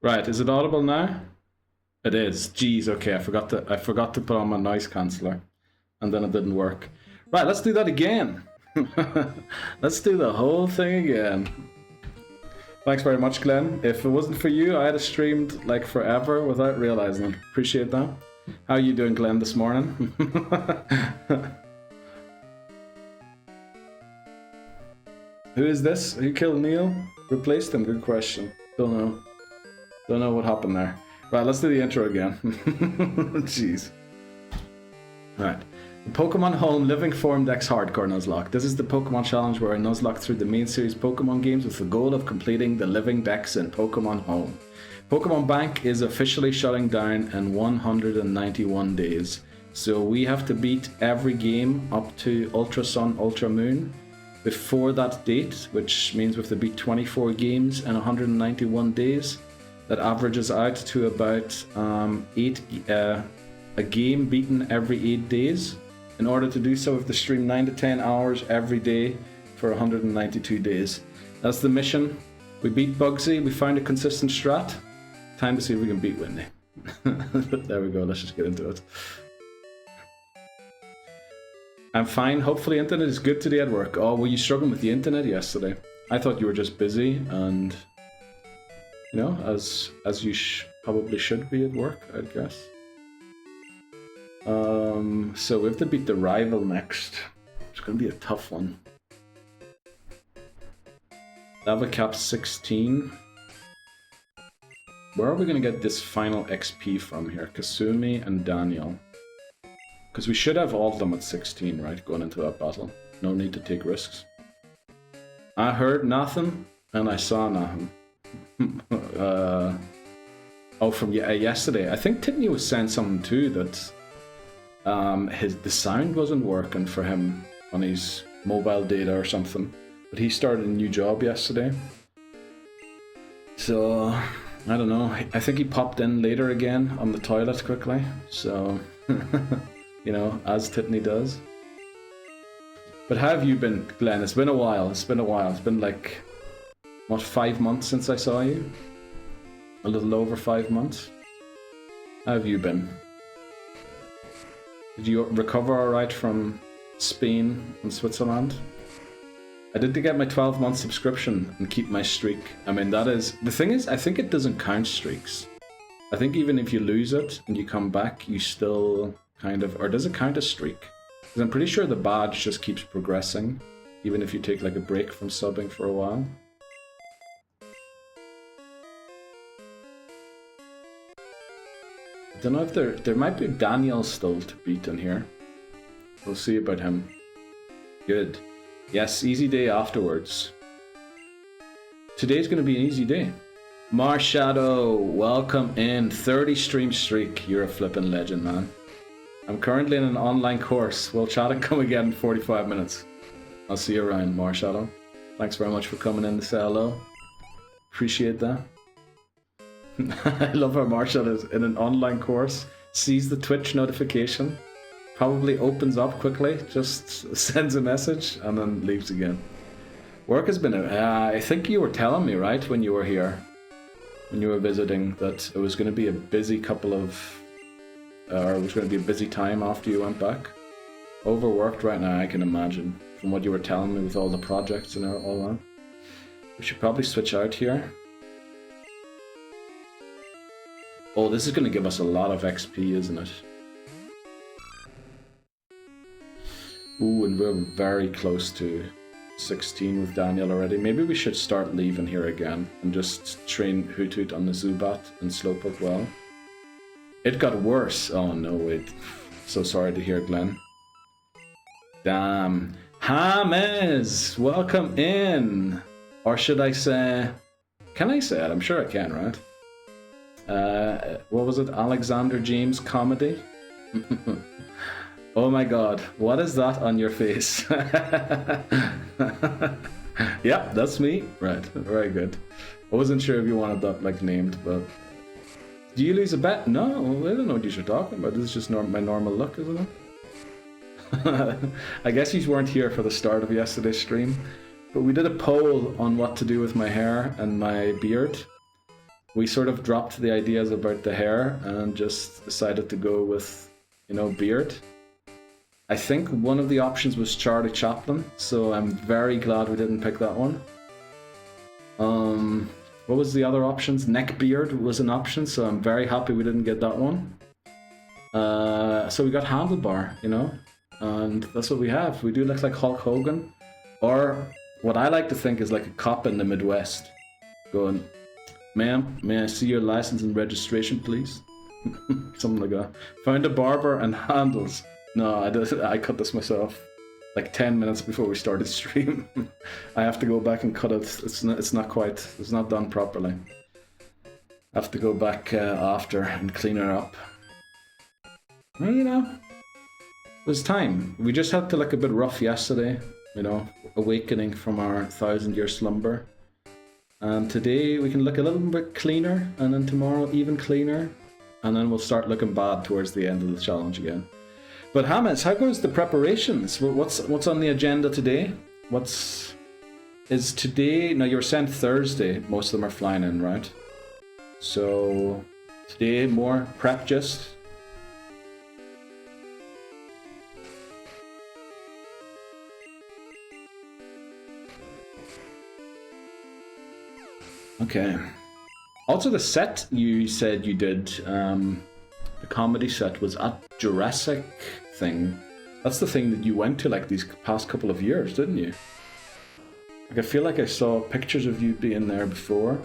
Right, is it audible now? It is. Jeez, okay, I forgot to put on my noise canceller. And then it didn't work. Right, let's do that again. Let's do the whole thing again. Thanks very much, Glenn. If it wasn't for you, I'd have streamed like forever without realizing it. Appreciate that. How are you doing, Glenn, this morning? Who is this? Who killed Neil? Replaced him? Good question. Don't know. Don't know what happened there. Right, let's do the intro again. Jeez. Right. The Pokémon Home Living Form Dex Hardcore Nuzlocke. This is the Pokémon challenge where I nuzlocke through the main series Pokémon games with the goal of completing the living Dex in Pokémon Home. Pokémon Bank is officially shutting down in 191 days. So we have to beat every game up to Ultra Sun, Ultra Moon before that date, which means we have to beat 24 games in 191 days. That averages out to about a game beaten every 8 days. In order to do so, we have to stream 9 to 10 hours every day for 192 days. That's the mission. We beat Bugsy, we found a consistent strat. Time to see if we can beat Whitney. There we go, let's just get into it. I'm fine, hopefully internet is good today at work. Oh, were you struggling with the internet yesterday? I thought you were just busy and, you know, as you probably should be at work, I guess. So we have to beat the rival next. It's going to be a tough one. Lava cap 16. Where are we going to get this final XP from here? Kasumi and Daniel. Because we should have all of them at 16, right? Going into that battle. No need to take risks. I heard nothing and I saw nothing. Oh, from yesterday. I think Tiffany was saying something too that the sound wasn't working for him on his mobile data or something. But he started a new job yesterday. So, I don't know. I think he popped in later again on the toilet quickly. So, you know, as Tiffany does. But how have you been, Glenn? It's been a while. It's been a while. It's been like, what, 5 months since I saw you? A little over 5 months. How have you been? Did you recover alright from Spain and Switzerland? I did to get my 12-month subscription and keep my streak. I mean, that is... The thing is, I think it doesn't count streaks. I think even if you lose it and you come back, you still kind of... Or does it count as streak? Because I'm pretty sure the badge just keeps progressing, even if you take like a break from subbing for a while. I don't know if there might be Daniel still to beat in here. We'll see about him. Good. Yes, easy day afterwards. Today's going to be an easy day. Marshadow, welcome in. 30 stream streak. You're a flippin' legend, man. I'm currently in an online course. We'll chat and come again in 45 minutes. I'll see you around, Marshadow. Thanks very much for coming in to say hello. Appreciate that. I love how Marshall is in an online course, sees the Twitch notification, probably opens up quickly, just sends a message, and then leaves again. Work has been... I think you were telling me, right, when you were here, when you were visiting, that it was going to be a busy couple of... or it was going to be a busy time after you went back. Overworked right now, I can imagine, from what you were telling me with all the projects and all that. We should probably switch out here. Oh, this is going to give us a lot of XP, isn't it? Ooh, and we're very close to 16 with Daniel already. Maybe we should start leaving here again and just train Hoothoot on the Zubat and Slowpoke Well. It got worse. Oh no, wait. So sorry to hear, Glenn. Damn. James, welcome in. Or should I say... Can I say it? I'm sure I can, right? What was it? Alexander James Comedy? Oh my god, what is that on your face? Yep, that's me. Right, very good. I wasn't sure if you wanted that like named, but... Do you lose a bet? No, I don't know what you're talking about. This is just my normal look, isn't it? I guess you weren't here for the start of yesterday's stream, but we did a poll on what to do with my hair and my beard. we sort of dropped the ideas about the hair and just decided to go with, you know, beard. I think one of the options was Charlie Chaplin, so I'm very glad we didn't pick that one. What was the other options? Neck beard was an option, so I'm very happy we didn't get that one. So we got handlebar, you know, and that's what we have. We do look like Hulk Hogan, or what I like to think is like a cop in the Midwest, going, "Ma'am, may I see your license and registration, please?" Something like that. Found a barber and handles. No, I cut this myself. Like 10 minutes before we started stream. I have to go back and cut it. It's not done properly. I have to go back after and clean it up. Well, you know, it was time. We just had to look a bit rough yesterday, you know, awakening from our 1,000-year slumber. And today we can look a little bit cleaner, and then tomorrow even cleaner, and then we'll start looking bad towards the end of the challenge again. But Hamas, how goes the preparations? What's on the agenda today? Is today? Now you were sent Thursday. Most of them are flying in, right? So today more prep just. Okay. Also, the set you said you did, the comedy set was at Jurassic thing. That's the thing that you went to like these past couple of years, didn't you? Like I feel like I saw pictures of you being there before,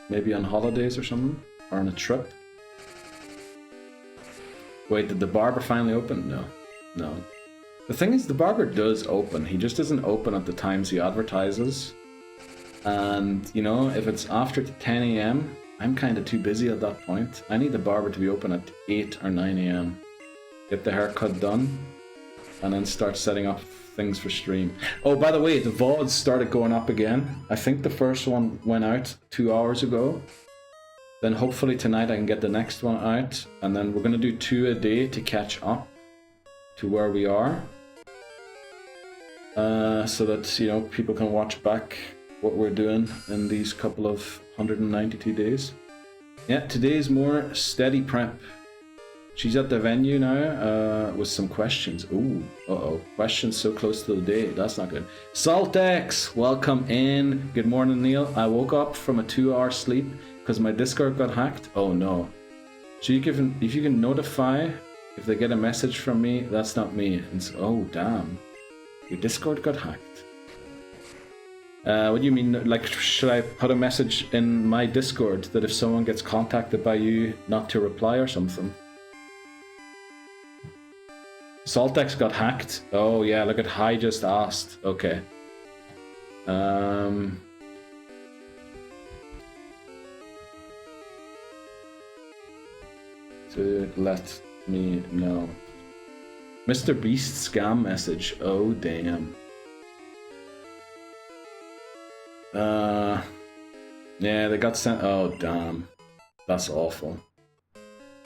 maybe on holidays or something, or on a trip. Wait, did the barber finally open? No. The thing is, the barber does open. He just doesn't open at the times he advertises. And, you know, if it's after 10 a.m, I'm kind of too busy at that point. I need the barber to be open at 8 or 9 a.m. Get the haircut done, and then start setting up things for stream. Oh, by the way, the VODs started going up again. I think the first one went out 2 hours ago. Then hopefully tonight I can get the next one out. And then we're going to do 2 a day to catch up to where we are. So that, you know, people can watch back what we're doing in these couple of 192 days. Yeah, today's more steady prep. She's at the venue now with some questions. Ooh, questions so close to the day. That's not good. Saltex, welcome in. Good morning, Neil. I woke up from a 2-hour sleep because my Discord got hacked. Oh no. So if you can notify if they get a message from me, that's not me. Oh damn. Your Discord got hacked. What do you mean? Like, should I put a message in my Discord that if someone gets contacted by you, not to reply or something? Saltex got hacked. Oh yeah, look at Hi just asked. Okay. To let me know. Mr. Beast scam message. Oh damn. Yeah, they got sent. Oh damn. That's awful.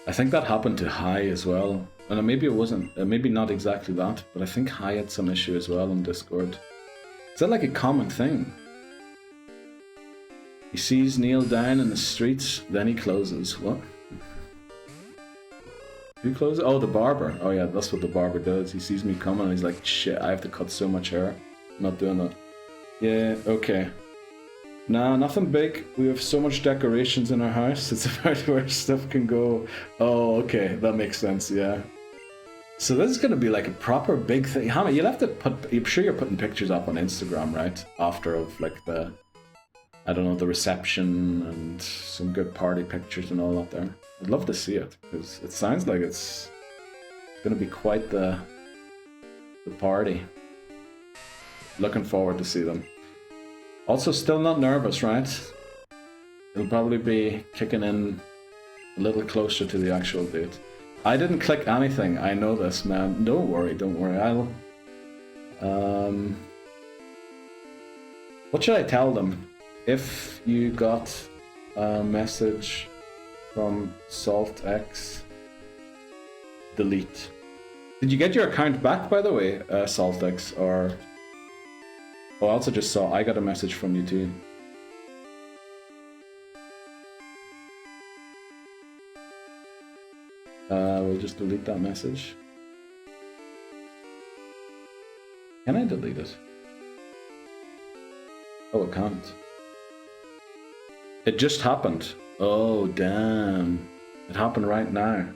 I think that happened to Hi as well. And maybe it wasn't, maybe not exactly that, but I think Hi had some issue as well on Discord. Is that like a common thing? He sees Neil down in the streets, then he closes. What? Who closes? Oh, the barber. Oh yeah, that's what the barber does. He sees me coming and he's like, shit, I have to cut so much hair. I'm not doing that. Yeah, okay. Nah, nothing big. We have so much decorations in our house. It's about where stuff can go. Oh, okay, that makes sense, yeah. So this is going to be like a proper big thing. Hannah, you'll have to put... I'm sure you're putting pictures up on Instagram, right? After of like the... I don't know, the reception and some good party pictures and all that there. I'd love to see it, because it sounds like it's going to be quite the party. Looking forward to see them. Also, still not nervous, right? It'll probably be kicking in a little closer to the actual date. I didn't click anything. I know this, man. Don't worry. I'll... What should I tell them? If you got a message from SaltX, delete. Did you get your account back, by the way, SaltX, or... Oh, I also just saw I got a message from you too. We'll just delete that message. Can I delete it? Oh, it can't. It just happened. Oh, damn. It happened right now.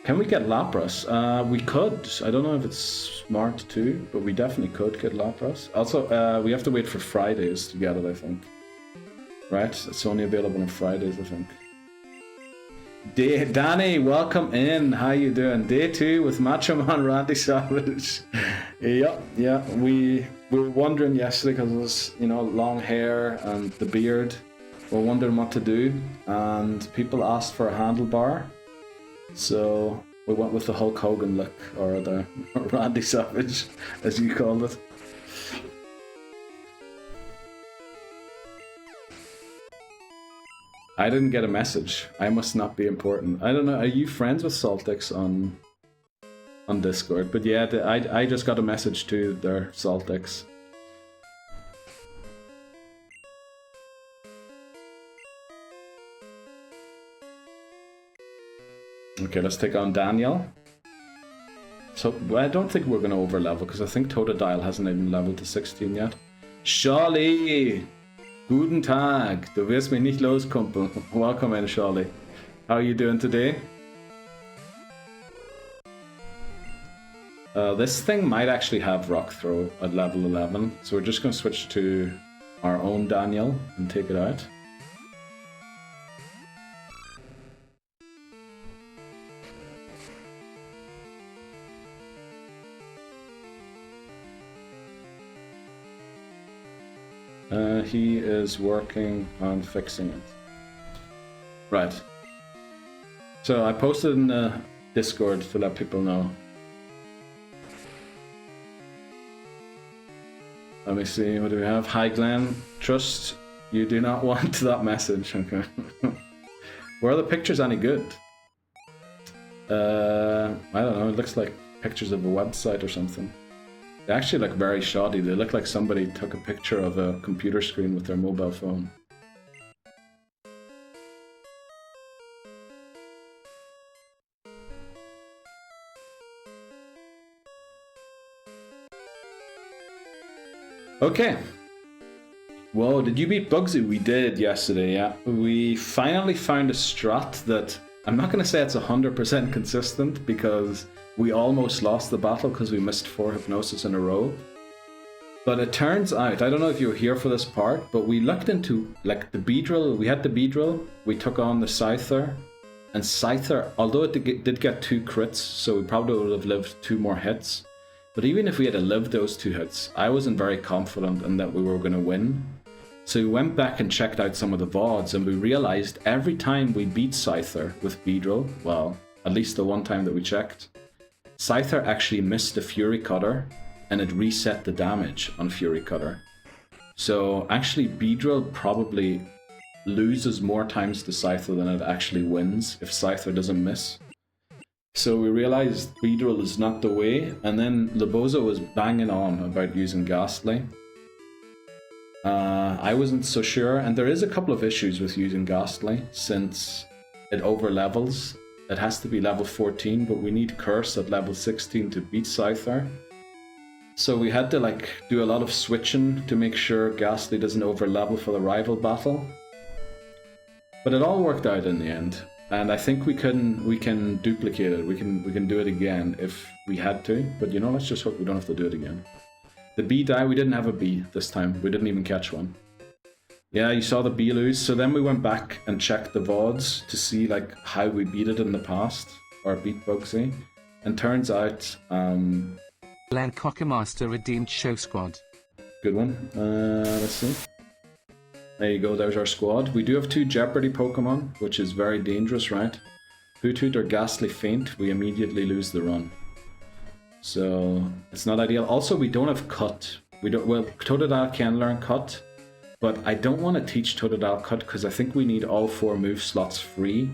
Can we get Lapras? We could. I don't know if it's smart to, but we definitely could get Lapras. Also, we have to wait for Fridays to get it, I think. Right? It's only available on Fridays, I think. Danny, welcome in. How you doing? Day 2 with Macho Man Randy Savage. Yeah. We were wondering yesterday because it was, you know, long hair and the beard. We're wondering what to do, and people asked for a handlebar. So we went with the Hulk Hogan look, or the Randy Savage, as you called it. I didn't get a message. I must not be important. I don't know. Are you friends with Saltix on Discord? But yeah, I just got a message to their Saltix. Okay, let's take on Daniel. So, I don't think we're going to over-level, because I think Totodile hasn't even leveled to 16 yet. Charlie! Guten Tag! Du wirst mich nicht los, Kumpel. Welcome in, Charlie. How are you doing today? This thing might actually have Rock Throw at level 11, so we're just going to switch to our own Daniel and take it out. He is working on fixing it. Right. So I posted in the Discord to let people know. Let me see, what do we have? Hi Glenn, trust you do not want that message. Okay. Were the pictures any good? I don't know, it looks like pictures of a website or something. They actually look very shoddy. They look like somebody took a picture of a computer screen with their mobile phone. Okay. Whoa, did you beat Bugsy? We did yesterday, yeah. We finally found a strat that... I'm not going to say it's 100% consistent, because we almost lost the battle because we missed 4 hypnosis in a row. But it turns out, I don't know if you were here for this part, but we looked into, like, the Beedrill. We had the Beedrill, we took on the Scyther, and Scyther, although it did get 2 crits, so we probably would have lived 2 more hits. But even if we had lived those 2 hits, I wasn't very confident in that we were going to win. So we went back and checked out some of the VODs, and we realized every time we beat Scyther with Beedrill, well, at least the one time that we checked, Scyther actually missed the Fury Cutter, and it reset the damage on Fury Cutter. So actually Beedrill probably loses more times to Scyther than it actually wins if Scyther doesn't miss. So we realized Beedrill is not the way, and then Lobozo was banging on about using Ghastly. I wasn't so sure, and there is a couple of issues with using Ghastly, since it over-levels. It has to be level 14, but we need Curse at level 16 to beat Scyther. So we had to do a lot of switching to make sure Ghastly doesn't over-level for the rival battle. But it all worked out in the end, and I think we can duplicate it. We can do it again if we had to, but you know, let's just hope we don't have to do it again. The bee die, we didn't have a bee this time. We didn't even catch one. Yeah, you saw the bee lose. So then we went back and checked the VODs to see how we beat it in the past, or beat Bugsy. And turns out... Glenn Cockermaster redeemed Show Squad. Good one. Let's see. There you go, there's our squad. We do have 2 Jeopardy Pokémon, which is very dangerous, right? Hoothoot or Ghastly Faint, we immediately lose the run. So it's not ideal. Also, we don't have Cut. Well, Totodile can learn Cut, but I don't want to teach Totodile Cut because I think we need all 4 move slots free.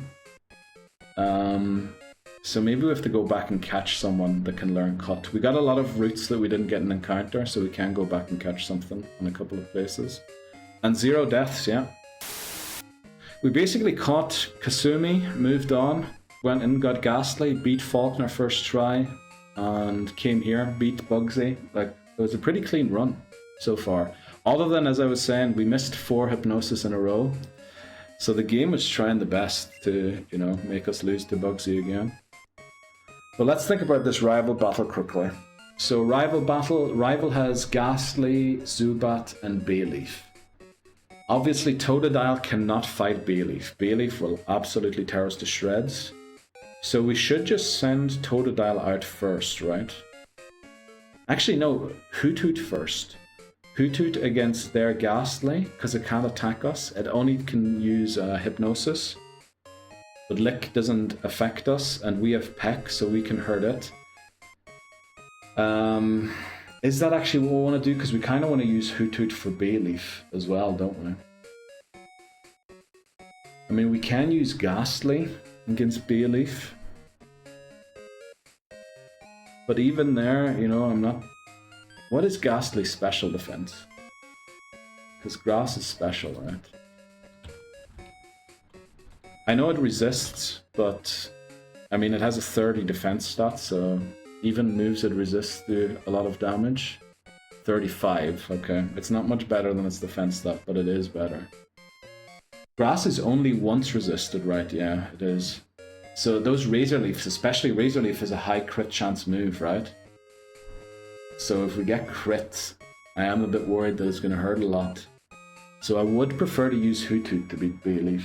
So maybe we have to go back and catch someone that can learn Cut. We got a lot of routes that we didn't get an encounter, so we can go back and catch something in a couple of places. And 0 deaths, yeah. We basically caught Kasumi, moved on, went in, got Ghastly, beat Falkner first try, and came here, beat Bugsy. Like, it was a pretty clean run so far. Other than, as I was saying, we missed 4 hypnosis in a row. So the game was trying the best to, you know, make us lose to Bugsy again. But let's think about this rival battle quickly. So rival has Ghastly, Zubat, and Bayleaf. Obviously, Totodile cannot fight Bayleaf. Bayleaf will absolutely tear us to shreds. So we should just send Totodile out first, right? Actually, no, Hoothoot first. Hoothoot against their Ghastly, because it can't attack us. It only can use Hypnosis. But Lick doesn't affect us, and we have Peck, so we can hurt it. Is that actually what we want to do? Because we kind of want to use Hoothoot for Bayleaf as well, don't we? I mean, we can use Ghastly against Bayleaf. But even there, you know, I'm not... What is Ghastly's special defense? Because Grass is special, right? I know it resists, but... I mean, it has a 30 defense stat, so... Even moves it resists do a lot of damage. 35, okay. It's not much better than its defense stat, but it is better. Grass is only once resisted, right? Yeah, it is. So those Razor Leafs, especially Razor Leaf, is a high crit chance move, right? So if we get crit, I am a bit worried that it's going to hurt a lot. So I would prefer to use Hoothoot to beat Bayleaf.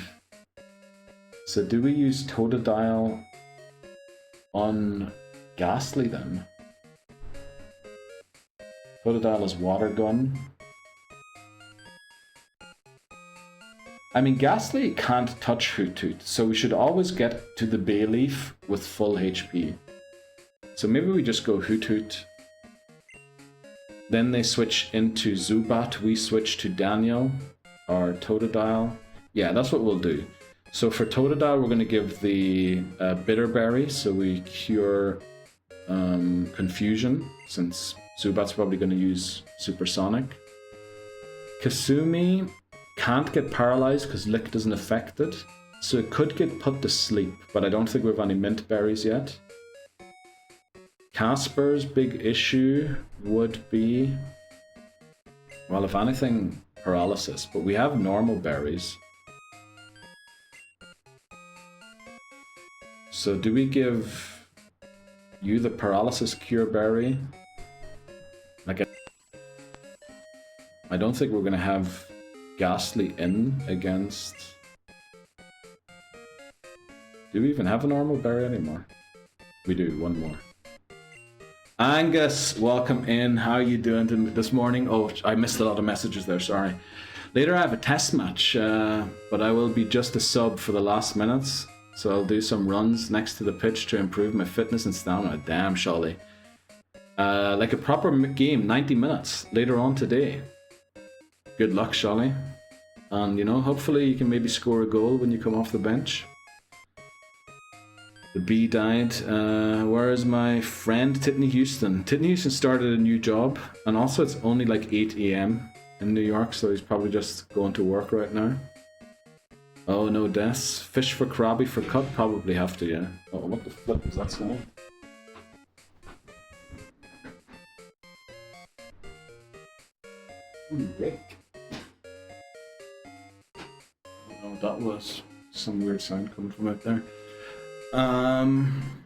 So do we use Totodile on Ghastly then? Totodile is Water Gun. I mean, Ghastly can't touch Hoothoot, so we should always get to the Bayleaf with full HP. So maybe we just go Hoothoot. Then they switch into Zubat, we switch to Daniel, or Totodile. Yeah, that's what we'll do. So for Totodile, we're going to give the Bitter Berry, so we cure Confusion, since Zubat's probably going to use Supersonic. Kasumi can't get paralyzed because Lick doesn't affect it, so it could get put to sleep, but I don't think we have any mint berries yet. Casper's big issue would be, well, if anything, paralysis, but we have normal berries. So do we give you the paralysis cure berry? Like, I don't think we're going to have Ghastly in against... Do we even have a normal berry anymore? We do, one more. Angus, welcome in. How are you doing this morning? Oh, I missed a lot of messages there, sorry. Later I have a test match, but I will be just a sub for the last minutes. So I'll do some runs next to the pitch to improve my fitness and stamina. Damn, Sholly. Like a proper game, 90 minutes later on today. Good luck, Sholly. And, you know, hopefully you can maybe score a goal when you come off the bench. The bee died. Where is my friend Titney Houston? Titney Houston started a new job, and also it's only like 8 AM in New York, so he's probably just going to work right now. Oh, no deaths. Fish for Krabby for cut? Probably have to, yeah. Oh, what the flip is that saying? Rick. I don't know what that was. Some weird sound coming from out there.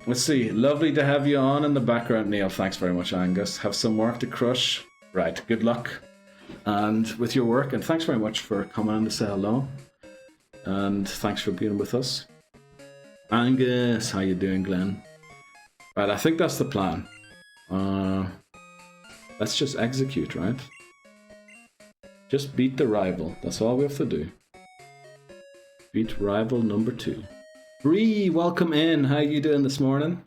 Let's see. Lovely to have you on in the background, Neil. Thanks very much, Angus. Have some work to crush. Right, good luck. And with your work, and thanks very much for coming in to say hello. And thanks for being with us. Angus, how you doing, Glenn? Right, I think that's the plan. Let's just execute, right? Just beat the rival. That's all we have to do. Beat rival number 2. Bree, welcome in. How you doing this morning?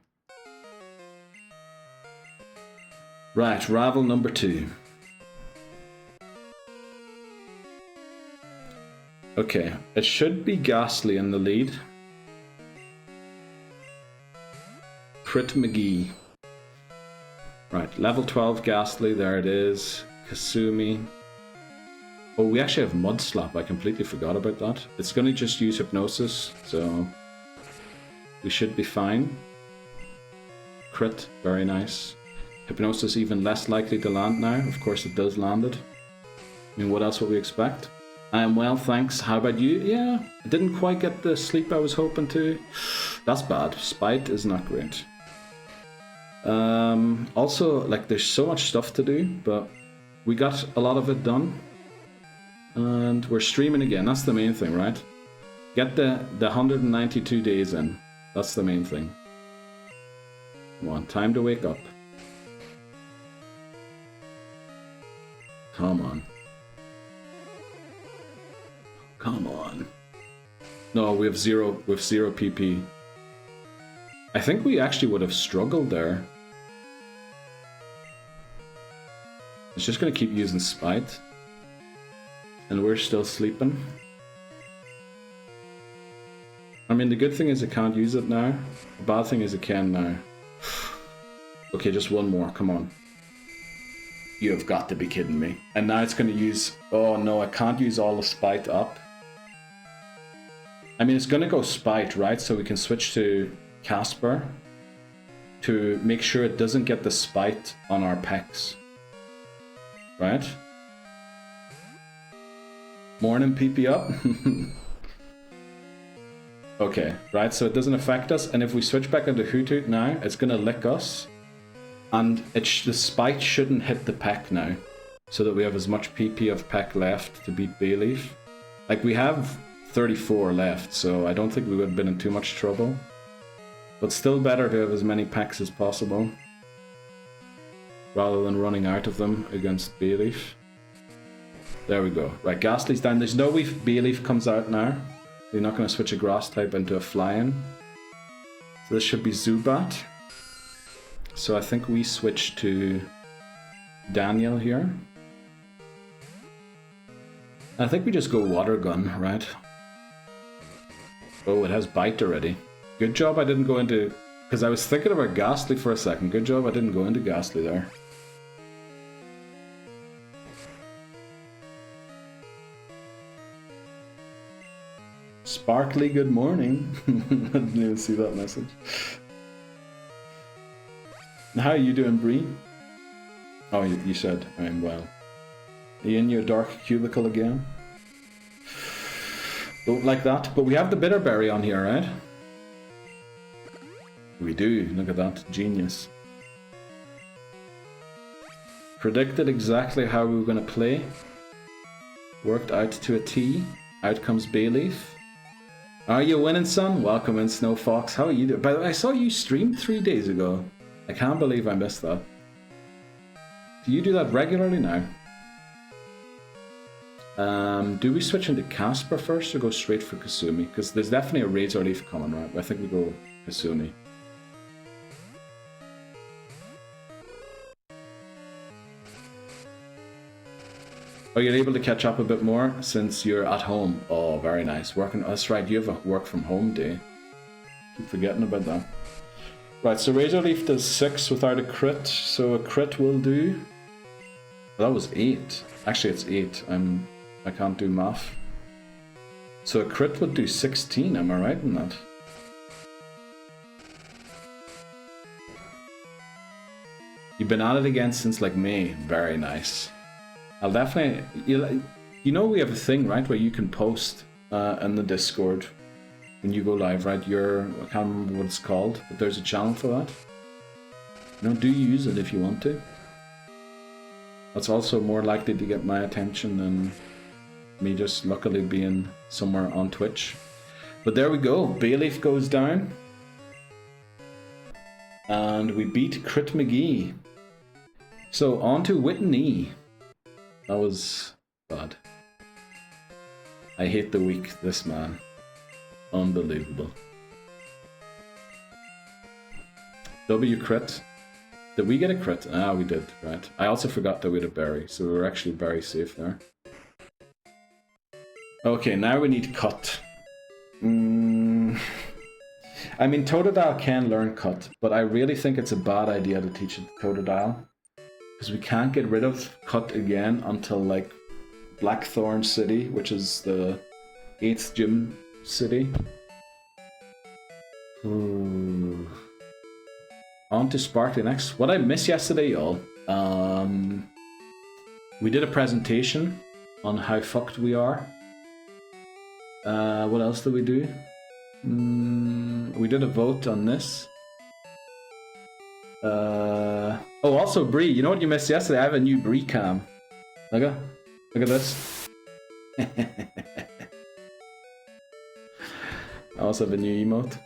Right, rival number 2. Okay, it should be Ghastly in the lead. Crit McGee. Right, level 12 Ghastly, there it is. Kasumi. Oh, we actually have Mud Slap. I completely forgot about that. It's going to just use Hypnosis, so we should be fine. Crit, very nice. Hypnosis even less likely to land now. Of course it does land it. I mean, what else would we expect? I am well, thanks. How about you? Yeah, I didn't quite get the sleep I was hoping to. That's bad. Spite is not great. Also, like, there's so much stuff to do, but we got a lot of it done. And we're streaming again. That's the main thing, right? Get the 192 days in. That's the main thing. Come on, time to wake up. Come on. Come on. No, we have zero PP. I think we actually would have struggled there. It's just gonna keep using Spite. And we're still sleeping. I mean, the good thing is it can't use it now. The bad thing is it can now. Okay, just one more, come on. You have got to be kidding me. And now it's gonna use... Oh no, I can't use all the Spite up. I mean, it's gonna go Spite, right? So we can switch to Casper to make sure it doesn't get the Spite on our pecs. Right? Morning, PP up. Okay, right, so it doesn't affect us, and if we switch back into Hoothoot now, it's gonna lick us, and the Spite shouldn't hit the peck now, so that we have as much PP of peck left to beat Bayleaf. Like, we have 34 left, so I don't think we would have been in too much trouble. But still better to have as many packs as possible, rather than running out of them against Bayleaf. There we go. Right, Ghastly's down. There's no way Bayleaf comes out now. You're not going to switch a grass type into a flying. So this should be Zubat. So I think we switch to Daniel here. I think we just go Water Gun, right? Oh, it has Bite already. Good job I didn't go into... Because I was thinking about Ghastly for a second. Good job I didn't go into Ghastly there. Sparkly, good morning. I didn't even see that message. How are you doing, Bree? Oh, you said I'm well. Are you in your dark cubicle again? Don't like that, but we have the Bitterberry on here, right? We do, look at that, genius. Predicted exactly how we were going to play. Worked out to a T. Out comes Bayleaf. Are you winning, son? Welcome in, Snow Fox. How are you doing? By the way, I saw you stream 3 days ago. I can't believe I missed that. Do you do that regularly now? Do we switch into Casper first or go straight for Kasumi? Because there's definitely a Razor Leaf coming, right? I think we go Kasumi. Oh, you're able to catch up a bit more since you're at home. Oh, very nice. Working. That's right, you have a work from home day. Keep forgetting about that. Right, so Razor Leaf does 6 without a crit, so a crit will do... That was 8. Actually, it's 8. I can't do math. So a crit would do 16, am I right in that? You've been at it again since like May. Very nice. I'll definitely... You know we have a thing, right, where you can post in the Discord when you go live, right? I can't remember what it's called, but there's a channel for that. You know, do use it if you want to. That's also more likely to get my attention than me just luckily being somewhere on Twitch. But there we go. Bayleaf goes down. And we beat Crit McGee. So on to Whitney. That was bad. I hate the weak, this man. Unbelievable. W crit. Did we get a crit? Ah, we did, right. I also forgot that we had a berry, so we were actually very safe there. Okay, now we need cut. I mean, Totodile can learn cut, but I really think it's a bad idea to teach it Totodile. Because we can't get rid of cut again until like Blackthorn City, which is the 8th gym city. Ooh. On to Sparkly next. What I missed yesterday, y'all. We did a presentation on how fucked we are. What else did we do? We did a vote on this. Oh, also Bree. You know what you missed yesterday? I have a new Bree cam. Look at this. I also have a new emote.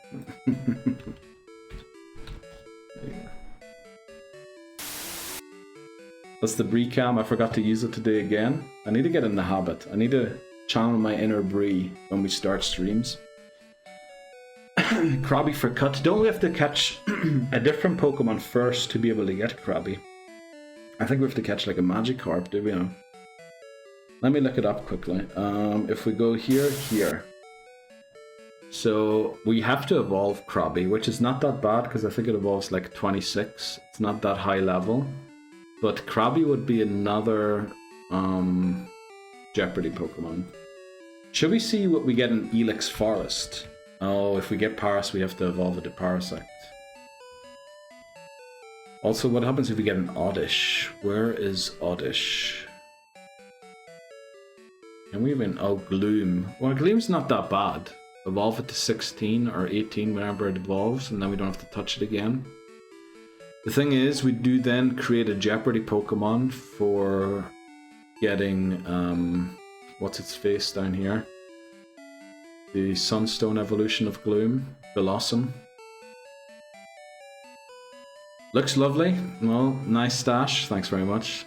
That's the Bree cam. I forgot to use it today again. I need to get in the habit. I need to channel my inner Bree when we start streams. Krabby for cut. Don't we have to catch a different Pokemon first to be able to get Krabby? I think we have to catch like a Magikarp, do we? Let me look it up quickly. If we go here. So we have to evolve Krabby, which is not that bad because I think it evolves like 26. It's not that high level. But Krabby would be another Jeopardy Pokemon. Should we see what we get in Ilex Forest? Oh, if we get Paras, we have to evolve it to Parasect. Also, what happens if we get an Oddish? Where is Oddish? Can we even... Oh, Gloom. Well, Gloom's not that bad. Evolve it to 16 or 18 whenever it evolves, and then we don't have to touch it again. The thing is, we do then create a Jeopardy Pokemon for getting, what's its face down here? The Sunstone evolution of Gloom, Blossom. Looks lovely. Well, nice stash. Thanks very much.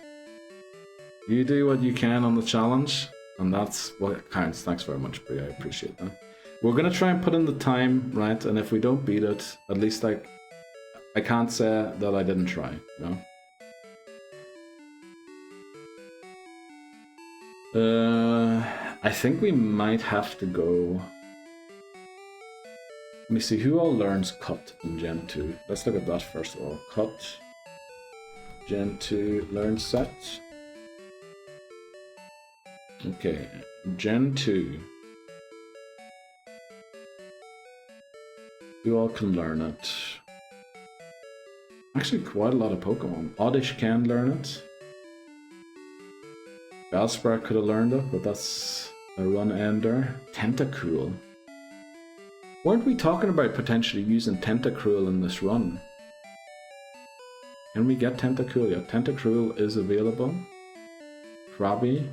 You do what you can on the challenge, and that's what counts. Thanks very much, Brie. I appreciate that. We're gonna try and put in the time, right? And if we don't beat it, at least like I can't say that I didn't try, you know? I think we might have to go... Let me see, who all learns Cut in Gen 2? Let's look at that first of all. Cut, Gen 2, learn set. Okay, Gen 2. Who all can learn it? Actually, quite a lot of Pokemon. Oddish can learn it. Bellsprout could have learned it, but that's a run ender. Tentacruel. Weren't we talking about potentially using Tentacruel in this run? Can we get Tentacruel? Yeah, Tentacruel is available. Krabby.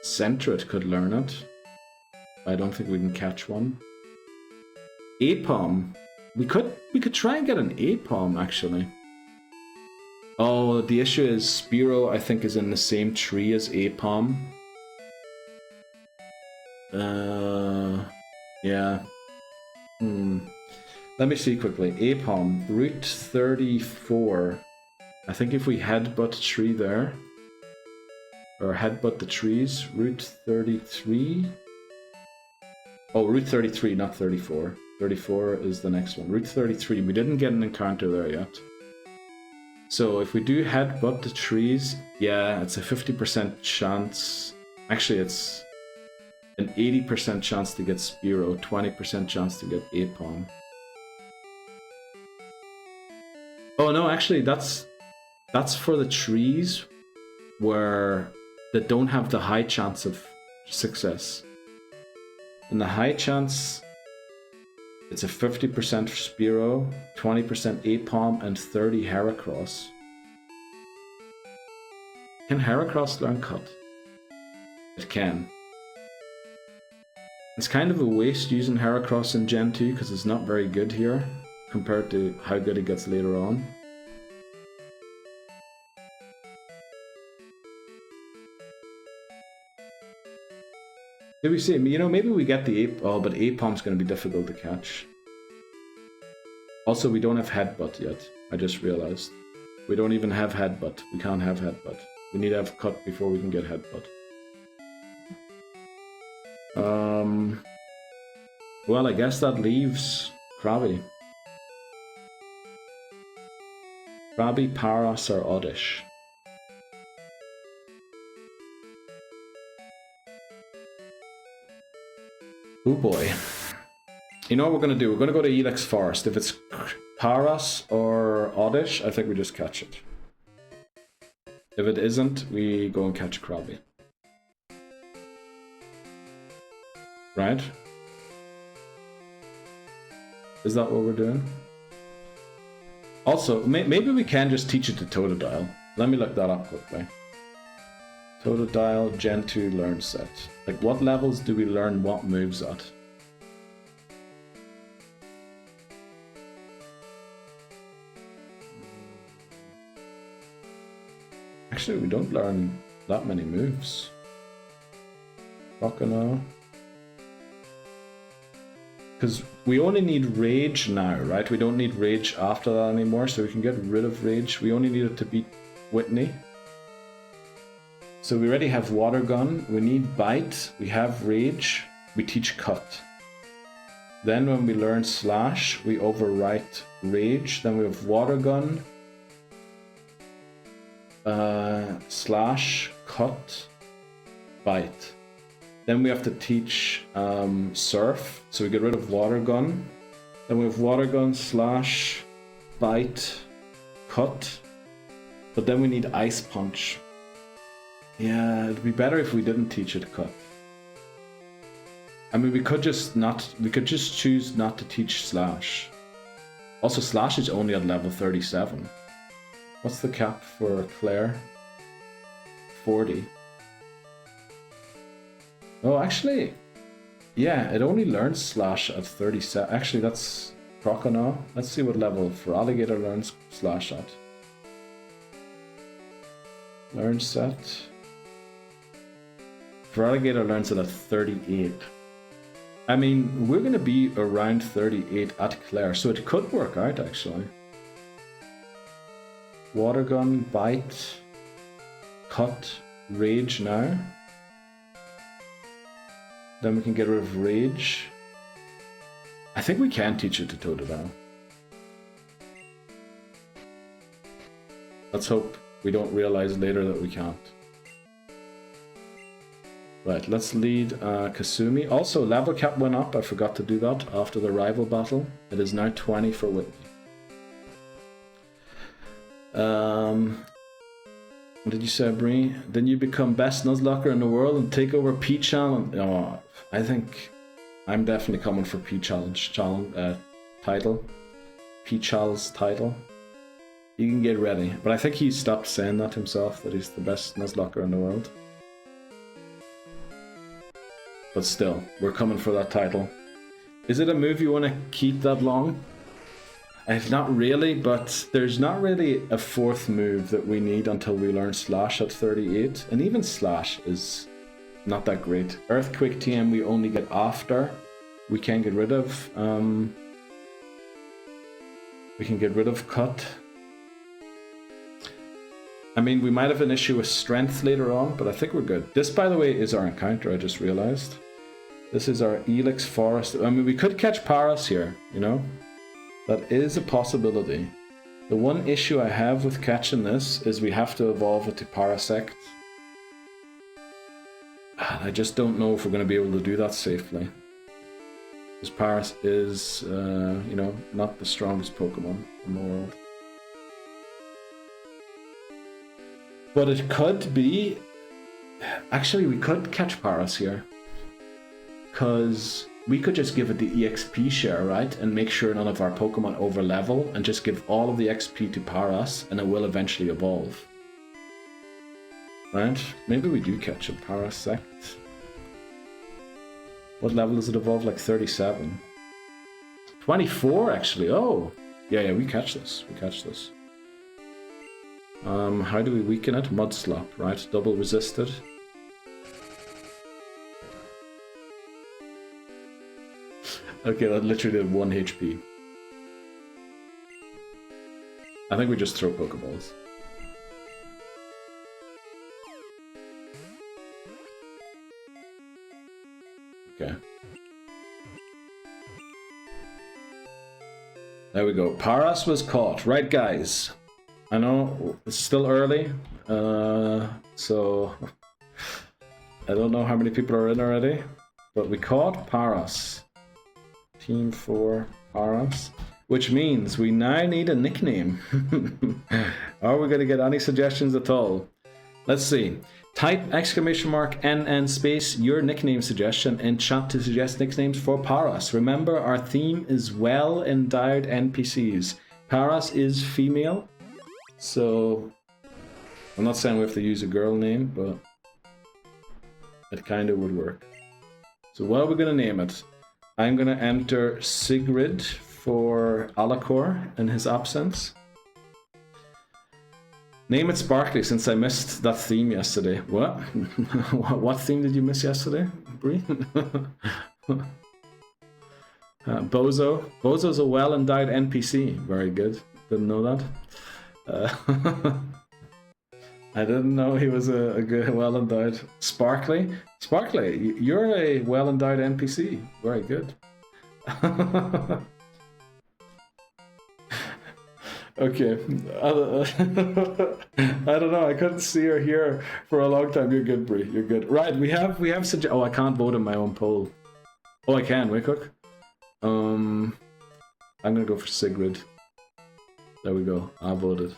Sentret could learn it. I don't think we can catch one. Apom. We could try and get an Apom actually. Oh, the issue is Spearow I think is in the same tree as Apom. Yeah. Let me see quickly. Apom, Route 34. I think if we headbutt a tree there, or headbutt the trees, Route 33. Oh, Route 33, not 34. 34 is the next one. Route 33, we didn't get an encounter there yet. So if we do headbutt the trees, yeah, it's a 50% chance. Actually, it's an 80% chance to get Spearow, 20% chance to get Apom. Oh no, actually that's for the trees that don't have the high chance of success. And the high chance, it's a 50% Spearow, 20% Apom, and 30 Heracross. Can Heracross learn Cut? It can. It's kind of a waste using Heracross in Gen 2 because it's not very good here compared to how good it gets later on. Did we see? You know, maybe we get the Ape. Oh, but Apom's going to be difficult to catch. Also, we don't have Headbutt yet. I just realized. We don't even have Headbutt. We can't have Headbutt. We need to have Cut before we can get Headbutt. Well, I guess that leaves Krabby. Krabby, Paras, or Oddish? Oh boy. You know what we're going to do? We're going to go to Ilex Forest. If it's Paras or Oddish, I think we just catch it. If it isn't, we go and catch Krabby. Right? Is that what we're doing? Also, maybe we can just teach it to Totodile. Let me look that up quickly. Totodile Gen 2 learn set. Like, what levels do we learn what moves at? Actually, we don't learn that many moves. Pokémon. Because we only need Rage now, right? We don't need Rage after that anymore, so we can get rid of Rage. We only need it to beat Whitney. So we already have Water Gun, we need Bite, we have Rage, we teach Cut. Then when we learn Slash, we overwrite Rage, then we have Water Gun, Slash, Cut, Bite. Then we have to teach Surf, so we get rid of Water Gun. Then we have Water Gun, Slash, Bite, Cut. But then we need Ice Punch. Yeah, it'd be better if we didn't teach it Cut. I mean, we could just choose not to teach Slash. Also, Slash is only at level 37. What's the cap for Claire? 40. Oh, actually, yeah, it only learns Slash at 37. Actually, that's Croconaw. Let's see what level Feraligatr learns Slash at. Learn set. Feraligatr learns it at 38. I mean, we're going to be around 38 at Claire, so it could work out, actually. Water Gun, Bite, Cut, Rage now. Then we can get rid of Rage. I think we can teach it to Totodile. Let's hope we don't realize later that we can't. Right, let's lead Kasumi. Also, level cap went up. I forgot to do that after the rival battle. It is now 20 for Whitney. What did you say, Bree? Then you become best Nuzlocker in the world and take over P Challenge. Oh, I think I'm definitely coming for P Challenge title. P Challenge title. You can get ready. But I think he stopped saying that himself, that he's the best Nuzlocker in the world. But still, we're coming for that title. Is it a move you want to keep that long? Not really, but there's not really a fourth move that we need until we learn Slash at 38. And even Slash is not that great. Earthquake TM we only get after. We can get rid of. We can get rid of Cut. I mean, we might have an issue with Strength later on, but I think we're good. This, by the way, is our encounter, I just realized. This is our Ilex Forest. I mean, we could catch Paras here, you know? That is a possibility. The one issue I have with catching this is we have to evolve it to Parasect. I just don't know if we're going to be able to do that safely. Because Paras is, you know, not the strongest Pokemon in the world. But it could be... Actually, we could catch Paras here. Because we could just give it the EXP share, right? And make sure none of our Pokemon over level, and just give all of the XP to Paras, and it will eventually evolve. Right? Maybe we do catch a Parasect. What level does it evolve? Like 37. 24 actually. Oh! Yeah, we catch this. We catch this. How do we weaken it? Mud Slap, right? Double resisted. Okay, that literally did 1 HP. I think we just throw Pokeballs. Okay. There we go. Paras was caught. Right, guys. I know it's still early, so I don't know how many people are in already, but we caught Paras. Team 4 Paras, which means we now need a nickname. Are we going to get any suggestions at all? Let's see. Type !NN space your nickname suggestion in chat to suggest nicknames for Paras. Remember, our theme is well-endowed NPCs. Paras is female, so I'm not saying we have to use a girl name, but it kind of would work. So what are we going to name it? I'm going to enter Sigrid for Alacor in his absence. Name it Sparkly, since I missed that theme yesterday. What? What theme did you miss yesterday, Bree? Bozo. Bozo's a well-endowed NPC. Very good. Didn't know that. I didn't know he was a good, well-endowed. Sparkly. Sparkly, you're a well-endowed NPC. Very good. Okay, I don't know. I couldn't see or hear for a long time. You're good, Brie. You're good. Right, we have oh, I can't vote in my own poll. Oh, I can. Wait, cook. I'm gonna go for Sigrid. There we go. I voted.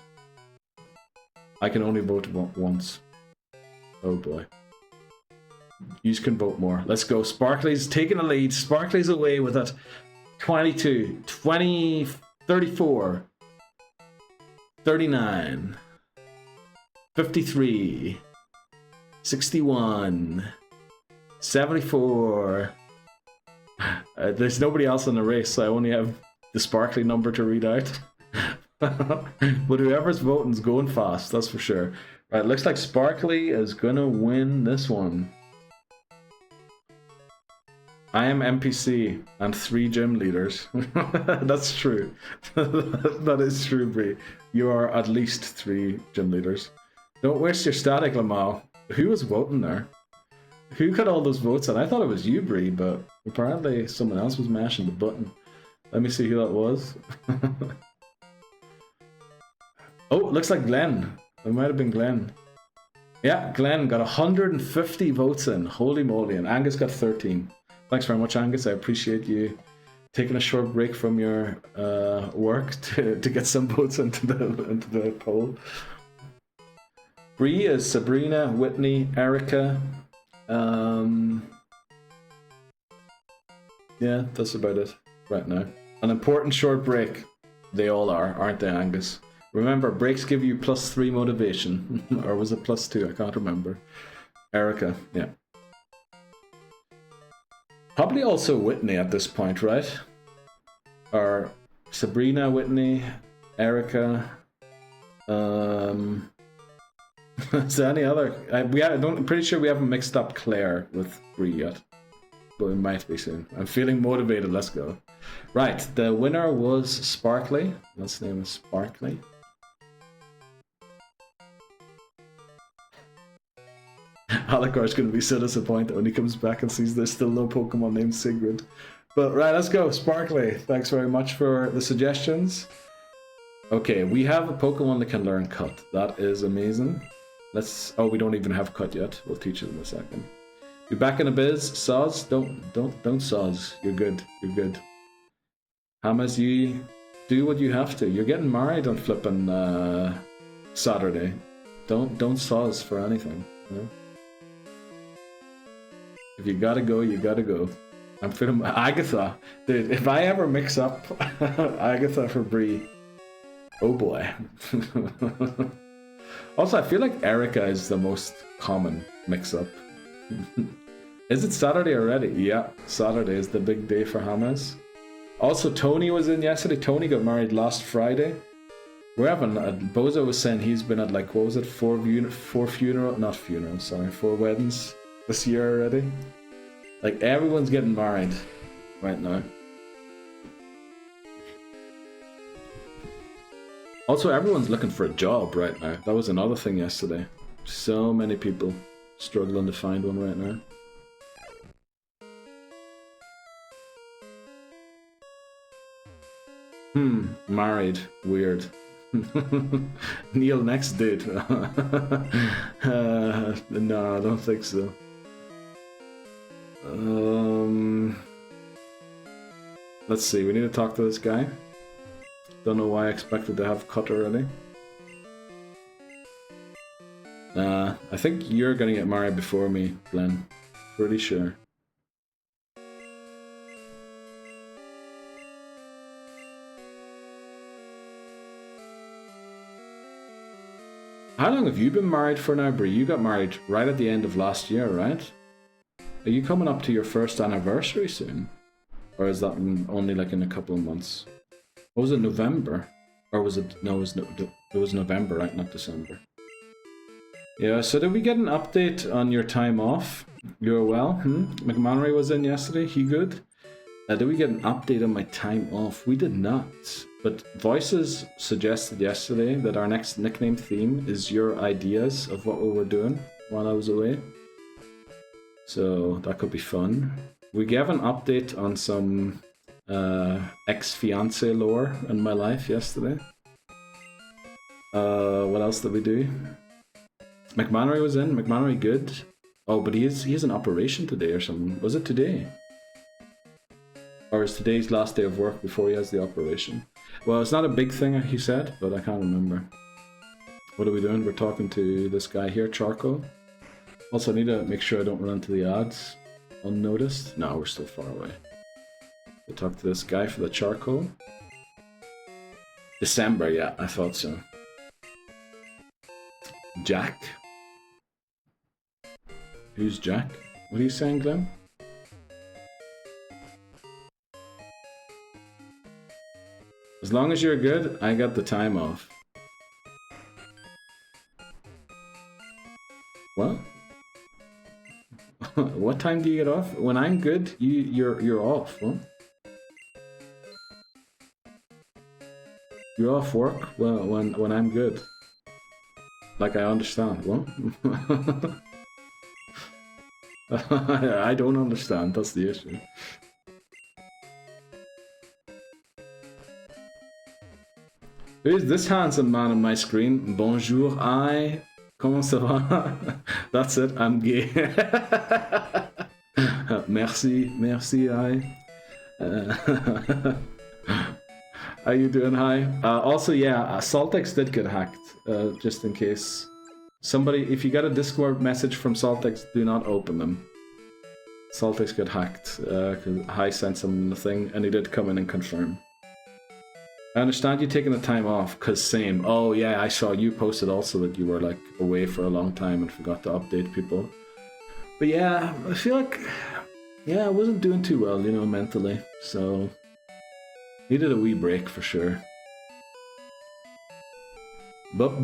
I can only vote once. Oh boy. You can vote more. Let's go. Sparkly's taking the lead. Sparkly's away with it. 22, 20, 34. 39, 53, 61, 74. There's nobody else in the race, so I only have the Sparkly number to read out. But whoever's voting is going fast, that's for sure. Right, looks like Sparkly is gonna win this one. I am NPC and 3 gym leaders. That's true. That is true, Brie. You are at least 3 gym leaders. Don't waste your static, Lamau. Who was voting there? Who got all those votes? And I thought it was you, Brie, but apparently someone else was mashing the button. Let me see who that was. Oh, it looks like Glenn. It might have been Glenn. Yeah, Glenn got 150 votes in. Holy moly. And Angus got 13. Thanks very much, Angus. I appreciate you taking a short break from your work to get some votes into the poll. Bree is Sabrina, Whitney, Erica. Yeah, that's about it right now. An important short break. They all are, aren't they, Angus? Remember, breaks give you +3 motivation. Or was it +2? I can't remember. Erica, yeah. Probably also Whitney at this point, right? Or Sabrina, Whitney, Erica. Is there any other? I'm pretty sure we haven't mixed up Claire with Bree yet. But we might be soon. I'm feeling motivated, let's go. Right, the winner was Sparkly. Let's name it Sparkly. Alacor's going to be so disappointed when he comes back and sees there's still no Pokemon named Sigrid. But right, let's go. Sparkly, thanks very much for the suggestions. Okay, we have a Pokemon that can learn Cut. That is amazing. Oh, we don't even have Cut yet. We'll teach it in a second. Be back in a biz. Soz, don't Soz. You're good. You're good. Hamas, you do what you have to. You're getting married on flipping Saturday. Don't Soz for anything. You know? If you gotta go, you gotta go. I'm feeling Agatha. Dude, if I ever mix up Agatha for Bree, oh boy. Also, I feel like Erica is the most common mix-up. Is it Saturday already? Yeah, Saturday is the big day for Hamas. Also, Tony was in yesterday. Tony got married last Friday. We're having, Bozo was saying he's been at like, what was it, 4 weddings this year already. Like, everyone's getting married right now. Also, everyone's looking for a job right now. That was another thing yesterday. So many people struggling to find one right now. Married. Weird. Neil next date. No, I don't think so. Let's see, we need to talk to this guy. Don't know why I expected to have cut already. I think you're gonna get married before me, Glenn. Pretty sure. How long have you been married for now, Brie? You got married right at the end of last year, right? Are you coming up to your first anniversary soon? Or is that only like in a couple of months? What was it, November? Or was it, no, it was November, right? Not December. Yeah, so did we get an update on your time off? You're well? McMannery was in yesterday, he good? Did we get an update on my time off? We did not. But Voices suggested yesterday that our next nickname theme is your ideas of what we were doing while I was away. So that could be fun. We gave an update on some ex-fiance lore in my life yesterday. What else did we do? McMannery was in. McMannery good. Oh, but he has an operation today or something. Was it today? Or is today's last day of work before he has the operation? Well, it's not a big thing, he said, but I can't remember. What are we doing? We're talking to this guy here, Charcoal. Also, I need to make sure I don't run into the ads unnoticed. No, we're still far away. We'll talk to this guy for the Charcoal. December, yeah, I thought so. Jack? Who's Jack? What are you saying, Glenn? As long as you're good, I got the time off. What? What time do you get off? When I'm good, you're off. What? You're off work? Well, when I'm good. Like I understand. What? I don't understand. That's the issue. Who's this handsome man on my screen? Bonjour, I. Comment ça va? That's it, I'm gay. Merci, I. How you doing, hi? Also, yeah, Saltex did get hacked, just in case. Somebody, if you get a Discord message from Saltex, do not open them. Saltex got hacked, because Hi sent him the thing, and he did come in and confirm. I understand you taking the time off, cause same. Oh yeah, I saw you posted also that you were like away for a long time and forgot to update people. But yeah, I feel like, yeah, I wasn't doing too well, you know, mentally. So, needed a wee break for sure. But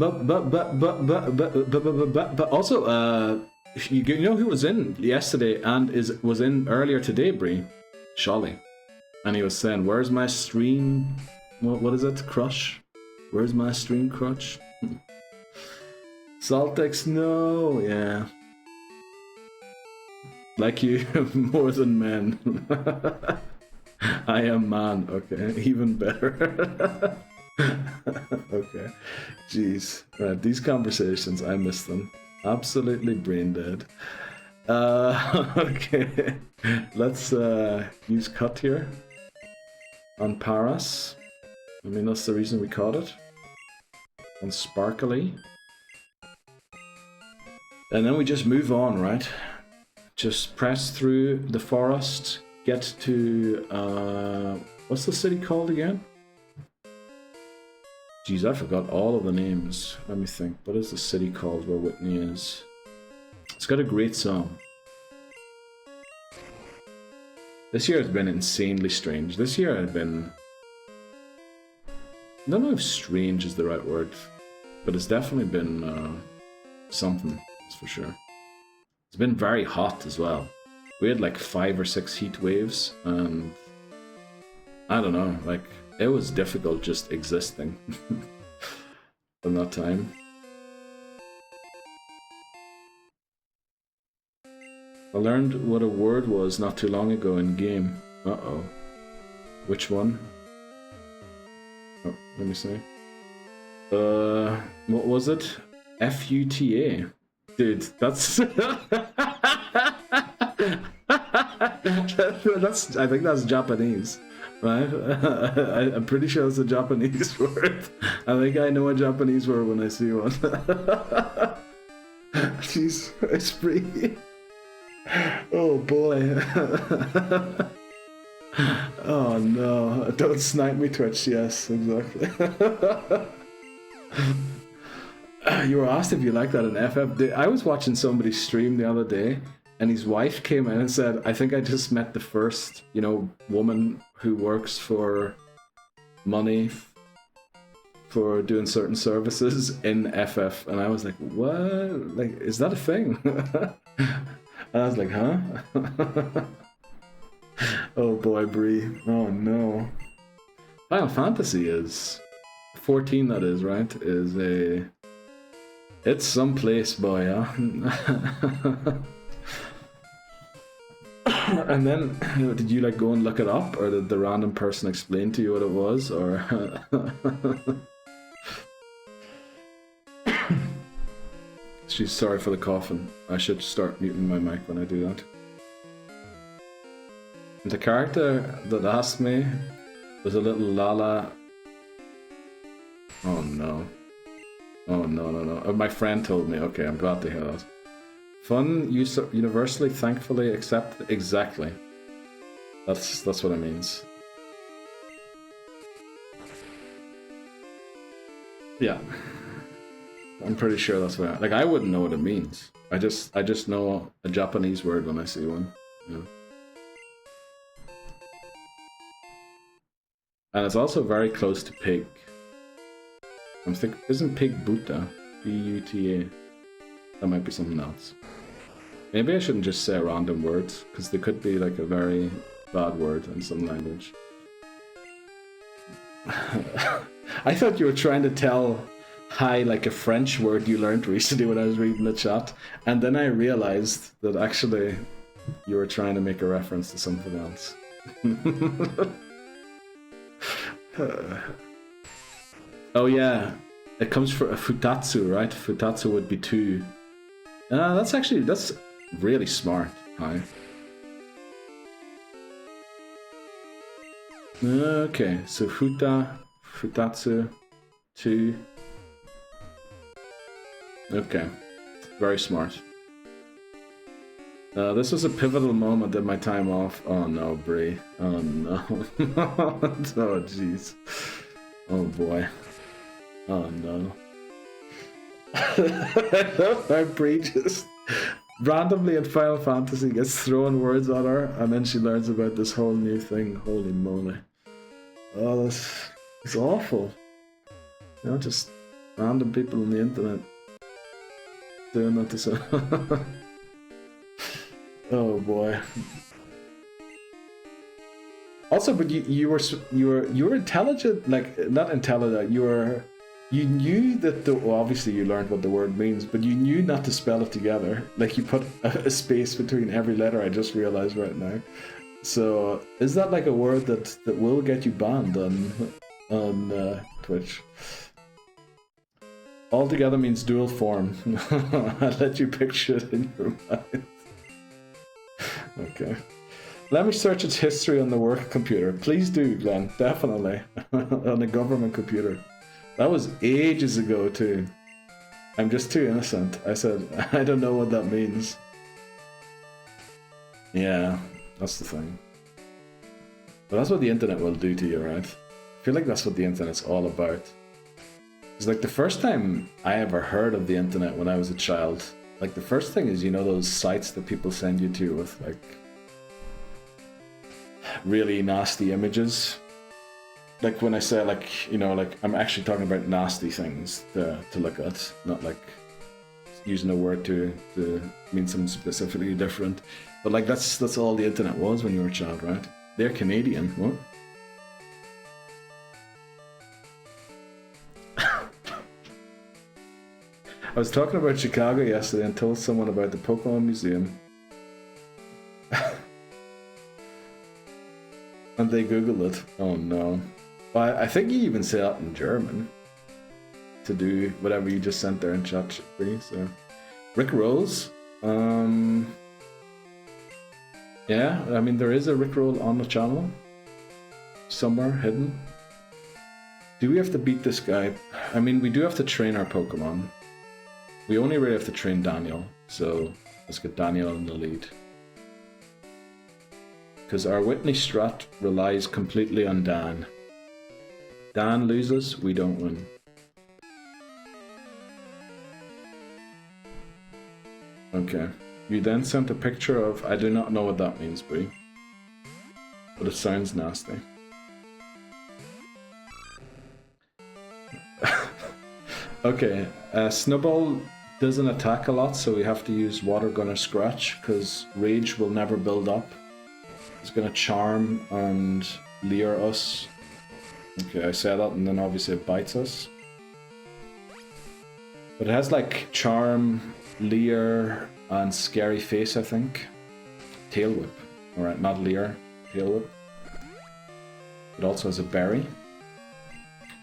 also, you know who was in yesterday and was in earlier today, Bree? Sholly. And he was saying, where's my stream? What is it? Crush? Where's my stream crutch? Saltex, no, yeah. Like you, more than men. I am man, okay, even better. Okay, jeez. Right, these conversations, I miss them. Absolutely brain dead. Okay, let's use cut here on Paras. I mean, that's the reason we caught it. And Sparkly. And then we just move on, right? Just press through the forest, get to, what's the city called again? Jeez, I forgot all of the names. Let me think. What is the city called where Whitney is? It's got a great song. This year has been insanely strange. This year had been... I don't know if strange is the right word, but it's definitely been something, that's for sure. It's been very hot as well. We had like 5 or 6 heat waves, and I don't know, like, it was difficult just existing in that time. I learned what a word was not too long ago in game. Uh-oh. Which one? Oh, let me see. What was it? FUTA. Dude, that's that's. I think that's Japanese, right? I'm pretty sure it's a Japanese word. I think I know a Japanese word when I see one. Jeez, it's free. Oh boy. Oh no! Don't snipe me, Twitch. Yes, exactly. You were asked if you like that in FF. I was watching somebody stream the other day, and his wife came in and said, "I think I just met the first, woman who works for money for doing certain services in FF." And I was like, "What? Like, is that a thing?" And I was like, "Huh?" Oh boy, Bree. Oh no. Final Fantasy is 14. That is right. Is a. It's someplace, boy, yeah. And then, did you like go and look it up, or did the random person explain to you what it was, or? She's sorry for the coughing. I should start muting my mic when I do that. The character that asked me was a little Lala. Oh no. Oh no. My friend told me. Okay, I'm glad to hear that. Fun, universally, thankfully accepted. Exactly. That's what it means. Yeah. I'm pretty sure that's what I wouldn't know what it means. I just know a Japanese word when I see one. Yeah. And it's also very close to pig. I'm thinking, isn't pig Buta? B-U-T-A. That might be something else. Maybe I shouldn't just say random words, because they could be like a very bad word in some language. I thought you were trying to tell hi like a French word you learned recently when I was reading the chat, and then I realized that actually you were trying to make a reference to something else. Oh yeah, it comes from a futatsu, right? Futatsu would be 2. That's really smart. Hi. Okay, so futatsu, 2. Okay, very smart. This was a pivotal moment in my time off. Oh no, Bree. Oh no. Oh jeez. Oh boy. Oh no. Bree just randomly in Final Fantasy gets throwing words at her, and then she learns about this whole new thing. Holy moly. Oh, it's awful. Just random people on the internet doing that to some. Oh boy. Also, but you were intelligent, like not intelligent. You knew that obviously you learned what the word means, but you knew not to spell it together. Like you put a space between every letter. I just realized right now. So is that like a word that will get you banned on Twitch? All together means dual form. I'll let you picture it in your mind. Okay. Let me search its history on the work computer. Please do, Glenn. Definitely. On a government computer. That was ages ago, too. I'm just too innocent. I said, I don't know what that means. Yeah, that's the thing. But that's what the internet will do to you, right? I feel like that's what the internet's all about. It's like the first time I ever heard of the internet when I was a child, like the first thing is, those sites that people send you to with like really nasty images. Like when I say like, like I'm actually talking about nasty things to look at, not like using a word to mean something specifically different. But like that's all the internet was when you were a child, right? They're Canadian, what? I was talking about Chicago yesterday and told someone about the Pokémon Museum. And they Googled it. Oh no. I think you even say that in German. to do whatever you just sent there in chat, Bree. So, Rick rolls. Yeah, I mean there is a Rickroll on the channel somewhere hidden. Do we have to beat this guy? I mean, we do have to train our Pokemon. We only really have to train Daniel, so let's get Daniel in the lead. Because our Whitney strat relies completely on Dan. Dan loses, we don't win. Okay. You then sent a picture of... I do not know what that means, Bree. But it sounds nasty. Okay. Snowball doesn't attack a lot, so we have to use Water Gun or Scratch, because Rage will never build up. It's gonna Charm and Leer us. Okay, I say that, and then obviously it bites us. But it has like Charm, Leer, and Scary Face, I think. Tail Whip. Alright, not Leer. Tail Whip. It also has a Berry.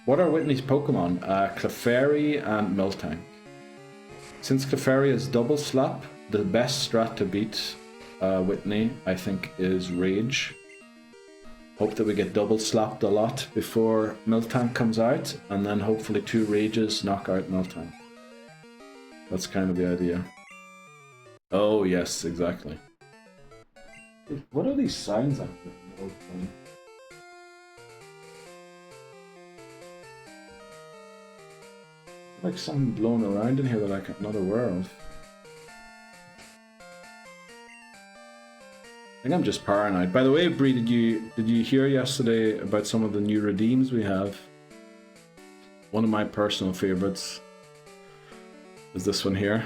What are Whitney's Pokemon? Clefairy and Miltank. Since Clefairy is double slap, the best strat to beat Whitney, I think, is Rage. Hope that we get double slapped a lot before Miltank comes out, and then hopefully 2 Rages knock out Miltank. That's kind of the idea. Oh, yes, exactly. What are these signs I'm putting? Like something blown around in here that I'm not aware of. I think I'm just paranoid. By the way, Bree, did you hear yesterday about some of the new redeems we have? One of my personal favorites is this one here.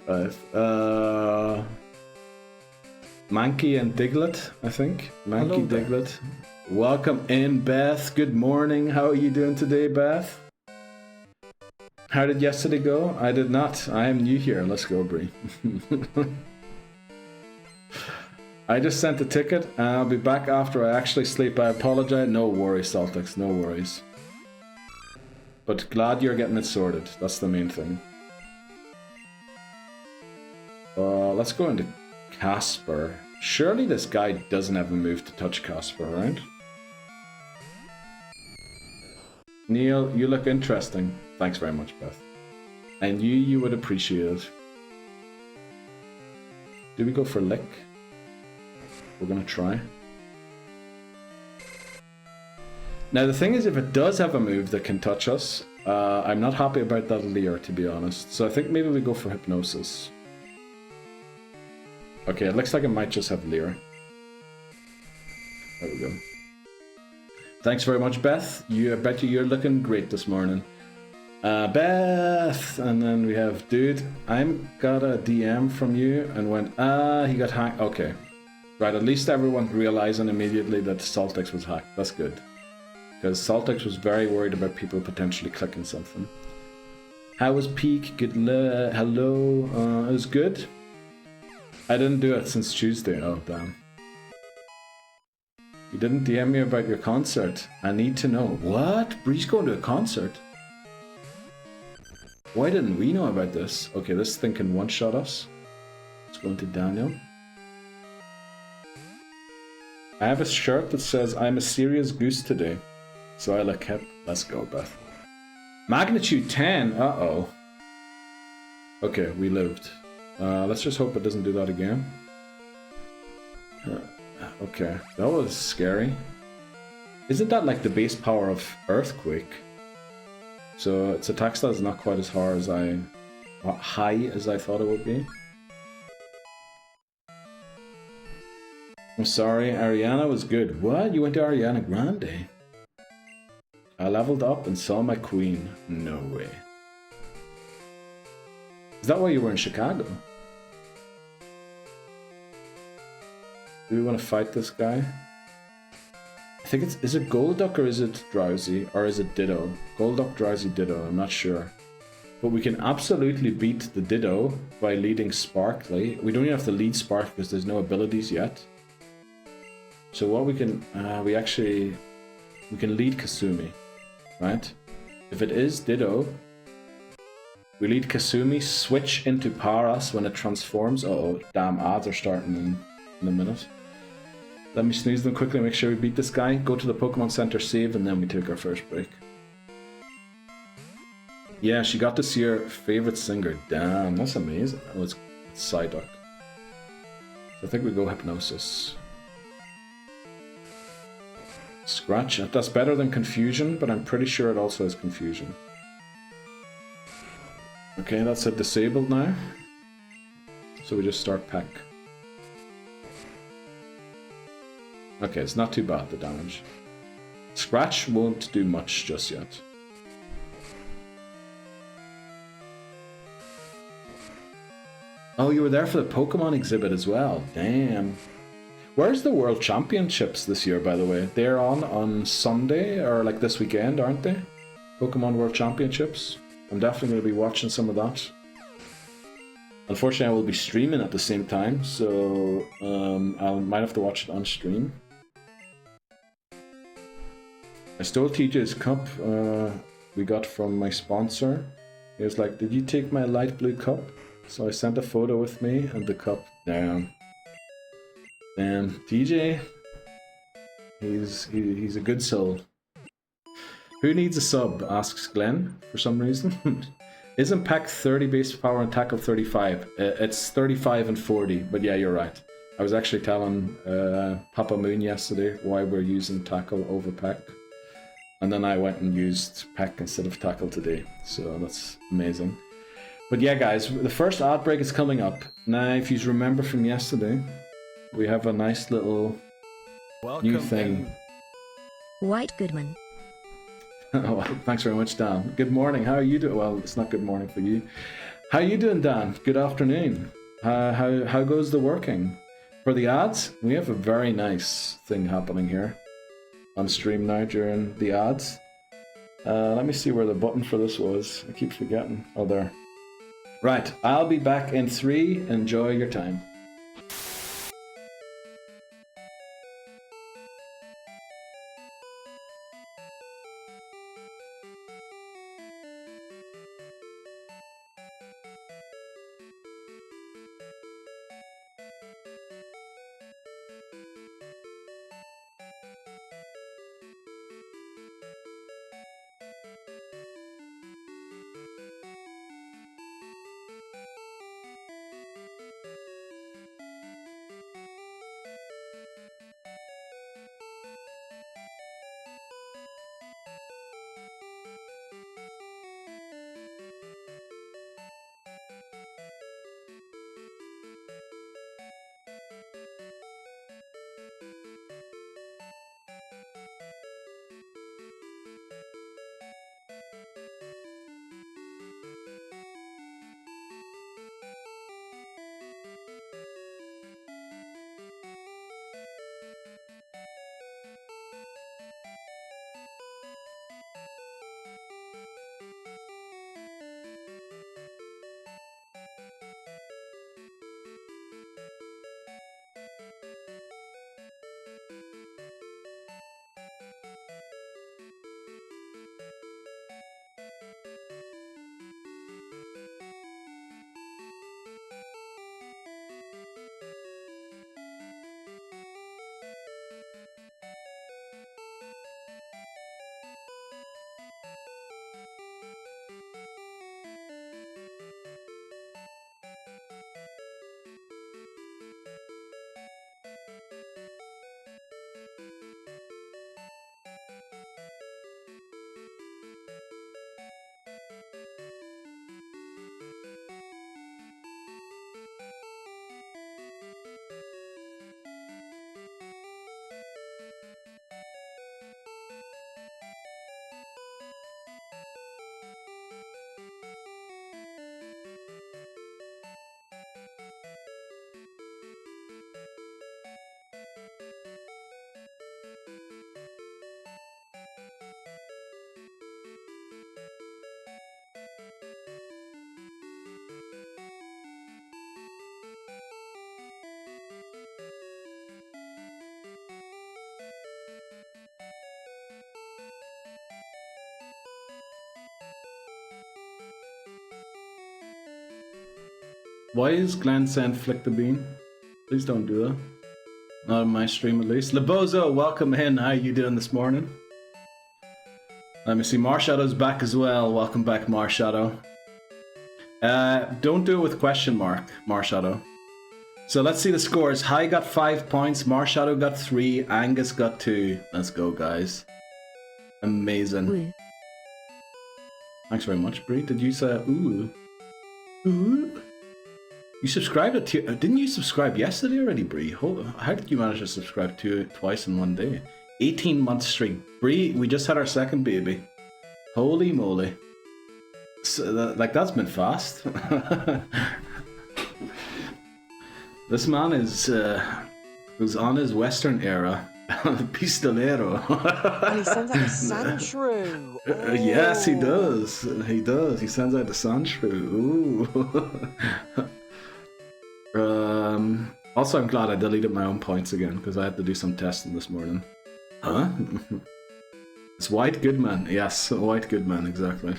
Right. Mankey and Diglett, I think. Mankey, Diglett. Welcome in, Beth. Good morning. How are you doing today, Beth? How did yesterday go? I did not. I am new here. Let's go, Bree. I just sent a ticket and I'll be back after I actually sleep. I apologize. No worries, Celtics. No worries. But glad you're getting it sorted. That's the main thing. Let's go into Casper. Surely this guy doesn't have a move to touch Casper, right? Neil, you look interesting. Thanks very much, Beth. And you would appreciate it. Do we go for Lick? We're gonna try. Now the thing is, if it does have a move that can touch us, I'm not happy about that Leer, to be honest. So I think maybe we go for Hypnosis. Okay, it looks like it might just have Leer. There we go. Thanks very much, Beth. I bet you're looking great this morning. Beth! And then we have, dude, I got a DM from you and went, he got hacked. Okay. Right, at least everyone realizing immediately that Saltix was hacked. That's good. Because Saltix was very worried about people potentially clicking something. How was Peak? Good hello. It was good. I didn't do it since Tuesday. Oh, damn. You didn't DM me about your concert. I need to know. What? Bree's going to a concert? Why didn't we know about this? Okay, this thing can one-shot us. Let's go into Daniel. I have a shirt that says, I'm a serious goose today. So I look hip. Let's go, Beth. Magnitude 10? Uh-oh. Okay, we lived. Let's just hope it doesn't do that again. Okay, that was scary. Isn't that like the base power of Earthquake? So its attack stat is not quite as high as I thought it would be. I'm sorry, Ariana was good. What? You went to Ariana Grande? I leveled up and saw my queen. No way. Is that why you were in Chicago? Do we want to fight this guy? I think it's... Is it Golduck or is it Drowsy? Or is it Ditto? Golduck, Drowsy, Ditto. I'm not sure. But we can absolutely beat the Ditto by leading Sparkly. We don't even have to lead Spark because there's no abilities yet. So what we can, we can lead Kasumi, right? If it is Ditto, we lead Kasumi, switch into Paras when it transforms. Uh-oh, damn, odds are starting in a minute. Let me snooze them quickly, make sure we beat this guy, go to the Pokemon Center, save, and then we take our first break. Yeah, she got to see her favorite singer. Damn, that's amazing. Oh, it's Psyduck. So I think we go Hypnosis. Scratch. That's better than Confusion, but I'm pretty sure it also has Confusion. Okay, that's it disabled now. So we just start Peck. Okay, it's not too bad, the damage. Scratch won't do much just yet. Oh, you were there for the Pokemon exhibit as well. Damn. Where's the World Championships this year, by the way? They're on Sunday, or like this weekend, aren't they? Pokemon World Championships. I'm definitely going to be watching some of that. Unfortunately, I will be streaming at the same time, so I might have to watch it on stream. I stole TJ's cup we got from my sponsor. He was like, "Did you take my light blue cup?" So I sent a photo with me and the cup. Damn. Damn. TJ, he's a good soul. Who needs a sub? Asks Glenn for some reason. Isn't Peck 30 base power and tackle 35? It's 35 and 40, but yeah, you're right. I was actually telling Papa Moon yesterday why we're using tackle over Peck. And then I went and used Peck instead of tackle today. So that's amazing. But yeah, guys, the first outbreak is coming up. Now, if you remember from yesterday, we have a nice little new thing. White Goodman. Oh, thanks very much, Dan. Good morning. How are you doing? Well, it's not good morning for you. How are you doing, Dan? Good afternoon. How goes the working? For the ads, we have a very nice thing happening here on stream now during the ads. Let me see where the button for this was. I keep forgetting. Oh, there. Right, I'll be back in 3. Enjoy your time. Why is Glenn saying flick the bean? Please don't do that. Not on my stream at least. Lebozo, welcome in. How you doing this morning? Let me see. Marshadow's back as well. Welcome back, Marshadow. Don't do it with question mark, Marshadow. So let's see the scores. Hai got 5 points. Marshadow got 3. Angus got 2. Let's go, guys. Amazing. Woo. Thanks very much, Brie. Did you say ooh? Ooh? You subscribed to... Didn't you subscribe yesterday already, Brie? How did you manage to subscribe to it twice in one day? 18-month streak. Brie, we just had our second baby. Holy moly. So that's been fast. This man is was on his Western era. Pistolero. And he sends out the Sandshrew. Yes, he does. He does. He sends out the Sandshrew. Ooh. Also, I'm glad I deleted my own points again because I had to do some testing this morning. Huh? It's White Goodman. Yes, White Goodman, exactly.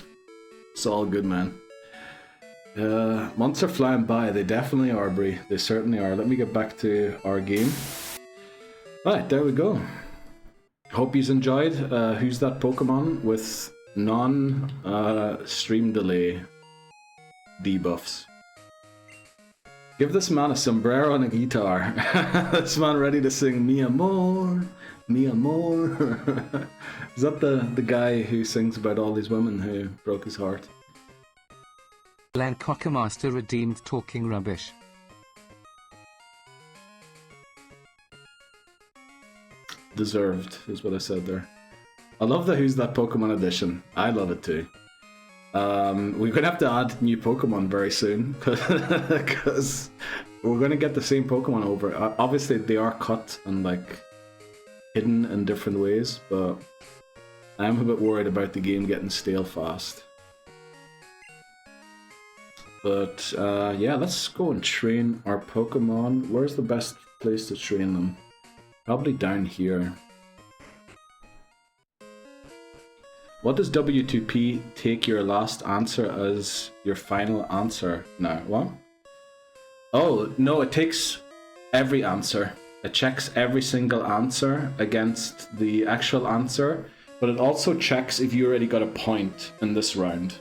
Saul Goodman. Months are flying by. They definitely are, Brie. They certainly are. Let me get back to our game. Right, there we go. Hope you've enjoyed Who's That Pokemon with non-stream delay debuffs. Give this man a sombrero and a guitar. This man ready to sing Mi Amor, Mi Amor. Is that the guy who sings about all these women who broke his heart? Glenn Cockamaster redeemed talking rubbish. Deserved is what I said there. I love the Who's That Pokemon edition. I love it too. We're gonna have to add new Pokemon very soon because we're gonna get the same Pokemon over. Obviously, they are cut and like hidden in different ways, but I'm a bit worried about the game getting stale fast. But yeah, let's go and train our Pokemon. Where's the best place to train them? Probably down here. What does W2P take your last answer as your final answer now? What? Oh, no, it takes every answer. It checks every single answer against the actual answer, but it also checks if you already got a point in this round.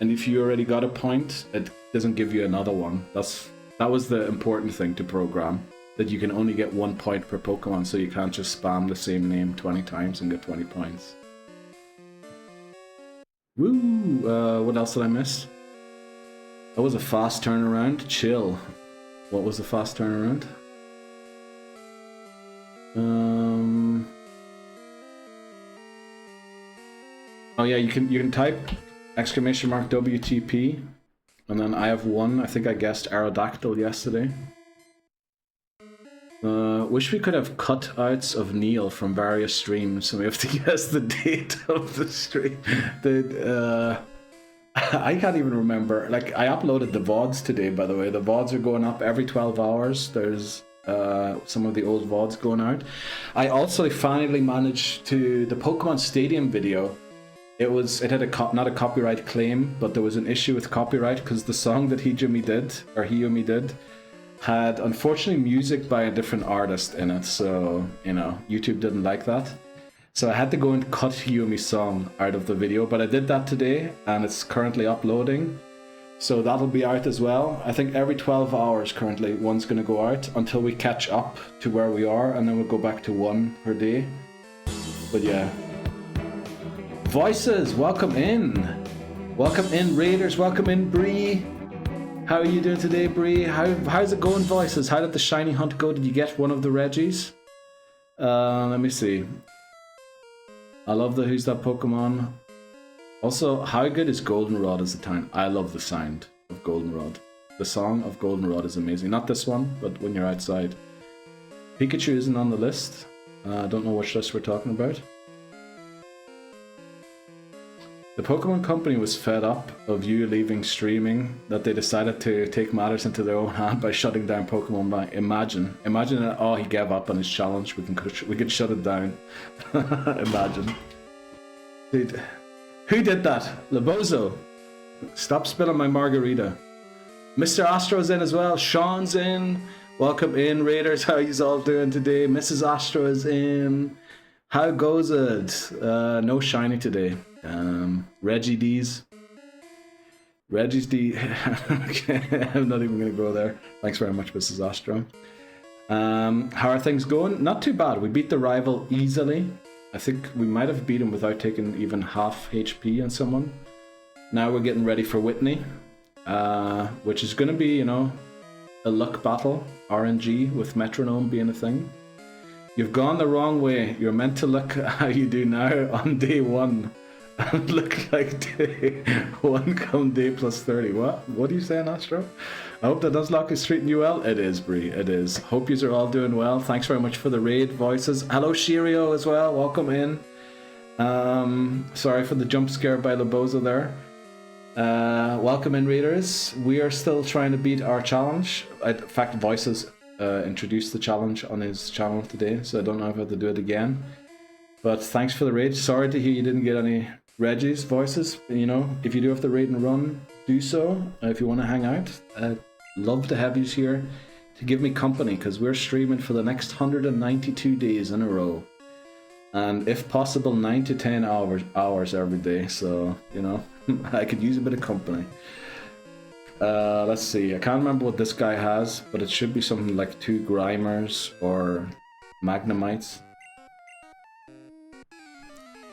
And if you already got a point, it doesn't give you another one. That was the important thing to program. That you can only get 1 point per Pokemon, so you can't just spam the same name 20 times and get 20 points. Woo! What else did I miss? That was a fast turnaround. Chill. What was the fast turnaround? Oh yeah, you can type exclamation mark WTP, and then I have one. I think I guessed Aerodactyl yesterday. Wish we could have cutouts of Neil from various streams, so we have to guess the date of the stream. I can't even remember. Like, I uploaded the VODs today, by the way. The VODs are going up every 12 hours. There's some of the old VODs going out. I also finally managed to... The Pokemon Stadium video, it had not a copyright claim, but there was an issue with copyright because the song that Hiyumi did, had unfortunately music by a different artist in it, so YouTube didn't like that. So I had to go and cut Hiyumi's song out of the video, but I did that today and it's currently uploading. So that'll be out as well. I think every 12 hours currently one's going to go out until we catch up to where we are, and then we'll go back to one per day. But yeah. Voices, welcome in. Welcome in, Raiders, welcome in, Bree. How are you doing today, Bree? How's it going, Voices? How did the shiny hunt go? Did you get one of the Reggies? Let me see. I love the Who's That Pokemon. Also, how good is Goldenrod as a town? I love the sound of Goldenrod. The song of Goldenrod is amazing. Not this one, but when you're outside. Pikachu isn't on the list. I don't know which list we're talking about. The Pokemon Company was fed up of you leaving streaming that they decided to take matters into their own hand by shutting down Pokemon Bank. Imagine that, oh, he gave up on his challenge, we can shut it down. Imagine. Dude, who did that? Lebozo, stop spilling my margarita. Mr. Astro's in as well. Sean's in. Welcome in, Raiders. How you all doing today? Mrs. Astro is in. How goes it? No shiny today. Reggie D's. Reggie's D. Okay, I'm not even going to go there. Thanks very much, Mrs. Astro. How are things going? Not too bad. We beat the rival easily. I think we might have beat him without taking even half HP on someone. Now we're getting ready for Whitney, which is going to be, you know, a luck battle. RNG with metronome being a thing. You've gone the wrong way. You're meant to look how you do now on day 1. And look like day 1 come day plus 30. What are you saying, Astro? I hope that Nuzlocke is treating you well. It is, Bree. It is. Hope you are all doing well. Thanks very much for the raid voices. Hello, Shirio as well. Welcome in. Sorry for the jump scare by Loboza there. Welcome in, readers. We are still trying to beat our challenge. In fact, Voices introduced the challenge on his channel today, so I don't know if I have to do it again. But thanks for the raid. Sorry to hear you didn't get any Reggie's voices. You know, if you do have to raid and run, do so. If you want to hang out, I'd love to have you here to give me company, because we're streaming for the next 192 days in a row. And if possible, 9 to 10 hours every day. So, you know, I could use a bit of company. Let's see. I can't remember what this guy has, but it should be something like 2 Grimers or Magnemites.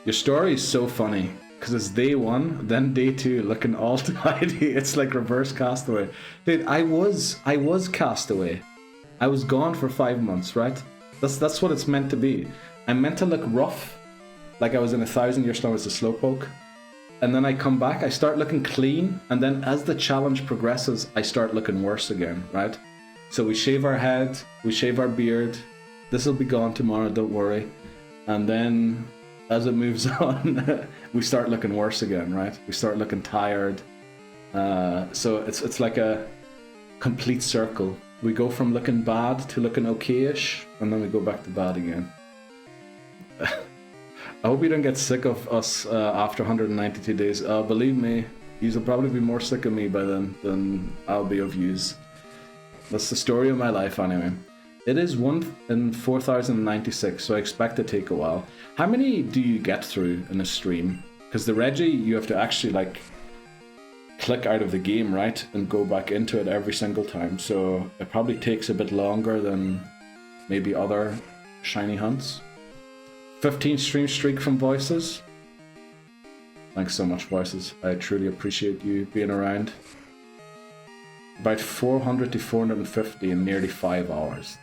Your story is so funny, because it's day 1, then day 2, looking all tidy. It's like reverse Castaway. Dude, I was Castaway. I was gone for 5 months, right? That's what it's meant to be. I'm meant to look rough, like I was in 1,000 Year Storm as a Slowpoke. And then I come back, I start looking clean, and then as the challenge progresses, I start looking worse again, right? So we shave our head, we shave our beard. This will be gone tomorrow, don't worry. And then as it moves on, we start looking worse again, right? We start looking tired. So it's like a complete circle. We go from looking bad to looking okay-ish, and then we go back to bad again. I hope you don't get sick of us after 192 days. Believe me, you'll probably be more sick of me by then than I'll be of yous. That's the story of my life anyway. It is 1 in 4,096, so I expect to take a while. How many do you get through in a stream? Because the Reggie, you have to actually like click out of the game, right? And go back into it every single time. So it probably takes a bit longer than maybe other shiny hunts. 15 stream streak from Voices. Thanks so much, Voices. I truly appreciate you being around. About 400 to 450 in nearly 5 hours.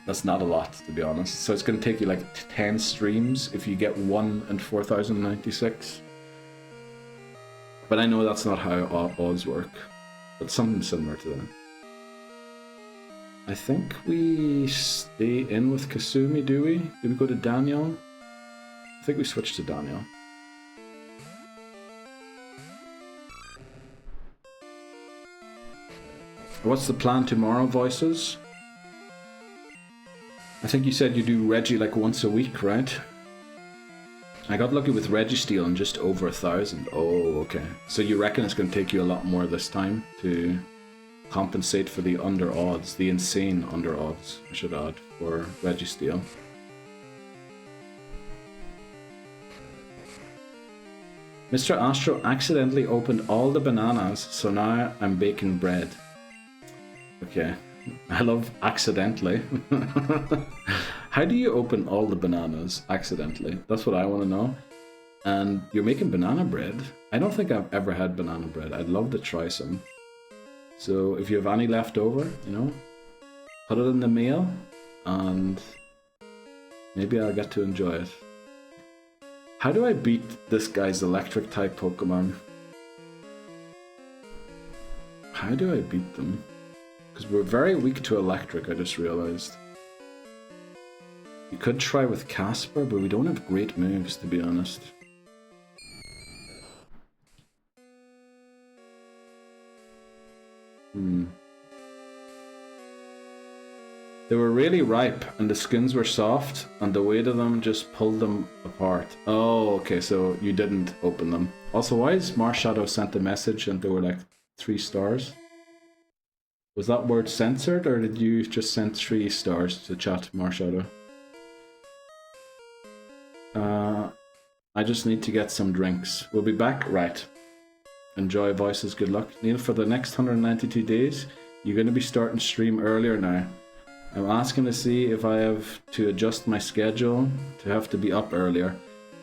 That's not a lot, to be honest. So it's going to take you like 10 streams if you get 1 in 4,096. But I know that's not how odds work. But something similar to that. I think we stay in with Kasumi, do we? Do we go to Daniel? I think we switch to Daniel. What's the plan tomorrow, Voices? I think you said you do Reggie like once a week, right? I got lucky with Registeel and just over 1,000. Oh, okay. So you reckon it's going to take you a lot more this time to compensate for the under odds, the insane under odds, I should add, for Registeel. Mr. Astro accidentally opened all the bananas, so now I'm baking bread. Okay. I love accidentally. How do you open all the bananas accidentally? That's what I want to know. And you're making banana bread? I don't think I've ever had banana bread. I'd love to try some. So if you have any left over, you know, put it in the mail and maybe I'll get to enjoy it. How do I beat this guy's electric type Pokemon? How do I beat them? Because we're very weak to electric, I just realized. You could try with Casper, but we don't have great moves, to be honest. They were really ripe, and the skins were soft, and the weight of them just pulled them apart. Oh, okay, so you didn't open them. Also, why is Marshadow sent a message and they were like 3 stars? Was that word censored, or did you just send 3 stars to chat, Marshadow? I just need to get some drinks. We'll be back. Right. Enjoy voices. Good luck. Neil, for the next 192 days, you're going to be starting stream earlier now. I'm asking to see if I have to adjust my schedule to have to be up earlier.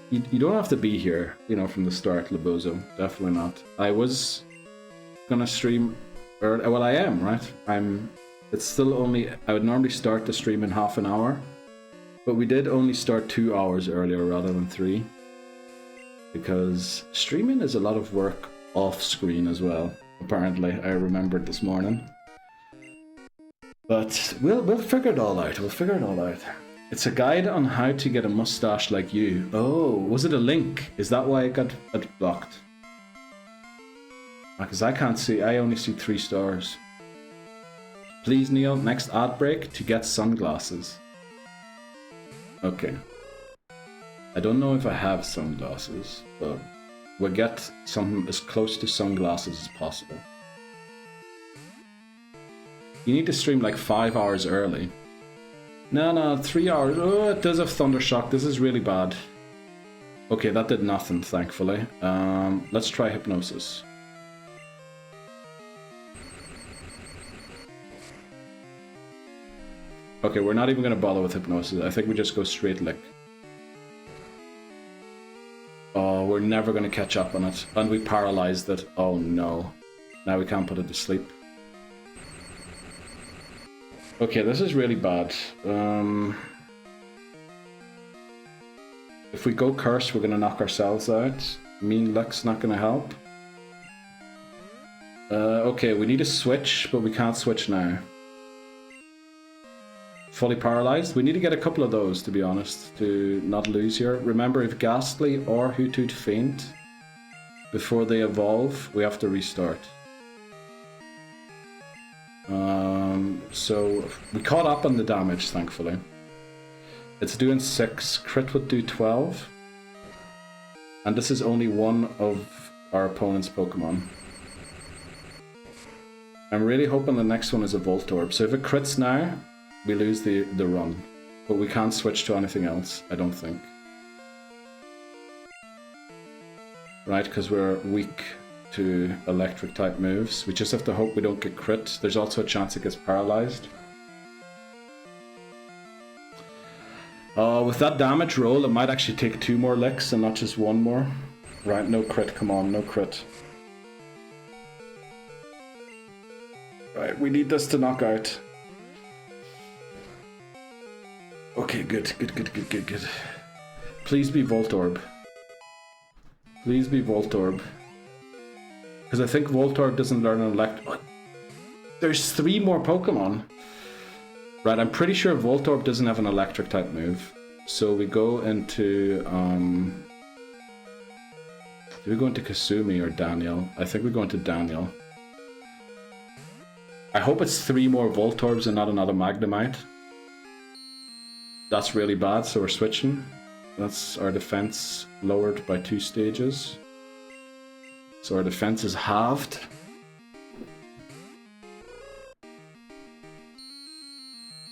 You don't have to be here, you know, from the start, Labozo. Definitely not. I was going to stream early. Well, I am, right? It's still only... I would normally start the stream in half an hour. But we did only start 2 hours earlier rather than 3. Because streaming is a lot of work off screen as well, apparently. I remembered this morning. But we'll figure it all out. We'll figure it all out. It's a guide on how to get a mustache like you. Oh, was it a link? Is that why it got blocked? Because I can't see. I only see 3 stars. Please, Neil, next ad break to get sunglasses. Okay. I don't know if I have sunglasses, but we'll get something as close to sunglasses as possible. You need to stream like 5 hours early. No, 3 hours. Oh, it does have Thundershock. This is really bad. Okay, that did nothing, thankfully. Let's try Hypnosis. Okay, we're not even going to bother with Hypnosis. I think we just go straight Lick. Oh, we're never going to catch up on it. And we paralyzed it. Oh no. Now we can't put it to sleep. Okay, this is really bad. If we go Curse, we're going to knock ourselves out. Mean Luck's not going to help. Okay, we need a switch, but we can't switch now. Fully paralyzed. We need to get a couple of those, to be honest, to not lose here. Remember, if Ghastly or Hoothoot faint before they evolve, we have to restart. So we caught up on the damage, thankfully. It's doing 6. Crit would do 12. And this is only one of our opponent's Pokemon. I'm really hoping the next one is a Voltorb. So if it crits now, we lose the run, but we can't switch to anything else, I don't think. Right, because we're weak to electric type moves. We just have to hope we don't get crit. There's also a chance it gets paralyzed. With that damage roll, it might actually take 2 more licks and not just 1 more. Right, no crit, come on, no crit. Right, we need this to knock out. Okay, good. Please be Voltorb. Please be Voltorb. Because I think Voltorb doesn't learn an elect... Oh, there's 3 more Pokemon. Right, I'm pretty sure Voltorb doesn't have an electric type move. So we go into... do we go into Kasumi or Daniel? I think we go into Daniel. I hope it's 3 more Voltorbs and not another Magnemite. That's really bad, so we're switching. That's our defense lowered by 2 stages. So our defense is halved.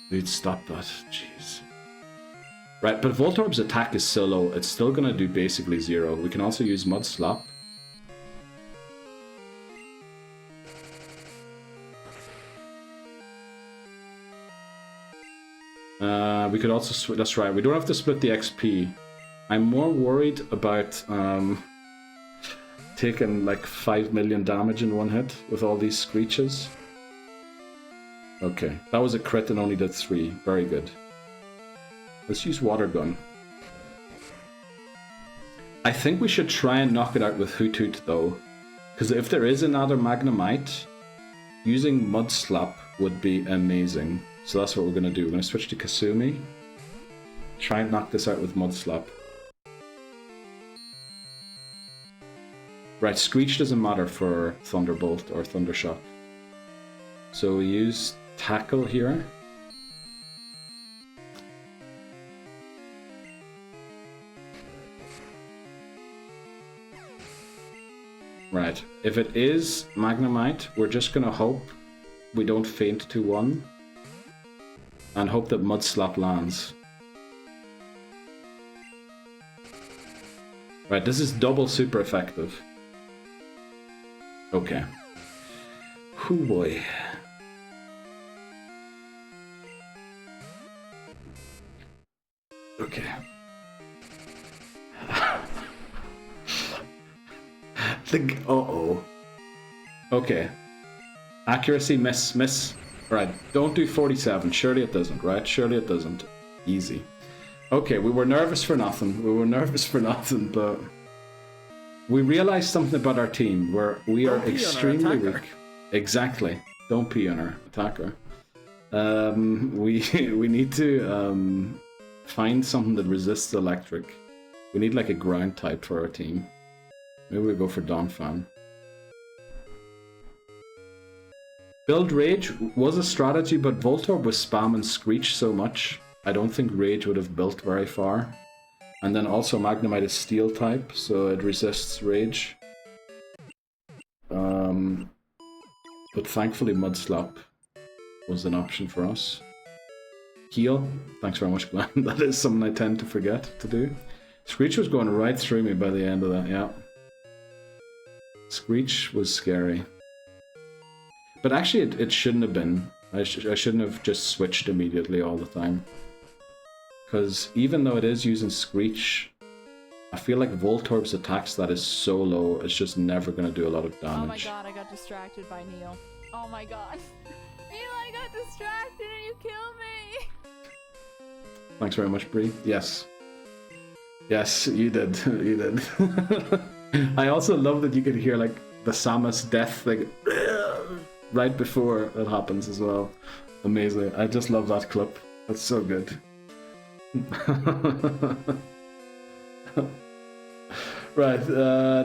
Dude, stop that. Jeez. Right, but Voltorb's attack is so low, it's still gonna do basically 0. We can also use Mud Slap. We could also that's right, we don't have to split the XP. I'm more worried about taking like 5 million damage in one hit with all these screeches. Okay, that was a crit and only did 3. Very good. Let's use Water Gun. I think we should try and knock it out with Hoothoot though, because if there is another Magnemite, using Mud Slap would be amazing. So that's what we're going to do. We're going to switch to Kasumi. Try and knock this out with Mud Slap. Right, Screech doesn't matter for Thunderbolt or Thundershock. So we use Tackle here. Right, if it is Magnemite, we're just going to hope we don't faint to 1. And hope that Mud Slap lands. Right, this is double super effective. Okay. Hoo boy. Okay. Uh-oh. Okay. Accuracy, miss. Right, don't do 47. Surely it doesn't, right? Surely it doesn't. Easy. Okay, we were nervous for nothing. But we realized something about our team where we are extremely weak. Exactly. Don't pee on our attacker. We need to find something that resists electric. We need like a ground type for our team. Maybe we go for Donphan. Build Rage was a strategy, but Voltorb was spamming Screech so much, I don't think Rage would have built very far. And then also Magnemite is Steel type, so it resists Rage. But thankfully Mudslap was an option for us. Heal. Thanks very much, Glenn. That is something I tend to forget to do. Screech was going right through me by the end of that, yeah. Screech was scary. But actually it shouldn't have been. I shouldn't have just switched immediately all the time. Because even though it is using Screech, I feel like Voltorb's attack stat is so low, it's just never going to do a lot of damage. Oh my god, I got distracted by Neil. Oh my god. Neil, I got distracted and you killed me! Thanks very much, Bree. Yes. Yes, you did. You did. I also love that you could hear like the Samus death like right before it happens as well. Amazing. I just love that clip. That's so good. Right,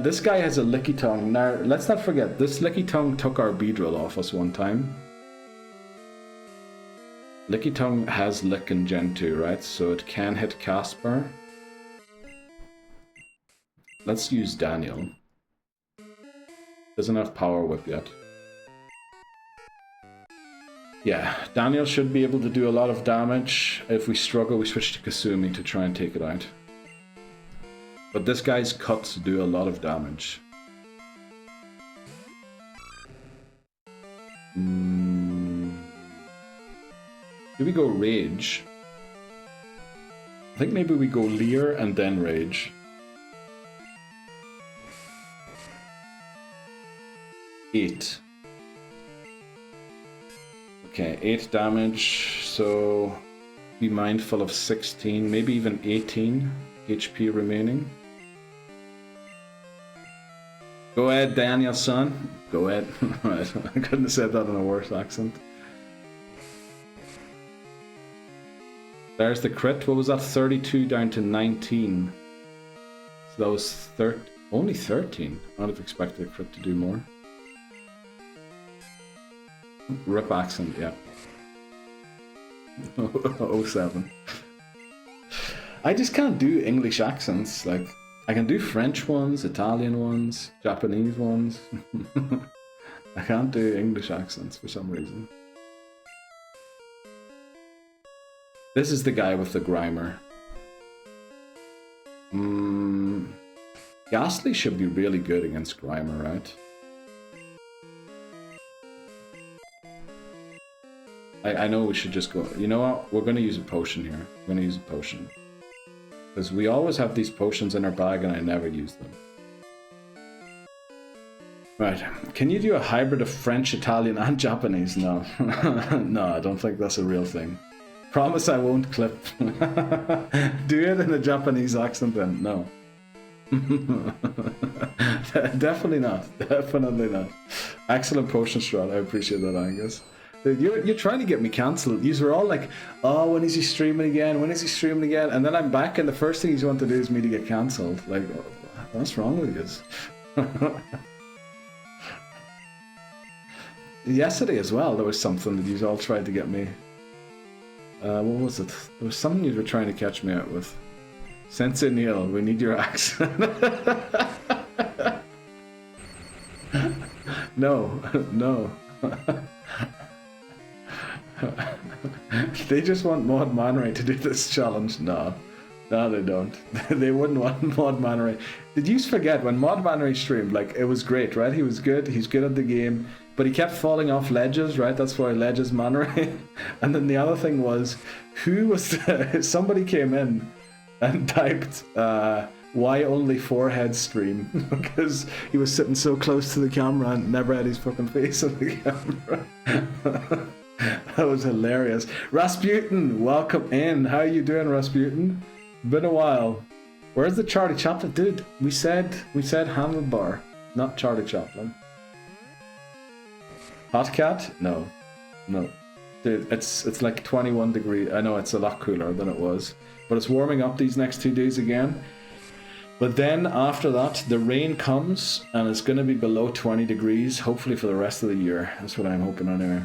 this guy has a Licky Tongue. Now, let's not forget, this Licky Tongue took our Beedrill off us one time. Licky Tongue has Lick in Gen 2, right? So it can hit Casper. Let's use Daniel. Doesn't have Power Whip yet. Yeah, Daniel should be able to do a lot of damage. If we struggle, we switch to Kasumi to try and take it out. But this guy's cuts do a lot of damage. Do we go Rage? I think maybe we go Leer and then Rage. Eight. Okay, 8 damage, so be mindful of 16, maybe even 18 HP remaining. Go ahead, Daniel, son. Go ahead. Right, I couldn't have said that in a worse accent. There's the crit. What was that? 32 down to 19. So that was only 13. I would have expected a crit to do more. Rip accent, yeah. 07. I just can't do English accents. Like, I can do French ones, Italian ones, Japanese ones. I can't do English accents for some reason. This is the guy with the Grimer. Ghastly should be really good against Grimer, right? I know we should just go... You know what? We're going to use a potion here. We're going to use a potion. Because we always have these potions in our bag and I never use them. Right. Can you do a hybrid of French, Italian and Japanese? No. No, I don't think that's a real thing. Promise I won't clip. Do it in a Japanese accent then. No. Definitely not. Definitely not. Excellent potion strat. I appreciate that, Angus. You're trying to get me cancelled. These were all like, oh, when is he streaming again? When is he streaming again? And then I'm back and the first thing you want to do is me to get cancelled. Like, what's wrong with you? Yesterday as well, there was something that you all tried to get me. What was it? There was something you were trying to catch me out with. Sensei Neil, we need your accent. No, no. They just want Maud Manray to do this challenge. No, they don't. They wouldn't want Maud Manray. Did you forget when Maud Manray streamed? Like, it was great, right? He was good. He's good at the game, but he kept falling off ledges, right? That's why ledges Manray. And then the other thing was, who was somebody came in and typed why only forehead stream, because he was sitting so close to the camera and never had his fucking face on the camera. That was hilarious. Rasputin, welcome in. How are you doing, Rasputin? Been a while. Where's the Charlie Chaplin? Dude, we said handlebar, not Charlie Chaplin. Hot cat? No. Dude, it's like 21 degrees. I know it's a lot cooler than it was, but it's warming up these next 2 days again. But then after that, the rain comes and it's going to be below 20 degrees, hopefully for the rest of the year. That's what I'm hoping anyway.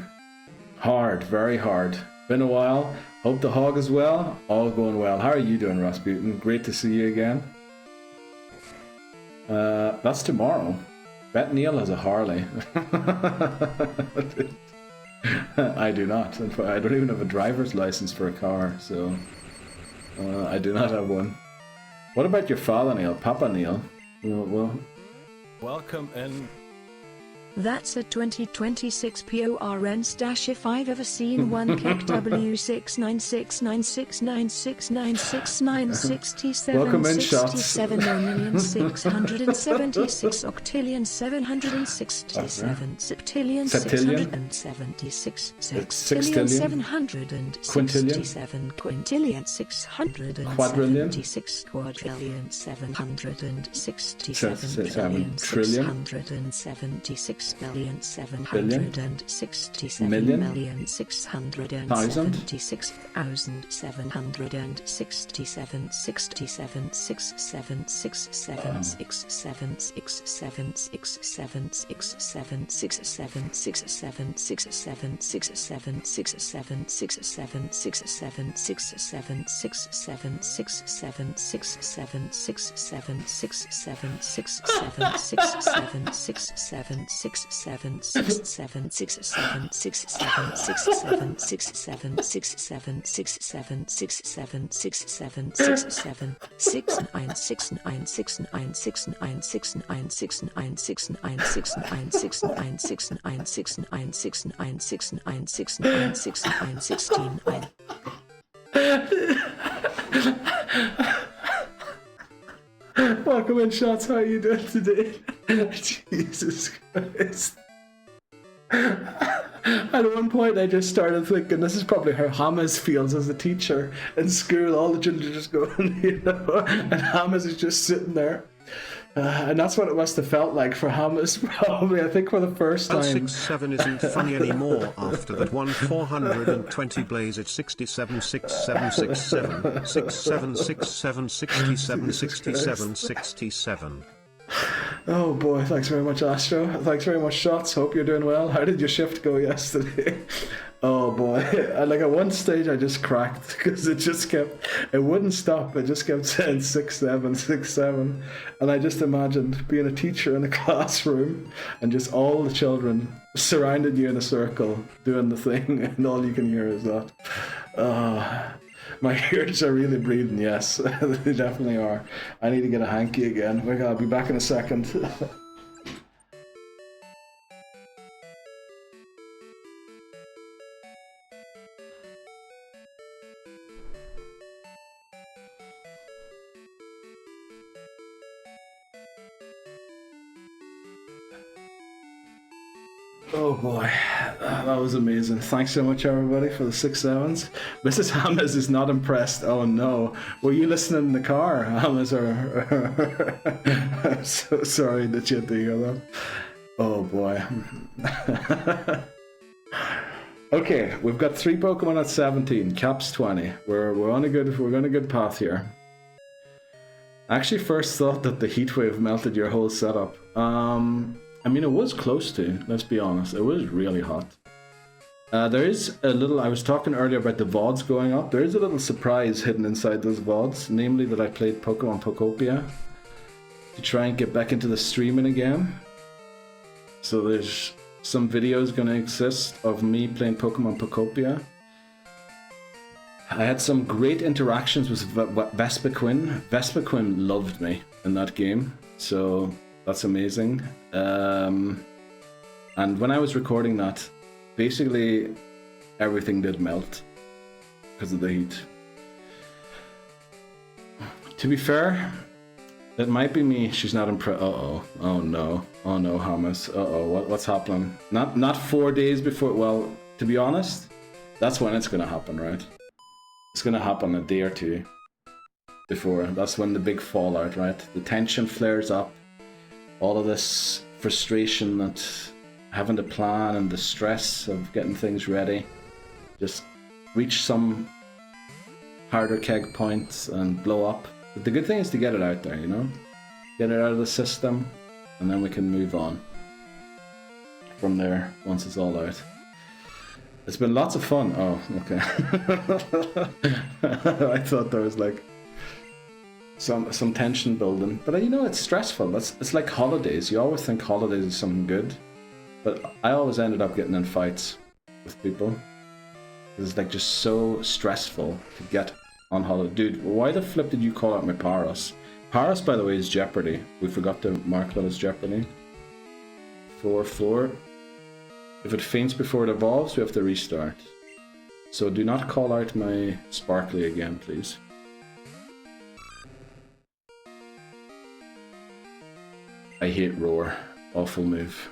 Hard, very hard. Been a while. Hope the hog is well. All going well. How are you doing, Rasputin? Great to see you again. That's tomorrow. Bet Neil has a Harley. I do not. I don't even have a driver's license for a car, so I do not have one. What about your father, Neil? Papa Neil? Well, welcome in. That's a 2026 PORN stash if I've ever seen one. Kek W69969696966967 welcome in, shots. 67,676 octillion 767 septillion 676 sextillion 767 quintillion 676 quadrillion 767 billion 676 million 767 million 676 thousand 767 67 67 67 67 67 67 67 67 67 67 67 67 67 67 67 67 67 67 67 67 67 67 67 6 7 6 7 6 7 6 7 6 7 6 7 6 7 6 7 6 7 6 7 6 7 6 9 6 9 6 9 6 9 6 9 6 9 6 9 6 9 6 9 6 9 6 9 6 9 6 9 6 9 6 9 16 9. welcome in, shots. How are you doing today? Jesus Christ. At one point I just started thinking this is probably how Hamas feels as a teacher in school. All the children just going, you know, and Hamas is just sitting there. And that's what it must have felt like for Hamas, probably, I think, for the first time. 67 isn't funny anymore after that one 420 blaze at 67 67 67 67 67 67 67 67. Oh boy, thanks very much, Astro. Thanks very much, Shots. Hope you're doing well. How did your shift go yesterday? Oh boy, like at one stage I just cracked because it wouldn't stop. It just kept saying 6 7 6 7, and I just imagined being a teacher in a classroom and just all the children surrounded you in a circle doing the thing, and all you can hear is that. My ears are really bleeding, yes. They definitely are. I need to get a hanky again. I'll be back in a second. Oh boy, that was amazing. Thanks so much, everybody, for the 6 7s. Mrs. Hammers is not impressed. Oh no. Were you listening in the car, Hammers? I'm so sorry that you had to hear that. Oh boy. Okay, we've got 3 Pokemon at 17, Caps 20. We're on a good path here. I actually first thought that the heat wave melted your whole setup. I mean, it was close to, let's be honest. It was really hot. There is a little, I was talking earlier about the VODs going up. There is a little surprise hidden inside those VODs, namely that I played Pokemon Pokopia to try and get back into the streaming again. So there's some videos gonna exist of me playing Pokemon Pokopia. I had some great interactions with Vespiquen. Vespiquen loved me in that game, so that's amazing. And when I was recording that, basically everything did melt because of the heat. To be fair, it might be me. She's not impressed. Uh-oh. Oh no. Oh no, Hamas. Uh-oh. What's happening? Not 4 days before. Well, to be honest, that's when it's gonna happen, right? It's gonna happen a day or two before. That's when the big fallout, right? The tension flares up. All of this frustration that having to plan and the stress of getting things ready. Just reach some harder keg points and blow up. But the good thing is to get it out there, you know? Get it out of the system, and then we can move on from there once it's all out. It's been lots of fun. Oh, okay. I thought there was like some tension building. But you know, it's stressful. It's like holidays. You always think holidays is something good. But I always ended up getting in fights with people. It's like just so stressful to get on holiday. Dude, why the flip did you call out my Paros? Paros, by the way, is Jeopardy. We forgot to mark that as Jeopardy. 4-4. If it faints before it evolves, we have to restart. So do not call out my Sparkly again, please. I hate Roar. Awful move.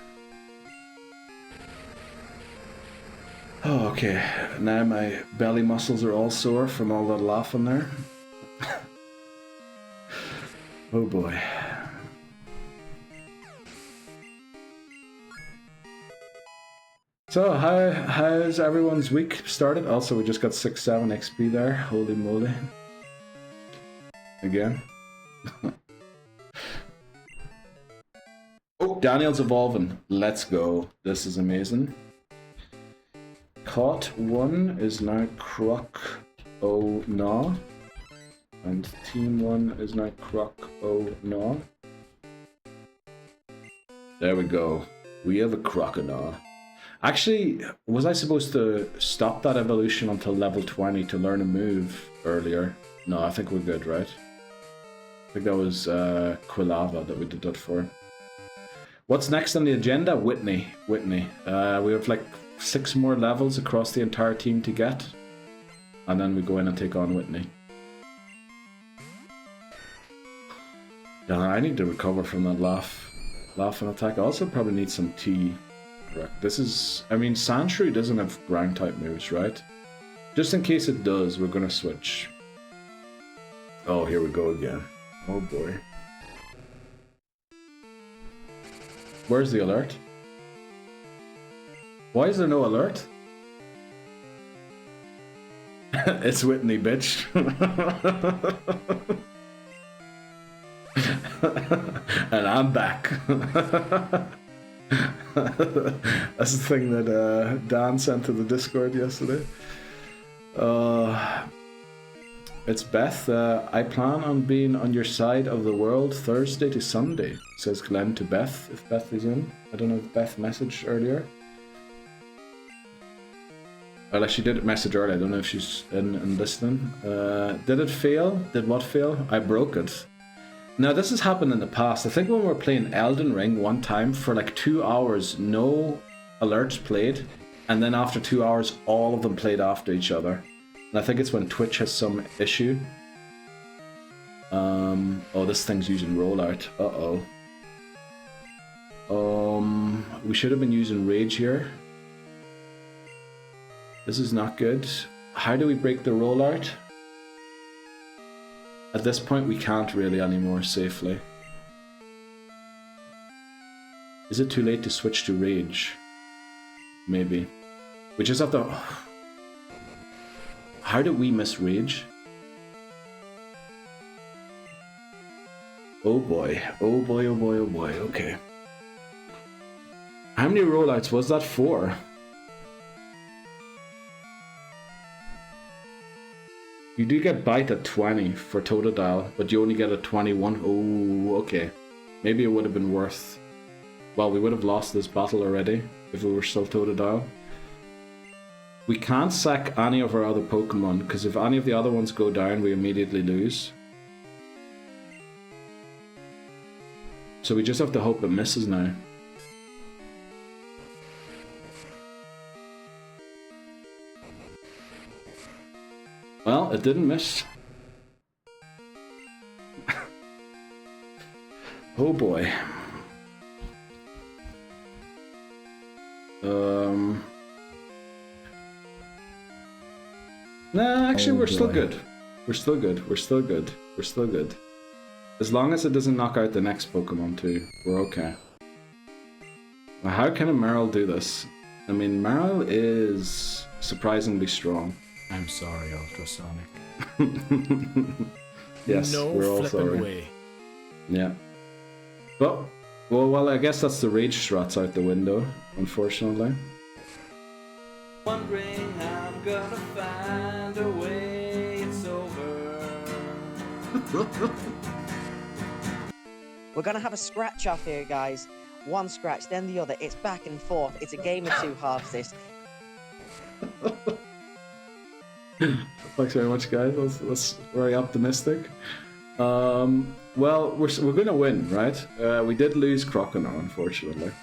Oh, okay. Now my belly muscles are all sore from all that laughing there. Oh boy. So, how's everyone's week started? Also, we just got 6-7 XP there. Holy moly. Again. Oh, Daniel's evolving. Let's go. This is amazing. Caught 1 is now Croc O Na. And Team 1 is now Croc O Na. There we go. We have a Crocodile. Actually, was I supposed to stop that evolution until level 20 to learn a move earlier? No, I think we're good, right? I think that was Quilava that we did that for. What's next on the agenda? Whitney. We have like 6 more levels across the entire team to get. And then we go in and take on Whitney. Yeah, I need to recover from that laughing attack. I also probably need some tea. This is... I mean, Sandshrew doesn't have ground type moves, right? Just in case it does, we're gonna switch. Oh, here we go again. Oh boy. Where's the alert? Why is there no alert? It's Whitney, bitch. And I'm back. That's the thing that Dan sent to the Discord yesterday. It's Beth. I plan on being on your side of the world Thursday to Sunday, says Glenn to Beth, if Beth is in. I don't know if Beth messaged earlier. Well, she did message earlier. I don't know if she's in and listening. Did it fail? Did what fail? I broke it. Now, this has happened in the past. I think when we were playing Elden Ring one time, for like 2 hours, no alerts played. And then after 2 hours, all of them played after each other. And I think it's when Twitch has some issue. Oh, this thing's using rollout. Uh-oh. We should have been using Rage here. This is not good. How do we break the rollout? At this point, we can't really anymore safely. Is it too late to switch to Rage? Maybe. We just have to... How did we miss Rage? Oh boy. Oh boy, oh boy, oh boy. Okay. How many rollouts was that for? You do get bite at 20 for Totodile, but you only get a 21. Oh, okay. Maybe it would have been worth well, we would have lost this battle already if we were still Totodile. We can't sack any of our other Pokemon, because if any of the other ones go down, we immediately lose. So we just have to hope it misses now. Well, it didn't miss. Oh boy. Nah, actually, we're still good. We're still good. We're still good. We're still good. As long as it doesn't knock out the next Pokemon too, we're okay. Well, how can a Meryl do this? I mean, Meryl is surprisingly strong. I'm sorry, Ultrasonic. Yes, no we're all sorry. Way. Yeah. But, well, I guess that's the rage strats out the window, unfortunately. Wondering how I'm gonna find a way it's over. We're gonna have a scratch off here, guys. One scratch, then the other. It's back and forth. It's a game of two halves, this. Thanks very much, guys. That's very optimistic. Well, we're gonna win, right? We did lose Croconaw, unfortunately.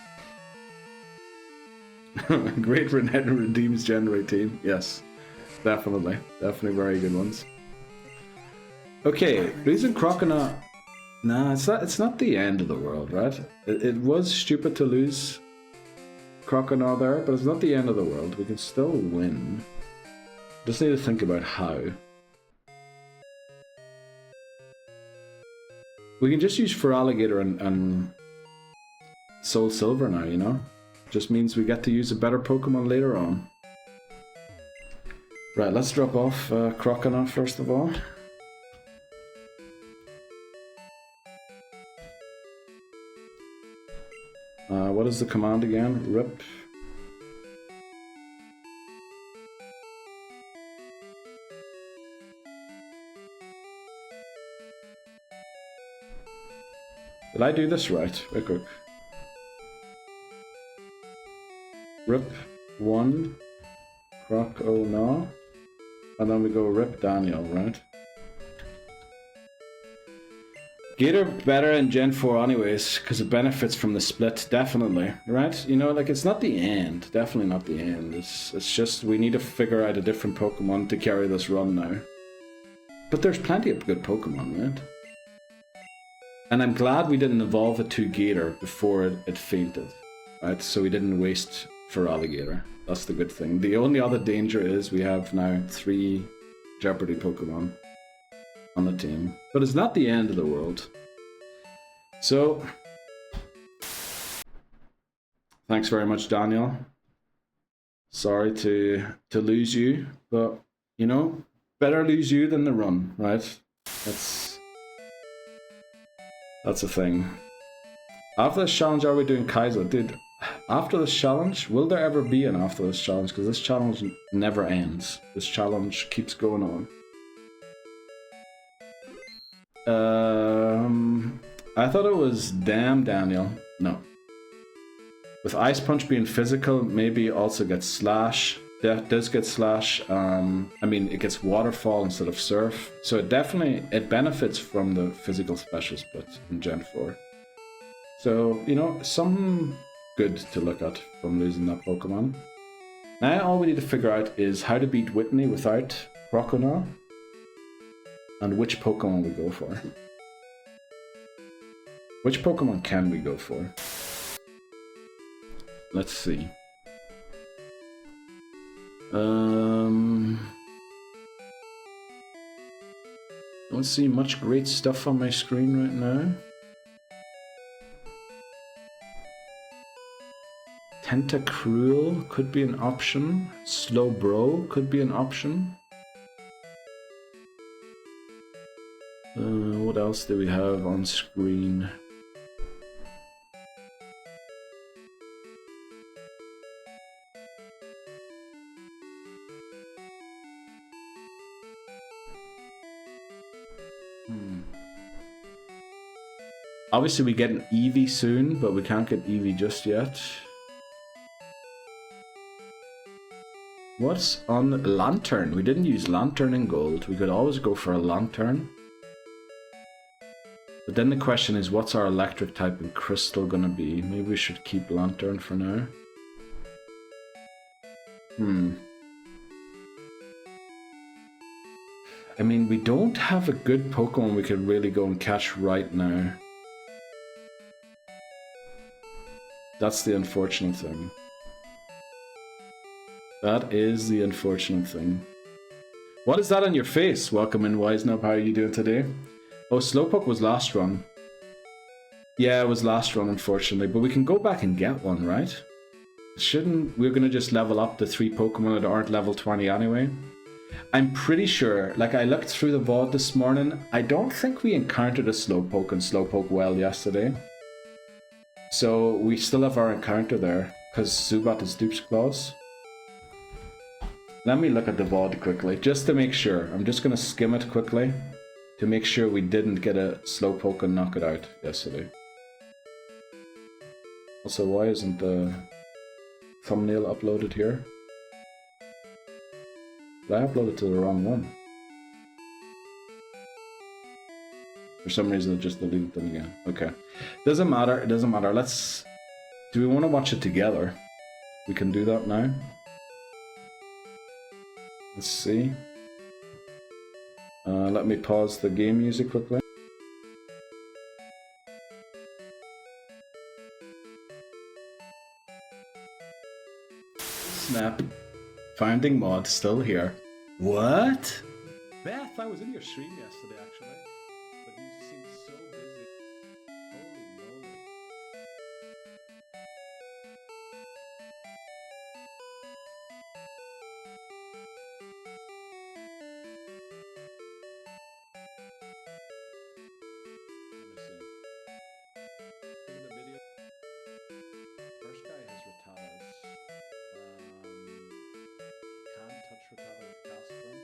Great redeems generate team. Yes, definitely very good ones. Okay, losing Croconaw. Nah, it's not the end of the world, right? It was stupid to lose Croconaw there, but it's not the end of the world. We can still win. Just need to think about how. We can just use Feraligatr and Soul Silver now, you know? Just means we get to use a better Pokemon later on. Right, let's drop off Croconaw first of all. What is the command again? Rip. Did I do this right? Real quick. Rip 1, Croconaw, and then we go Rip Daniel, right? Gator better in Gen 4 anyways, because it benefits from the split, definitely, right? You know, like, it's not the end, definitely not the end. It's just we need to figure out a different Pokemon to carry this run now. But there's plenty of good Pokemon, right? And I'm glad we didn't evolve it to Gator before it fainted, right? So we didn't waste Feraligatr. That's the good thing. The only other danger is we have now 3 Jeopardy Pokemon on the team. But it's not the end of the world. So, thanks very much, Daniel. Sorry to lose you, but, you know, better lose you than the run, right? That's a thing. After this challenge, are we doing Kaiser? Dude, after this challenge, will there ever be an after this challenge? Because this challenge never ends. This challenge keeps going on. I thought it was damn Daniel. No. With Ice Punch being physical, maybe it also gets Slash. Does get Slash. I mean, it gets Waterfall instead of Surf. So it benefits from the physical special split in Gen 4. So, you know, some good to look at from losing that Pokemon. Now all we need to figure out is how to beat Whitney without Croconaw, and which Pokemon we go for. Which Pokemon can we go for? Let's see. Don't see much great stuff on my screen right now. Tentacruel could be an option. Slowbro could be an option. What else do we have on screen? Obviously, we get an Eevee soon, but we can't get Eevee just yet. What's on Lantern? We didn't use Lantern in gold. We could always go for a Lantern. But then the question is, what's our electric type in Crystal gonna be? Maybe we should keep Lantern for now. I mean, we don't have a good Pokemon we could really go and catch right now. That's the unfortunate thing. That is the unfortunate thing. What is that on your face? Welcome in, Wisenub. How are you doing today? Oh, Slowpoke was last run. Yeah, it was last run, unfortunately. But we can go back and get one, right? Shouldn't... We're going to just level up the 3 Pokemon that aren't level 20 anyway. I'm pretty sure, like I looked through the VOD this morning, I don't think we encountered a Slowpoke in Slowpoke Well yesterday. So we still have our encounter there, because Zubat is Dupe's Claws. Let me look at the VOD quickly, just to make sure. I'm just going to skim it quickly, to make sure we didn't get a Slowpoke and knock it out yesterday. Also, why isn't the thumbnail uploaded here? Did I upload it to the wrong one? For some reason, it just deleted them again. Okay. Doesn't matter. It doesn't matter. Let's... Do we want to watch it together? We can do that now. Let's see. Let me pause the game music quickly. Snap. Founding mod still here. What? Beth, I was in your stream yesterday actually. But you seemed so busy. Holy moly. Let me see. Look at the video. First guy has Rattatas. Can't touch Rattata with Casper.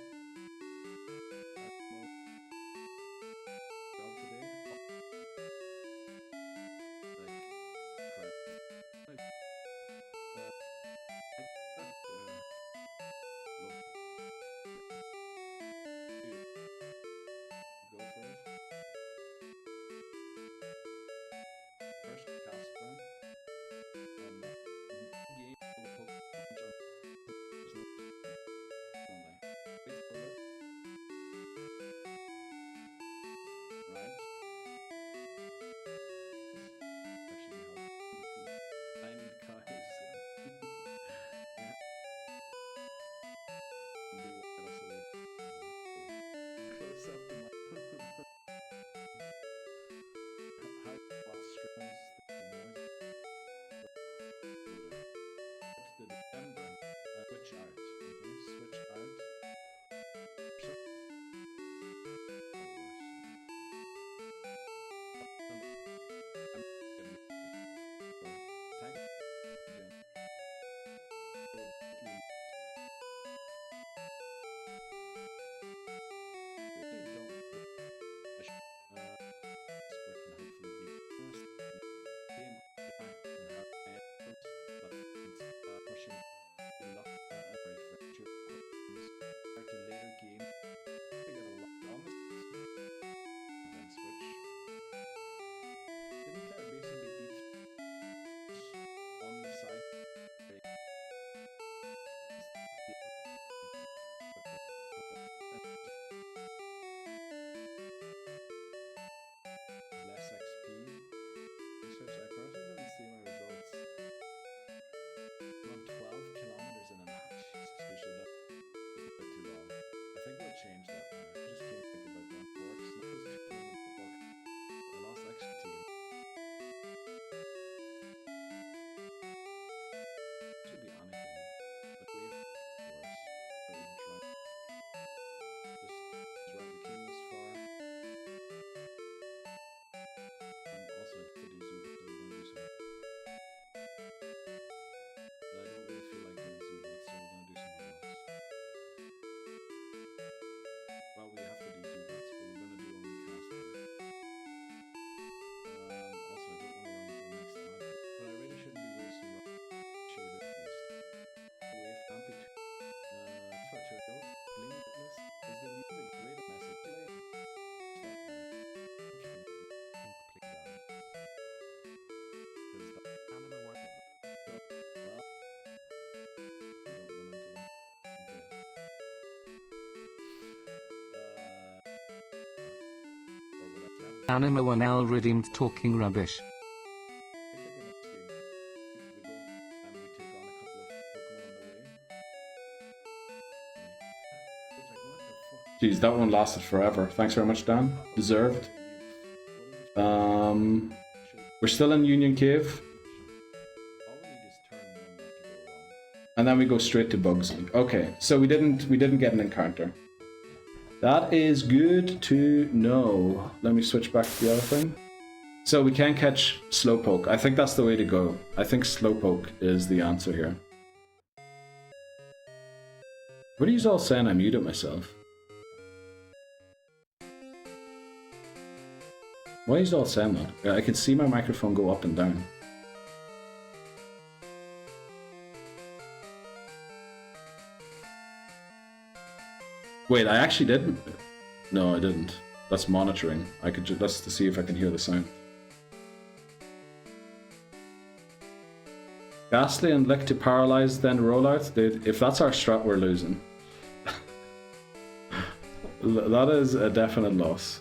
Anima 1L redeemed talking rubbish. Jeez, that one lasted forever. Thanks very much, Dan. Deserved. We're still in Union Cave. And then we go straight to Bugsy. Okay, so we didn't get an encounter. That is good to know. Let me switch back to the other thing. So we can catch Slowpoke. I think that's the way to go. I think Slowpoke is the answer here. What are you all saying? I muted myself. Why are you all saying that? I can see my microphone go up and down. Wait, I actually didn't. No, I didn't. That's monitoring. I could that's to see if I can hear the sound. Ghastly and Lick to paralyze, then roll out. If that's our strat, we're losing. That is a definite loss.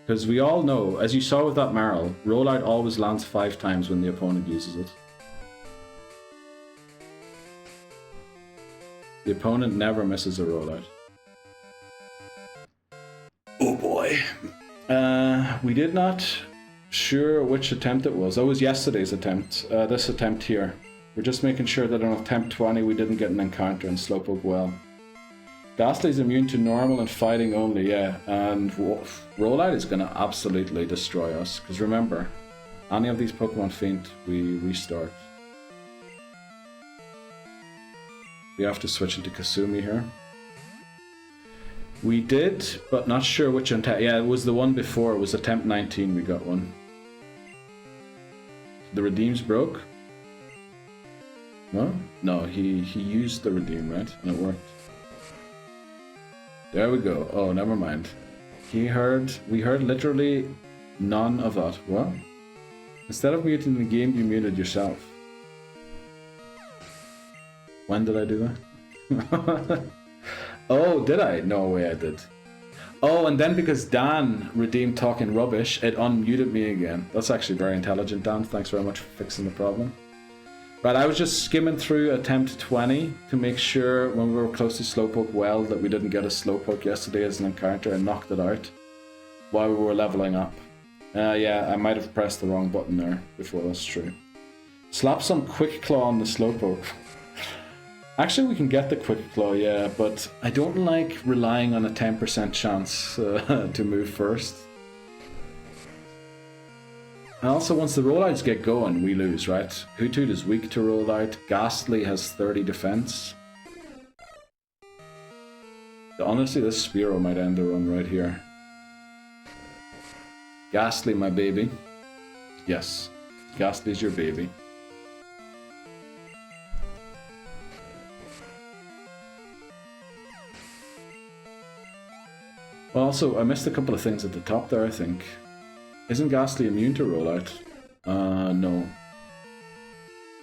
Because we all know, as you saw with that Marl, rollout always lands 5 times when the opponent uses it. The opponent never misses a rollout. Oh boy. We did not sure which attempt it was. That was yesterday's attempt. This attempt here. We're just making sure that on attempt 20 we didn't get an encounter in Slowpoke Well. Ghastly's immune to normal and fighting only, yeah. And rollout is gonna absolutely destroy us. Because remember, any of these Pokemon faint, we restart. We have to switch into Kasumi here. We did, but not sure which attempt. Yeah, it was the one before. It was attempt 19 we got one. The redeems broke? No? No, he used the redeem, right? And it worked. There we go. Oh, never mind. We heard literally none of that. What? Instead of muting the game, you muted yourself. When did I do that? Oh, did I? No way I did. Oh, and then because Dan redeemed talking rubbish, it unmuted me again. That's actually very intelligent, Dan. Thanks very much for fixing the problem. Right, I was just skimming through attempt 20 to make sure when we were close to Slowpoke Well that we didn't get a Slowpoke yesterday as an encounter and knocked it out while we were leveling up. Yeah, I might have pressed the wrong button there before, that's true. Slap some Quick Claw on the Slowpoke. Actually, we can get the Quick Claw, yeah, but I don't like relying on a 10% chance to move first. And also, once the rollouts get going, we lose, right? Hoothoot is weak to rollout. Ghastly has 30 defense. Honestly, this Spearow might end the run right here. Ghastly, my baby. Yes, Ghastly's your baby. Well, also, I missed a couple of things at the top there, I think. Isn't Ghastly immune to rollout? No.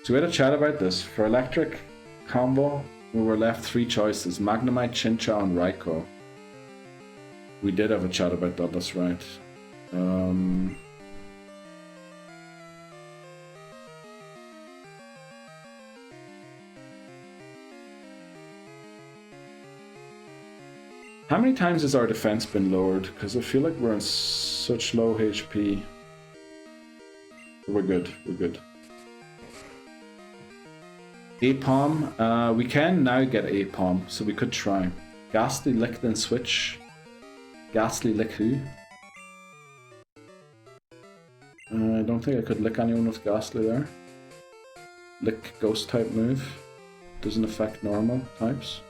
So we had a chat about this. For electric combo, we were left 3 choices. Magnemite, Chinchou, and Raikou. We did have a chat about that, that's right. How many times has our defense been lowered? Because I feel like we're in such low HP. We're good, we're good. Apom, we can now get Apom, so we could try. Ghastly Lick then switch. Ghastly Lick who? I don't think I could lick anyone with Ghastly there. Lick ghost type move. Doesn't affect normal types.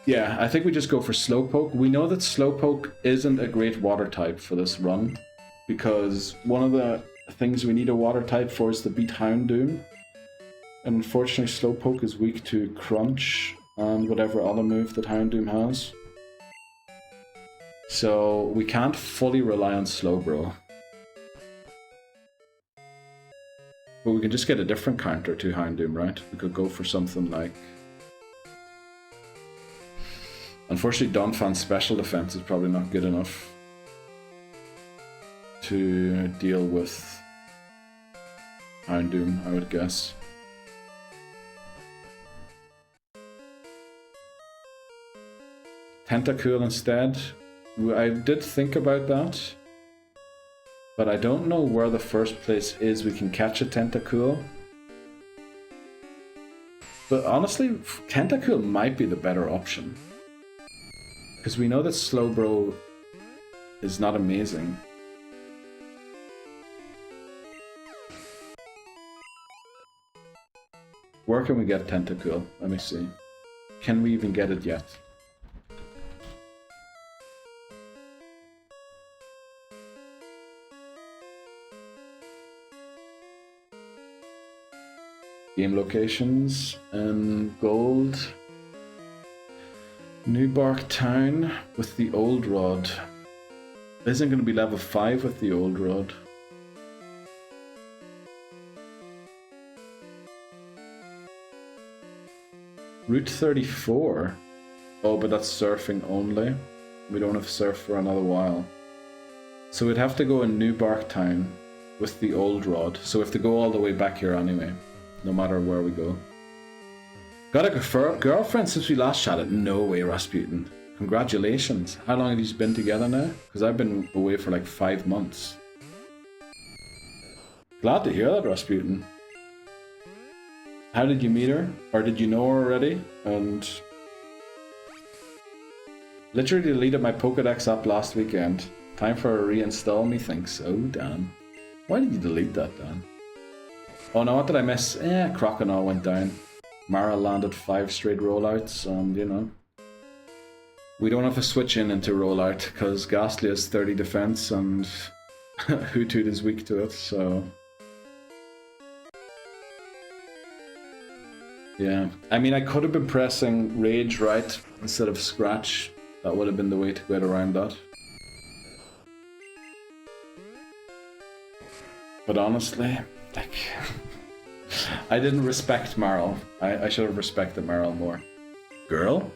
Yeah, I think we just go for Slowpoke. We know that Slowpoke isn't a great water type for this run, because one of the things we need a water type for is to beat Houndoom. And unfortunately Slowpoke is weak to Crunch and whatever other move that Houndoom has. So we can't fully rely on Slowbro. But we can just get a different counter to Houndoom, right? We could go for something like Unfortunately, Donphan's special defense is probably not good enough to deal with Houndoom, I would guess. Tentacool instead. I did think about that, but I don't know where the first place is we can catch a Tentacool. But honestly, Tentacool might be the better option. Because we know that Slowbro is not amazing. Where can we get Tentacool? Let me see. Can we even get it yet? Game locations and gold. Newbark Town with the old rod. Isn't going to be level 5 with the old rod. Route 34. Oh, but that's surfing only. We don't have surf for another while. So we'd have to go in Newbark Town with the old rod. So we have to go all the way back here anyway. No matter where we go. Got a girlfriend since we last chatted? No way, Rasputin. Congratulations. How long have you been together now? Because I've been away for like 5 months. Glad to hear that, Rasputin. How did you meet her? Or did you know her already? And literally deleted my Pokédex app last weekend. Time for a reinstall, methinks. Oh, Dan. Why did you delete that, Dan? Oh no, what did I miss? Croconaw went down. Mara landed 5 straight rollouts, and you know. We don't have to switch into rollout, because Ghastly has 30 defense, and Hoothoot is weak to it, so... Yeah, I mean, I could have been pressing Rage right instead of Scratch. That would have been the way to get around that. But honestly, like... I didn't respect Marl. I should have respected Marl more. Girl?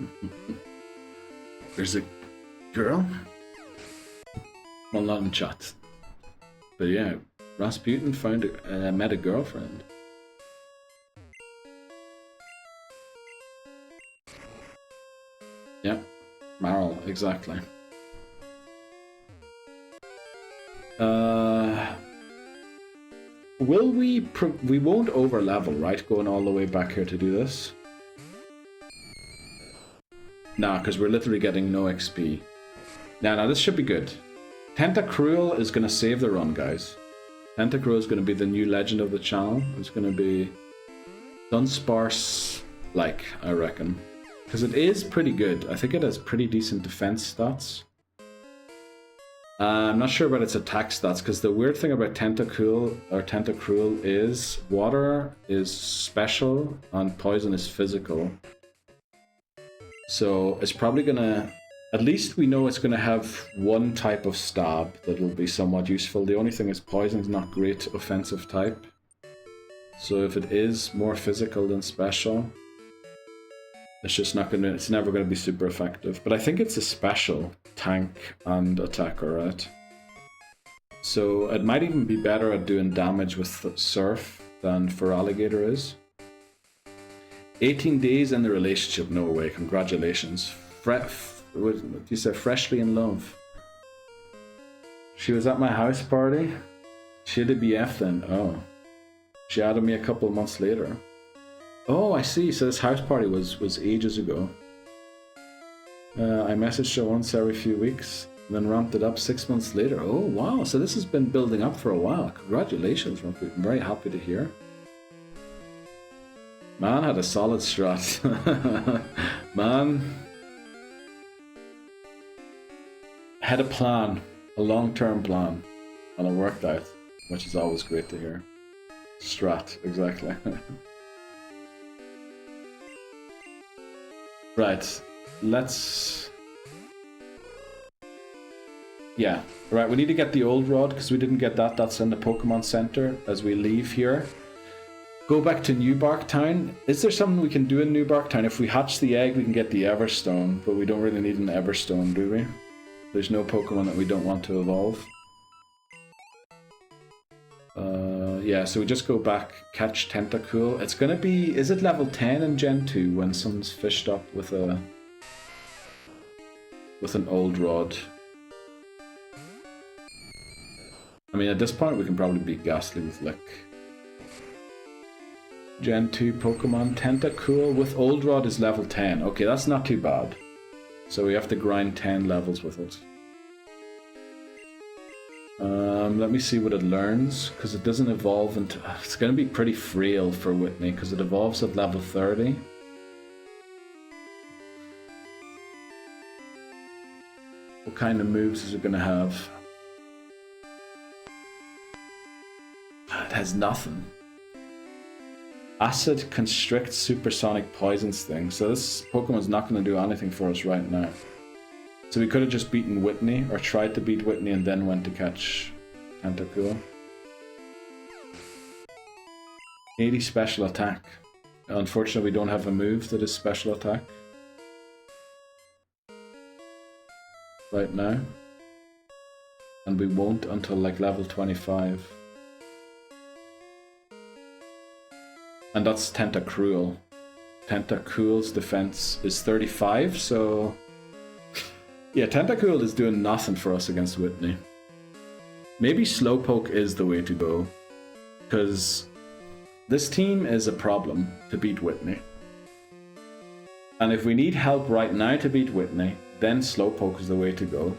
There's a girl? Well, not in chat. But yeah, Rasputin met a girlfriend. Yeah, Marl, exactly. Will we won't over level, right? Going all the way back here to do this. Nah, because we're literally getting no XP. Now this should be good. Tentacruel is going to save the run, guys. Tentacruel is going to be the new legend of the channel. It's going to be Dunsparce-like, I reckon. Because it is pretty good. I think it has pretty decent defense stats. I'm not sure about its attack stats, because the weird thing about Tentacruel is water is special and poison is physical. So it's probably gonna, at least we know it's gonna have one type of stab that'll be somewhat useful. The only thing is poison's not great offensive type. So if it is more physical than special, it's just not gonna, it's never gonna be super effective. But I think it's a special tank and attacker, right? So it might even be better at doing damage with Surf than Feraligatr is. 18 days in the relationship, no way, congratulations. What you said, freshly in love. She was at my house party. She had a BF then, oh. She added me a couple of months later. Oh, I see. So this house party was ages ago. I messaged her once every few weeks, and then ramped it up 6 months later. Oh, wow. So this has been building up for a while. Congratulations, Rumpy. I'm very happy to hear. Man had a solid strat. Man had a plan, a long-term plan, and it worked out, which is always great to hear. Strat, exactly. Right, let's... Yeah, right, we need to get the old rod because we didn't get that. That's in the Pokemon Center as we leave here. Go back to New Bark Town. Is there something we can do in New Bark Town? If we hatch the egg, we can get the Everstone, but we don't really need an Everstone, do we? There's no Pokemon that we don't want to evolve. Yeah, so we just go back, catch Tentacool. It's gonna be... Is it level 10 in Gen 2 when someone's fished up with a... with an old rod? I mean, at this point, we can probably beat Ghastly with Lick. Gen 2 Pokemon, Tentacool with Old Rod is level 10. Okay, that's not too bad. So we have to grind 10 levels with it. Let me see what it learns, because it doesn't evolve into... It's going to be pretty frail for Whitney, because it evolves at level 30. What kind of moves is it going to have? It has nothing. Acid, Constrict, Supersonic, Poison Sting. So this Pokemon's not going to do anything for us right now. So we could have just beaten Whitney, or tried to beat Whitney and then went to catch Tentacool. 80 special attack. Unfortunately, we don't have a move that is special attack right now. And we won't until like level 25. And that's Tentacruel. Tentacool's defense is 35, so... Yeah, Tentacool is doing nothing for us against Whitney. Maybe Slowpoke is the way to go. Because this team is a problem to beat Whitney. And if we need help right now to beat Whitney, then Slowpoke is the way to go.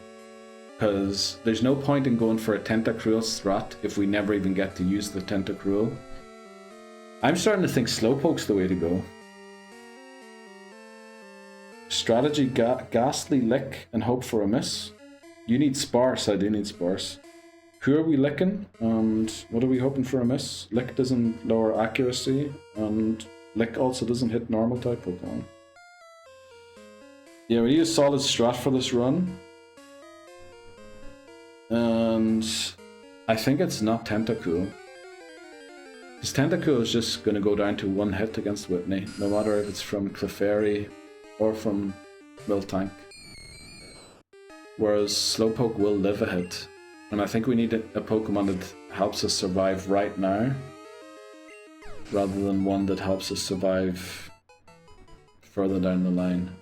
Because there's no point in going for a Tentacruel strat if we never even get to use the Tentacruel. I'm starting to think Slowpoke's the way to go. Strategy, Ghastly, Lick, and hope for a miss. You need Sparse, I do need Sparse. Who are we licking? And what are we hoping for a miss? Lick doesn't lower accuracy, and Lick also doesn't hit normal type Pokemon. Yeah, we need a solid strat for this run. And I think it's not Tentacool. Because Tentacool is just going to go down to one hit against Whitney, no matter if it's from Clefairy or from Miltank. Whereas Slowpoke will live a hit. And I think we need a Pokemon that helps us survive right now, rather than one that helps us survive further down the line.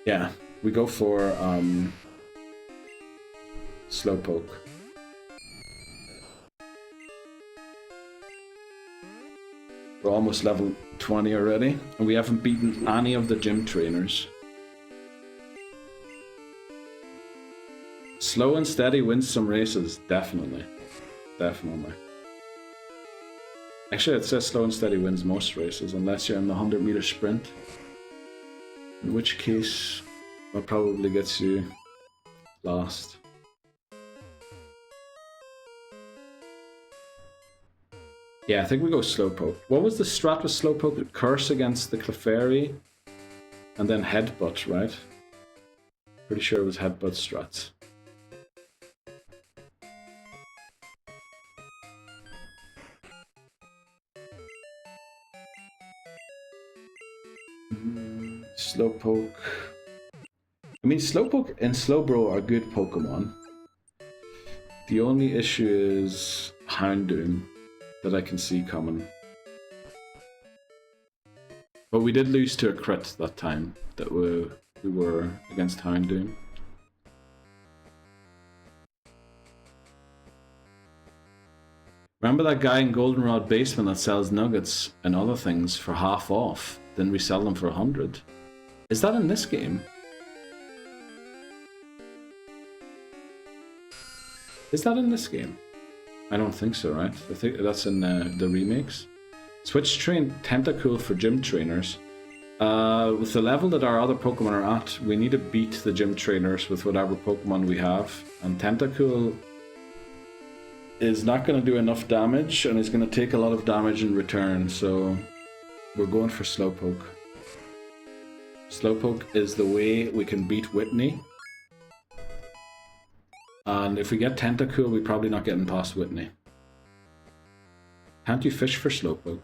Yeah, we go for Slowpoke. We're almost level 20 already, and we haven't beaten any of the gym trainers. Slow and steady wins some races, definitely. Definitely. Actually, it says slow and steady wins most races, unless you're in the 100-meter sprint. In which case, that probably gets you last. Yeah, I think we go Slowpoke. What was the strat with Slowpoke? Curse against the Clefairy, and then Headbutt, right? Pretty sure it was Headbutt strats. Slowpoke. I mean, Slowpoke and Slowbro are good Pokemon. The only issue is Houndoom that I can see coming. But we did lose to a crit that time that we were against Houndoom. Remember that guy in Goldenrod Basement that sells nuggets and other things for half off? Then we sell them for 100. Is that in this game? Is that in this game? I don't think so, right? I think that's in the remakes. Switch train Tentacool for gym trainers. With the level that our other Pokemon are at, we need to beat the gym trainers with whatever Pokemon we have. And Tentacool is not going to do enough damage, and is going to take a lot of damage in return, so we're going for Slowpoke. Slowpoke is the way we can beat Whitney. And if we get Tentacool, we're probably not getting past Whitney. Can't you fish for Slowpoke?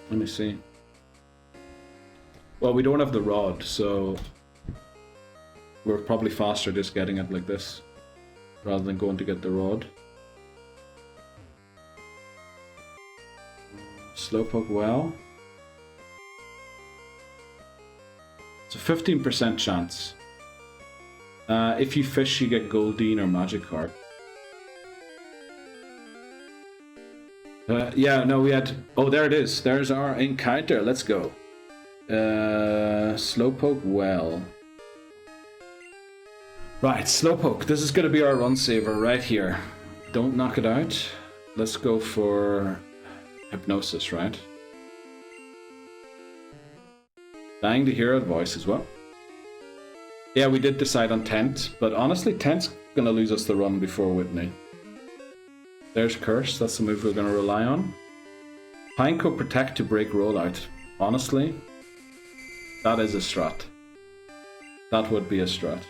Let me see. Well, we don't have the rod, so we're probably faster just getting it like this, rather than going to get the rod. Slowpoke Well. It's a 15% chance. If you fish, you get Goldeen or Magikarp. Yeah, no, we had... Oh, there it is. There's our encounter. Let's go. Slowpoke Well. Right, Slowpoke. This is going to be our run saver right here. Don't knock it out. Let's go for Hypnosis, right? Dying to hear a voice as well. Yeah, we did decide on Tent, but honestly, Tent's going to lose us the run before Whitney. There's Curse, that's the move we're going to rely on. Pineco Protect to break rollout. Honestly, that is a strat. That would be a strat.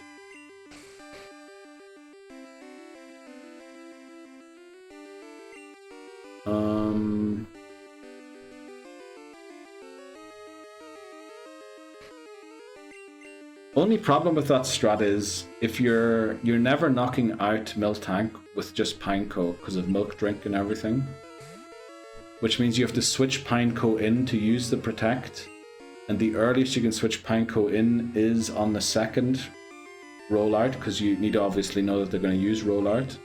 Only problem with that strat is if you're never knocking out Miltank with just Pineco because of Milk Drink and everything. Which means you have to switch Pineco in to use the Protect. And the earliest you can switch Pineco in is on the second rollout, because you need to obviously know that they're going to use rollout.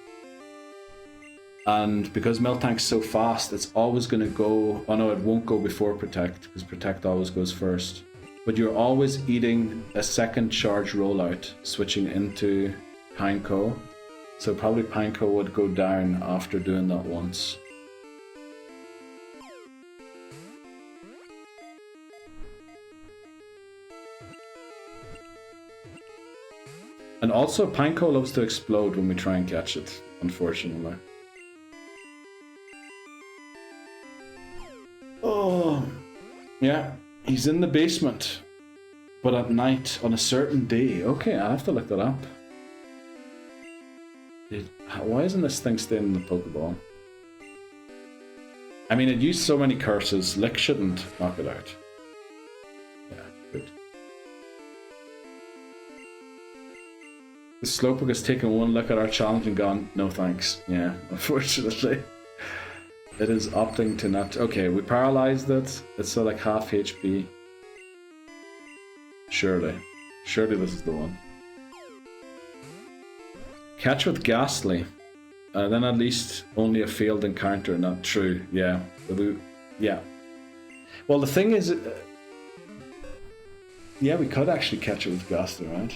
And because Miltank's so fast, it's always going to go... Oh no, it won't go before Protect, because Protect always goes first. But you're always eating a second charge rollout, switching into Pineco. So probably Pineco would go down after doing that once. And also, Pineco loves to explode when we try and catch it, unfortunately. Oh, yeah. He's in the basement, but at night on a certain day. Okay, I'll have to look that up. Why isn't this thing staying in the Pokeball? I mean, it used so many curses. Lick shouldn't knock it out. Yeah, good. The Slowpoke has taken one look at our challenge and gone, no thanks. Yeah, unfortunately. It is opting to not... Okay, we paralyzed it. It's still like half HP. Surely. Surely this is the one. Catch with Ghastly. Then at least only a failed encounter, not true. Yeah. Yeah. Well, the thing is... yeah, we could actually catch it with Ghastly, right?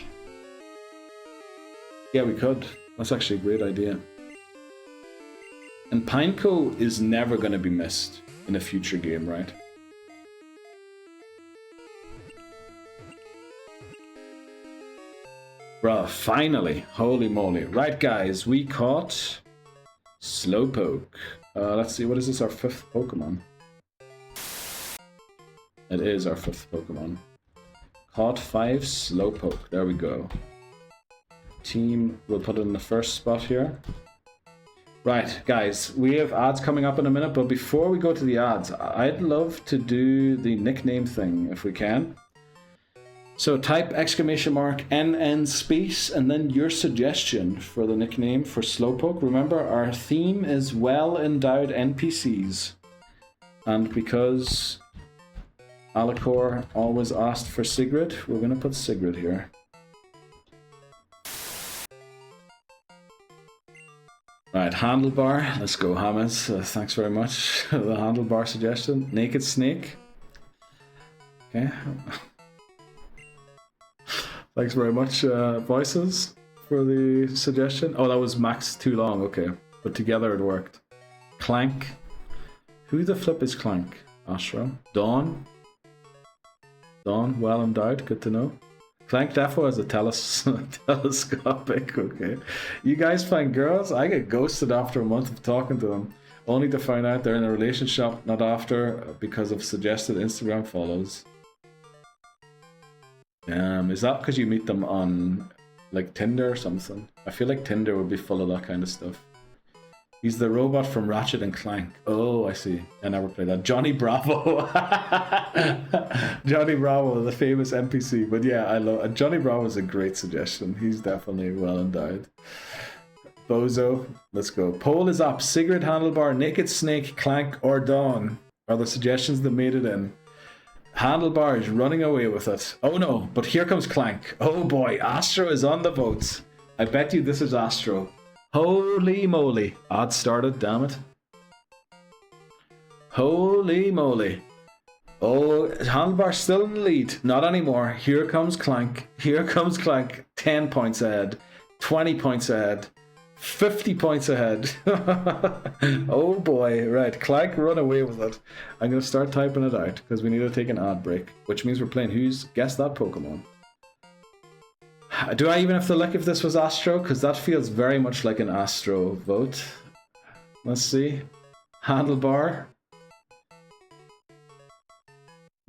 Yeah, we could. That's actually a great idea. And Pineco is never going to be missed in a future game, right? Bruh, finally. Holy moly. Right, guys, we caught Slowpoke. Let's see, what is this? Our 5th Pokemon. It is our 5th Pokemon. Caught 5 Slowpoke. There we go. Team, we'll put it in the first spot here. Right, guys, we have ads coming up in a minute, but before we go to the ads, I'd love to do the nickname thing if we can. So type !NN space and then your suggestion for the nickname for Slowpoke. Remember, our theme is well-endowed NPCs. And because Alicor always asked for Sigrid, we're going to put Sigrid here. Right, handlebar. Let's go, Hammers. Thanks very much. The handlebar suggestion. Naked Snake. Okay. Thanks very much, Voices, for the suggestion. Oh, that was max too long. Okay, but together it worked. Clank. Who the flip is Clank? Ashra. Dawn. Dawn, well endowed. Good to know. Clank Defo has a telescopic, okay. You guys find girls? I get ghosted after a month of talking to them, only to find out they're in a relationship, not after, because of suggested Instagram follows. Is that because you meet them on like Tinder or something? I feel like Tinder would be full of that kind of stuff. He's the robot from Ratchet and Clank. Oh, I see. I never played that. Johnny Bravo. Johnny Bravo, the famous NPC. But yeah, I love Johnny Bravo is a great suggestion. He's definitely well endowed. Bozo, let's go. Poll is up. Sigrid, Handlebar, Naked Snake, Clank, or Dawn are the suggestions that made it in. Handlebar is running away with it. Oh no, but here comes Clank. Oh boy, Astro is on the votes. I bet you this is Astro. Holy moly. Odds started, damn it. Holy moly. Oh, Handlebar's still in the lead. Not anymore. Here comes Clank. Here comes Clank. 10 points ahead. 20 points ahead. 50 points ahead. Oh boy. Right, Clank run away with it. I'm going to start typing it out because we need to take an ad break, which means we're playing Who's Guessed That Pokemon. Do I even have to look if this was Astro? Because that feels very much like an Astro vote. Let's see. Handlebar.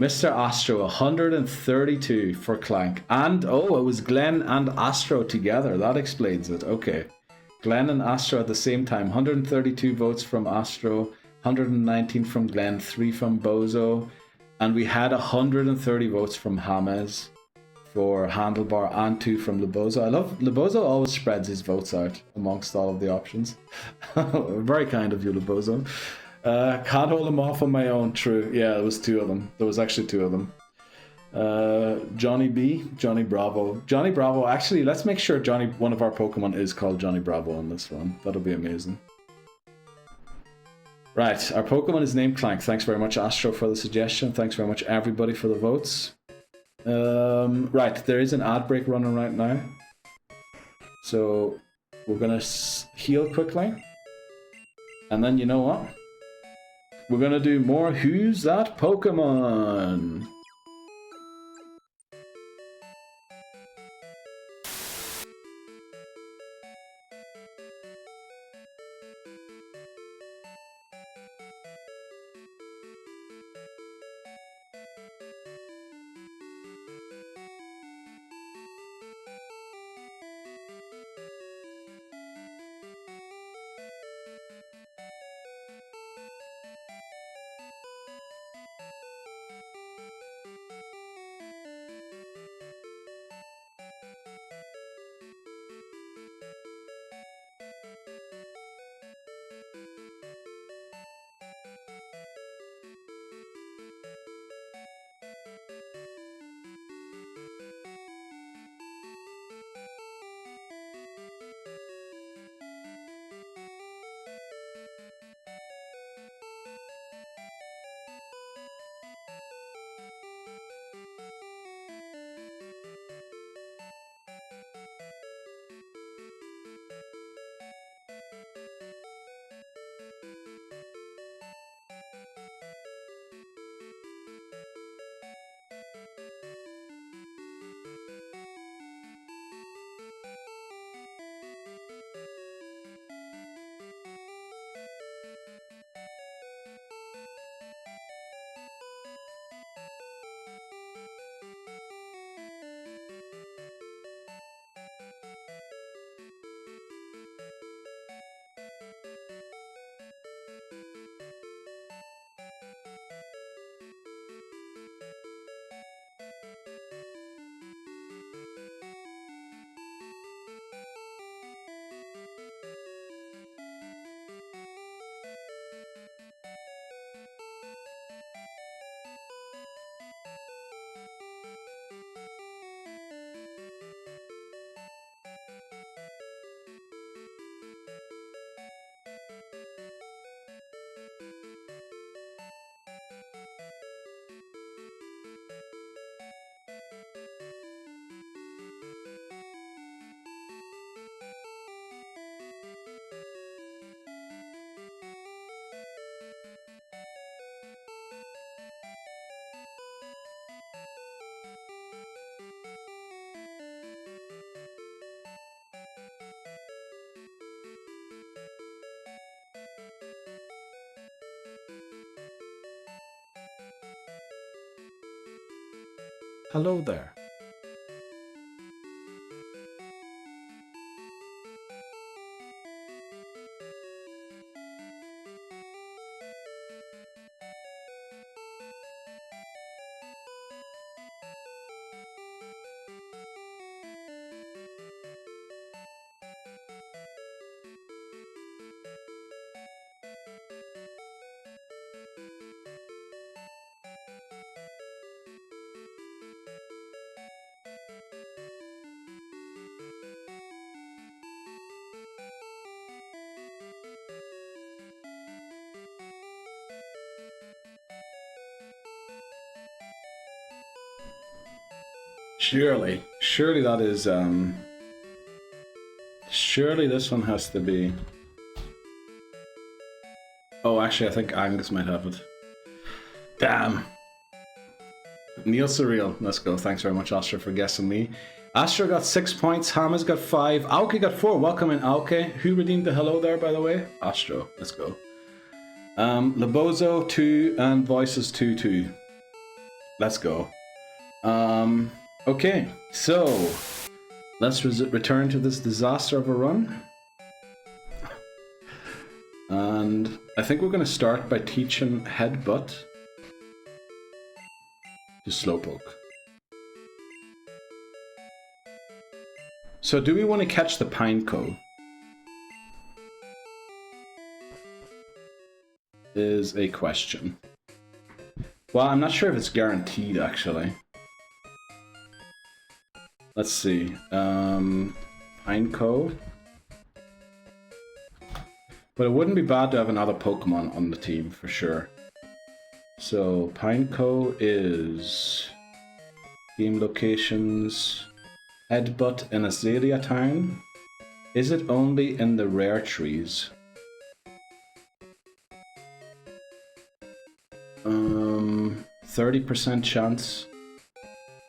Mr. Astro, 132 for Clank. And, oh, it was Glenn and Astro together. That explains it. Okay. Glenn and Astro at the same time. 132 votes from Astro, 119 from Glenn, 3 from Bozo. And we had 130 votes from James for Handlebar and 2 from Lebozo. I love Lebozo always spreads his votes out amongst all of the options. Very kind of you, Lebozo. Can't hold them off on my own. True. Yeah, it was 2 of them. There was actually 2 of them. Johnny B, Johnny Bravo. Johnny Bravo, actually, let's make sure one of our Pokemon is called Johnny Bravo on this one. That'll be amazing. Right, our Pokemon is named Clank. Thanks very much, Astro, for the suggestion. Thanks very much, everybody, for the votes. Right, there is an ad break running right now. So, we're gonna heal quickly. And then, you know what? We're gonna do more Who's That Pokemon? Hello there. Surely that is, surely this one has to be... Oh, actually, I think Angus might have it. Damn. Neil Surreal, let's go. Thanks very much, Astra, for guessing me. Astra got 6 points, Hama's got 5, Aoki got 4. Welcome in, Aoki. Who redeemed the hello there, by the way? Astro, let's go. Labozo 2 and Voices 2. Let's go. Okay, so let's return to this disaster of a run. And I think we're going to start by teaching Headbutt to Slowpoke. So do we want to catch the Pineco? Is a question. Well, I'm not sure if it's guaranteed, actually. Let's see. Pineco. But it wouldn't be bad to have another Pokemon on the team, for sure. So, Pineco is... Game locations... Headbutt in Azalea Town. Is it only in the rare trees? 30% chance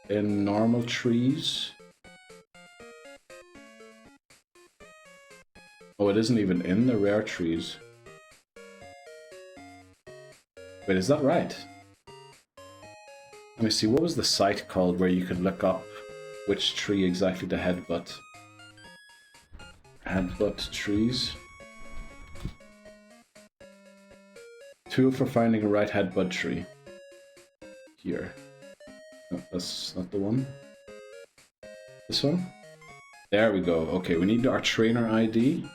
in normal trees. Oh, it isn't even in the rare trees. Wait, is that right? Let me see, what was the site called where you could look up which tree exactly to headbutt? Headbutt trees. Tool for finding a right headbutt tree. Here. No, that's not the one. This one? There we go. Okay, we need our trainer ID.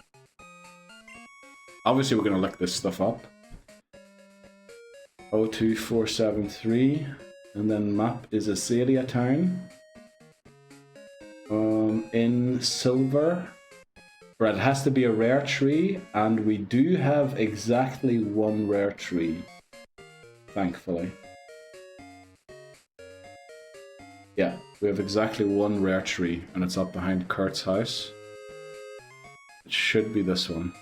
Obviously, we're going to look this stuff up. 02473. And then map is Azalea Town. In silver. Right, it has to be a rare tree, and we do have exactly one rare tree. Thankfully. Yeah, we have exactly one rare tree, and it's up behind Kurt's house. It should be this one.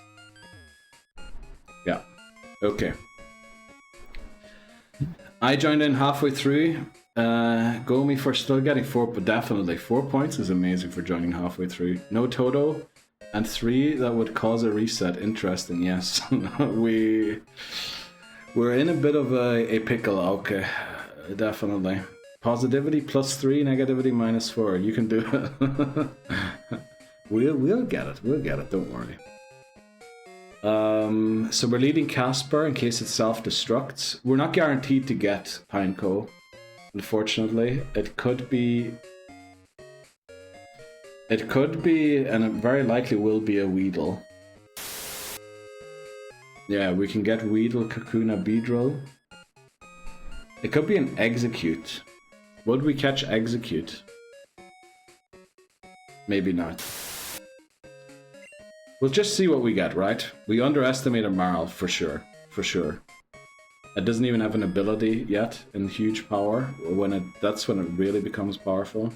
Yeah. Okay. I joined in halfway through. Go me for still getting 4, but definitely 4 points is amazing for joining halfway through. No Toto, and 3 that would cause a reset. Interesting, yes. We're in a bit of a pickle, okay. Definitely. Positivity +3, negativity -4. You can do it. We'll get it. We'll get it. Don't worry. So we're leading Casper in case it self-destructs. We're not guaranteed to get Pineco, unfortunately. It could be, and it very likely will be a Weedle. Yeah, we can get Weedle, Kakuna, Beedrill. It could be an Execute. Would we catch Execute? Maybe not. We'll just see what we get, right? We underestimated Marl, for sure. For sure. It doesn't even have an ability yet in huge power. That's when it really becomes powerful.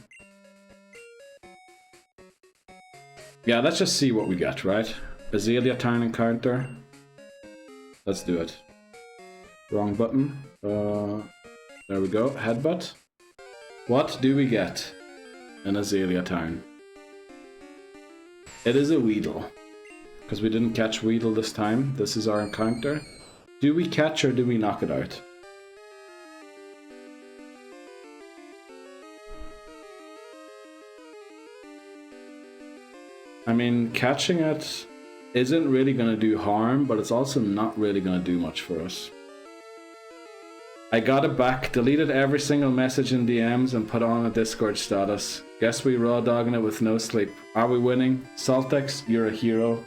Yeah, let's just see what we get, right? Azalea Town encounter. Let's do it. Wrong button. There we go. Headbutt. What do we get in Azalea Town? It is a Weedle. Because we didn't catch Weedle this time. This is our encounter. Do we catch or do we knock it out? I mean, catching it isn't really going to do harm, but it's also not really going to do much for us. I got it back, deleted every single message in DMs and put on a Discord status. Guess we raw dogging it with no sleep. Are we winning? Saltex, you're a hero.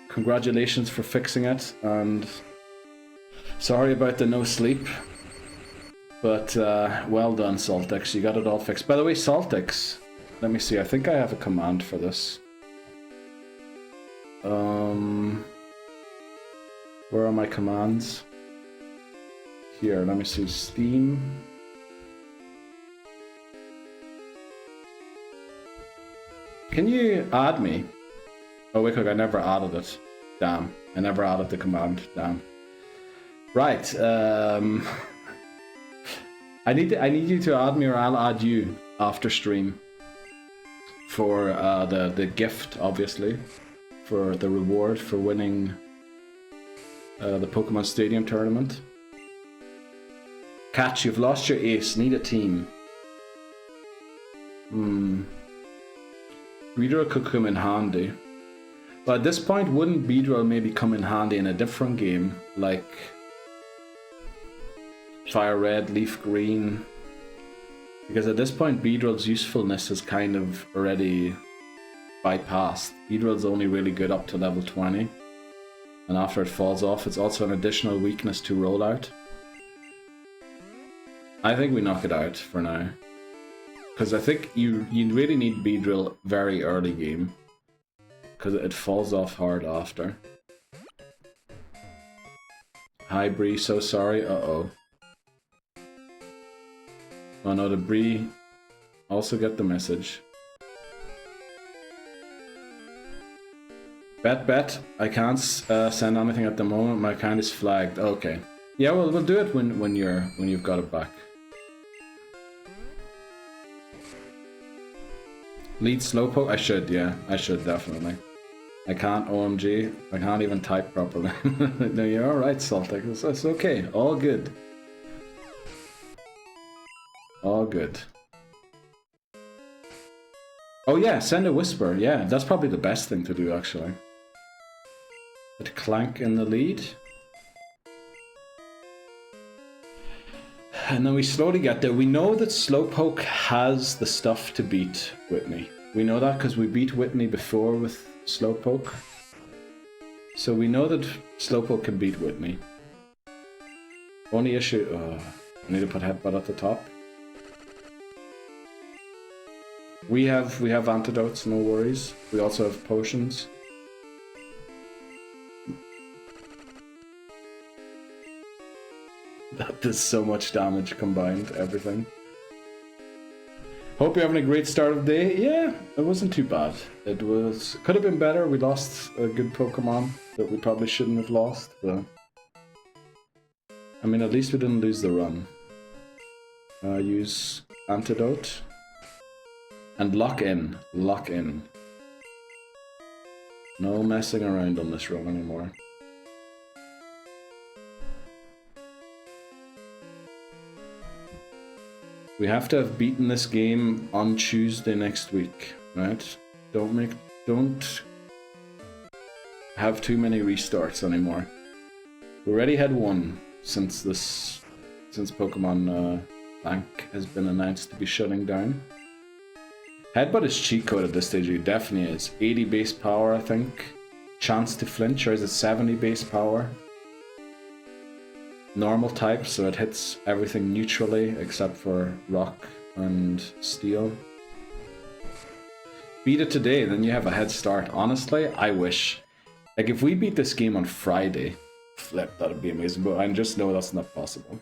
Congratulations for fixing it, and sorry about the no sleep. But well done, Saltex, you got it all fixed. By the way, Saltex, let me see, I think I have a command for this. Where are my commands? Here, let me see. Steam. Can you add me? Oh wait, I never added it. Damn. I never added the command. Damn. Right. I need you to add me, or I'll add you after stream. For the gift, obviously. For the reward for winning the Pokemon Stadium tournament. Catch, you've lost your ace. Need a team. Beedrill could come in handy. But at this point, wouldn't Beedrill maybe come in handy in a different game? Like Fire Red, Leaf Green. Because at this point, Beedrill's usefulness is kind of already bypassed. Beedrill's only really good up to level 20. And after it falls off, it's also an additional weakness to roll out. I think we knock it out for now. Because I think you really need Beedrill very early game. Because it falls off hard after. Hi Bree, so sorry. Uh-oh. Oh no, the Bree also get the message. Bet. I can't send anything at the moment. My account is flagged. Okay. Yeah, well, we'll do it when you've got it back. Lead Slowpoke? I should, yeah. I should, definitely. I can't, OMG. I can't even type properly. No, you're alright, Saltic. It's okay. All good. All good. Oh yeah, send a whisper. Yeah, that's probably the best thing to do, actually. Put Clank in the lead. And then we slowly get there. We know that Slowpoke has the stuff to beat Whitney. We know that because we beat Whitney before with Slowpoke. So we know that Slowpoke can beat Whitney. Only issue... I need to put Headbutt at the top. We have antidotes, no worries. We also have potions. That does so much damage combined, everything. Hope you're having a great start of the day. Yeah, it wasn't too bad. It could have been better. We lost a good Pokemon that we probably shouldn't have lost, but I mean, at least we didn't lose the run. Use antidote. And lock in. Lock in. No messing around on this run anymore. We have to have beaten this game on Tuesday next week, right? Don't have too many restarts anymore. We already had one since Pokemon Bank has been announced to be shutting down. Headbutt is cheat code at this stage, it definitely is. 80 base power, I think. Chance to flinch, or is it 70 base power? Normal type, so it hits everything neutrally except for rock and steel. Beat it today, then you have a head start. Honestly, I wish. Like, if we beat this game on Friday, flip, that'd be amazing, but I just know that's not possible.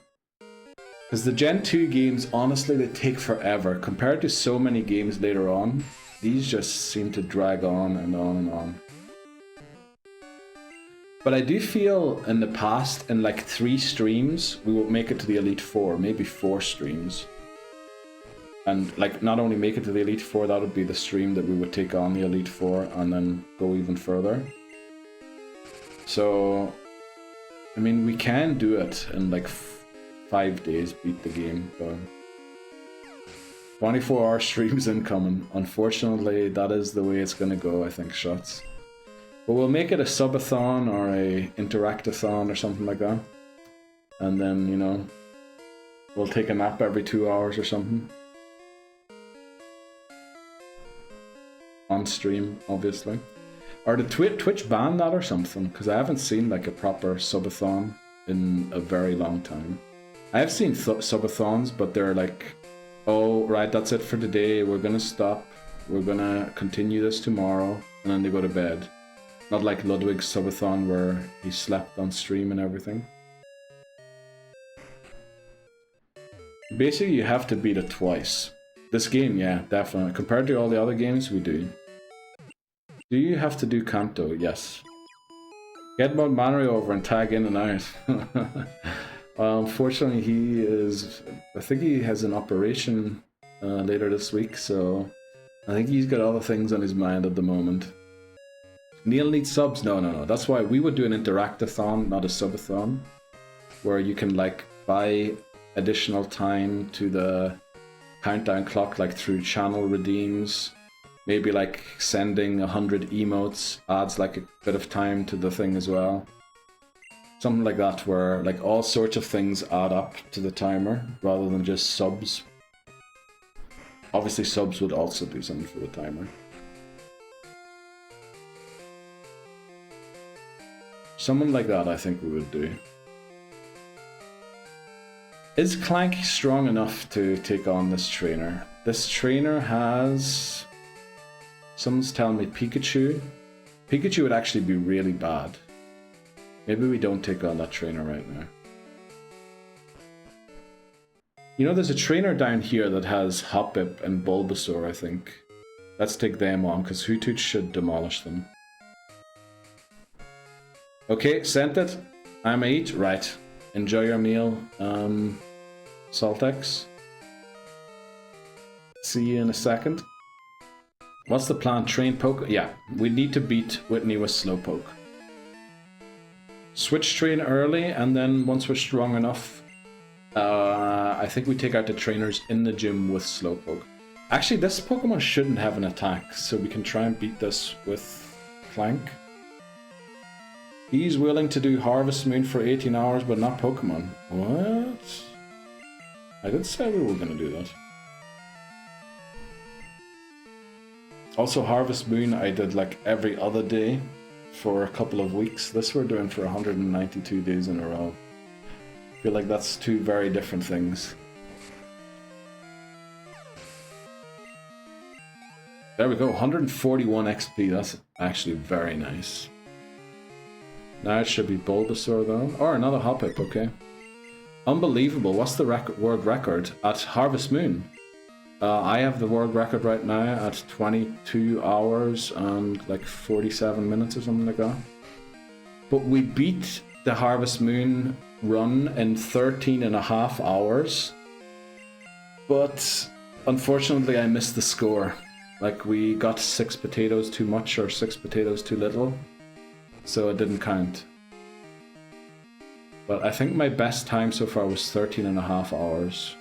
Because the Gen 2 games, honestly, they take forever. Compared to so many games later on, these just seem to drag on and on and on. But I do feel in the past, in like 3 streams, we will make it to the Elite Four, maybe 4 streams. And like, not only make it to the Elite Four, that would be the stream that we would take on the Elite Four and then go even further. So, I mean, we can do it in like 5 days, beat the game, but 24-hour streams incoming. Unfortunately, that is the way it's gonna go, I think, Shots. But we'll make it a subathon or a interactathon or something like that. And then, you know, we'll take a nap every 2 hours or something. On stream, obviously. Or did Twitch ban that or something? Because I haven't seen like a proper subathon in a very long time. I have seen subathons, but they're like, oh, right, that's it for today. We're gonna stop. We're gonna continue this tomorrow. And then they go to bed. Not like Ludwig's subathon where he slept on stream and everything. Basically, you have to beat it twice. This game, yeah, definitely. Compared to all the other games, we do. Do you have to do Kanto? Yes. Get Mario over and tag in and out. Unfortunately, he is... I think he has an operation later this week, so... I think he's got other things on his mind at the moment. Neil needs subs? No. That's why we would do an interactathon, not a subathon. Where you can, like, buy additional time to the countdown clock, like through channel redeems. Maybe, like, sending 100 emotes adds, like, a bit of time to the thing as well. Something like that, where, like, all sorts of things add up to the timer, rather than just subs. Obviously, subs would also do something for the timer. Something like that, I think we would do. Is Clank strong enough to take on this trainer? This trainer has... Someone's telling me Pikachu. Pikachu would actually be really bad. Maybe we don't take on that trainer right now. You know, there's a trainer down here that has Hoppip and Bulbasaur, I think. Let's take them on, because Hoothoot should demolish them. Okay, sent it. I'm eat. Right. Enjoy your meal, Saltex. See you in a second. What's the plan? Train Poke? Yeah, we need to beat Whitney with Slowpoke. Switch train early, and then once we're strong enough, I think we take out the trainers in the gym with Slowpoke. Actually, this Pokemon shouldn't have an attack, so we can try and beat this with Clank. He's willing to do Harvest Moon for 18 hours, but not Pokemon. What? I did say we were going to do that. Also, Harvest Moon I did like every other day for a couple of weeks. This we're doing for 192 days in a row. I feel like that's two very different things. There we go, 141 XP. That's actually very nice. Now it should be Bulbasaur though. Or another Hoppip, okay. Unbelievable. What's the world record at Harvest Moon? I have the world record right now at 22 hours and like 47 minutes or something like that. But we beat the Harvest Moon run in 13.5 hours. But unfortunately I missed the score. Like we got 6 potatoes too much or 6 potatoes too little. So it didn't count. But I think my best time so far was 13.5 hours.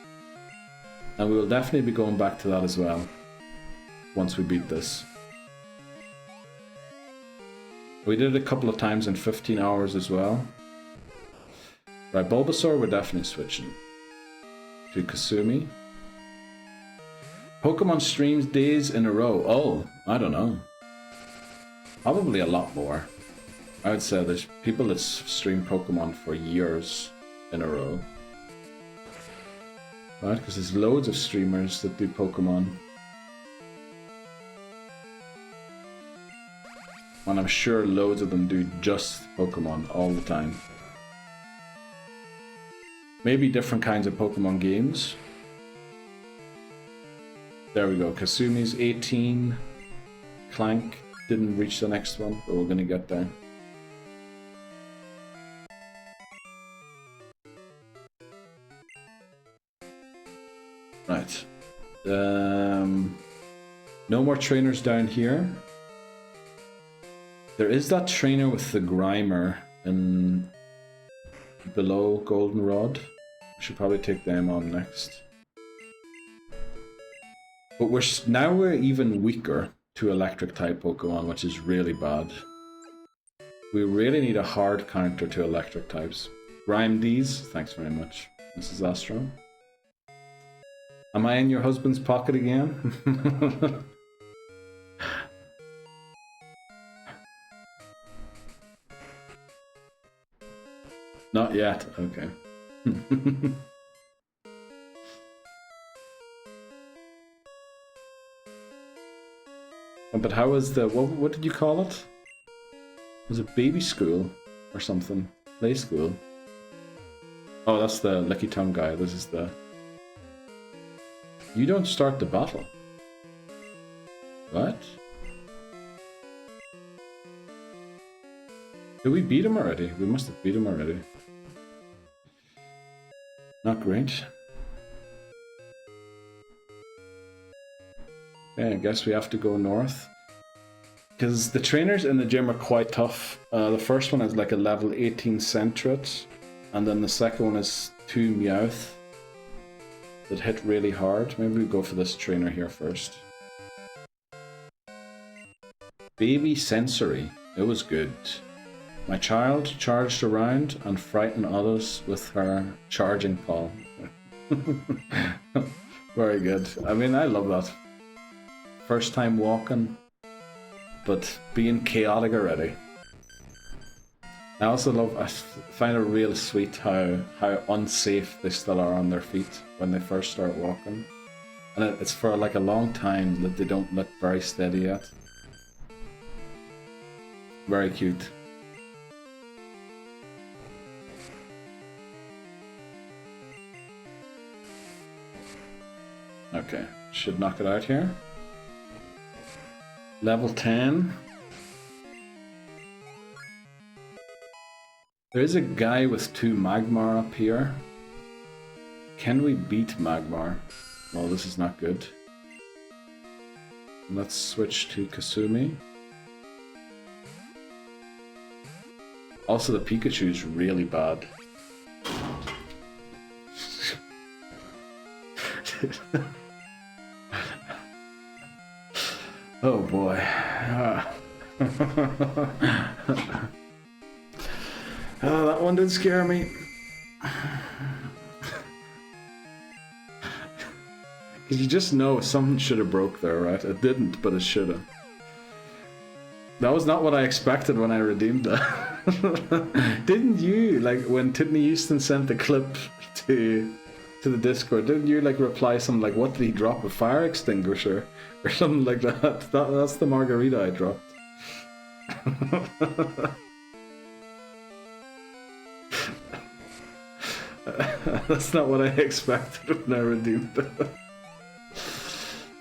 And we will definitely be going back to that as well, once we beat this. We did it a couple of times in 15 hours as well. Right, Bulbasaur we're definitely switching to Kasumi. Pokemon streams days in a row. Oh, I don't know. Probably a lot more. I would say there's people that stream Pokemon for years in a row. Right, because there's loads of streamers that do Pokemon. And I'm sure loads of them do just Pokemon all the time. Maybe different kinds of Pokemon games. There we go, Kasumi's 18. Clank didn't reach the next one, but we're gonna get there. Right. No more trainers down here. There is that trainer with the Grimer in below Goldenrod. We should probably take them on next. But we're even weaker to electric type Pokemon, which is really bad. We really need a hard counter to electric types. Grime these. Thanks very much, Mrs. Astro. Am I in your husband's pocket again? Not yet, okay. But how was the, what did you call it? Was it baby school or something? Play school? Oh, that's the Licky Tongue guy, this is the... You don't start the battle. What? Did we beat him already? We must have beat him already. Not great. Okay, I guess we have to go north. Because the trainers in the gym are quite tough. The first one is like a level 18 Sentret, and then the second one is 2 Meowth that hit really hard. Maybe we go for this trainer here first. Baby Sensory. It was good. My child charged around and frightened others with her charging paw. Very good. I mean, I love that. First time walking, but being chaotic already. I also love, I find it real sweet how unsafe they still are on their feet when they first start walking. And it's for like a long time that they don't look very steady yet. Very cute. Okay, should knock it out here. Level 10. There is a guy with 2 Magmar up here. Can we beat Magmar? Well, this is not good. Let's switch to Kasumi. Also, the Pikachu is really bad. Oh boy. Oh, that one did scare me. Because you just know something should have broke there, right? It didn't, but it should have. That was not what I expected when I redeemed that. Didn't you? Like, when Tidney Houston sent the clip to the Discord, didn't you like reply something like, what did he drop? A fire extinguisher? Or something like that. That's the margarita I dropped. That's not what I expected when I redeemed it.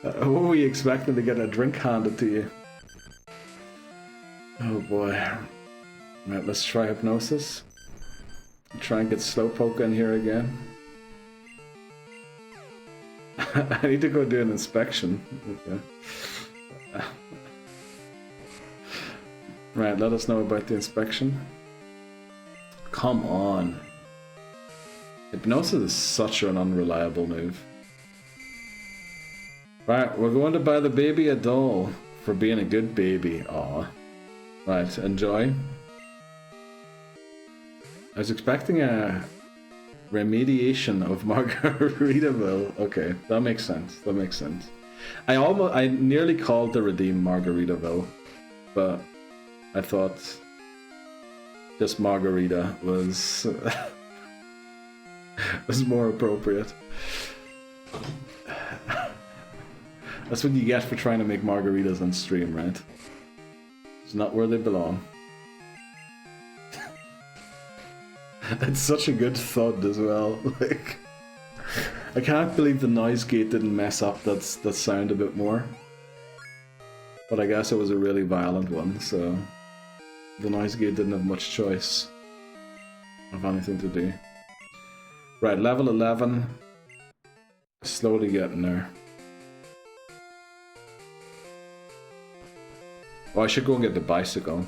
What were we expecting, to get a drink handed to you? Oh boy. Right, let's try Hypnosis. Try and get Slowpoke in here again. I need to go do an inspection. Okay. Right, let us know about the inspection. Come on. Hypnosis is such an unreliable move. Right, we're going to buy the baby a doll for being a good baby. Aw. Right, enjoy. I was expecting a remediation of Margaritaville. Okay, that makes sense. That makes sense. I nearly called to redeem Margaritaville, but I thought just Margarita was was more appropriate. That's what you get for trying to make margaritas on stream, right? It's not where they belong. It's such a good thud as well. Like, I can't believe the noise gate didn't mess up that sound a bit more. But I guess it was a really violent one, so the noise gate didn't have much choice of anything to do. Right, level 11. Slowly getting there. Oh, I should go and get the bicycle.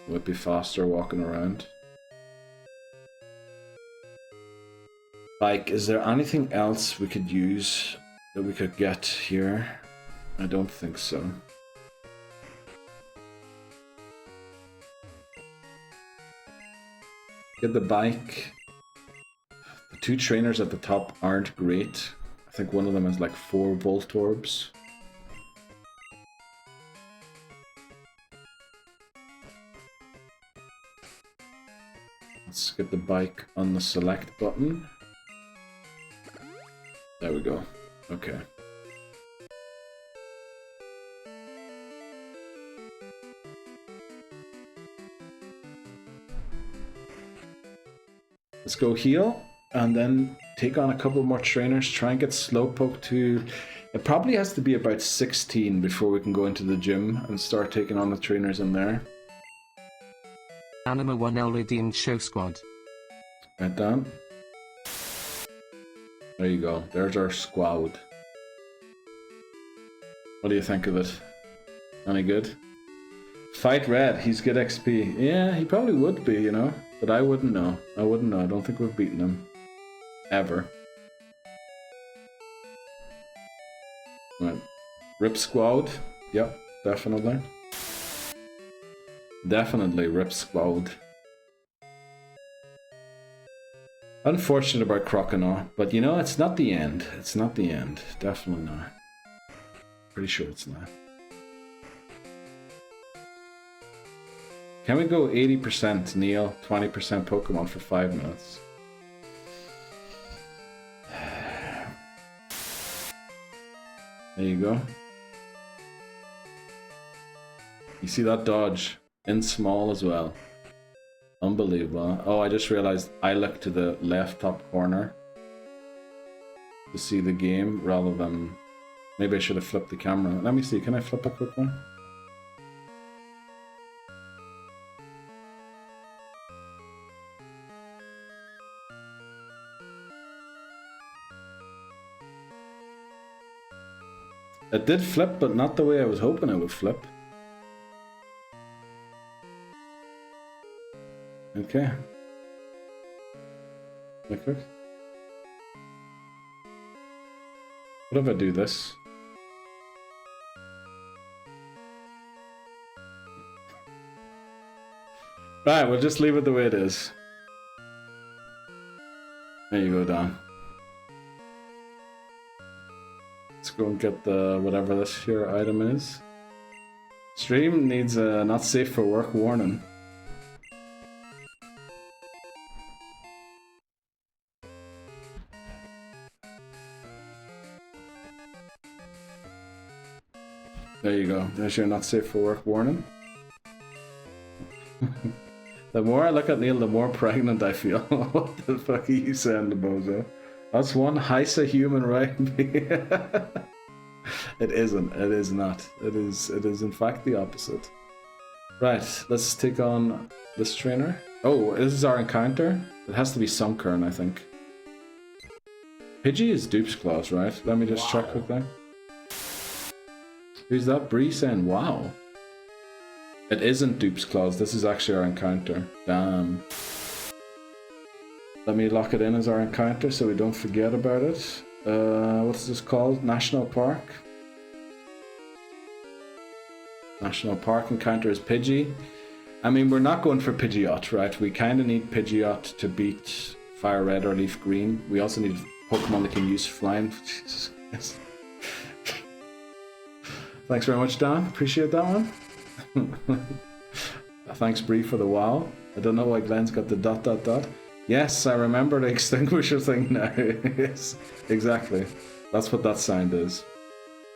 It would be faster walking around. Like, is there anything else we could use that we could get here? I don't think so. Get the bike. The 2 trainers at the top aren't great. I think one of them has like 4 Voltorbs. Let's get the bike on the select button. There we go. Okay. Let's go heal, and then take on a couple more trainers, try and get Slowpoke to... It probably has to be about 16 before we can go into the gym and start taking on the trainers in there. Anima 1L redeemed show squad. Right down. There you go. There's our squad. What do you think of it? Any good? Fight Red. He's good XP. Yeah, he probably would be, you know. But I wouldn't know. I wouldn't know. I don't think we've beaten him. Ever. Right. Rip Squad. Yep, definitely. Definitely Rip Squad. Unfortunate about Croconaw, but you know, it's not the end. It's not the end. Definitely not. Pretty sure it's not. Can we go 80% Neil, 20% Pokemon for 5 minutes? There you go. You see that dodge? In small as well. Unbelievable. Oh, I just realized I look to the left top corner to see the game rather than... Maybe I should have flipped the camera. Let me see, can I flip a quick one? It did flip, but not the way I was hoping it would flip. Okay. Quick. What if I do this? Right, we'll just leave it the way it is. There you go, Don. Let's go and get the whatever this here item is. Stream needs a not safe for work warning. There you go. There's your not safe for work warning. The more I look at Neil, the more pregnant I feel. What the fuck are you saying, Bozo? That's one Heisa human right. It isn't. It is not. It is in fact the opposite. Right, let's take on this trainer. Oh, this is our encounter. It has to be Sunkern, I think. Pidgey is Dupe's Claws, right? Let me just check quickly. Who's that? Bree saying wow. It isn't Dupe's Claws, this is actually our encounter. Damn. Let me lock it in as our encounter so we don't forget about it. What's this called? National Park. National Park encounter is Pidgey. I mean, we're not going for Pidgeot, right? We kind of need Pidgeot to beat Fire Red or Leaf Green. We also need Pokemon that can use flying. Jesus Christ. Thanks very much, Dan. Appreciate that one. Thanks, Bree, for the wow. I don't know why Glenn's got the ... Yes, I remember the extinguisher thing now. Yes, exactly. That's what that sound is.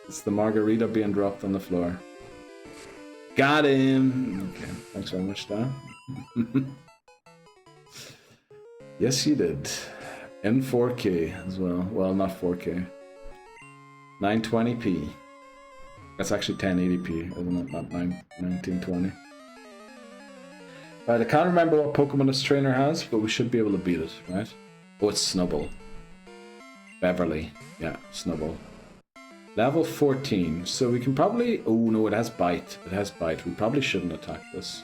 It's the margarita being dropped on the floor. Got him! Okay, thanks very much, Dan. Yes, you did. In 4K as well. Well, not 4K. 920p. That's actually 1080p, isn't it? Not 1920. Right, I can't remember what Pokemon this trainer has, but we should be able to beat it, right? Oh, it's Snubble. Beverly. Yeah, Snubble. Level 14, so we can probably... Oh no, it has Bite. It has Bite. We probably shouldn't attack this.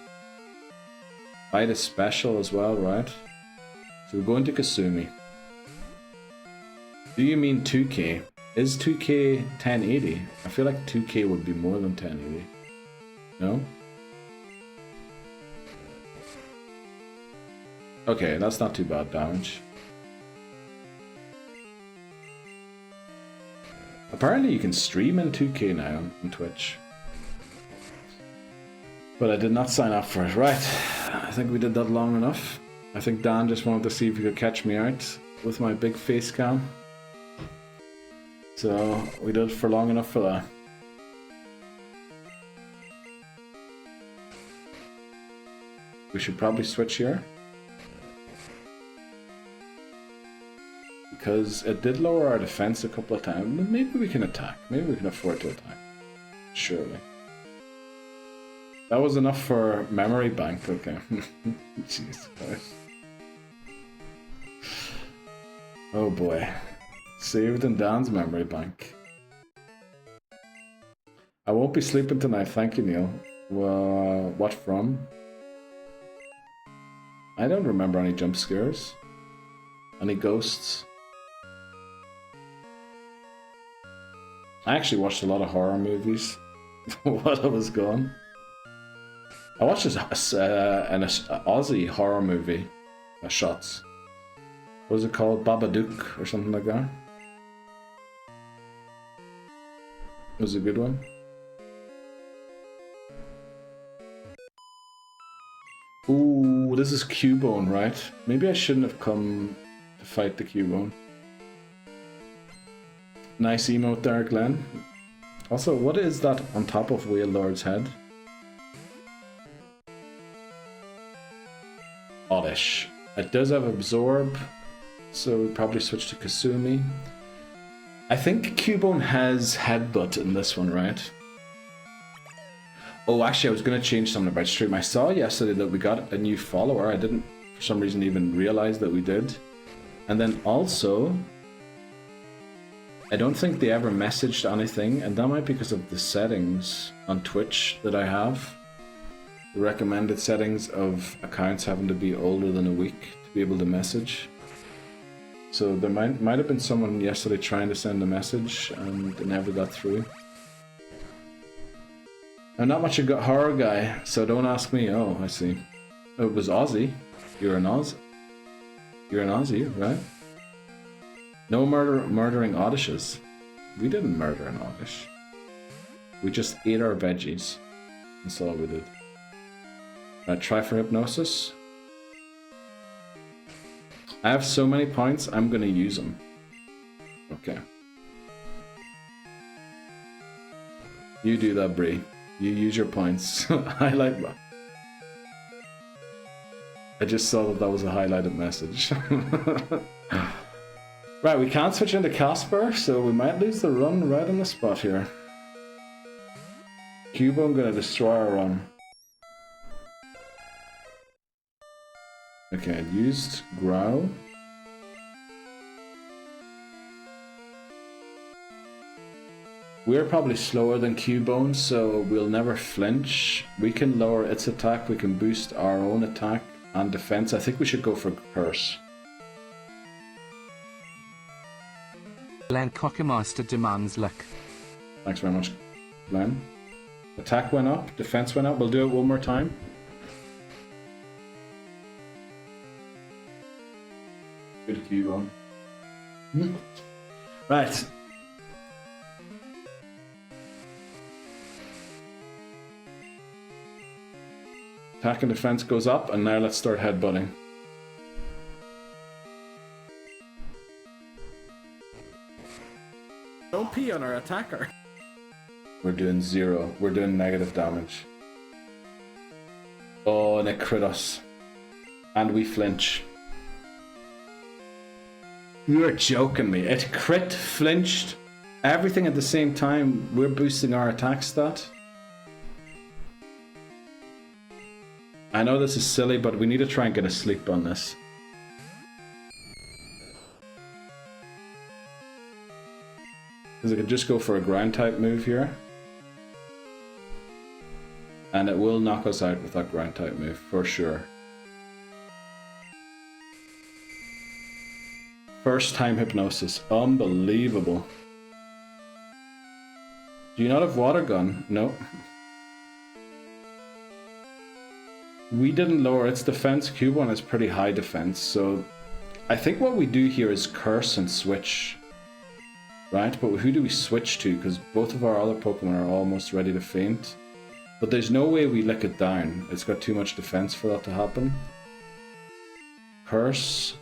Bite is special as well, right? So we're going to Kasumi. Do you mean 2K? Is 2K 1080? I feel like 2K would be more than 1080. No? Okay, that's not too bad damage. Apparently you can stream in 2K now on Twitch. But I did not sign up for it. Right, I think we did that long enough. I think Dan just wanted to see if he could catch me out with my big face cam. So we did for long enough for that. We should probably switch here. Because it did lower our defense a couple of times. Maybe we can attack. Maybe we can afford to attack. Surely. That was enough for memory bank, okay. Jesus Christ. Oh boy. Saved in Dan's memory bank. I won't be sleeping tonight, thank you, Neil. Well, what from? I don't remember any jump scares. Any ghosts? I actually watched a lot of horror movies while I was gone. I watched an Aussie horror movie, Shots. What was it called? Babadook or something like that? It was a good one. Ooh, this is Cubone, right? Maybe I shouldn't have come to fight the Cubone. Nice emote there, Glenn. Also, what is that on top of Whale Lord's head? Oddish. It does have Absorb, so we'll probably switch to Kasumi. I think Cubone has Headbutt in this one, right? Oh, actually, I was going to change something about stream. I saw yesterday that we got a new follower. I didn't, for some reason, even realize that we did. And then also, I don't think they ever messaged anything, and that might be because of the settings on Twitch that I have. The recommended settings of accounts having to be older than a week to be able to message. So there might have been someone yesterday trying to send a message and it never got through. I'm not much a horror guy, so don't ask me. Oh, I see. Oh, it was Aussie. You're an Aussie. You're an Aussie, right? No murdering Oddishes. We didn't murder an Oddish. We just ate our veggies. That's all we did. Try for hypnosis. I have so many points, I'm gonna use them. Okay. You do that, Bree. You use your points. Highlight. I just saw that was a highlighted message. Right, we can't switch into Casper, so we might lose the run right on the spot here. Cubone gonna destroy our run. Okay, used Growl. We're probably slower than Cubone, so we'll never flinch. We can lower its attack, we can boost our own attack and defense. I think we should go for Curse. Glenn Cockemaster demands luck. Thanks very much, Glenn. Attack went up, defense went up. We'll do it one more time. Good Cubone. Right. Attack and defense goes up, and now let's start headbutting. Don't pee on our attacker. We're doing 0. We're doing negative damage. Oh, and it crit us. And we flinch. You're joking me. It crit, flinched, everything at the same time. We're boosting our attack stat. I know this is silly, but we need to try and get a sleep on this. Because I could just go for a ground type move here. And it will knock us out with that ground type move, for sure. First time hypnosis. Unbelievable. Do you not have water gun? No. We didn't lower its defense. Cubone has pretty high defense, so I think what we do here is curse and switch. Right? But who do we switch to? Because both of our other Pokemon are almost ready to faint. But there's no way we lick it down. It's got too much defense for that to happen. Curse.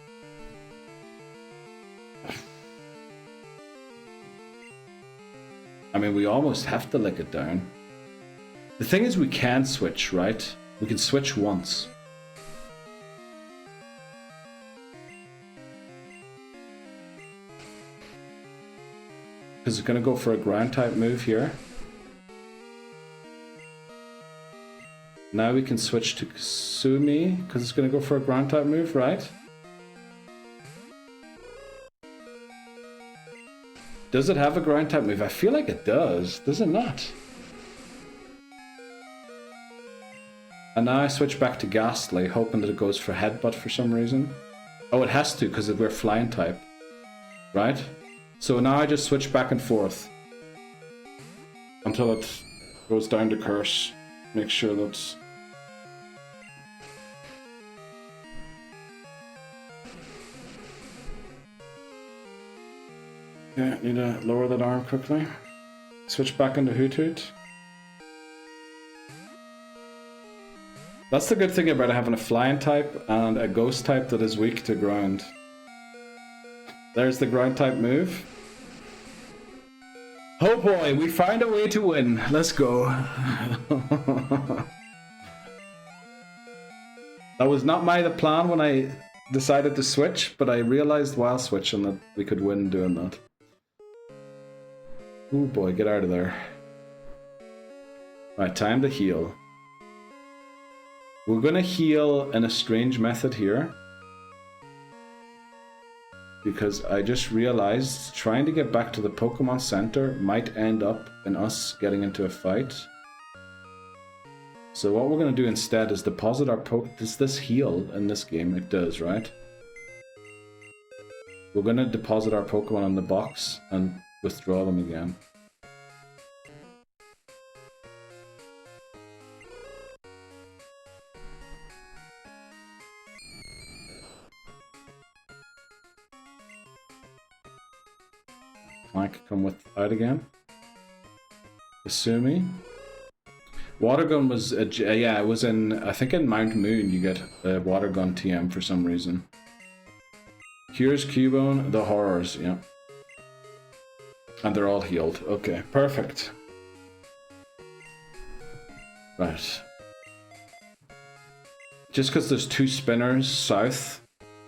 I mean, we almost have to lick it down. The thing is, we can switch, right? We can switch once. Because it's going to go for a ground type move here. Now we can switch to Kasumi, because it's going to go for a ground type move, right? Does it have a ground type move? I feel like it does. Does it not? And now I switch back to Ghastly, hoping that it goes for Headbutt for some reason. Oh, it has to, because we're flying type. Right? So now I just switch back and forth. Until it goes down to Curse. Make sure that's... Yeah, need to lower that arm quickly. Switch back into Hoot Hoot. That's the good thing about having a flying type and a ghost type that is weak to ground. There's the ground type move. Oh boy, we find a way to win. Let's go. That was not the plan when I decided to switch, but I realized while switching that we could win doing that. Oh boy, get out of there. Right, time to heal. We're gonna heal in a strange method here. Because I just realized trying to get back to the Pokemon Center might end up in us getting into a fight. So what we're gonna do instead is deposit our Does this heal in this game? It does, right? We're gonna deposit our Pokemon in the box and withdraw them again. Plank come out again. Kasumi. Water gun was yeah, it was in, I think in Mount Moon you get a water gun TM for some reason. Here's Cubone, the horrors, yeah. And they're all healed. Okay, perfect. Right. Just because there's two spinners south,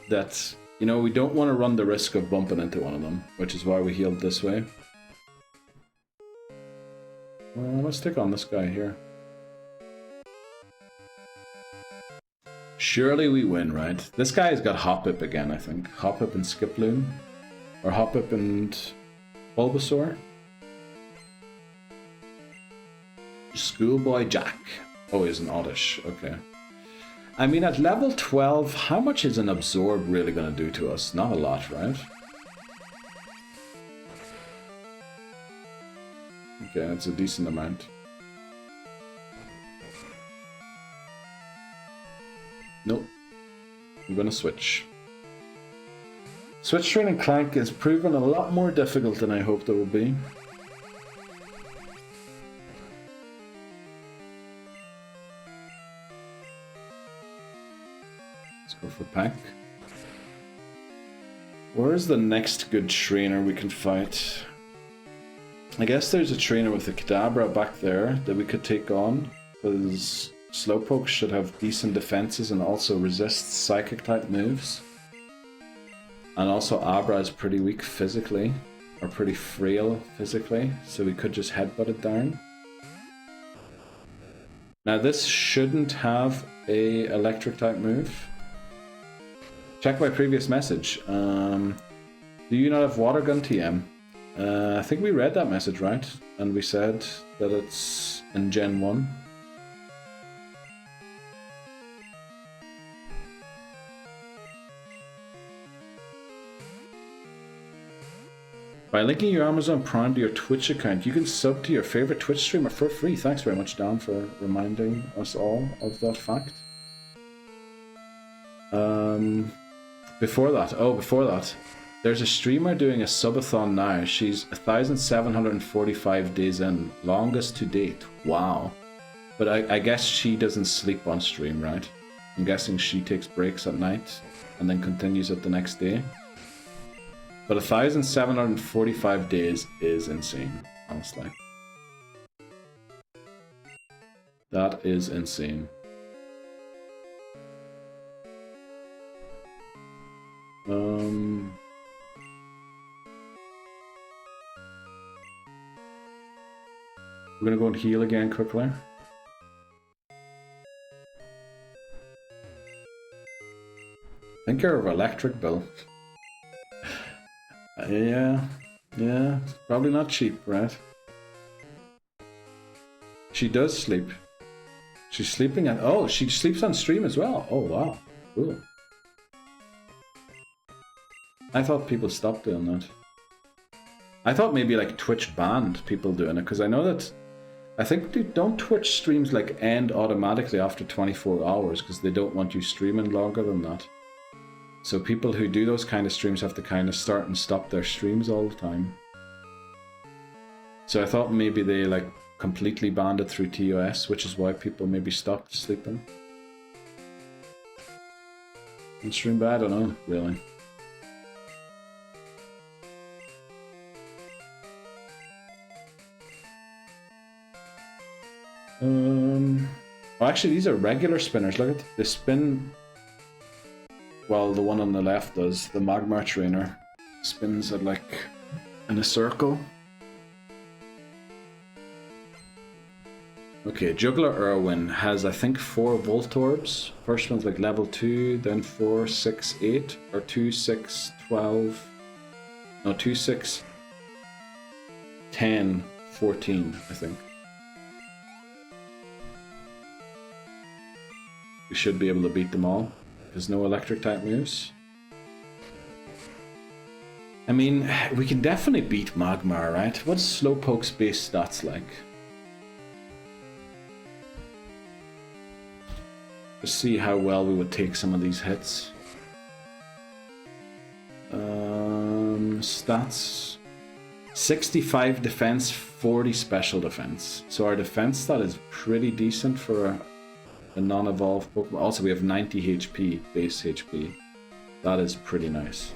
that, you know, we don't want to run the risk of bumping into one of them, which is why we healed this way. Well, let's take on this guy here. Surely we win, right? This guy's got Hoppip again, I think. Hoppip and Skiploom. Or Hoppip and Bulbasaur. Schoolboy Jack. Oh, he's an Oddish. Okay. I mean, at level 12, how much is an Absorb really going to do to us? Not a lot, right? Okay, that's a decent amount. Nope. I'm gonna switch. Switch training Clank is proven a lot more difficult than I hoped it would be. Let's go for Pack. Where's the next good trainer we can fight? I guess there's a trainer with a Kadabra back there that we could take on, because Slowpoke should have decent defenses and also resists psychic type moves. And also Abra is pretty weak physically, or pretty frail physically, so we could just headbutt it down. Now this shouldn't have a electric type move. Check my previous message. Do you not have Water Gun TM? I think we read that message, right? And we said that it's in Gen 1. By linking your Amazon Prime to your Twitch account, you can sub to your favorite Twitch streamer for free. Thanks very much, Dan, for reminding us all of that fact. Before that, there's a streamer doing a subathon now. She's 1,745 days in, longest to date. Wow. But I guess she doesn't sleep on stream, right? I'm guessing she takes breaks at night and then continues it the next day. But 1,745 days is insane, honestly. That is insane. We're gonna go and heal again quickly. stinker of electric bill. Yeah, it's probably not cheap, right? She does sleep. She's sleeping at... Oh, she sleeps on stream as well. Oh, wow. Cool. I thought people stopped doing that. I thought maybe like Twitch banned people doing it, because I know that... I think, don't Twitch streams like end automatically after 24 hours because they don't want you streaming longer than that. So people who do those kind of streams have to kind of start and stop their streams all the time. So I thought maybe they like completely banned it through TOS, which is why people maybe stopped sleeping. And stream, but I don't know, really. Well, actually, these are regular spinners. Look at the spin. Well, the one on the left does. The Magmar trainer spins at like in a circle. Okay, Juggler Irwin has, I think, 4 Voltorbs. First one's like level 2, then 4, 6, 8, or 2, 6, 12. No, 2, 6, 10, 14, I think. We should be able to beat them all. There's no electric type moves. I mean, we can definitely beat Magmar, right? What's Slowpoke's base stats like? Just see how well we would take some of these hits. Stats. 65 defense, 40 special defense. So our defense stat is pretty decent for a non-evolved Pokemon. Also, we have 90 HP, base HP. That is pretty nice.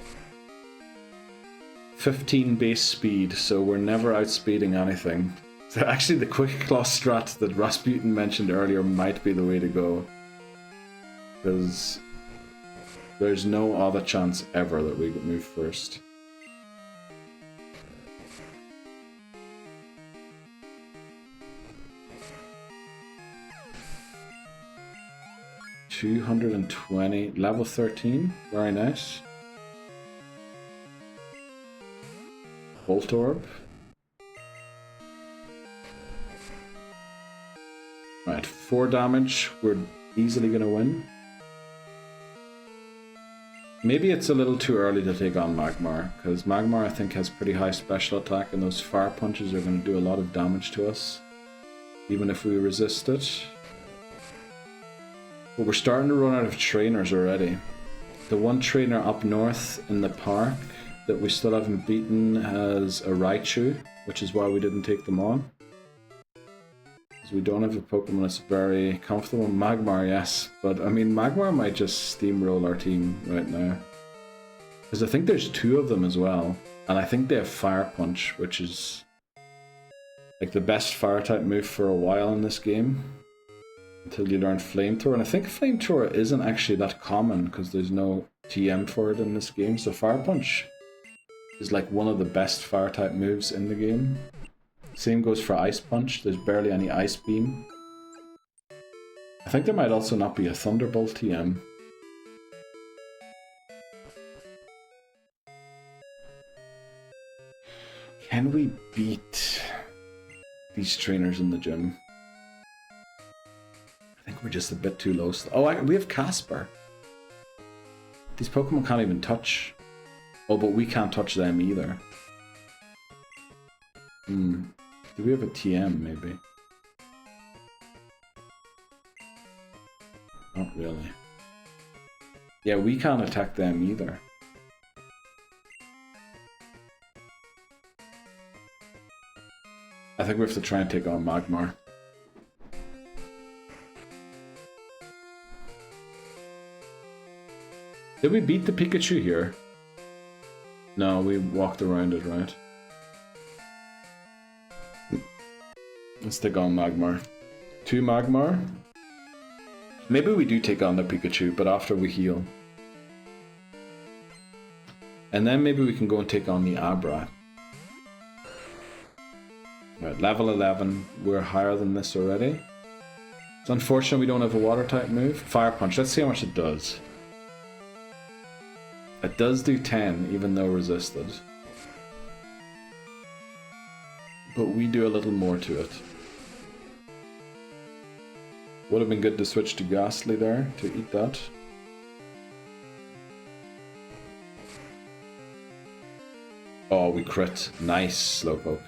15 base speed, so we're never outspeeding anything. So actually, the Quick Claw strat that Rasputin mentioned earlier might be the way to go. Because there's no other chance ever that we could move first. $220, level 13, very nice. Voltorb. Right, 4 damage, we're easily gonna win. Maybe it's a little too early to take on Magmar, because Magmar I think has pretty high special attack and those fire punches are going to do a lot of damage to us, even if we resist it. But we're starting to run out of trainers already. The one trainer up north in the park that we still haven't beaten has a Raichu, which is why we didn't take them on. Because we don't have a Pokemon that's very comfortable. Magmar, yes, but I mean Magmar might just steamroll our team right now. Because I think there's 2 of them as well, and I think they have Fire Punch, which is like the best fire type move for a while in this game. Until you learn Flamethrower, and I think Flamethrower isn't actually that common because there's no TM for it in this game, so Fire Punch is like one of the best fire type moves in the game. Same goes for Ice Punch, there's barely any Ice Beam. I think there might also not be a Thunderbolt TM. Can we beat these trainers in the gym? I think we're just a bit too low. Oh, we have Casper. These Pokemon can't even touch. Oh, but we can't touch them either. Do we have a TM, maybe? Not really. Yeah, we can't attack them either. I think we have to try and take on Magmar. Did we beat the Pikachu here? No, we walked around it, right? Let's take on Magmar. 2 Magmar. Maybe we do take on the Pikachu, but after we heal. And then maybe we can go and take on the Abra. Right, level 11. We're higher than this already. It's unfortunate we don't have a water type move. Fire Punch. Let's see how much it does. It does do 10, even though resisted. But we do a little more to it. Would have been good to switch to Ghastly there, to eat that. Oh, we crit. Nice, Slowpoke.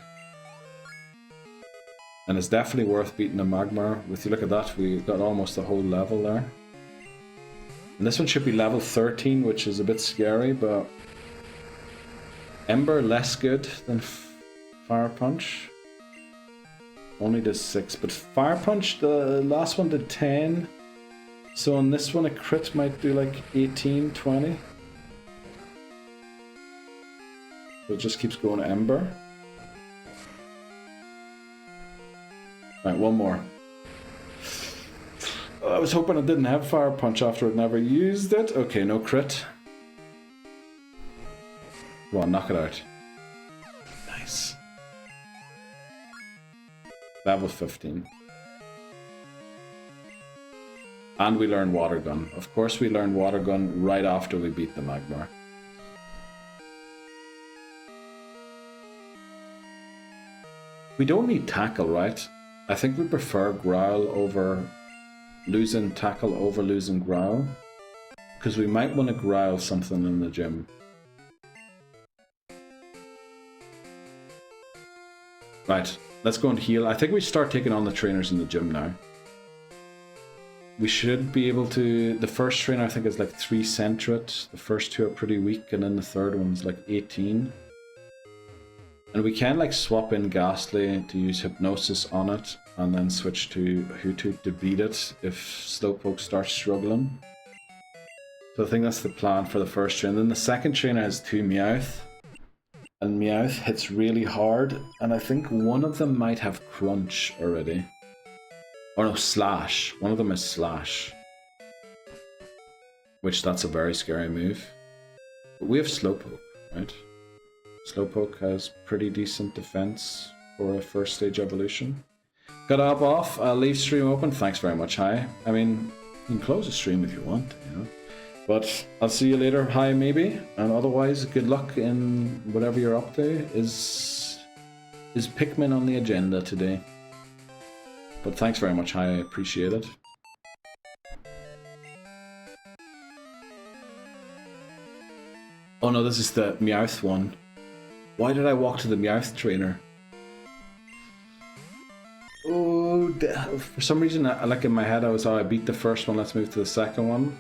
And it's definitely worth beating a Magmar. If you look at that, we've got almost a whole level there. And this one should be level 13, which is a bit scary, but... Ember, less good than Fire Punch. Only does 6, but Fire Punch, the last one did 10. So on this one, a crit might do like 18, 20. So it just keeps going to Ember. Right, one more. I was hoping it didn't have Fire Punch after I'd never used it. Okay, no crit. Come on, knock it out. Nice. Level 15. And we learn Water Gun. Of course we learn Water Gun right after we beat the Magmar. We don't need Tackle, right? I think we prefer Growl over... losing Tackle over losing Growl. Because we might want to Growl something in the gym. Right, let's go and heal. I think we start taking on the trainers in the gym now. We should be able to... The first trainer I think is like 3 Centret. The first 2 are pretty weak, and then the third one's like 18. And we can like swap in Ghastly to use Hypnosis on it, and then switch to Hoothoot to beat it if Slowpoke starts struggling. So I think that's the plan for the first trainer. Then the second trainer has 2 Meowth. And Meowth hits really hard, and I think one of them might have Crunch already. Or no, Slash. One of them is Slash. Which, that's a very scary move. But we have Slowpoke, right? Slowpoke has pretty decent defense for a first stage evolution. Got up off, I'll leave stream open. Thanks very much, Hi. I mean, you can close the stream if you want, you know. But I'll see you later, Hi, maybe. And otherwise, good luck in whatever you're up to. Is Pikmin on the agenda today? But thanks very much, Hi, I appreciate it. Oh no, this is the Meowth one. Why did I walk to the Meowth trainer? Oh, for some reason, like in my head, I was, oh, I beat the first one, let's move to the second one.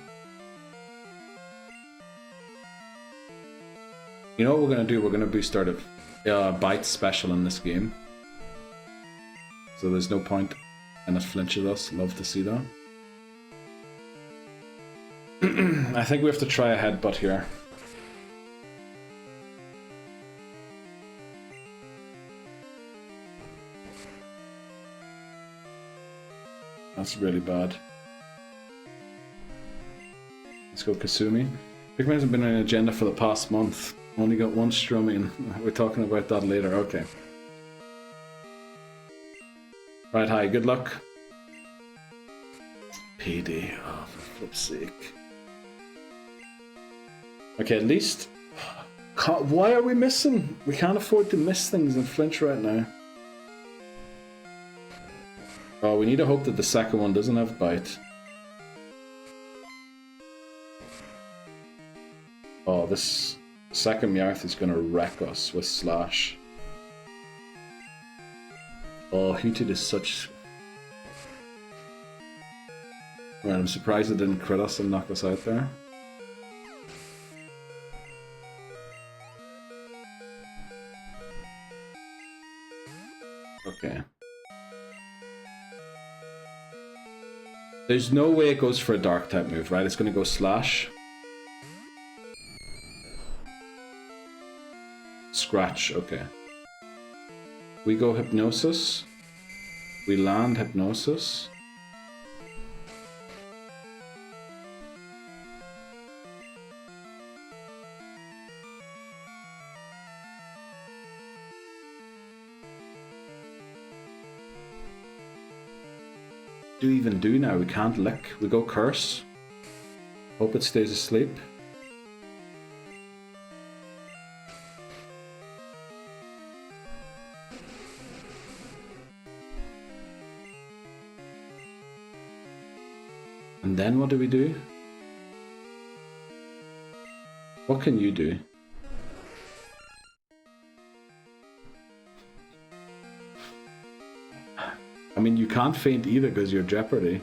You know what we're going to do? We're going to boost our Bite special in this game. So there's no point in it flinches us. Love to see that. I think we have to try a headbutt here. That's really bad. Let's go Kasumi. Pikmin hasn't been on an agenda for the past month. Only got one strumming. We're talking about that later. Okay. Right, Hi. Good luck. PD. Oh, for flip's sake. Okay, at least... Why are we missing? We can't afford to miss things and flinch right now. Oh, we need to hope that the second one doesn't have Bite. Oh, this second Meowth is going to wreck us with Slash. Oh, Hoothoot is such... Right, I'm surprised it didn't crit us and knock us out there. Okay. There's no way it goes for a dark type move, right? It's going to go Slash. Scratch, okay. We go Hypnosis. We land Hypnosis. Do we even do now? We can't lick. We go Curse. Hope it stays asleep. And then what do we do? What can you do? I mean, you can't faint either because you're Jeopardy.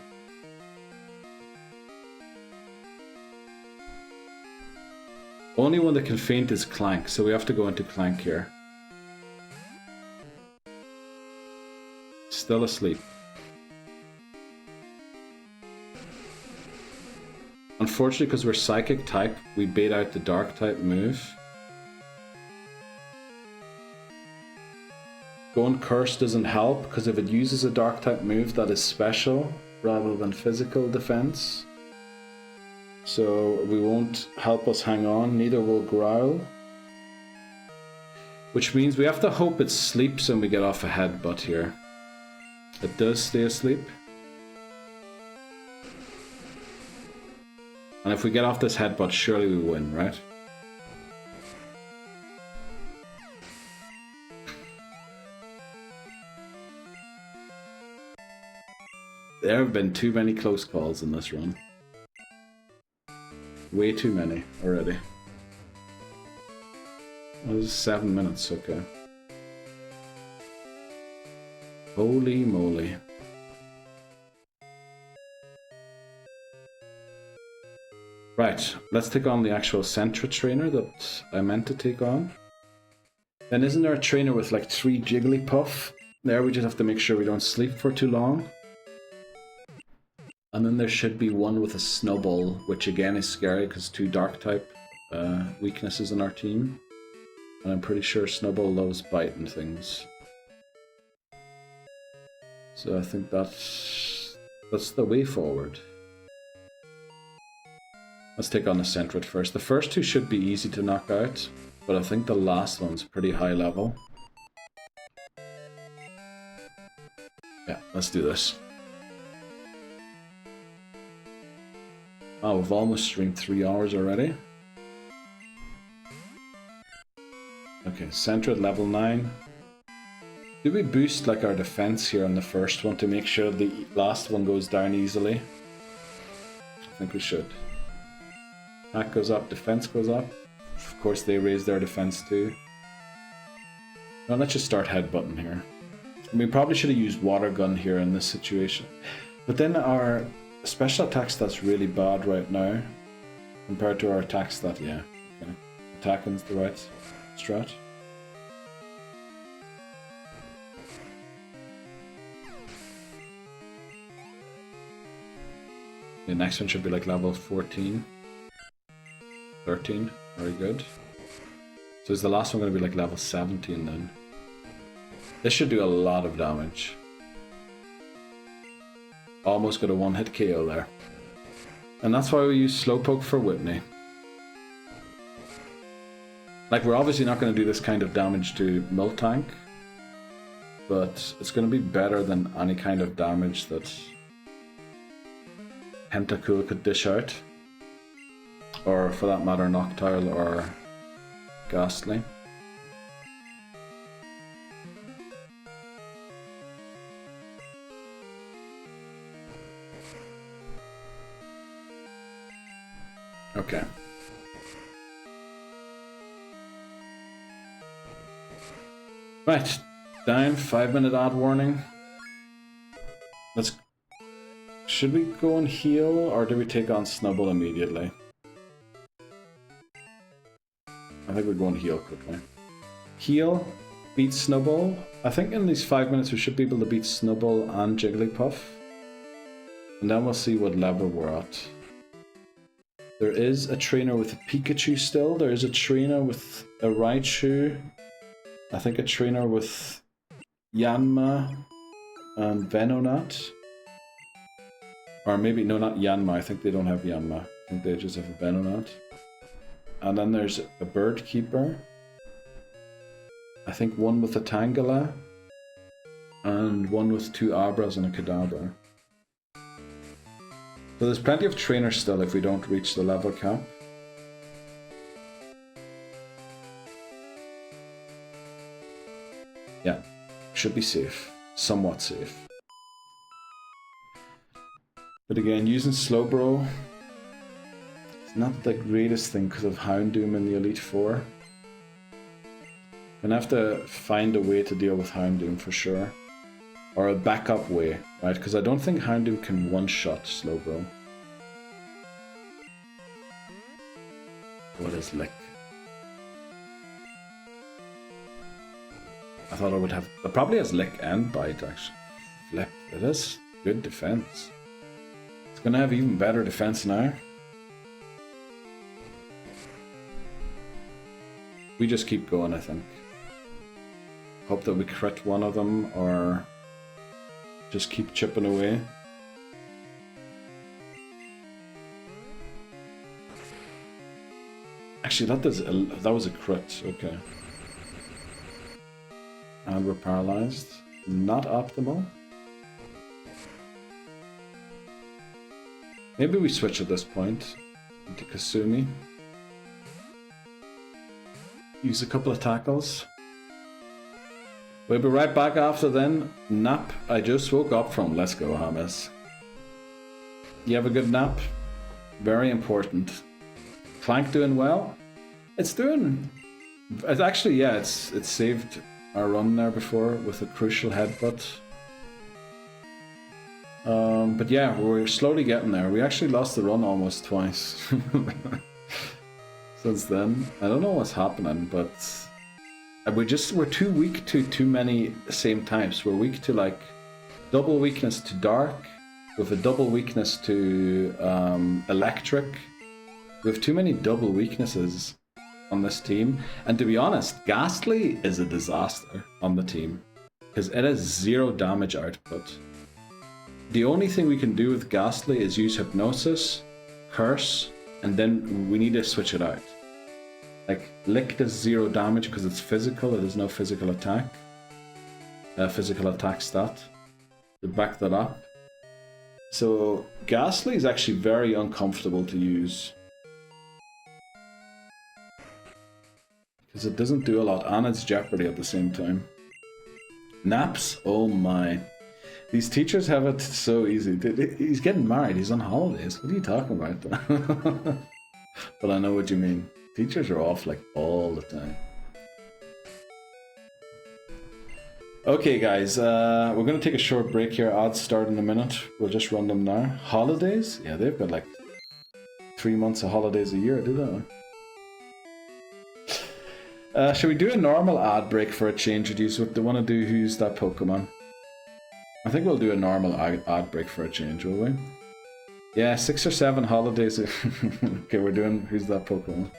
Only one that can faint is Clank, so we have to go into Clank here. Still asleep. Unfortunately, because we're Psychic type, we bait out the Dark type move. Going Curse doesn't help, because if it uses a Dark type move, that is special rather than physical defense. So we won't help us hang on, neither will Growl. Which means we have to hope it sleeps and we get off a headbutt here. It does stay asleep. And if we get off this headbutt, surely we win, right? There have been too many close calls in this run. Way too many already. Well, this is 7 minutes, okay. Holy moly. Right, let's take on the actual Sentra trainer that I meant to take on. Then isn't there a trainer with like 3 Jigglypuff? There we just have to make sure we don't sleep for too long. And then there should be one with a Snubbull, which again is scary because 2 Dark type weaknesses in our team. And I'm pretty sure Snubbull loves biting things. So I think that's the way forward. Let's take on the Sentret first. The first 2 should be easy to knock out, but I think the last one's pretty high level. Yeah, let's do this. Oh, we've almost streamed 3 hours already. Okay, Sentret level 9. Do we boost like our defense here on the first one to make sure the last one goes down easily? I think we should. Attack goes up, defense goes up. Of course they raise their defense too. Now let's just start headbutting here. We probably should have used Water Gun here in this situation. But then our special attack stat's really bad right now. Compared to our attack stat, yeah. Okay. Attacking's the right strat. The next one should be like level 14. 13, very good. So is the last one going to be like level 17 then? This should do a lot of damage. Almost got a one-hit KO there. And that's why we use Slowpoke for Whitney. Like, we're obviously not going to do this kind of damage to Miltank, but it's going to be better than any kind of damage that Tentacool could dish out. Or for that matter, Noctile or Ghastly. Okay. Right, down, 5-minute ad warning. Should we go and heal, or do we take on Snubbull immediately? I think we're going to heal quickly. Heal, beat Snubbull. I think in these 5 minutes we should be able to beat Snubbull and Jigglypuff. And then we'll see what level we're at. There is a trainer with a Pikachu still. There is a trainer with a Raichu. I think a trainer with Yanma and Venonat. Or maybe, no, not Yanma. I think they don't have Yanma. I think they just have a Venonat. And then there's a Bird Keeper. I think one with a Tangela. And one with 2 Abras and a Kadabra. So there's plenty of trainers still if we don't reach the level cap. Yeah, Should be safe. Somewhat safe. But again, using Slowbro, it's not the greatest thing because of Houndoom in the Elite Four. Gonna have to find a way to deal with Houndoom for sure. Or a backup way, right? Because I don't think Houndoom can one-shot Slowbro. What is Lick? I thought I would have... It probably has Lick and Bite, actually. Flip. It is good defense. It's gonna have even better defense now. We just keep going, I think. Hope that we crit one of them, or just keep chipping away. Actually, that was a crit. Okay. And we're paralyzed. Not optimal. Maybe we switch at this point into Kasumi. Use a couple of tackles. We'll be right back after then. Nap I just woke up from. Let's go, Hamas. You have a good nap? Very important. Clank doing well? It's doing... It's actually, yeah, it's saved our run there before with a crucial headbutt. But yeah, we're slowly getting there. We actually lost the run almost twice. Since then. I don't know what's happening, but... We're too weak to too many same types. We're weak to like double weakness to dark, with a double weakness to electric. We have too many double weaknesses on this team. And to be honest, Ghastly is a disaster on the team because it has 0 damage output. The only thing we can do with Ghastly is use Hypnosis, Curse, and then we need to switch it out. Like, Lick does 0 damage because it's physical, it has no physical attack. Physical attack stat. To back that up. So, Ghastly is actually very uncomfortable to use. Because it doesn't do a lot, and it's Jeopardy at the same time. Naps? Oh my. These teachers have it so easy. He's getting married, he's on holidays. What are you talking about? But I know what you mean. Teachers are off like all the time. Okay guys, we're going to take a short break here. Odds start in a minute. We'll just run them now. Holidays? Yeah, they've got like 3 months of holidays a year, do they? Should we do a normal ad break for a change? Do you want to do Who's That Pokemon? I think we'll do a normal ad break for a change, will we? Yeah, 6 or 7 holidays. Okay, we're doing Who's That Pokemon?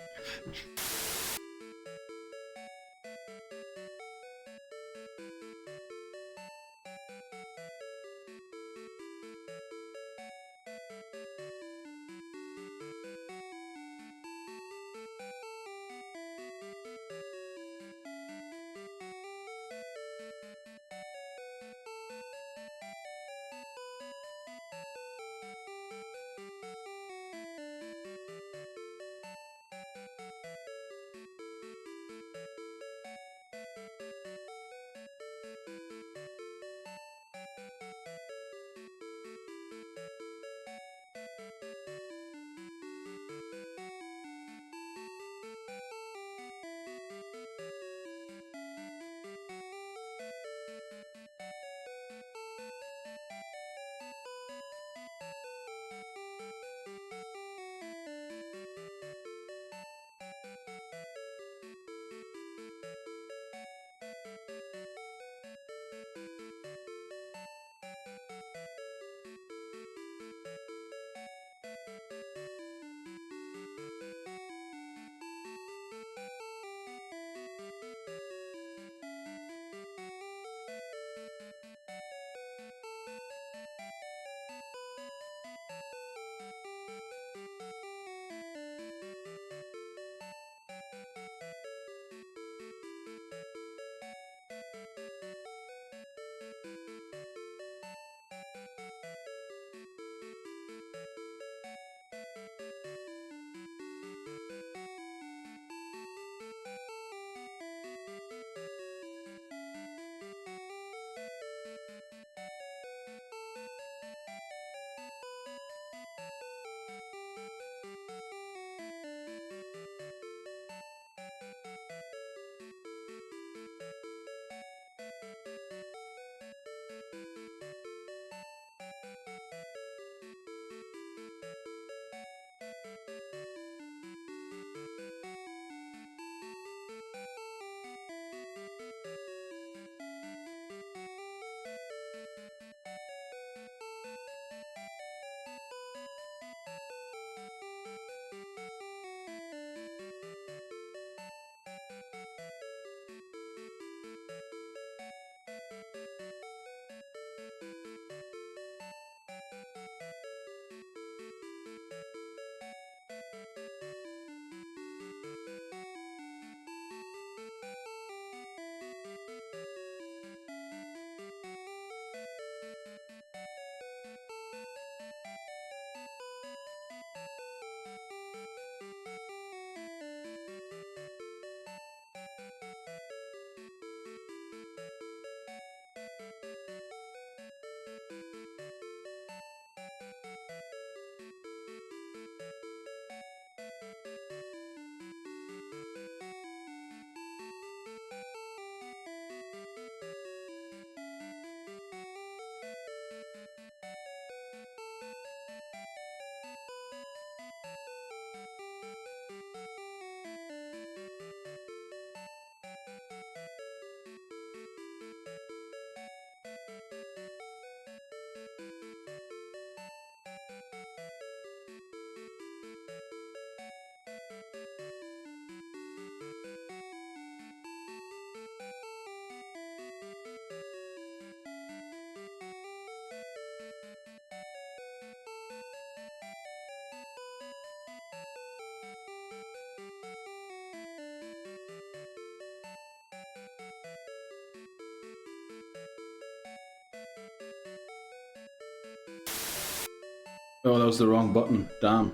Oh, that was the wrong button. Damn.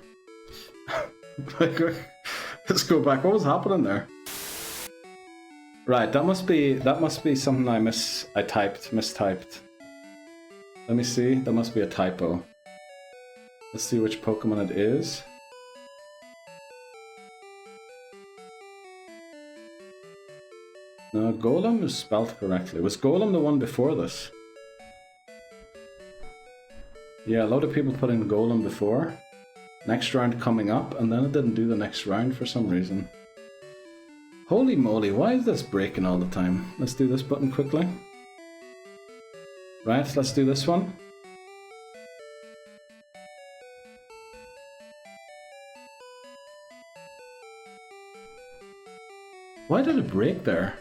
Let's go back. What was happening there? Right, that must be something I mistyped. Let me see. That must be a typo. Let's see which Pokemon it is. No, Golem is spelled correctly. Was Golem the one before this? Yeah, a lot of people put in Golem before. Next round coming up, and then it didn't do the next round for some reason. Holy moly, why is this breaking all the time? Let's do this button quickly. Right, let's do this one. Why did it break there?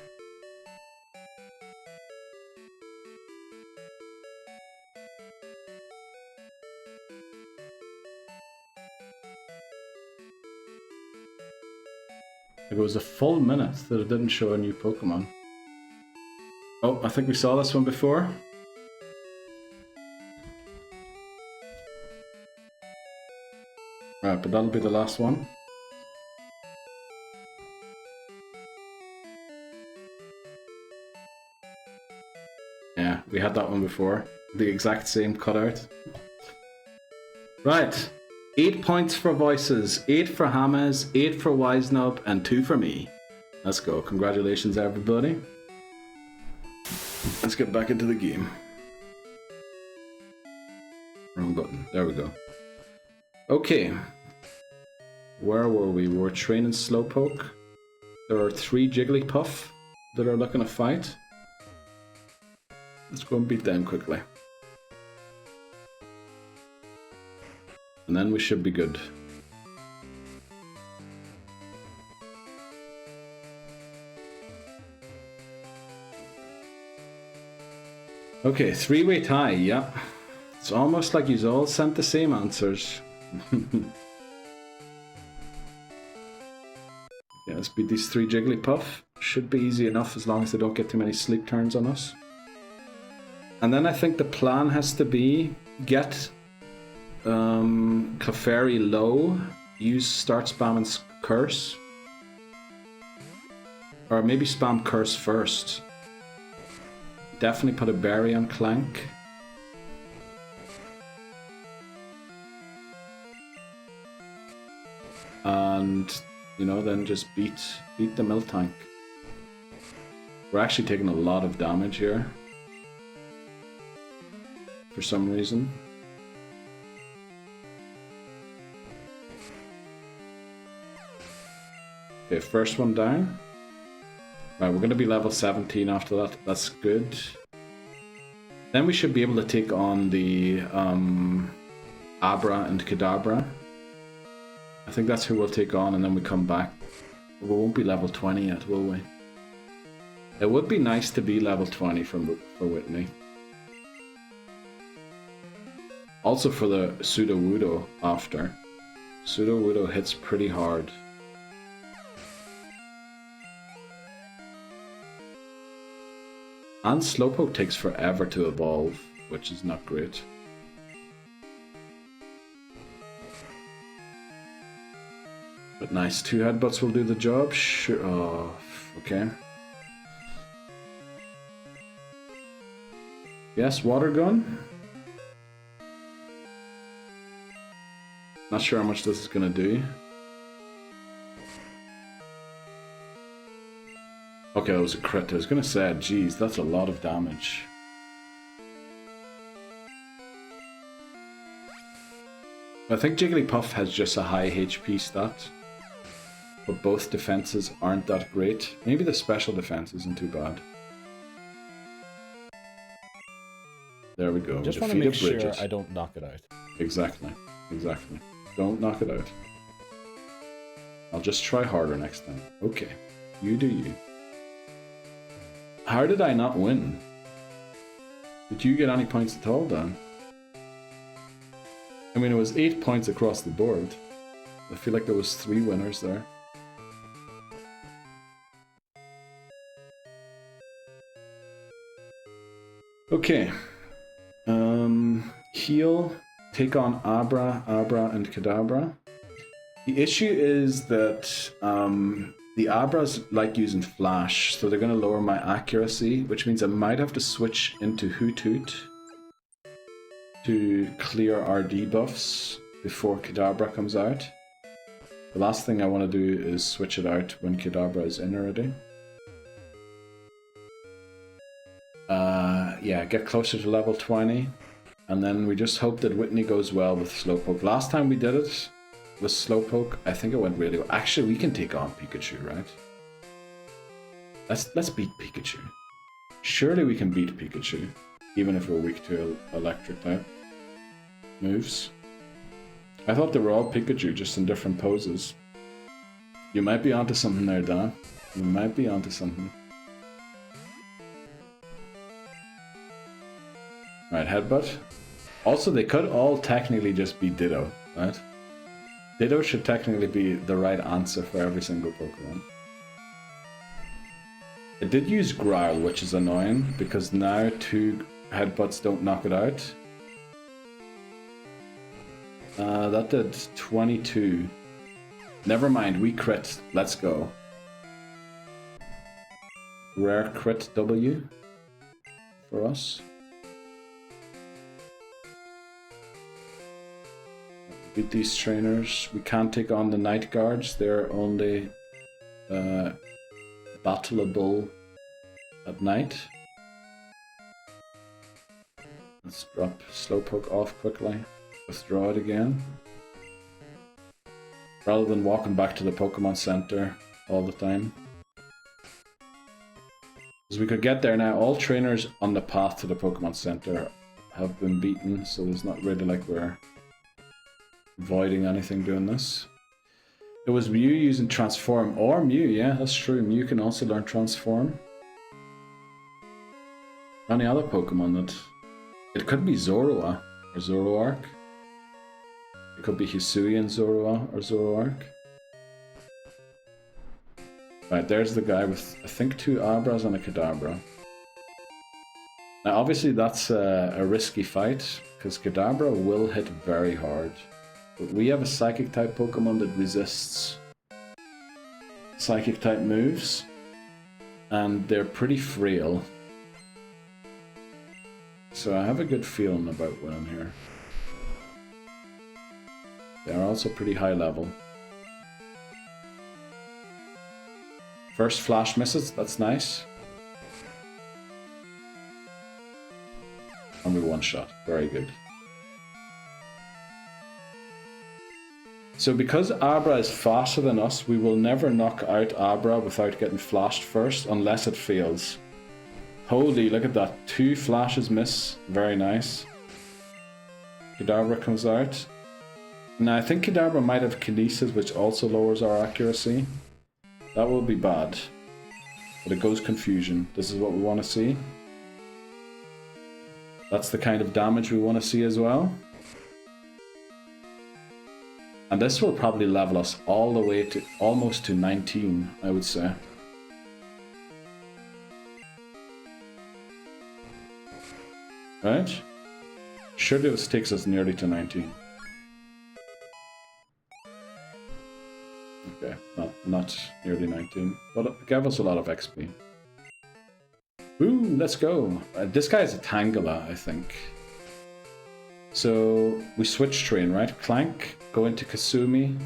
It was a full minute that it didn't show a new Pokemon. Oh, I think we saw this one before. Right, but that'll be the last one. Yeah, we had that one before. The exact same cutout. Right. 8 points for voices, 8 for Hamas, 8 for Wisenub, and 2 for me. Let's go. Congratulations, everybody. Let's get back into the game. Wrong button. There we go. Okay. Where were we? We were training Slowpoke. There are 3 Jigglypuff that are looking to fight. Let's go and beat them quickly. And then we should be good. Okay, 3-way tie, yeah. It's almost like you all sent the same answers. Yeah, let's beat these 3 Jigglypuff. Should be easy enough as long as they don't get too many sleep turns on us. And then I think the plan has to be get Clefairy low, start spamming Curse. Or maybe spam Curse first. Definitely put a berry on Clank. And, you know, then just beat the Miltank. We're actually taking a lot of damage here. For some reason. Okay, first one down. Right, we're going to be level 17 after that. That's good. Then we should be able to take on the Abra and Kadabra. I think that's who we'll take on, and then we come back. We won't be level 20 yet, will we? It would be nice to be level 20 for Whitney. Also for the Sudowoodo after. Sudowoodo hits pretty hard. And Slowpoke takes forever to evolve, which is not great. But nice, 2 headbutts will do the job. Sure. Oh, okay. Yes, water gun. Not sure how much this is gonna do. Okay, that was a crit. I was gonna say, geez, that's a lot of damage. I think Jigglypuff has just a high HP stat. But both defenses aren't that great. Maybe the special defense isn't too bad. There we go. Just want to make sure I don't knock it out. Exactly. Exactly. Don't knock it out. I'll just try harder next time. Okay. You do you. How did I not win? Did you get any points at all, Dan? I mean, it was 8 points across the board. I feel like there was 3 winners there. Okay. Heal. take on Abra, and Kadabra. The issue is that the Abras like using Flash, so they're going to lower my accuracy, which means I might have to switch into Hoot Hoot to clear our debuffs before Kadabra comes out. The last thing I want to do is switch it out when Kadabra is in already. Yeah, get closer to level 20. And then we just hope that Whitney goes well with Slowpoke. Last time we did it with Slowpoke, I think it went really well. Actually, we can take on Pikachu, right? Let's beat Pikachu. Surely we can beat Pikachu, even if we're weak to electric type moves. I thought they were all Pikachu, just in different poses. You might be onto something there, Dan. You might be onto something. Right, Headbutt. Also, they could all technically just be Ditto, right? Ditto should technically be the right answer for every single Pokemon. It did use Growl, which is annoying, because now 2 Headbutts don't knock it out. That did 22. Never mind, we crit. Let's go. Rare crit W for us. Beat these trainers. We can't take on the Night Guards. They're only battleable at night. Let's drop Slowpoke off quickly. Withdraw it again. Rather than walking back to the Pokemon Center all the time. Because we could get there now. All trainers on the path to the Pokemon Center have been beaten, so there's not really like we're avoiding anything doing this. It was Mew using Transform, or Mew, yeah, that's true. Mew can also learn Transform. Any other Pokemon that... It could be Zoroark or Zoroark. It could be Hisuian Zoroark or Zoroark. Right, there's the guy with, I think, 2 Abras and a Kadabra. Now, obviously, that's a risky fight, because Kadabra will hit very hard. But we have a Psychic-type Pokemon that resists Psychic-type moves, and they're pretty frail. So I have a good feeling about winning here. They are also pretty high level. First Flash misses, that's nice. And we one-shot, very good. So because Abra is faster than us, we will never knock out Abra without getting flashed first, unless it fails. Holy, look at that. 2 flashes miss. Very nice. Kadabra comes out. Now, I think Kadabra might have Kinesis, which also lowers our accuracy. That will be bad. But it goes Confusion. This is what we want to see. That's the kind of damage we want to see as well. And this will probably level us all the way to almost to 19, I would say. Right? Surely this takes us nearly to 19. Okay, not nearly 19, but it gave us a lot of XP. Ooh, let's go! This guy is a Tangela, I think. So we switch train, right? Clank, go into Kasumi.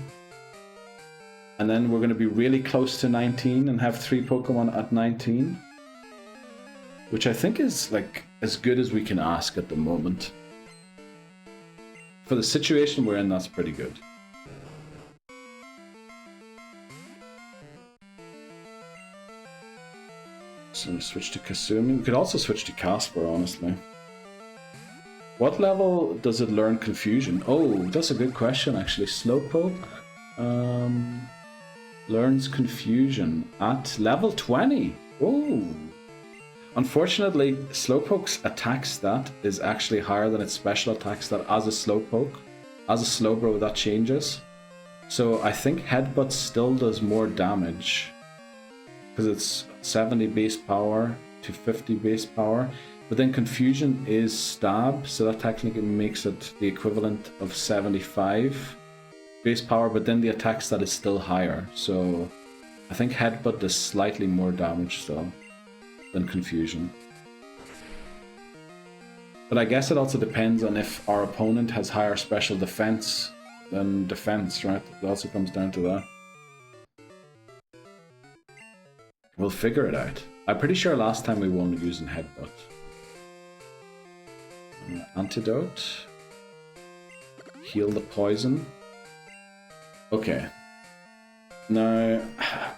And then we're going to be really close to 19 and have 3 Pokemon at 19. Which I think is like as good as we can ask at the moment. For the situation we're in, that's pretty good. So we switch to Kasumi. We could also switch to Casper, honestly. What level does it learn Confusion? Oh, that's a good question, actually. Slowpoke learns Confusion at level 20. Oh. Unfortunately, Slowpoke's attack stat is actually higher than its special attack stat as a Slowpoke. As a Slowbro, that changes. So I think Headbutt still does more damage. Because it's 70 base power to 50 base power. But then confusion is stab, so that technically makes it the equivalent of 75 base power, but then the attack stat is still higher. So I think headbutt does slightly more damage still than confusion. But I guess it also depends on if our opponent has higher special defense than defense, right? It also comes down to that. We'll figure it out. I'm pretty sure last time we won using headbutt. Antidote. Heal the poison. Okay. Now,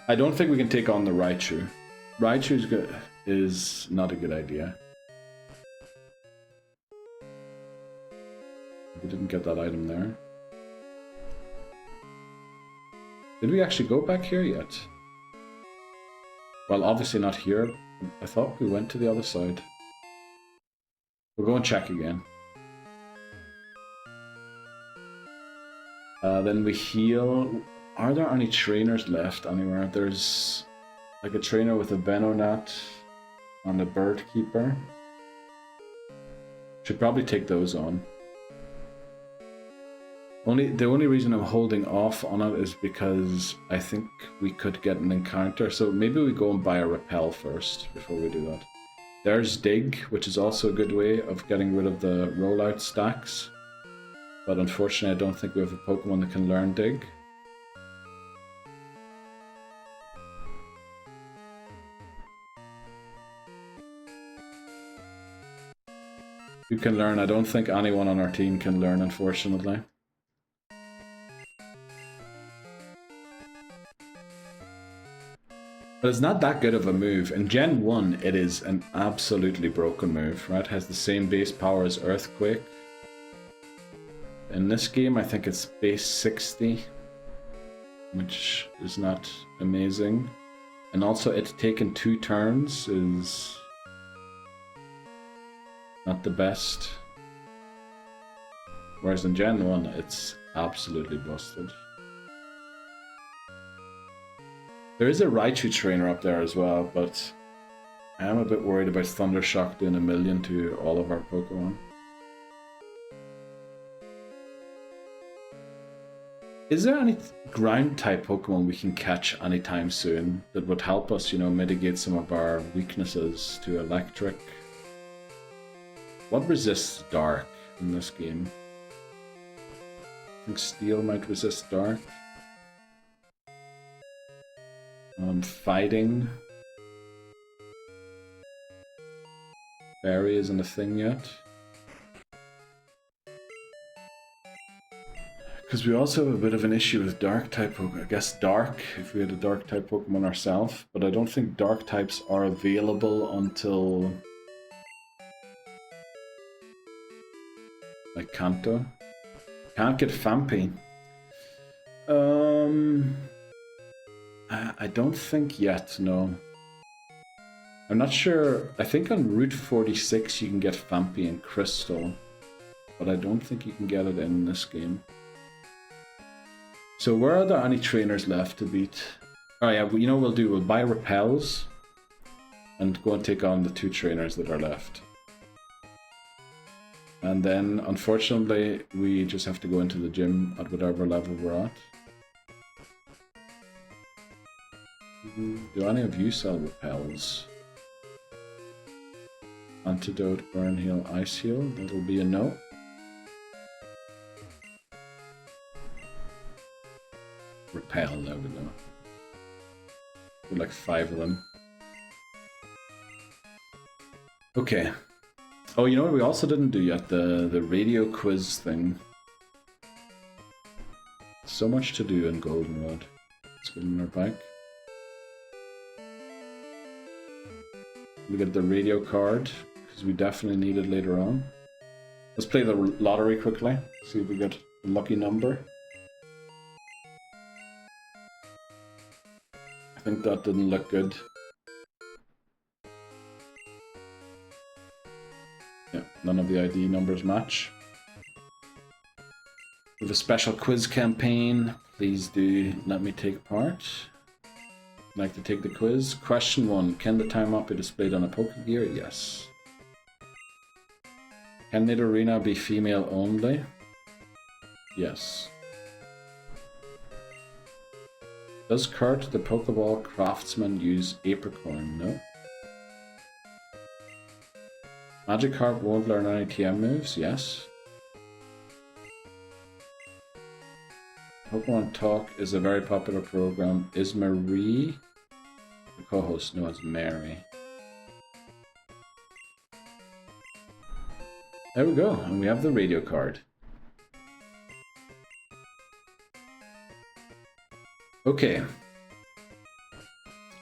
I don't think we can take on the Raichu. Raichu is not a good idea. We didn't get that item there. Did we actually go back here yet? Well, obviously not here. I thought we went to the other side. We'll go and check again. Then we heal. Are there any trainers left anywhere? There's like a trainer with a Venonat and a Bird Keeper. Should probably take those on. The only reason I'm holding off on it is because I think we could get an encounter. So maybe we go and buy a repel first before we do that. There's Dig, which is also a good way of getting rid of the rollout stacks. But unfortunately, I don't think we have a Pokemon that can learn Dig. Who can learn? I don't think anyone on our team can learn, unfortunately. But it's not that good of a move. In Gen 1, it is an absolutely broken move, right? It has the same base power as Earthquake. In this game, I think it's base 60, which is not amazing. And also, it taking 2 turns is not the best. Whereas in Gen 1, it's absolutely busted. There is a Raichu trainer up there as well, but I am a bit worried about Thundershock doing 1,000,000 to all of our Pokemon. Is there any ground type Pokemon we can catch anytime soon that would help us, you know, mitigate some of our weaknesses to electric? What resists dark in this game? I think Steel might resist dark. Fighting. Fairy isn't a thing yet. Because we also have a bit of an issue with dark type Pokemon. I guess dark, if we had a dark type Pokemon ourselves, but I don't think dark types are available until like Kanto. Can't get Fampi. I don't think yet, no. I'm not sure. I think on Route 46 you can get Fampi and Crystal, but I don't think you can get it in this game. So where are there any trainers left to beat? Oh yeah, you know what we'll do? We'll buy repels and go and take on the 2 trainers that are left. And then, unfortunately, we just have to go into the gym at whatever level we're at. Do any of you sell repels? Antidote, Burn Heal, Ice Heal. That'll be a no. Repel, there we go. Like 5 of them. Okay. Oh, you know what we also didn't do yet? The radio quiz thing. So much to do in Goldenrod. Let's get in our bike. We get the radio card, because we definitely need it later on. Let's play the lottery quickly, see if we get a lucky number. I think that didn't look good. Yeah, none of the ID numbers match. We have a special quiz campaign. Please do let me take part. I'd like to take the quiz. Question 1. Can the time up be displayed on a Pokegear? Yes. Can Nidorina be female only? Yes. Does Kurt, the Pokeball craftsman, use apricorn? No. Magikarp won't learn any TM moves? Yes. Pokemon Talk is a very popular program. Is Marie the co-host? No, it's Mary. There we go, and we have the radio card. Okay.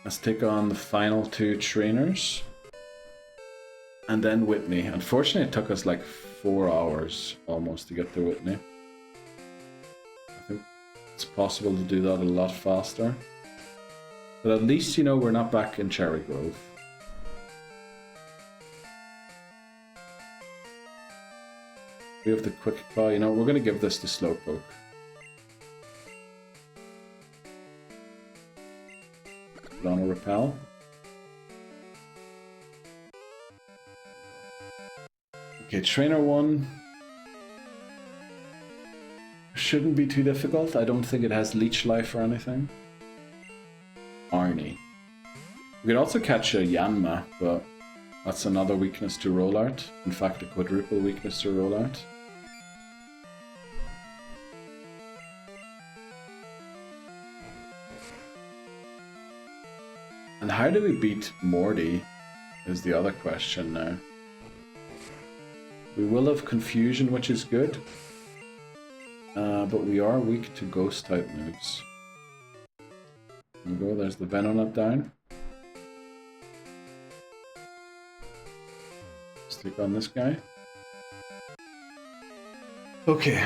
Let's take on the final two trainers. And then Whitney. Unfortunately, it took us like 4 hours almost to get to Whitney. I think it's possible to do that a lot faster. But at least, you know, we're not back in Cherry Grove. We have the Quick Claw. You know, we're going to give this to Slowpoke. Put on a Repel. Okay, Trainer 1 shouldn't be too difficult. I don't think it has Leech Life or anything. Arnie. We could also catch a Yanma, but that's another weakness to Roll Out. In fact, a quadruple weakness to Roll Out. And how do we beat Morty is the other question now. We will have Confusion, which is good. But we are weak to Ghost type moves. There we go, there's the Venonat down. Let's take on this guy. Okay.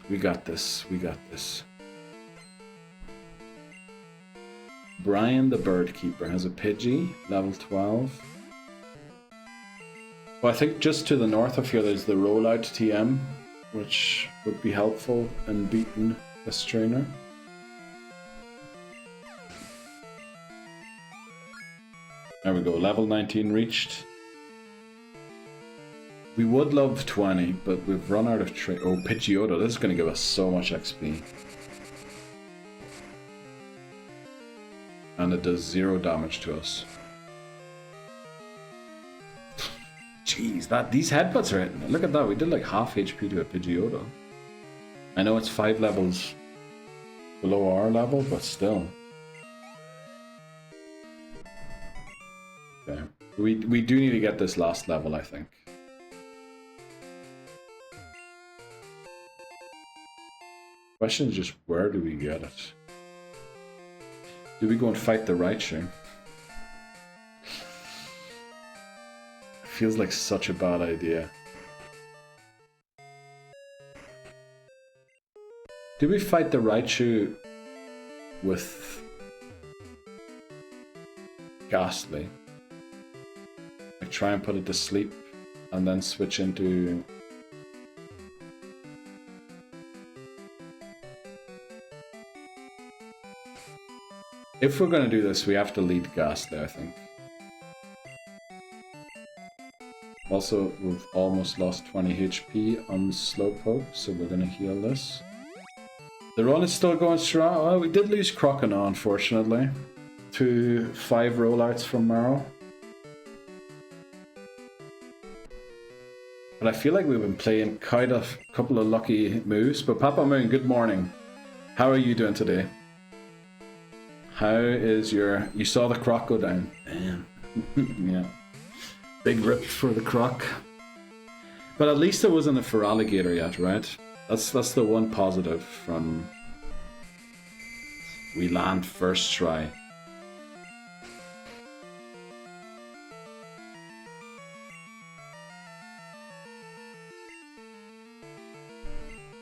We got this, we got this. Brian the Bird Keeper has a Pidgey, level 12. Well, I think just to the north of here there's the Rollout TM, which would be helpful in beating this trainer. There we go, level 19 reached. We would love 20, but we've run out of oh, Pidgeotto, this is going to give us so much XP. And it does 0 damage to us. Jeez, these headbutts are hitting. Look at that, we did like half HP to a Pidgeotto. I know it's 5 levels below our level, but still. Okay. We do need to get this last level, I think. Question is just, where do we get it? Do we go and fight the Raichu? Feels like such a bad idea. Do we fight the Raichu with Ghastly? Like try and put it to sleep and then switch into... If we're going to do this, we have to lead Ghastly, I think. Also, we've almost lost 20 HP on Slowpoke, so we're going to heal this. The run is still going strong. Well, we did lose Croconaw, unfortunately, to 5 rollouts from Marrow. But I feel like we've been playing quite a couple of lucky moves. But Papa Moon, good morning. How are you doing today? How is your... You saw the croc go down. Damn. Yeah. Big rip for the croc. But at least it wasn't a Feraligatr yet, right? That's the one positive from... We land first try.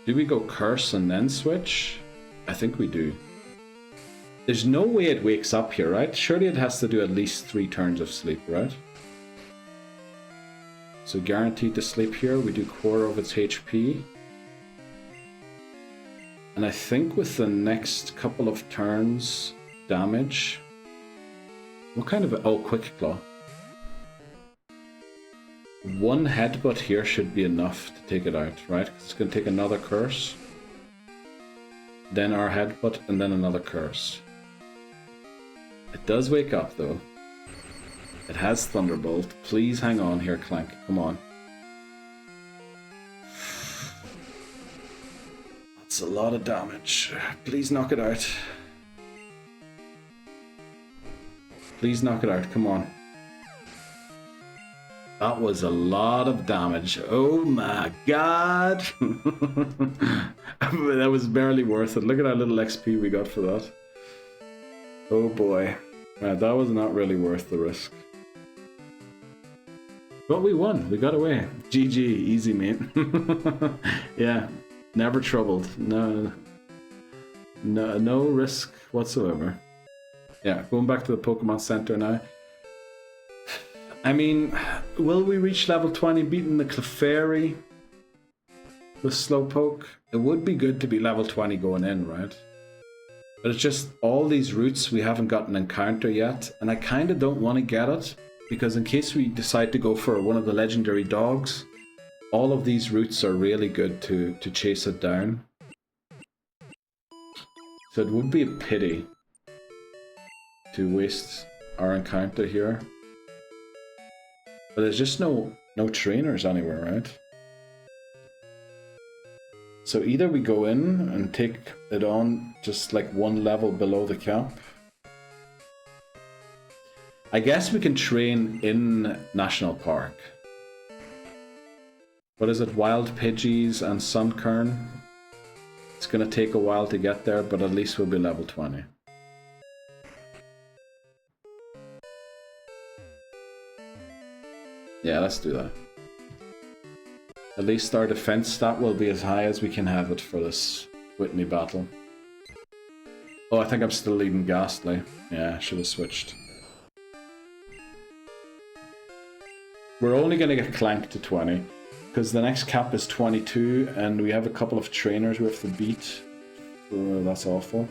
Do we go Curse and then switch? I think we do. There's no way it wakes up here, right? Surely it has to do at least 3 turns of sleep, right? So guaranteed to sleep here, we do quarter of its HP. And I think with the next couple of turns damage... What kind of... Oh, Quick Claw. one headbutt here should be enough to take it out, right? It's going to take another curse, then our headbutt, and then another curse. It does wake up though. It has Thunderbolt. Please hang on here, Clank. Come on. That's a lot of damage. Please knock it out. Please knock it out. Come on. That was a lot of damage. Oh my god. That was barely worth it. Look at how little XP we got for that. Oh boy. That was not really worth the risk. But we won. We got away. GG. Easy, mate. Yeah. Never troubled. No risk whatsoever. Yeah, going back to the Pokemon Center now. I mean, will we reach level 20 beating the Clefairy with Slowpoke? It would be good to be level 20 going in, right? But it's just all these routes we haven't got an encounter yet, and I kind of don't want to get it, because in case we decide to go for one of the legendary dogs, all of these routes are really good to chase it down. So it would be a pity to waste our encounter here. But there's just no trainers anywhere, right? So either we go in and take it on just like one level below the cap. I guess we can train in National Park. What is it? Wild Pidgeys and Sunkern. It's going to take a while to get there, but at least we'll be level 20. Yeah, let's do that. At least our defense stat will be as high as we can have it for this Whitney battle. Oh, I think I'm still leading Ghastly. Yeah, I should have switched. We're only going to get Clank to 20, because the next cap is 22, and we have a couple of trainers we have to beat. That's awful.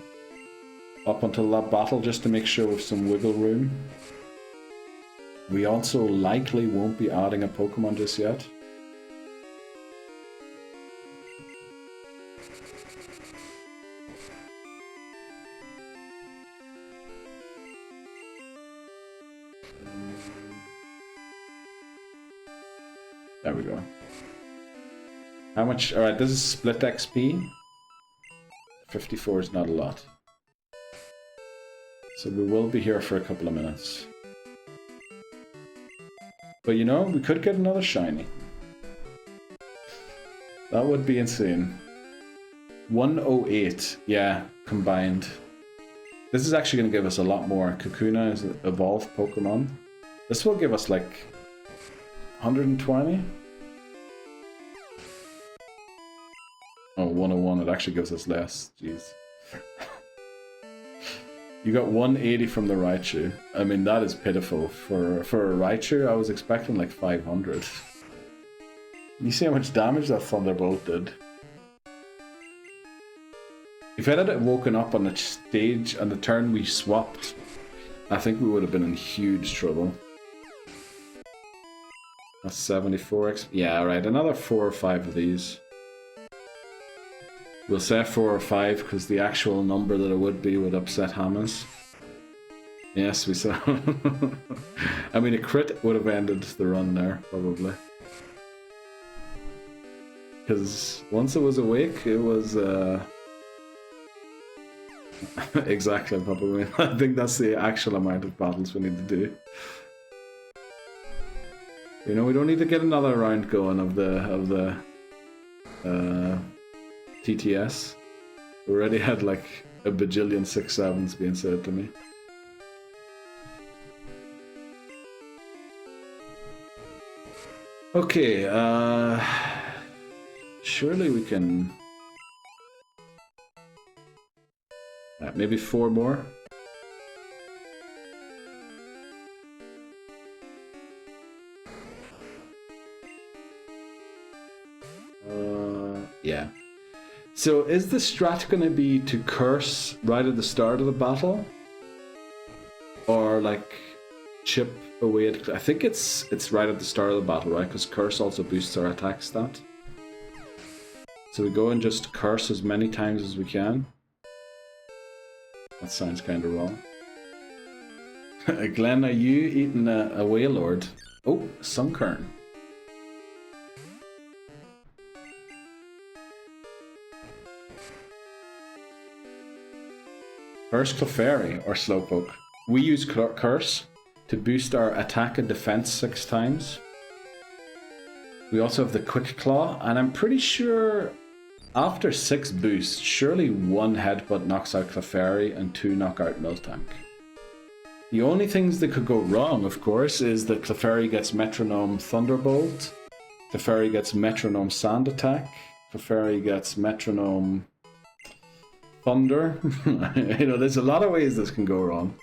Up until that battle, just to make sure we have some wiggle room. We also likely won't be adding a Pokemon just yet. There we go. How much? Alright, this is split XP. 54 is not a lot. So we will be here for a couple of minutes. But you know, we could get another shiny. That would be insane. 108, yeah, combined. This is actually going to give us a lot more. Kakuna is an evolved Pokemon. This will give us like 120? Oh, 101, it actually gives us less. Jeez. You got 180 from the Raichu. I mean, that is pitiful. For a Raichu, I was expecting like 500. You see how much damage that Thunderbolt did? If it had woken up on the stage on the turn we swapped, I think we would have been in huge trouble. That's 74 XP. Yeah, right. Another 4 or 5 of these. We'll say 4 or 5 because the actual number that it would upset Hammers. Yes, we saw. I mean, a crit would have ended the run there, probably. Because once it was awake, it was... exactly, probably. I think that's the actual amount of battles we need to do. You know, we don't need to get another round going of the TTS. We already had like a bajillion 6-7s being said to me. Okay, surely we can... maybe 4 more? Yeah. So is the strat going to be to curse right at the start of the battle? Or like chip away at... I think it's right at the start of the battle, right? Because curse also boosts our attack stat. So we go and just curse as many times as we can. That sounds kind of wrong. Glenn, are you eating a Wailord? Oh, Sunkern. Curse Clefairy or Slowpoke. We use Curse to boost our attack and defense 6 times. We also have the Quick Claw, and I'm pretty sure after 6 boosts, surely 1 headbutt knocks out Clefairy and 2 knock out Miltank. The only things that could go wrong, of course, is that Clefairy gets Metronome Thunderbolt, Clefairy gets Metronome Sand Attack, Clefairy gets Metronome Thunder. You know, there's a lot of ways this can go wrong.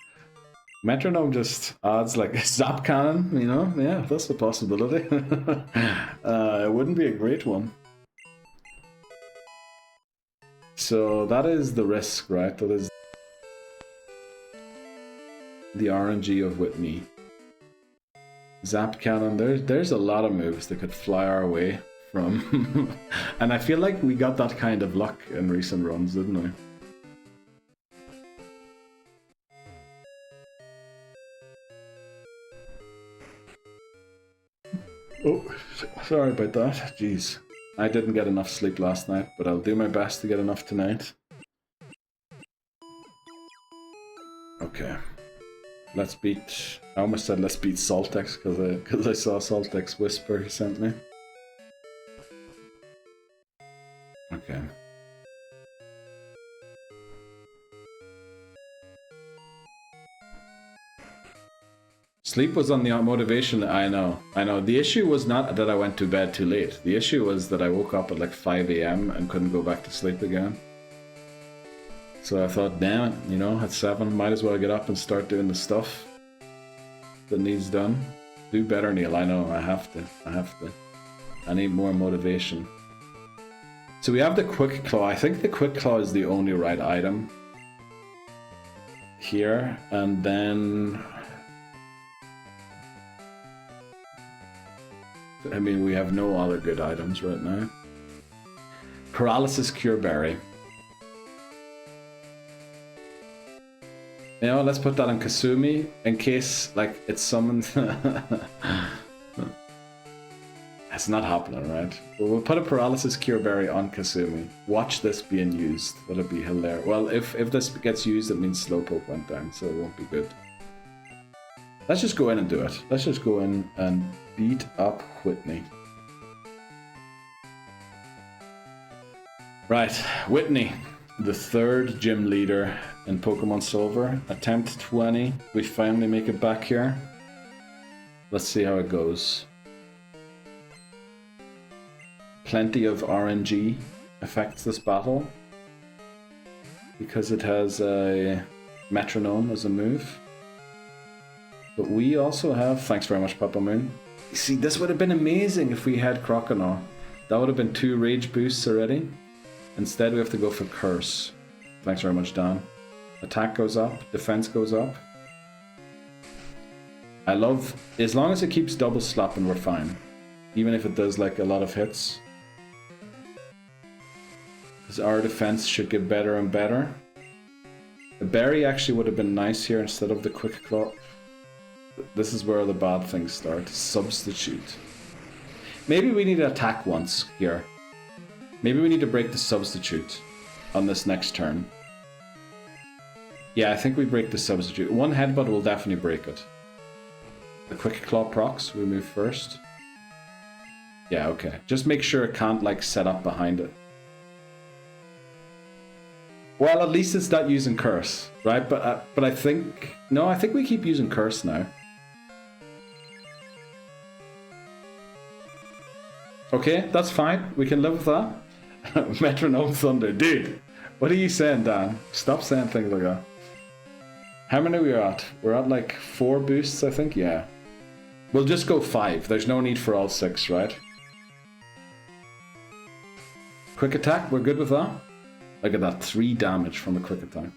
Metronome just adds like a Zap Cannon, you know? Yeah, that's a possibility. It wouldn't be a great one. So that is the risk, right? That is the RNG of Whitney. Zap Cannon, there's a lot of moves that could fly our way from... And I feel like we got that kind of luck in recent runs, didn't we? Oh, sorry about that. Jeez. I didn't get enough sleep last night, but I'll do my best to get enough tonight. Okay. Let's beat... I almost said let's beat Saltex because I saw Saltex Whisper he sent me. Okay. Sleep was on the motivation, I know. The issue was not that I went to bed too late. The issue was that I woke up at like 5 AM and couldn't go back to sleep again. So I thought, damn it, you know, at 7, might as well get up and start doing the stuff that needs done. Do better, Neil, I know, I have to. I need more motivation. So we have the Quick Claw. I think the Quick Claw is the only right item here, and then... I mean, we have no other good items right now. Paralysis Cure Berry. You know, let's put that on Kasumi in case, like, it's summoned. It's not happening, right? But we'll put a Paralysis Cure Berry on Kasumi. Watch this being used. That'll be hilarious. Well, if this gets used, it means Slowpoke went down, so it won't be good. Let's just go in and do it. Let's just go in and beat up Whitney. Right, Whitney, the 3rd gym leader in Pokemon Silver. Attempt 20. We finally make it back here. Let's see how it goes. Plenty of RNG affects this battle because it has a Metronome as a move. But we also have... Thanks very much, Papa Moon. You see, this would have been amazing if we had Croconaw. That would have been 2 rage boosts already. Instead, we have to go for Curse. Thanks very much, Dan. Attack goes up, defense goes up. I love... As long as it keeps double slapping, we're fine. Even if it does, like, a lot of hits. Because our defense should get better and better. The berry actually would have been nice here instead of the Quick Claw. This is where the bad things start. Substitute. Maybe we need to attack once here. Maybe we need to break the substitute on this next turn. Yeah, I think we break the substitute. 1 headbutt will definitely break it. The Quick Claw procs, we move first. Yeah, okay. Just make sure it can't, like, set up behind it. Well, at least it's not using Curse, right? But I think... No, I think we keep using Curse now. Okay, that's fine. We can live with that. Metronome Thunder. Dude, what are you saying, Dan? Stop saying things like that. How many are we at? We're at like 4 boosts, I think? Yeah. We'll just go 5. There's no need for all 6, right? Quick attack, we're good with that? Look at that, 3 damage from a quick attack.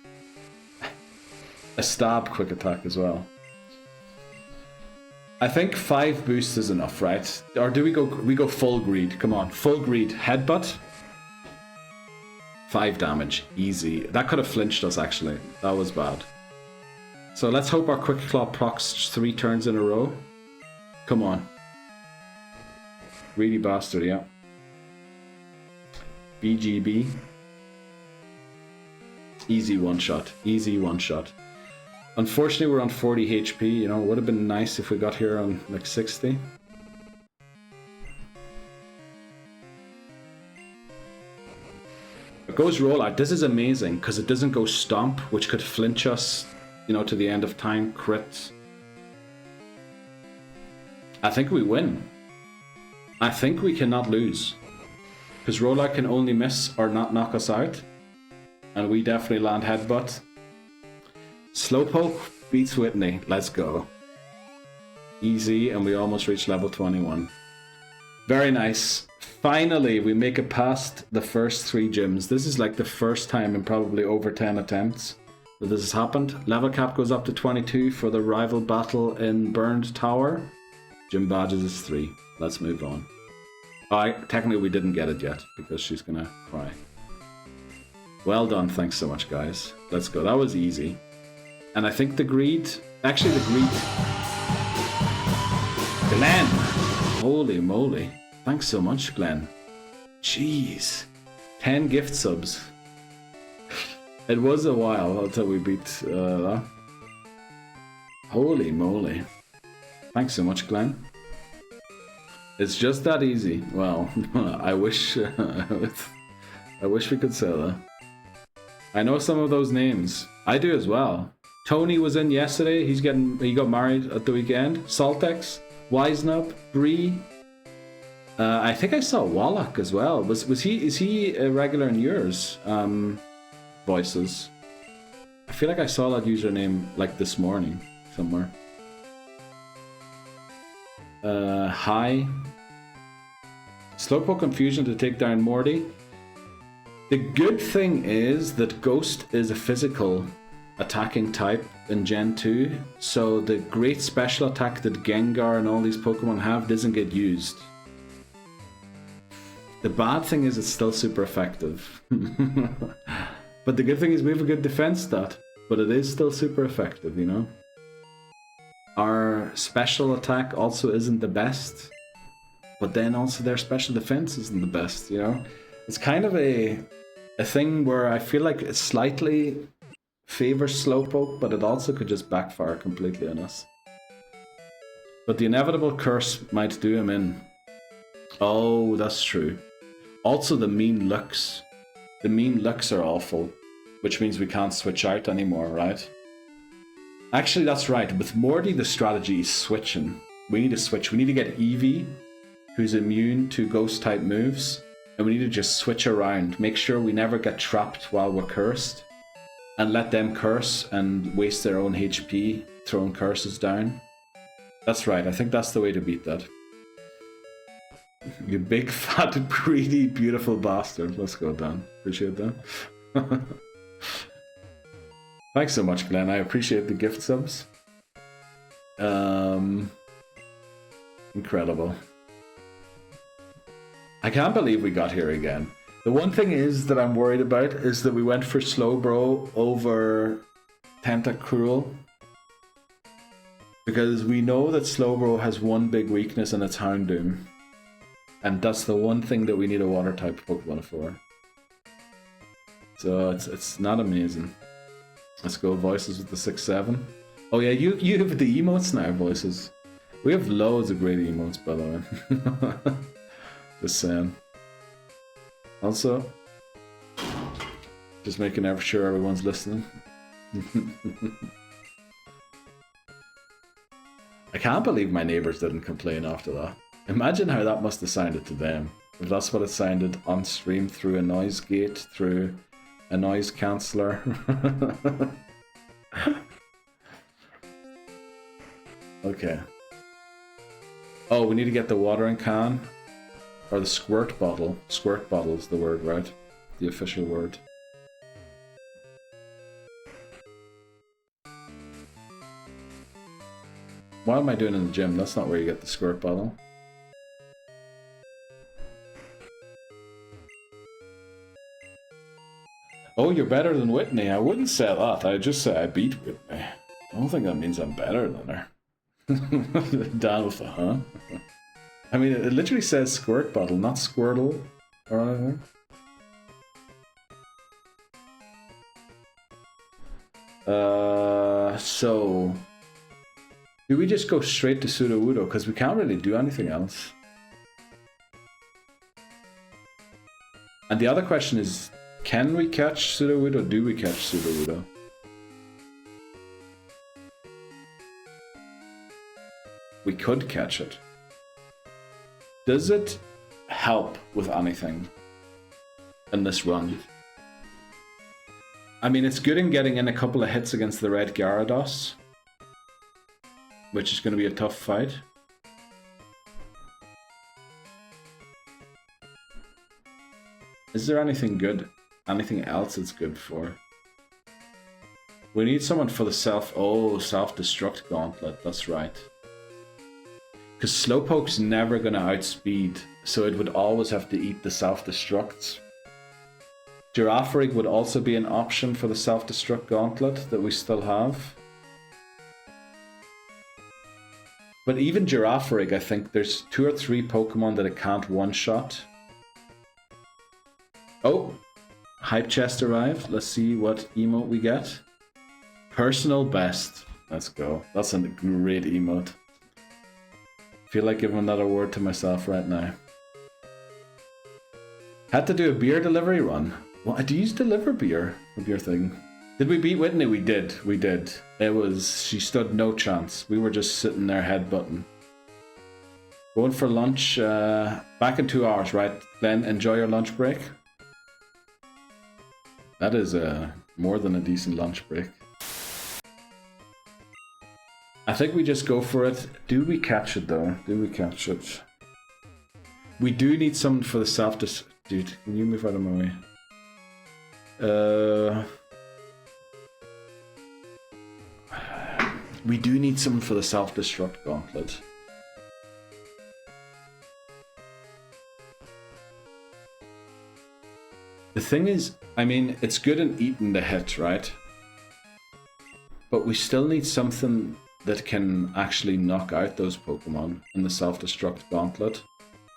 A stab quick attack as well. I think 5 boosts is enough, right? Or do we go full greed? Come on, full greed. Headbutt. 5 damage, easy. That could have flinched us actually. That was bad. So let's hope our Quick Claw procs 3 turns in a row. Come on. Greedy bastard, yeah. BGB. Easy one shot. Easy one shot. Unfortunately, we're on 40 HP. You know, it would have been nice if we got here on like 60. It goes rollout. This is amazing because it doesn't go stomp, which could flinch us, you know, to the end of time. Crit. I think we win. I think we cannot lose. Because rollout can only miss or not knock us out. And we definitely land headbutt. Slowpoke beats Whitney. Let's go. Easy, and we almost reached level 21. Very nice. Finally, we make it past the first 3 gyms. This is like the first time in probably over 10 attempts that this has happened. Level cap goes up to 22 for the rival battle in Burned Tower. Gym badges is 3. Let's move on. Technically we didn't get it yet because she's gonna cry. Well done, thanks so much guys. Let's go, that was easy. And I think the greed... Actually the greed... Glenn! Holy moly. Thanks so much, Glenn. Jeez. 10 gift subs. It was a while until we beat that. Holy moly. Thanks so much, Glenn. It's just that easy. Well, I wish I wish we could say that. I know some of those names. I do as well. Tony was in yesterday. He got married at the weekend. Saltex, Wisenup, Bree. I think I saw Wallach as well. Is he a regular in yours? Voices. I feel like I saw that username like this morning somewhere. Hi. Slowpoke Confusion to take down Morty. The good thing is that Ghost is a physical attacking type in Gen 2, so the great special attack that Gengar and all these Pokemon have doesn't get used. The bad thing is it's still super effective. But the good thing is we have a good defense stat, but it is still super effective, you know? Our special attack also isn't the best, but then also their special defense isn't the best, you know? It's kind of a thing where I feel like it slightly favors Slowpoke, but it also could just backfire completely on us. But the inevitable curse might do him in. Oh, that's true. Also the mean looks. The mean looks are awful, which means we can't switch out anymore, right? Actually, that's right. With Morty, the strategy is switching. We need to switch. We need to get Eevee, who's immune to ghost-type moves, and we need to just switch around. Make sure we never get trapped while we're cursed, and let them curse and waste their own HP throwing curses down. That's right. I think that's the way to beat that. You big, fat, greedy, beautiful bastard. Let's go, Dan. Appreciate that. Thanks so much, Glenn. I appreciate the gift subs. Incredible. I can't believe we got here again. The one thing is that I'm worried about is that we went for Slowbro over Tentacruel. Because we know that Slowbro has one big weakness and it's Houndoom. And that's the one thing that we need a water type Pokemon for. So it's not amazing. Let's go voices with the 6-7. Oh yeah, you have the emotes now, voices. We have loads of great emotes, by the way. Just saying. Also, just making sure everyone's listening. I can't believe my neighbors didn't complain after that. Imagine how that must have sounded to them. If that's what it sounded on stream through a noise gate, through a noise canceller. Okay. Oh, we need to get the watering can. Or the squirt bottle. Squirt bottle is the word, right? The official word. What am I doing in the gym? That's not where you get the squirt bottle. Oh, you're better than Whitney. I wouldn't say that. I'd just say I beat Whitney. I don't think that means I'm better than her. Down with the huh? I mean, it literally says squirt bottle, not Squirtle or anything. So... do we just go straight to Sudowoodo? Because we can't really do anything else. And the other question is, can we catch Sudowoodo? Do we catch Sudowoodo? We could catch it. Does it help with anything in this run? I mean, it's good in getting in a couple of hits against the red Gyarados, which is going to be a tough fight. Is there anything good? Anything else it's good for? We need someone for the self-destruct gauntlet, that's right. Because Slowpoke's never going to outspeed, so it would always have to eat the self-destructs. Girafarig would also be an option for the self-destruct gauntlet that we still have. But even Girafarig, I think there's 2 or 3 Pokemon that it can't one-shot. Oh! Hype chest arrived. Let's see what emote we get. Personal best. Let's go. That's a great emote. Feel like giving that award to myself right now. Had to do a beer delivery run. What? Do you deliver beer? A beer thing? Did we beat Whitney? We did. We did. It was... she stood no chance. We were just sitting there headbutting. Going for lunch. Back in 2 hours, right? Then enjoy your lunch break. That is more than a decent lunch break. I think we just go for it. Do we catch it though? Do we catch it? We do need something for the self-destruct. Dude, can you move out of my way? We do need something for the self-destruct gauntlet. The thing is, I mean, it's good in eating the hit, right? But we still need something that can actually knock out those Pokemon in the self-destruct gauntlet.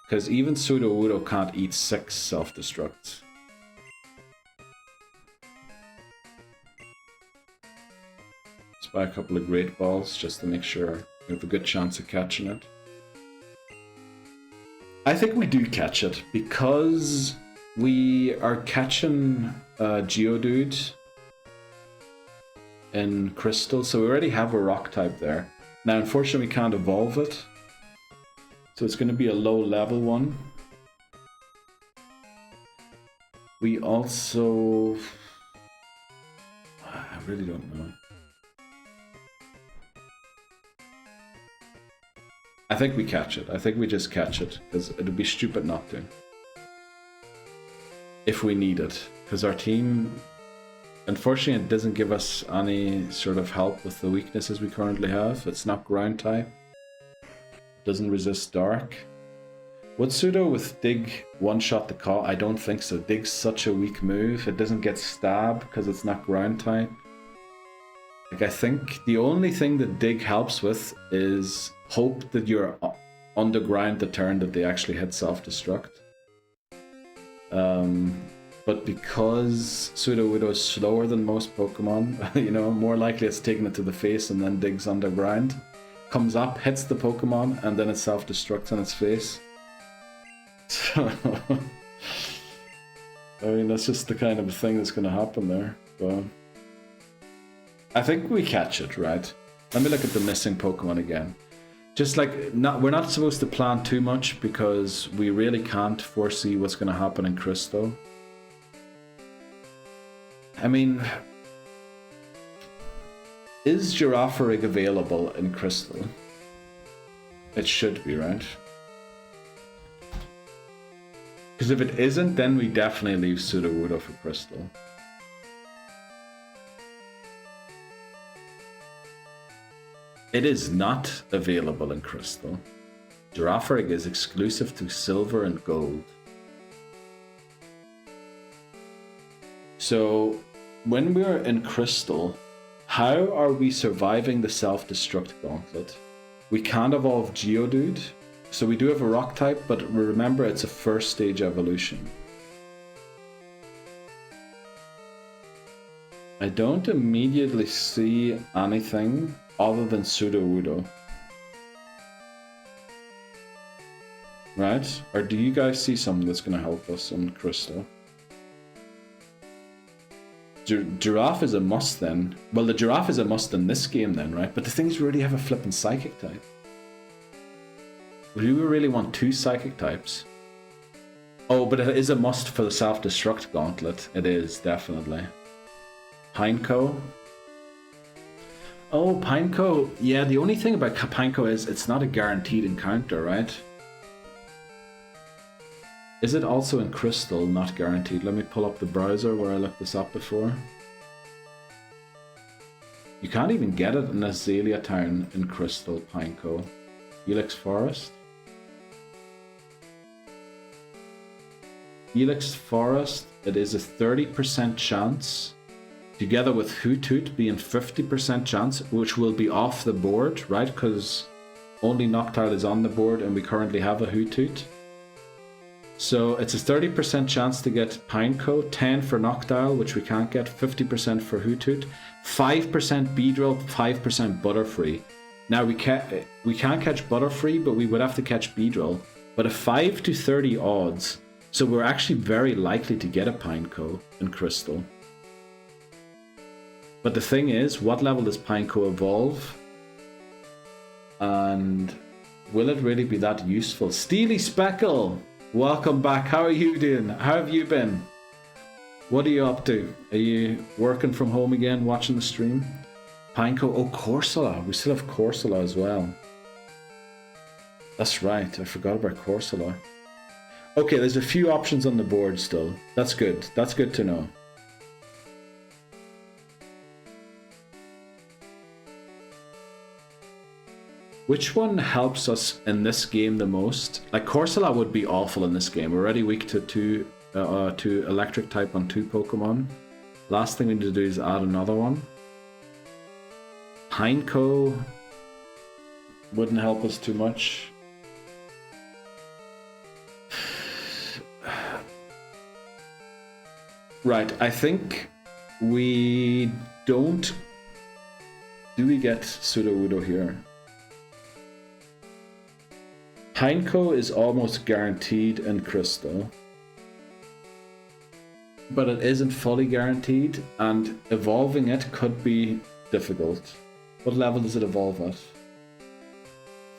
Because even Sudowoodo can't eat 6 self-destructs. Let's buy a couple of Great Balls just to make sure we have a good chance of catching it. I think we do catch it because we are catching Geodude in Crystal, so we already have a rock type there. Now, unfortunately, we can't evolve it, so it's going to be a low level one. We also... I really don't know. I think we catch it. I think we just catch it, because it would be stupid not to. If we need it, because our team... unfortunately, it doesn't give us any sort of help with the weaknesses we currently have. It's not ground type. Doesn't resist dark. Would Pseudo with Dig one-shot the call? I don't think so. Dig's such a weak move. It doesn't get stabbed because it's not ground type. Like, I think the only thing that Dig helps with is hope that you're underground the turn that they actually hit self-destruct. But because Sudowoodo is slower than most Pokemon, you know, more likely it's taking it to the face and then digs underground. Comes up, hits the Pokemon, and then it self-destructs on its face. So, I mean, that's just the kind of thing that's going to happen there. But I think we catch it, right? Let me look at the missing Pokemon again. Just like, we're not supposed to plan too much because we really can't foresee what's going to happen in Crystal. I mean, is Girafarig available in Crystal? It should be, right? Because if it isn't, then we definitely leave Sudowoodo for Crystal. It is not available in Crystal. Girafarig is exclusive to Silver and Gold. So, when we're in Crystal, how are we surviving the self-destruct gauntlet? We can't evolve Geodude, so we do have a rock type, but remember it's a first stage evolution. I don't immediately see anything other than Sudowoodo. Right? Or do you guys see something that's going to help us in Crystal? Giraffe is a must then. Well, the giraffe is a must in this game then, right? But the thing is, we already have a flippin' psychic type. Do we really want 2 psychic types? Oh, but it is a must for the self-destruct gauntlet. It is, definitely. Pineco. Oh, Pineco. Yeah, the only thing about Pineco is it's not a guaranteed encounter, right? Is it also in Crystal? Not guaranteed. Let me pull up the browser where I looked this up before. You can't even get it in Azalea Town in Crystal, Pineco. Ilex Forest. Ilex Forest, it is a 30% chance, together with Hoothoot being 50% chance, which will be off the board, right? Because only Noctowl is on the board and we currently have a Hoothoot. So it's a 30% chance to get Pineco, 10 for Noctowl, which we can't get, 50% for Hoothoot, 5% Beedrill, 5% Butterfree. Now we can't catch Butterfree, but we would have to catch Beedrill. But a 5 to 30 odds, so we're actually very likely to get a Pineco in Crystal. But the thing is, what level does Pineco evolve? And will it really be that useful? Steely Speckle! Welcome back. How are you doing? How have you been? What are you up to? Are you working from home again, watching the stream? Pineco. Oh, Corsola. We still have Corsola as well. That's right. I forgot about Corsola. Okay, there's a few options on the board still. That's good. That's good to know. Which one helps us in this game the most? Like Corsola would be awful in this game. We're already weak to electric type on 2 Pokemon. Last thing we need to do is add another one. Pineco wouldn't help us too much. Right, I think we don't... Do we get Sudowoodo here? Pineco is almost guaranteed in Crystal, but it isn't fully guaranteed, and evolving it could be difficult. What level does it evolve at?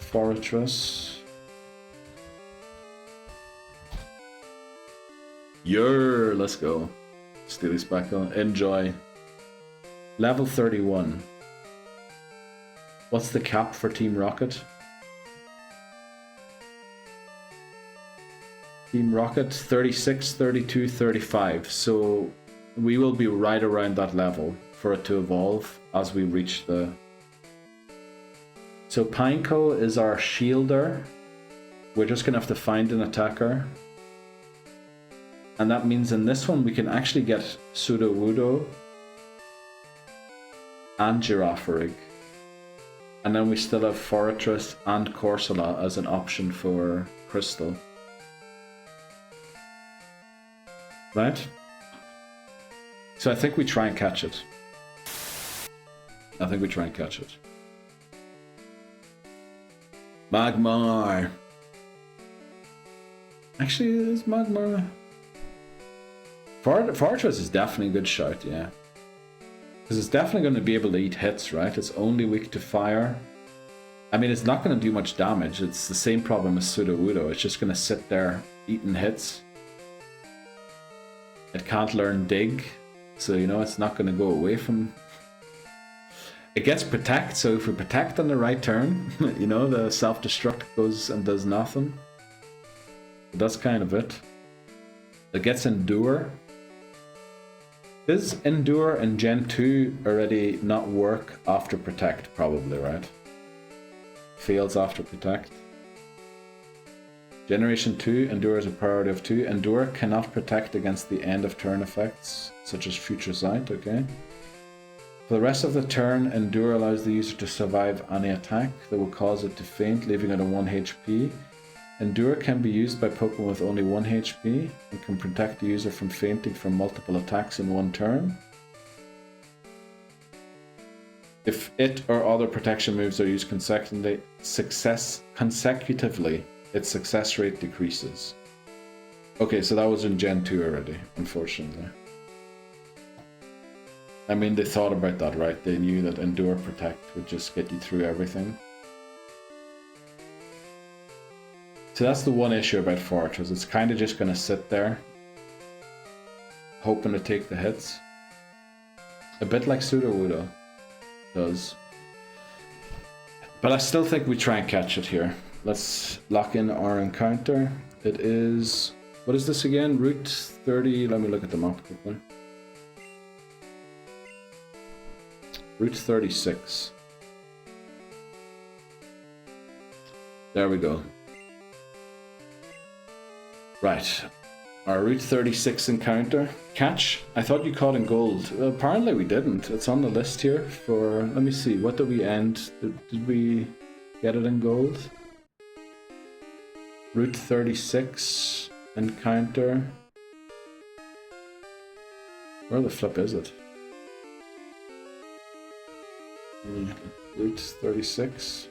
Fortress. Let's go. Steely Speckle, enjoy. Level 31. What's the cap for Team Rocket? Team Rocket 36, 32, 35. So we will be right around that level for it to evolve as we reach the... So Pineco is our shielder. We're just going to have to find an attacker. And that means in this one we can actually get Sudowoodo and Girafarig. And then we still have Fortress and Corsola as an option for Crystal. Right? So I think we try and catch it. Magmar! Actually, is Magmar... Fortress is definitely a good shout, yeah. Because it's definitely going to be able to eat hits, right? It's only weak to fire. I mean, it's not going to do much damage. It's the same problem as Sudowoodo. It's just going to sit there eating hits. It can't learn Dig, so you know it's not going to go away from... It gets Protect, so if we Protect on the right turn, you know, the self-destruct goes and does nothing. That's kind of it. It gets Endure. Does Endure in Gen 2 already not work after Protect, probably, right? fails after protect. Generation 2, Endure is a priority of 2. Endure cannot protect against the end of turn effects, such as Future Sight, okay. For the rest of the turn, Endure allows the user to survive any attack that will cause it to faint, leaving it on 1 HP. Endure can be used by Pokemon with only 1 HP, and can protect the user from fainting from multiple attacks in one turn. If it or other protection moves are used consecutively, its success rate decreases. Okay, so that was in Gen 2 already, unfortunately. I mean, they thought about that, right? They knew that Endure Protect would just get you through everything. So that's the one issue about Fortress. It's kind of just going to sit there, hoping to take the hits. A bit like Sudowoodo does. But I still think we try and catch it here. Let's lock in our encounter. It is... what is this again? Route 30... let me look at the map quickly. Route 36. There we go. Right. Our Route 36 encounter. Catch? I thought you caught in gold. Apparently we didn't. It's on the list here for... let me see. What did we end? Did we get it in gold? Route 36 encounter. Where the flip is it? Route 36.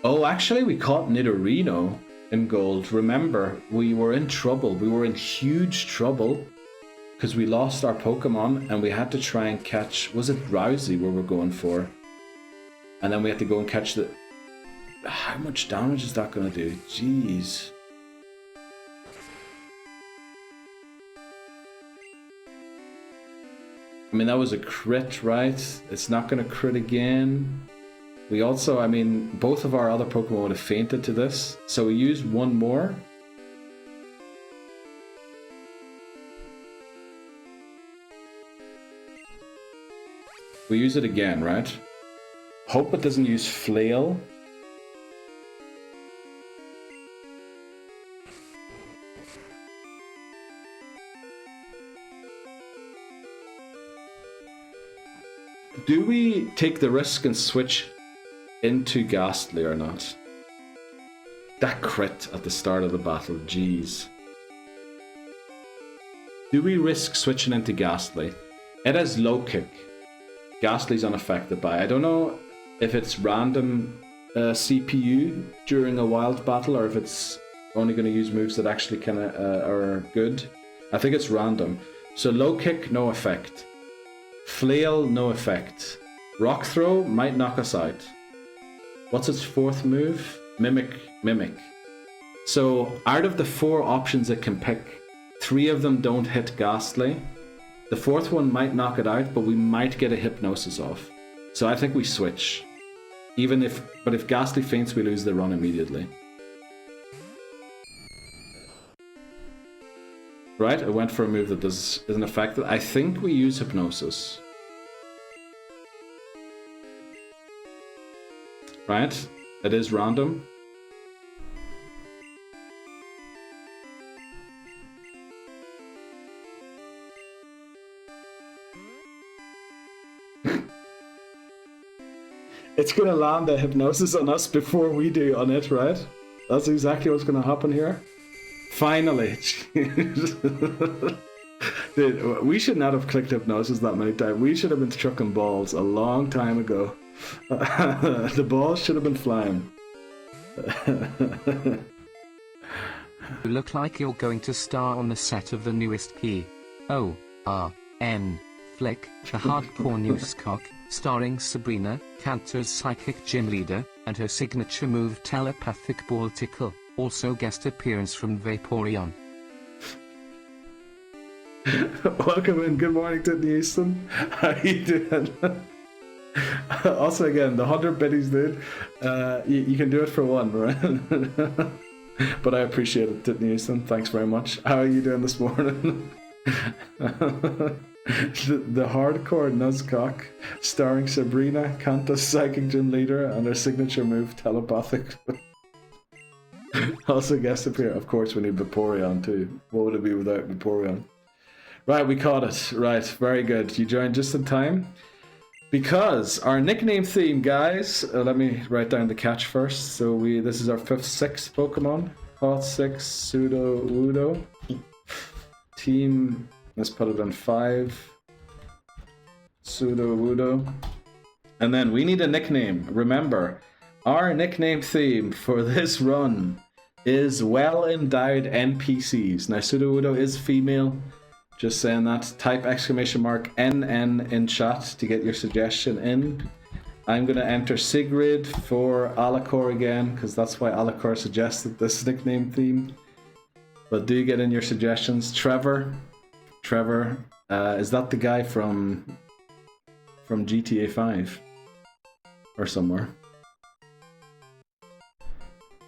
Oh, actually we caught Nidorino in gold. Remember, we were in trouble. We were in huge trouble because we lost our Pokemon and we had to try and catch... was it Drowsy we were going for? And then we had to go and catch the... how much damage is that going to do? Jeez. I mean, that was a crit, right? It's not going to crit again. We also, I mean, both of our other Pokemon would have fainted to this. So we used one more. We use it again, right? Hope it doesn't use Flail. Do we take the risk and switch into Ghastly or not? That crit at the start of the battle, jeez. Do we risk switching into Ghastly? It has low kick. Ghastly's unaffected by. I don't know if it's random CPU during a wild battle or if it's only going to use moves that actually kind of are good. I think it's random. So low kick, no effect. Flail, no effect. Rock Throw might knock us out. What's its fourth move? Mimic. So out of the 4 options it can pick, 3 of them don't hit Ghastly. The 4th one might knock it out, but we might get a Hypnosis off. So I think we switch. But if Ghastly faints, we lose the run immediately. Right, I went for a move that isn't effective. I think we use Hypnosis. Right, it is random. It's gonna land the Hypnosis on us before we do on it, right? That's exactly what's gonna happen here. Finally. Dude, we should not have clicked Hypnosis that many times. We should have been chucking balls a long time ago. The balls should have been flying. You look like you're going to star on the set of the newest P.O.R.N. flick, The Hardcore Nuzlocke, starring Sabrina, Cantor's psychic gym leader, and her signature move Telepathic Ball Tickle. Also guest appearance from Vaporeon. Welcome and good morning to Houston. How you doing? Also again, the 100 biddies, dude. You can do it for one, right? But I appreciate it, Titney Houston. Thanks very much. How are you doing this morning? the hardcore Nuzlocke, starring Sabrina, Kanta's psychic gym leader, and her signature move, telepathic. Also guest appear. Of course, we need Vaporeon too. What would it be without Vaporeon? Right, we caught it. Right, very good. You joined just in time. Because our nickname theme, guys. Let me write down the catch first. So this is our 5th, 6th Pokemon. Hot 6, Pseudo Wudo. Team, let's put it on 5. Pseudo Wudo. And then we need a nickname. Remember, our nickname theme for this run is well-endowed NPCs. Now, Pseudo Wudo is female. Just saying that. Type !NN in chat to get your suggestion in. I'm going to enter Sigrid for Alakor again, because that's why Alakor suggested this nickname theme. But do get in your suggestions. Trevor, is that the guy from GTA 5? Or somewhere?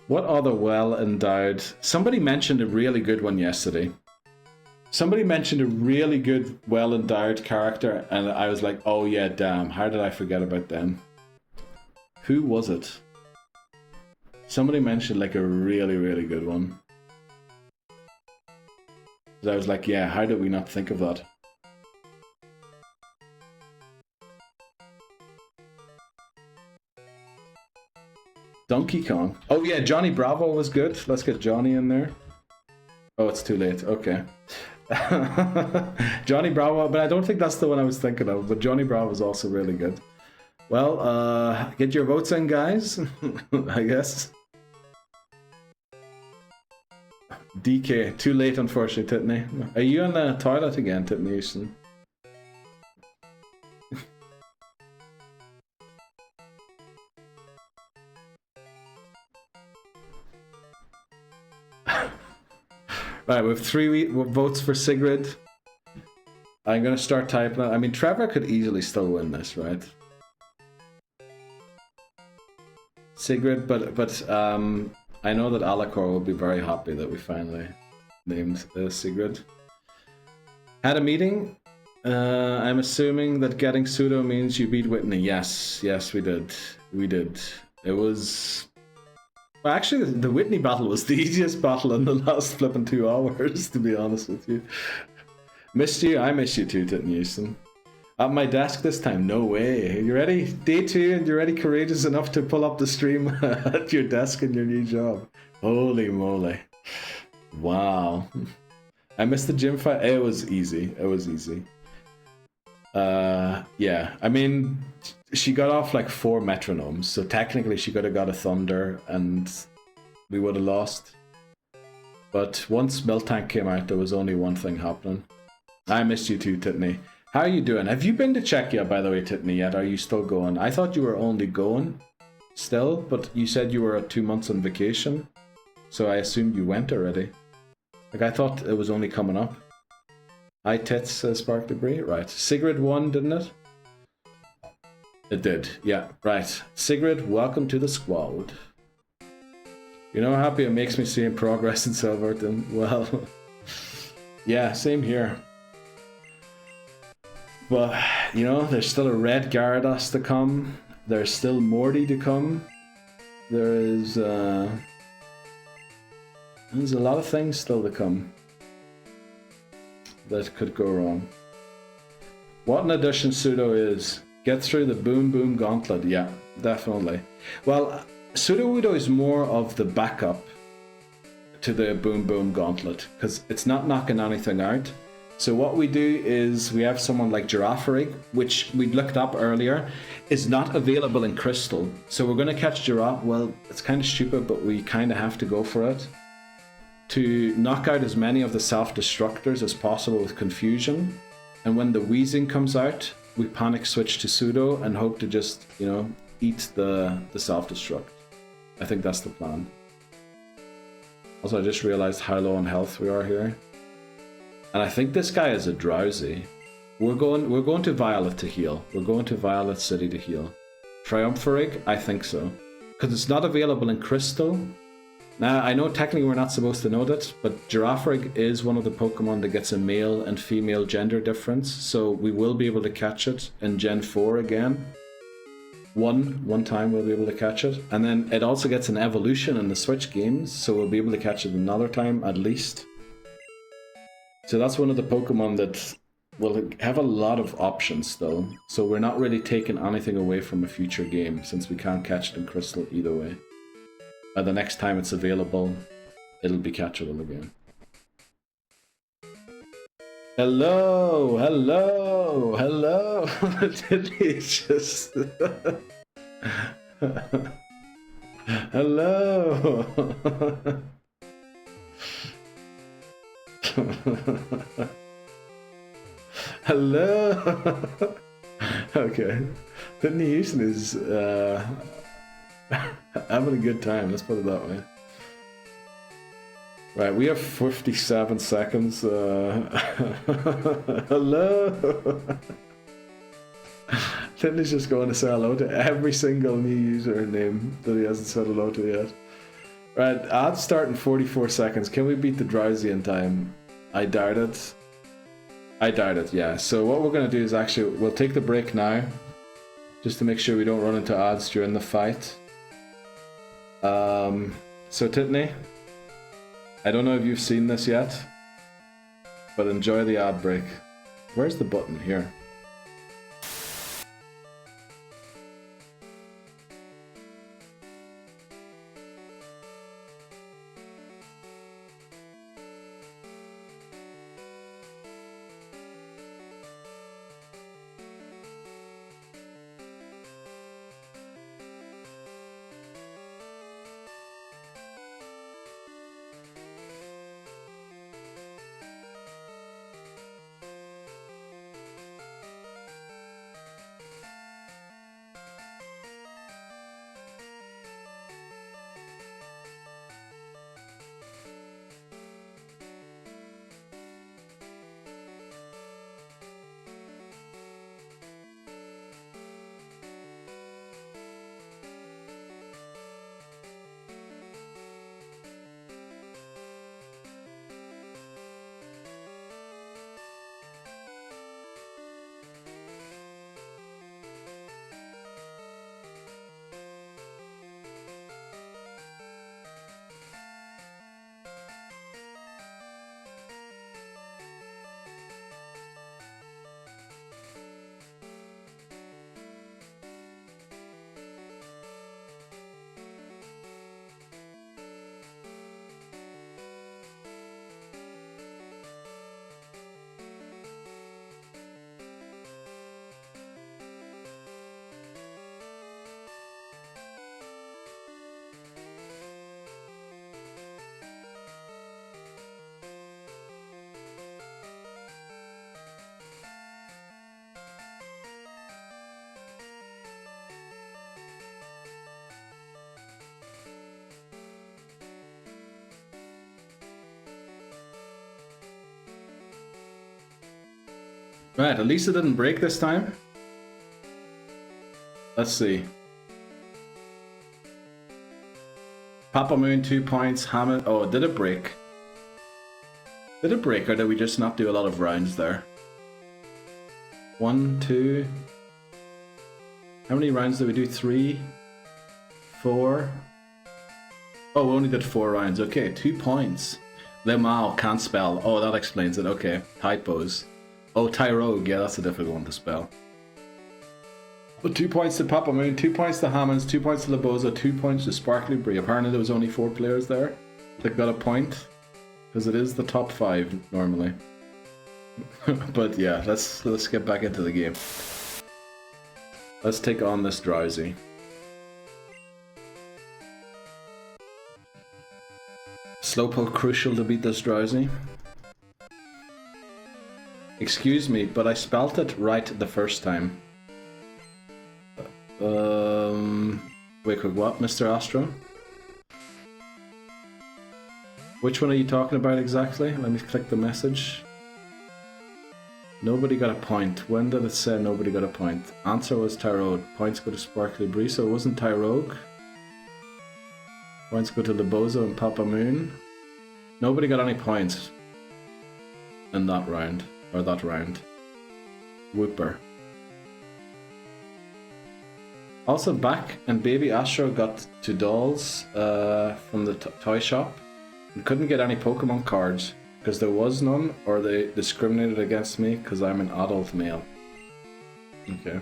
What other well-endowed... Somebody mentioned a really good one yesterday. Somebody mentioned a really good, well-endowed character, and I was like, oh yeah, damn, how did I forget about them? Who was it? Somebody mentioned like a really, really good one. I was like, yeah, how did we not think of that? Donkey Kong. Oh yeah, Johnny Bravo was good. Let's get Johnny in there. Oh, it's too late. Okay. Johnny Bravo, but I don't think that's the one I was thinking of, but Johnny Bravo is also really good. Well, get your votes in, guys. I guess. DK, too late, unfortunately, Titney. Are you on the toilet again, Titney Houston? Right, we have 3 votes for Sigrid. I'm going to start typing it. I mean, Trevor could easily still win this, right? Sigrid, but I know that Alakor will be very happy that we finally named Sigrid. Had a meeting. I'm assuming that getting Pseudo means you beat Whitney. Yes, we did. We did. It was... Well, actually, the Whitney battle was the easiest battle in the last flipping 2 hours, to be honest with you. Missed you? I missed you too, Titten Houston. At my desk this time? No way. You ready? Day 2 and you're already courageous enough to pull up the stream at your desk in your new job. Holy moly. Wow. I missed the gym fight. It was easy. It was easy. Yeah. I mean... She got off like 4 metronomes, so technically she could have got a thunder and we would have lost. But once Miltank came out, there was only one thing happening. I missed you too, Titney. How are you doing? Have you been to Czechia, by the way, Titney, yet? Are you still going? I thought you were only going still, but you said you were 2 months on vacation, so I assumed you went already. Like, I thought it was only coming up. Hi, Tits, says Spark Debris. Right. Sigrid won, didn't it? It did, yeah, right. Sigrid, welcome to the squad. You know how happy it makes me seeing progress in Silverton? Well, yeah, same here. But, you know, there's still a red Gyarados to come. There's still Morty to come. There's a lot of things still to come that could go wrong. What an addition Pseudo is. Get through the Boom Boom Gauntlet. Yeah, definitely. Well, Sudowoodo is more of the backup to the Boom Boom Gauntlet because it's not knocking anything out. So what we do is we have someone like Girafarig, which we looked up earlier, is not available in Crystal. So we're going to catch Giraffe. Well, it's kind of stupid, but we kind of have to go for it to knock out as many of the self-destructors as possible with Confusion. And when the Wheezing comes out, we panic switch to Pseudo and hope to just, you know, eat the self-destruct. I think that's the plan. Also, I just realized how low on health we are here. And I think this guy is a Drowsy. We're going to Violet to heal. We're going to Violet City to heal. Triumpharig? I think so. Because it's not available in Crystal. Now, I know technically we're not supposed to know that, but Girafarig is one of the Pokemon that gets a male and female gender difference, so we will be able to catch it in Gen 4 again. One time we'll be able to catch it. And then it also gets an evolution in the Switch games, so we'll be able to catch it another time at least. So that's one of the Pokemon that will have a lot of options still, so we're not really taking anything away from a future game, since we can't catch it in Crystal either way. The next time it's available, it'll be catchable again. Hello, hello, hello. Did he just? Hello. Hello. Okay. Didn't he use his having a good time, let's put it that way. Right, we have 57 seconds. Hello! Tinley's just going to say hello to every single new user name that he hasn't said hello to yet. Right, ads start in 44 seconds. Can we beat the drowsy in time? I doubt it. I doubt it, yeah. So what we're going to do is actually, we'll take the break now, just to make sure we don't run into ads during the fight. So Titney, I don't know if you've seen this yet, but enjoy the ad break. Where's the button? Here. Right, at least it didn't break this time. Let's see. Papa Moon 2 points, Hammond. Oh, did it break? Did it break, or did we just not do a lot of rounds there? 1, 2. How many rounds did we do? 3, 4. Oh, we only did 4 rounds. Okay, 2 points. Lemao can't spell. Oh, that explains it. Okay, typos. Oh, Tyrogue, yeah, that's a difficult one to spell. But 2 points to Papa Moon, 2 points to Hammonds, 2 points to Laboza, 2 points to Sparkly Bree. Apparently there was only 4 players there that got a point, because it is the top 5 normally. But yeah, let's get back into the game. Let's take on this Drowsy. Slowpoke crucial to beat this Drowsy. Excuse me, but I spelt it right the first time. Wait, what, Mr. Astro? Which one are you talking about exactly? Let me click the message. Nobody got a point. When did it say nobody got a point? Answer was Tyrogue. Points go to Sparkly Bree, so it wasn't Tyrogue. Points go to Lebozo and Papa Moon. Nobody got any points in that round, or that round. Whooper. Also back, and Baby Astro got 2 dolls from the toy shop. And couldn't get any Pokemon cards because there was none, or they discriminated against me because I'm an adult male. Okay.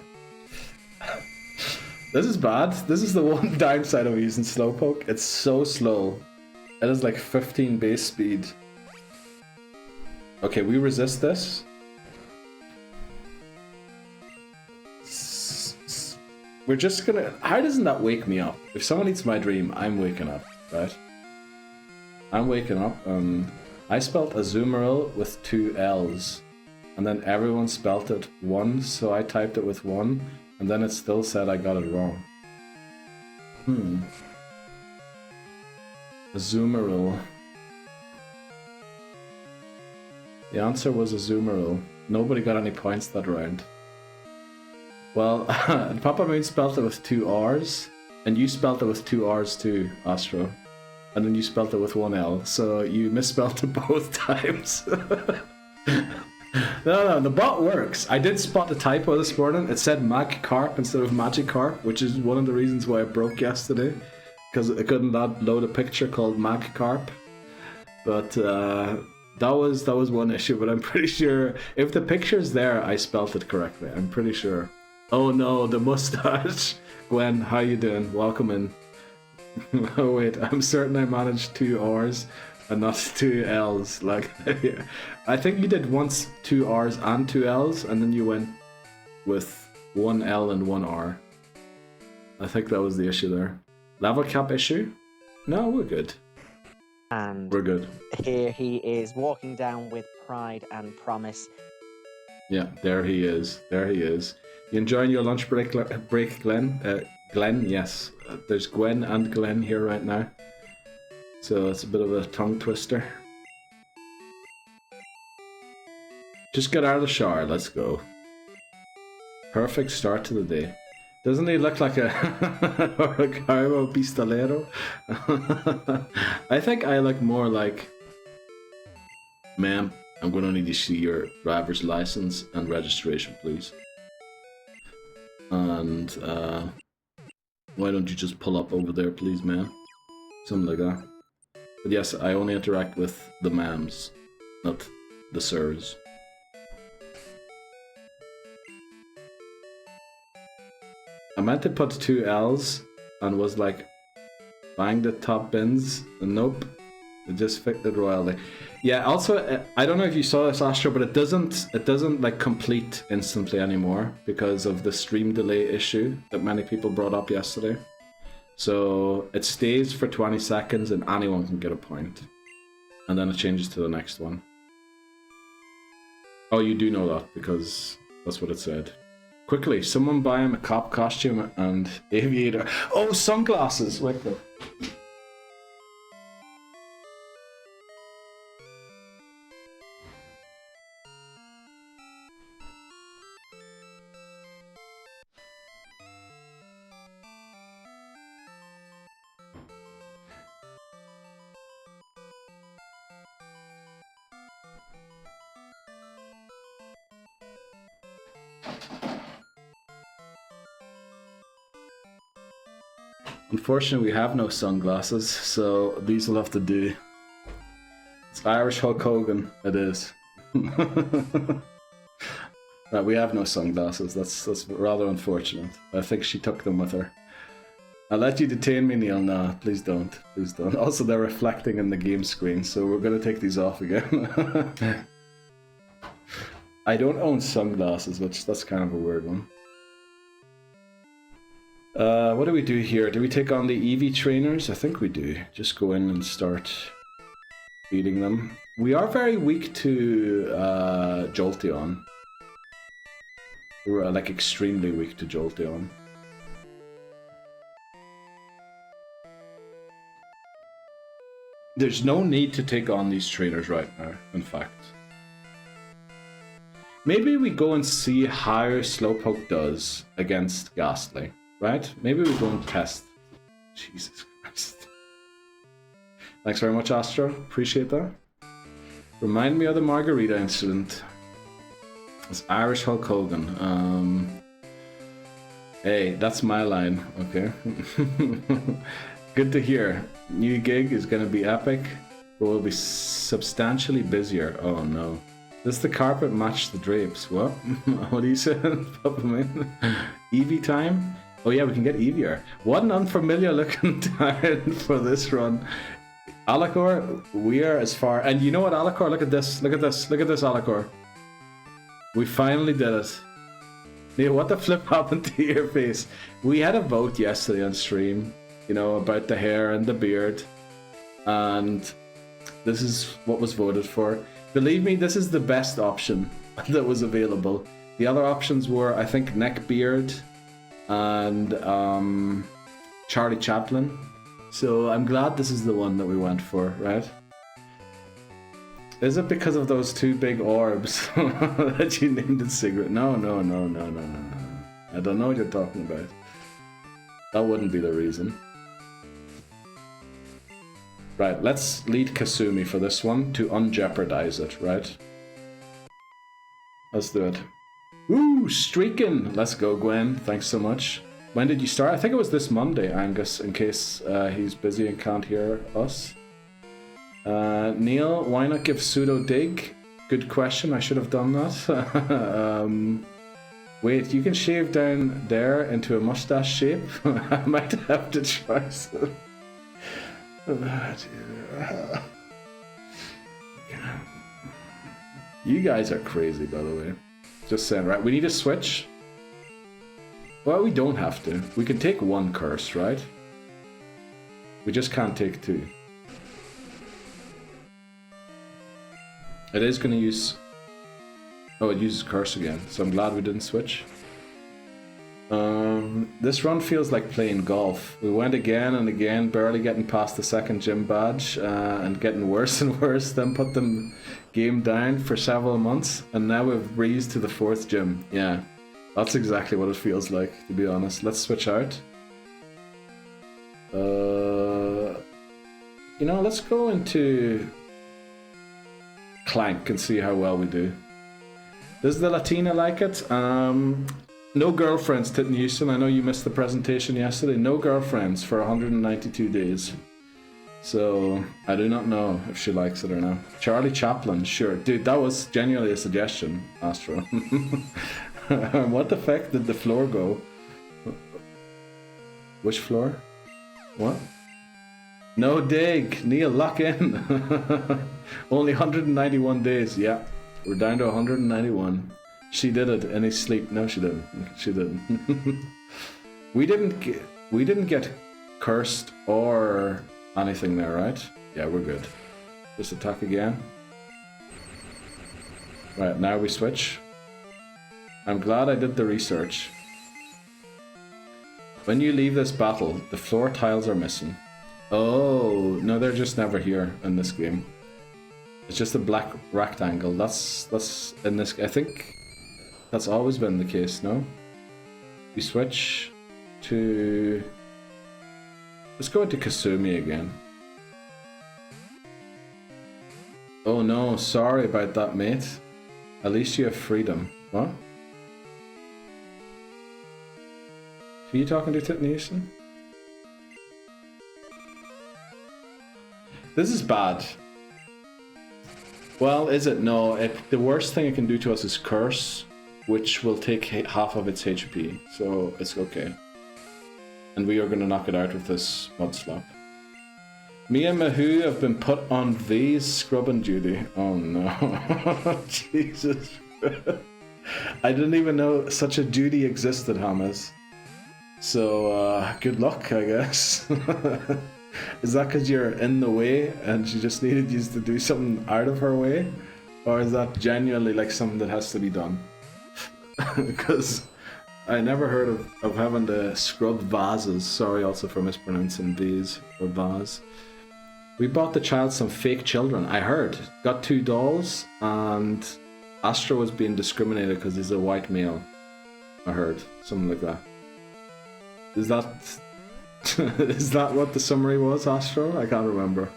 This is bad. This is the one downside of using Slowpoke. It's so slow. It is like 15 base speed. Okay, we resist this. We're just gonna... How doesn't that wake me up? If someone eats my dream, I'm waking up, right? I'm waking up, I spelt Azumarill with 2 L's. And then everyone spelt it 1, so I typed it with 1. And then it still said I got it wrong. Azumarill. The answer was Azumarill. Nobody got any points that round. Well, Papa Moon spelled it with 2 R's, and you spelled it with 2 R's too, Astro. And then you spelled it with 1 L, so you misspelled it both times. No, the bot works. I did spot the typo this morning. It said Magikarp instead of Magikarp, which is one of the reasons why it broke yesterday, because it couldn't load a picture called Magikarp. But that was one issue. But I'm pretty sure if the picture's there, I spelt it correctly. I'm pretty sure. Oh no, the mustache. Gwen, how you doing? Welcome in. Oh wait, I'm certain I managed 2 R's and not 2 L's. Like, I think you did once 2 R's and 2 L's, and then you went with 1 L and 1 R. I think that was the issue there. Level cap issue? No, we're good. And we're good. Here he is walking down with pride and promise. Yeah, there he is. There he is. You enjoying your lunch break, Glenn? Glenn, yes. There's Gwen and Glenn here right now. So it's a bit of a tongue twister. Just get out of the shower, let's go. Perfect start to the day. Doesn't he look like a Carbo Pistolero? I think I look more like... Ma'am, I'm going to need to see your driver's license and registration, please. And why don't you just pull up over there, please, ma'am? Something like that. But yes, I only interact with the ma'ams, not the sirs. I meant to put 2 L's and was like, bang the top bins, and nope, it just fitted royally. Yeah, also, I don't know if you saw this, Astro, but it doesn't like complete instantly anymore because of the stream delay issue that many people brought up yesterday. So it stays for 20 seconds and anyone can get a point. And then it changes to the next one. Oh, you do know that because that's what it said. Quickly, someone buy him a cop costume and aviator. Oh, sunglasses! Wait there. Unfortunately, we have no sunglasses, so these will have to do. It's Irish Hulk Hogan, it is. Right, we have no sunglasses, that's rather unfortunate. I think she took them with her. I'll let you detain me, Neil. No, please don't. Please don't. Also, they're reflecting in the game screen, so we're going to take these off again. I don't own sunglasses, which that's kind of a weird one. What do we do here? Do we take on the Eevee trainers? I think we do. Just go in and start beating them. We are very weak to Jolteon. We're like extremely weak to Jolteon. There's no need to take on these trainers right now, in fact. Maybe we go and see how Slowpoke does against Ghastly. Right? Maybe we go and test. Jesus Christ. Thanks very much, Astro. Appreciate that. Remind me of the margarita incident. It's Irish Hulk Hogan. Hey, that's my line, okay? Good to hear. New gig is gonna be epic, but we'll be substantially busier. Oh no. Does the carpet match the drapes? What? What are you saying, Papa Man? Eevee time? Oh yeah, we can get Eeveeer. What an unfamiliar looking town for this run. Alacor, we are as far... And you know what, Alacor? Look at this. Look at this. Look at this, Alacor. We finally did it. Neil, what the flip happened to your face? We had a vote yesterday on stream, you know, about the hair and the beard. And this is what was voted for. Believe me, this is the best option that was available. The other options were, I think, neck beard and Charlie Chaplin. So I'm glad this is the one that we went for, right? Is it because of those two big orbs that you named it cigarette? No. I don't know what you're talking about. That wouldn't be the reason. Right, let's lead Kasumi for this one to unjeopardize it, right? Let's do it. Woo, streaking! Let's go, Gwen. Thanks so much. When did you start? I think it was this Monday, Angus, in case he's busy and can't hear us. Neil, why not give pseudo dig? Good question, I should have done that. Wait, you can shave down there into a mustache shape? I might have to try some. You guys are crazy, by the way. Just saying, right? We need a switch. Well, we don't have to. We can take one curse, right? We just can't take two. It is going to use... Oh, it uses curse again, so I'm glad we didn't switch. This run feels like playing golf. We went again and again, barely getting past the second gym badge, and getting worse and worse, then put the game down for several months, and now we've breezed to the fourth gym. Yeah, that's exactly what it feels like, to be honest. Let's switch out. You know, let's go into Clank and see how well we do. Does the Latina like it? No girlfriends, Titten Houston. I know you missed the presentation yesterday. No girlfriends for 192 days. So, I do not know if she likes it or not. Charlie Chaplin, sure. Dude, that was genuinely a suggestion, Astro. What the fuck did the floor go? Which floor? What? No dig! Neil, lock in! Only 191 days, yeah. We're down to 191. She did it in his sleep. No, she didn't. She didn't. We didn't get cursed or anything there, right? Yeah, we're good. Just attack again. Right, now we switch. I'm glad I did the research. When you leave this battle, the floor tiles are missing. Oh, no, they're just never here in this game. It's just a black rectangle. That's in this. I think that's always been the case. No. We switch to. Let's go into Kasumi again. Oh no, sorry about that, mate. At least you have freedom. What? Who are you talking to, Titten Houston? This is bad. Well, is it? No. The worst thing it can do to us is curse, which will take half of its HP. So it's okay. And we are going to knock it out with this mud slap. Me and Mahoo have been put on V's scrubbing duty. Oh no. Jesus. I didn't even know such a duty existed, Hamas. So, good luck, I guess. Is that because you're in the way and she just needed you to do something out of her way? Or is that genuinely like something that has to be done? Because I never heard of having to scrub vases. Sorry also for mispronouncing these, or vase. We bought the child some fake children, I heard. Got 2 dolls, and Astro was being discriminated because he's a white male. I heard, something like that. Is that... Is that what the summary was, Astro? I can't remember.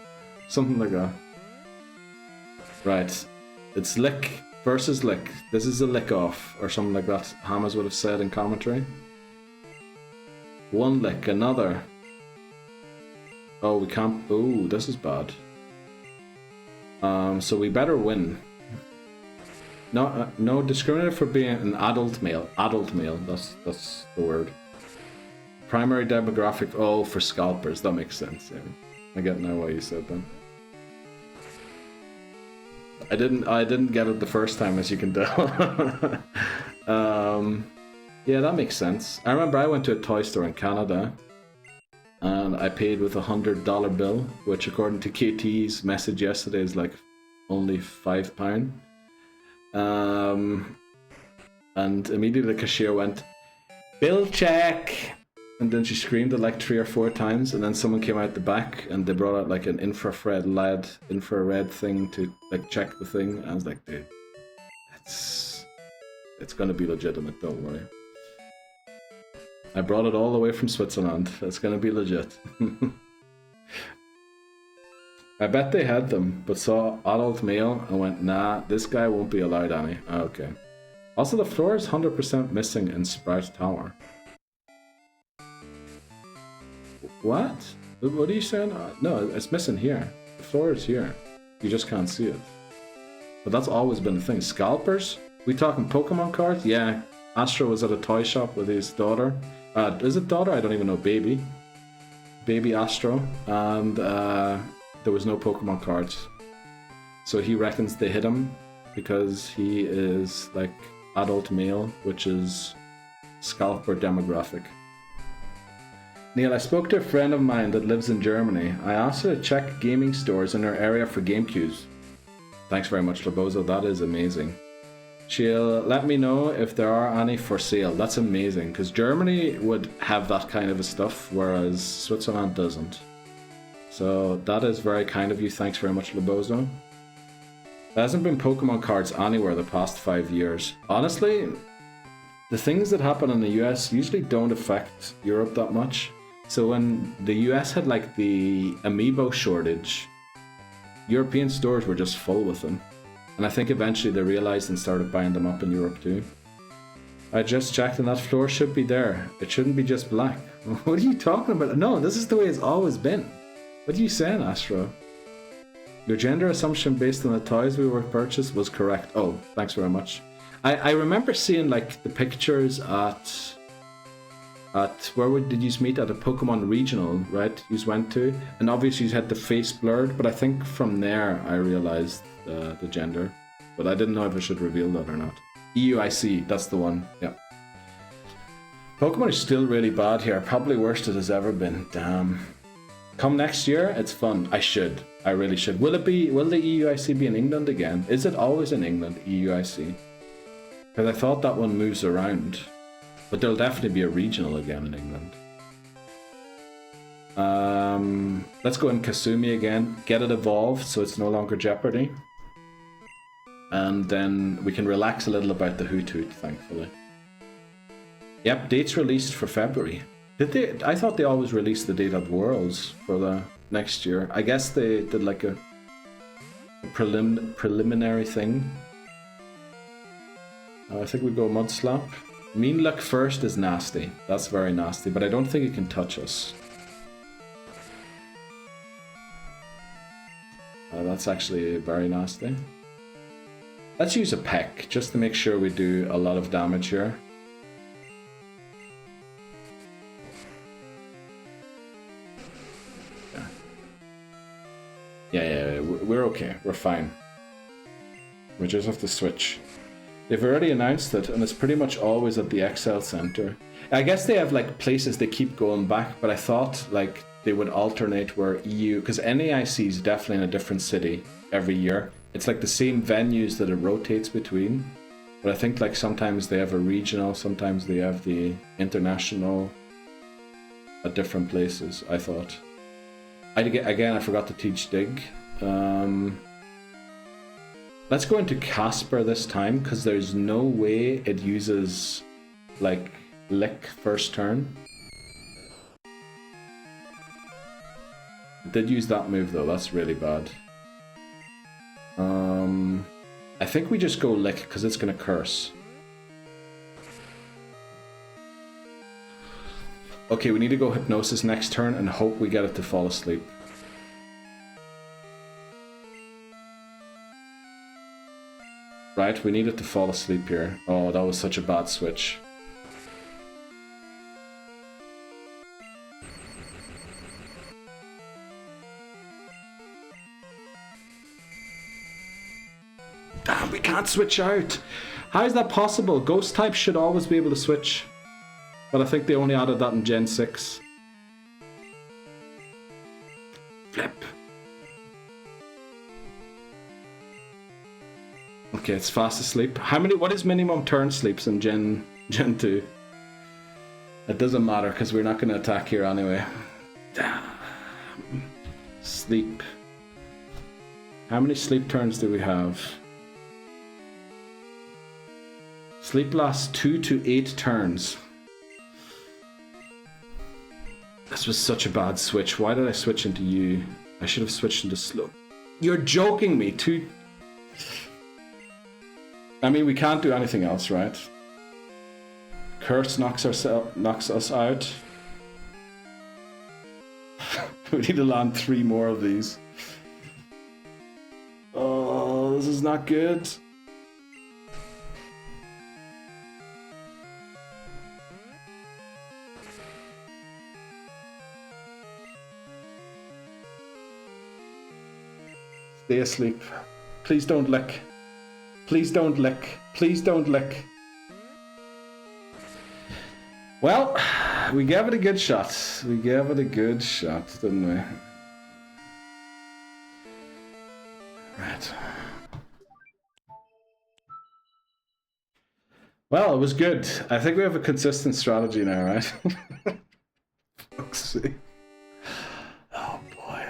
Something like that. Right. It's lick versus lick. This is a lick off, or something like that. Hammers would have said in commentary. One lick, another. Oh, we can't. Oh, this is bad. So we better win. No, discriminated for being an adult male. Adult male. That's the word. Primary demographic. Oh, for scalpers. That makes sense. Yeah. I get now why you said that. I didn't get it the first time, as you can tell. Yeah, that makes sense. I remember I went to a toy store in Canada, and I paid with $100 bill, which according to KT's message yesterday is like only £5. And immediately the cashier went, "Bill check!" And then she screamed it like 3 or 4 times, and then someone came out the back and they brought out like an infrared thing to like check the thing. And I was like, dude, it's gonna be legitimate, don't worry. I brought it all the way from Switzerland. It's gonna be legit. I bet they had them, but saw adult male and went, nah, this guy won't be allowed any. Okay. Also, the floor is 100% missing in Sprout Tower. What? What are you saying? No, it's missing here. The floor is here. You just can't see it. But that's always been the thing. Scalpers? We talking Pokemon cards? Yeah. Astro was at a toy shop with his daughter. Is it daughter? I don't even know. Baby. Baby Astro. And there was no Pokemon cards. So he reckons they hit him because he is like adult male, which is scalper demographic. Neil, I spoke to a friend of mine that lives in Germany. I asked her to check gaming stores in her area for game queues. Thanks very much, Labozo. That is amazing. She'll let me know if there are any for sale. That's amazing, because Germany would have that kind of a stuff, whereas Switzerland doesn't. So that is very kind of you. Thanks very much, Labozo. There hasn't been Pokemon cards anywhere the past 5 years. Honestly, the things that happen in the US usually don't affect Europe that much. So when the US had like the amiibo shortage, European stores were just full with them. And I think eventually they realized and started buying them up in Europe too. I just checked and that floor should be there. It shouldn't be just black. What are you talking about? No, this is the way it's always been. What are you saying, Astro? Your gender assumption based on the toys we were purchased was correct. Oh, thanks very much. I remember seeing like the pictures at where did you meet? At a Pokemon regional, right? You went to, and obviously you had the face blurred, but I think from there I realized the gender, but I didn't know if I should reveal that or not. EUIC, that's the one. Yeah. Pokemon is still really bad here, probably worst it has ever been. Damn. Come next year, it's fun. I really should. Will the EUIC be in England again? Is it always in England, EUIC? Because I thought that one moves around. But there'll definitely be a regional again in England. Let's go in Kasumi again. Get it evolved so it's no longer Jeopardy. And then we can relax a little about the Hoot Hoot, thankfully. Yep, dates released for February. Did they? I thought they always released the date at Worlds for the next year. I guess they did like a preliminary thing. I think we go Mud Slap. Mean Luck first is nasty. That's very nasty, but I don't think it can touch us. That's actually very nasty. Let's use a peck, just to make sure we do a lot of damage here. Yeah, we're okay. We're fine. We just have to switch. They've already announced it, and it's pretty much always at the XL Center. I guess they have like places they keep going back, but I thought like they would alternate where EU, because NAIC is definitely in a different city every year. It's like the same venues that it rotates between, but I think like sometimes they have a regional, sometimes they have the international at different places, I thought. Again, I forgot to teach Dig. Let's go into Casper this time, because there's no way it uses like Lick first turn. did use that move though. That's really bad. I think we just go lick because it's gonna curse. Okay, we need to go hypnosis next turn and hope we get it to fall asleep. Right, we need it to fall asleep here. Oh, that was such a bad switch. Damn, we can't switch out. How is that possible? Ghost types should always be able to switch. But I think they only added that in Gen 6. Flip. Okay, it's fast asleep. What is minimum turn sleeps in Gen 2? It doesn't matter because we're not going to attack here anyway. Damn. Sleep. How many sleep turns do we have? Sleep lasts 2 to 8 turns. This was such a bad switch. Why did I switch into you? I should have switched into slow. You're joking me. I mean, we can't do anything else, right? Curse knocks us out. We need to land 3 more of these. Oh, this is not good. Stay asleep. Please don't lick. Please don't lick. Please don't lick. Well, we gave it a good shot. We gave it a good shot, didn't we? Right. Well, it was good. I think we have a consistent strategy now, right? Bugsy. Oh boy.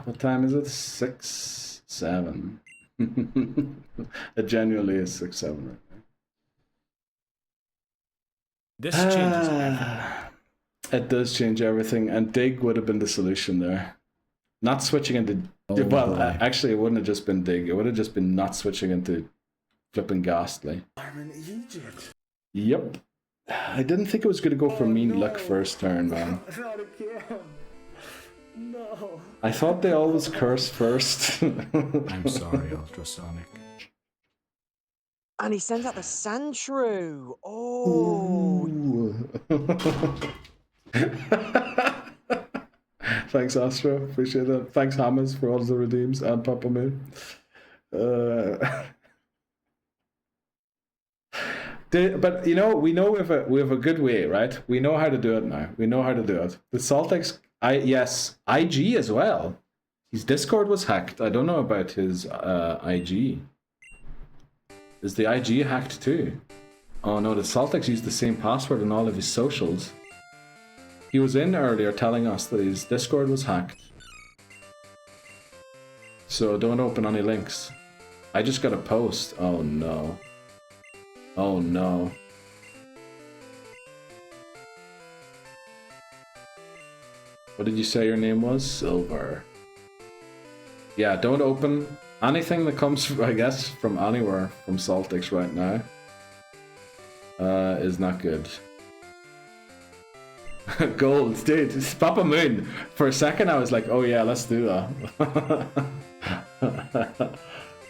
What time is it? 6, 7. It genuinely is 6, 7 right now. This changes everything. It does change everything, and dig would have been the solution there. Not switching into... actually, it wouldn't have just been dig. It would have just been not switching into flipping ghastly. I'm in Egypt. Yep. I didn't think it was going to go for mean luck first turn, man. Not again. No. I thought they always curse first. I'm sorry, Ultrasonic. And he sends out the Sandshrew. Oh. Thanks, Astro. Appreciate that. Thanks, Hammers, for all the redeems, and Papa Moon. But you know, we know we have a good way, right? We know how to do it now. We know how to do it. The Saltex, yes, IG as well. His Discord was hacked. I don't know about his IG. Is the IG hacked too? Oh no, the Saltex used the same password in all of his socials. He was in earlier telling us that his Discord was hacked. So don't open any links. I just got a post. Oh no. Oh no. What did you say your name was? Silver. Yeah, don't open anything that comes, I guess, from anywhere from Saltix right now. Is not good. Gold, dude. It's Papa Moon. For a second I was like, oh yeah, let's do that.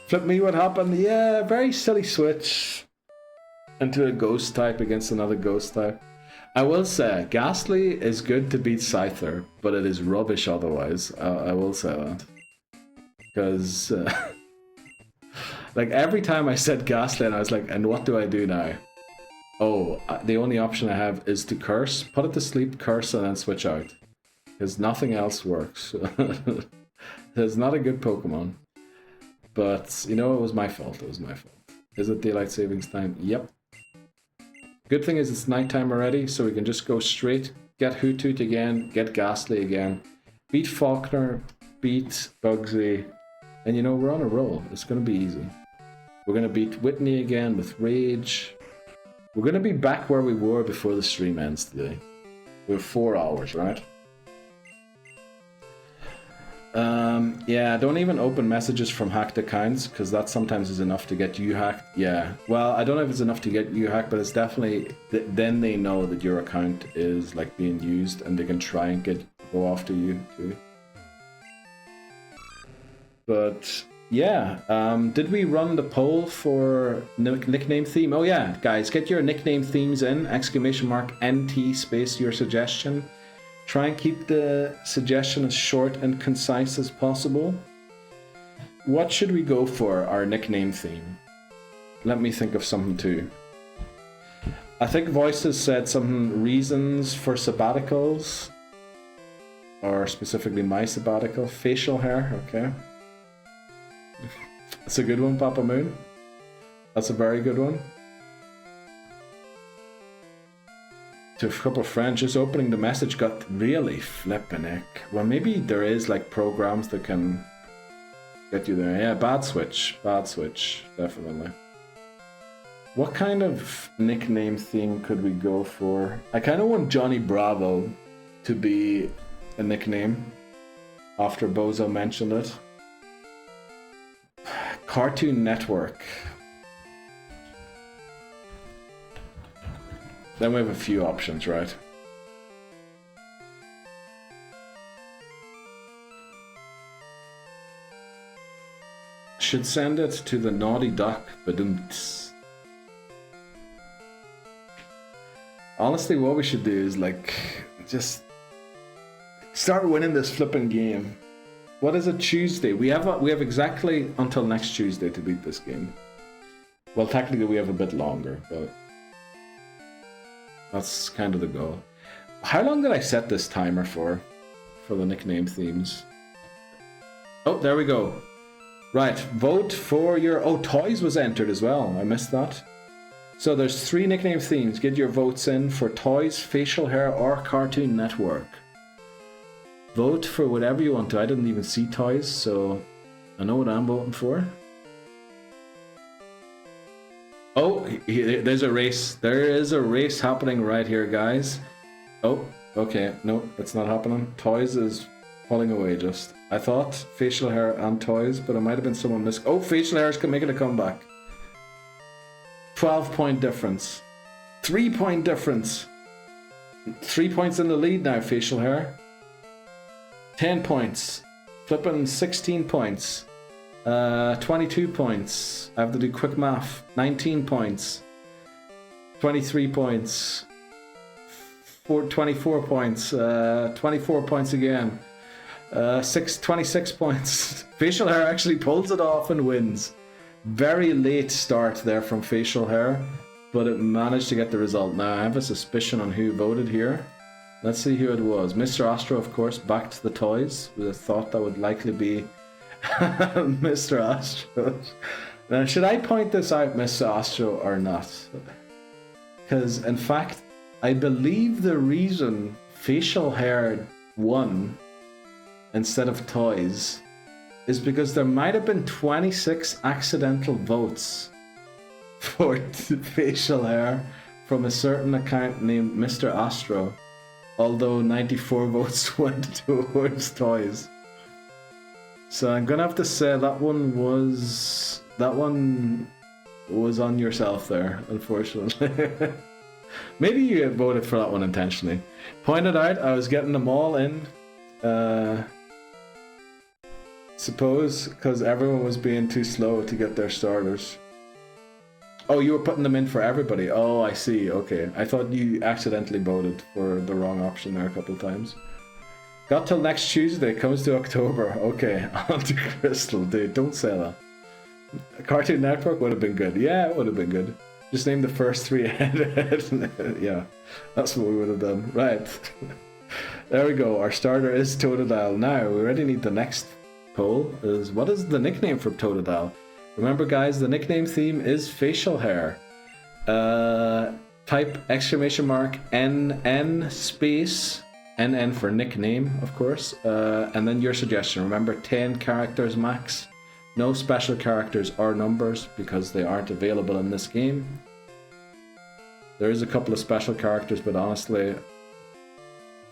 Flip me, what happened? Yeah, very silly switch into a ghost type against another ghost type. I will say, Ghastly is good to beat Scyther, but it is rubbish otherwise. I will say that. Because, like, every time I said Ghastly, and I was like, and what do I do now? Oh, the only option I have is to curse, put it to sleep, curse, and then switch out. Because nothing else works. It's not a good Pokemon. But, you know, it was my fault. It was my fault. Is it daylight savings time? Yep. Good thing is it's nighttime already, so we can just go straight, get Hoothoot again, get Ghastly again, beat Falkner, beat Bugsy, and you know, we're on a roll. It's going to be easy. We're going to beat Whitney again with Rage. We're gonna be back where we were before the stream ends today. We have 4 hours, right? Yeah, don't even open messages from hacked accounts, because that sometimes is enough to get you hacked. Yeah, well, I don't know if it's enough to get you hacked, but it's definitely, then they know that your account is like being used and they can try and go after you too. But yeah, did we run the poll for nickname theme? Oh yeah, guys, get your nickname themes in, ! NT space your suggestion. Try and keep the suggestion as short and concise as possible. What should we go for, our nickname theme? Let me think of something too. I think Voices said some reasons for sabbaticals. Or specifically my sabbatical. Facial hair, okay. That's a good one, Papa Moon. That's a very good one. To a couple of friends, just opening the message got really flippin' ick. Well, maybe there is like programs that can get you there. Yeah, bad switch, definitely. What kind of nickname theme could we go for? I kind of want Johnny Bravo to be a nickname after Bozo mentioned it. Cartoon Network. Then we have a few options, right? Should send it to the Naughty Duck, badumts. Honestly, what we should do is like just start winning this flipping game. What is it? Tuesday. We have exactly until next Tuesday to beat this game. Well, technically we have a bit longer, but that's kind of the goal. How long did I set this timer for the nickname themes? Oh, there we go. Right, vote for your... Oh, toys was entered as well. I missed that. So there's 3 nickname themes. Get your votes in for toys, facial hair, or Cartoon Network. Vote for whatever you want to. I didn't even see toys, so I know what I'm voting for. Oh, there's a race. There is a race happening right here, guys. Oh, okay. No, it's not happening. Toys is pulling away just. I thought facial hair and toys, but it might have been someone missing. Oh, facial hair is making a comeback. 12-point difference. 3-point difference. 3 points in the lead now, facial hair. 10 points. Flipping 16 points. 22 points. I have to do quick math. 19 points. 23 points. 24 points. 24 points again. 26 points. Facial hair actually pulls it off and wins. Very late start there from facial hair, but it managed to get the result. Now I have a suspicion on who voted here. Let's see who it was. Mr. Astro, of course, backed the toys with a thought that would likely be Mr. Astro. Now, should I point this out, Mr. Astro, or not? Because, in fact, I believe the reason facial hair won instead of toys is because there might have been 26 accidental votes for facial hair from a certain account named Mr. Astro, although 94 votes went towards toys. So I'm gonna have to say that one was on yourself there, unfortunately. Maybe you voted for that one intentionally. Pointed out I was getting them all in. Suppose because everyone was being too slow to get their starters. Oh, you were putting them in for everybody. Oh, I see. Okay. I thought you accidentally voted for the wrong option there a couple times. Got till next Tuesday. Comes to October. Okay. On to Crystal. Dude, don't say that. Cartoon Network would have been good. Yeah, it would have been good. Just name the first 3 ahead. Yeah. That's what we would have done. Right. There we go. Our starter is Totodile. Now, we already need the next poll. What is the nickname for Totodile? Remember, guys, the nickname theme is facial hair. Type !NN space NN for nickname, of course, and then your suggestion. Remember, 10 characters max. No special characters or numbers because they aren't available in this game. There is a couple of special characters, but honestly,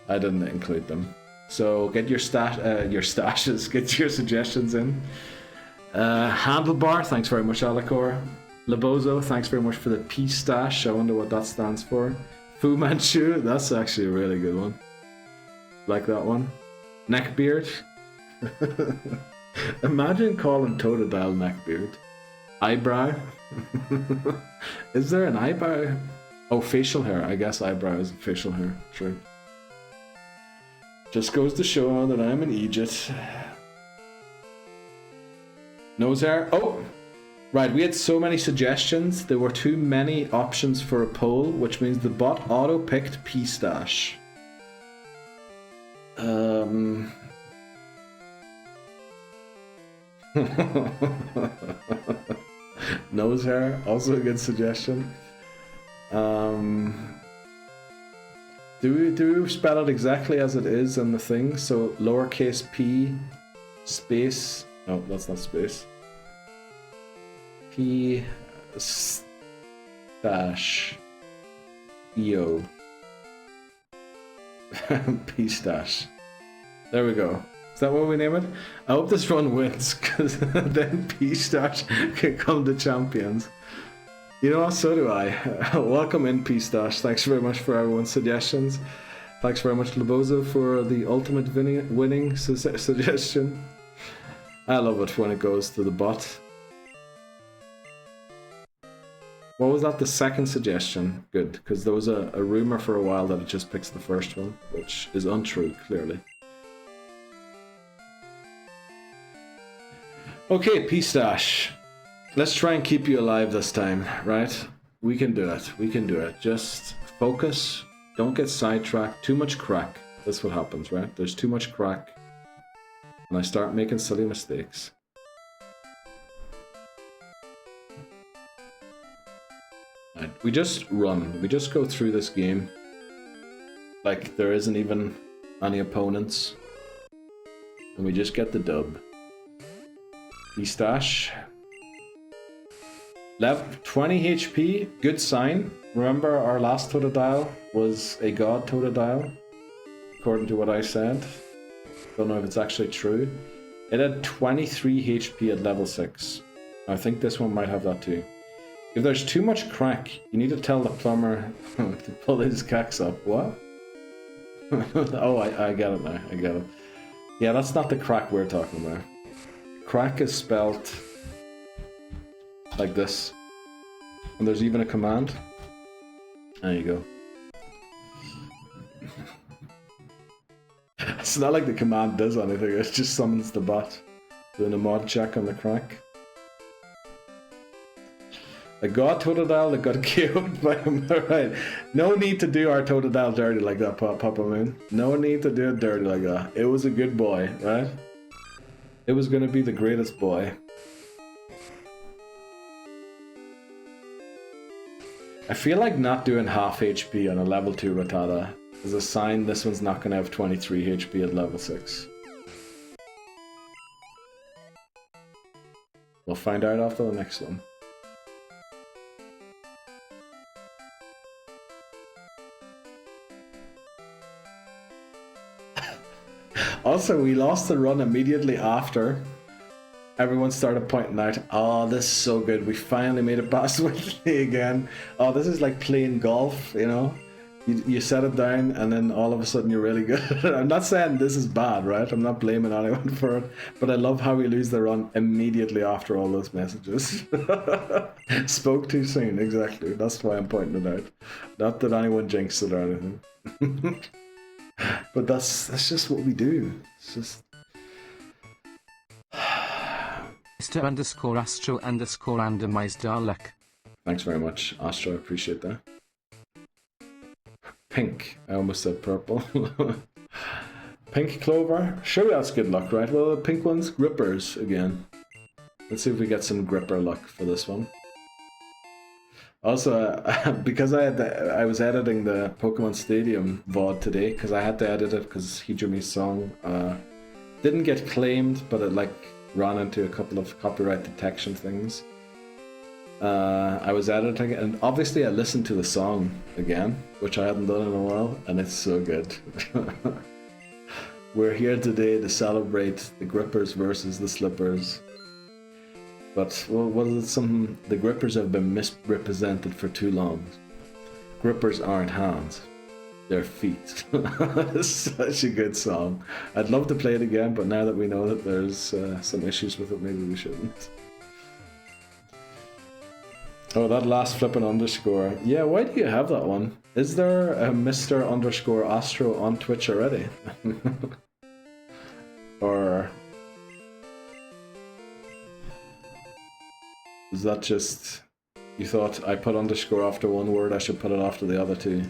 I didn't include them. So get your stashes, get your suggestions in. Handlebar, thanks very much, Alicor. Labozo, thanks very much for the Peace Stash. I wonder what that stands for. Fu Manchu, that's actually a really good one. Like that one. Neckbeard. Imagine calling Totodile Neckbeard. Eyebrow. Is there an eyebrow? Oh, facial hair. I guess eyebrow is facial hair. True. Just goes to show that I'm an Egypt. Nose hair. Oh! Right, we had so many suggestions. There were too many options for a poll, which means the bot auto-picked P-Stash. Nose hair, also a good suggestion. Do we spell it exactly as it is in the thing? So lowercase p, space. No, that's not space. P stash EO. P stash. There we go. Is that what we name it? I hope this run wins, because then P stash can come to champions. You know what? So do I. Welcome in, P stash. Thanks very much for everyone's suggestions. Thanks very much, Labozo, for the ultimate winning suggestion. I love it when it goes to the bot. What was that? The second suggestion? Good, because there was a rumor for a while that it just picks the first one, which is untrue, clearly. Okay, P-Stash. Let's try and keep you alive this time, right? We can do it. We can do it. Just focus. Don't get sidetracked. Too much crack. That's what happens, right? There's too much crack. And I start making silly mistakes. Right. We just run. We just go through this game like there isn't even any opponents. And we just get the dub. P-Stash. Level 20 HP, good sign. Remember our last Totodile was a god Totodile, according to what I said. Don't know if it's actually true. It had 23 HP at level 6. I think this one might have that too. If there's too much crack, you need to tell the plumber to pull his cacks up. What? Oh, I get it now. I get it. Yeah, that's not the crack we're talking about. Crack is spelt like this. And there's even a command. There you go. It's not like the command does anything, it just summons the bot. Doing a mod check on the crack. A god Totodile that got killed by him. Right. No need to do our Totodile dirty like that, Papa Moon. No need to do it dirty like that. It was a good boy, right? It was gonna be the greatest boy. I feel like not doing half HP on a level 2 Rattata is a sign this one's not gonna have 23 HP at level 6. We'll find out after the next one. Also, we lost the run immediately after. Everyone started pointing out, oh, this is so good, we finally made it past Whitney again. Oh, this is like playing golf, you know? You set it down and then all of a sudden you're really good. I'm not saying this is bad, right? I'm not blaming anyone for it. But I love how we lose the run immediately after all those messages. Spoke too soon, exactly. That's why I'm pointing it out. Not that anyone jinxed it or anything. But that's just what we do. It's just... Mr_Astro_randomized luck. Thanks very much, Astro. I appreciate that. Pink. I almost said purple. Pink clover. Sure, that's good luck, right? Well, the pink one's grippers again. Let's see if we get some gripper luck for this one. Also, because I was editing the Pokemon Stadium VOD today, because I had to edit it because Hijumi's song didn't get claimed, but it like ran into a couple of copyright detection things. I was editing it, and obviously I listened to the song again, which I hadn't done in a while, and it's so good. We're here today to celebrate the grippers versus the slippers. But, well, what is it? Something, the grippers have been misrepresented for too long. Grippers aren't hands, they're feet. It's such a good song. I'd love to play it again, but now that we know that there's some issues with it, maybe we shouldn't. Oh, that last flipping underscore. Yeah, why do you have that one? Is there a Mr. underscore Astro on Twitch already? Or is that just, you thought I put underscore after one word, I should put it after the other two?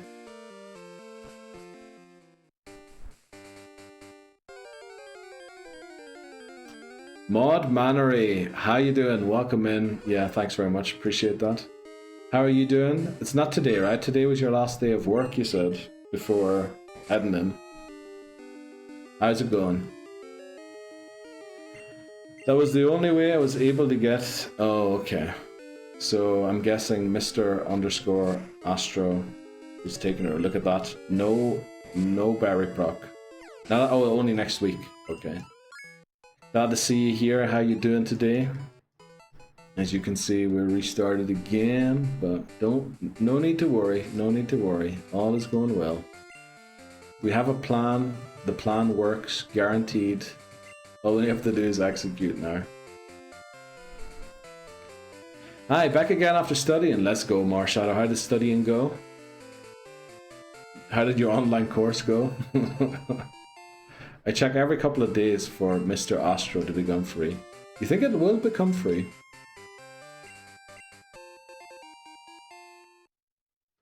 Maud Mannery, how you doing? Welcome in. Yeah, thanks very much. Appreciate that. How are you doing? It's not today, right? Today was your last day of work, you said, before heading in. How's it going? That was the only way I was able to get... Oh, okay. So I'm guessing Mr. underscore Astro is taking a look at that. No berry proc. No, oh, only next week. Okay. Glad to see you here. How you doing today? As you can see, we're restarted again, but no need to worry. No need to worry. All is going well. We have a plan. The plan works, guaranteed. All we have to do is execute now. Hi, back again after studying. Let's go, Marshadow. How did studying go? How did your online course go? I check every couple of days for Mr. Astro to become free. You think it will become free?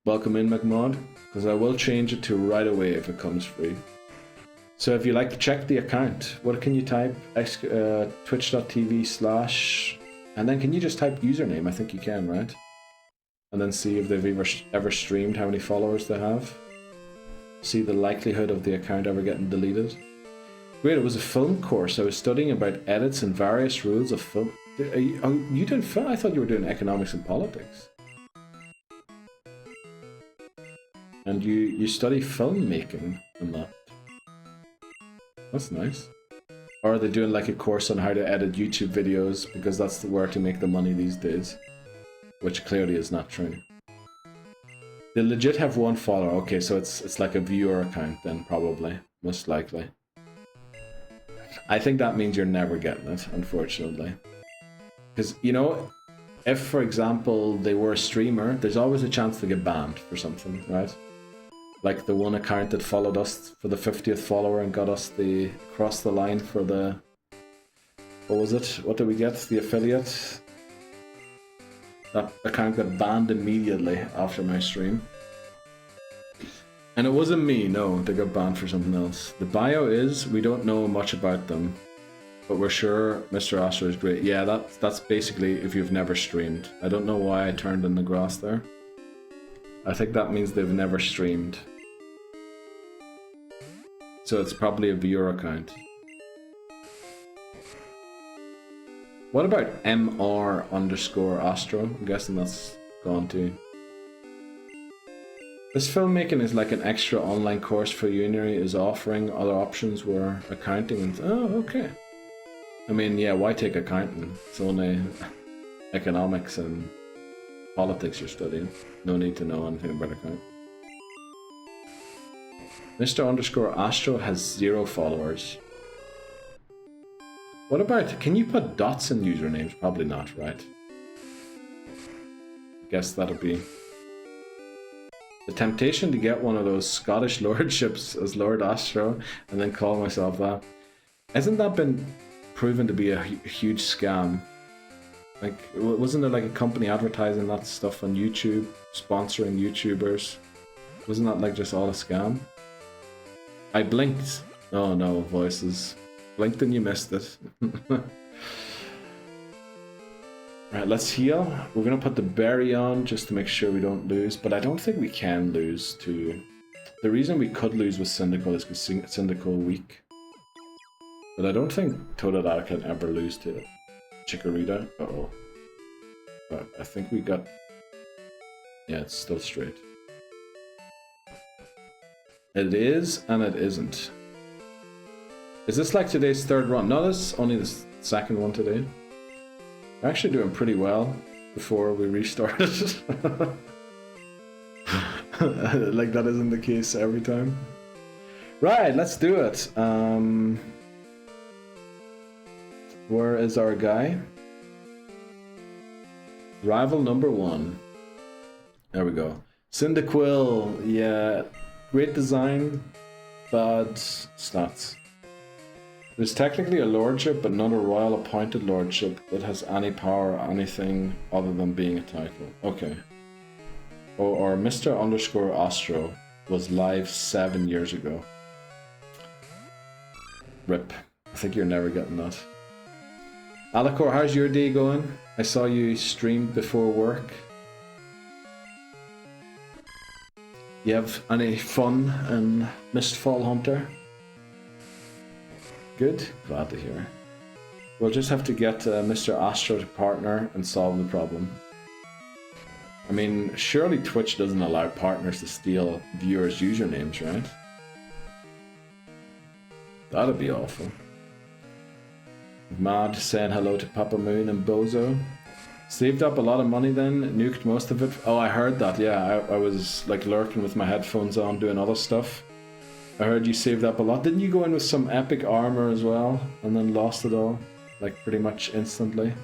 Welcome in, McMod, because I will change it to right away if it comes free. So if you like to check the account, what can you type? Twitch.tv/ and then can you just type username? I think you can, right? And then see if they've ever streamed, how many followers they have. See the likelihood of the account ever getting deleted. Great, it was a film course. I was studying about edits and various rules of film. You doing film? I thought you were doing economics and politics. And you study filmmaking and that. That's nice. Or are they doing like a course on how to edit YouTube videos, because that's where to make the money these days. Which clearly is not true. They legit have one follower. Okay, so it's like a viewer account then, probably. Most likely. I think that means you're never getting it, unfortunately. Because, you know, if, for example, they were a streamer, there's always a chance to get banned for something, right? Like the one account that followed us for the 50th follower and got us the cross the line for the... What was it? What did we get? The affiliate? That account got banned immediately after my stream. And it wasn't me, no, they got banned for something else. The bio is, we don't know much about them, but we're sure Mr. Astro is great. Yeah, that's basically if you've never streamed. I don't know why I turned in the grass there. I think that means they've never streamed. So it's probably a viewer account. What about MR_Astro? I'm guessing that's gone too. This filmmaking is like an extra online course for uni is offering. Other options were accounting and... Oh, okay. I mean, yeah, why take accounting? It's only economics and politics you're studying. No need to know anything about accounting. Mr. Astro has 0 followers. What about... Can you put dots in usernames? Probably not, right? Guess that'll be... The temptation to get one of those Scottish lordships as Lord Astro and then call myself that. Hasn't that been proven to be a huge scam? Like, wasn't there like a company advertising that stuff on YouTube, sponsoring YouTubers? Wasn't that like just all a scam? I blinked. Oh no, voices. Blinked and you missed it. Right, let's heal. We're going to put the berry on just to make sure we don't lose, but I don't think we can lose to... The reason we could lose with Syndical is because Syndical weak. But I don't think Totodile can ever lose to Chikorita. Uh-oh. But I think we got... Yeah, it's still straight. It is, and it isn't. Is this like today's third run? No, this is only the second one today. We're actually doing pretty well before we restarted. Like that isn't the case every time. Right, let's do it. Where is our guy? Rival number 1. There we go. Cyndaquil, yeah. Great design, bad stats. There's technically a lordship, but not a royal appointed lordship that has any power or anything other than being a title. Okay. Oh, or Mr_Astro was live 7 years ago. RIP. I think you're never getting that. Alacor, how's your day going? I saw you streamed before work. You have any fun in Mistfall Hunter? Good, glad to hear. We'll just have to get Mr. Astro to partner and solve the problem. I mean, surely Twitch doesn't allow partners to steal viewers' usernames, right? That'd be awful. Mad saying hello to Papa Moon and Bozo. Saved up a lot of money then, nuked most of it. Oh, I heard that, yeah. I was like lurking with my headphones on doing other stuff. I heard you saved up a lot. Didn't you go in with some epic armor as well and then lost it all? Like pretty much instantly.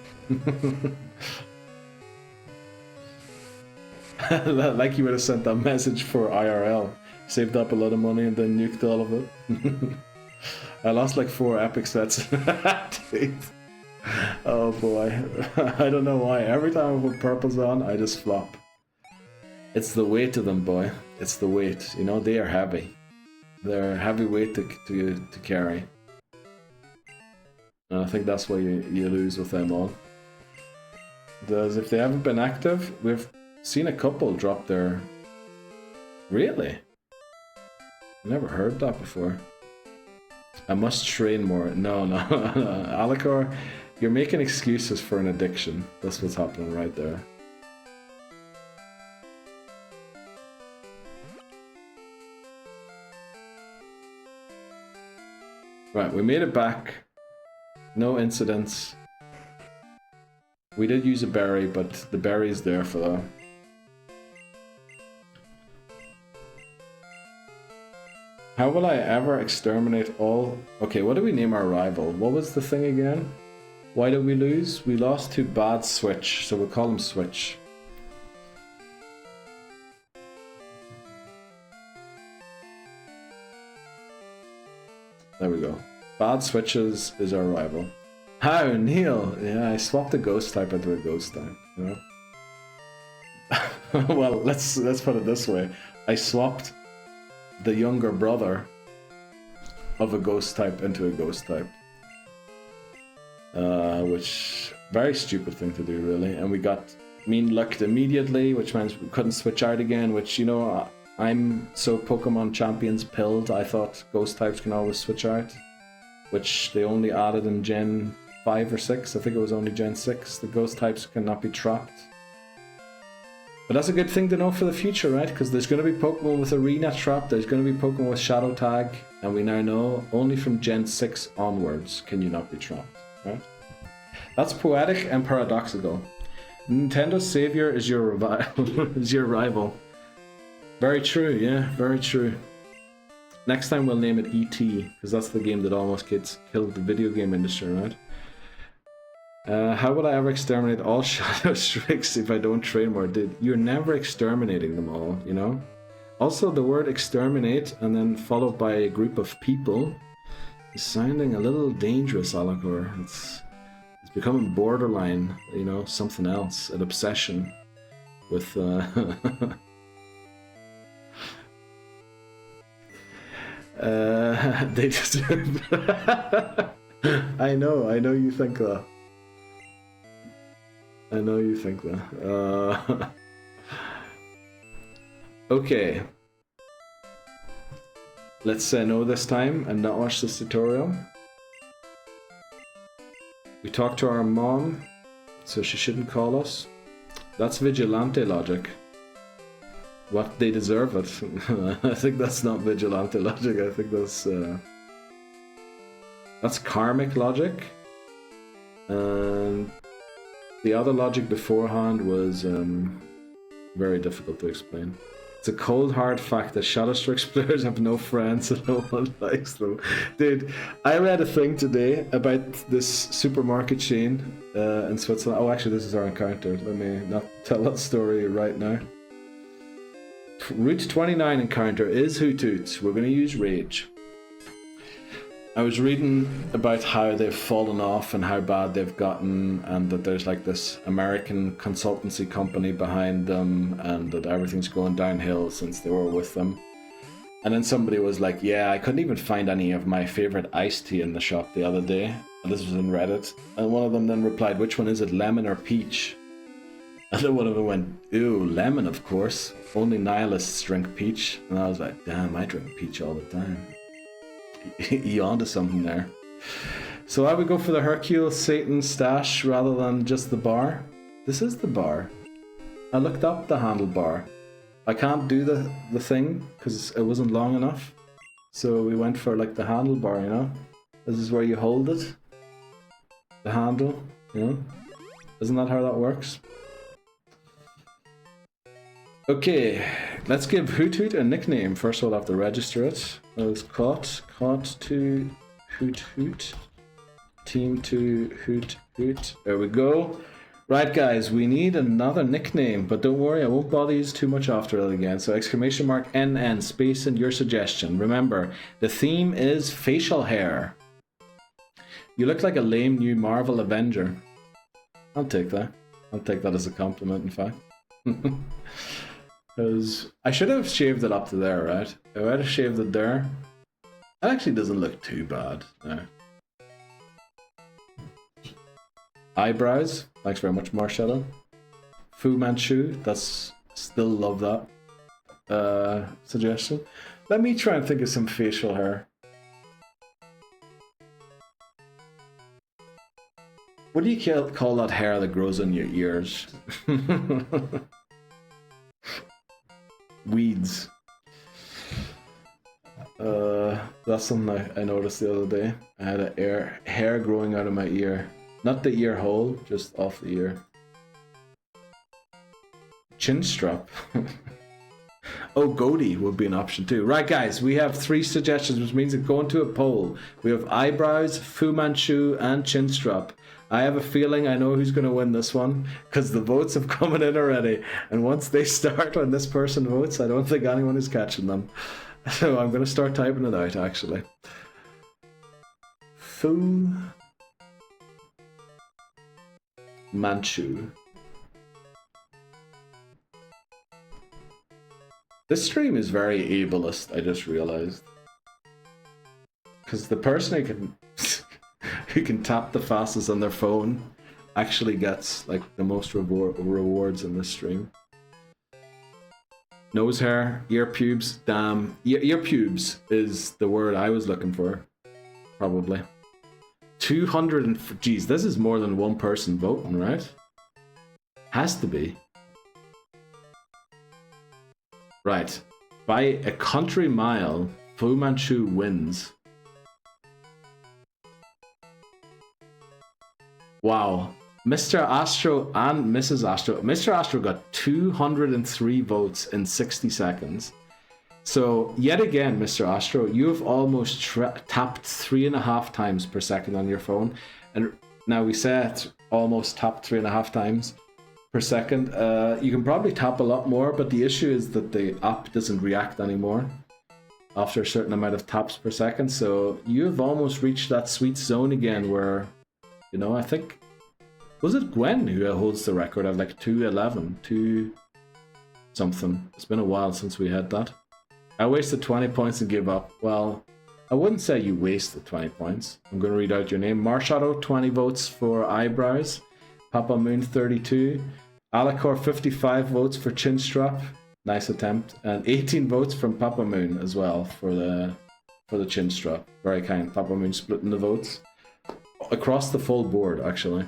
Like you would have sent that message for IRL. Saved up a lot of money and then nuked all of it. I lost like 4 epic sets. Dude. Oh boy. I don't know why. Every time I put purples on, I just flop. It's the weight of them, boy. It's the weight. You know, they are heavy. They're a heavy weight to carry. And I think that's why you lose with them all. Because if they haven't been active, we've seen a couple drop their... Really? Never heard that before. I must train more. No. Alacor, you're making excuses for an addiction. That's what's happening right there. Right, we made it back. No incidents. We did use a berry, but the berry is there for that. How will I ever exterminate all... Okay, what do we name our rival? What was the thing again? Why did we lose? We lost to Bad Switch, so we'll call him Switch. There we go. Bad Switches is our rival. How, Neil? Yeah, I swapped a ghost type into a ghost type, you know? Well, let's put it this way. I swapped the younger brother of a ghost type into a ghost type. Which, very stupid thing to do, really. And we got mean lucked immediately, which means we couldn't switch out again, which, you know, I'm so Pokemon Champions pilled, I thought ghost types can always switch out. Which they only added in Gen 5 or 6, I think it was only Gen 6. The ghost types cannot be trapped. But that's a good thing to know for the future, right? Because there's going to be Pokemon with Arena Trap, there's going to be Pokemon with Shadow Tag, and we now know only from Gen 6 onwards can you not be trapped, right? That's poetic and paradoxical. Nintendo's savior is your is your rival. Very true, yeah, very true. Next time we'll name it E.T., because that's the game that almost killed the video game industry, right? How would I ever exterminate all Shadow Strix if I don't train more? Dude, you're never exterminating them all, you know? Also, the word exterminate and then followed by a group of people is sounding a little dangerous, Alacor. It's becoming borderline, you know, something else, an obsession with... they just... I know you think that. I know you think that. Okay. Let's say no this time and not watch this tutorial. We talked to our mom, so she shouldn't call us. That's vigilante logic. What, they deserve it. I think that's not vigilante logic. I think that's karmic logic. And the other logic beforehand was very difficult to explain. It's a cold hard fact that Shadowstrix players have no friends and no one likes them. Dude, I read a thing today about this supermarket chain in Switzerland. Oh, actually, this is our encounter. Let me not tell that story right now. Route 29 encounter is Hoot Hoot. We're going to use Rage. I was reading about how they've fallen off and how bad they've gotten, and that there's like this American consultancy company behind them, and that everything's going downhill since they were with them. And then somebody was like, yeah, I couldn't even find any of my favorite iced tea in the shop the other day. And this was in Reddit. And one of them then replied, which one is it, lemon or peach? And then one of them went, ew, lemon, of course. Only nihilists drink peach. And I was like, damn, I drink peach all the time. You onto something there. So I would go for the Hercule Satan stash rather than just the bar. This is the bar. I looked up the handlebar. I can't do the thing because it wasn't long enough. So we went for like the handlebar, you know? This is where you hold it. The handle, you know? Isn't that how that works? Okay, let's give Hoot Hoot a nickname. First we'll have to register it. That was caught to Hoot Hoot. Team to Hoot Hoot. There we go. Right guys, we need another nickname, but don't worry, I won't bother you too much after it again. So exclamation mark NN, space and your suggestion. Remember, the theme is facial hair. You look like a lame new Marvel Avenger. I'll take that. I'll take that as a compliment, in fact. Because I should have shaved it up to there, right? If I had shaved it there, it actually doesn't look too bad. No. Eyebrows, thanks very much, Marshadow. Fu Manchu, that's still love that suggestion. Let me try and think of some facial hair. What do you call that hair that grows on your ears? Weeds. That's something I noticed the other day. I had a hair growing out of my ear. Not the ear hole, just off the ear. Chin strap. Oh, goatee would be an option too. Right guys, we have 3 suggestions, which means it's going to a poll. We have eyebrows, Fu Manchu, and chin strap. I have a feeling I know who's going to win this one, because the votes have come in already. And once they start, when this person votes, I don't think anyone is catching them. So I'm going to start typing it out, actually. Fu Manchu. This stream is very ableist, I just realized. Because the person who can tap the fastest on their phone actually gets like the most rewards in this stream. Nose hair, ear pubes, damn. Ear pubes is the word I was looking for. Probably. 200 and... Geez, this is more than one person voting, right? Has to be. Right. By a country mile, Fu Manchu wins. Wow. Mr. Astro and Mrs. Astro. Mr. Astro got 203 votes in 60 seconds. So, yet again, Mr. Astro, you have almost tapped 3.5 times per second on your phone. And now we said almost tapped 3.5 times per second. You can probably tap a lot more, but the issue is that the app doesn't react anymore after a certain amount of taps per second. So you have almost reached that sweet zone again where, you know, I think, was it Gwen who holds the record of like 211, 2 something? It's been a while since we had that. I wasted 20 points and gave up. Well, I wouldn't say you wasted 20 points. I'm going to read out your name. Marshadow, 20 votes for eyebrows. Papa Moon, 32. Alacor, 55 votes for chin strap. Nice attempt. And 18 votes from Papa Moon as well for the chin strap. Very kind. Papa Moon splitting the votes across the full board, actually.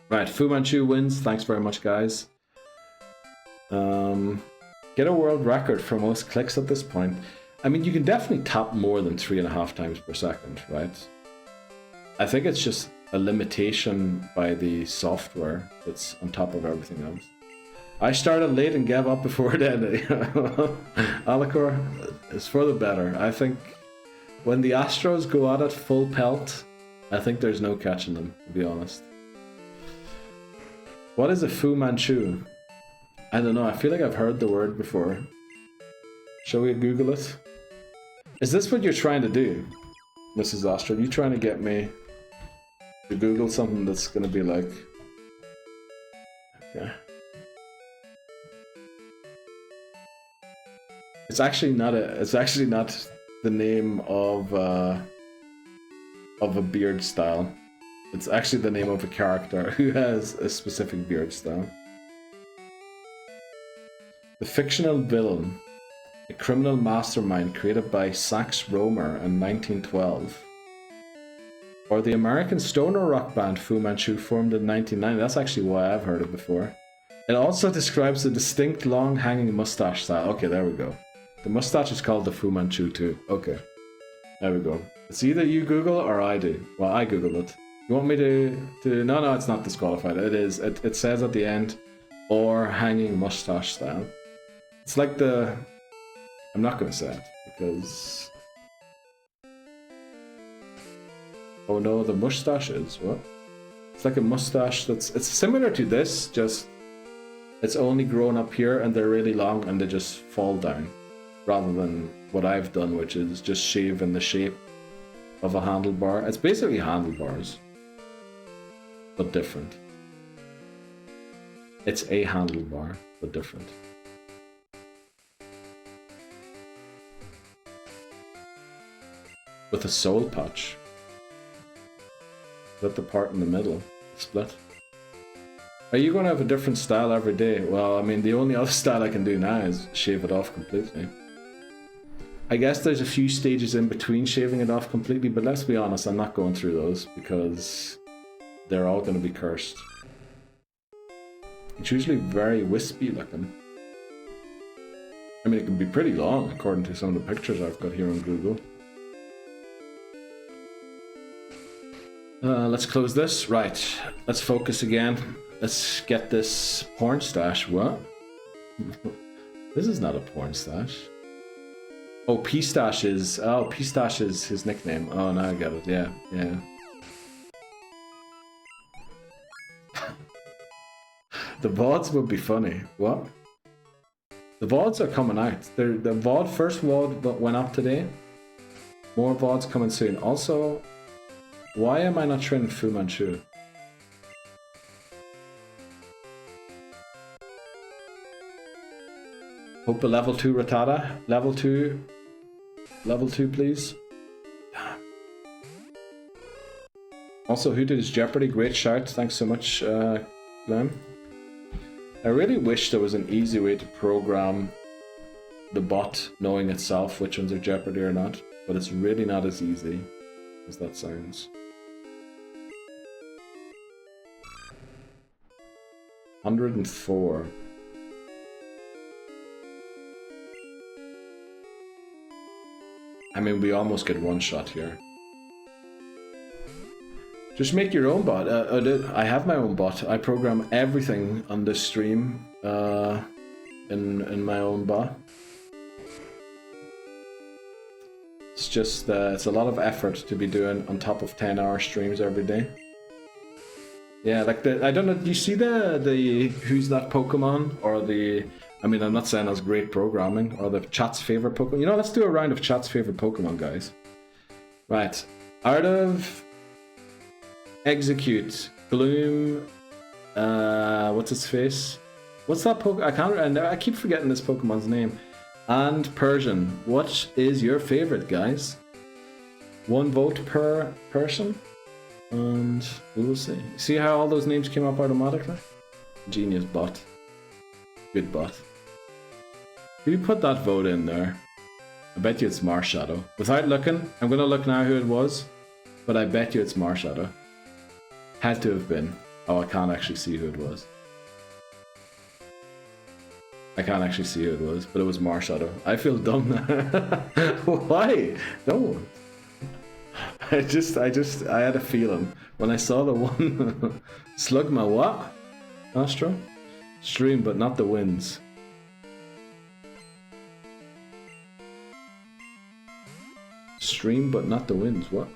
Right, Fu Manchu wins. Thanks very much, guys. Get a world record for most clicks at this point. I mean, you can definitely tap more than 3.5 times per second, right? I think it's just a limitation by the software that's on top of everything else. I started late and gave up before it ended. Alicor, it's for the better. I think when the Astros go at it full pelt, I think there's no catching them, to be honest. What is a Fu Manchu? I don't know, I feel like I've heard the word before. Shall we Google it? Is this what you're trying to do, Mrs. Astro? Are you trying to get me to Google something that's gonna be like... Okay. It's actually not the name of a beard style. It's actually the name of a character who has a specific beard style. The fictional villain, a criminal mastermind created by Sax Rohmer in 1912. Or the American stoner rock band Fu Manchu formed in 1990. That's actually why I've heard it before. It also describes a distinct long hanging mustache style. Okay, there we go. The mustache is called the Fu Manchu too. Okay, there we go. It's either you Google or I do. Well, I Googled it. You want me to... No, it's not disqualified. It is. It says at the end, or hanging mustache style. It's like the... I'm not going to say it, because... Oh no, the mustache is... What? It's like a mustache that's... It's similar to this, just... It's only grown up here, and they're really long, and they just fall down. Rather than what I've done, which is just shave in the shape of a handlebar. It's basically handlebars, but different. It's a handlebar, but different. With a soul patch. Is that the part in the middle? Split? Are you going to have a different style every day? Well, I mean, the only other style I can do now is shave it off completely. I guess there's a few stages in between shaving it off completely, but let's be honest, I'm not going through those because they're all going to be cursed. It's usually very wispy looking. I mean, it can be pretty long according to some of the pictures I've got here on Google. Let's close this. Right, let's focus again. Let's get this porn stash. What? This is not a porn stash. Oh, Pistache is... Oh, Pistache is his nickname. Oh, now I get it. Yeah, yeah. The VODs would be funny. What? The VODs are coming out. The first VOD went up today. More VODs coming soon. Also, why am I not training Fu Manchu? Hope a level 2 Rattata. Level 2. Level 2, please. Also, who did his Jeopardy? Great shout. Thanks so much, Glenn. I really wish there was an easy way to program the bot knowing itself which ones are Jeopardy or not, but it's really not as easy as that sounds. 104. I mean, we almost get one shot here. Just make your own bot. I have my own bot. I program everything on this stream in my own bot. It's just it's a lot of effort to be doing on top of 10-hour streams every day. Yeah, like I don't know. Do you see the Who's That Pokemon or the? I mean, I'm not saying that's great programming or the chat's favorite Pokemon. You know, let's do a round of chat's favorite Pokemon, guys. Right, out of Execute, Gloom, what's its face? What's that Pokemon? I keep forgetting this Pokemon's name. And Persian. What is your favorite, guys? 1 vote per person, and we will see. See how all those names came up automatically? Genius bot. Good bot. If you put that vote in there, I bet you it's Marshadow. Without looking, I'm gonna look now who it was, but I bet you it's Marshadow. Had to have been. Oh, I can't actually see who it was. I can't actually see who it was, but it was Marshadow. I feel dumb now. Why? Don't. I had a feeling when I saw the one Slugma what? Astro? Stream, but not the wins. Stream, but not the wins. What?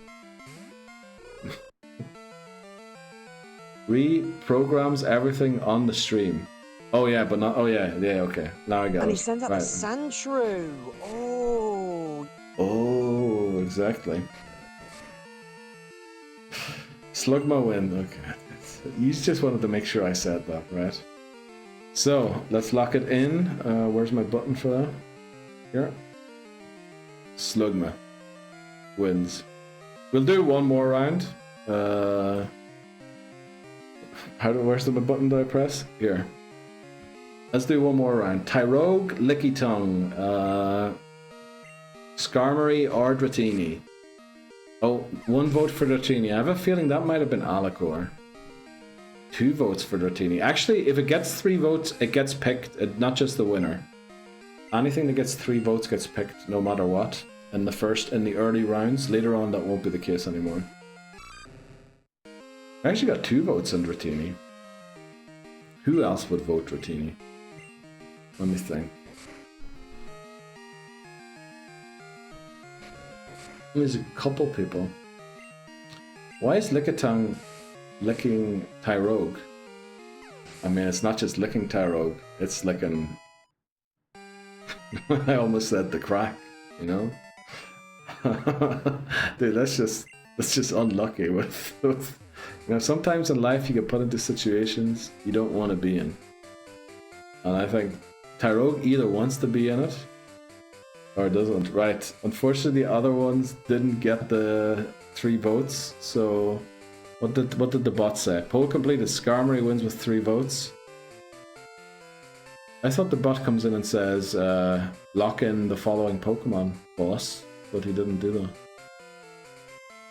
Reprograms everything on the stream. Oh yeah, but not. Oh yeah, okay. Now I got it. And he sends out right. the Sandshrew. Oh. Oh, exactly. Slugma win. Okay. You just wanted to make sure I said that, right? So let's lock it in. Where's my button for that? Here. Slugma wins. We'll do one more round. Where's the button that I press? Here. Let's do one more round. Tyrogue, Licky Tongue, Skarmory or Dratini. Oh, 1 vote for Dratini. I have a feeling that might have been Alakor. 2 votes for Dratini. Actually, if it gets 3 votes, it gets picked, not just the winner. Anything that gets 3 votes gets picked, no matter what. In the early rounds. Later on, that won't be the case anymore. I actually got 2 votes on Dratini. Who else would vote Dratini? Let me think. There's a couple people. Why is Lickitung licking Tyrogue? I mean, it's not just licking Tyrogue, it's licking... I almost said the crack, you know? Dude, that's just unlucky with you know, sometimes in life you get put into situations you don't want to be in. And I think Tyrogue either wants to be in it or doesn't. Right. Unfortunately, the other ones didn't get the 3 votes. So, what did the bot say? Poll completed. Skarmory wins with 3 votes. I thought the bot comes in and says, lock in the following Pokemon, boss. But he didn't do that.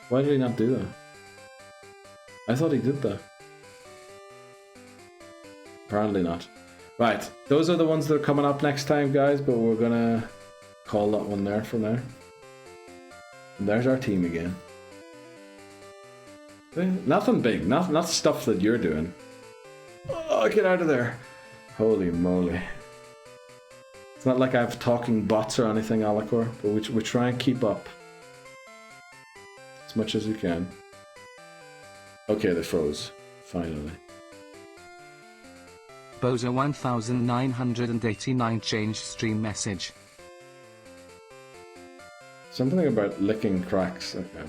Why did he not do that? I thought he did that. Apparently not. Right, those are the ones that are coming up next time, guys, but we're gonna call that one there for now. And there's our team again. Nothing big, not stuff that you're doing. Oh, get out of there. Holy moly. It's not like I have talking bots or anything, Alakor, but we try and keep up as much as we can. Okay, they froze. Finally. Bozo 1989 change stream message. Something about licking cracks. Okay.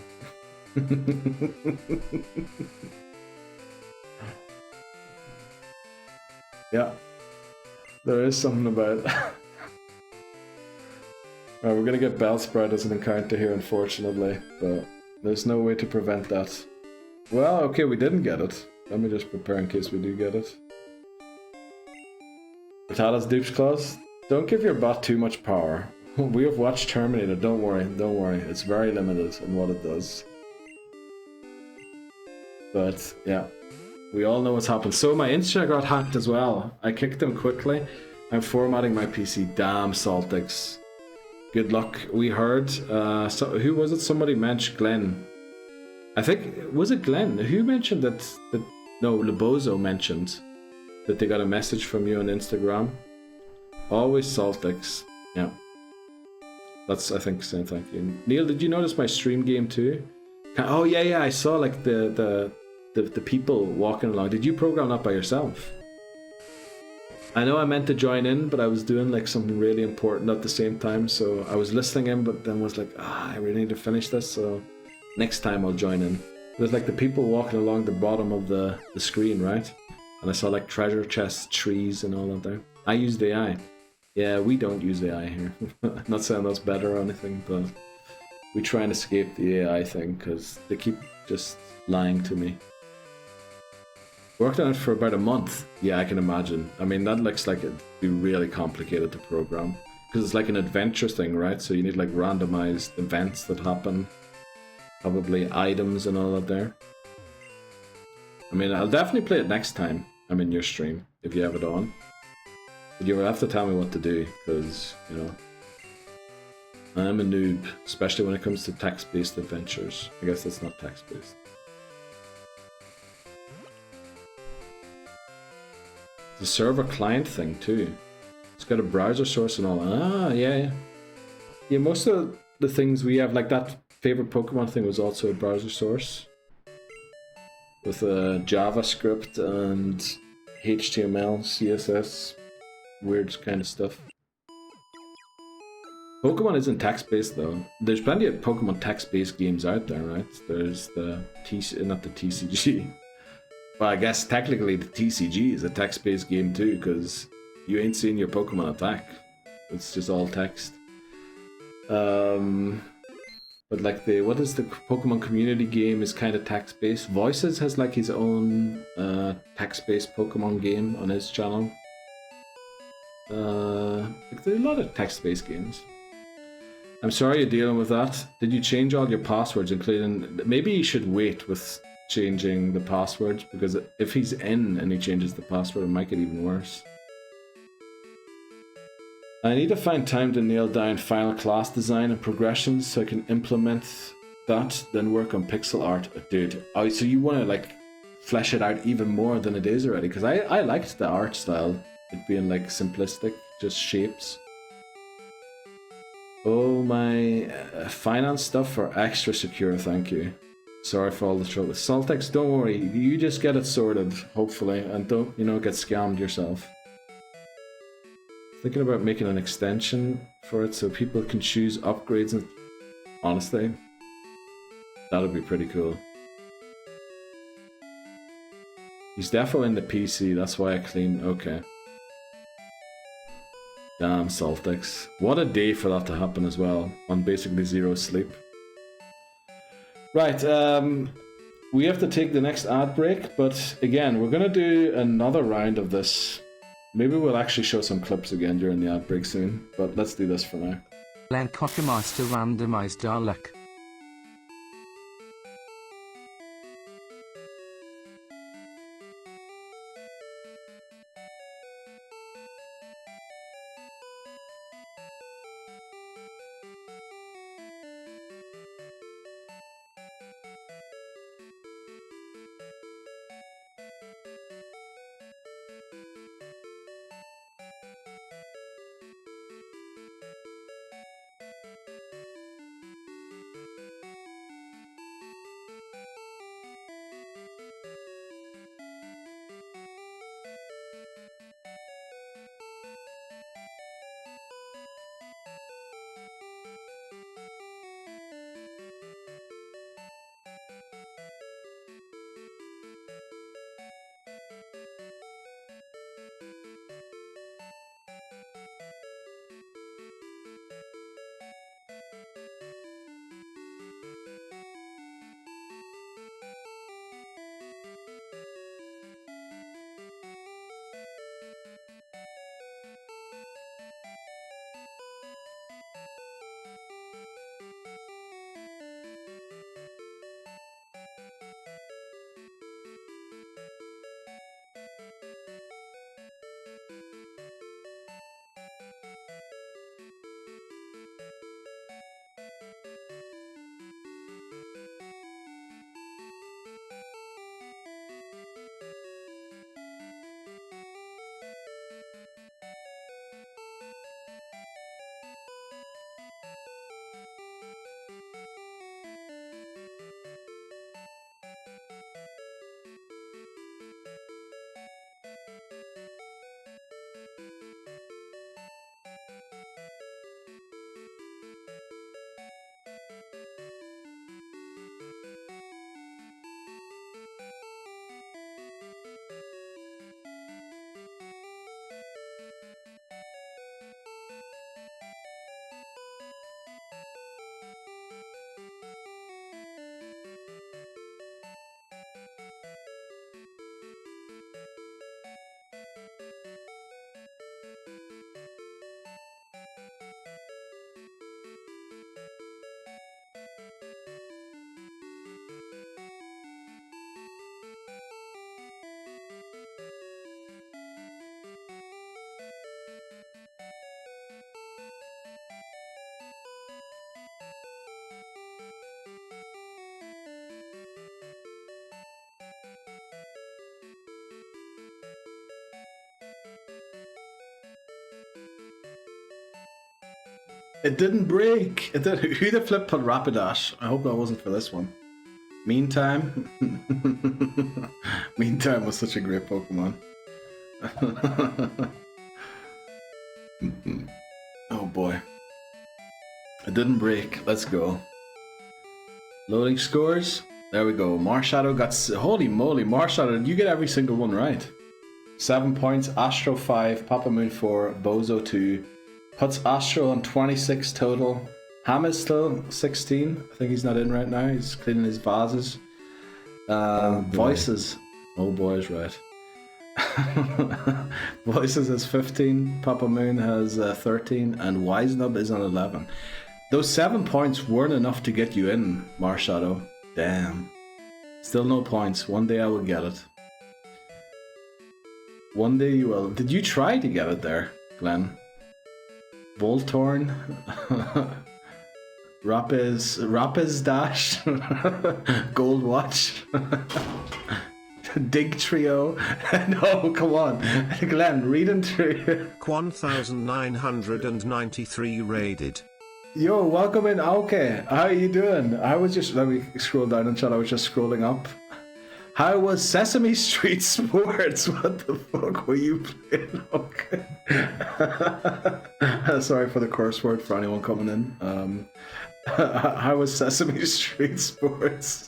Yeah. There is something about... Alright, we're gonna get Bellsprout as an encounter here, unfortunately, but there's no way to prevent that. Well, okay, we didn't get it. Let me just prepare in case we do get it. Vitala's Dupes Clause? Don't give your bot too much power. We have watched Terminator, don't worry. It's very limited in what it does. But, yeah. We all know what's happened. So my Insta got hacked as well. I kicked them quickly. I'm formatting my PC. Damn, Saltix. Good luck. We heard, who was it? Somebody mentioned Glenn. I think, was it Glenn? Who mentioned that no, Lebozo mentioned that they got a message from you on Instagram. Always Saltix. Yeah. That's, I think, saying thank you. Neil, did you notice my stream game too? Oh yeah, I saw like the people walking along. Did you program that by yourself? I know I meant to join in, but I was doing like something really important at the same time, so I was listening in, but then was like, I really need to finish this, so next time I'll join in. There's like the people walking along the bottom of the screen, right? And I saw like treasure chests, trees, and all that there. I used AI. Yeah, we don't use AI here. Not saying that's better or anything, but we try and escape the AI thing because they keep just lying to me. Worked on it for about a month. Yeah, I can imagine. I mean, that looks like it'd be really complicated to program because it's like an adventure thing, right? So you need like randomized events that happen, probably items and all that there. I mean, I'll definitely play it next time I'm in your stream, if you have it on. But you will have to tell me what to do, because, you know, I'm a noob, especially when it comes to text-based adventures. I guess that's not text-based. The server client thing, too. It's got a browser source and all. Ah, yeah. Yeah, most of the things we have, like that favorite Pokemon thing was also a browser source. With JavaScript and HTML, CSS, weird kind of stuff. Pokemon isn't text-based though. There's plenty of Pokemon text-based games out there, right? There's the not the TCG. Well, I guess technically the TCG is a text-based game too, because you ain't seeing your Pokemon attack. It's just all text. But like what is the Pokemon community game is kind of text-based. Voices has like his own text-based Pokemon game on his channel. Like, there's a lot of text-based games. I'm sorry you're dealing with that. Did you change all your passwords, including... Maybe you should wait with changing the passwords, because if he's in and he changes the password, it might get even worse. I need to find time to nail down final class design and progressions so I can implement that, then work on pixel art. Dude, oh, so you want to like flesh it out even more than it is already? Because I liked the art style, it being like simplistic, just shapes. Oh, my finance stuff are extra secure, thank you. Sorry for all the trouble. Saltex, don't worry, you just get it sorted, hopefully, and don't, you know, get scammed yourself. Thinking about making an extension for it so people can choose upgrades and... Honestly, that would be pretty cool. He's defo in the PC, that's why I cleaned... Okay. Damn, Saltex. What a day for that to happen as well, on basically zero sleep. Right, we have to take the next ad break, but again, we're gonna do another round of this. Maybe we'll actually show some clips again during the ad break soon, but let's do this for now. Len Cockermaster randomized our luck. It didn't break. It did. Who the flip put Rapidash? I hope that wasn't for this one. Meantime. Meantime was such a great Pokemon. Oh boy. It didn't break. Let's go. Loading scores. There we go. Marshadow got... Holy moly, Marshadow, you get every single one right. 7 points. Astro 5. Papa Moon 4. Bozo 2. Puts Astro on 26 total. Ham is still 16. I think he's not in right now. He's cleaning his vases. Voices. Oh boy is right. Voices has 15. Papa Moon has 13. And Wisenub is on 11. Those 7 points weren't enough to get you in, Marshadow. Damn. Still no points. One day I will get it. One day you will. Did you try to get it there, Glenn? Voltorn? Rapiz Dash? Gold Watch? Dig Trio? No, come on. Glenn, read them through. 1993 raided. Yo, welcome in, okay. How are you doing? I was just, let me scroll down and chat, I was just scrolling up. How was Sesame Street Sports? What the fuck were you playing? Okay. Sorry for the curse word for anyone coming in. How was Sesame Street Sports?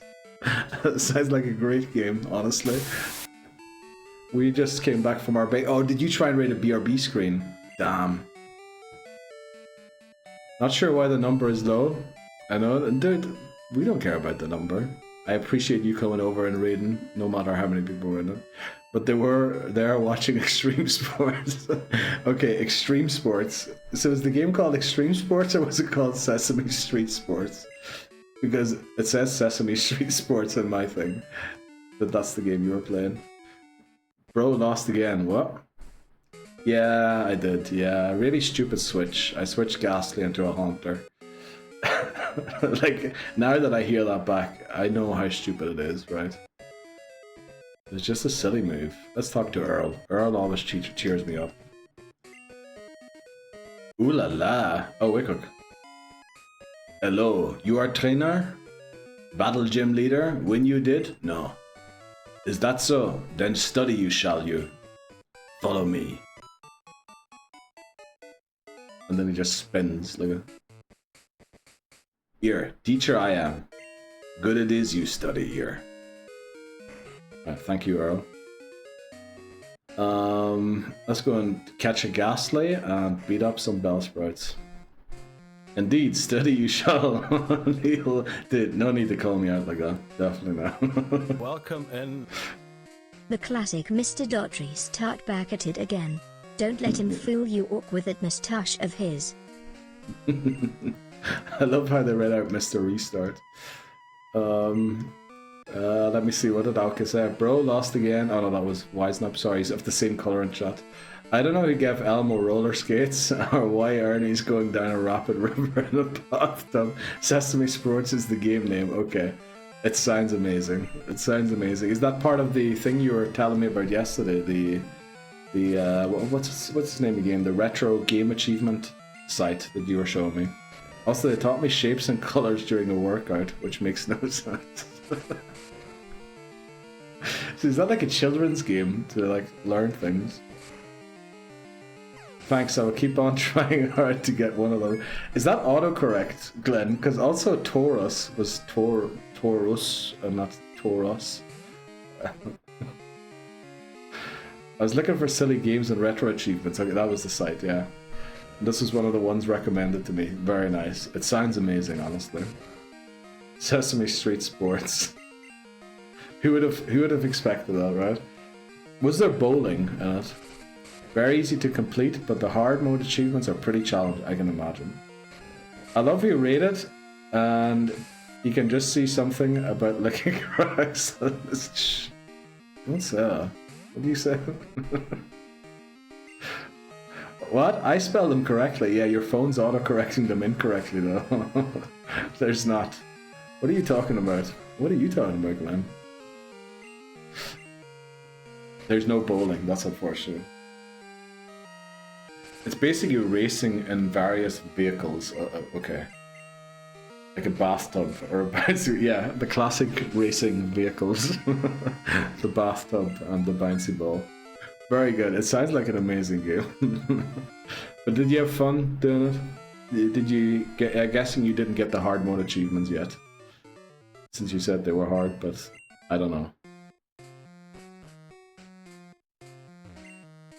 Sounds like a great game, honestly. We just came back from our Oh, did you try and raid a BRB screen? Damn. Not sure why the number is low. I know, dude, we don't care about the number. I appreciate you coming over and raiding, no matter how many people were in it. But they were there watching Extreme Sports. Okay, Extreme Sports. So is the game called Extreme Sports or was it called Sesame Street Sports? Because it says Sesame Street Sports in my thing. But that's the game you were playing. Bro lost again, what? Yeah, I did, yeah. Really stupid switch. I switched Ghastly into a Haunter. Like, now that I hear that back, I know how stupid it is, right? It's just a silly move. Let's talk to Earl. Earl always cheers me up. Ooh la la. Oh, Wickhook. Hello, you are trainer? Battle gym leader? When you did? No. Is that so? Then study you shall you. Follow me. And then he just spins like a... Here, teacher I am. Good it is you study here. Right, thank you, Earl. Let's go and catch a Ghastly and beat up some Bellsprouts. Indeed, study you shall. Neil did. No need to call me out like that. Definitely not. Welcome in. The classic Mr. Daughtry start back at it again. Don't let him fool you with that moustache of his. I love how they read out Mr. Restart. Let me see, what did Alka say? Bro lost again. Oh no, that was Wisenub. Sorry, he's of the same colour in chat. I don't know who gave Elmo roller skates or why Ernie's going down a rapid river in a bathtub. Sesame Sports is the game name. Okay. It sounds amazing. It sounds amazing. Is that part of the thing you were telling me about yesterday? What's his name again? The retro game achievement site that you were showing me. Also, they taught me shapes and colors during a workout, which makes no sense. So is that like a children's game to like learn things? Thanks, I will keep on trying hard to get one of them. Is that autocorrect, Glenn? Because also Taurus was Taurus and not Taurus. I was looking for silly games and retro achievements. Okay, that was the site, yeah. This was one of the ones recommended to me. Very nice. It sounds amazing, honestly. Sesame Street Sports. Who would have expected that, right? Was there bowling in it? Very easy to complete, but the hard mode achievements are pretty challenging, I can imagine. I love you rate it, and you can just see something about licking rocks. Don't say that. What do you say? What? I spelled them correctly. Yeah, your phone's auto-correcting them incorrectly, though. There's not. What are you talking about? What are you talking about, Glenn? There's no bowling. That's unfortunate. It's basically racing in various vehicles. Okay. Like a bathtub or a bouncy, yeah, the classic racing vehicles. The bathtub and the bouncy ball. Very good. It sounds like an amazing game. But did you have fun doing it? Did you get, I'm guessing you didn't get the hard mode achievements yet. Since you said they were hard, but I don't know.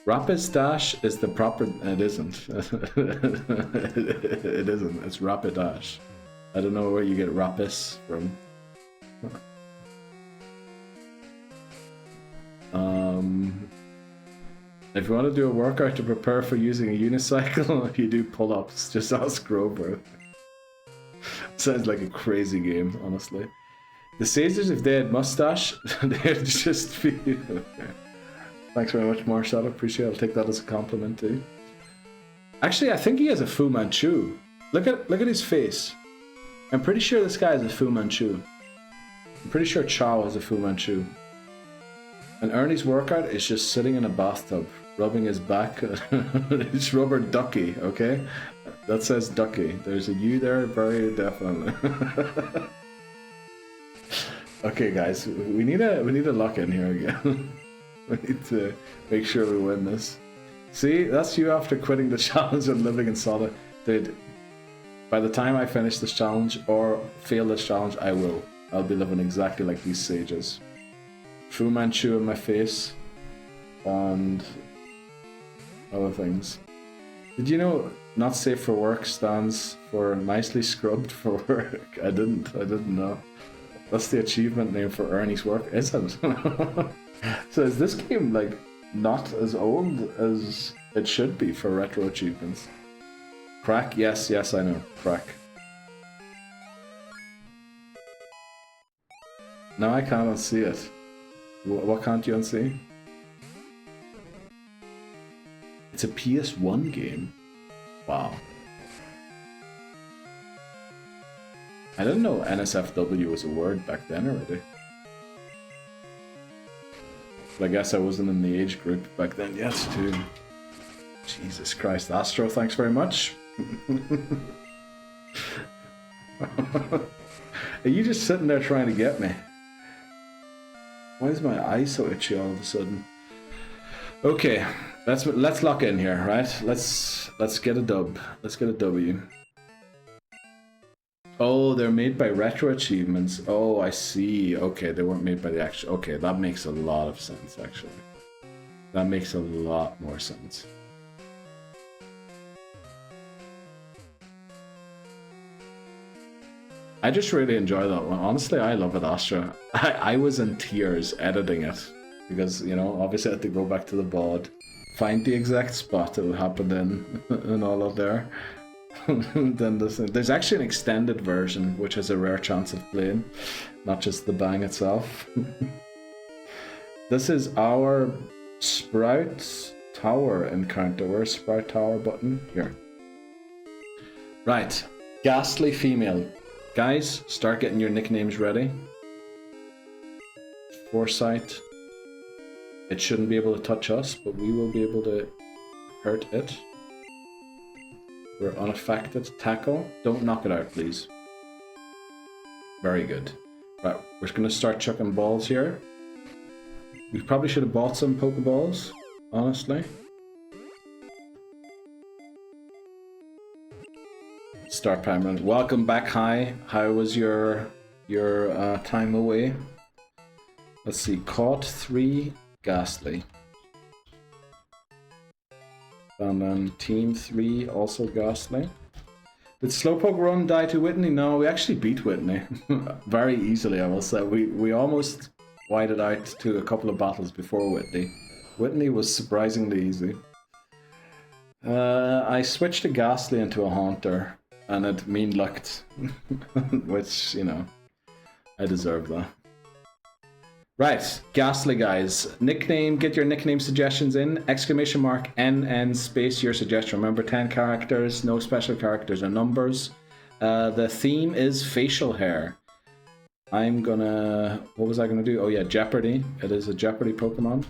Rapid Dash is the proper, it isn't. It isn't, it's Rapid Dash. I don't know where you get Rapis from. If you want to do a workout to prepare for using a unicycle, you do pull-ups. Just ask Grover. Sounds like a crazy game, honestly. The Caesars, if they had mustache, they'd just be... Okay. Thanks very much, Marshall. Appreciate it. I'll take that as a compliment too. Actually, I think he has a Fu Manchu. Look at his face. I'm pretty sure this guy has a Fu Manchu. I'm pretty sure Chow has a Fu Manchu. And Ernie's workout is just sitting in a bathtub, rubbing his back. It's rubber ducky, okay? That says ducky. There's a U there, very definitely. Okay, guys, we need a lock in here again. We need to make sure we win this. See, that's you after quitting the challenge and living in solitude. Dude, by the time I finish this challenge or fail this challenge, I'll be living exactly like these sages. Fu Manchu in my face and other things. Did you know not safe for work stands for nicely scrubbed for work? I didn't know. That's the achievement name for Ernie's work, is it? So is this game like not as old as it should be for retro achievements? Crack? Yes, I know. Crack. No, I can't unsee it. What can't you unsee? It's a PS1 game. Wow. I didn't know NSFW was a word back then already. But I guess I wasn't in the age group back then yet, too. Jesus Christ. Astro, thanks very much. Are you just sitting there trying to get me? Why is my eye so itchy all of a sudden? Okay, let's lock in here, right? Let's get a dub. Let's get a W. Oh, they're made by retro achievements. Oh, I see. Okay, they weren't made by the actual... Okay, that makes a lot of sense, actually. That makes a lot more sense. I just really enjoy that one. Honestly, I love it, Astra. I was in tears editing it. Because, you know, obviously I had to go back to the bod, find the exact spot it happened in, and all of there. Then there's actually an extended version which has a rare chance of playing, not just the bang itself. This is our Sprout Tower encounter. Where's Sprout Tower button? Here. Right. Ghastly female. Guys, start getting your nicknames ready. Foresight. It shouldn't be able to touch us, but we will be able to hurt it. We're unaffected. Tackle. Don't knock it out, please. Very good. Right, we're going to start chucking balls here. We probably should have bought some Pokeballs, honestly. Start Pamron. Welcome back, Hi. How was your time away? Let's see. Caught 3 Ghastly. And then Team 3 also Ghastly. Did Slowpoke Run die to Whitney? No, we actually beat Whitney. Very easily, I will say. We almost whited out to a couple of battles before Whitney. Whitney was surprisingly easy. I switched a Ghastly into a Haunter, and it mean-lucked. Which, you know, I deserve that. Right, Ghastly guys. Nickname, get your nickname suggestions in. Exclamation mark NN space your suggestion. Remember, 10 characters, no special characters or numbers. The theme is facial hair. I'm gonna... What was I gonna do? Oh yeah, Jeopardy. It is a Jeopardy Pokemon.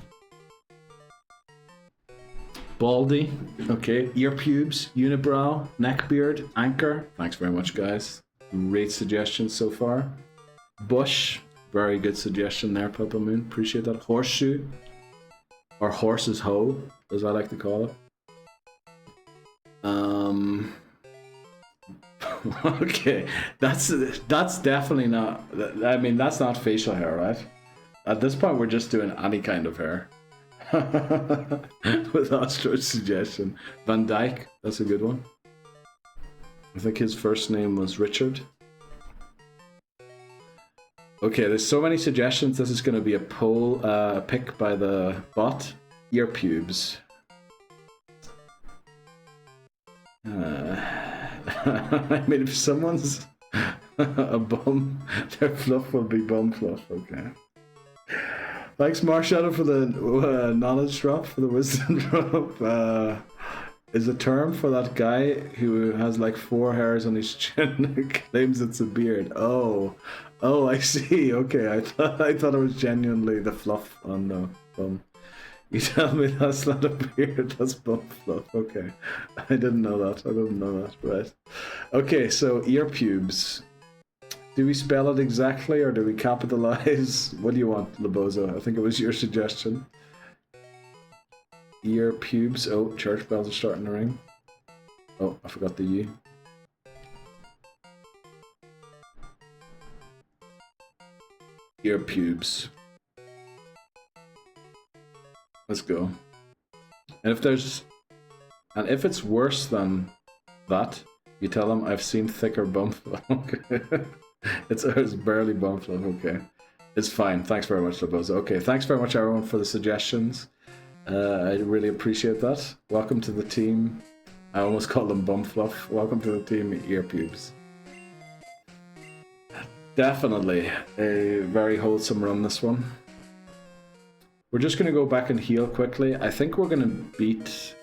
Baldy. Okay. Ear pubes. Unibrow. Neckbeard. Anchor. Thanks very much, guys. Great suggestions so far. Bush. Very good suggestion there, Papa Moon. Appreciate that. Horseshoe. Or horse's hoe, as I like to call it. Okay, that's definitely not. I mean, that's not facial hair, right? At this point, we're just doing any kind of hair. With Ostro's suggestion, Van Dyke. That's a good one. I think his first name was Richard. Okay, there's so many suggestions. This is going to be a poll, pick by the bot. Ear pubes. I mean, if someone's a bum, their fluff will be bum fluff. Okay. Thanks, Marshadow, for the knowledge drop, for the wisdom drop. Is a term for that guy who has like 4 hairs on his chin claims it's a beard. Oh, I see. Okay, I thought it was genuinely the fluff on the bum. You tell me that's not a beard, that's bum fluff. Okay, I didn't know that. Right. Okay, so ear pubes. Do we spell it exactly or do we capitalize? What do you want, Labozo? I think it was your suggestion. Ear pubes. Oh, church bells are starting to ring. Oh, I forgot the U. Ear pubes. Let's go. And if it's worse than that, you tell them I've seen thicker bum fluff. Okay. It's barely bum fluff. Okay. It's fine. Thanks very much, Laboza. Okay, thanks very much everyone for the suggestions. I really appreciate that. Welcome to the team. I almost called them bum fluff. Welcome to the team, ear pubes. Definitely a very wholesome run, this one. We're just going to go back and heal quickly. I think we're going to beat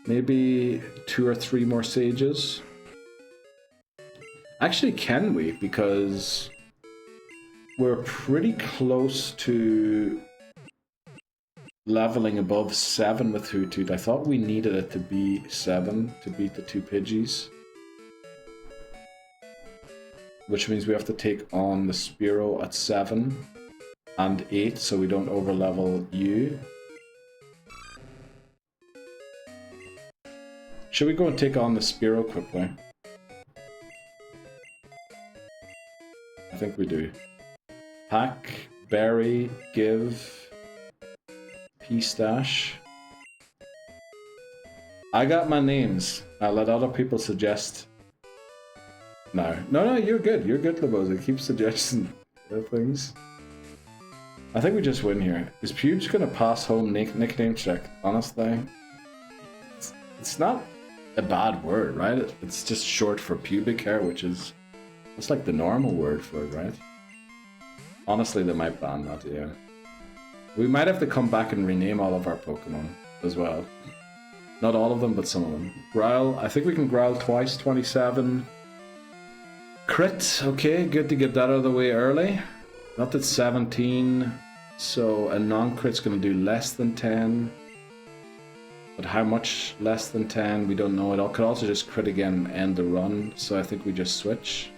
maybe 2 or 3 more sages. Actually, can we? Because we're pretty close to leveling above 7 with Hoothoot. I thought we needed it to be 7 to beat the 2 Pidgeys. Which means we have to take on the Spearow at 7 and 8 so we don't overlevel you. Should we go and take on the Spearow quickly? I think we do. Pack, Berry, Give, P-Stash. I got my names. I'll let other people suggest. No, you're good. You're good, Laboza. Keep suggesting things. I think we just win here. Is Pubes gonna pass home nickname check? Honestly, it's not a bad word, right? It's just short for pubic hair, which is that's like the normal word for it, right? Honestly, they might ban that. Yeah, we might have to come back and rename all of our Pokemon as well. Not all of them, but some of them. Growl. I think we can growl twice. 27. Crit. Okay, good to get that out of the way early. Not that 17, so a non-crit's going to do less than 10. But how much less than 10, we don't know. It could also just crit again and end the run, so I think we just switch.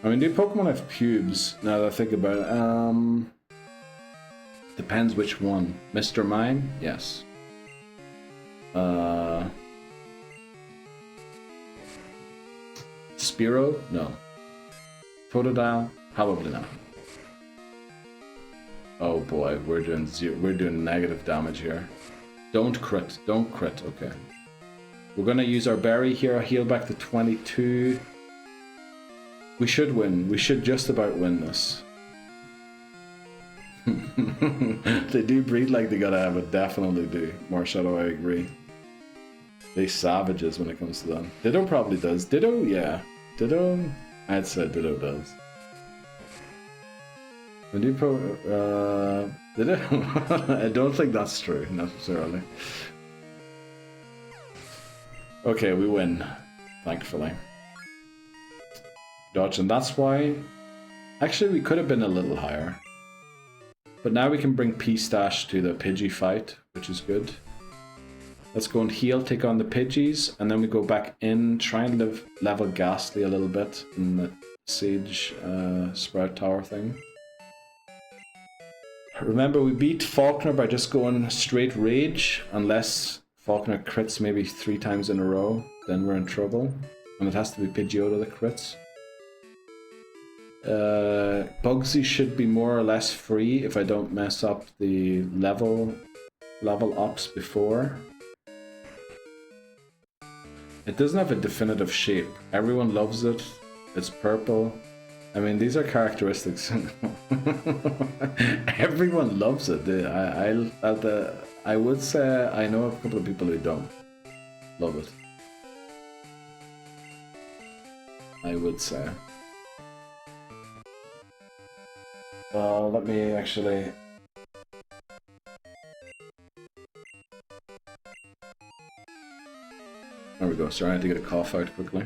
I mean, do Pokemon have pubes, now that I think about it? Depends which one. Mr. Mime? Yes. Spearow? No. Totodile? Probably not. Oh boy, we're doing negative damage here. Don't crit. Okay. We're gonna use our berry here, heal back to 22. We should win. We should just about win this. They do breed like they gotta have it, definitely do. Marshadow, I agree. They savages when it comes to them. Ditto probably does. Ditto, yeah. Ditto, I'd say Ditto does. Ditto? I don't think that's true, necessarily. Okay, we win, thankfully. Dodge, and that's why... Actually, we could have been a little higher. But now we can bring P-Stash to the Pidgey fight, which is good. Let's go and heal, take on the Pidgeys, and then we go back in, try and level Ghastly a little bit in the Siege Sprout Tower thing. Remember, we beat Falkner by just going straight Rage, unless Falkner crits maybe 3 times in a row, then we're in trouble. And it has to be Pidgeotto that crits. Bugsy should be more or less free if I don't mess up the level ups before. It doesn't have a definitive shape. Everyone loves it. It's purple. I mean, these are characteristics. Everyone loves it. I would say I know a couple of people who don't love it. I would say. Let me actually... There we go. Sorry, I had to get a cough out quickly.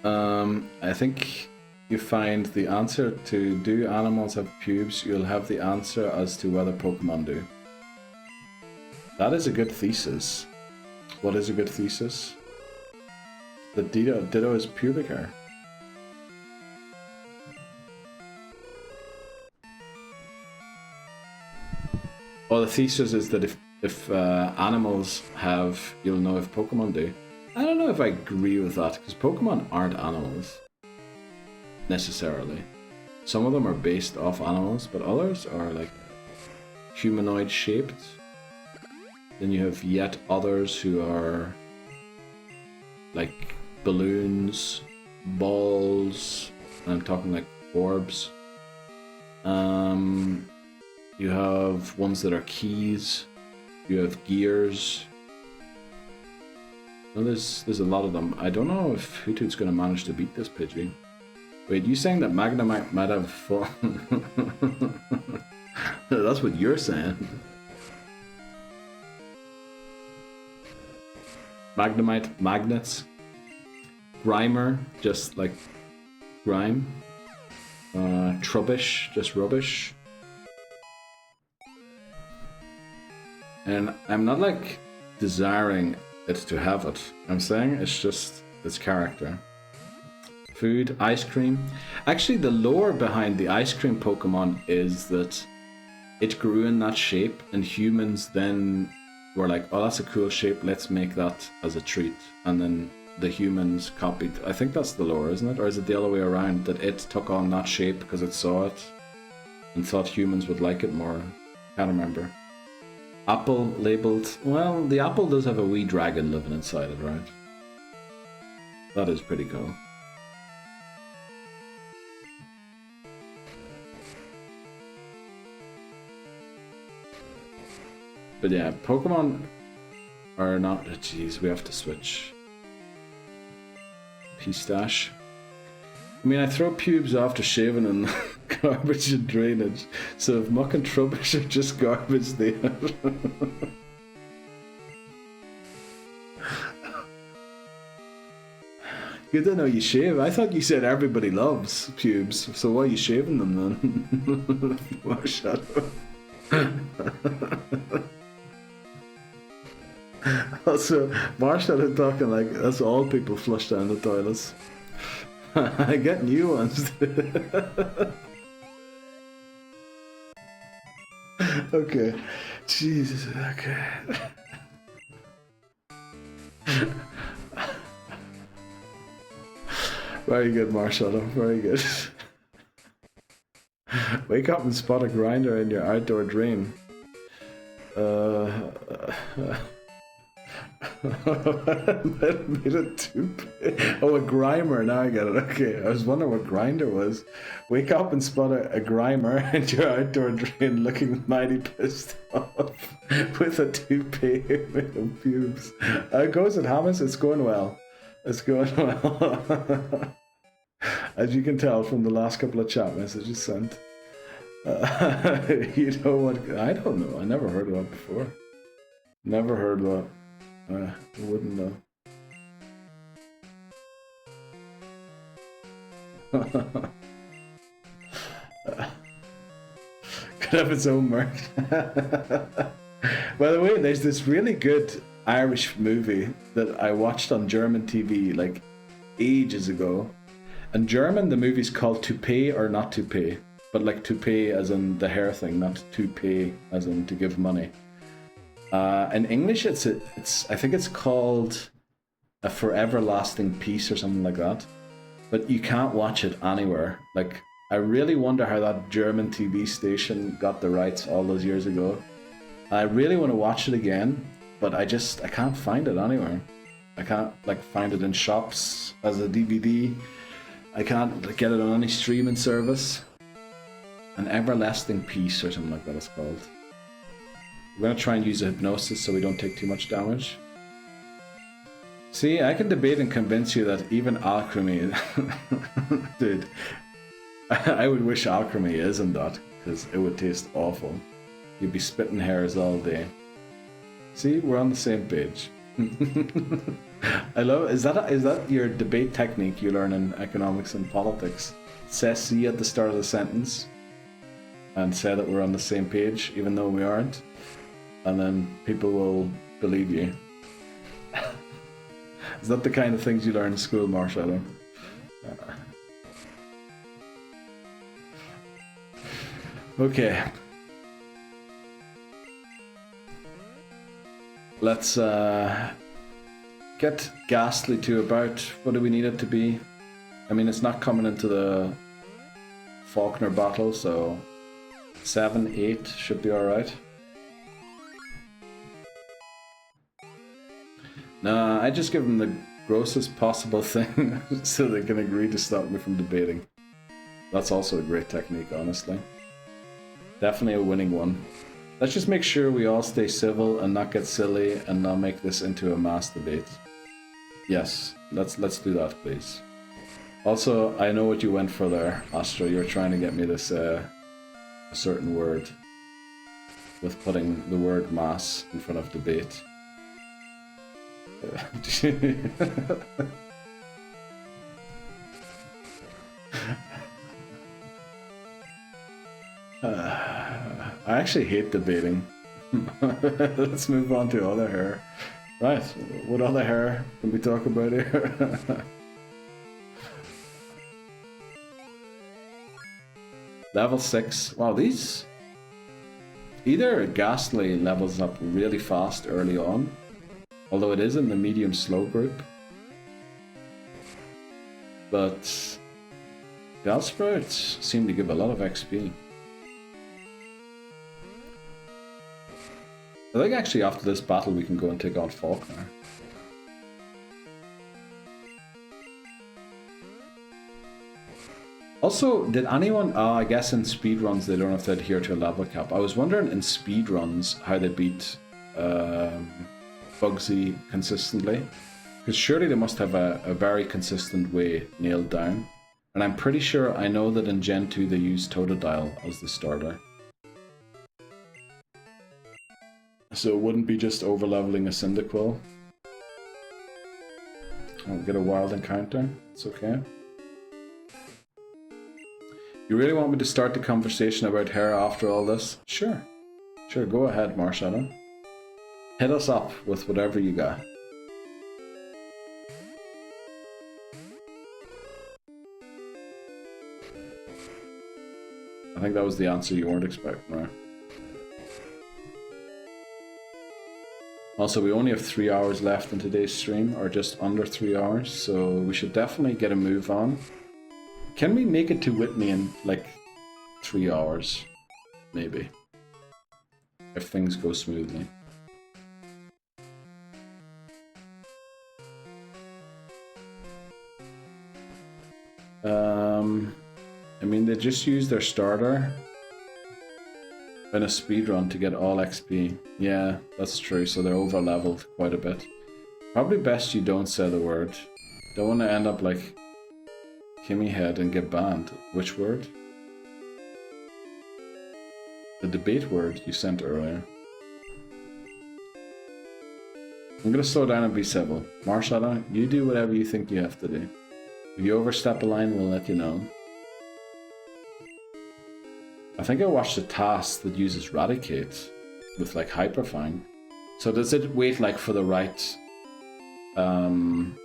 I think you find the answer to do animals have pubes, you'll have the answer as to whether Pokemon do. That is a good thesis. What is a good thesis? The Ditto is pubic hair. Well, the thesis is that if animals have, you'll know if Pokemon do. I don't know if I agree with that, because Pokemon aren't animals, necessarily. Some of them are based off animals, but others are like humanoid shaped. Then you have yet others who are like balloons, balls, and I'm talking like orbs. You have ones that are keys. You have gears. Well, there's a lot of them. I don't know if Hoothoot's going to manage to beat this Pidgey. Wait, you saying that Magnemite might have fun? That's what you're saying. Magnemite, magnets. Grimer, just like grime. Trubbish, just rubbish. And I'm not like desiring it to have it. I'm saying it's just its character. Food, ice cream. Actually, the lore behind the ice cream Pokemon is that it grew in that shape, and humans then were like, oh, that's a cool shape, let's make that as a treat. And then the humans copied. I think that's the lore, isn't it? Or is it the other way around, that it took on that shape because it saw it and thought humans would like it more? Can't remember. Apple labeled. Well, the apple does have a wee dragon living inside it, right? That is pretty cool. But yeah, Pokemon are not... Jeez, we have to switch. P-Stash. I mean, I throw pubes after shaving and garbage and drainage, so if Muck and Trubbish are just garbage, they are. Good to know you shave. I thought you said everybody loves pubes, so why are you shaving them then? More shadow. Also, Marshall talking like that's all people flush down the toilets. I get new ones. Okay. Jesus, okay. Very good, Marshall. Very good. Wake up and spot a grinder in your outdoor dream. Made a dupe. Oh, a grimer. Now I get it. Okay, I was wondering what grinder was. Wake up and spot a grimer in your outdoor drain looking mighty pissed off with a toupee made of pubes. How it goes at Hamas? It's going well. It's going well. As you can tell from the last couple of chat messages sent. You know what? I don't know. I never heard of that before. Never heard of that. I wouldn't know. could have its own merch. By the way, there's this really good Irish movie that I watched on German TV like ages ago. In German, the movie's called To Pay or Not to Pay, but like to pay as in the hair thing, not to pay as in to give money. In English, it's I think it's called A Forever Lasting Peace or something like that. But you can't watch it anywhere. Like, I really wonder how that German TV station got the rights all those years ago. I really want to watch it again, but I can't find it anywhere. I can't like find it in shops as a DVD. I can't get it on any streaming service. An Everlasting Peace or something like that it's called. We're going to try and use a hypnosis so we don't take too much damage. See, I can debate and convince you that even alchemy... Dude, I would wish alchemy isn't that, because it would taste awful. You'd be spitting hairs all day. See, we're on the same page. I love... Is that your debate technique you learn in economics and politics? Say C at the start of the sentence, and say that we're on the same page, even though we aren't. And then people will believe you. Is that the kind of things you learn in school, Marshall? Okay. Let's get Ghastly to about, what do we need it to be? I mean, it's not coming into the Falkner battle, so 7, 8 should be alright. Nah, I just give them the grossest possible thing so they can agree to stop me from debating. That's also a great technique, honestly. Definitely a winning one. Let's just make sure we all stay civil and not get silly and not make this into a mass debate. Yes, let's do that, please. Also, I know what you went for there, Astra. You're trying to get me this a certain word with putting the word mass in front of debate. I actually hate debating. Let's move on to other hair. Right, what other hair can we talk about here? Level 6. Wow, these... Either Ghastly levels up really fast early on, although it is in the medium slow group. But Bellsprouts seem to give a lot of XP. I think actually after this battle we can go and take on Falkner. Also, did anyone... I guess in speedruns they don't have to adhere to a level cap. I was wondering in speedruns how they beat Bugsy consistently. Because surely they must have a very consistent way nailed down. And I'm pretty sure I know that in Gen 2 they use Totodile as the starter. So it wouldn't be just over-leveling a Cyndaquil. I'll get a wild encounter. It's okay. You really want me to start the conversation about hair after all this? Sure. Sure, go ahead, Marshadow. Hit us up with whatever you got. I think that was the answer you weren't expecting, right? Also, we only have 3 hours left in today's stream, or just under 3 hours, so we should definitely get a move on. Can we make it to Whitney in, like, 3 hours? Maybe. If things go smoothly. I mean, they just used their starter in a speedrun to get all XP. Yeah, that's true, so they're over-leveled quite a bit. Probably best you don't say the word. Don't want to end up like Kimmy Head and get banned. Which word? The debate word you sent earlier. I'm gonna slow down and be civil. Marshadow, you do whatever you think you have to do. If you overstep a line, we'll let you know. I think I watched a task that uses Radicate with like Hyperfang. So does it wait like for the right, what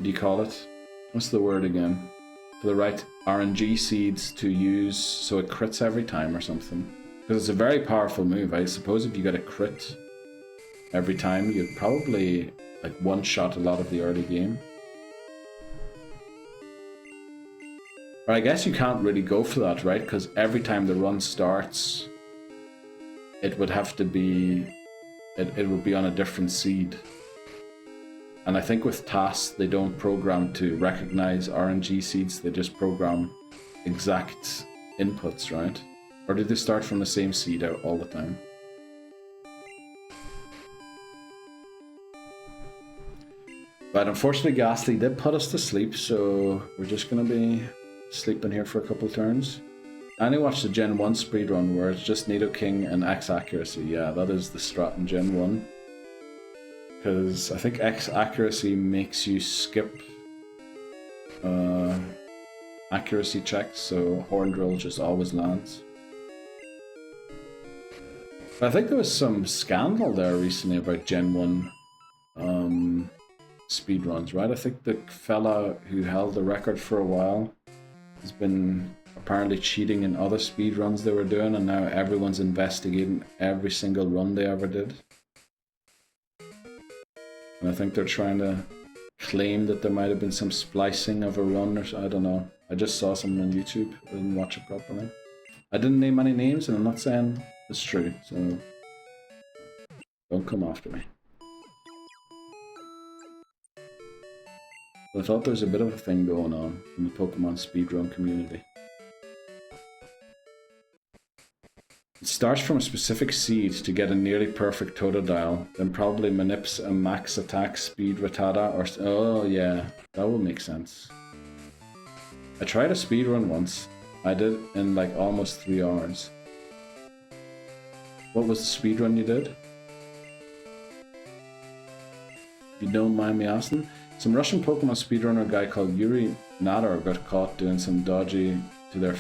do you call it? What's the word again? For the right RNG seeds to use so it crits every time or something? Because it's a very powerful move. I suppose if you get a crit every time, you'd probably like one-shot a lot of the early game. But I guess you can't really go for that, right? Because every time the run starts, it would have to be, it would be on a different seed. And I think with tasks, they don't program to recognize RNG seeds, they just program exact inputs, right? Or do they start from the same seed out all the time? But unfortunately, Ghastly did put us to sleep, so we're just going to be sleeping here for a couple turns. I only watched the Gen 1 speedrun where it's just Nidoking and X accuracy. Yeah, that is the strat in Gen 1. Because I think X accuracy makes you skip accuracy checks, so Horn Drill just always lands. But I think there was some scandal there recently about Gen 1 speedruns, right? I think the fella who held the record for a while has been apparently cheating in other speedruns they were doing, and now everyone's investigating every single run they ever did. And I think they're trying to claim that there might have been some splicing of a run, or I don't know. I just saw something on YouTube. I didn't watch it properly. I didn't name any names, and I'm not saying it's true, so don't come after me. But I thought there was a bit of a thing going on in the Pokemon speedrun community. It starts from a specific seed to get a nearly perfect Totodile, then probably manips a max attack speed Rattata or... Oh yeah, that would make sense. I tried a speedrun once. I did in like almost 3 hours. What was the speedrun you did? If you don't mind me asking. Some Russian Pokemon speedrunner guy called Yuri Nadar got caught doing some dodgy to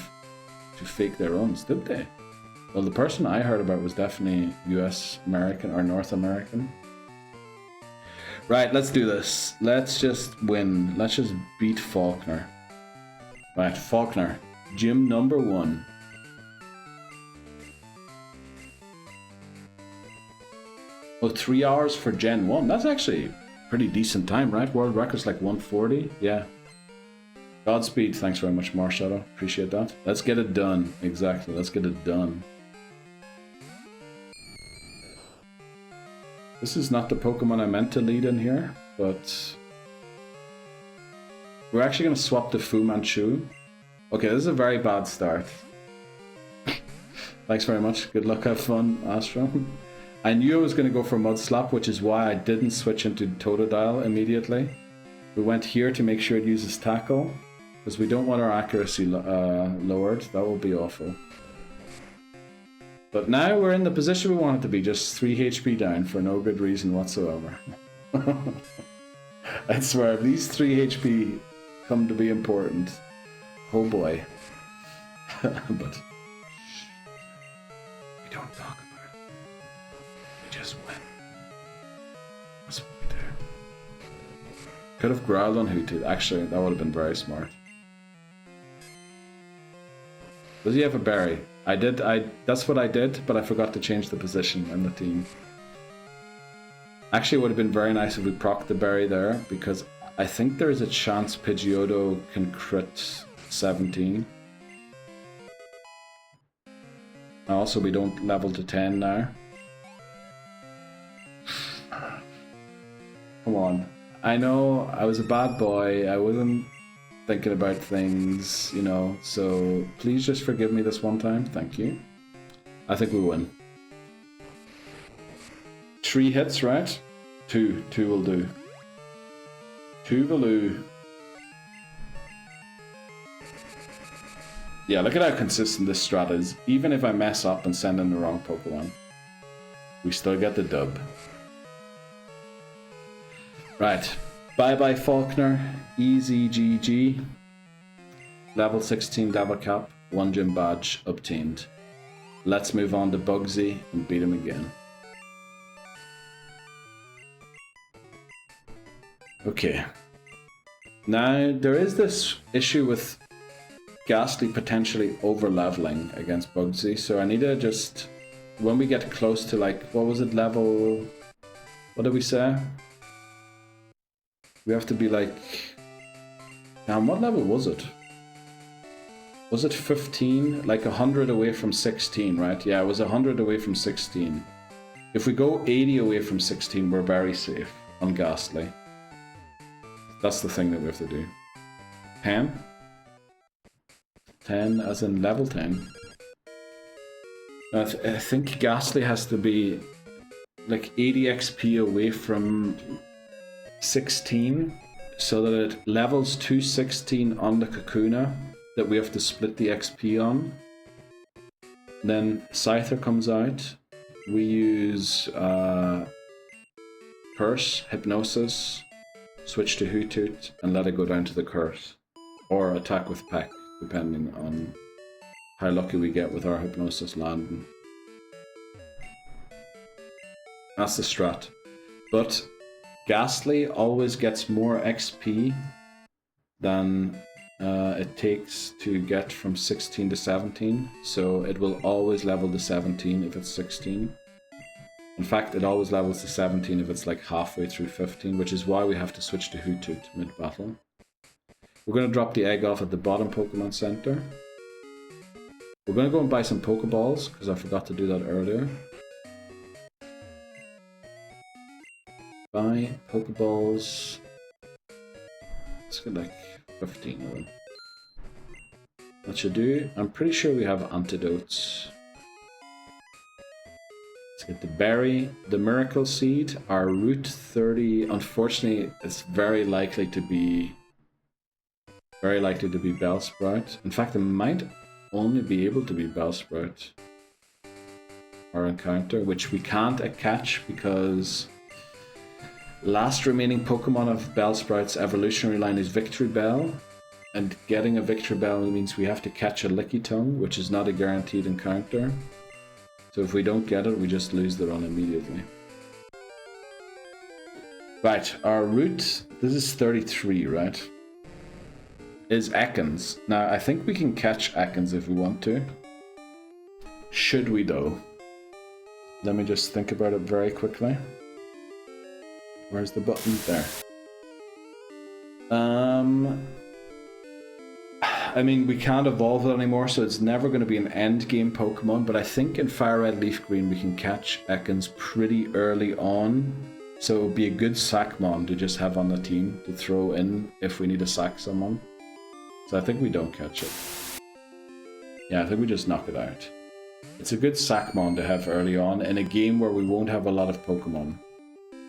fake their runs, did they? Well, the person I heard about was definitely US American or North American. Right, let's do this. Let's just win. Let's just beat Falkner. Right, Falkner. Gym number 1. Oh, 3 hours for Gen 1. That's actually pretty decent time, right? World record's like 140. Yeah. Godspeed. Thanks very much, Marshadow. Appreciate that. Let's get it done. Exactly. Let's get it done. This is not the Pokemon I meant to lead in here, but we're actually going to swap to Fu Manchu. Okay, this is a very bad start. Thanks very much. Good luck, have fun, Astro. I knew I was going to go for Mud Slap, which is why I didn't switch into Totodile immediately. We went here to make sure it uses Tackle, because we don't want our accuracy lowered. That will be awful. But now we're in the position we want it to be, just 3 HP down for no good reason whatsoever. I swear, if these 3 HP come to be important, oh boy. But we don't talk about it. We just win. That's what we do. Could have growled on Hootooth. Actually, that would have been very smart. Does he have a berry? That's what I did, but I forgot to change the position in the team. Actually, it would have been very nice if we procced the berry there, because I think there is a chance Pidgeotto can crit 17. Also, we don't level to 10 now. Come on. I know I was a bad boy. I wasn't thinking about things, you know, so please just forgive me this one time. Thank you. I think we win. 3 hits, right? 2 will do. 2 Valoo. Yeah, look at how consistent this strat is. Even if I mess up and send in the wrong Pokemon, we still get the dub. Right. Bye-bye, Falkner. Easy GG. Level 16 level cap. 1 gym badge obtained. Let's move on to Bugsy and beat him again. Okay. Now, there is this issue with Ghastly potentially over-leveling against Bugsy, so I need to just... When we get close to, like, what was it, level... What did we say? We have to be, like... What level was it? Was it 15? Like 100 away from 16, right? Yeah, it was 100 away from 16. If we go 80 away from 16, we're very safe on Ghastly. That's the thing that we have to do. 10? 10 as in level 10. I think Ghastly has to be like 80 XP away from 16 so that it levels to 16 on the Kakuna that we have to split the XP on. Then Scyther comes out. We use Curse, Hypnosis, switch to Hoothoot, and let it go down to the Curse. Or attack with Peck, depending on how lucky we get with our Hypnosis landing. That's the strat. But Ghastly always gets more XP than it takes to get from 16 to 17. So it will always level to 17 if it's 16. In fact, it always levels to 17 if it's like halfway through 15, which is why we have to switch to Hoothoot mid-battle. We're going to drop the egg off at the bottom Pokemon Center. We're going to go and buy some Pokeballs, because I forgot to do that earlier. Buy Pokeballs. Let's get like 15 of them. That should do. I'm pretty sure we have antidotes. Let's get the berry, the miracle seed, our route 30. Unfortunately, it's very likely to be Bellsprout. In fact, it might only be able to be Bellsprout. Our encounter, which we can't catch because last remaining Pokemon of Bellsprout's evolutionary line is Victory Bell. And getting a Victory Bell means we have to catch a Lickitung, which is not a guaranteed encounter. So if we don't get it, we just lose the run immediately. Right, our route, this is 33, right? Is Ekans. Now, I think we can catch Ekans if we want to. Should we, though? Let me just think about it very quickly. Where's the button? There. I mean, we can't evolve it anymore, so it's never going to be an end game Pokemon, but I think in Fire Red Leaf Green we can catch Ekans pretty early on. So it would be a good Sackmon to just have on the team to throw in if we need to sack someone. So I think we don't catch it. Yeah, I think we just knock it out. It's a good Sackmon to have early on in a game where we won't have a lot of Pokemon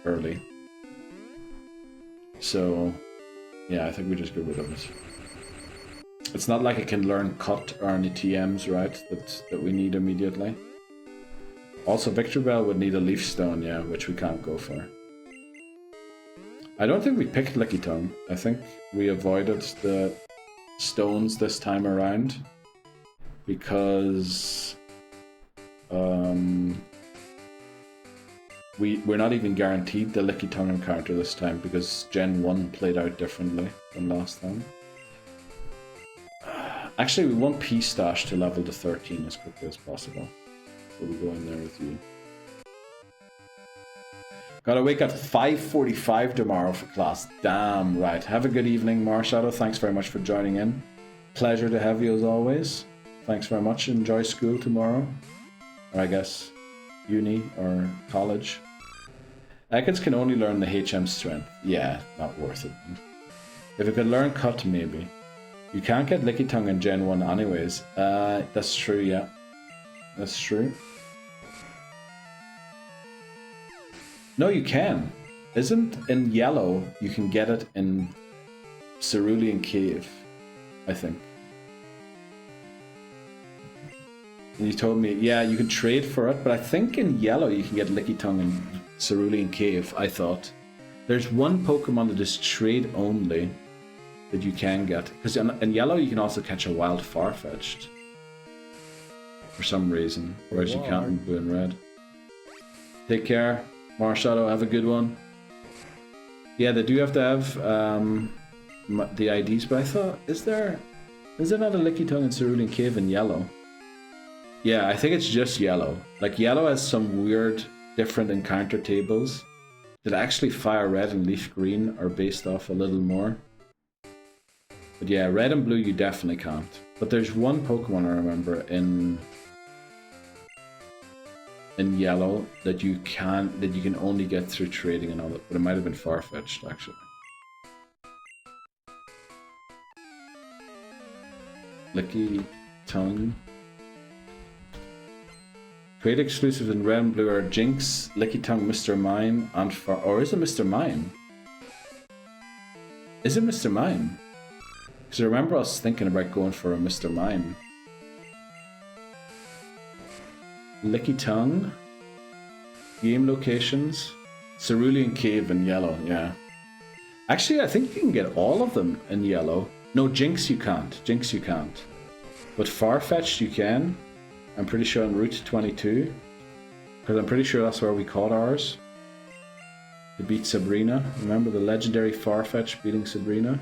early. So, yeah, I think we just get rid of it. It's not like it can learn Cut or any TMs, right, that we need immediately. Also, Victory Bell would need a Leaf Stone, yeah, which we can't go for. I don't think we picked Lickitung. I think we avoided the stones this time around because we're not even guaranteed the Lickitung encounter this time because Gen 1 played out differently than last time. Actually, we want P-Stash to level to 13 as quickly as possible. So we go in there with you. Gotta wake up at 5:45 tomorrow for class. Damn right. Have a good evening, Marshadow. Thanks very much for joining in. Pleasure to have you as always. Thanks very much. Enjoy school tomorrow. Or I guess uni or college. Ekans can only learn the HM strength. Yeah, not worth it. If it could learn Cut, maybe. You can't get Lickitung in Gen 1 anyways. That's true, yeah. That's true. No, you can. Isn't in yellow, you can get it in Cerulean Cave, I think. And you told me, yeah, you can trade for it, but I think in yellow you can get Lickitung in Cerulean Cave, I thought. There's one Pokemon that is trade only that you can get. Because in yellow you can also catch a wild Farfetch'd. for some reason, whereas you can't in blue and red. Take care, Marshadow, have a good one. Yeah, they do have to have the IDs, but I thought, is there not a Lickitung in Cerulean Cave in yellow? Yeah, I think it's just yellow. Like, yellow has some weird, different encounter tables that actually Fire Red and Leaf Green are based off a little more. But yeah, red and blue you definitely can't. But there's one Pokemon I remember in yellow that you can only get through trading and all that, but it might have been far-fetched actually. Lickitung. Trade exclusives in red and blue are Jinx, Lickitung, Mr. Mime, and or is it Mr. Mime? Is it Mr. Mime? Because I remember us thinking about going for a Mr. Mime. Lickitung. Game locations. Cerulean Cave in yellow, yeah. Actually, I think you can get all of them in yellow. No, Jinx you can't. Jinx you can't. But Farfetch'd you can. I'm pretty sure on Route 22. Because I'm pretty sure that's where we caught ours. To beat Sabrina. Remember the legendary Farfetch beating Sabrina?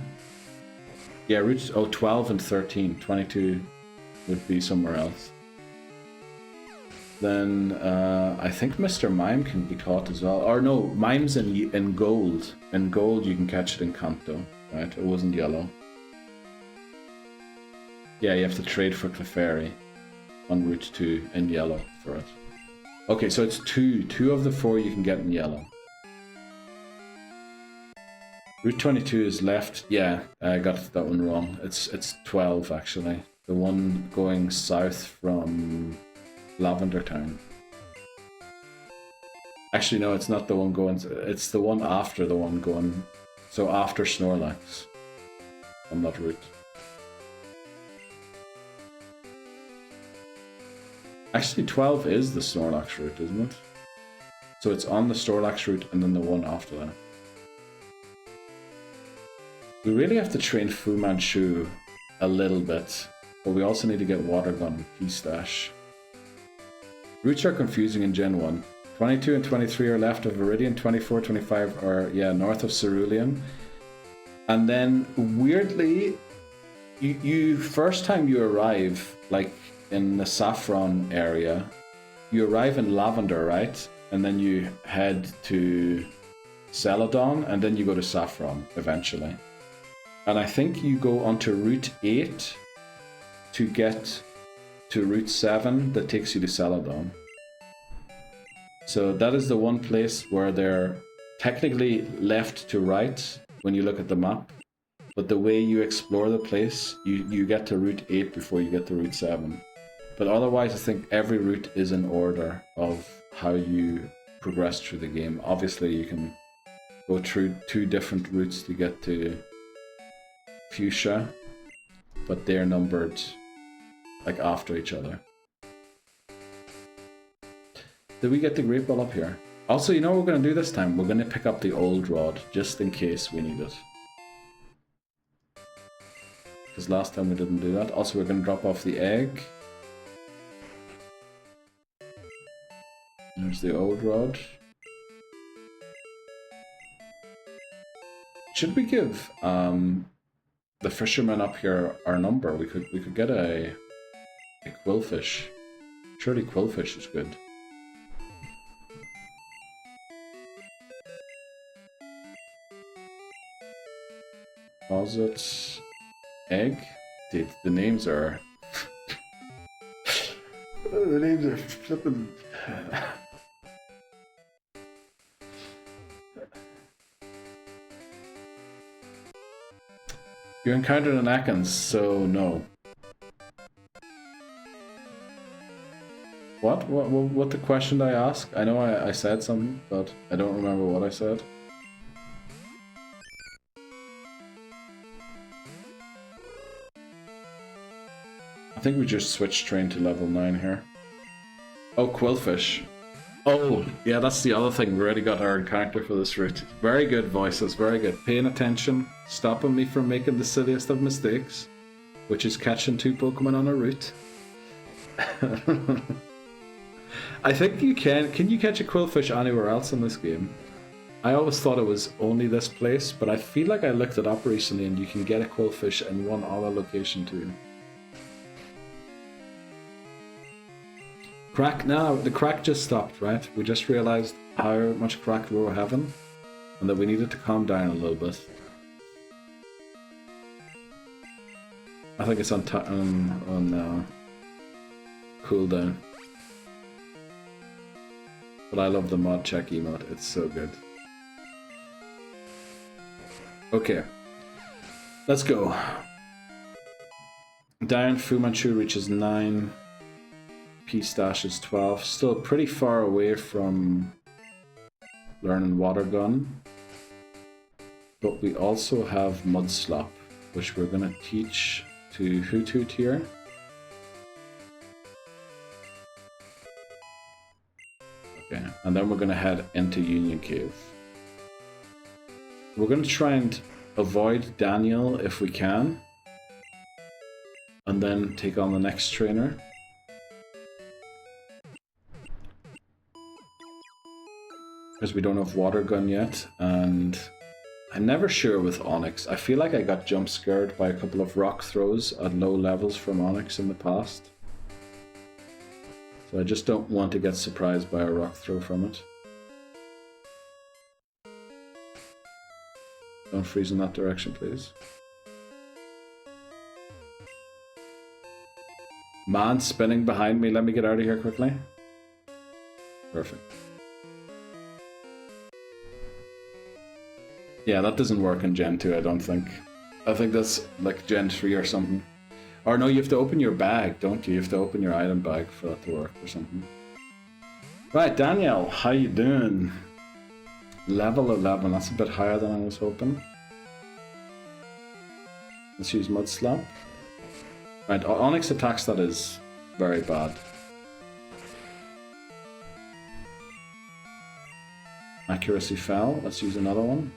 Yeah, routes 12 and 13. 22 would be somewhere else. Then I think Mr. Mime can be caught as well. Or no, Mime's in gold. In gold you can catch it in Kanto. Right? It wasn't yellow. Yeah, you have to trade for Clefairy on Route 2 in yellow for it. Okay, so it's 2. 2 of the 4 you can get in yellow. Route 22 is left. Yeah, I got that one wrong. It's 12 actually. The one going south from Lavender Town. Actually, no, it's not the one going. It's the one after the one going. So after Snorlax on that route. Actually, 12 is the Snorlax route, isn't it? So it's on the Snorlax route and then the one after that. We really have to train Fu Manchu a little bit, but we also need to get Water Gun and P-Stash. Routes are confusing in Gen 1. 22 and 23 are left of Viridian, 24, 25 are, yeah, north of Cerulean. And then, weirdly, you first time you arrive, like, in the Saffron area, you arrive in Lavender, right? And then you head to Celadon, and then you go to Saffron, eventually. And I think you go onto Route 8 to get to Route 7 that takes you to Celadon. So that is the one place where they're technically left to right when you look at the map. But the way you explore the place, you get to Route 8 before you get to Route 7. But otherwise, I think every route is in order of how you progress through the game. Obviously, you can go through 2 different routes to get to Fuchsia, but they're numbered like after each other. Did we get the Great Ball up here? Also, you know what we're going to do this time? We're going to pick up the old rod just in case we need it. Because last time we didn't do that. Also, we're going to drop off the egg. There's the old rod. Should we give the fisherman up here our number? We could get a quillfish. Surely quillfish is good. Deposit egg. Dude, the names are the names are flipping. You encountered an Akans, so no. What the question did I ask? I know I said something, but I don't remember what I said. I think we just switched train to level 9 here. Oh, Quillfish. Oh, yeah, that's the other thing. We already got our encounter for this route. Very good voices, very good. Paying attention, stopping me from making the silliest of mistakes, which is catching 2 Pokemon on a route. I think you can. Can you catch a quillfish anywhere else in this game? I always thought it was only this place, but I feel like I looked it up recently and you can get a quillfish in one other location too. Crack, no, the crack just stopped, right? We just realized how much crack we were having and that we needed to calm down a little bit. I think it's on cooldown. But I love the mod check emote, it's so good. Okay, let's go. Down, Fu Manchu reaches 9. P-Stash is 12. Still pretty far away from learning Water Gun. But we also have Mudslop, which we're going to teach to Hoot Hoot here. Okay, and then we're going to head into Union Cave. We're going to try and avoid Daniel if we can. And then take on the next trainer. Because we don't have Water Gun yet, and I'm never sure with Onyx. I feel like I got jump scared by a couple of rock throws at low levels from Onyx in the past. So I just don't want to get surprised by a rock throw from it. Don't freeze in that direction, please. Man spinning behind me, let me get out of here quickly. Perfect. Yeah, that doesn't work in Gen 2, I don't think. I think that's like Gen 3 or something. Or no, you have to open your bag, don't you? You have to open your item bag for that to work or something. Right, Danielle, how you doing? Level 11, that's a bit higher than I was hoping. Let's use Mudslap. Right, Onyx attacks, that is very bad. Accuracy fell, let's use another one.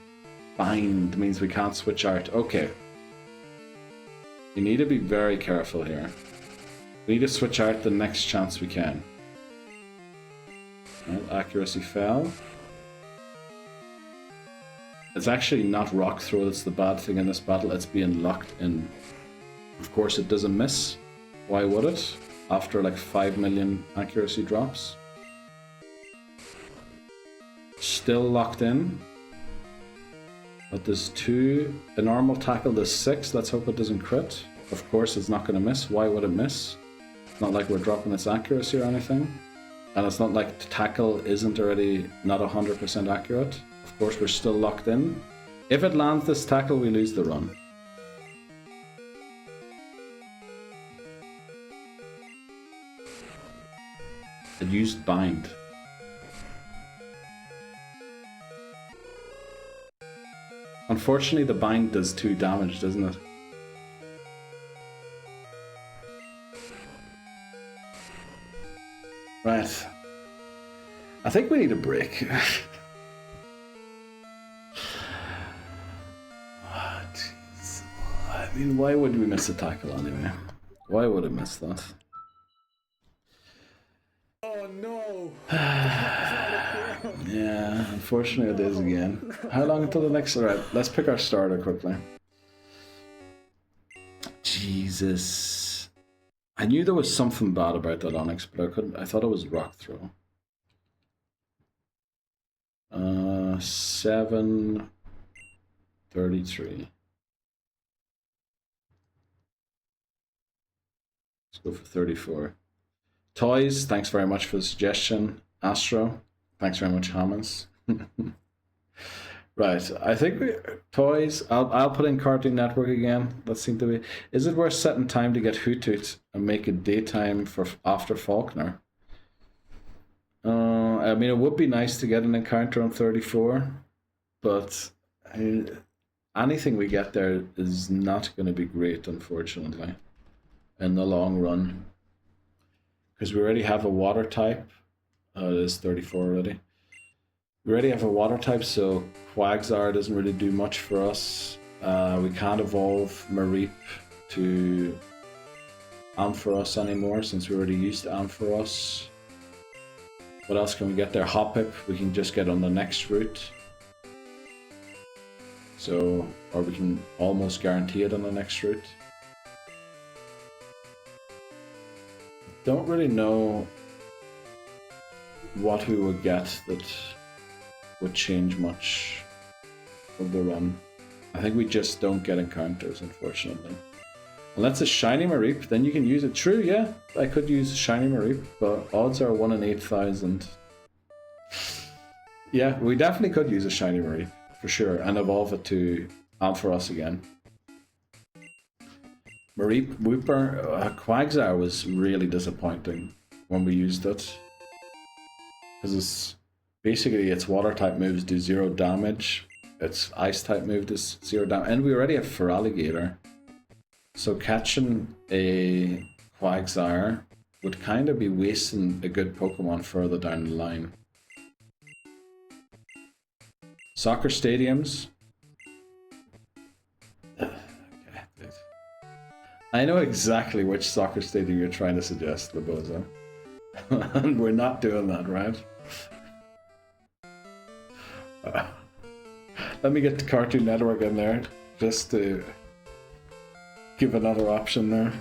Bind means we can't switch out. Okay. You need to be very careful here. We need to switch out the next chance we can. Right, accuracy fell. It's actually not rock throw that's the bad thing in this battle, it's being locked in. Of course it doesn't miss. Why would it? After like 5 million accuracy drops. Still locked in. But there's 2. A normal tackle, there's 6. Let's hope it doesn't crit. Of course it's not going to miss. Why would it miss? It's not like we're dropping its accuracy or anything. And it's not like tackle isn't already not 100% accurate. Of course we're still locked in. If it lands this tackle, we lose the run. It used bind. Unfortunately, the bind does 2 damage, doesn't it? Right. I think we need a break. Oh, jeez. I mean, why would we miss a tackle anyway? Why would I miss that? Oh no! Yeah, unfortunately it is again. How long until the next? Alright, let's pick our starter quickly. Jesus. I knew there was something bad about that Onyx, but I thought it was rock throw. 733. Let's go for 34. Toys, thanks very much for the suggestion. Astro, thanks very much, Hammonds. Right, I think toys. I'll put in Cartoon Network again. That seemed to be. Is it worth setting time to get Hoot Hoot and make it daytime for after Falkner? I mean, it would be nice to get an encounter on 34, but anything we get there is not going to be great, unfortunately, in the long run. Because we already have a water type. It is 34 already. We already have a water type, so Quagsire doesn't really do much for us. We can't evolve Mareep to Ampharos anymore since we already used Ampharos. What else can we get there? Hoppip, we can just get on the next route. So, or we can almost guarantee it on the next route. Don't really know what we would get that would change much of the run. I think we just don't get encounters, unfortunately. Unless it's Shiny Mareep, then you can use it. True, yeah, I could use Shiny Mareep, but odds are 1 in 8,000. Yeah, we definitely could use a Shiny Mareep, for sure, and evolve it to Ampharos again. Mareep, Wooper, Quagsire was really disappointing when we used it. Because it's basically its water type moves do 0 damage, its ice type move does 0 damage, and we already have Feraligatr. So catching a Quagsire would kind of be wasting a good Pokemon further down the line. Soccer stadiums. Okay, good. I know exactly which soccer stadium you're trying to suggest, Laboza. And we're not doing that, right? Let me get the Cartoon Network in there, just to give another option there.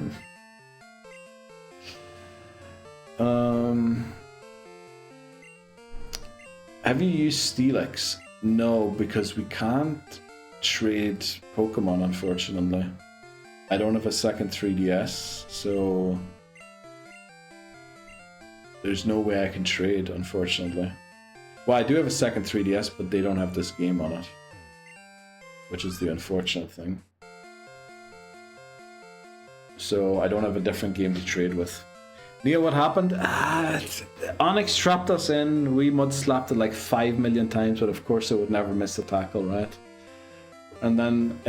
Have you used Steelix? No, because we can't trade Pokemon, unfortunately. I don't have a second 3DS, so there's no way I can trade, unfortunately. Well, I do have a second 3DS, but they don't have this game on it, which is the unfortunate thing. So I don't have a different game to trade with. Neil, what happened? Onyx trapped us in. We mud slapped it like 5 million times, but of course it would never miss a tackle, right? And then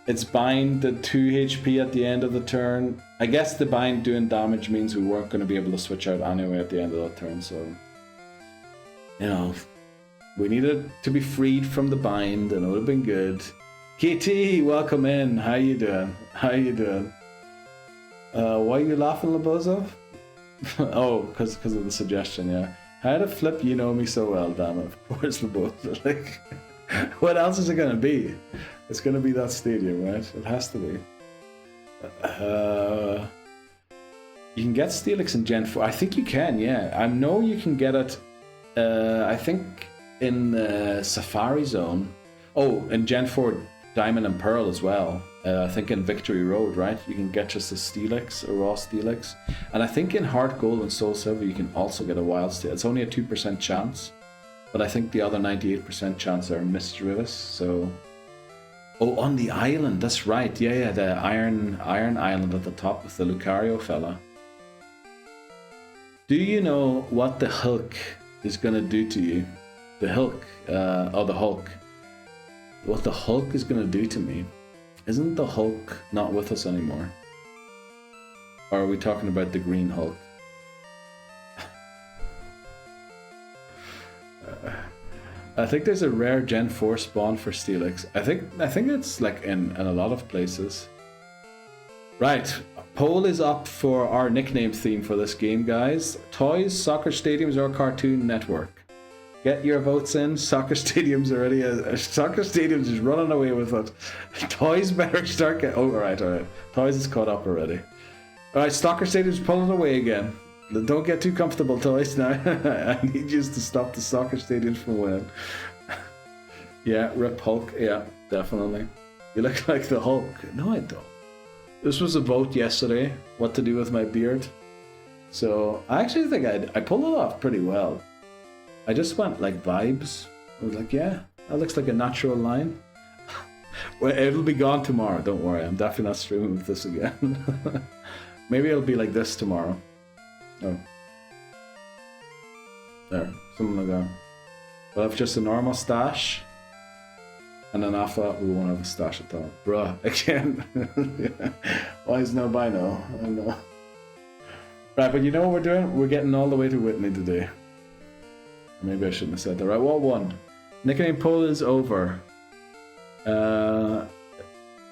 its bind did 2 HP at the end of the turn. I guess the bind doing damage means we weren't going to be able to switch out anyway at the end of that turn, so... You know, we needed to be freed from the bind, and it would have been good. KT, welcome in. How you doing? How you doing? Why are you laughing, Labozo? Oh, because of the suggestion, yeah. How to flip you know me so well, damn it. Of course, Labozo. Like, what else is it going to be? It's going to be that stadium, right? It has to be. You can get Steelix in Gen 4. I think you can, yeah. I know you can get it, I think, in the Safari Zone. Oh, in Gen 4 Diamond and Pearl as well. I think in Victory Road, right? You can get just a Steelix, a raw Steelix. And I think in Heart Gold and Soul Silver you can also get a Wild Steel. It's only a 2% chance. But I think the other 98% chance are Misdreavus, so... Oh, on the island, that's right. Yeah, the Iron Island at the top with the Lucario fella. Do you know what the Hulk is gonna do to you? The Hulk, the Hulk. What the Hulk is gonna do to me? Isn't the Hulk not with us anymore? Or are we talking about the Green Hulk? I think there's a rare Gen 4 spawn for Steelix. I think it's like in a lot of places. Right, poll is up for our nickname theme for this game, guys. Toys, soccer stadiums, or Cartoon Network? Get your votes in. Soccer stadiums already. Soccer stadiums is running away with it. Toys better start getting. Oh, alright. Toys is caught up already. Alright, soccer stadiums pulling away again. Don't get too comfortable, Toys, now. I need you to stop the soccer stadiums from winning. Yeah, Rip Hulk. Yeah, definitely. You look like the Hulk. No, I don't. This was a vote yesterday, what to do with my beard. So, I actually think I pulled it off pretty well. I just went like vibes. I was like, yeah, that looks like a natural line. Well, it'll be gone tomorrow, don't worry. I'm definitely not streaming with this again. Maybe it'll be like this tomorrow. Oh. There, something like that. We'll have just a normal stash. And then after that, we won't have a stash at all. Bruh, again. Why is no by now? I don't know. Right, but you know what we're doing? We're getting all the way to Whitney today. Maybe I shouldn't have said that. Right, what one? Nickname poll is over.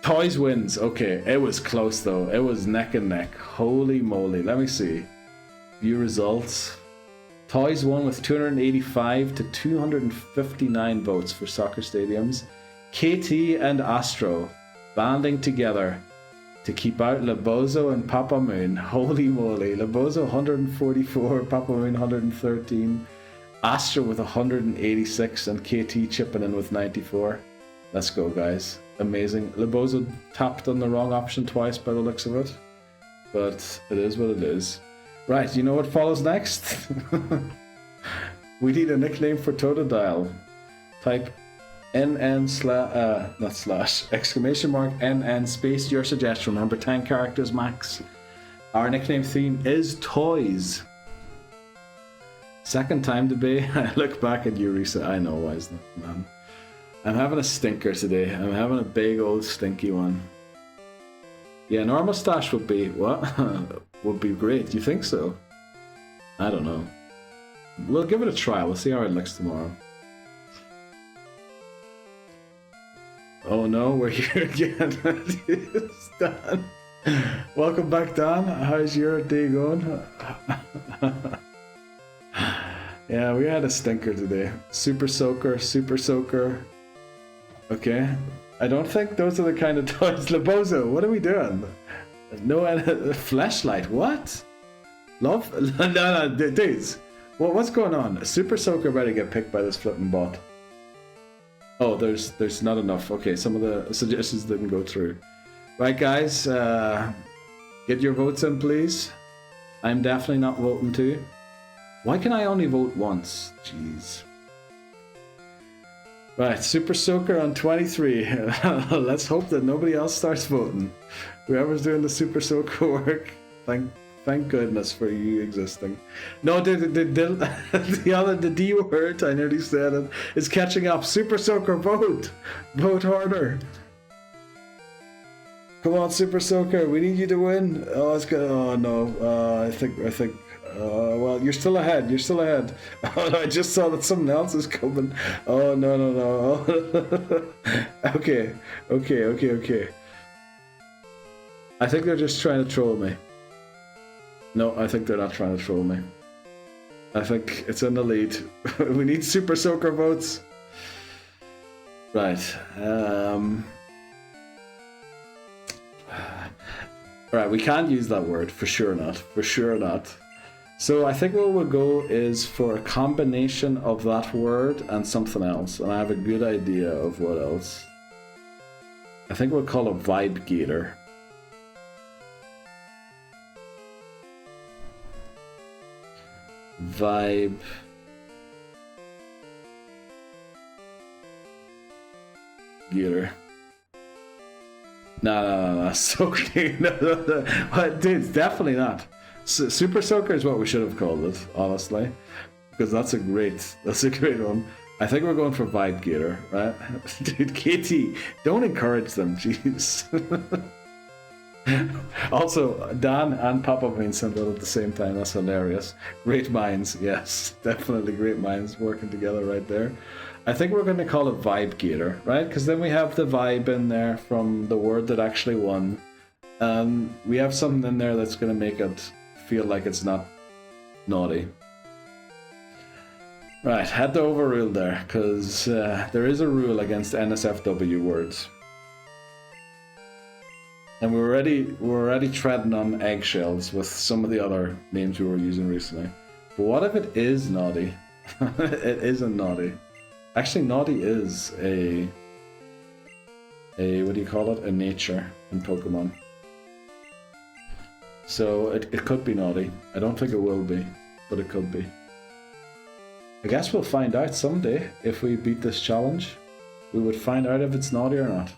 Toys wins. Okay, it was close though. It was neck and neck. Holy moly. Let me see. View results. Toys won with 285 to 259 votes for soccer stadiums. KT and Astro banding together to keep out Labozo and Papa Moon. Holy moly. Labozo 144, Papa Moon 113, Astro with 186, and KT chipping in with 94. Let's go, guys. Amazing. Labozo tapped on the wrong option twice by the looks of it, but it is what it is. Right, you know what follows next? We need a nickname for Totodile. Type exclamation mark NN space your suggestion. Remember 10 characters max. Our nickname theme is toys. Second time today, I look back at you, Risa. I know, why is that, man? I'm having a stinker today. I'm having a big old stinky one. Yeah, an normal stash would be, what? Would be great. You think so? I don't know. We'll give it a try. We'll see how it looks tomorrow. Oh no, we're here again. It's Dan. Welcome back, Dan. How's your day going? Yeah, we had a stinker today. Super Soaker, Super Soaker. Okay. I don't think those are the kind of toys. Labozo, what are we doing? No, flashlight. What? Love? No, dudes. What's going on? Super Soaker better get picked by this flipping bot. Oh, there's not enough. Okay, some of the suggestions didn't go through. Right, guys, get your votes in, please. I'm definitely not voting too. Why can I only vote once? Jeez. Right, Super Soaker on 23. Let's hope that nobody else starts voting. Whoever's doing the Super Soaker work, thank goodness for you existing. No, the D word, I nearly said it, is catching up. Super Soaker, vote! Vote harder. Come on, Super Soaker, we need you to win. Oh, it's good. Oh no, I think. Well, you're still ahead. You're still ahead. Oh no, I just saw that someone else is coming. Oh no. Okay. I think they're just trying to troll me. No, I think they're not trying to troll me. I think it's in the lead. We need Super Soaker votes. Right. Right, we can't use that word. For sure not. For sure not. So I think what we'll go is for a combination of that word and something else. And I have a good idea of what else. I think we'll call it Vibe Gator. Vibe Gator. No. Soaker. No. Dude, it's definitely not. Super Soaker is what we should have called it, honestly, because that's a great one. I think we're going for Vibe Gator, right? Dude, Katie, don't encourage them, jeez. Also, Dan and Papa being sent out at the same time, that's hilarious. Great minds, yes, definitely great minds working together right there. I think we're going to call it Vibe Gator, right? Because then we have the vibe in there from the word that actually won. We have something in there that's going to make it feel like it's not naughty. Right, had to overrule there, because there is a rule against NSFW words. And we're already treading on eggshells with some of the other names we were using recently. But what if it is naughty? It isn't naughty. Actually, naughty is a what do you call it? A nature in Pokemon. So it could be naughty. I don't think it will be, but it could be. I guess we'll find out someday if we beat this challenge. We would find out if it's naughty or not.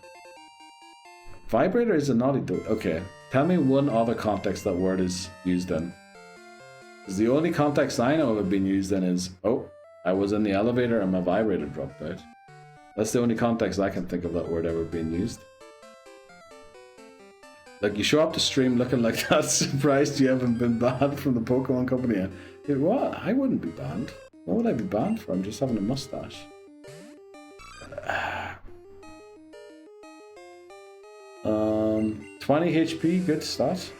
Vibrator is a naughty though. Okay, tell me one other context that word is used in. Because the only context I know of it being used in is, oh, I was in the elevator and my vibrator dropped out. That's the only context I can think of that word ever being used. Like, you show up to stream looking like that, surprised you haven't been banned from the Pokemon Company. Dude, what? I wouldn't be banned. What would I be banned for? I'm just having a mustache. 20 HP, good stat.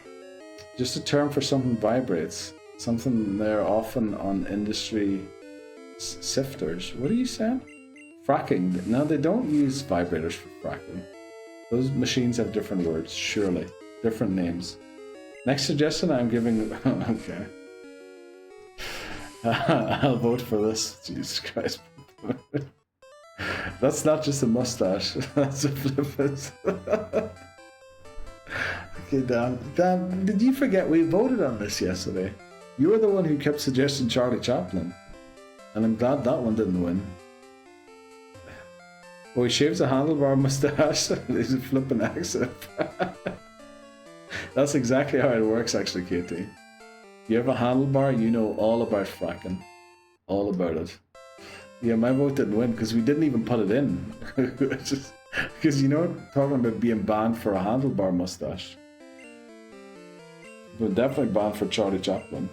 Just a term for something vibrates. Something they're often on industry sifters. What are you saying? Fracking. No, they don't use vibrators for fracking. Those machines have different words, surely. Different names. Next suggestion I'm giving... okay. I'll vote for this. Jesus Christ. That's not just a mustache. That's a flippant. Okay, Dan, did you forget we voted on this yesterday? You were the one who kept suggesting Charlie Chaplin. And I'm glad that one didn't win. Oh, he shaves a handlebar mustache. He's a flipping accent. That's exactly how it works, actually, Katie. You have a handlebar, you know all about fracking. All about it. Yeah, my vote didn't win because we didn't even put it in. Because you know, talking about being banned for a handlebar mustache. We're definitely banned for Charlie Chaplin.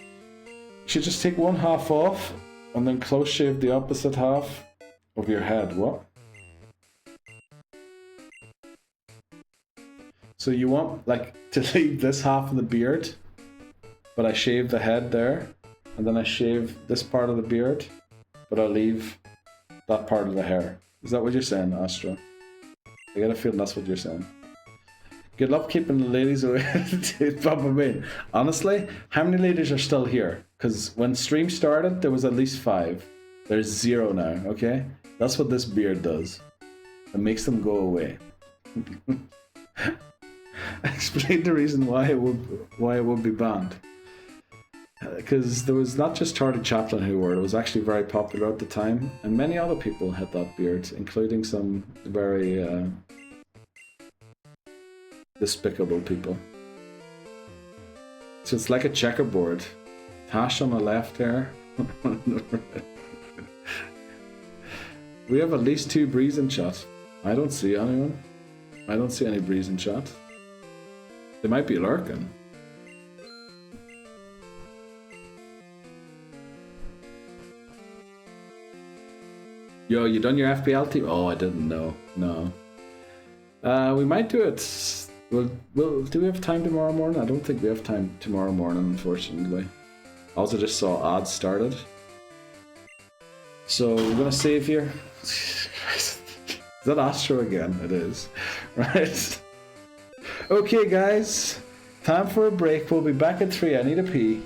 You should just take one half off and then close shave the opposite half of your head. What? So you want like to leave this half of the beard, but I shave the head there, and then I shave this part of the beard, but I leave that part of the hair. Is that what you're saying, Astra? I got a feeling that's what you're saying. Good luck keeping the ladies away. Probably. Honestly, how many ladies are still here? Because when stream started, there was at least 5. There's 0 now, okay? That's what this beard does. It makes them go away. Explain the reason why it would be banned. Because there was not just Charlie Chaplin who wore it. It was actually very popular at the time, and many other people had that beard, including some very despicable people. So it's like a checkerboard. Tash on the left here. We have at least 2 breeze in chat. I don't see anyone. I don't see any breeze in chat. They might be lurking. Yo, you done your FPL team? Oh, I didn't know. No. We might do it. Do we have time tomorrow morning? I don't think we have time tomorrow morning, unfortunately. Also just saw odds started. So we're gonna save here. Is that Astro again? It is. Right. Okay guys. Time for a break. We'll be back at 3. I need a pee.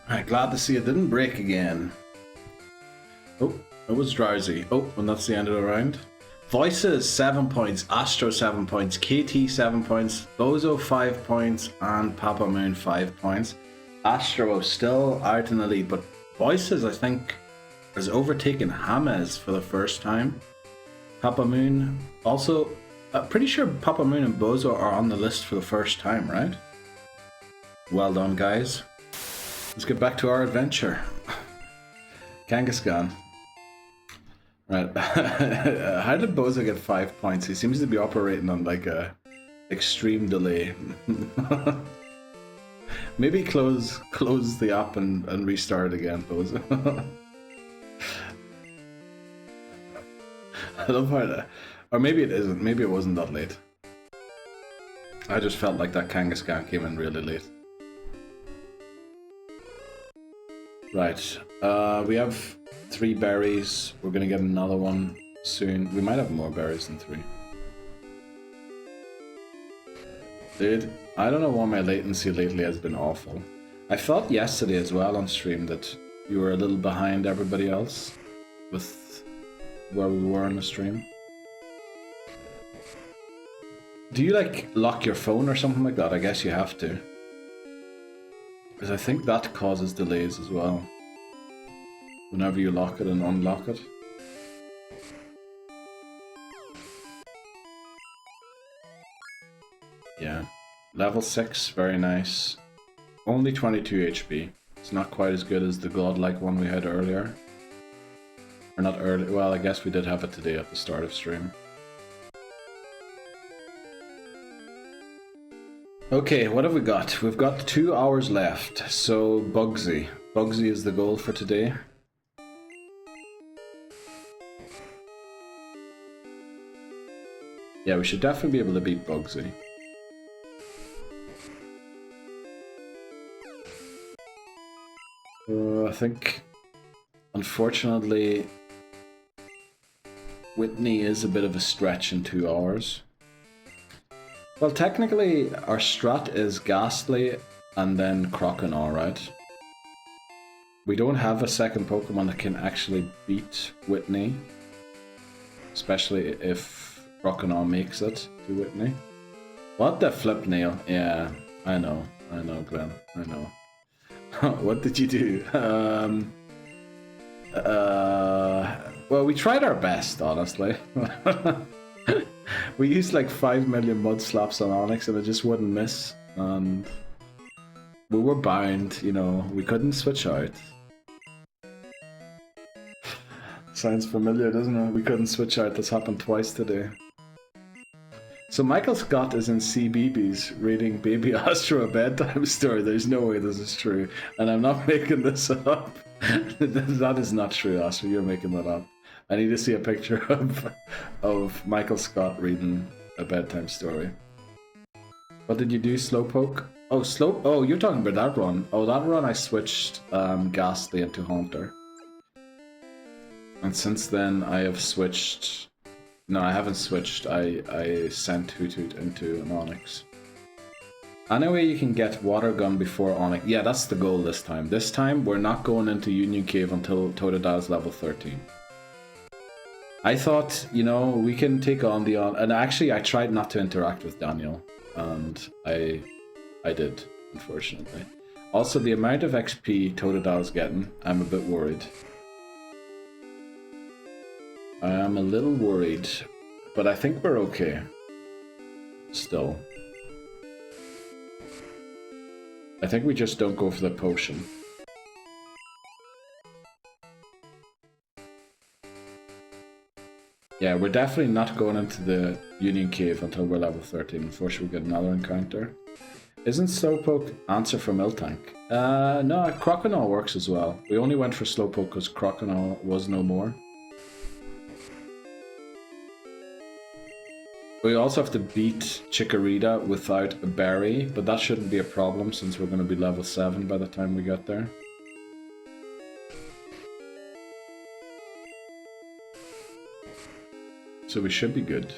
Alright, glad to see it didn't break again. Oh, it was drowsy. Oh, and that's the end of the round. Voices 7 points, Astro 7 points, KT 7 points, Bozo 5 points, and Papa Moon 5 points. Astro still out in the lead, but Voices I think has overtaken James for the first time. Papa Moon also, pretty sure Papa Moon and Bozo are on the list for the first time, right? Well done, guys. Let's get back to our adventure. Kangaskhan. Right. How did Bozo get 5 points? He seems to be operating on like a extreme delay. Maybe close the app and restart again, Bozo. I love how that, or maybe it isn't. Maybe it wasn't that late. I just felt like that Kangaskhan came in really late. Right. We have 3 berries. We're gonna get another one soon. We might have more berries than 3. Dude, I don't know why my latency lately has been awful. I felt yesterday as well on stream that you were a little behind everybody else with where we were on the stream. Do you like lock your phone or something like that? I guess you have to. Because I think that causes delays as well. Whenever you lock it and unlock it. Yeah. Level 6, very nice. Only 22 HP. It's not quite as good as the godlike one we had earlier. Or not early, well I guess we did have it today at the start of stream. Okay, what have we got? We've got 2 hours left, so Bugsy. Bugsy is the goal for today. Yeah, we should definitely be able to beat Bugsy. I think, unfortunately, Whitney is a bit of a stretch in 2 hours. Well, technically, our strat is Ghastly and then Croconaw, right? We don't have a second Pokemon that can actually beat Whitney. Especially if Croconaw makes it to Whitney. What the flip, Neil? Yeah, I know, Glenn, I know. What did you do? Well, we tried our best, honestly. We used like 5 million mud slaps on Onyx and it just wouldn't miss. And we were bound, you know, we couldn't switch out. Sounds familiar, doesn't it? We couldn't switch out, that's happened twice today. So Michael Scott is in CBeebies reading Baby Astro a bedtime story. There's no way this is true. And I'm not making this up. That is not true, Astro. You're making that up. I need to see a picture of Michael Scott reading a bedtime story. What did you do, Slowpoke? Oh, oh, you're talking about that run. Oh, that run I switched Ghastly into Haunter. And since then I have switched... No, I haven't switched. I sent Hoothoot into an Onyx. Anyway, you can get Water Gun before Onyx. Yeah, that's the goal this time. This time, we're not going into Union Cave until Totodil's level 13. I thought, you know, we can take on the... And actually, I tried not to interact with Daniel. And I did, unfortunately. Also, the amount of XP Totodil's getting, I'm a bit worried. I am a little worried, but I think we're okay. Still. I think we just don't go for the potion. Yeah, we're definitely not going into the Union Cave until we're level 13. Unfortunately, we get another encounter. Isn't Slowpoke answer for Miltank? No, Croconaw works as well. We only went for Slowpoke because Croconaw was no more. We also have to beat Chikorita without a berry, but that shouldn't be a problem since we're going to be level 7 by the time we get there. So we should be good.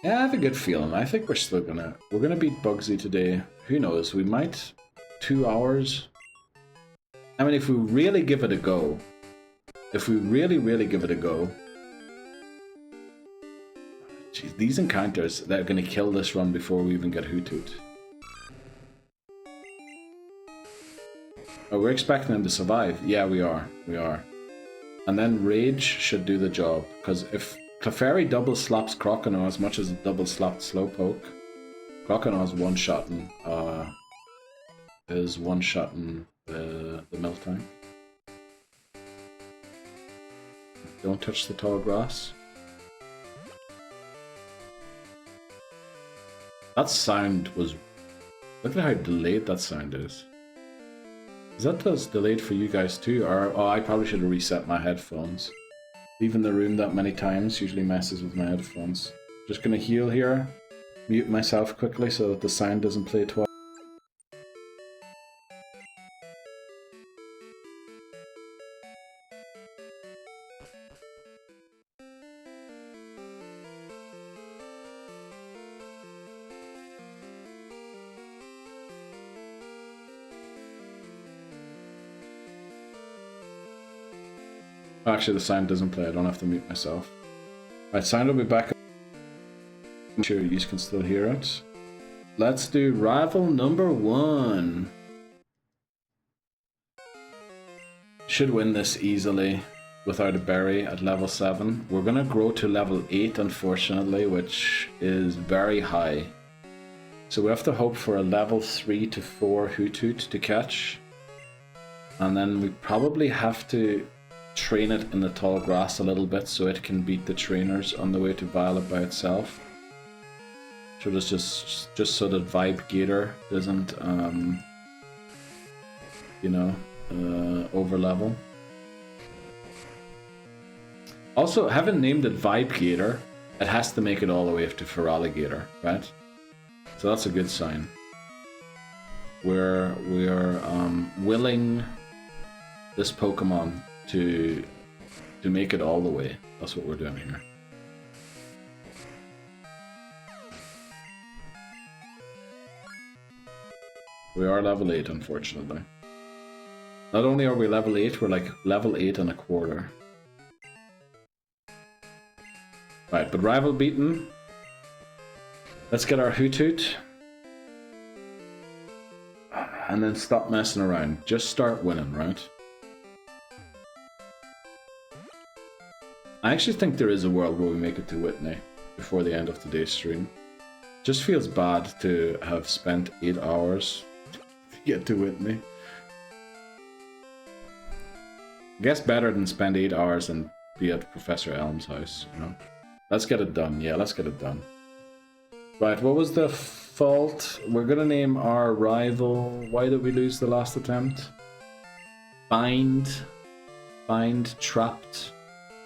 Yeah, I have a good feeling. I think we're still gonna... We're gonna beat Bugsy today. Who knows? We might... 2 hours? I mean, if we really give it a go, if we really give it a go, geez, these encounters, they're going to kill this run before we even get Hoothoot. Oh, we're expecting him to survive. Yeah, we are. We are. And then Rage should do the job, because if Clefairy double slaps Croconaw as much as it double slapped Slowpoke, Croconaw's one-shotting, is one-shotting the milk tank. Don't touch the tall grass. That sound was... Look at how delayed that sound is. Is that delayed for you guys too? Or, oh, I probably should have reset my headphones. Leaving the room that many times usually messes with my headphones. Just gonna heal here. Mute myself quickly so that the sound doesn't play twice. Actually, the sound doesn't play. I don't have to mute myself. Right, sound will be back. I'm sure you can still hear it. Let's do rival number 1. Should win this easily without a berry at level 7. We're gonna grow to level 8, unfortunately, which is very high. So we have to hope for a level 3 to 4 Hoothoot to catch. And then we probably have to train it in the tall grass a little bit so it can beat the trainers on the way to Violet by itself. So it's just so that Vibe Gator doesn't, you know, over level. Also, having named it Vibe Gator, it has to make it all the way to Feraligatr, right? So that's a good sign. We're willing this Pokemon to make it all the way. That's what we're doing here. We are level 8, unfortunately. Not only are we level 8, we're like level 8 and a quarter. Right, but rival beaten. Let's get our Hoothoot. And then stop messing around. Just start winning, right? I actually think there is a world where we make it to Whitney before the end of today's stream. Just feels bad to have spent 8 hours to get to Whitney. I guess better than spend 8 hours and be at Professor Elm's house, you know? Let's get it done. Yeah, let's get it done. Right, what was the fault? We're gonna name our rival... Why did we lose the last attempt? Bind, trapped.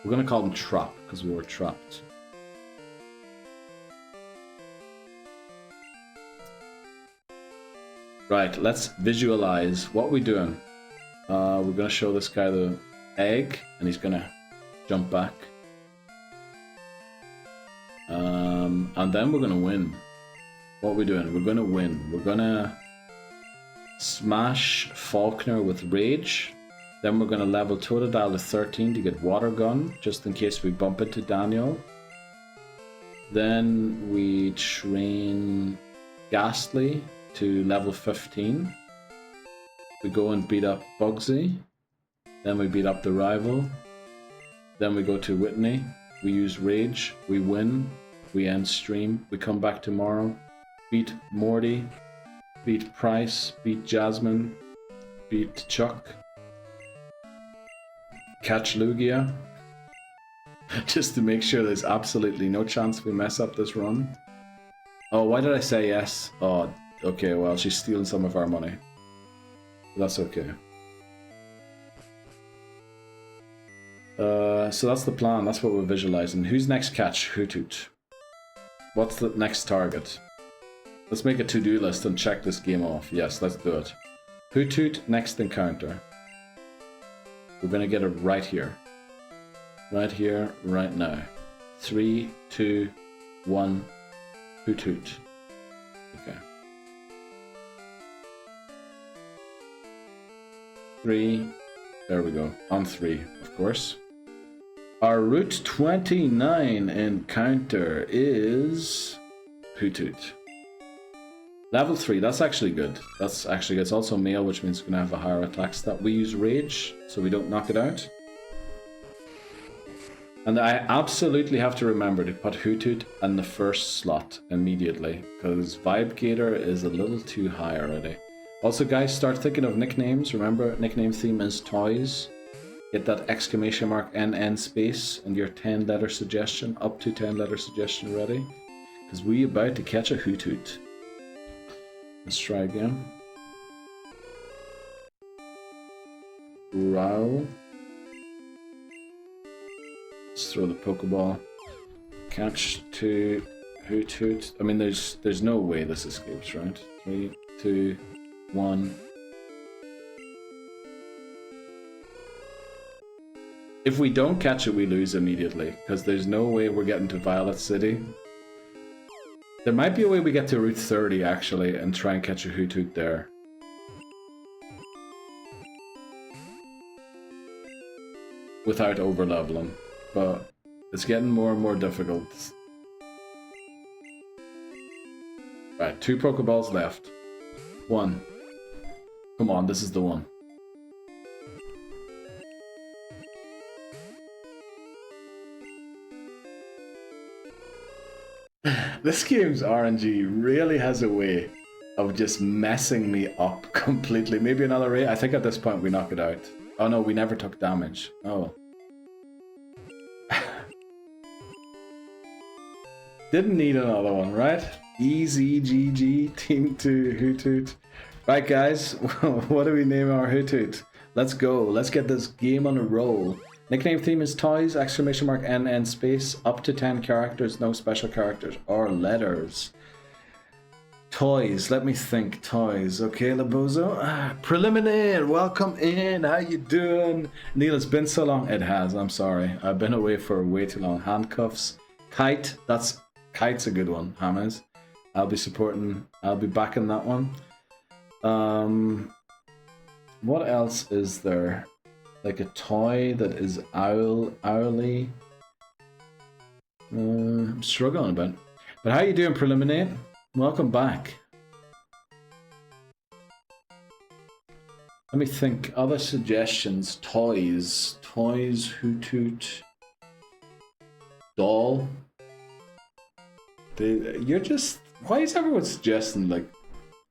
We're gonna call them Trap, because we were trapped. Right, let's visualize. What are we doing? We're gonna show this guy the egg, and he's gonna jump back. And then we're gonna win. What are we doing? We're gonna win. We're gonna smash Falkner with Rage. Then we're gonna level Totodile to 13 to get Water Gun, just in case we bump into Daniel. Then we train Ghastly to level 15. We go and beat up Bugsy. Then we beat up the rival. Then we go to Whitney. We use Rage. We win. We end stream. We come back tomorrow. Beat Morty. Beat Price. Beat Jasmine. Beat Chuck. Catch Lugia. Just to make sure there's absolutely no chance we mess up this run. Oh, why did I say yes? Oh, okay, well, she's stealing some of our money. That's okay. So that's the plan. That's what we're visualizing. Who's next catch? Hoothoot. What's the next target? Let's make a to-do list and check this game off. Yes, let's do it. Hoothoot, next encounter. We're gonna get it right here. Right here, right now. 3, 2, 1. Hoothoot. Okay. 3. There we go. On 3, of course. Our Route 29 encounter is Hoothoot. Level 3, that's actually good. That's actually good. It's also male, which means we're going to have a higher attack stat. We use Rage, so we don't knock it out. And I absolutely have to remember to put Hoothoot in the first slot immediately, because Vibe Gator is a little too high already. Also, guys, start thinking of nicknames. Remember, nickname theme is toys. Get that exclamation mark NN space and your 10-letter suggestion, up to 10-letter suggestion ready. Because we about to catch a Hoothoot. Let's try again. Row. Let's throw the Pokeball. Catch to Hoothoot. I mean, there's no way this escapes, right? 3, 2, 1. If we don't catch it, we lose immediately, because there's no way we're getting to Violet City. There might be a way we get to Route 30, actually, and try and catch a Hoothoot there. Without overleveling, but it's getting more and more difficult. Right, 2 Pokeballs left. 1. Come on, this is the one. This game's RNG really has a way of just messing me up completely. Maybe another ray. I think at this point we knock it out. Oh no, we never took damage. Oh. Didn't need another one, right? Easy GG, Team 2, Hoothoot. Right guys, what do we name our Hoothoot? Let's go, let's get this game on a roll. Nickname theme is toys, exclamation mark NN space, up to 10 characters, no special characters or letters. Toys, let me think, toys. Okay, Labozo. Preliminary, welcome in, how you doing? Neil, it's been so long. It has, I'm sorry. I've been away for way too long. Handcuffs. Kite, Kite's a good one, Hammers. I'll be backing that one. What else is there? Like a toy that is owly. I'm struggling a bit. But how you doing, Preliminate? Welcome back. Let me think. Other suggestions. Toys. Toys, Hoothoot. Doll. You're just... Why is everyone suggesting, like,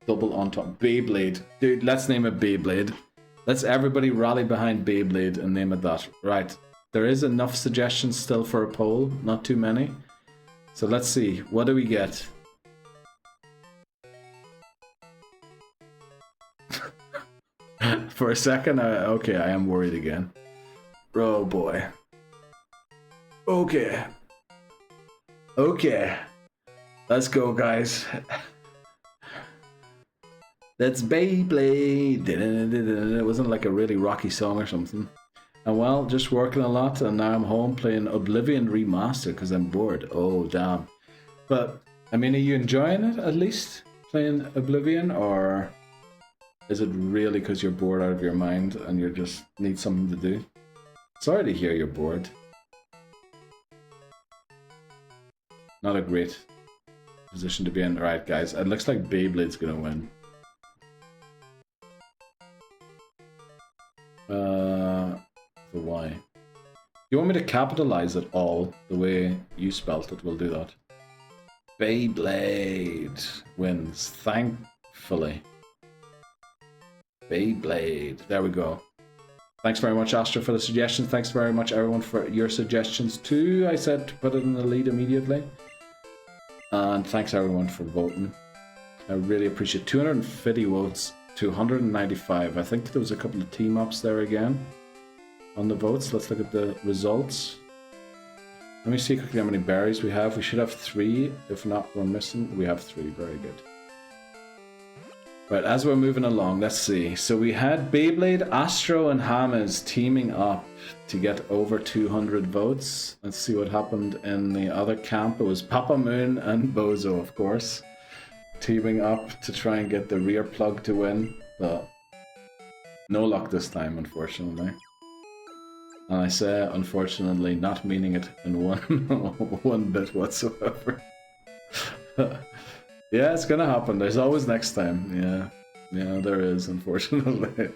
double on top? Beyblade. Dude, let's name it Beyblade. Let's everybody rally behind Beyblade and name it that. Right. There is enough suggestions still for a poll. Not too many. So let's see. What do we get? For a second, okay, I am worried again. Oh boy. Okay. Okay. Let's go, guys. That's Beyblade. It wasn't like a really rocky song or something. And well, just working a lot, and now I'm home playing Oblivion Remastered because I'm bored. Oh, damn. But, I mean, are you enjoying it at least? Playing Oblivion? Or is it really because you're bored out of your mind and you just need something to do? Sorry to hear you're bored. Not a great position to be in. Alright, guys. It looks like Beyblade's gonna win. The Y. You want me to capitalize it all the way you spelt it? We'll do that. Beyblade wins, thankfully. Beyblade. There we go. Thanks very much, Astra, for the suggestions. Thanks very much, everyone, for your suggestions too. I said to put it in the lead immediately. And thanks, everyone, for voting. I really appreciate it. 250 votes to 195. I think there was a couple of team ups there again on the votes. Let's look at the results. Let me see quickly how many berries we have. We should have 3. If not, we're missing. We have 3. Very good. Right, as we're moving along, let's see. So we had Beyblade, Astro, and Hammers teaming up to get over 200 votes. Let's see what happened in the other camp. It was Papa Moon and Bozo, of course, teaming up to try and get the rear plug to win. But No luck this time, unfortunately. And I say unfortunately, not meaning it in one bit whatsoever. Yeah, it's gonna happen. There's always next time. Yeah, there is, unfortunately.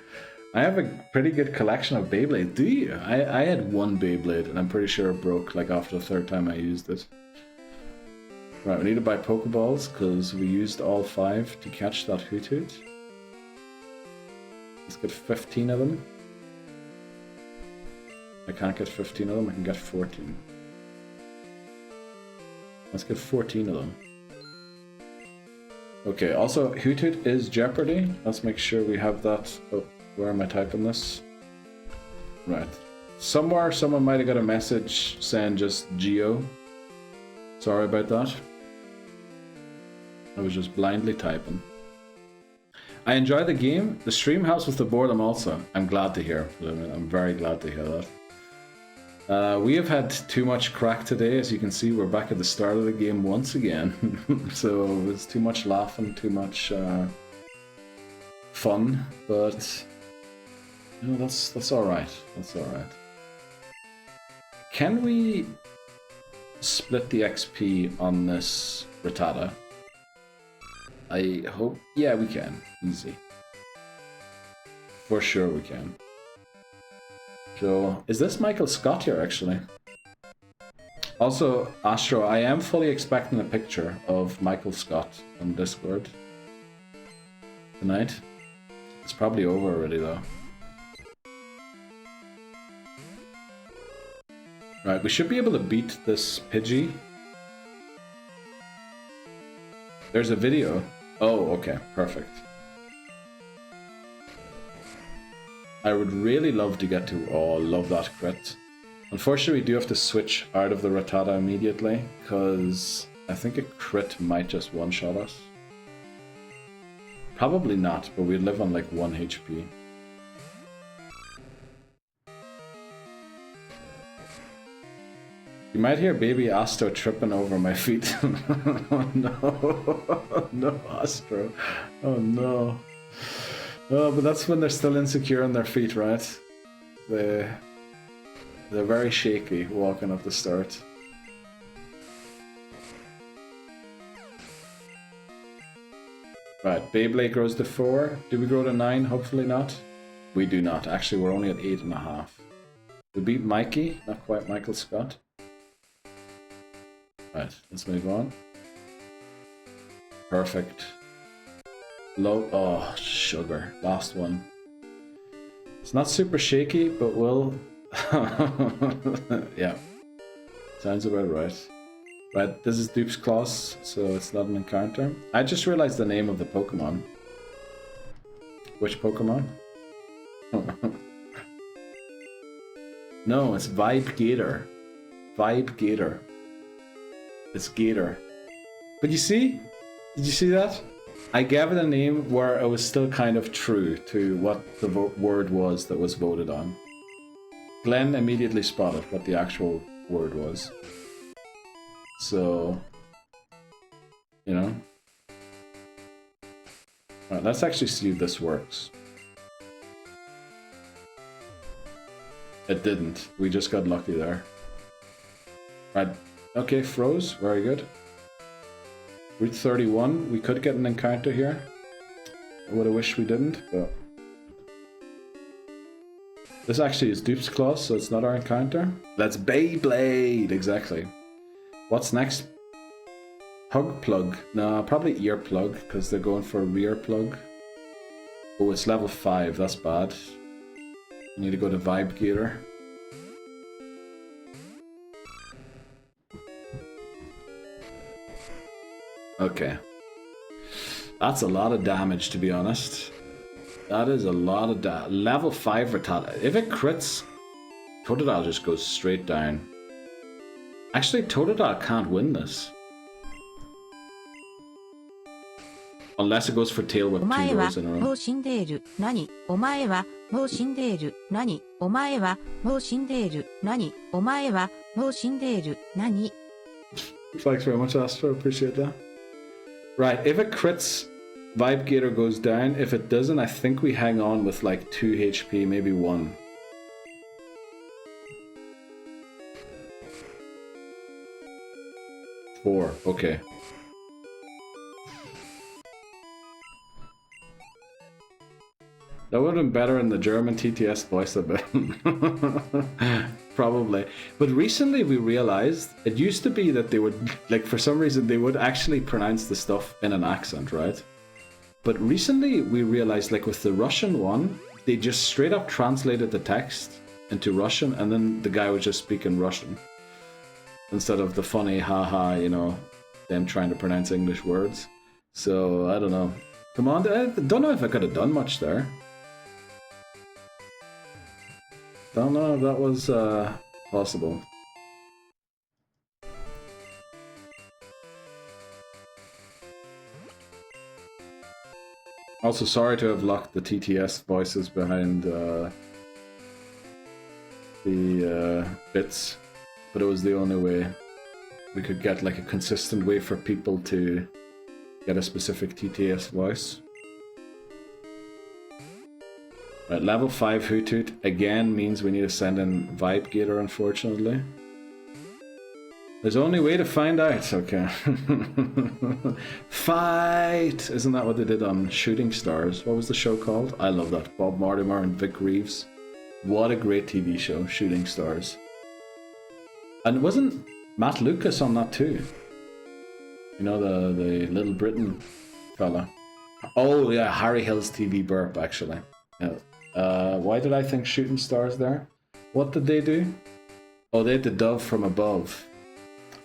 I have a pretty good collection of Beyblade. Do you? I had one Beyblade, and I'm pretty sure it broke like after the third time I used it. Right, we need to buy Pokeballs because we used all 5 to catch that Hoot Hoot. Let's get 15 of them. I can't get 15 of them, I can get 14. Let's get 14 of them. Okay, also, Hoot Hoot is Jeopardy. Let's make sure we have that. Oh, where am I typing this? Right. Somewhere, someone might have got a message saying just Geo. Sorry about that. I was just blindly typing. I enjoy the game. The stream helps with the boredom also. I'm glad to hear. I'm very glad to hear that. We have had too much crack today. As you can see, we're back at the start of the game once again. So it was too much laughing, too much fun, but you know, that's all right. That's all right. Can we split the XP on this Rattata? I hope. Yeah, we can. Easy. For sure we can. So, is this Michael Scott here, actually? Also, Astro, I am fully expecting a picture of Michael Scott on Discord tonight. It's probably over already, though. Right, we should be able to beat this Pidgey. There's a video. Oh, okay, perfect. I would really love to get to... Oh, love that crit. Unfortunately, we do have to switch out of the Rattata immediately, because I think a crit might just one-shot us. Probably not, but we'd live on like 1 HP. You might hear baby Astro tripping over my feet. Oh no. No, Astro. Oh no. Oh, but that's when they're still insecure on their feet, right? They're very shaky walking up the start. Right, Beyblade grows to 4. Do we grow to 9? Hopefully not. We do not. Actually, we're only at 8.5. We beat Mikey, not quite Michael Scott. Right, let's move on. Perfect. Low. Oh, sugar. Last one. It's not super shaky, but we'll... Yeah. Sounds about right. Right, this is Dupe's Claws, so it's not an encounter. I just realized the name of the Pokemon. Which Pokemon? No, it's Vibe Gator. Vibe Gator. It's Gator. But you see? Did you see that? I gave it a name where it was still kind of true to what the word was that was voted on. Glenn immediately spotted what the actual word was. So, you know. Alright, let's actually see if this works. It didn't. We just got lucky there. Right. Okay, froze. Very good. Route 31. We could get an encounter here. I would have wished we didn't, but... This actually is Dupe's Claws, so it's not our encounter. Let's Beyblade! Exactly. What's next? Hug plug. No, probably ear plug, because they're going for rear plug. Oh, it's level 5. That's bad. I need to go to Vibe Gator. Okay. That's a lot of damage, to be honest. That is a lot of damage. Level 5 Rattata. If it crits, Totodile just goes straight down. Actually, Totodile can't win this. Unless it goes for Tail Whip 2 goes in a row. Thanks very much, Astro. Appreciate that. Right, if it crits Vibe Gator goes down. If it doesn't, I think we hang on with like 2 HP, maybe 1. Four. Okay. That would have been better in the German TTS voice a bit. Probably. But recently we realized it used to be that they would, like, for some reason, they would actually pronounce the stuff in an accent, right? But recently we realized, like, with the Russian one, they just straight up translated the text into Russian, and then the guy would just speak in Russian. Instead of the funny, haha, you know, them trying to pronounce English words. So, I don't know. Come on, I don't know if I could have done much there. Don't know if that was possible. Also, sorry to have locked the TTS voices behind the bits, but it was the only way we could get like a consistent way for people to get a specific TTS voice. Right, level 5 Hoothoot again means we need to send in Vibe Gator, unfortunately. There's only way to find out, okay. Fight! Isn't that what they did on Shooting Stars? What was the show called? I love that. Bob Mortimer and Vic Reeves. What a great TV show, Shooting Stars. And wasn't Matt Lucas on that too? You know, the Little Britain fella. Oh yeah, Harry Hill's TV burp, actually. Yeah. Why did I think Shooting Stars there? What did they do? Oh, they had the dove from above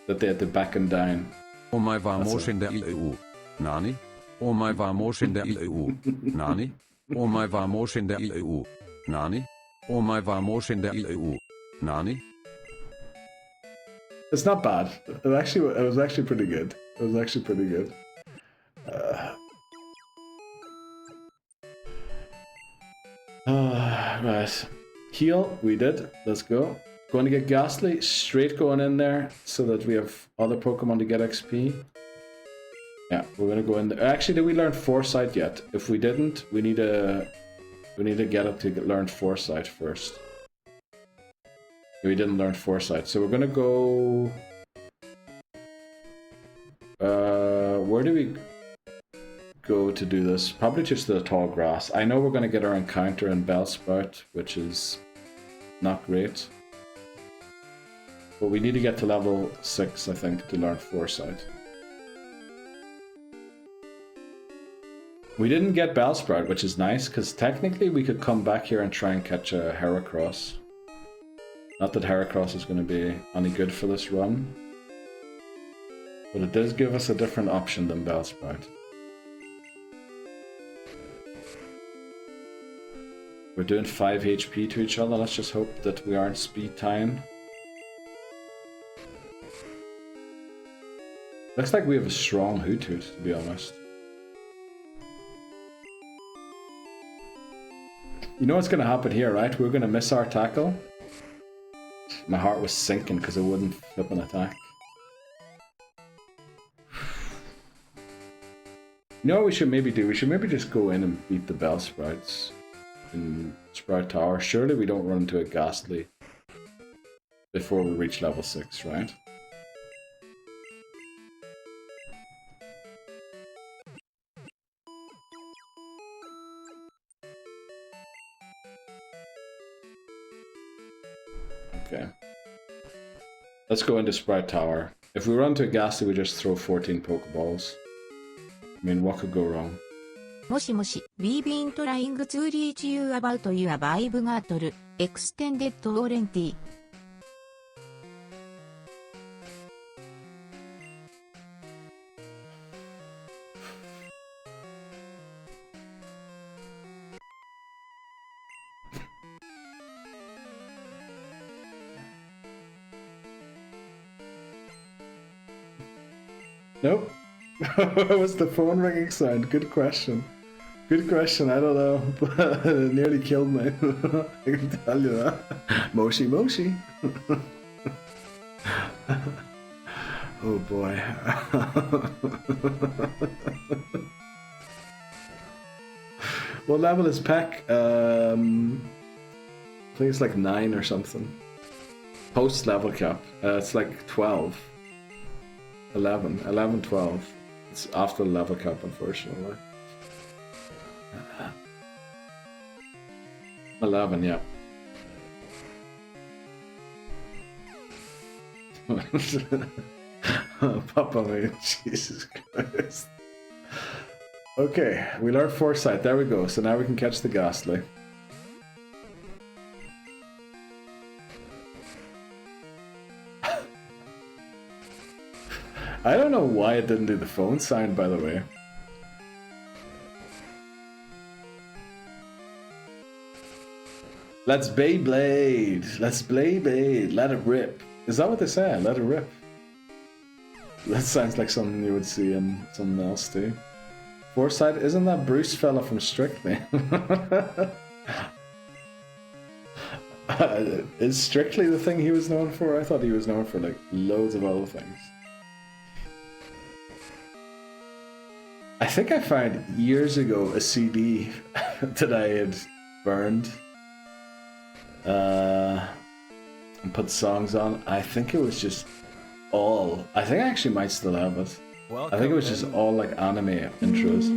that they had to beckon down. Oh my vamos in der EU. Nani? Oh my vamos in der EU. Nani? Oh my vamos in der EU. Nani? Oh my vamos in der EU. Nani? It's not bad. It was actually pretty good. It was actually pretty good. Right. Heal, we did. Let's go. Going to get Ghastly, straight going in there so that we have other Pokemon to get XP. Yeah, we're gonna go in there. Actually, did we learn Foresight yet? If we didn't, we need to get up to learn Foresight first. We didn't learn Foresight, so we're gonna go. Where do we go to do this? Probably just the tall grass. I know we're gonna get our encounter in Bellsprout, which is not great. But we need to get to level 6, I think, to learn Foresight. We didn't get Bellsprout, which is nice, because technically we could come back here and try and catch a Heracross. Not that Heracross is going to be any good for this run. But it does give us a different option than Bellsprout. We're doing 5 HP to each other. Let's just hope that we aren't speed tying. Looks like we have a strong Hoothoot, to be honest. You know what's going to happen here, right? We're going to miss our tackle. My heart was sinking because it wouldn't flip an attack. You know what we should maybe do? We should maybe just go in and beat the Bellsprouts in Sprout Tower. Surely we don't run into a Ghastly before we reach level 6, right? Okay. Let's go into Sprout Tower. If we run to a Ghastly, we just throw 14 Pokeballs. I mean, what could go wrong? もしもし、We've been trying to reach you about your Vibe Gator, extended warranty. Nope. What was the phone ringing sound? Good question. Good question, I don't know, but it nearly killed me. I can tell you that. Moshi Moshi. Oh boy. What level is Peck? I think it's like 9 or something. Post level cap. It's like 12. 11, 12. It's after the level cap, unfortunately. 11, yeah. Papa man, Jesus Christ. Okay, we learned foresight. There we go. So now we can catch the ghastly. I don't know why it didn't do the phone sign, by the way. Let's Beyblade! Let's Beyblade! Let it rip! Is that what they say? Let it rip. That sounds like something you would see in something else too. Foresight, isn't that Bruce fella from Strictly? Is Strictly the thing he was known for? I thought he was known for like loads of other things. I think I found years ago a CD that I had burned and put songs on. I think it was just all. I think I actually might still have it. I think it was just all like anime intros.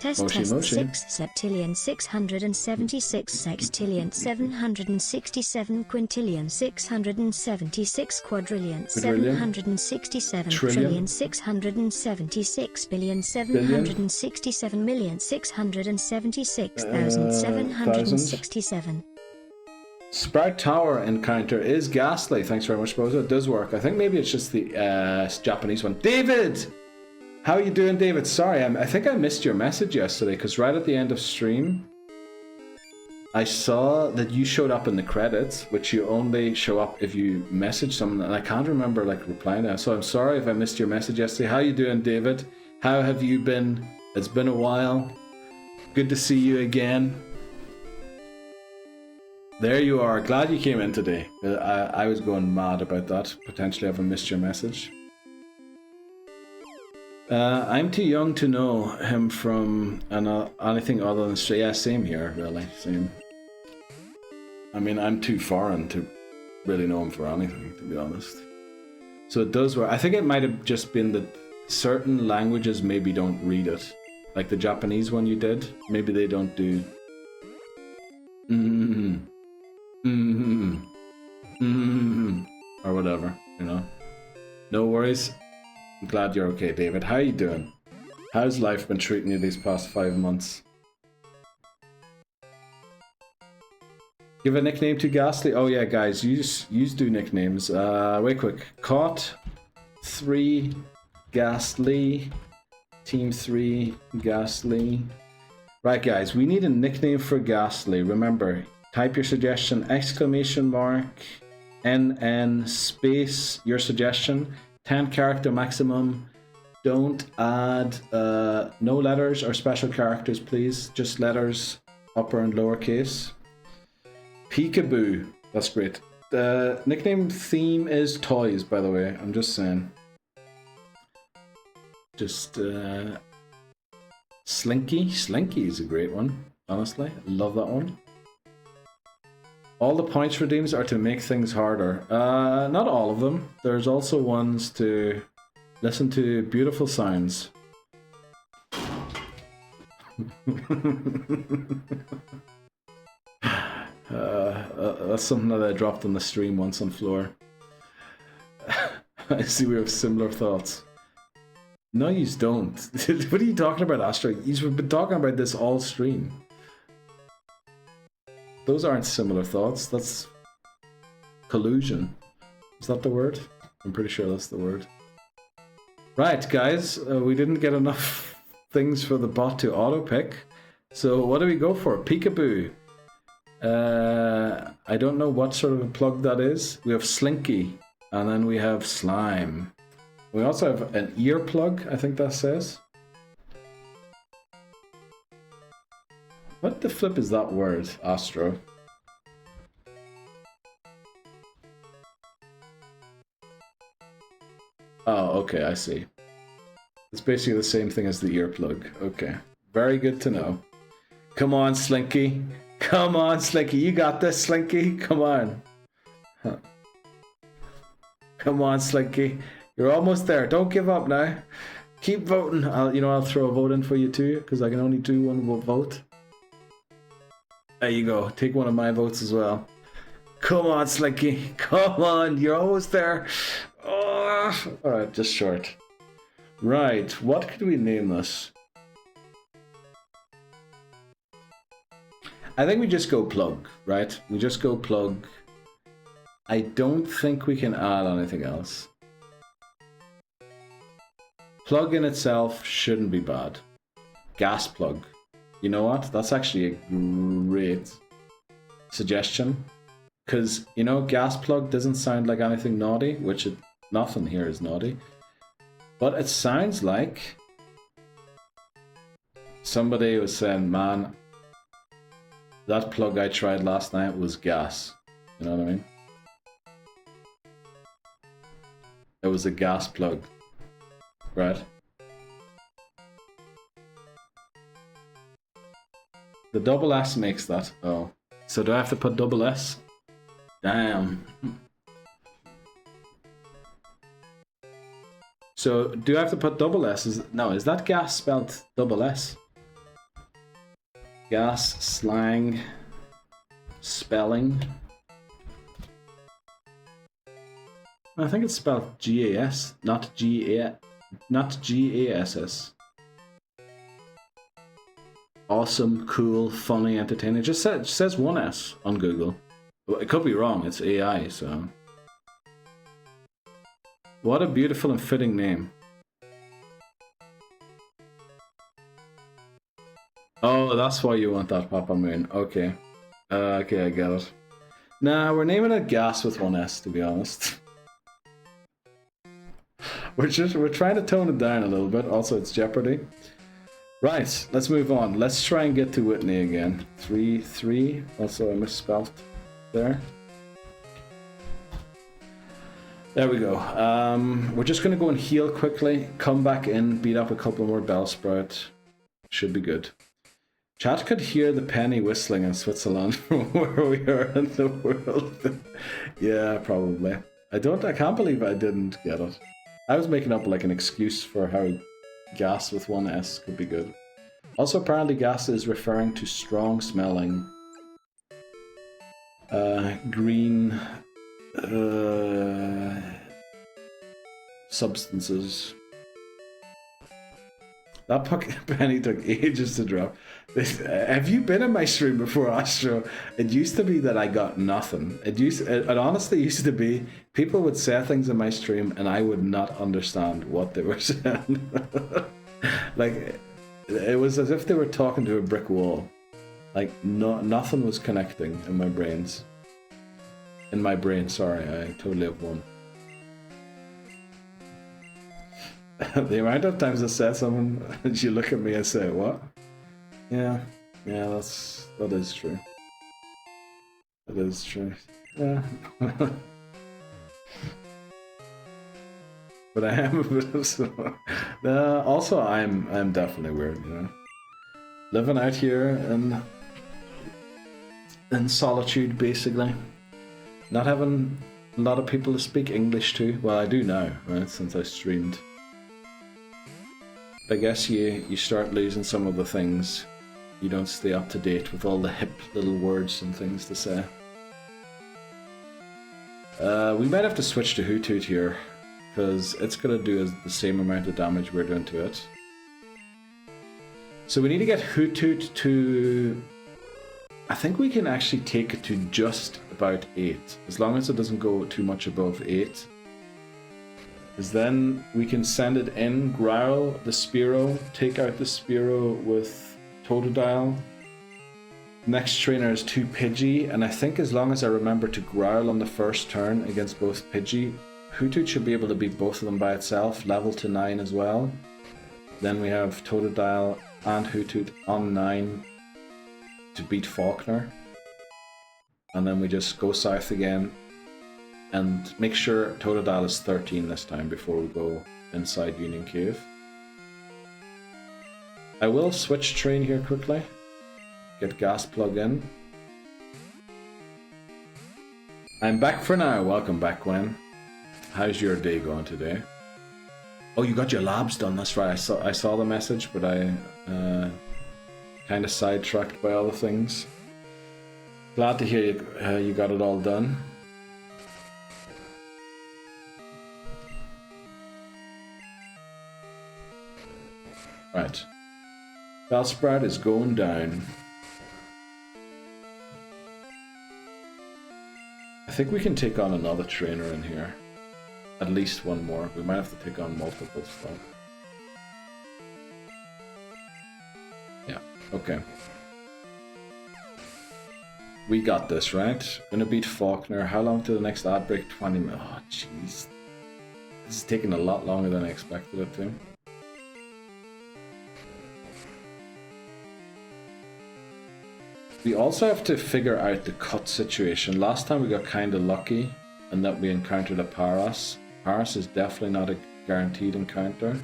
Test Moshi, test moshi. 6 septillion 676 sextillion 767 quintillion 676 quadrillion 767 trillion 676 billion 767 million 676,767. Sprout Tower encounter is ghastly. Thanks very much, Bozo. It does work. I think maybe it's just the Japanese one. David! How are you doing, David? Sorry, I think I missed your message yesterday, because right at the end of stream, I saw that you showed up in the credits, which you only show up if you message someone, and I can't remember like replying to that. So I'm sorry if I missed your message yesterday. How are you doing, David? How have you been? It's been a while. Good to see you again. There you are. Glad you came in today. I was going mad about that. Potentially having missed your message. I'm too young to know him from anything other than straight. Yeah, same here, really. Same. I mean, I'm too foreign to really know him for anything, to be honest. So it does work. I think it might have just been that certain languages maybe don't read it. Like the Japanese one you did. Maybe they don't do... or whatever, you know. No worries. I'm glad you're okay, David. How are you doing? How's life been treating you these past 5 months? Give a nickname to Ghastly. Oh yeah, guys, you do nicknames. Wait quick. Caught 3 Ghastly. Team 3 Ghastly. Right, guys, we need a nickname for Ghastly. Remember, type your suggestion, exclamation mark, NN space your suggestion. 10 character maximum. Don't add no letters or special characters, please. Just letters, upper and lower case. Peekaboo. That's great. The nickname theme is toys, by the way. I'm just saying. Just Slinky. Slinky is a great one, honestly. Love that one. All the points redeems are to make things harder. Not all of them. There's also ones to listen to beautiful sounds. That's something that I dropped on the stream once on floor. I see we have similar thoughts. No, you don't. What are you talking about, Astro? You've been talking about this all stream. Those aren't similar thoughts. That's collusion. Is that the word? I'm pretty sure that's the word. Right, guys. We didn't get enough things for the bot to auto-pick. So what do we go for? Peekaboo. I don't know what sort of a plug that is. We have Slinky. And then we have Slime. We also have an ear plug, I think that says. What the flip is that word, Astro? Oh, okay, I see. It's basically the same thing as the earplug. Okay. Very good to know. Come on, Slinky. Come on, Slinky. You got this, Slinky. Come on. Huh. Come on, Slinky. You're almost there. Don't give up now. Keep voting. I'll throw a vote in for you too, because I can only do one vote. There you go. Take one of my votes as well. Come on, Slinky. Come on. You're almost there. Oh. Alright, just short. Right. What could we name this? I think we just go plug, right? We just go plug. I don't think we can add anything else. Plug in itself shouldn't be bad. Gas plug. You know what? That's actually a great suggestion. Because, gas plug doesn't sound like anything naughty, which nothing here is naughty. But it sounds like somebody was saying, man, that plug I tried last night was gas. You know what I mean? It was a gas plug. Right? The double S makes that. Oh. So do I have to put double S? Damn. So do I have to put double S? No, is that gas spelled double S? Gas slang spelling. I think it's spelled G-A-S, not G-A-S-S. Awesome, cool, funny, entertaining. It just says one S on Google. It could be wrong, it's AI, so. What a beautiful and fitting name. Oh, that's why you want that, Papa Moon. Okay. Okay, I get it. Nah, we're naming it Gas with one S, to be honest. We're trying to tone it down a little bit. Also, it's Jeopardy. Right, let's move on. Let's try and get to Whitney again. 3-3. Also, I misspelled there. There we go. We're just going to go and heal quickly. Come back in, beat up a couple more Bellsprout. Should be good. Chat could hear the penny whistling in Switzerland from where we are in the world. Yeah, probably. I can't believe I didn't get it. I was making up like an excuse for how gas with one S could be good. Also, apparently gas is referring to strong smelling green substances. That penny took ages to drop. Have you been in my stream before, Astro? It used to be that I got nothing. It honestly used to be people would say things in my stream and I would not understand what they were saying. Like, it was as if they were talking to a brick wall. Like, nothing was connecting in my brains. In my brain, sorry, I totally have one. The amount of times I said something and you look at me and say, what? Yeah, that is true. That is true. Yeah. But I am a bit of so. Also, I'm definitely weird, living out here in solitude, basically. Not having a lot of people to speak English to. Well, I do now, right? Since I streamed. I guess you start losing some of the things. You don't stay up to date with all the hip little words and things to say. We might have to switch to Hoothoot here, because it's going to do the same amount of damage we're doing to it. So we need to get Hoothoot to... I think we can actually take it to just about 8, as long as it doesn't go too much above 8. Because then we can send it in, Growl the Spearow, take out the Spearow with Totodile. Next trainer is 2 Pidgey, and I think as long as I remember to Growl on the first turn against both Pidgey, Hoothoot should be able to beat both of them by itself, level to 9 as well. Then we have Totodile and Hoothoot on 9 to beat Falkner. And then we just go south again and make sure Totodile is 13 this time before we go inside Union Cave. I will switch train here quickly. Get gas plug in. I'm back for now. Welcome back, Gwen. How's your day going today? Oh, you got your labs done. That's right. I saw the message, but I kind of sidetracked by other things. Glad to hear you got it all done. Right. Bellsprout is going down. I think we can take on another trainer in here. At least one more. We might have to take on multiple stuff. Yeah, okay. We got this, right? Gonna beat Falkner. How long to the next ad break? 20 minutes. Oh, jeez. This is taking a lot longer than I expected it to. We also have to figure out the cut situation. Last time we got kind of lucky in that we encountered a Paras. Paras is definitely not a guaranteed encounter.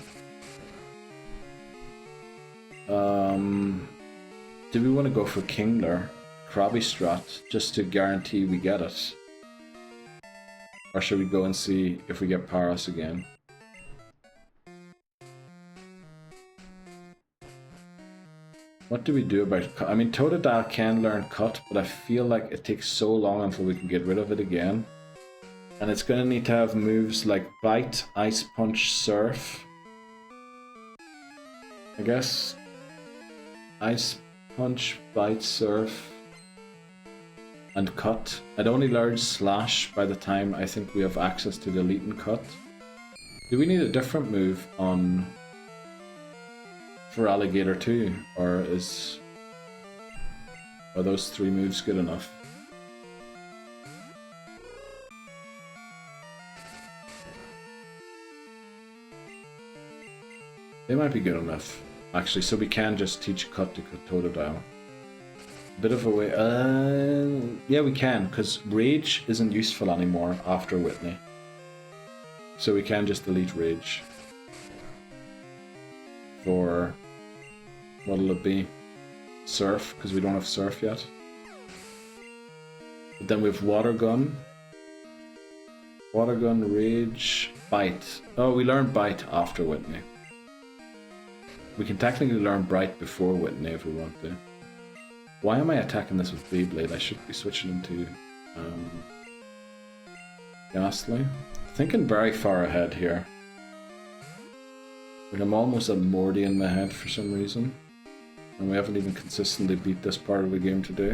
Do we want to go for Kingler, Krabby Strat, just to guarantee we get it? Or should we go and see if we get Paras again? What do we do about cut? I mean, Totodile can learn cut, but I feel like it takes so long until we can get rid of it again. And it's going to need to have moves like Bite, Ice Punch, Surf. I guess. Ice Punch, Bite, Surf, and Cut. It only learns Slash by the time I think we have access to Delete and Cut. Do we need a different move on... for Alligator too, or are those 3 moves good enough? They might be good enough, actually, so we can just teach Cut to Totodile. Bit of a way, yeah we can, because Rage isn't useful anymore after Whitney. So we can just delete Rage. For... what'll it be? Surf, because we don't have Surf yet. But then we have Water Gun. Water Gun, Rage, Bite. Oh, we learned Bite after Whitney. We can technically learn Bright before Whitney if we want to. Why am I attacking this with Beyblade? I should be switching into Ghastly. Thinking very far ahead here. Like I'm almost at Morty in my head for some reason. And we haven't even consistently beat this part of the game today.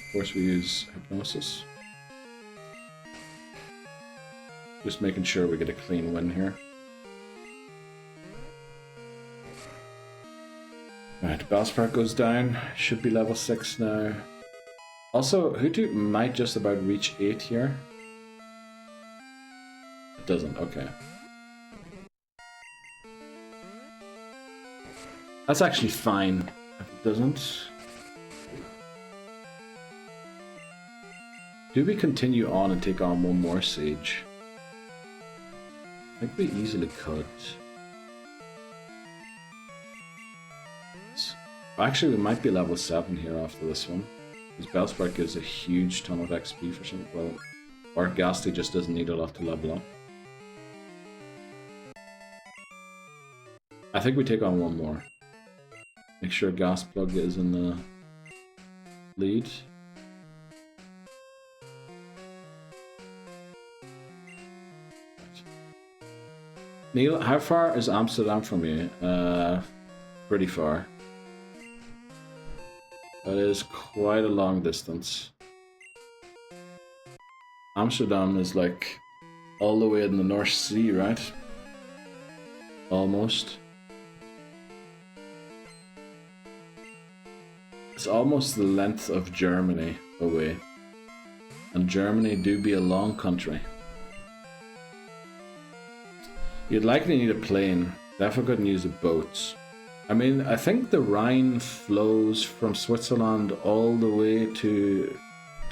Of course we use Hypnosis. Just making sure we get a clean win here. Right, Bellsprout goes down. Should be level 6 now. Also, Hoothoot might just about reach 8 here. It doesn't, okay. That's actually fine if it doesn't. Do we continue on and take on one more Sage? I think we easily could. Actually, we might be level 7 here after this one. Because Bellsprout gives a huge ton of XP for some... well, or Ghastly just doesn't need a lot to level up. I think we take on one more. Make sure Gasplug is in the lead. Neil, how far is Amsterdam from you? Pretty far. That is quite a long distance. Amsterdam is like all the way in the North Sea, right? Almost. It's almost the length of Germany away. And Germany do be a long country. You'd likely need a plane. Definitely couldn't use a boat. I mean, I think the Rhine flows from Switzerland all the way to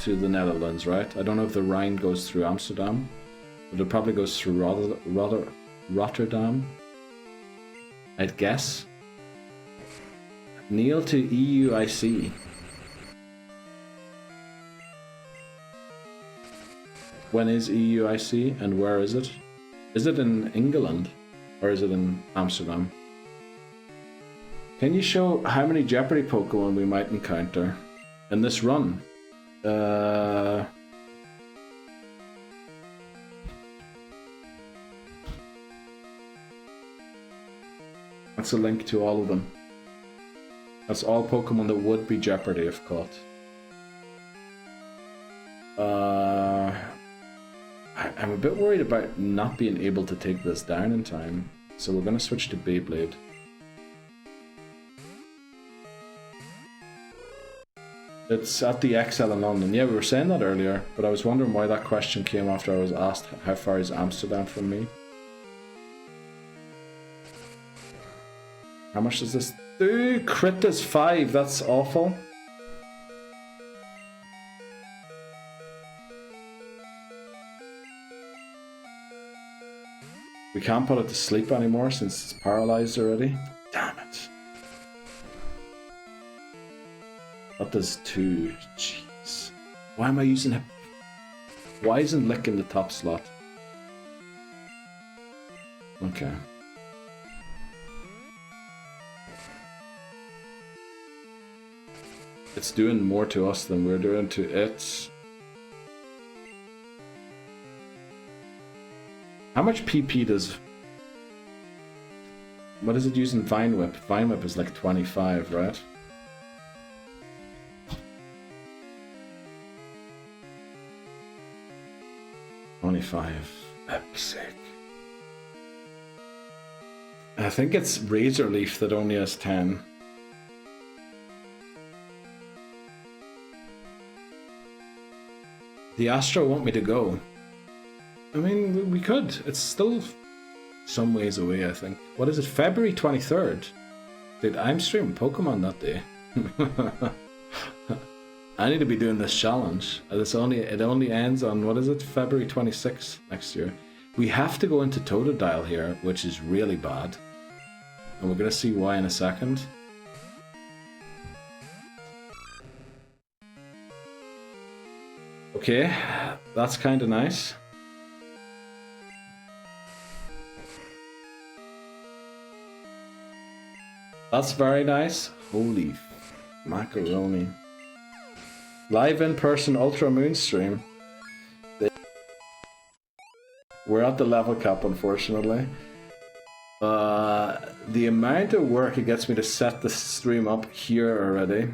the Netherlands, right? I don't know if the Rhine goes through Amsterdam, but it probably goes through Rotterdam. I'd guess. Neil to EUIC. When is EUIC and where is it? Is it in England or is it in Amsterdam? Can you show how many Jeopardy Pokémon we might encounter in this run? That's a link to all of them. That's all Pokemon that would be Jeopardy if caught. I'm a bit worried about not being able to take this down in time, so we're gonna switch to Beyblade. It's at the XL in London. Yeah, we were saying that earlier, but I was wondering why that question came after I was asked how far is Amsterdam from me. How much does this do? Crit is 5, that's awful. We can't put it to sleep anymore since it's paralyzed already. Damn it. That does 2. Jeez. Why am I using it? Why isn't Lick in the top slot? Okay. It's doing more to us than we're doing to it. How much PP does... What is it using Vine Whip? Vine Whip is like 25, right? Sick. I think it's Razor Leaf that only has 10. The Astro want me to go. I mean, we could. It's still some ways away, I think. What is it? February 23rd? Dude, I'm streaming Pokemon that day. I need to be doing this challenge. It only ends on, what is it? February 26th next year. We have to go into Totodile here, which is really bad. And we're going to see why in a second. Okay, that's kind of nice. That's very nice. Holy macaroni. Live in-person Ultra Moon stream. We're at the level cap, unfortunately. The amount of work it gets me to set the stream up here already.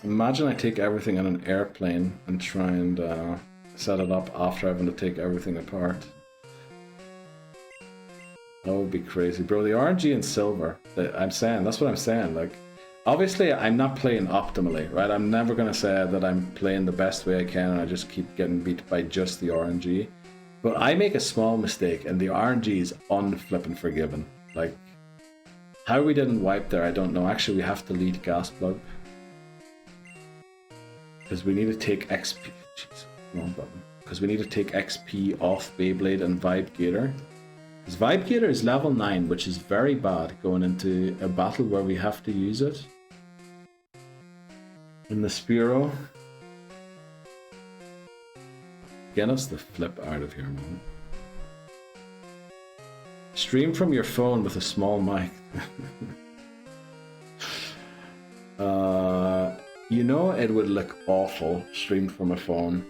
Imagine I take everything on an airplane and try and set it up after having to take everything apart. That would be crazy. Bro, the RNG and silver, that's what I'm saying. Like, obviously, I'm not playing optimally, right? I'm never going to say that I'm playing the best way I can and I just keep getting beat by just the RNG. But I make a small mistake and the RNG is unflippin' forgiven. Like, how we didn't wipe there, I don't know. Actually, we have to lead gas plug. Because we need to take XP. Jeez, wrong button. Because we need to take XP off Beyblade and Vibe Gator. Because Vibe Gator is level 9, which is very bad going into a battle where we have to use it. In the Spearow. Get us the flip out of here, man. Stream from your phone with a small mic. You know it would look awful streamed from a phone.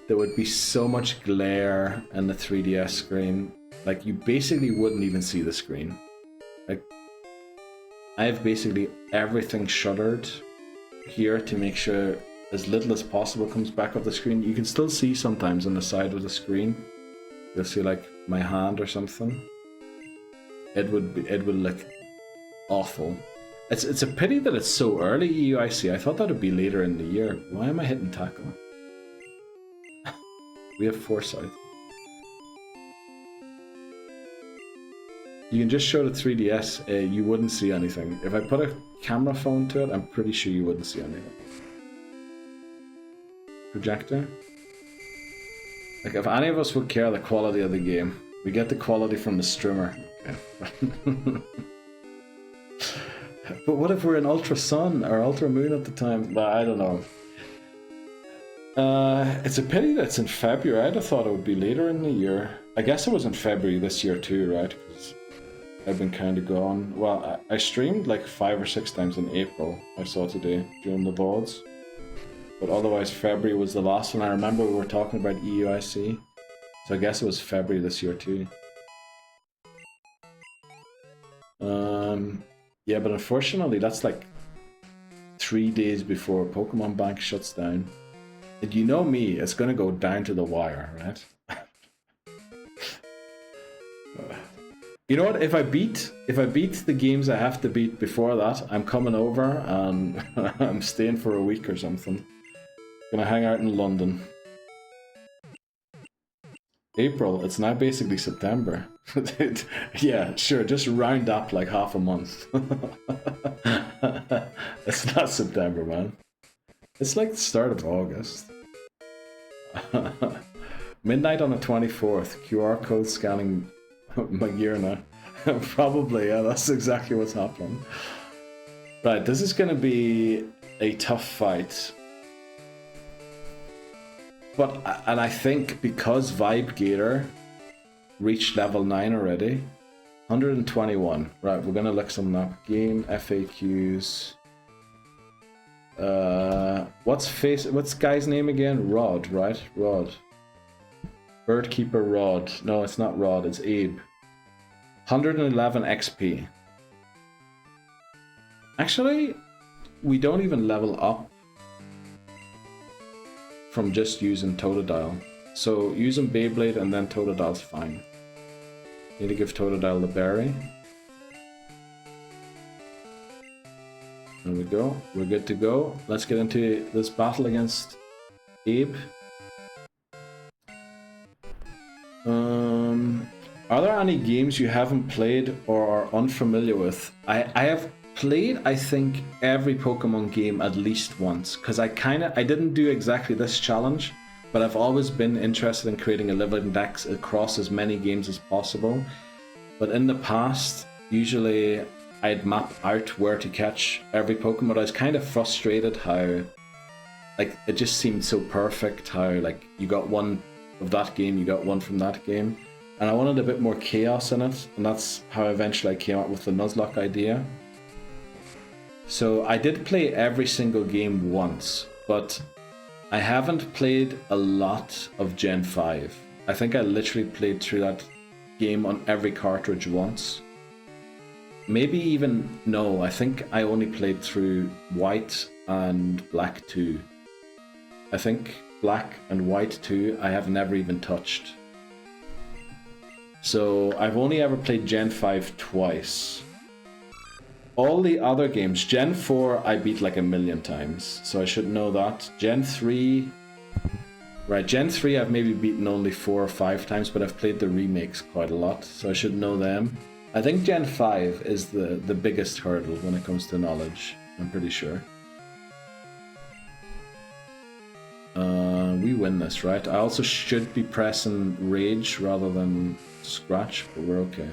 There would be so much glare in the 3DS screen. Like, you basically wouldn't even see the screen. Like, I have basically everything shuttered here to make sure as little as possible comes back up the screen. You can still see sometimes on the side of the screen. You'll see like my hand or something. It would look awful. It's a pity that it's so early EUIC. I thought that would be later in the year. Why am I hitting tackle? We have foresight. You can just show the 3DS, you wouldn't see anything. If I put a camera phone to it, I'm pretty sure you wouldn't see anything. Projector? Like, if any of us would care the quality of the game, we get the quality from the streamer. Okay. But what if we're in Ultra Sun or Ultra Moon at the time? I don't know. It's a pity that it's in February. I'd have thought it would be later in the year. I guess it was in February this year too, right? Because I've been kind of gone. Well, I streamed like 5 or 6 times in April, I saw today, during the VODs. But otherwise, February was the last one. I remember we were talking about EUIC. So I guess it was February this year too. Yeah, but unfortunately, that's like 3 days before Pokemon Bank shuts down. And you know me, it's gonna go down to the wire, right? You know what? If I beat the games I have to beat before that, I'm coming over and I'm staying for a week or something. Gonna hang out in London. April, it's now basically September. Yeah, sure, just round up like half a month. It's not September, man. It's like the start of August. Midnight on the 24th, QR code scanning my gear now. Probably, yeah, that's exactly what's happening. Right, this is gonna be a tough fight. But, and I think because Vibe Gator reached level 9 already, 121. Right, we're gonna look something up. Game FAQs. What's guy's name again? Rod, right? Rod. Birdkeeper Rod. No, it's not Rod, it's Abe. 111 XP. Actually, we don't even level up from just using Totodile. So using Beyblade and then Totodile's fine. Need to give Totodile the berry. There we go. We're good to go. Let's get into this battle against Abe. Are there any games you haven't played or are unfamiliar with? I have played, I think, every Pokemon game at least once, because I didn't do exactly this challenge, but I've always been interested in creating a living dex across as many games as possible. But in the past, usually I'd map out where to catch every Pokemon. I was kind of frustrated how, like, it just seemed so perfect how, like, you got one of that game, you got one from that game. And I wanted a bit more chaos in it, and that's how eventually I came up with the Nuzlocke idea. So I did play every single game once, but I haven't played a lot of Gen 5. I think I literally played through that game on every cartridge once. Maybe even, no, I think I only played through White and Black 2. I think Black and White 2 I have never even touched. So I've only ever played Gen 5 twice. All the other games, Gen 4 I beat like 1,000,000 times, so I should know that. Gen 3... Right, Gen 3 I've maybe beaten only 4 or 5 times, but I've played the remakes quite a lot, so I should know them. I think Gen 5 is the biggest hurdle when it comes to knowledge, I'm pretty sure. We win this, right? I also should be pressing Rage rather than Scratch, but we're okay.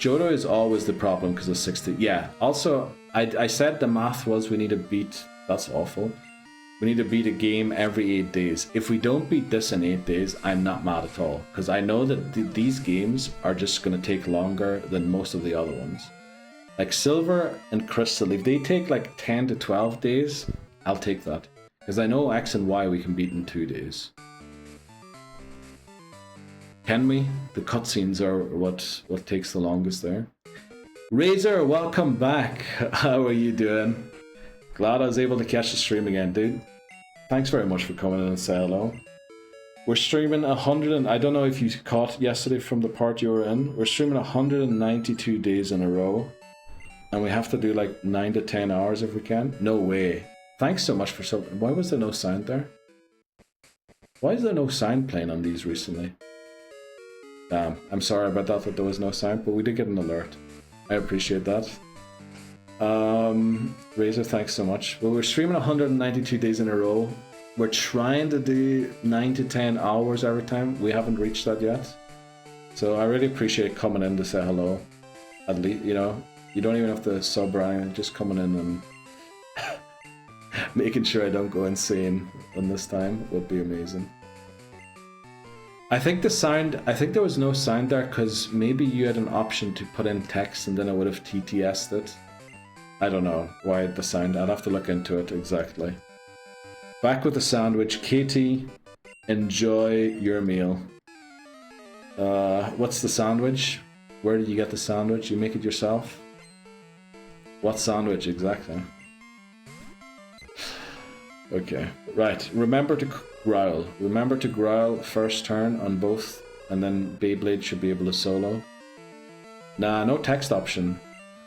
Johto is always the problem because of 60. Yeah, also, I said the math was we need to beat... That's awful. We need to beat a game every 8 days. If we don't beat this in 8 days, I'm not mad at all. Because I know that these games are just going to take longer than most of the other ones. Like Silver and Crystal, if they take like 10 to 12 days, I'll take that. Because I know X and Y we can beat in 2 days. Can we? The cutscenes are what takes the longest there. Razor, welcome back. How are you doing? Glad I was able to catch the stream again, dude. Thanks very much for coming in and say hello. We're streaming 100 and I don't know if you caught yesterday from the part you were in. We're streaming 192 days in a row. And we have to do like 9 to 10 hours if we can. No way. Thanks so much for so... Why was there no sound there? Why is there no sound playing on these recently? Damn, I'm sorry about that there was no sound, but we did get an alert. I appreciate that. Razor, thanks so much. Well, we're streaming 192 days in a row. We're trying to do 9 to 10 hours every time. We haven't reached that yet. So I really appreciate coming in to say hello. At least, you know, you don't even have to sub or anything, just coming in and making sure I don't go insane on this time would be amazing. I think there was no sound there because maybe you had an option to put in text and then it would have TTS'd it. I don't know why the sound, I'd have to look into it exactly. Back with the sandwich. Katie, enjoy your meal. What's the sandwich? Where did you get the sandwich? You make it yourself? What sandwich exactly? Okay, right. Remember to growl. Remember to growl first turn on both, and then Beyblade should be able to solo. Nah, no text option.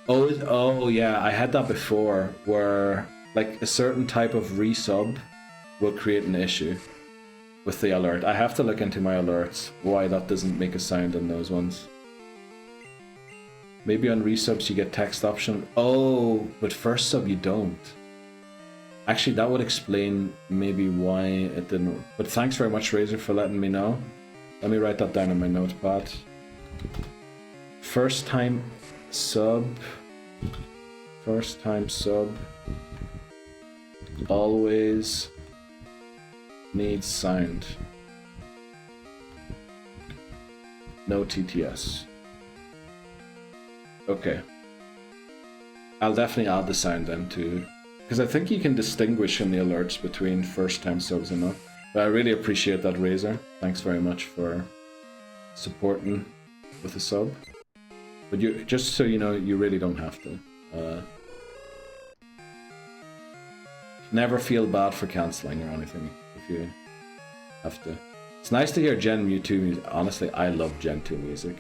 Oh yeah, I had that before, where like a certain type of resub will create an issue with the alert. I have to look into my alerts, why that doesn't make a sound in those ones. Maybe on resubs you get text option. Oh, but first sub you don't. Actually, that would explain maybe why it didn't. But thanks very much, Razor, for letting me know. Let me write that down in my notepad. First time sub. First time sub. Always needs sound. No TTS. Okay. I'll definitely add the sound then too. Because I think you can distinguish in the alerts between first time subs and not. But I really appreciate that, Razor. Thanks very much for supporting with a sub. But you, just so you know, you really don't have to. Never feel bad for cancelling or anything if you have to. It's nice to hear Gen Mewtwo music. Honestly, I love Gen 2 music.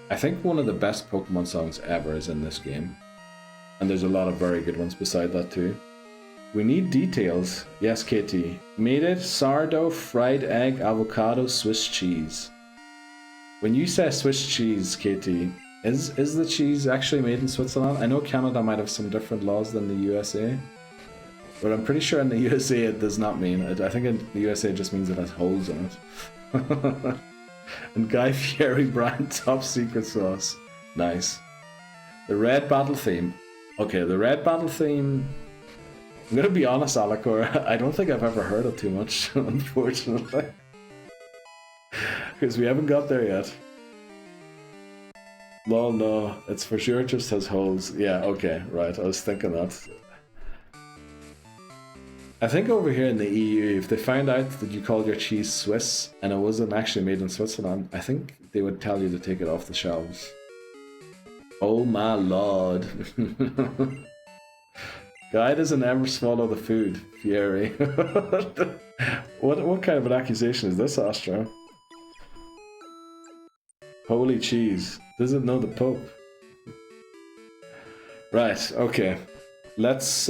I think one of the best Pokemon songs ever is in this game. And there's a lot of very good ones beside that too. We need details. Yes, Katie. Made it, sourdough, fried egg, avocado, Swiss cheese. When you say Swiss cheese, Katie, is the cheese actually made in Switzerland? I know Canada might have some different laws than the USA. But I'm pretty sure in the USA it does not mean it. I think in the USA it just means it has holes in it. And Guy Fieri brand top secret sauce. Nice. The red battle theme. Okay, the red battle theme. I'm gonna be honest, Alacor, I don't think I've ever heard it too much, unfortunately. Because we haven't got there yet. Well, no, it's for sure just has holes. Yeah, okay, right, I was thinking that. I think over here in the EU, if they found out that you called your cheese Swiss and it wasn't actually made in Switzerland, I think they would tell you to take it off the shelves. Oh my lord. Guy doesn't ever swallow the food, Fieri. What kind of an accusation is this, Astro? Holy cheese. Doesn't know the Pope. Right, okay. Let's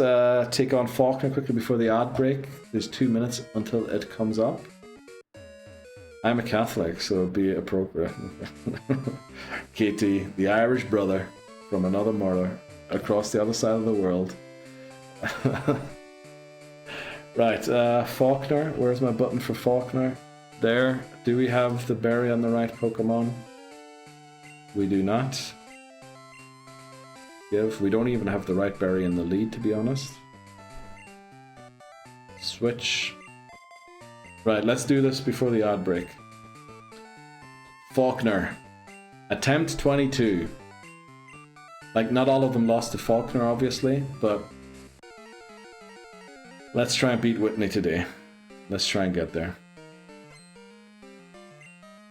take on Falkner quickly before the ad break. There's 2 minutes until it comes up. I'm a Catholic, so it'd be appropriate. Katie, the Irish brother from another mother across the other side of the world. Right, Falkner. Where's my button for Falkner? There. Do we have the berry on the right Pokemon? We do not. We don't even have the right berry in the lead, to be honest. Switch. Right, let's do this before the ad break. Falkner. Attempt 22. Like, not all of them lost to Falkner, obviously, but let's try and beat Whitney today. Let's try and get there.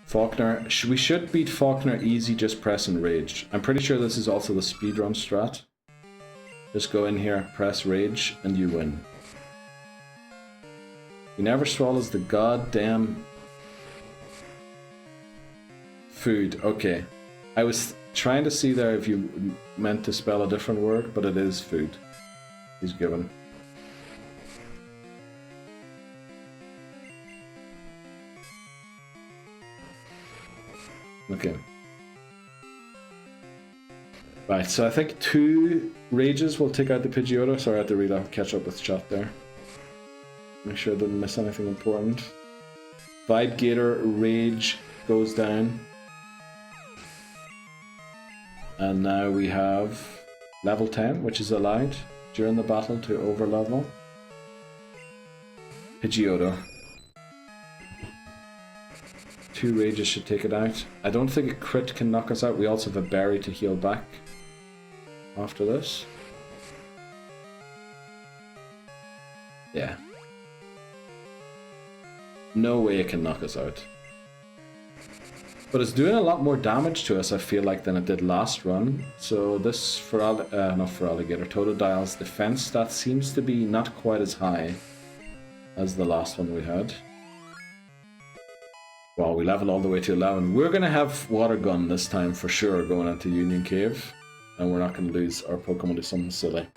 Falkner. We should beat Falkner easy, just press and rage. I'm pretty sure this is also the speedrun strat. Just go in here, press rage, and you win. He never swallows the goddamn food. Okay. I was trying to see there if you meant to spell a different word, but it is food he's given. Okay. Right, so I think 2 rages will take out the Pidgeotto. Sorry, I had to read out, catch up with chat there. Make sure I didn't miss anything important. Vibe Gator Rage goes down. And now we have level 10, which is allowed during the battle to overlevel. Pidgeotto. 2 rages should take it out. I don't think a crit can knock us out. We also have a berry to heal back after this. Yeah. No way it can knock us out. But it's doing a lot more damage to us, I feel like, than it did last run. So this, not for Alligator, Totodile's defense stat seems to be not quite as high as the last one we had. Well, we leveled all the way to 11. We're going to have Water Gun this time for sure going into Union Cave. And we're not going to lose our Pokemon to something silly.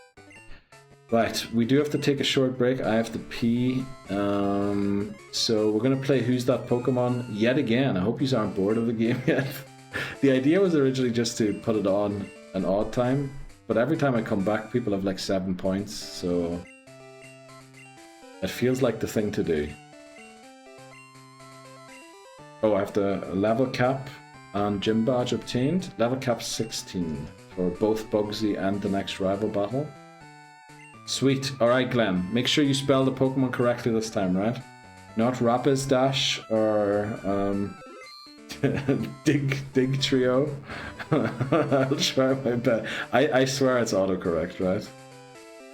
Right, we do have to take a short break. I have to pee. So we're going to play Who's That Pokemon yet again. I hope you aren't bored of the game yet. The idea was originally just to put it on an odd time. But every time I come back, people have like 7 points. So it feels like the thing to do. Oh, I have the level cap and gym badge obtained. Level cap 16 for both Bugsy and the next rival battle. Sweet. Alright, Glenn. Make sure you spell the Pokemon correctly this time, right? Not Rapidash or Dig Trio. I'll try my best. I swear it's autocorrect, right?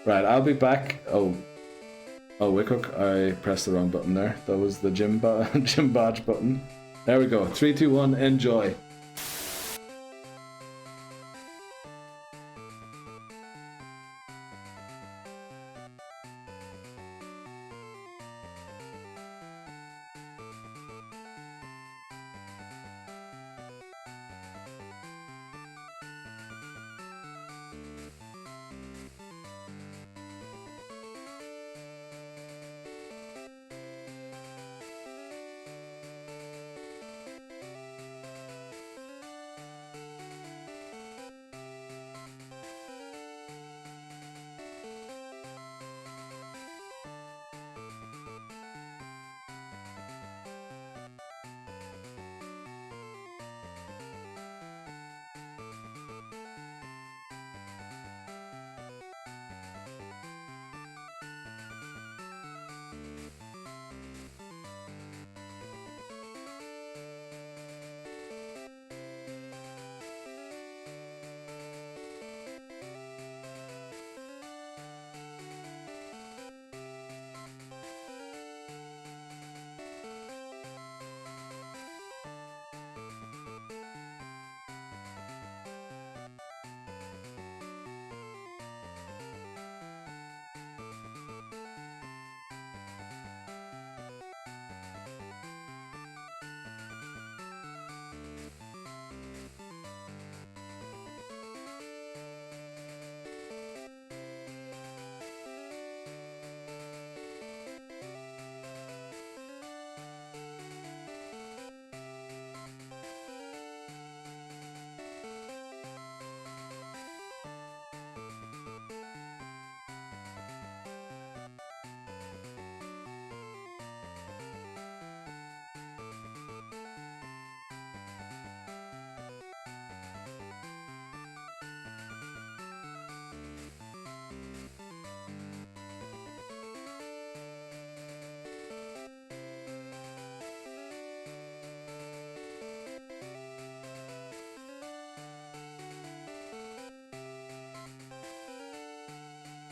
Right, I'll be back. Oh, Wickhook, I pressed the wrong button there. That was the gym badge button. There we go. 3, 2, 1, enjoy.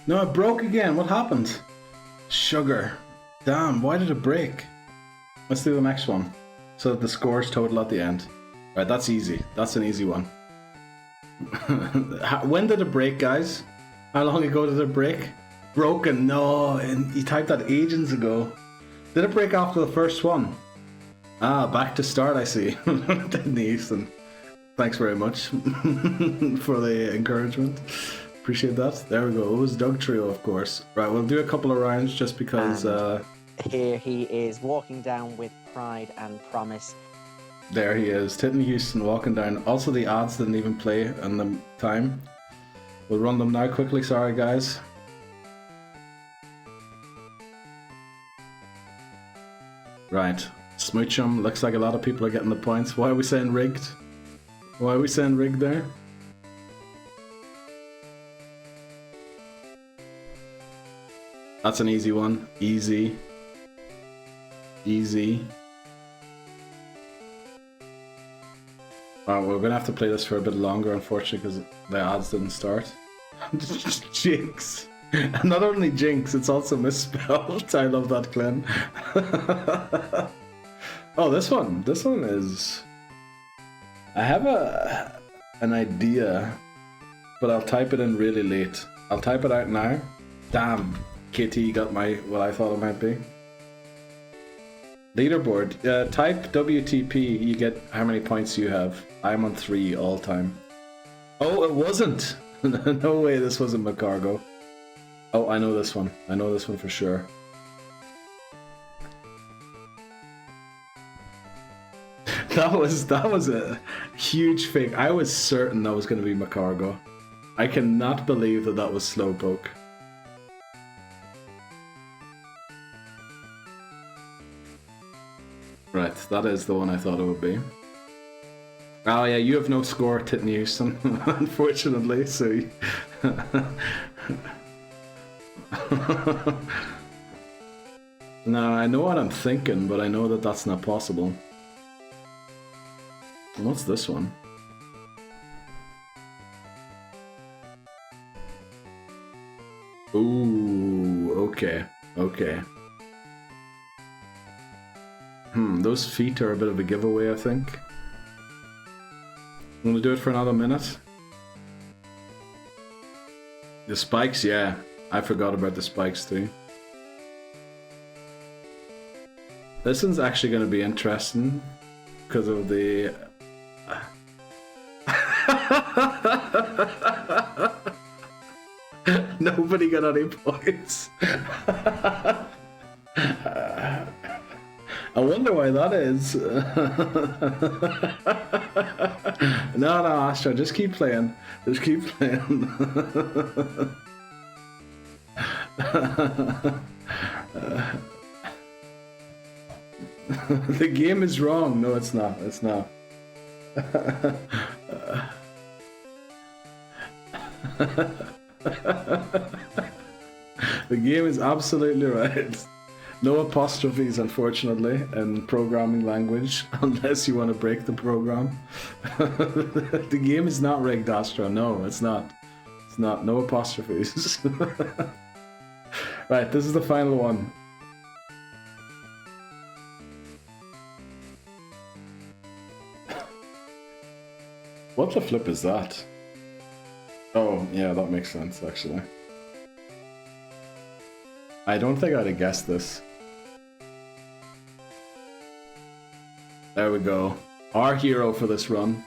No, it broke again. What happened? Sugar. Damn, why did it break? Let's do the next one. So that the score's total at the end. Right, that's easy. That's an easy one. When did it break, guys? How long ago did it break? Broken. No, and you typed that ages ago. Did it break after the first one? Ah, back to start, I see. Ethan. Thanks very much for the encouragement. Appreciate that. There we go. It was Doug Trio, of course. Right, we'll do a couple of rounds just because... Here he is, walking down with pride and promise. There he is, Titten Houston walking down. Also, the ads didn't even play in the time. We'll run them now quickly, sorry guys. Right, Smoochum. Looks like a lot of people are getting the points. Why are we saying rigged? Why are we saying rigged there? That's an easy one. Easy. Easy. We're gonna have to play this for a bit longer, unfortunately, because the ads didn't start. Jinx. Not only Jinx, it's also misspelled. I love that, Glenn. Oh, this one. This one is... I have an idea, but I'll type it in really late. I'll type it out now. Damn, KT got what I thought it might be. Leaderboard. Type WTP, you get how many points you have. I'm on 3 all time. Oh, it wasn't! No way this wasn't McCargo. Oh, I know this one. I know this one for sure. That was a huge fake. I was certain that was going to be McCargo. I cannot believe that was Slowpoke. Right, that is the one I thought it would be. Oh yeah, you have no score, Titten Houston, unfortunately, so... Now, I know what I'm thinking, but I know that that's not possible. What's this one? Ooh, okay, okay. Those feet are a bit of a giveaway, I think. I'm gonna do it for another minute. The spikes, yeah. I forgot about the spikes too. This one's actually gonna be interesting because of the... Nobody got any points. I wonder why that is. No, Astra, just keep playing. Just keep playing. The game is wrong. No, it's not. It's not. The game is absolutely right. No apostrophes, unfortunately, in programming language, unless you want to break the program. The game is not rigged, Astra. No, it's not. It's not. No apostrophes. Right, this is the final one. What the flip is that? Oh, yeah, that makes sense, actually. I don't think I'd have guessed this. There we go. Our hero for this run.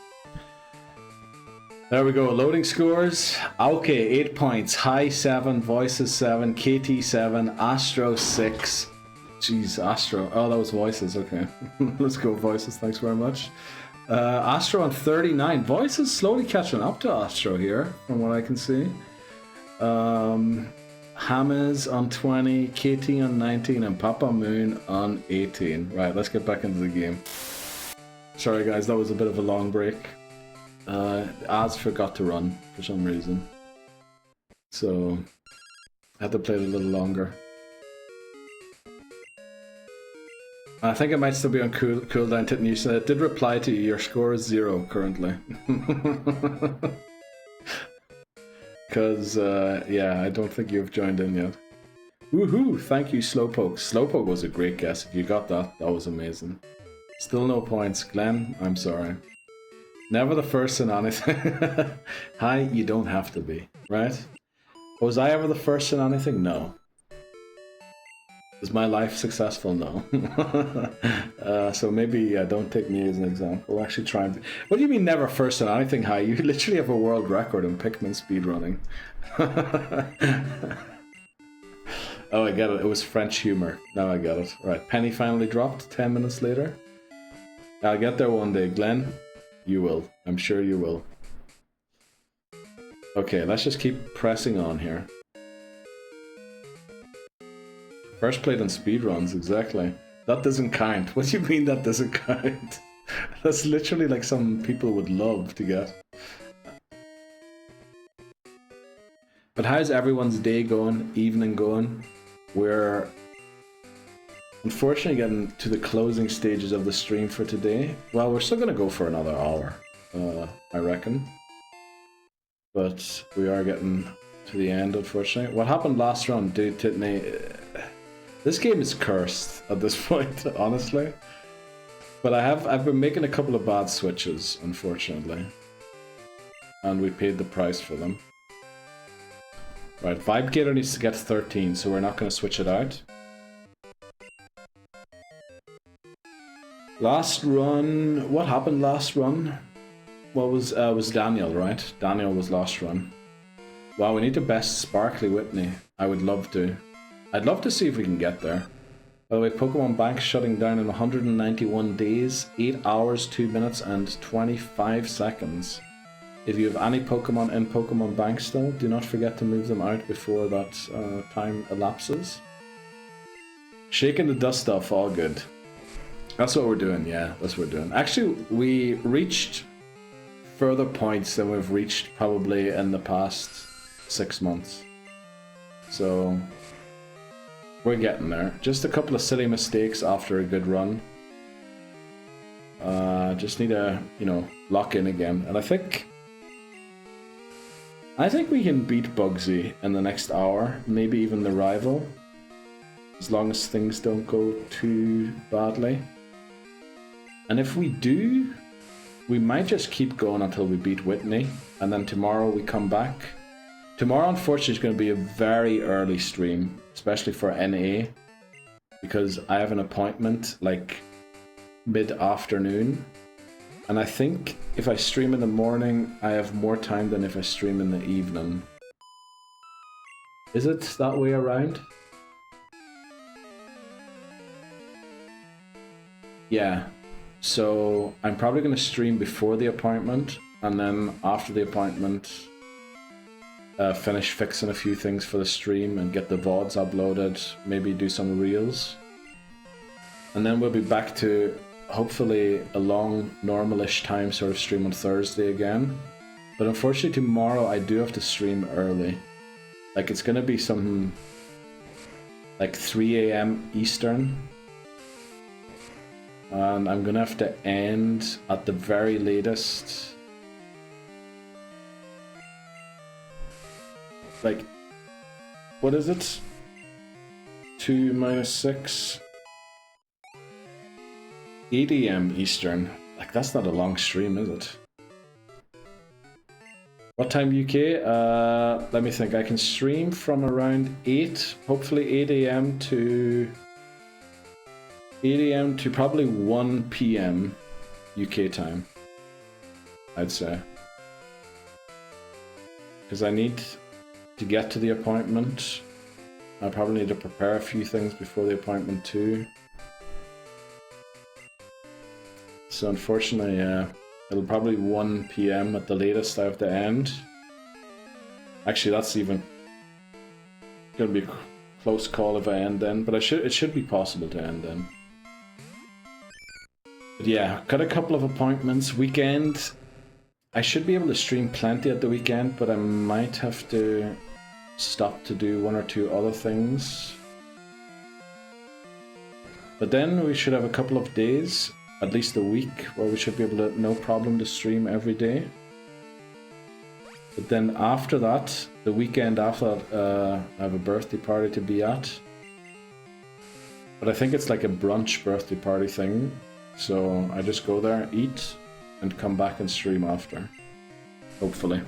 There we go. Loading scores. Okay, 8 points. High 7, Voices 7, KT 7, Astro 6. Jeez, Astro. Oh, that was Voices. Okay. Let's go, Voices. Thanks very much. Astro on 39. Voices slowly catching up to Astro here, from what I can see. Hammers on 20, KT on 19, and Papa Moon on 18. Right, let's get back into the game. Sorry guys, that was a bit of a long break. Az forgot to run for some reason. So, I had to play it a little longer. I think it might still be on cooldown, Titten. You said it did reply to you. Your score is 0 currently. Because, yeah, I don't think you've joined in yet. Woohoo! Thank you, Slowpoke. Slowpoke was a great guess. If you got that, that was amazing. Still no points. Glenn, I'm sorry. Never the first in anything. Hi, you don't have to be, right? Was I ever the first in anything? No. Is my life successful? No. So maybe don't take me as an example. Actually try and... What do you mean never first in anything, Hi? You literally have a world record in Pikmin speedrunning. Oh, I get it. It was French humor. Now I get it. Right, Penny finally dropped 10 minutes later. I'll get there one day, Glenn. You will. I'm sure you will. Okay, let's just keep pressing on here. First played on speedruns, exactly. That doesn't count. What do you mean that doesn't count? That's literally like some people would love to get. But how's everyone's day going? Evening going? we're unfortunately getting to the closing stages of the stream for today. Well, we're still gonna go for another hour, I reckon. But we are getting to the end, unfortunately. What happened last round, dude, Titney? This game is cursed at this point, honestly. But I've been making a couple of bad switches, unfortunately. And we paid the price for them. Right, Vibe Gator needs to get 13, so we're not going to switch it out. Last run... What happened last run? What was Daniel, right? Daniel was last run. Wow, we need to best Sparkly Whitney. I would love to. I'd love to see if we can get there. By the way, Pokemon Bank shutting down in 191 days, 8 hours, 2 minutes, and 25 seconds. If you have any Pokemon in Pokemon Bank still, do not forget to move them out before that time elapses. Shaking the dust off, all good. That's what we're doing, yeah, that's what we're doing. Actually, we reached further points than we've reached probably in the past 6 months. So, we're getting there. Just a couple of silly mistakes after a good run. Just need to, you know, lock in again. And I think we can beat Bugsy in the next hour, maybe even the rival, as long as things don't go too badly. And if we do, we might just keep going until we beat Whitney, and then tomorrow we come back. Tomorrow, unfortunately, is going to be a very early stream, especially for NA, because I have an appointment like mid-afternoon. And I think if I stream in the morning, I have more time than if I stream in the evening. Is it that way around? Yeah. So I'm probably going to stream before the appointment, and then after the appointment, finish fixing a few things for the stream and get the VODs uploaded, maybe do some reels. And then we'll be back to hopefully a long, normal-ish time sort of stream on Thursday again. But unfortunately tomorrow I do have to stream early. Like it's gonna be something like 3 AM Eastern. And I'm gonna have to end at the very latest. Like, what is it? 2 minus 6. 8 AM Eastern. Like, that's not a long stream, is it? What time UK? Let me think. I can stream from around 8, hopefully 8 AM to 8 AM to probably 1 PM UK time, I'd say. Because I need to get to the appointment. I probably need to prepare a few things before the appointment too. So unfortunately, it'll probably 1 PM at the latest I have to end. Actually, that's even gonna be a close call if I end then, but it should be possible to end then. But yeah, got a couple of appointments. Weekend, I should be able to stream plenty at the weekend, but I might have to stop to do 1 or 2 other things. But then we should have a couple of days, at least a week, where we should be able to, no problem, to stream every day. But then after that, the weekend after that, I have a birthday party to be at. But I think it's like a brunch birthday party thing. So I just go there, eat, and come back and stream after. Hopefully.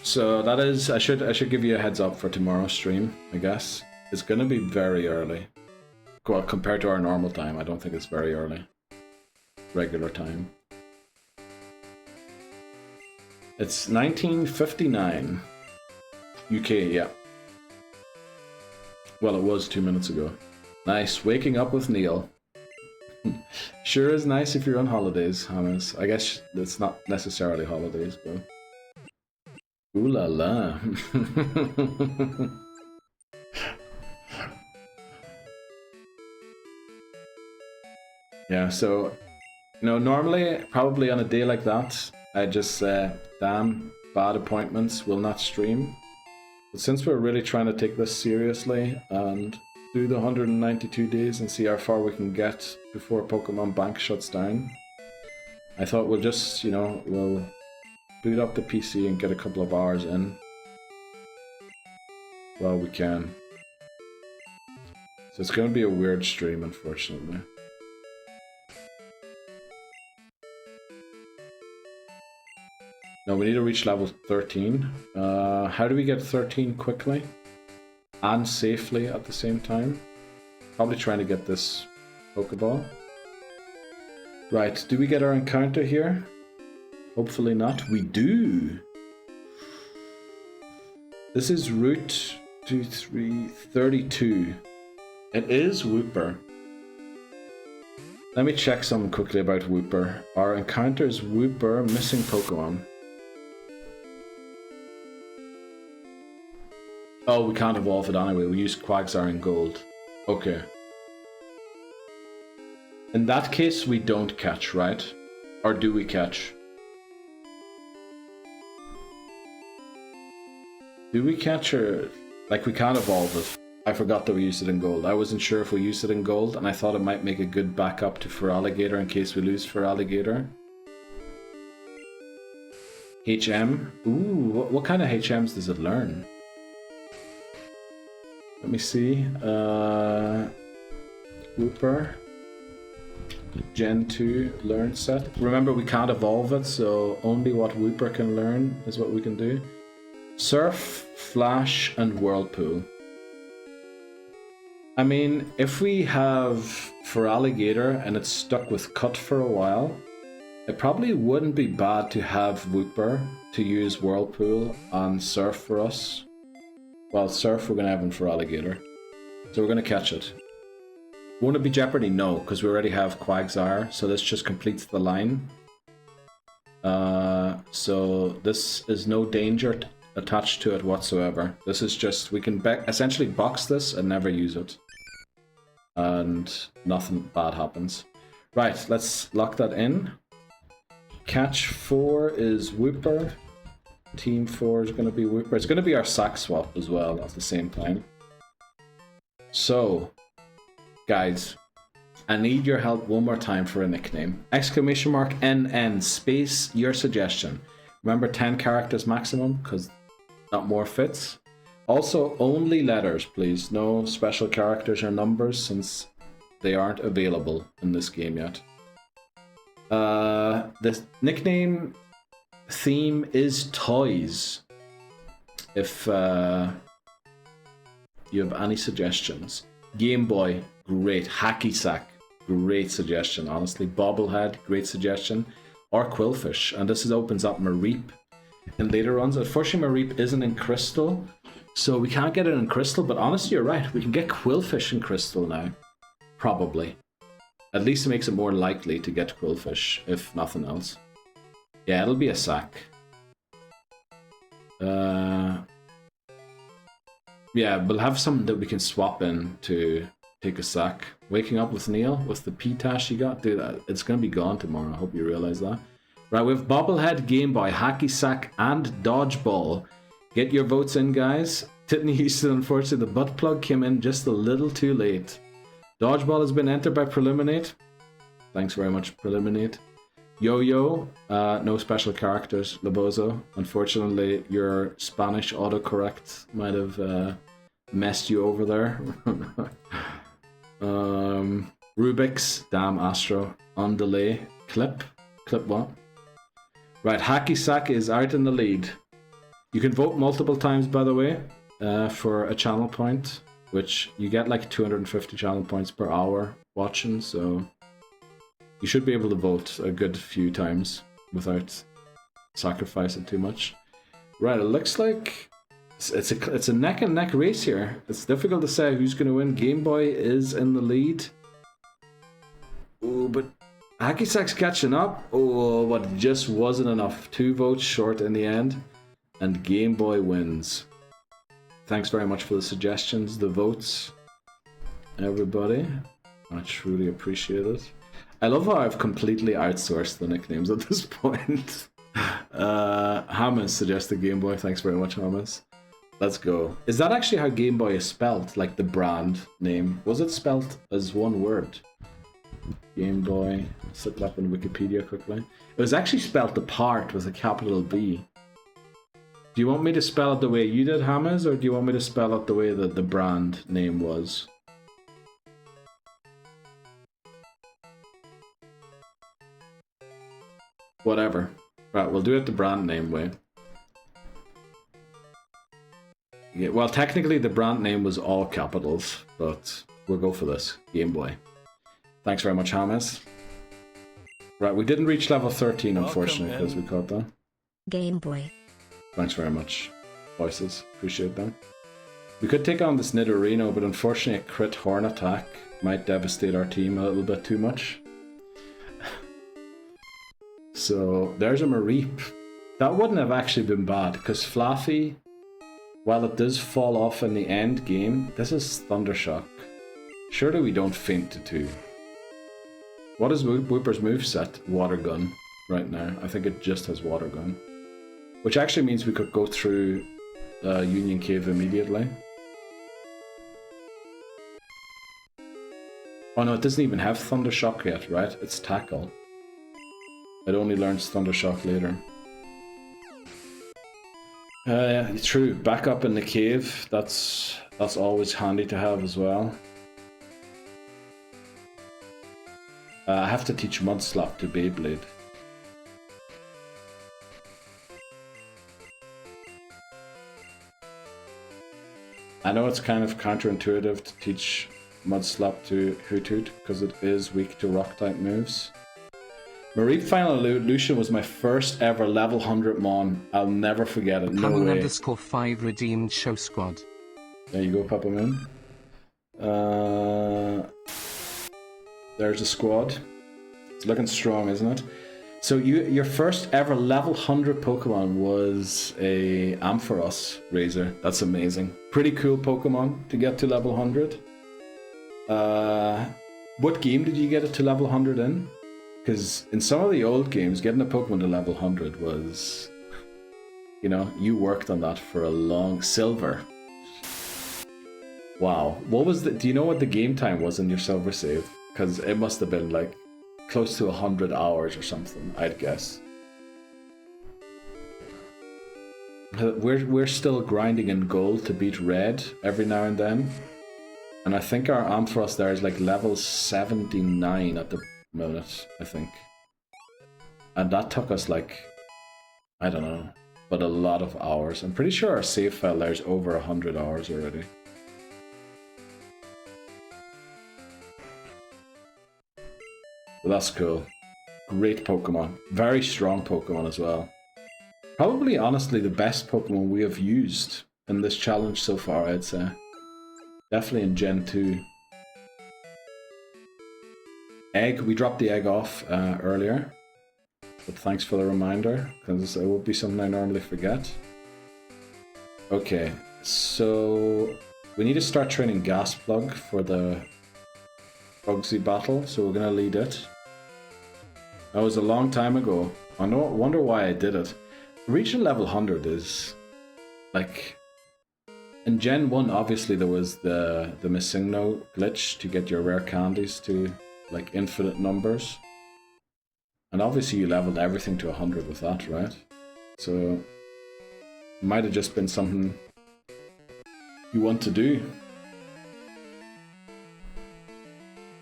So that is, I should give you a heads up for tomorrow's stream, I guess. It's gonna be very early. Well, compared to our normal time, I don't think it's very early. Regular time. It's 19:59 UK, yeah. Well, it was 2 minutes ago. Nice, waking up with Neil. Sure is nice if you're on holidays, Hannes. I guess it's not necessarily holidays, but... Ooh la la. Yeah, so, you know, normally, probably on a day like that, I just say, damn, bad appointments, will not stream. But since we're really trying to take this seriously and do the 192 days and see how far we can get before Pokemon Bank shuts down, I thought we'll just, you know, we'll boot up the PC and get a couple of hours in while we can. So it's going to be a weird stream, unfortunately. No, we need to reach level 13. How do we get 13 quickly and safely at the same time? Probably trying to get this Pokeball. Right, do we get our encounter here? Hopefully not. We do! This is Route 32. It is Wooper. Let me check something quickly about Wooper. Our encounter is Wooper, missing Pokemon. Oh, we can't evolve it anyway. We use Quagsire and Gold. Okay. In that case, we don't catch, right? Or do we catch? Do we catch or... Like, we can't evolve it. I forgot that we used it in Gold. I wasn't sure if we used it in Gold, and I thought it might make a good backup to Feraligatr in case we lose Feraligatr. HM? Ooh, what kind of HMs does it learn? Let me see. Wooper. Gen 2 learn set. Remember, we can't evolve it, so only what Wooper can learn is what we can do. Surf, Flash, and Whirlpool. I mean, if we have Feraligatr and it's stuck with Cut for a while, it probably wouldn't be bad to have Wooper to use Whirlpool and Surf for us. Well, Surf we're going to have in Feraligatr, so we're going to catch it. Won't it be Jeopardy? No, because we already have Quagsire, so this just completes the line. So this is no danger attached to it whatsoever. This is just, we can essentially box this and never use it. And nothing bad happens. Right, let's lock that in. Catch 4 is Wooper. Team 4 is going to be Wooper. It's going to be our sack swap as well at the same time. So, guys, I need your help one more time for a nickname. Exclamation mark NN space your suggestion. Remember 10 characters maximum because that more fits. Also, only letters, please. No special characters or numbers since they aren't available in this game yet. The nickname theme is toys. If you have any suggestions. Game Boy, great. Hacky Sack, great suggestion, honestly. Bobblehead, great suggestion. Or Quillfish. And this opens up Mareep in later runs. Unfortunately, Mareep isn't in Crystal, so we can't get it in Crystal, but honestly, you're right. We can get Quillfish in Crystal now. Probably. At least it makes it more likely to get Quillfish, if nothing else. Yeah, it'll be a sack. Yeah, we'll have something that we can swap in to take a sack. Waking up with Neil, with the P-Tash you got, dude, it's going to be gone tomorrow. I hope you realize that. Right, we have Bobblehead, Game Boy, Hacky Sack, and Dodgeball. Get your votes in, guys. Titney Houston, unfortunately, the butt plug came in just a little too late. Dodgeball has been entered by Preliminate. Thanks very much, Preliminate. Yo-Yo, no special characters. Lobozo, unfortunately, your Spanish autocorrect might have messed you over there. Rubik's, damn Astro, on delay. Clip what? Right, Hacky Sack is out in the lead. You can vote multiple times, by the way, for a channel point, which you get like 250 channel points per hour watching, so you should be able to vote a good few times without sacrificing too much. Right, it looks like it's a neck and neck race here. It's difficult to say who's going to win. Game Boy is in the lead. Oh, but Hacky Sack's catching up. Oh, but just wasn't enough. 2 votes short in the end, and Game Boy wins. Thanks very much for the suggestions, the votes, everybody. I truly appreciate it. I love how I've completely outsourced the nicknames at this point. Hamas suggested Game Boy. Thanks very much, Hamas. Let's go. Is that actually how Game Boy is spelled? Like the brand name? Was it spelled as one word? Game Boy. Let's look it up in Wikipedia quickly. It was actually spelled apart with a capital B. Do you want me to spell it the way you did, Hammers, or do you want me to spell it the way that the brand name was? Whatever. Right, we'll do it the brand name way. Yeah, well, technically the brand name was all capitals, but we'll go for this. Game Boy. Thanks very much, Hammers. Right, we didn't reach level 13, unfortunately, because we caught that. Game Boy. Thanks very much, voices. Appreciate them. We could take on this Nidorino, but unfortunately a crit horn attack might devastate our team a little bit too much. So there's a Mareep. That wouldn't have actually been bad, because Flaffy, while it does fall off in the end game, this is Thundershock. Surely we don't faint to 2. What is Whooper's moveset? Water Gun right now. I think it just has Water Gun. Which actually means we could go through Union Cave immediately. Oh no, it doesn't even have Thundershock yet, right? It's Tackle. It only learns Thundershock later. True, back up in the cave, that's always handy to have as well. I have to teach Mudslap to Beyblade. I know it's kind of counterintuitive to teach Mudslap to Hoothoot because it is weak to rock type moves. Mareep Final Evolution was my first ever level 100 Mon. I'll never forget it. No way. _5 redeemed show squad. There you go, Papa Moon. There's a squad. It's looking strong, isn't it? So your first ever level 100 Pokemon was a Ampharos Razor. That's amazing. Pretty cool Pokemon to get to level 100. What game did you get it to level 100 in? Because in some of the old games, getting a Pokemon to level 100 was... You know, you worked on that for a long... Silver. Wow. What was the... Do you know what the game time was in your Silver save? Because it must have been like close to 100 hours or something, I'd guess. We're still grinding in gold to beat red every now and then. And I think our Ampharos there is like level 79 at the minute, I think. And that took us like, I don't know, but a lot of hours. I'm pretty sure our save file there is over 100 hours already. But that's cool. Great Pokemon. Very strong Pokemon as well. Probably, honestly, the best Pokemon we have used in this challenge so far, I'd say. Definitely in Gen 2. Egg, we dropped the egg off earlier. But thanks for the reminder, because it would be something I normally forget. Okay, so we need to start training Gasplug for the Bugsy battle, so we're going to lead it. That was a long time ago. I wonder why I did it. Reaching level 100 is like... In Gen 1, obviously there was the Missingno glitch to get your rare candies to like infinite numbers. And obviously you leveled everything to 100 with that, right? So it might have just been something you want to do.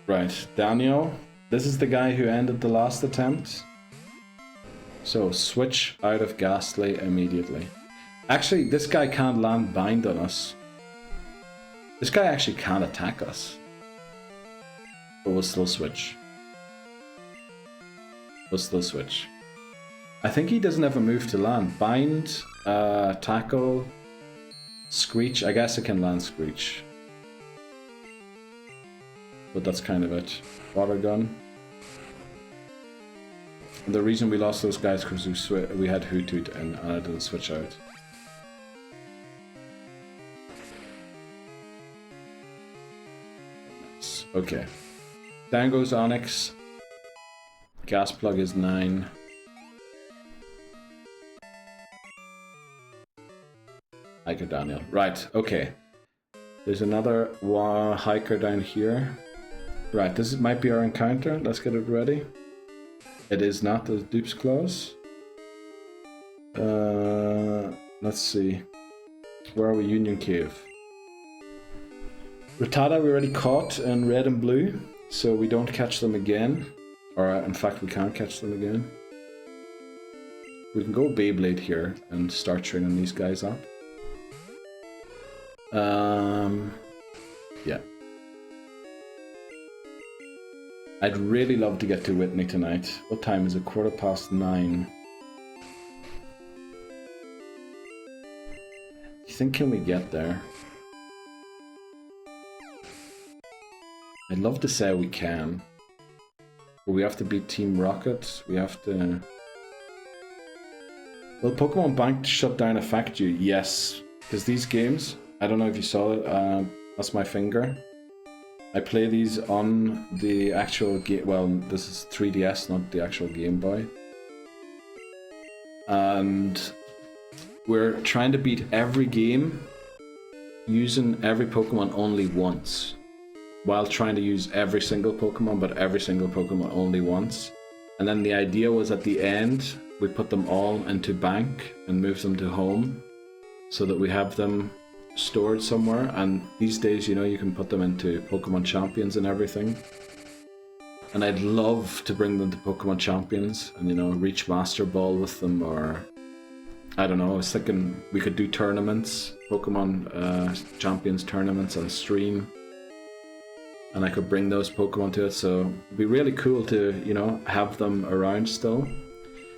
Right, Daniel. This is the guy who ended the last attempt. So switch out of Ghastly immediately. Actually, this guy can't land Bind on us. This guy actually can't attack us. But we'll still switch. We'll still switch. I think he doesn't have a move to land. Bind, Tackle, Screech. I guess it can land Screech. But that's kind of it. Water Gun. And the reason we lost those guys because we had Hoothoot and I didn't switch out. Okay. Down goes Onyx. Gasplug is 9. I Hiker Daniel. Right, okay. There's another hiker down here. Right, this might be our encounter. Let's get it ready. It is not the dupes clause. Let's see. Where are we? Union Cave. Rattata we already caught in red and blue, so we don't catch them again. Or in fact, we can't catch them again. We can go Beyblade here and start training these guys up. Yeah. I'd really love to get to Whitney tonight. What time is it? 9:15. Do you think can we get there? I'd love to say we can. But we have to beat Team Rocket. We have to... Will Pokemon Bank Shutdown affect you? Yes. Because these games, I don't know if you saw it, that's my finger. I play these on the actual game. Well, this is 3DS, not the actual Game Boy. And we're trying to beat every game using every Pokemon only once. While trying to use every single Pokemon, but every single Pokemon only once. And then the idea was at the end, we put them all into bank and move them to home so that we have them stored somewhere. And these days, you know, you can put them into Pokemon Champions and everything. And I'd love to bring them to Pokemon Champions and, you know, reach Master Ball with them, or I don't know, I was thinking we could do tournaments, Pokemon Champions tournaments on stream. And I could bring those Pokemon to it, so it'd be really cool to, you know, have them around still.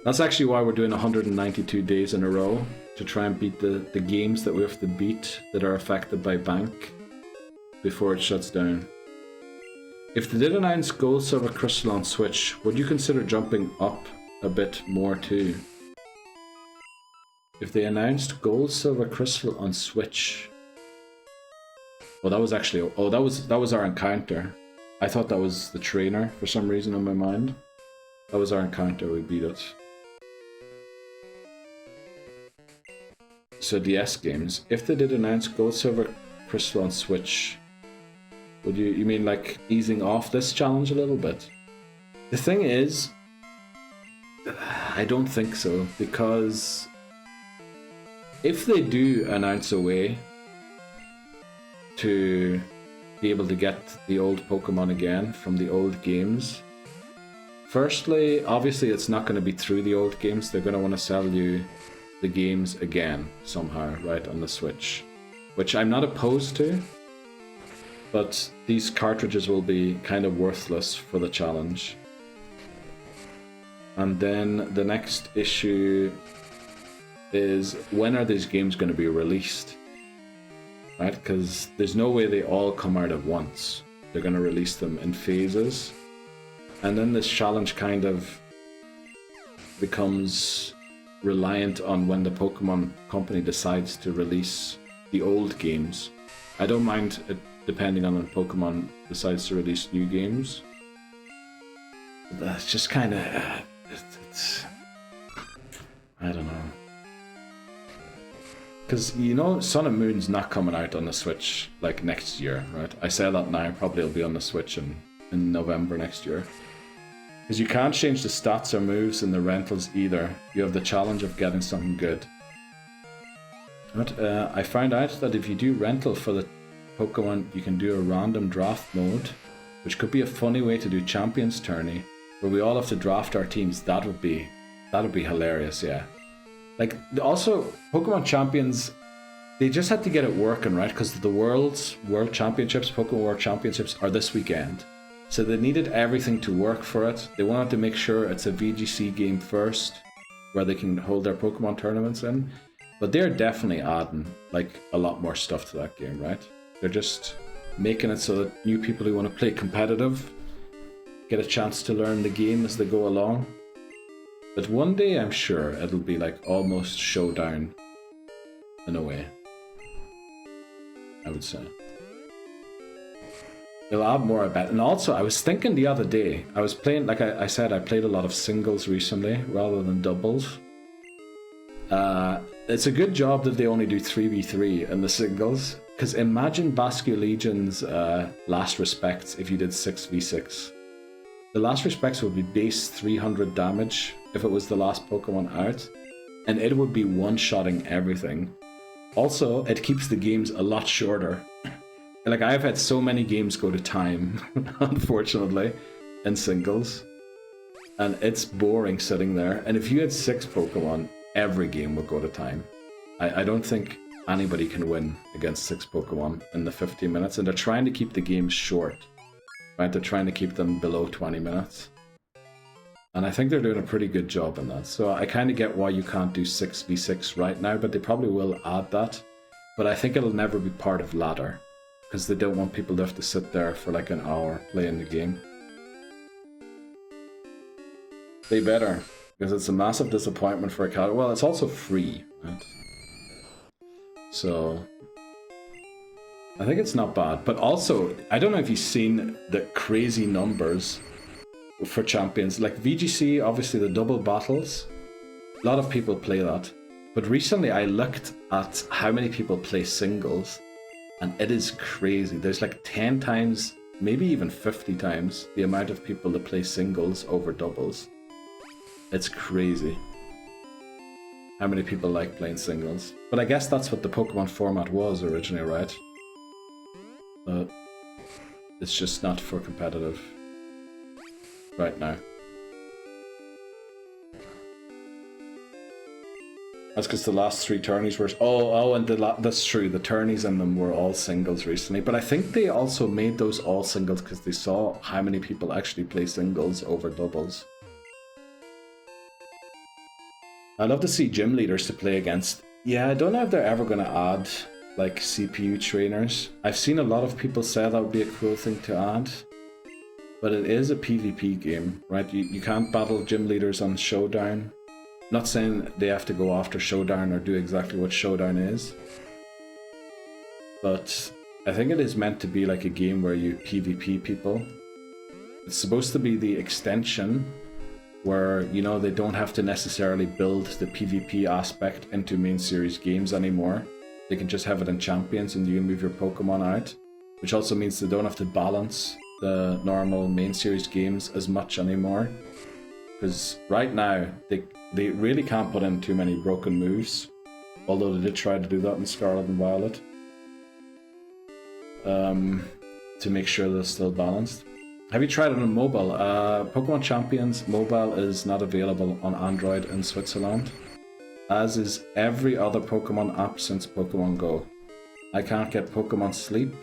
That's actually why we're doing 192 days in a row, to try and beat the games that we have to beat that are affected by Bank before it shuts down. If they did announce Gold, Silver, Crystal on Switch, would you consider jumping up a bit more too? If they announced Gold, Silver, Crystal on Switch... Well, that was actually... Oh, that was our encounter. I thought that was the trainer for some reason in my mind. That was our encounter, we beat it. So DS games. If they did announce Gold, Silver, Crystal on Switch, would you mean like easing off this challenge a little bit? The thing is, I don't think so, because if they do announce a way to be able to get the old Pokemon again from the old games, firstly, obviously it's not going to be through the old games. They're going to want to sell you the games again somehow, right, on the Switch, which I'm not opposed to, but these cartridges will be kind of worthless for the challenge. And then the next issue is, when are these games going to be released? Right, because there's no way they all come out at once. They're going to release them in phases. And then this challenge kind of becomes reliant on when the Pokemon company decides to release the old games. I don't mind it depending on when Pokemon decides to release new games. That's just kind of... it's I don't know. Because, you know, Sun and Moon's not coming out on the Switch, like, next year, right? I say that now, probably it'll be on the Switch in November next year. Because you can't change the stats or moves in the rentals either. You have the challenge of getting something good. But I found out that if you do rental for the Pokemon, you can do a random draft mode, which could be a funny way to do Champions Tourney, where we all have to draft our teams. That would be hilarious, yeah. Like, also, Pokemon Champions, they just had to get it working, right? Because the World Championships, Pokemon World Championships, are this weekend. So they needed everything to work for it. They wanted to make sure it's a VGC game first, where they can hold their Pokemon tournaments in. But they're definitely adding, like, a lot more stuff to that game, right? They're just making it so that new people who want to play competitive get a chance to learn the game as they go along. But one day, I'm sure, it'll be like almost Showdown in a way, I would say. They'll add more, I bet. And also, I was thinking the other day, I was playing, like I said, I played a lot of singles recently rather than doubles. it's a good job that they only do 3v3 in the singles, because imagine Basculegion's Last Respects if you did 6v6. The Last Respects would be base 300 damage if it was the last Pokemon out, and it would be one-shotting everything. Also, it keeps the games a lot shorter. Like, I've had so many games go to time, unfortunately, in singles, and it's boring sitting there. And if you had 6 Pokemon, every game would go to time. I don't think anybody can win against 6 Pokemon in the 15 minutes, and they're trying to keep the games short. Right, they're trying to keep them below 20 minutes. And I think they're doing a pretty good job in that. So I kind of get why you can't do 6v6 right now, but they probably will add that. But I think it'll never be part of ladder, because they don't want people to have to sit there for like an hour playing the game. They better, because it's a massive disappointment for a cat. Well, it's also free, right? So I think it's not bad. But also, I don't know if you've seen the crazy numbers for champions. Like VGC, obviously the double battles, a lot of people play that. But recently I looked at how many people play singles, and it is crazy. There's like 10 times, maybe even 50 times the amount of people that play singles over doubles. It's crazy how many people like playing singles. But I guess that's what the Pokemon format was originally, right? But it's just not for competitive right now. That's because the last 3 tourneys were... and that's true, the tourneys in them were all singles recently. But I think they also made those all singles because they saw how many people actually play singles over doubles. I'd love to see gym leaders to play against. Yeah, I don't know if they're ever going to add like CPU trainers. I've seen a lot of people say that would be a cool thing to add. But it is a PvP game, right? You can't battle gym leaders on Showdown. Not saying they have to go after Showdown or do exactly what Showdown is. But I think it is meant to be like a game where you PvP people. It's supposed to be the extension where, you know, they don't have to necessarily build the PvP aspect into main series games anymore. They can just have it in Champions and you can move your Pokemon out. Which also means they don't have to balance the normal main series games as much anymore. Because right now, they really can't put in too many broken moves. Although they did try to do that in Scarlet and Violet. To make sure they're still balanced. Have you tried it on mobile? Pokemon Champions mobile is not available on Android in Switzerland. As is every other Pokemon app since Pokemon Go. I can't get Pokemon Sleep.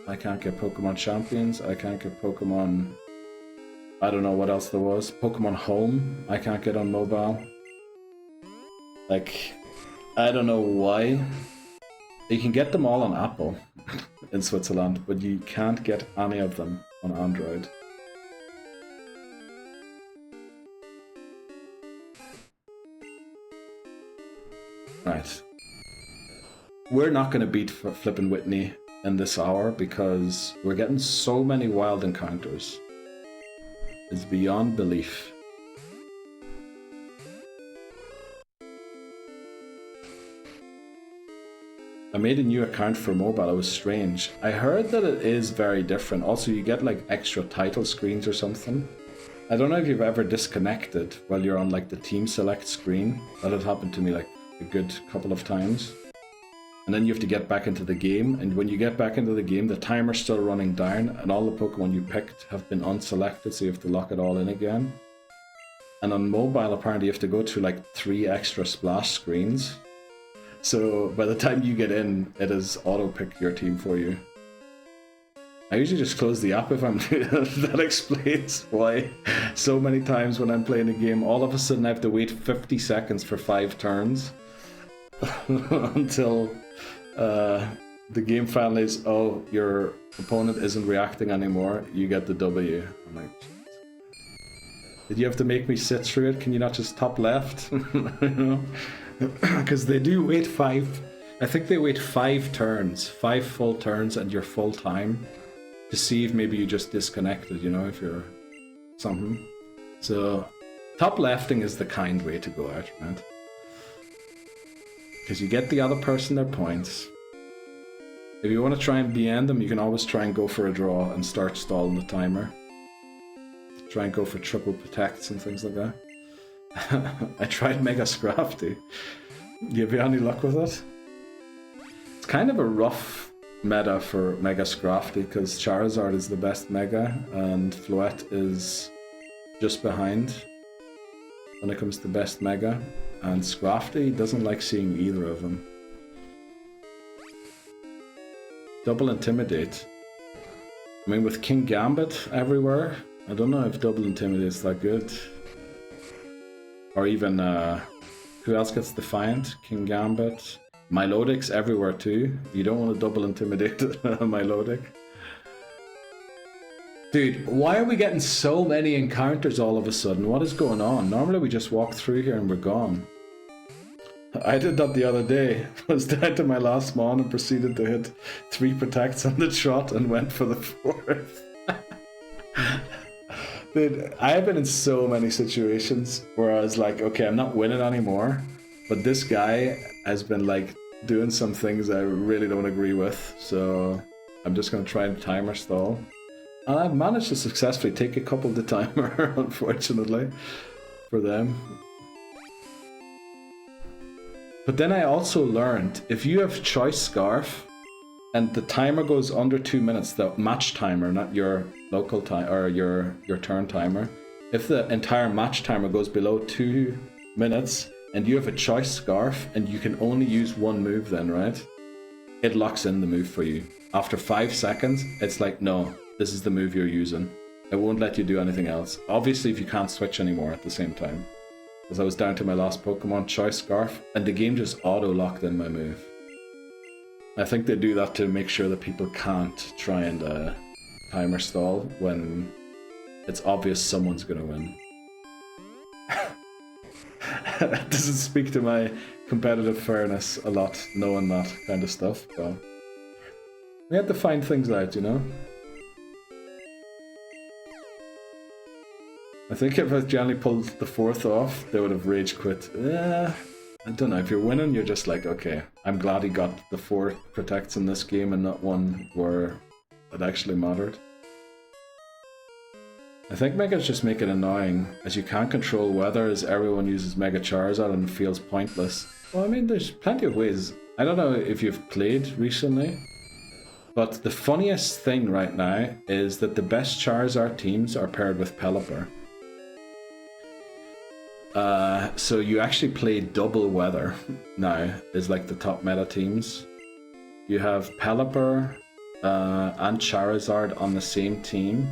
I can't get Pokemon Champions. I can't get Pokemon... I don't know what else there was. Pokemon Home, I can't get on mobile. Like, I don't know why. You can get them all on Apple in Switzerland, but you can't get any of them on Android. Right. We're not going to beat flippin' Whitney in this hour because we're getting so many wild encounters. It's beyond belief. I made a new account for mobile. It was strange. I heard that it is very different. Also, you get like extra title screens or something. I don't know if you've ever disconnected while you're on like the team select screen. That had happened to me like a good couple of times. And then you have to get back into the game, and when you get back into the game, the timer's still running down, and all the Pokemon you picked have been unselected, so you have to lock it all in again. And on mobile, apparently you have to go through like 3 extra splash screens. So by the time you get in, it has auto-picked your team for you. I usually just close the app if I'm that explains why so many times when I'm playing a game, all of a sudden I have to wait 50 seconds for 5 turns until the game finally is, oh, your opponent isn't reacting anymore, you get the W. I'm like, did you have to make me sit through it? Can you not just top left? You know? Because they do wait 5, I think they wait 5 turns, 5 full turns and your full time to see if maybe you just disconnected, you know, if you're something. So top lefting is the kind way to go out, right? Because you get the other person their points. If you want to try and BN them, you can always try and go for a draw and start stalling the timer. Try and go for triple protects and things like that. I tried Mega Scrafty. You have any luck with it? It's kind of a rough meta for Mega Scrafty because Charizard is the best Mega and Floette is just behind when it comes to best Mega. And Scrafty doesn't like seeing either of them. Double Intimidate. I mean, with King Gambit everywhere, I don't know if Double Intimidate is that good. Or even, who else gets Defiant? King Gambit. Milotic's everywhere too. You don't want to Double Intimidate Milotic. Dude, why are we getting so many encounters all of a sudden? What is going on? Normally we just walk through here and we're gone. I did that the other day. I was down to my last mon and proceeded to hit 3 protects on the trot and went for the 4th. Dude, I have been in so many situations where I was like, okay, I'm not winning anymore, but this guy has been like doing some things I really don't agree with, so I'm just going to try and timer stall. And I've managed to successfully take a couple to timer, unfortunately, for them. But then I also learned, if you have Choice Scarf, and the timer goes under 2 minutes, the match timer, not your local time, or your turn timer. If the entire match timer goes below 2 minutes, and you have a Choice Scarf, and you can only use one move then, right? It locks in the move for you. After 5 seconds, it's like, no, this is the move you're using. It won't let you do anything else. Obviously, if you can't switch anymore at the same time. Because I was down to my last Pokemon, Choice Scarf, and the game just auto-locked in my move. I think they do that to make sure that people can't try and timer stall when it's obvious someone's gonna win. It doesn't speak to my competitive fairness a lot, knowing that kind of stuff, but we had to find things out, you know? I think if I generally pulled the 4th off, they would have rage quit. I don't know, if you're winning, you're just like, okay, I'm glad he got the 4 protects in this game and not one where it actually mattered. I think Megas just make it annoying, as you can't control weather as everyone uses Mega Charizard and it feels pointless. Well, I mean, there's plenty of ways. I don't know if you've played recently, but the funniest thing right now is that the best Charizard teams are paired with Pelipper. So you actually play double weather now, is like the top meta teams. You have Pelipper and Charizard on the same team.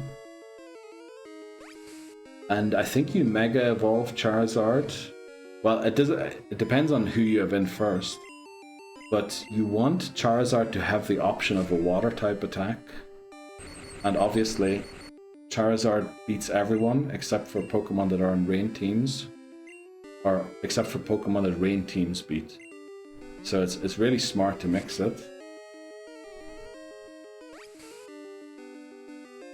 And I think you Mega Evolve Charizard. Well, it depends on who you have in first. But you want Charizard to have the option of a water type attack. And obviously, Charizard beats everyone except for Pokemon that are in rain teams. Or except for Pokemon that rain teams beat. So it's really smart to mix it.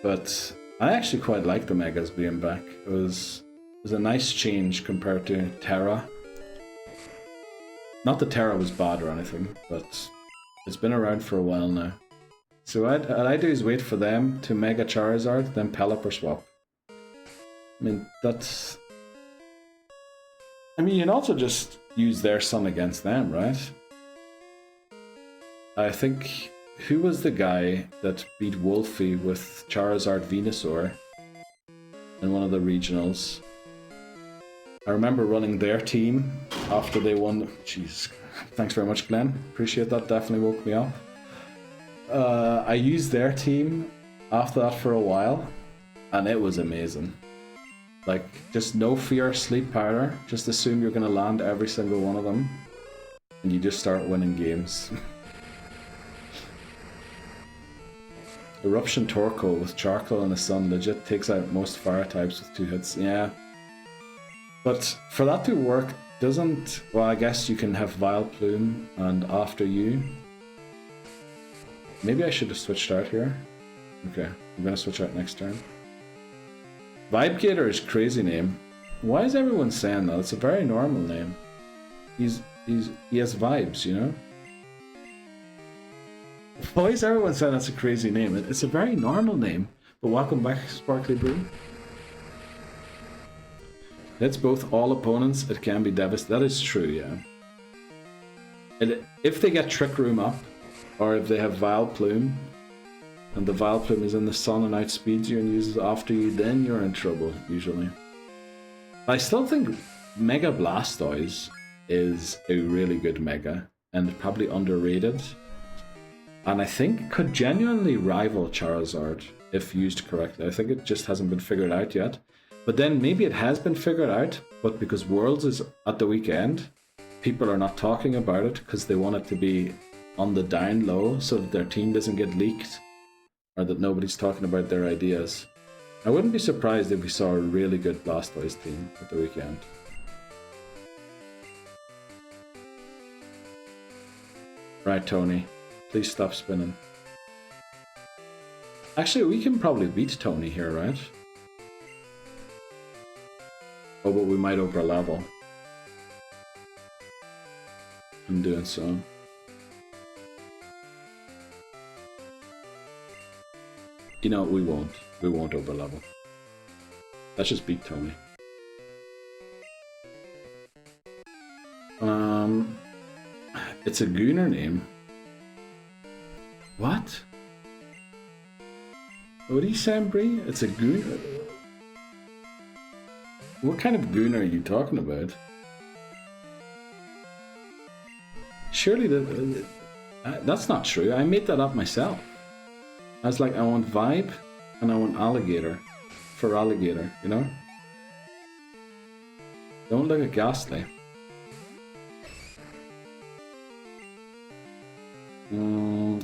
But I actually quite like the Megas being back. It was a nice change compared to Terra. Not that Terra was bad or anything, but it's been around for a while now. So what I do is wait for them to Mega Charizard, then Pelipper swap. I mean, that's... I mean, you can also just use their Sun against them, right? I think... Who was the guy that beat Wolfie with Charizard Venusaur in one of the regionals? I remember running their team after they won... Jeez, thanks very much, Glenn. Appreciate that, definitely woke me up. I used their team after that for a while, and it was amazing. Like, just no fear of sleep powder, just assume you're going to land every single one of them, and you just start winning games. Eruption Torkoal with Charcoal and the Sun legit takes out most fire types with 2 hits, yeah. But for that to work, doesn't... Well, I guess you can have Vileplume and After You. Maybe I should have switched out here. Okay, I'm gonna switch out next turn. Vibegator is crazy name. Why is everyone saying that? It's a very normal name. he has vibes, you know? Why is everyone saying that's a crazy name? It's a very normal name. But welcome back, Sparkly Blue. It's both all opponents, it can be devastating. That is true, yeah. If they get Trick Room up, or if they have Vile Plume, and the Vile Plume is in the sun and outspeeds you and uses after you, then you're in trouble, usually. I still think Mega Blastoise is a really good Mega, and probably underrated. And I think could genuinely rival Charizard if used correctly. I think it just hasn't been figured out yet. But then maybe it has been figured out, but because Worlds is at the weekend, people are not talking about it because they want it to be on the down low so that their team doesn't get leaked or that nobody's talking about their ideas. I wouldn't be surprised if we saw a really good Blastoise team at the weekend. Right, Tony. Please stop spinning. Actually, we can probably beat Tony here, right? Oh, but we might over level. I'm doing so. You know, we won't. We won't over level. Let's just beat Tony. It's a Gooner name. What? What are you saying, Bree? It's a Gooner? What kind of Gooner are you talking about? Surely that's not true. I made that up myself. I was like, I want Vibe and I want Alligator for Alligator, you know? Don't look at Ghastly.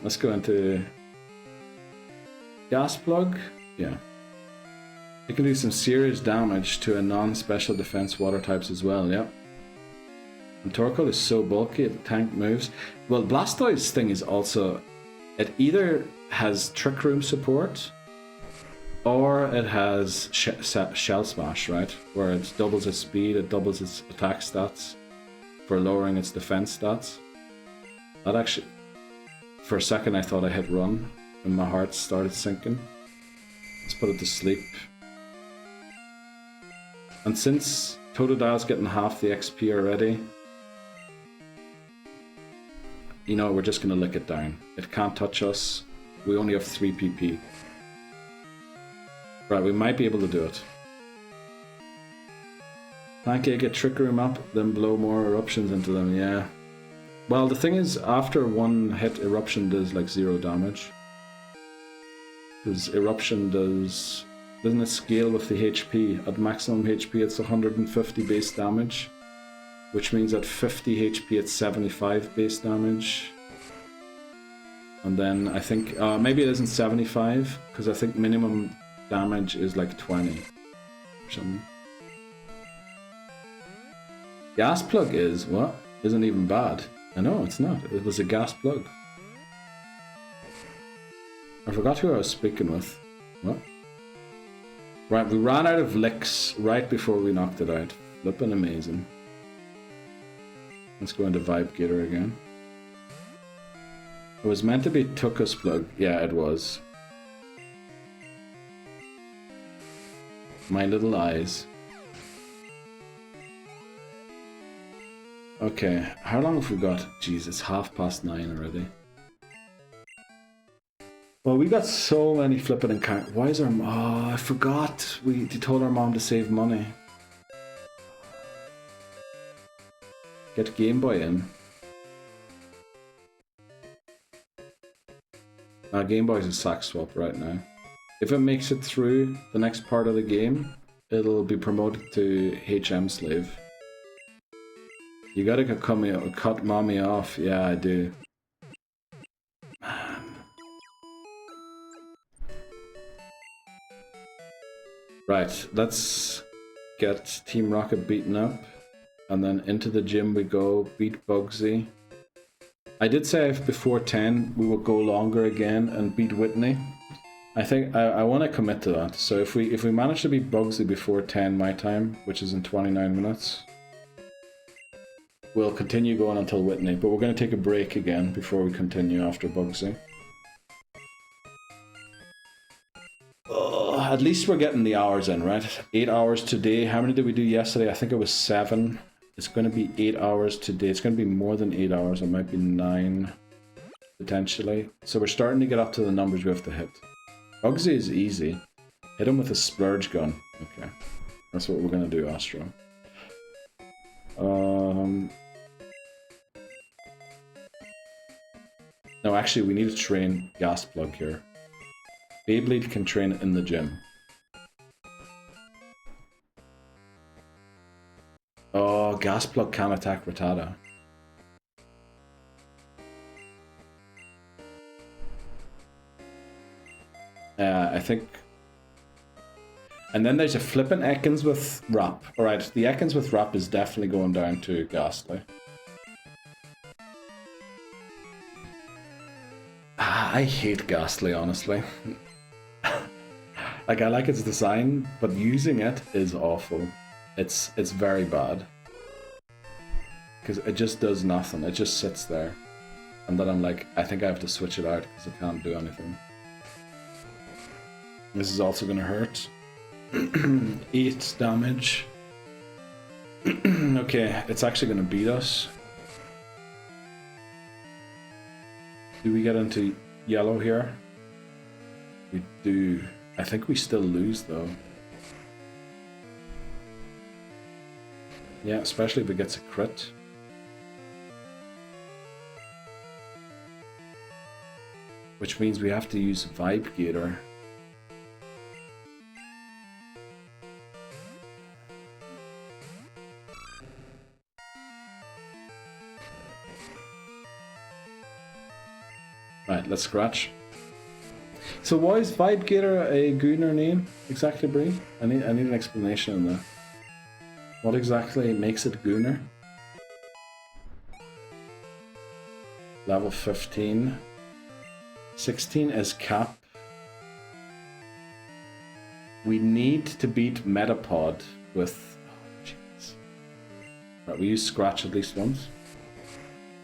Let's go into Gas Plug. Yeah. It can do some serious damage to a non-special defense water types as well, yeah. And Torkoal is so bulky, it tank moves. Well, Blastoise thing is also, it either has Trick Room support, or it has Shell Smash, right? Where it doubles its speed, it doubles its attack stats for lowering its defense stats. That actually, for a second I thought I hit run, and my heart started sinking. Let's put it to sleep. And since Totodile's getting half the XP already, you know, we're just gonna lick it down. It can't touch us. We only have 3 PP. Right, we might be able to do it. Pancake, get Trick Room up, then blow more eruptions into them, yeah. Well, the thing is, after one hit, Eruption does like 0 damage. Because Eruption doesn't it scale with the HP? At maximum HP it's 150 base damage. Which means at 50 HP it's 75 base damage. And then I think, maybe it isn't 75, because I think minimum damage is like 20 or something. Gas Plug is, what? Isn't even bad. I know, it's not. It was a Gas Plug. I forgot who I was speaking with. What? Right, we ran out of licks right before we knocked it out. Flippin' amazing. Let's go into Vibe Gator again. It was meant to be Tuckus Plug. Yeah, it was. My little eyes. Okay, how long have we got? Jeez, it's 9:30 already. Well, we got so many flipping encounters. Why is our... Oh, I forgot. We told our mom to save money. Get Game Boy in. Game Boy's a sack swap right now. If it makes it through the next part of the game, it'll be promoted to HM Slave. You gotta cut mommy off. Yeah, I do. Man. Right, let's get Team Rocket beaten up. And then into the gym we go, beat Bugsy. I did say if before 10 we will go longer again and beat Whitney. I think I want to commit to that. So if we manage to beat Bugsy before 10 my time, which is in 29 minutes, we'll continue going until Whitney, but we're going to take a break again before we continue after Bugsy. At least we're getting the hours in, right? 8 hours today. How many did we do yesterday? I think it was 7. It's going to be 8 hours today. It's going to be more than 8 hours. It might be 9, potentially. So we're starting to get up to the numbers we have to hit. Bugsy is easy. Hit him with a splurge gun. Okay. That's what we're going to do, Astro. No, actually, we need to train Gasplug here. Beyblade can train in the gym. Oh, Gasplug can attack Rattata. I think... And then there's a flippin' Ekans with Rap. Alright, the Ekans with Rap is definitely going down to Ghastly. I hate Ghastly, honestly. Like, I like its design, but using it is awful. It's very bad. Because it just does nothing. It just sits there. And then I'm like, I think I have to switch it out because it can't do anything. This is also going to hurt. 8 damage. Okay, it's actually going to beat us. Do we get into yellow here? We do. I think we still lose though. Yeah, especially if it gets a crit. Which means we have to use Vibe Gator. Right, let's scratch. So why is Vibe Gator a Gooner name exactly, Bree? I need an explanation on that. What exactly makes it Gooner? Level 15. 16 is cap. We need to beat Metapod with... Oh, jeez. Right, we use Scratch at least once.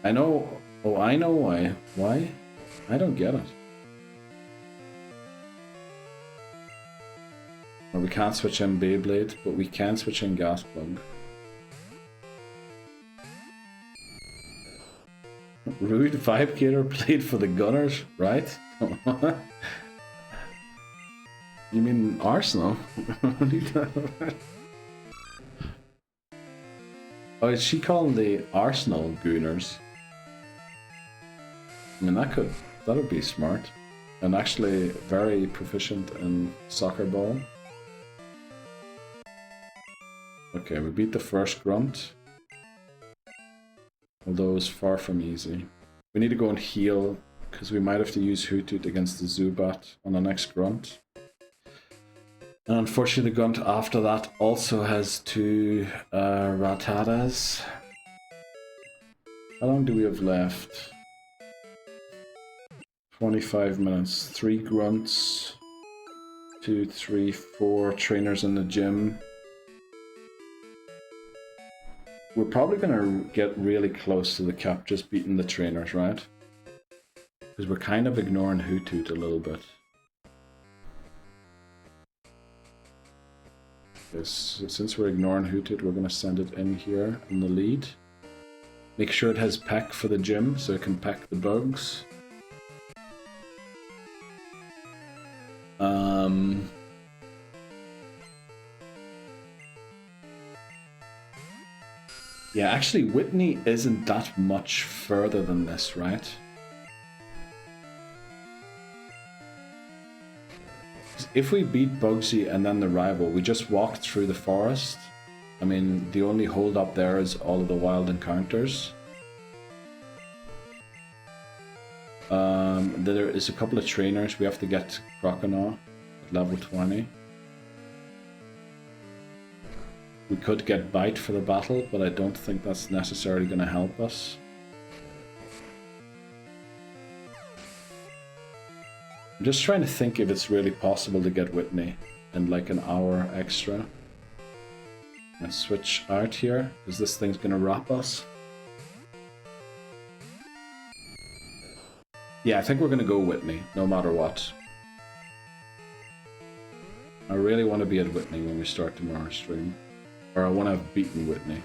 I know... Oh, I know why. Why? I don't get it. Well, we can't switch in Beyblade, but we can switch in Gasplug. Rude Vibe Gator played for the Gunners, right? You mean Arsenal? What are you talking about? Oh, is she calling the Arsenal Gooners? I mean, that would be smart. And actually very proficient in soccer ball. Okay, we beat the first grunt. Although it's far from easy. We need to go and heal, because we might have to use Hoothoot against the Zubat on the next grunt. And unfortunately the grunt after that also has 2 Rattatas. How long do we have left? 25 minutes. 3 grunts. 2, 3, 4 trainers in the gym. We're probably going to get really close to the cap, just beating the trainers, right? Because we're kind of ignoring Hoothoot a little bit. Since we're ignoring Hoothoot, we're going to send it in here in the lead. Make sure it has peck for the gym, so it can peck the bugs. Yeah, actually, Whitney isn't that much further than this, right? If we beat Bugsy and then the rival, we just walked through the forest. I mean, the only hold up there is all of the wild encounters. There is a couple of trainers. We have to get Croconaw at level 20. We could get Bite for the battle, but I don't think that's necessarily going to help us. I'm just trying to think if it's really possible to get Whitney in like an hour extra. Let's switch out here, because this thing's going to wrap us. Yeah, I think we're gonna go Whitney, no matter what. I really want to be at Whitney when we start tomorrow's stream. Or I want to have beaten Whitney.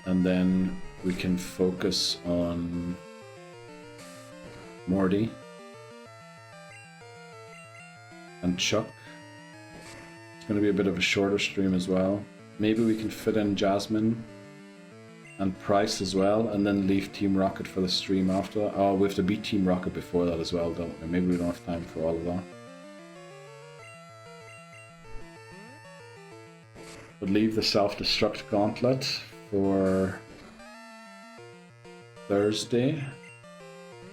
And then we can focus on Morty and Chuck. It's going to be a bit of a shorter stream as well. Maybe we can fit in Jasmine and Price as well, and then leave Team Rocket for the stream after that. Oh, we have to beat Team Rocket before that as well, don't we? Maybe we don't have time for all of that. But leave the self-destruct gauntlet for Thursday,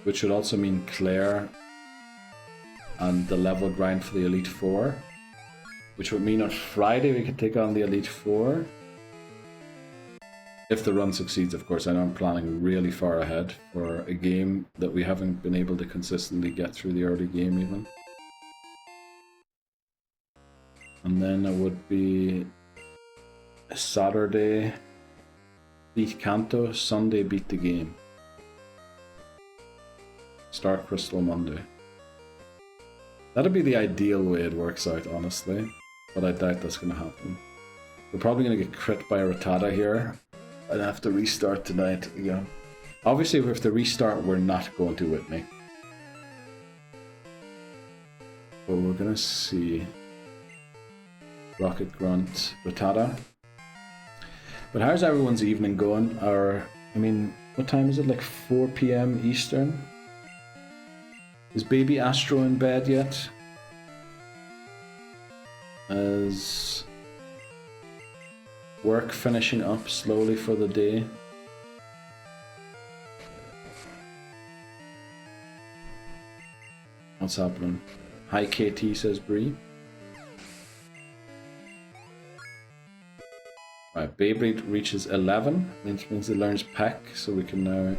which would also mean Claire and the level grind for the Elite Four, which would mean on Friday we could take on the Elite Four. If the run succeeds, of course. I know I'm planning really far ahead for a game that we haven't been able to consistently get through the early game even. And then it would be Saturday beat Kanto, Sunday beat the game. Start Crystal Monday. That'd be the ideal way it works out, honestly. But I doubt that's going to happen. We're probably going to get crit by a Rattata here. I'd have to restart tonight again. Obviously, if we have to restart, we're not going to Whitney. But we're going to see Rocket Grunt, Rattata. But how's everyone's evening going? Or, I mean, what time is it? Like 4 PM Eastern? Is baby Astro in bed yet? Is work finishing up slowly for the day? What's happening? Hi KT, says Bree. Right, Beyblade reaches 11, which means it learns Peck, so we can now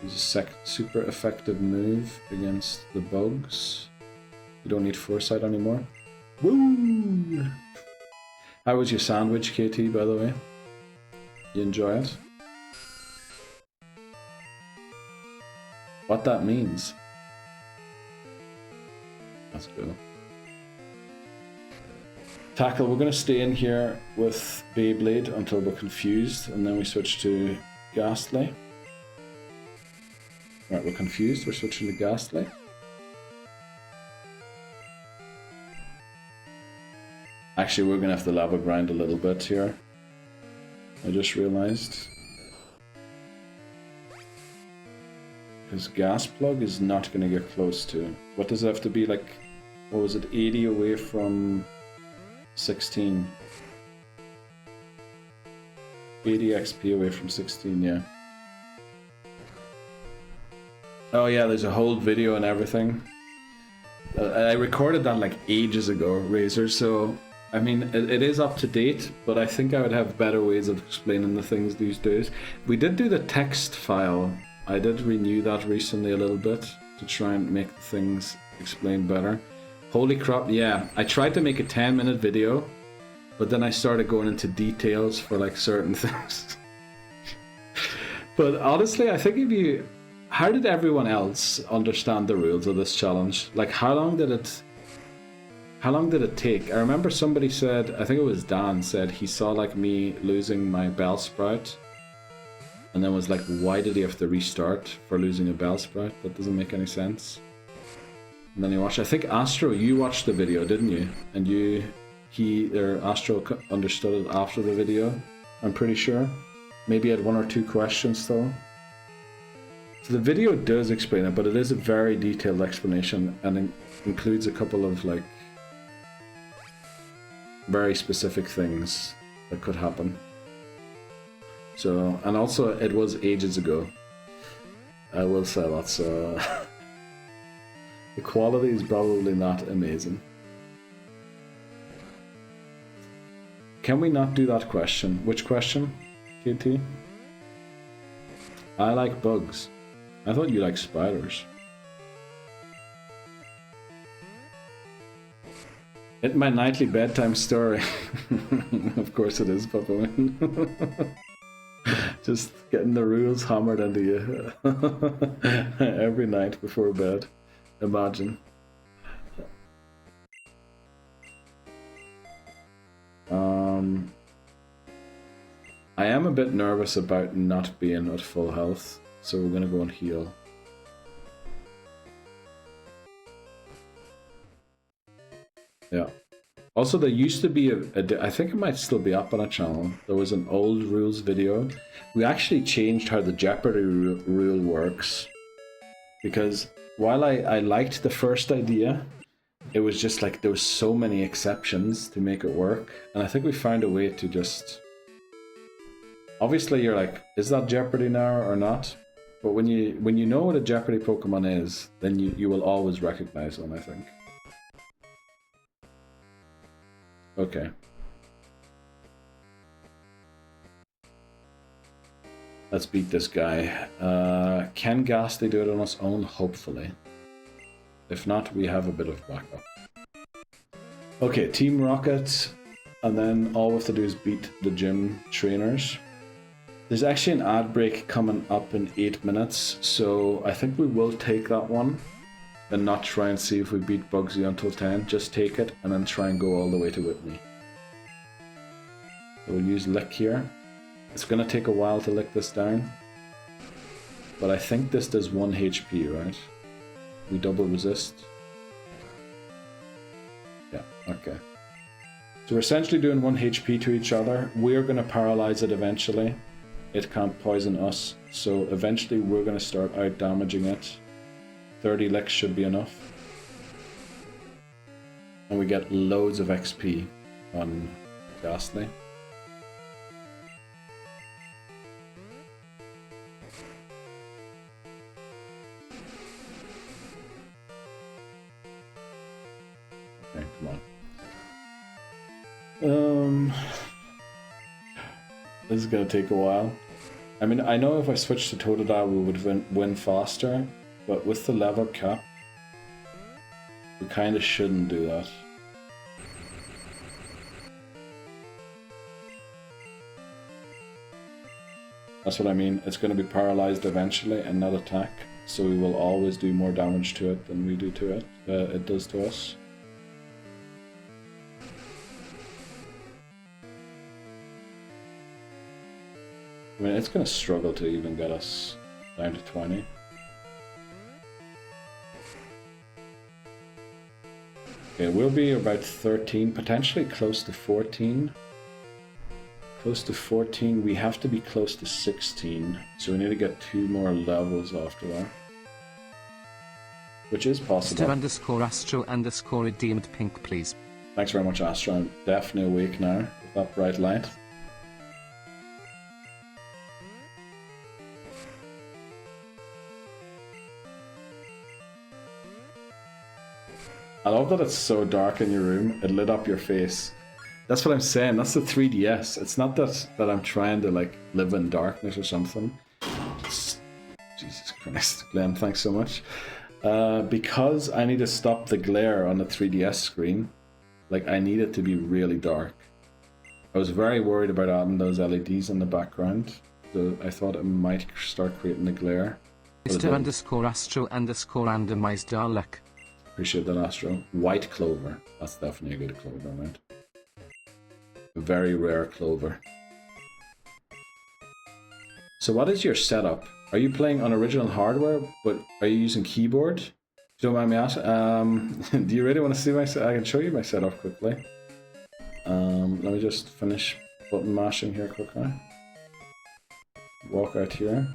use a super effective move against the bugs. You don't need Foresight anymore. Woo! How was your sandwich, KT, by the way? You enjoy it? What that means? Let's go. Tackle, we're going to stay in here with Beyblade until we're confused, and then we switch to Ghastly. Right, we're confused, we're switching to Ghastly. Actually, we're going to have to level grind a little bit here. I just realized. Because Gas Plug is not going to get close to. What does it have to be, like, what was it, 80 away from 16? 80 XP away from 16, yeah. Oh yeah, there's a whole video and everything. I recorded that like ages ago, Razor, so I mean, it is up to date, but I think I would have better ways of explaining the things these days. We did do the text file. I did renew that recently a little bit to try and make things explained better. Holy crap, yeah. I tried to make a 10-minute video, but then I started going into details for like certain things. But honestly, I think if you... How did everyone else understand the rules of this challenge? Like, how long did it take? I remember somebody said, I think it was Dan, said he saw like me losing my Bellsprout, and then was like, why did he have to restart for losing a Bellsprout? That doesn't make any sense. And then he watched, I think Astro, you watched the video, didn't you? And Astro understood it after the video, I'm pretty sure. Maybe he had 1 or 2 questions though. So the video does explain it, but it is a very detailed explanation and includes a couple of like very specific things that could happen. So, and also it was ages ago. I will say that, so the quality is probably not amazing. Can we not do that question? Which question, KT? I like bugs. I thought you liked spiders. It's my nightly bedtime story. Of course it is, Papa. Just getting the rules hammered into you every night before bed. Imagine. I am a bit nervous about not being at full health, so we're gonna go and heal. Yeah. Also, there used to be I think it might still be up on a channel. There was an old rules video. We actually changed how the Jeopardy rule works. Because while I liked the first idea, it was just like there was so many exceptions to make it work. And I think we found a way to just... Obviously, you're like, is that Jeopardy now or not? But when you know what a Jeopardy Pokemon is, then you will always recognize them, I think. Okay. Let's beat this guy. Can Ghastly do it on his own? Hopefully. If not, we have a bit of backup. Okay, Team Rocket. And then all we have to do is beat the gym trainers. There's actually an ad break coming up in 8 minutes, so I think we will take that one. And not try and see if we beat Bugsy until 10. Just take it and then try and go all the way to Whitney. So we'll use Lick here. It's going to take a while to lick this down. But I think this does 1 HP, right? We double resist. Yeah, okay. So we're essentially doing 1 HP to each other. We're going to paralyze it eventually. It can't poison us. So eventually we're going to start out damaging it. 30 licks should be enough. And we get loads of XP on Ghastly. Okay, come on. This is gonna take a while. I mean, I know if I switched to Totodile we would win faster. But with the level cap, we kind of shouldn't do that. That's what I mean. It's going to be paralyzed eventually and not attack. So we will always do more damage to it than we do to it. It does to us. I mean, it's going to struggle to even get us down to 20. Okay, we'll be about 13, potentially close to 14. Close to 14, we have to be close to 16, so we need to get 2 more levels after that. Which is possible. Mr_Astro_redeemed pink, please. Thanks very much, Astro. I'm definitely awake now with that bright light. I love that it's so dark in your room, it lit up your face. That's what I'm saying, that's the 3DS. It's not that I'm trying to like live in darkness or something. Jesus Christ, Glenn, thanks so much. Because I need to stop the glare on the 3DS screen, like I need it to be really dark. I was very worried about adding those LEDs in the background, so I thought it might start creating the glare. Mr_Astro_randomized Dalek. Appreciate that, Astro. White clover. That's definitely a good clover, right? A very rare clover. So what is your setup? Are you playing on original hardware, but are you using keyboard? Don't mind me asking. Do you really want to see my setup? I can show you my setup quickly. Let me just finish button mashing here quickly. Walk out here.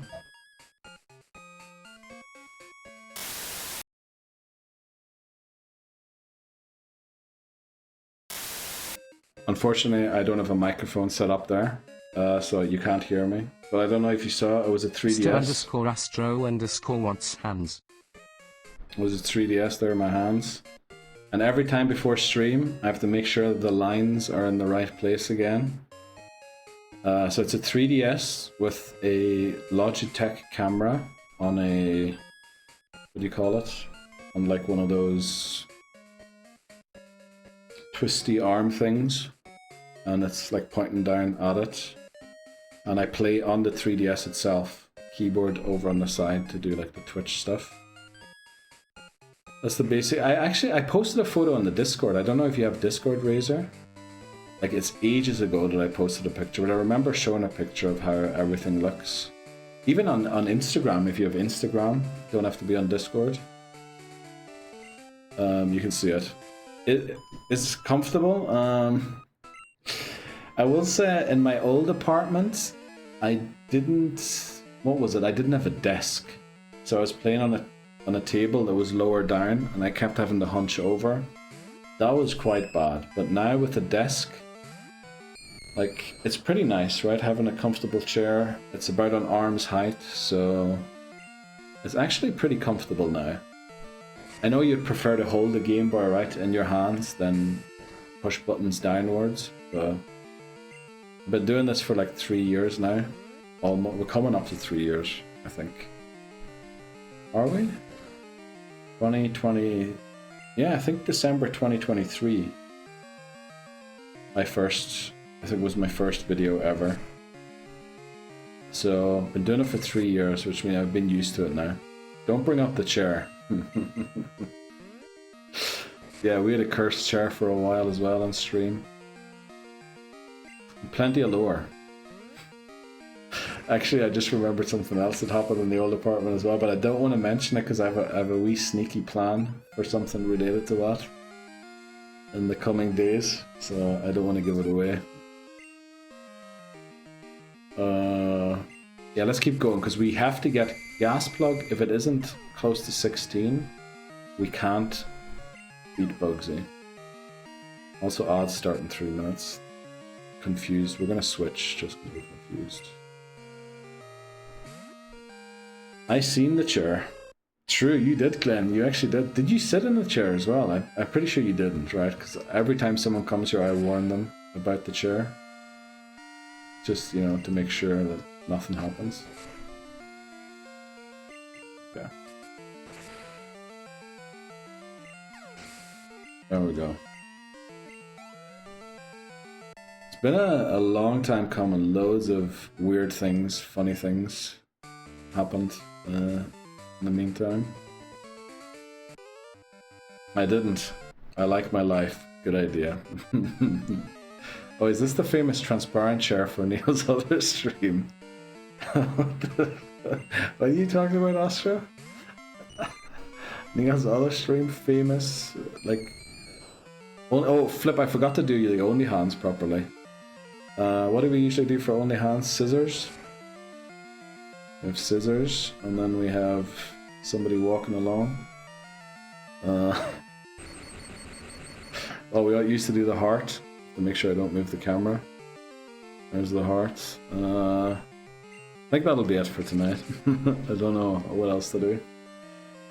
Unfortunately, I don't have a microphone set up there, so you can't hear me. But I don't know if you saw, it was a 3DS. Mr_Astro_wants hands. It was a 3DS there in my hands. And every time before stream, I have to make sure that the lines are in the right place again. So it's a 3DS with a Logitech camera on a... what do you call it? On like one of those twisty arm things. And it's like pointing down at it. And I play on the 3DS itself. Keyboard over on the side to do like the Twitch stuff. That's the basic. I posted a photo on the Discord. I don't know if you have Discord, Razor. Like, it's ages ago that I posted a picture, but I remember showing a picture of how everything looks. Even on Instagram, if you have Instagram, you don't have to be on Discord. You can see it. It is comfortable. I will say in my old apartment, I didn't... What was it? I didn't have a desk. So I was playing on a table that was lower down, and I kept having to hunch over. That was quite bad. But now with a desk, like, it's pretty nice, right? Having a comfortable chair. It's about an arm's height, so it's actually pretty comfortable now. I know you'd prefer to hold the Game Boy, right, in your hands than push buttons downwards, but I've been doing this for like 3 years now. Almost, we're coming up to 3 years, I think. Are we? 2020... Yeah, I think December 2023. I think it was my first video ever. So, I've been doing it for 3 years, which means I've been used to it now. Don't bring up the chair. Yeah, we had a cursed chair for a while as well on stream. Plenty of lore. Actually, I just remembered something else that happened in the old apartment as well, but I don't want to mention it because I have a wee sneaky plan for something related to that in the coming days, so I don't want to give it away. Yeah, let's keep going because we have to get gas plug. If it isn't close to 16, we can't beat Bugsy. Also, odds start in 3 minutes. Confused. We're gonna switch just because we're confused. I seen the chair. True, you did, Glenn. You actually did. Did you sit in the chair as well? I'm pretty sure you didn't, right? Because every time someone comes here, I warn them about the chair. Just, you know, to make sure that nothing happens. Okay. There we go. It's been a long time coming. Loads of weird things, funny things happened in the meantime. I didn't. I like my life. Good idea. Oh, is this the famous transparent chair for Neil's other stream? What are you talking about, Astra? Neil's other stream, famous, like... Oh, Flip, I forgot to do the only hands properly. What do we usually do for only hands? Scissors? We have scissors, and then we have somebody walking along. Oh, we used to do the heart, to make sure I don't move the camera. There's the heart. I think that'll be it for tonight. I don't know what else to do.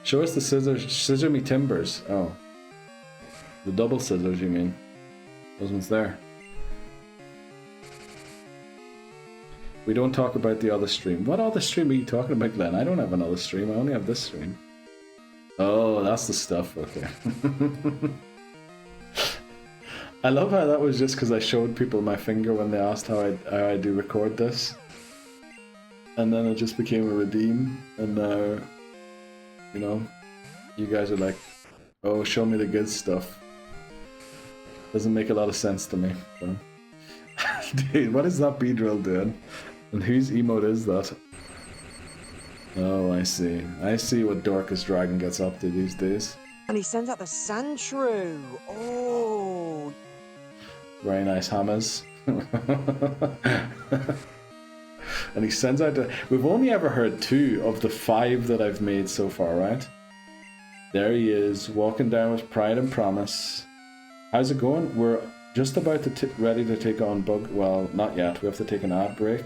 Show us the scissors. Scissor me timbers. Oh. The double scissors, you mean? Those ones there. We don't talk about the other stream. What other stream are you talking about, Glenn? I don't have another stream. I only have this stream. Oh, that's the stuff. Okay. I love how that was just because I showed people my finger when they asked how I do record this. And then it just became a redeem. And now, you know, you guys are like, oh, show me the good stuff. Doesn't make a lot of sense to me. So. Dude, what is that B-drill doing? And whose emote is that? Oh, I see. I see what Dorcas Dragon gets up to these days. And he sends out the Sandshrew. Oh. Very nice hammers. And he sends out the... We've only ever heard 2 of the 5 that I've made so far, right? There he is, walking down with pride and promise. How's it going? We're just about to ready to take on Well, not yet. We have to take an ad break.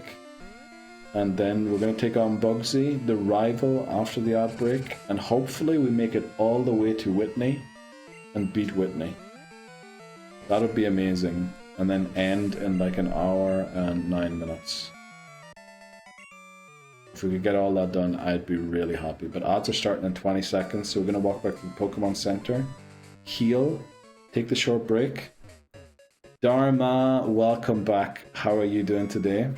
And then we're going to take on Bugsy, the rival, after the ad break. And hopefully we make it all the way to Whitney and beat Whitney. That would be amazing. And then end in like an hour and 9 minutes. If we could get all that done, I'd be really happy. But ads are starting in 20 seconds, so we're going to walk back to the Pokemon Center. Heal. Take the short break. Dharma, welcome back. How are you doing today?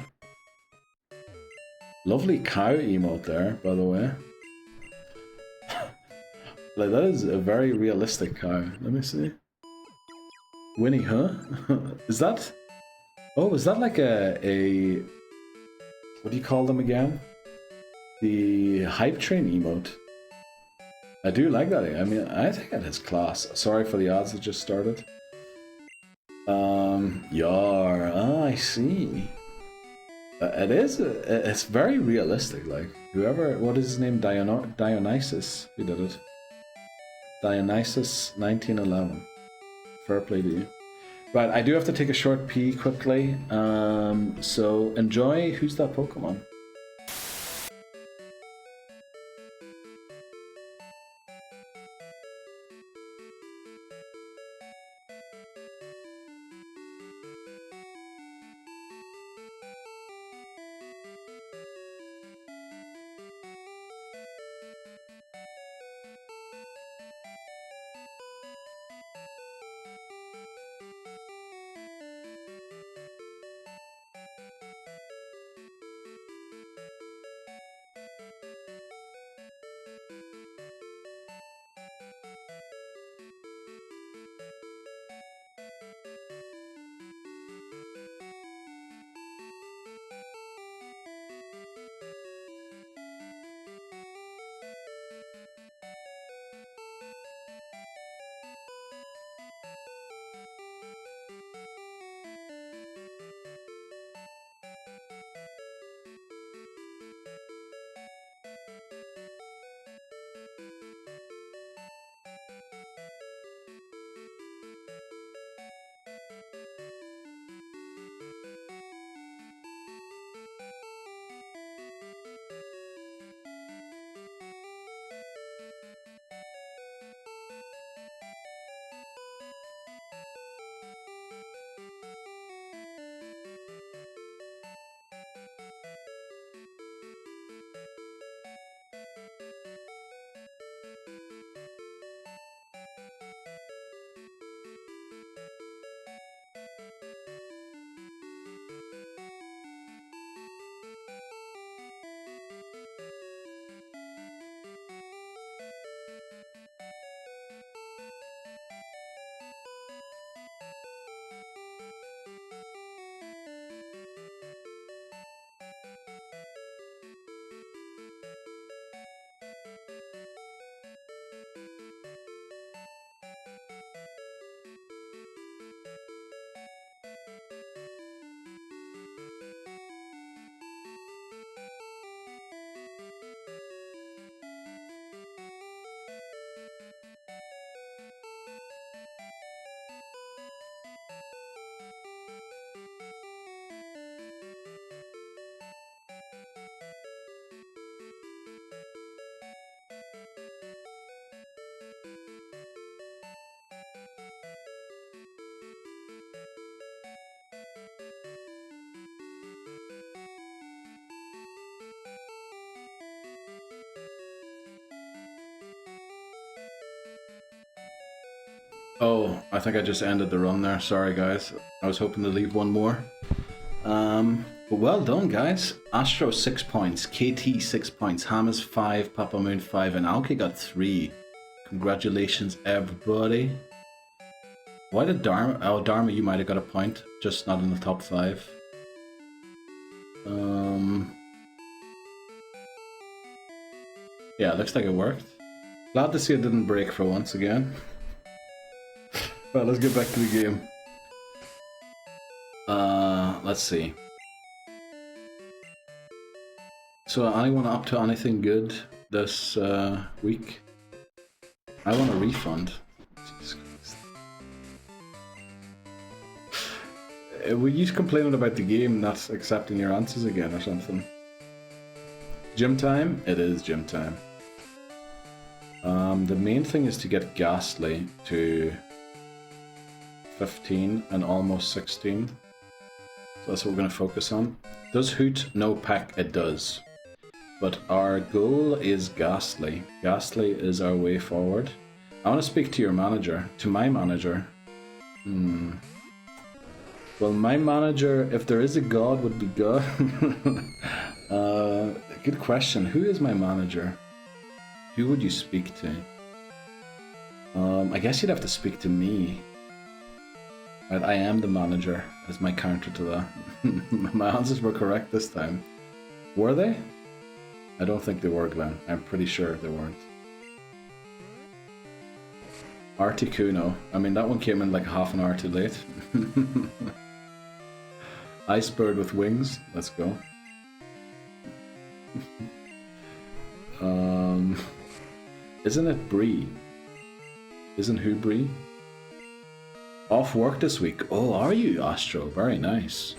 Lovely cow emote there, by the way. Like, that is a very realistic cow. Let me see. Winnie, huh? Is that... Oh, is that like a... What do you call them again? The hype train emote. I do like that. I mean, I think it is class. Sorry for the ads that just started. Yar. Ah, I see. It is. It's very realistic. Like, whoever... What is his name? Dionysus. Who did it? Dionysus 1911. Fair play to you. Right, I do have to take a short pee quickly. So enjoy. Who's that Pokemon? Oh, I think I just ended the run there. Sorry, guys. I was hoping to leave one more. But well done, guys. Astro 6 points, KT 6 points, Hammers 5, Papa Moon 5, and Alki got 3. Congratulations, everybody. Why did Dharma? Oh, Dharma, you might have got a point, just not in the top 5. Yeah, looks like it worked. Glad to see it didn't break for once again. Right, let's get back to the game. Let's see. So, anyone up to anything good this week? I want a refund. Jesus Christ. Were you complaining about the game not accepting your answers again or something? Gym time? It is gym time. The main thing is to get Ghastly to 15 and almost 16. So that's what we're going to focus on. Does Hoot no Peck? It does. But our goal is Ghastly. Ghastly is our way forward. I want to speak to your manager. To my manager. Well, my manager, if there is a god, would be God. Good question. Who is my manager? Who would you speak to? I guess you'd have to speak to me. Right, I am the manager as my counter to that. My answers were correct this time. Were they? I don't think they were, Glenn. I'm pretty sure they weren't. Articuno. I mean, that one came in like half an hour too late. Ice bird with wings. Let's go. Isn't it Bree? Isn't who Bree? Off work this week. Oh, are you, Astro? Very nice.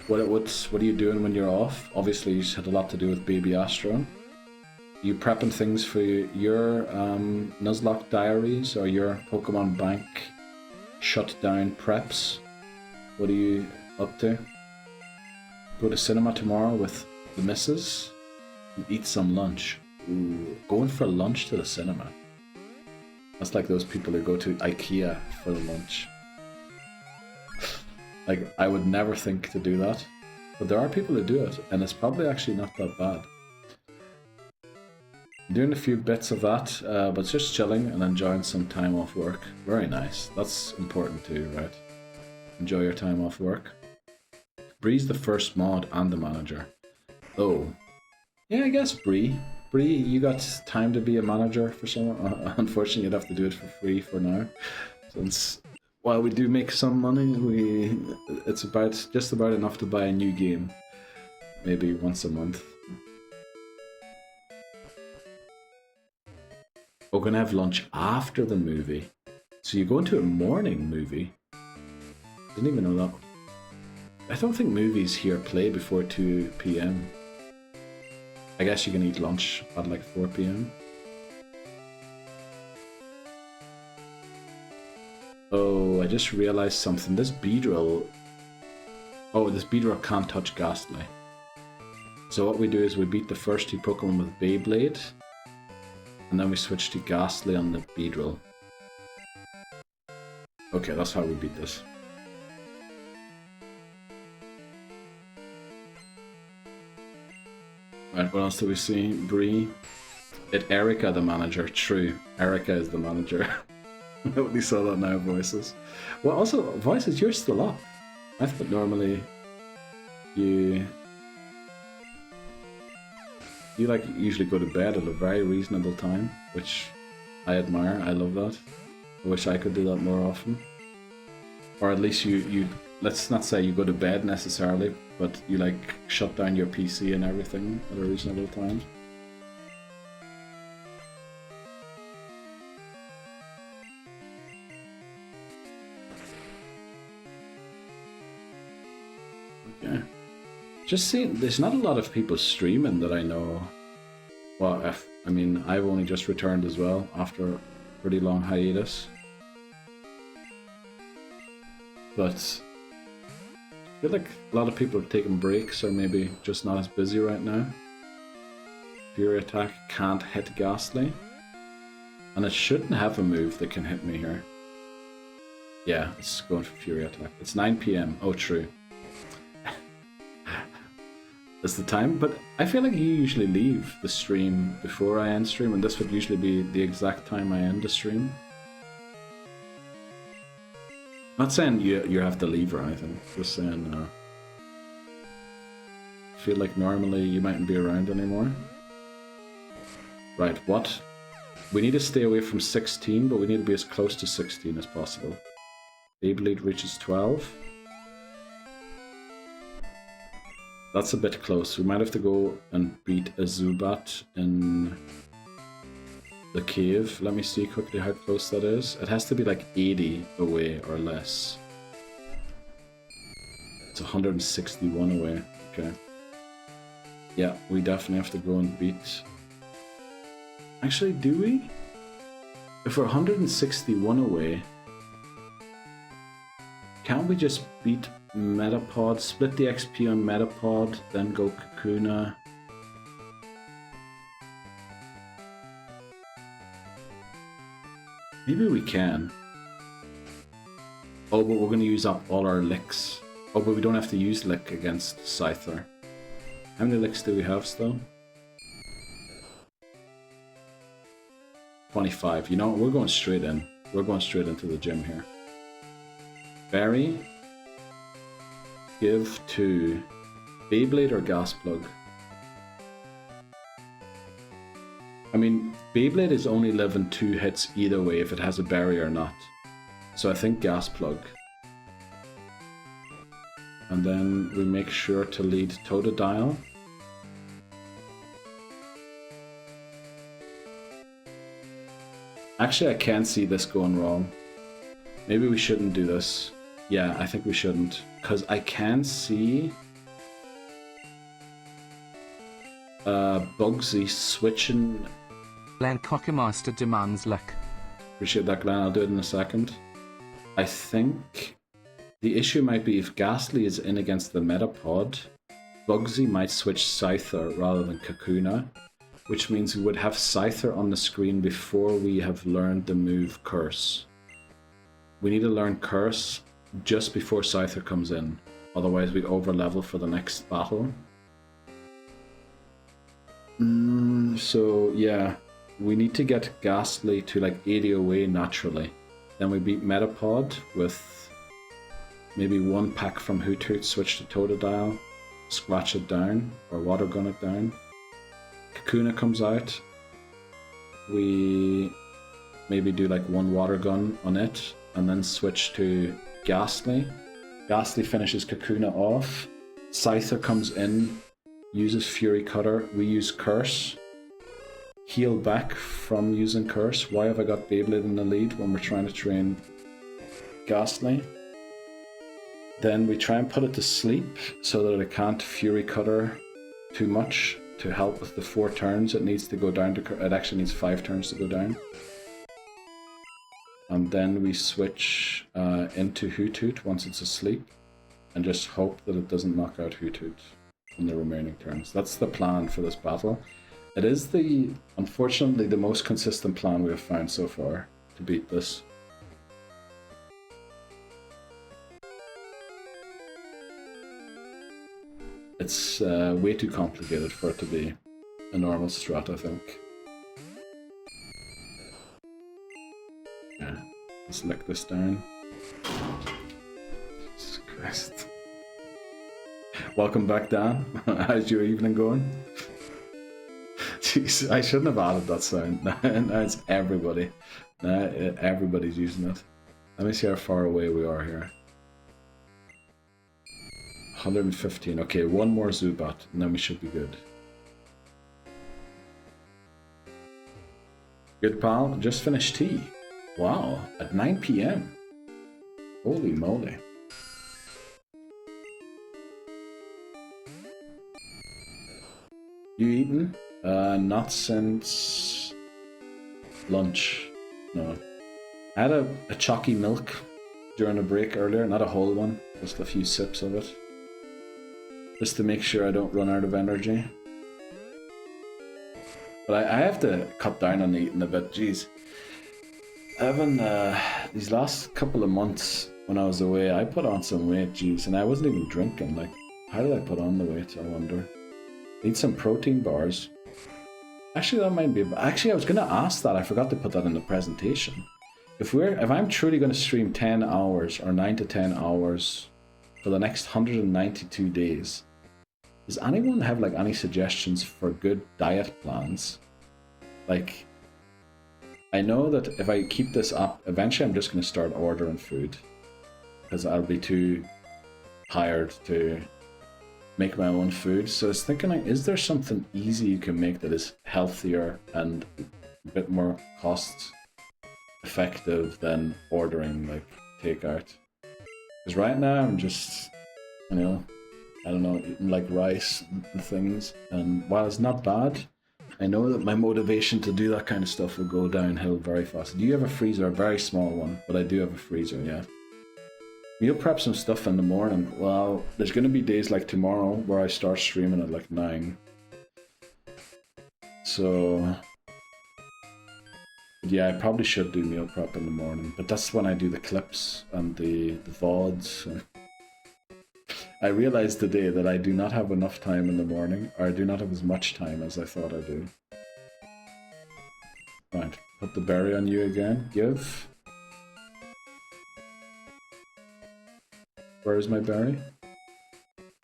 What are you doing when you're off? Obviously, you had a lot to do with baby Astro. You prepping things for your Nuzlocke diaries or your Pokemon Bank Shutdown preps? What are you up to? Go to cinema tomorrow with the missus and eat some lunch. Ooh, going for lunch to the cinema. That's like those people who go to IKEA for the lunch. Like, I would never think to do that. But there are people who do it, and it's probably actually not that bad. Doing a few bits of that, but just chilling and enjoying some time off work. Very nice. That's important too, right? Enjoy your time off work. Bree's the first mod and the manager. Oh. Yeah, I guess Bree. Bree, you got time to be a manager for someone? Unfortunately, you'd have to do it for free for now. Since, while we do make some money, it's just about enough to buy a new game. Maybe once a month. We're gonna have lunch after the movie. So you go into a morning movie? Didn't even know that. I don't think movies here play before 2 PM. I guess you can eat lunch at like 4 PM. Oh, I just realized something. This Beedrill... Oh, this Beedrill can't touch Ghastly. So what we do is we beat the first 2 Pokemon with Beyblade. And then we switch to Ghastly on the Beedrill. Okay, that's how we beat this. Right, what else do we see? Bree. Erica the manager. True. Erica is the manager. Nobody saw that now, Voices. Well, also, Voices, you're still up. I thought normally you like usually go to bed at a very reasonable time, which I admire. I love that. I wish I could do that more often. Or at least you let's not say you go to bed necessarily, but you like shut down your PC and everything at a reasonable time. Okay. Just seeing, there's not a lot of people streaming that I know. Well, I mean, I've only just returned as well after a pretty long hiatus. But I feel like a lot of people are taking breaks or maybe just not as busy right now. Fury Attack can't hit Ghastly. And it shouldn't have a move that can hit me here. Yeah, it's going for Fury Attack. It's 9 PM. Oh, true. That's the time, but I feel like you usually leave the stream before I end stream, and this would usually be the exact time I end the stream. Not saying you have to leave or anything, just saying I feel like normally you mightn't be around anymore. Right, what? We need to stay away from 16, but we need to be as close to 16 as possible. Beyblade reaches 12. That's a bit close. We might have to go and beat a Zubat in the cave. Let me see quickly how close that is. It has to be like 80 away or less. It's 161 away. Okay. Yeah, we definitely have to go and beat... Actually, do we? If we're 161 away, can't we just beat Metapod, split the XP on Metapod, then go Kakuna? Maybe we can. Oh, but we're going to use up all our licks. Oh, but we don't have to use lick against Scyther. How many licks do we have still? 25. You know, we're going straight in. We're going straight into the gym here. Berry. Give to Beyblade or Gas Plug? I mean, Beyblade is only living 2 hits either way if it has a berry or not. So I think Gas Plug. And then we make sure to lead Totodile. Actually, I can't see this going wrong. Maybe we shouldn't do this. Yeah, I think we shouldn't. Because I can see Bugsy switching. Glenn Cockermaster demands luck. Appreciate that, Glenn. I'll do it in a second. I think the issue might be if Ghastly is in against the Metapod, Bugsy might switch Scyther rather than Kakuna, which means we would have Scyther on the screen before we have learned the move Curse. We need to learn Curse just before Scyther comes in, otherwise we overlevel for the next battle. So yeah, we need to get Ghastly to like 80 away naturally. Then we beat Metapod with maybe 1 pack from Hoothoot, switch to Totodile, scratch it down, or water gun it down. Kakuna comes out. We maybe do like 1 water gun on it, and then switch to Ghastly. Ghastly finishes Kakuna off. Scyther comes in, uses Fury Cutter. We use Curse. Heal back from using Curse. Why have I got Beyblade in the lead when we're trying to train Ghastly? Then we try and put it to sleep so that it can't Fury Cutter too much to help with the 4 turns it needs to go down to. It actually needs 5 turns to go down. And then we switch into Hoothoot once it's asleep and just hope that it doesn't knock out Hoothoot in the remaining turns. That's the plan for this battle. It is unfortunately, the most consistent plan we have found so far to beat this. It's way too complicated for it to be a normal strat, I think. Yeah, let's lick this down. Jesus Christ. Welcome back, Dan. How's your evening going? Jeez, I shouldn't have added that sound. Now it's everybody. Now everybody's using it. Let me see how far away we are here. 115. Okay, 1 more Zubat, and then we should be good. Good, pal. Just finished tea. Wow, at 9 PM. Holy moly. You eaten? Not since lunch. No. I had a chalky milk during a break earlier, not a whole one, just a few sips of it. Just to make sure I don't run out of energy. But I have to cut down on eating a bit, jeez. Evan, these last couple of months when I was away, I put on some weight, jeez, and I wasn't even drinking. Like, how did I put on the weight, I wonder? Need some protein bars. Actually, that might be... Actually, I was going to ask that. I forgot to put that in the presentation. If I'm truly going to stream 10 hours or 9 to 10 hours for the next 192 days, does anyone have like any suggestions for good diet plans? Like, I know that if I keep this up, eventually I'm just going to start ordering food because I'll be too tired to make my own food. So I was thinking, like, is there something easy you can make that is healthier and a bit more cost effective than ordering like takeout? Because right now I'm just, you know, I don't know, eating like rice and things, and while it's not bad, I know that my motivation to do that kind of stuff will go downhill very fast. Do you have a freezer? A very small one, but I do have a freezer, yeah. Meal prep some stuff in the morning. Well, there's going to be days like tomorrow where I start streaming at like 9. So, yeah, I probably should do meal prep in the morning, but that's when I do the clips and the VODs. I realized today that I do not have enough time in the morning, or I do not have as much time as I thought I do. Right, put the berry on you again. Give. Where is my berry?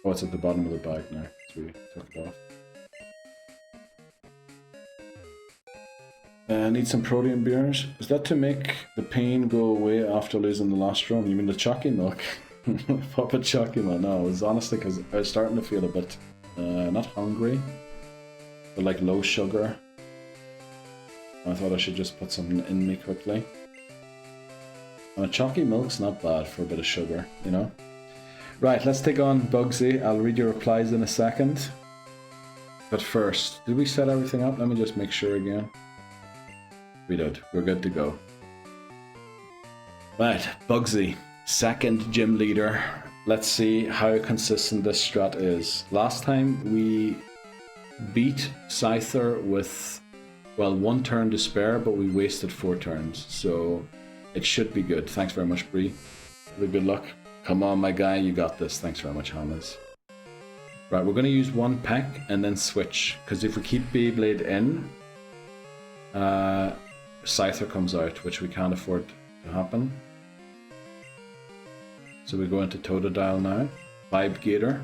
Oh, it's at the bottom of the bag now, so we took it off. Need some protein beers. Is that to make the pain go away after losing the last run? You mean the chalky milk? Pop a chalky milk. No, it was honestly because I was starting to feel a bit, not hungry, but like low sugar. I thought I should just put something in me quickly. And a chalky milk's not bad for a bit of sugar, you know? Right, let's take on Bugsy. I'll read your replies in a second. But first, did we set everything up? Let me just make sure again. We did. We're good to go. Right, Bugsy, second gym leader. Let's see how consistent this strat is. Last time we beat Scyther with, well, 1 turn to spare, but we wasted 4 turns. So it should be good. Thanks very much, Bree. Good luck. Come on, my guy, you got this. Thanks very much, Hannes. Right, we're going to use 1 peck and then switch. Because if we keep Beyblade in, Scyther comes out, which we can't afford to happen. So we go into Totodile now. Vibe Gator.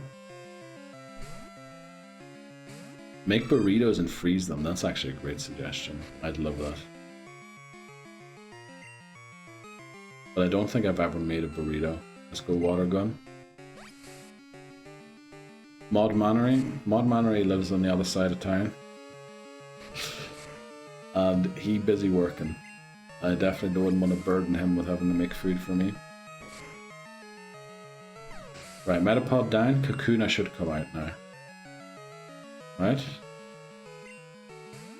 Make burritos and freeze them. That's actually a great suggestion. I'd love that. But I don't think I've ever made a burrito. Let's go Water Gun. Mod Mannery. Mod Mannery lives on the other side of town. And he busy working. I definitely wouldn't want to burden him with having to make food for me. Right, Metapod down. Kakuna should come out now. Right?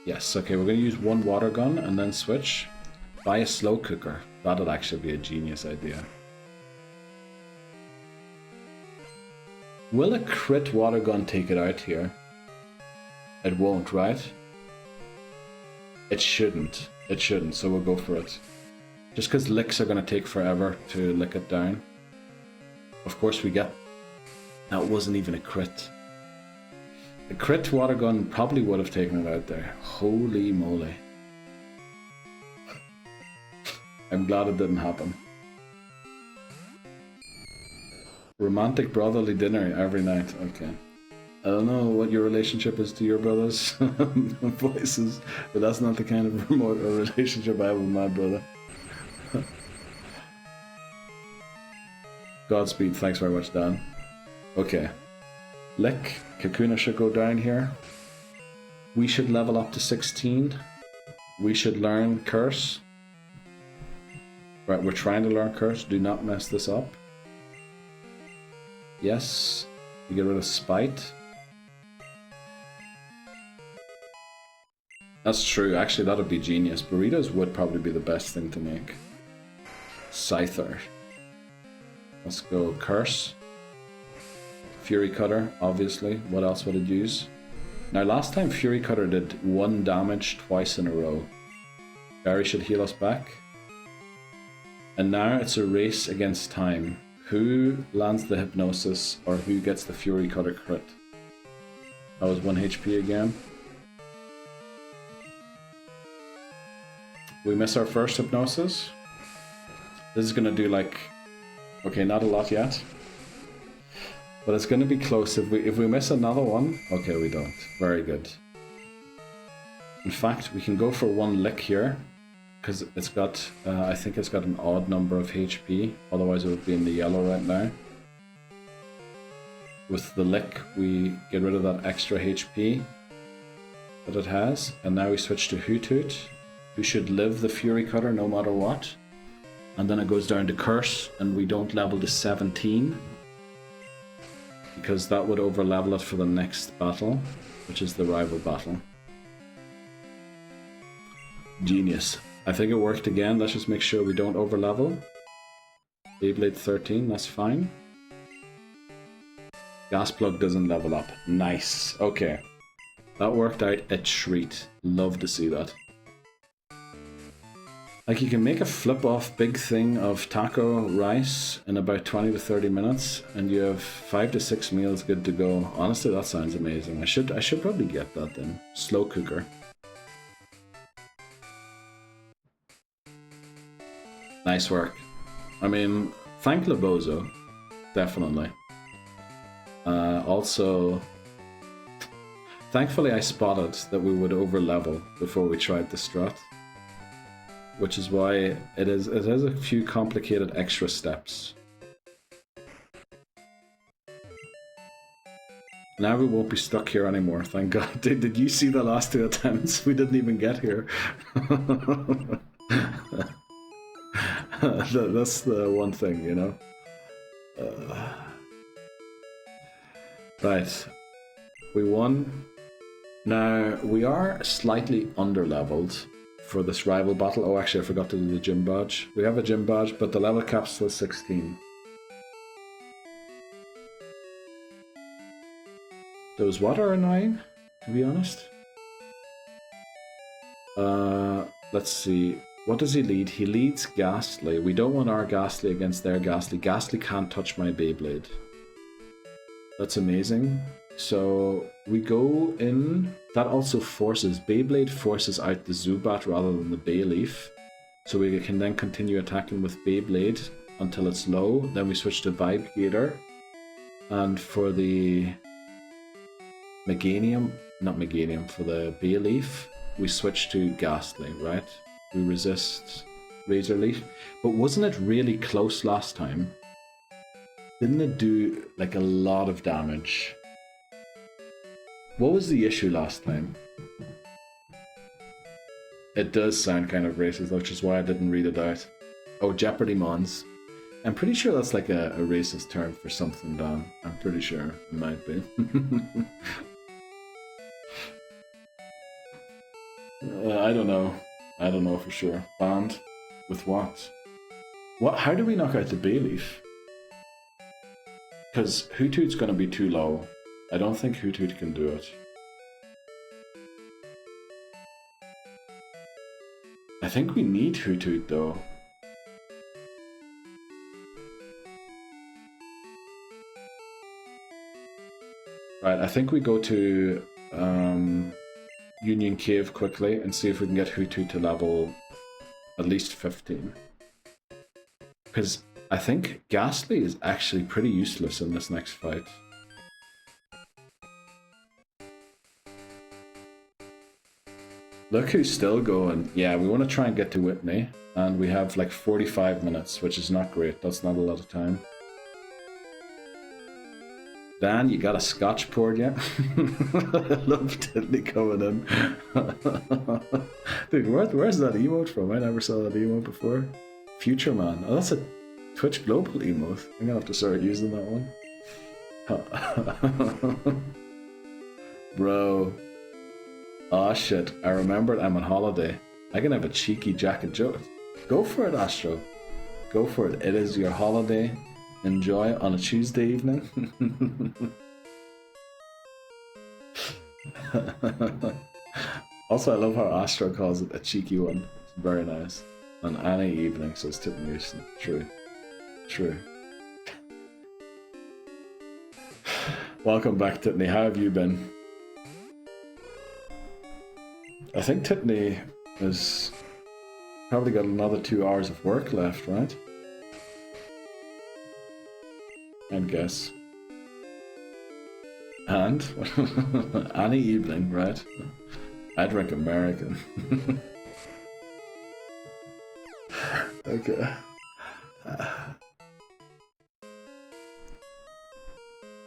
Yes, okay, we're going to use 1 Water Gun and then switch. Buy a slow cooker. That'd actually be a genius idea. Will a crit Water Gun take it out here? It won't, right? It shouldn't. It shouldn't, so we'll go for it. Just because licks are going to take forever to lick it down. Of course we get... That wasn't even a crit. The crit Water Gun probably would have taken it out there. Holy moly. I'm glad it didn't happen. Romantic brotherly dinner every night. Okay. I don't know what your relationship is to your brothers' voices, but that's not the kind of remote relationship I have with my brother. Godspeed, thanks very much, Dan. Okay. Lick, Kakuna should go down here. We should level up to 16. We should learn Curse. Right, we're trying to learn Curse. Do not mess this up. Yes. We get rid of Spite. That's true. Actually, that would be genius. Burritos would probably be the best thing to make. Scyther. Let's go Curse. Fury Cutter, obviously. What else would it use? Now, last time Fury Cutter did 1 damage twice in a row. Barry should heal us back. And now it's a race against time. Who lands the Hypnosis or who gets the Fury Cutter crit? That was 1 HP again. We miss our first Hypnosis. This is gonna do like... Okay, not a lot yet. But it's gonna be close. If we miss another one... Okay, we don't. Very good. In fact, we can go for 1 lick here. Because it's got, I think it's got an odd number of HP, otherwise it would be in the yellow right now. With the lick, we get rid of that extra HP that it has, and now we switch to Hoot Hoot, who should live the Fury Cutter no matter what. And then it goes down to Curse, and we don't level to 17, because that would over level it for the next battle, which is the rival battle. Genius. I think it worked again. Let's just make sure we don't overlevel. Beyblade 13, that's fine. Gasplug doesn't level up. Nice. Okay. That worked out a treat. Love to see that. Like, you can make a flip-off big thing of taco rice in about 20 to 30 minutes, and you have 5 to 6 meals good to go. Honestly, that sounds amazing. I should probably get that then. Slow cooker. Nice work. I mean, thank Labozo, definitely. Also, thankfully I spotted that we would over-level before we tried the strat, which is why it has a few complicated extra steps. Now we won't be stuck here anymore, thank God. Did you see the last 2 attempts? We didn't even get here. That's the one thing, you know? Right. We won. Now, we are slightly under-leveled for this rival battle. Oh, actually, I forgot to do the gym badge. We have a gym badge, but the level cap's still 16. Those what are annoying, to be honest? Let's see. What does he lead? He leads Ghastly. We don't want our Ghastly against their Ghastly. Ghastly can't touch my Beyblade. That's amazing. So we go in. That also forces... Beyblade forces out the Zubat rather than the Bayleaf. So we can then continue attacking with Beyblade until it's low. Then we switch to Vibe Gator. And for the... Meganium... Not Meganium. For the Bayleaf, we switch to Ghastly, right? We resist Razor Leaf. But wasn't it really close last time? Didn't it do like a lot of damage? What was the issue last time? It does sound kind of racist, which is why I didn't read it out. Oh, Jeopardy Mons. I'm pretty sure that's like a racist term for something, Dan. I'm pretty sure it might be. I don't know. I don't know for sure. Banned? With what? What? How do we knock out the Bayleaf? Because Hoothoot's going to be too low. I don't think Hoothoot can do it. I think we need Hoothoot though. Right, I think we go to Union Cave quickly and see if we can get Hoothoot to level at least 15. Because I think Ghastly is actually pretty useless in this next fight. Look who's still going. Yeah, we want to try and get to Whitney. And we have like 45 minutes, which is not great. That's not a lot of time. Dan, you got a scotch poured yet? I love Tiddly coming in. Dude, where's that emote from? I never saw that emote before. Future Man. Oh, that's a Twitch Global emote. I'm gonna have to start using that one. Bro. Aw, shit. I remembered I'm on holiday. I can have a cheeky jacket joke. Go for it, Astro. Go for it. It is your holiday. Enjoy on a Tuesday evening. Also, I love how Astro calls it a cheeky one. It's very nice. On any evening, says Tittenhouston. True. True. Welcome back, Titney. How have you been? I think Titney has probably got another 2 hours of work left, right? I guess. And? Any evening, right? I drink American. Okay.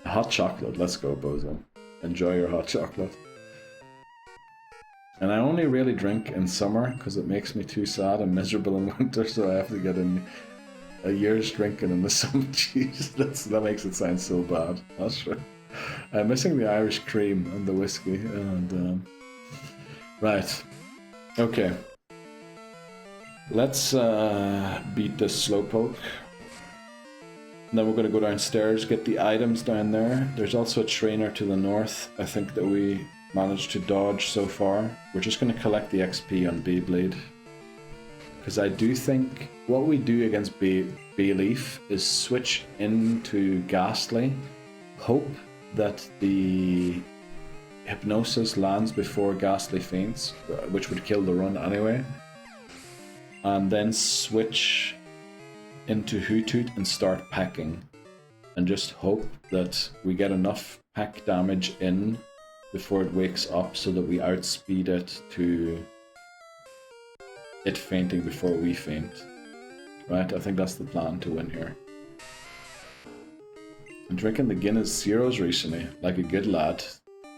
Hot chocolate, let's go, Bozo. Enjoy your hot chocolate. And I only really drink in summer because it makes me too sad and miserable in winter, so I have to get in a year's drinking in the summer. Jeez, that makes it sound so bad. That's true. I'm missing the Irish cream and the whiskey. And right. Okay. Let's beat this Slowpoke. And then we're going to go downstairs, get the items down there. There's also a trainer to the north, I think, that we managed to dodge so far. We're just going to collect the XP on Beyblade. Because I do think what we do against Bayleaf is switch into Ghastly, hope that the Hypnosis lands before Ghastly faints, which would kill the run anyway, and then switch into Hoothoot and start pecking, and just hope that we get enough peck damage in before it wakes up so that we outspeed it to it fainting before we faint. Right, I think that's the plan to win here. I'm drinking the Guinness Zeros recently, like a good lad.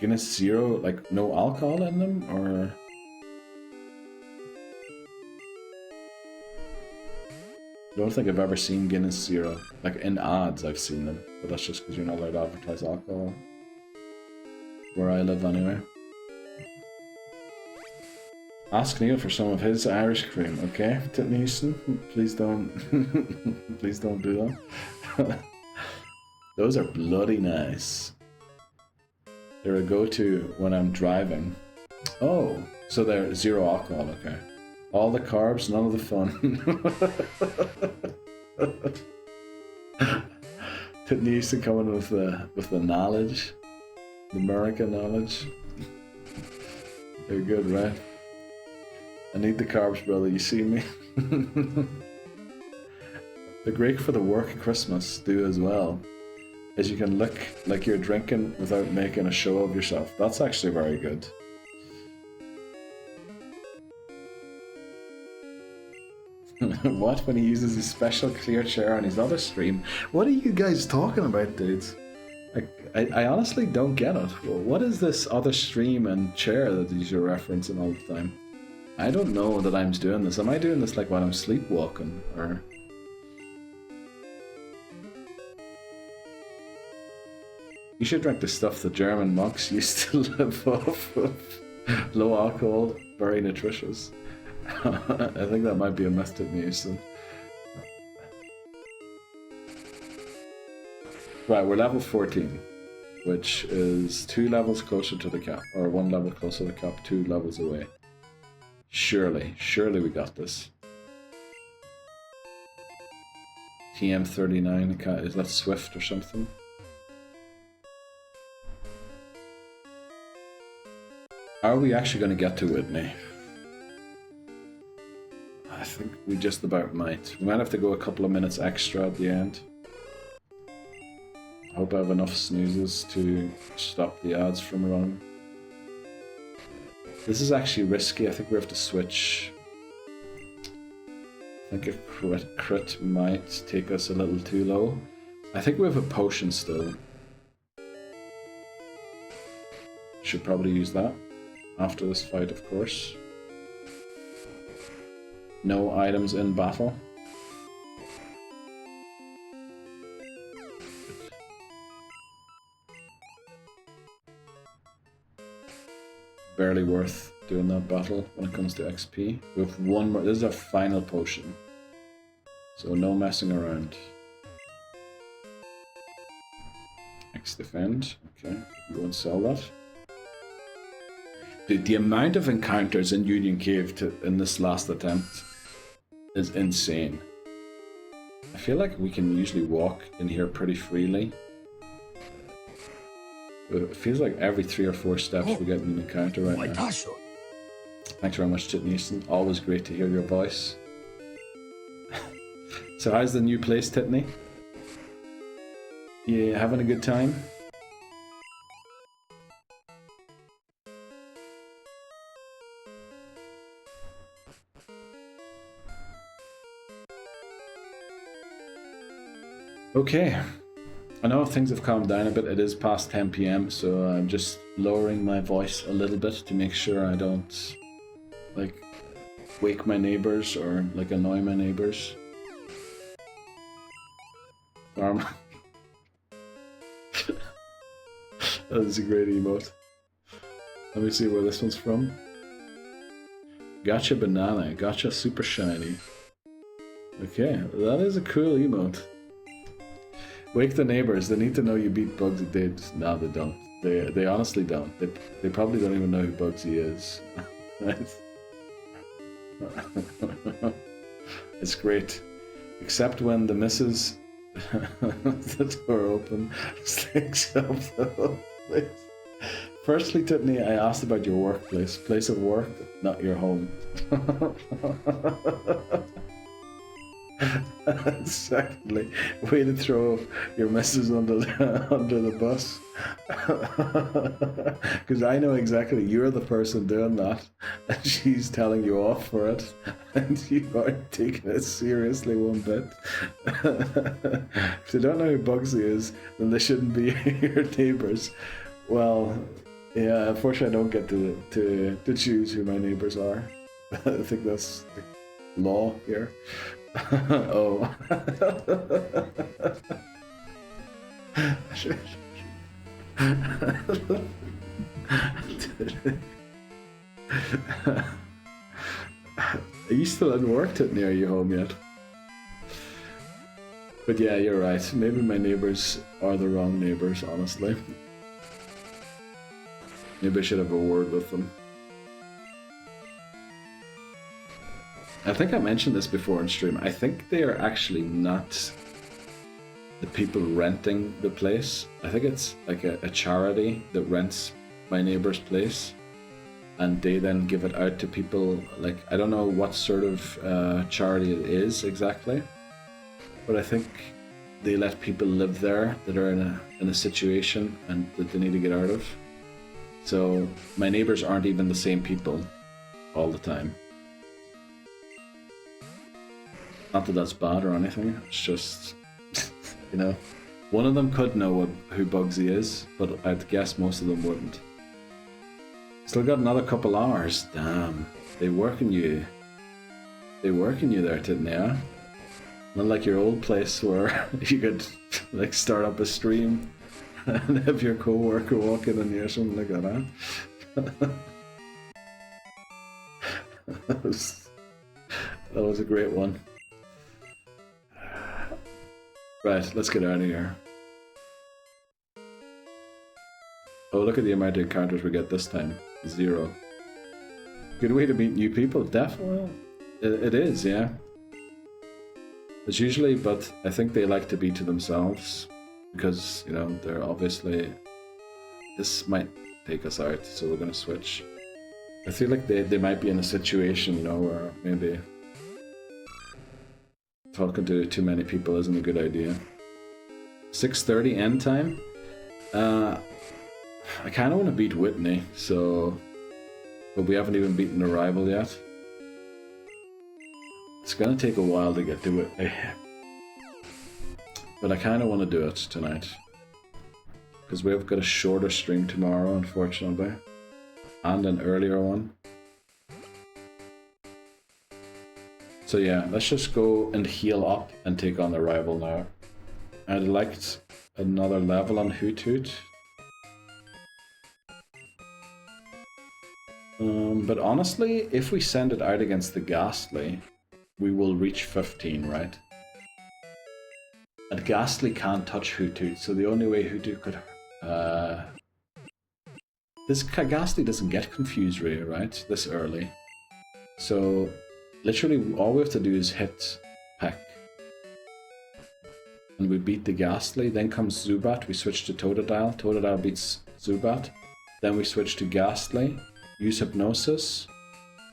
Guinness Zero, like no alcohol in them, or... I don't think I've ever seen Guinness Zero. Like in ads I've seen them, but that's just because you're not allowed to advertise alcohol. Where I live anyway. Ask Neil for some of his Irish cream, okay? Titney Houston, please don't, please don't do that. Those are bloody nice. They're a go-to when I'm driving. Oh, so they're zero alcohol, okay. All the carbs, none of the fun. Titney Houston coming with the knowledge, the American knowledge. They're good, right? I need the carbs, brother, you see me? They're great for the work Christmas, do as well. As you can look like you're drinking without making a show of yourself. That's actually very good. What? When he uses his special clear chair on his other stream? What are you guys talking about, dudes? I honestly don't get it. What is this other stream and chair that you're referencing all the time? I don't know that I'm doing this. Am I doing this like when I'm sleepwalking, or... You should drink the stuff the German monks used to live off of. Low alcohol, very nutritious. I think that might be a myth to Houston. Right, we're level 14, which is 2 levels closer to the cap, or 1 level closer to the cap, 2 levels away. Surely we got this. TM39, is that Swift or something? Are we actually going to get to Whitney? I think we just about might. We might have to go a couple of minutes extra at the end. I hope I have enough snoozes to stop the ads from running. This is actually risky. I think we have to switch. I think a crit might take us a little too low. I think we have a potion still. Should probably use that after this fight, of course. No items in battle. Barely worth doing that battle when it comes to XP. We have one more. This is our final potion, so no messing around. X defend. Okay, we won't sell that. Dude, the amount of encounters in Union Cave in this last attempt is insane. I feel like we can usually walk in here pretty freely. It feels like every 3 or 4 steps we get an encounter right now. Thanks very much, Titney Houston. Always great to hear your voice. So how's the new place, Titney? You having a good time? Okay. I know things have calmed down a bit. It is past 10 PM, so I'm just lowering my voice a little bit to make sure I don't, like, wake my neighbors or, like, annoy my neighbors. That is a great emote. Let me see where this one's from. Gotcha banana, gotcha super shiny. Okay, that is a cool emote. Wake the neighbors, they need to know you beat Bugsy. No, they don't. They honestly don't. They probably don't even know who Bugsy is. It's great. Except when the missus the door open, sticks up the whole place. Firstly, Tiffany, I asked about your workplace. Place of work, not your home. Secondly, way to throw your missus under the bus. Because I know exactly you're the person doing that, and she's telling you off for it, and you aren't taking it seriously one bit. If they don't know who Bugsy is, then they shouldn't be your neighbours. Well, yeah, unfortunately I don't get to choose who my neighbours are. I think that's the law here. Oh. Are you still in work near you home yet? But yeah, you're right. Maybe my neighbours are the wrong neighbours, honestly. Maybe I should have a word with them. I think I mentioned this before on stream. I think they are actually not the people renting the place. I think it's like a charity that rents my neighbor's place, and they then give it out to people. Like, I don't know what sort of charity it is exactly, but I think they let people live there that are in a situation and that they need to get out of. So my neighbors aren't even the same people all the time. Not that that's bad or anything, it's just, you know, one of them could know who Bugsy is, but I'd guess most of them wouldn't. Still got another couple hours. Damn, they working you there, didn't they? Huh? Not like your old place where you could like start up a stream and have your co-worker walk in on you or something like that, huh? That was a great one. Right, let's get out of here. Oh, look at the amount of encounters we get this time. 0. Good way to meet new people, definitely. It is, yeah. It's usually, but I think they like to be to themselves. Because, you know, they're obviously... This might take us out, so we're gonna switch. I feel like they might be in a situation, you know, where maybe... talking to too many people isn't a good idea. 6:30 end time? I kind of want to beat Whitney, so... But we haven't even beaten the rival yet. It's gonna take a while to get to it. But I kind of want to do it tonight. Because we've got a shorter stream tomorrow, unfortunately. And an earlier one. So yeah, let's just go and heal up and take on the rival now. I'd like another level on Hoot Hoot. But honestly, if we send it out against the Ghastly, we will reach 15, right? And Ghastly can't touch Hoot Hoot, so the only way Hoot Hoot could... This Ghastly doesn't get confused ray, right? This early. So... Literally, all we have to do is hit Peck. And we beat the Ghastly. Then comes Zubat. We switch to Totodile. Totodile beats Zubat. Then we switch to Ghastly. Use Hypnosis.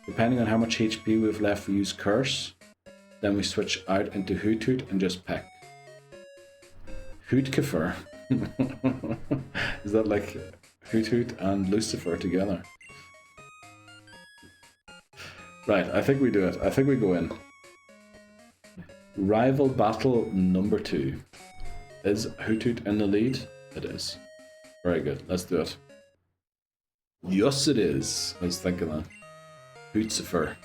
Depending on how much HP we've left, we use Curse. Then we switch out into Hoot Hoot and just Peck. Hootkifer. Is that like Hoot Hoot and Lucifer together? Right, I think we do it. I think we go in. Rival battle number 2. Is Hoot Hoot in the lead? It is. Very good, let's do it. Yes, it is. I was thinking that. Hootcifer.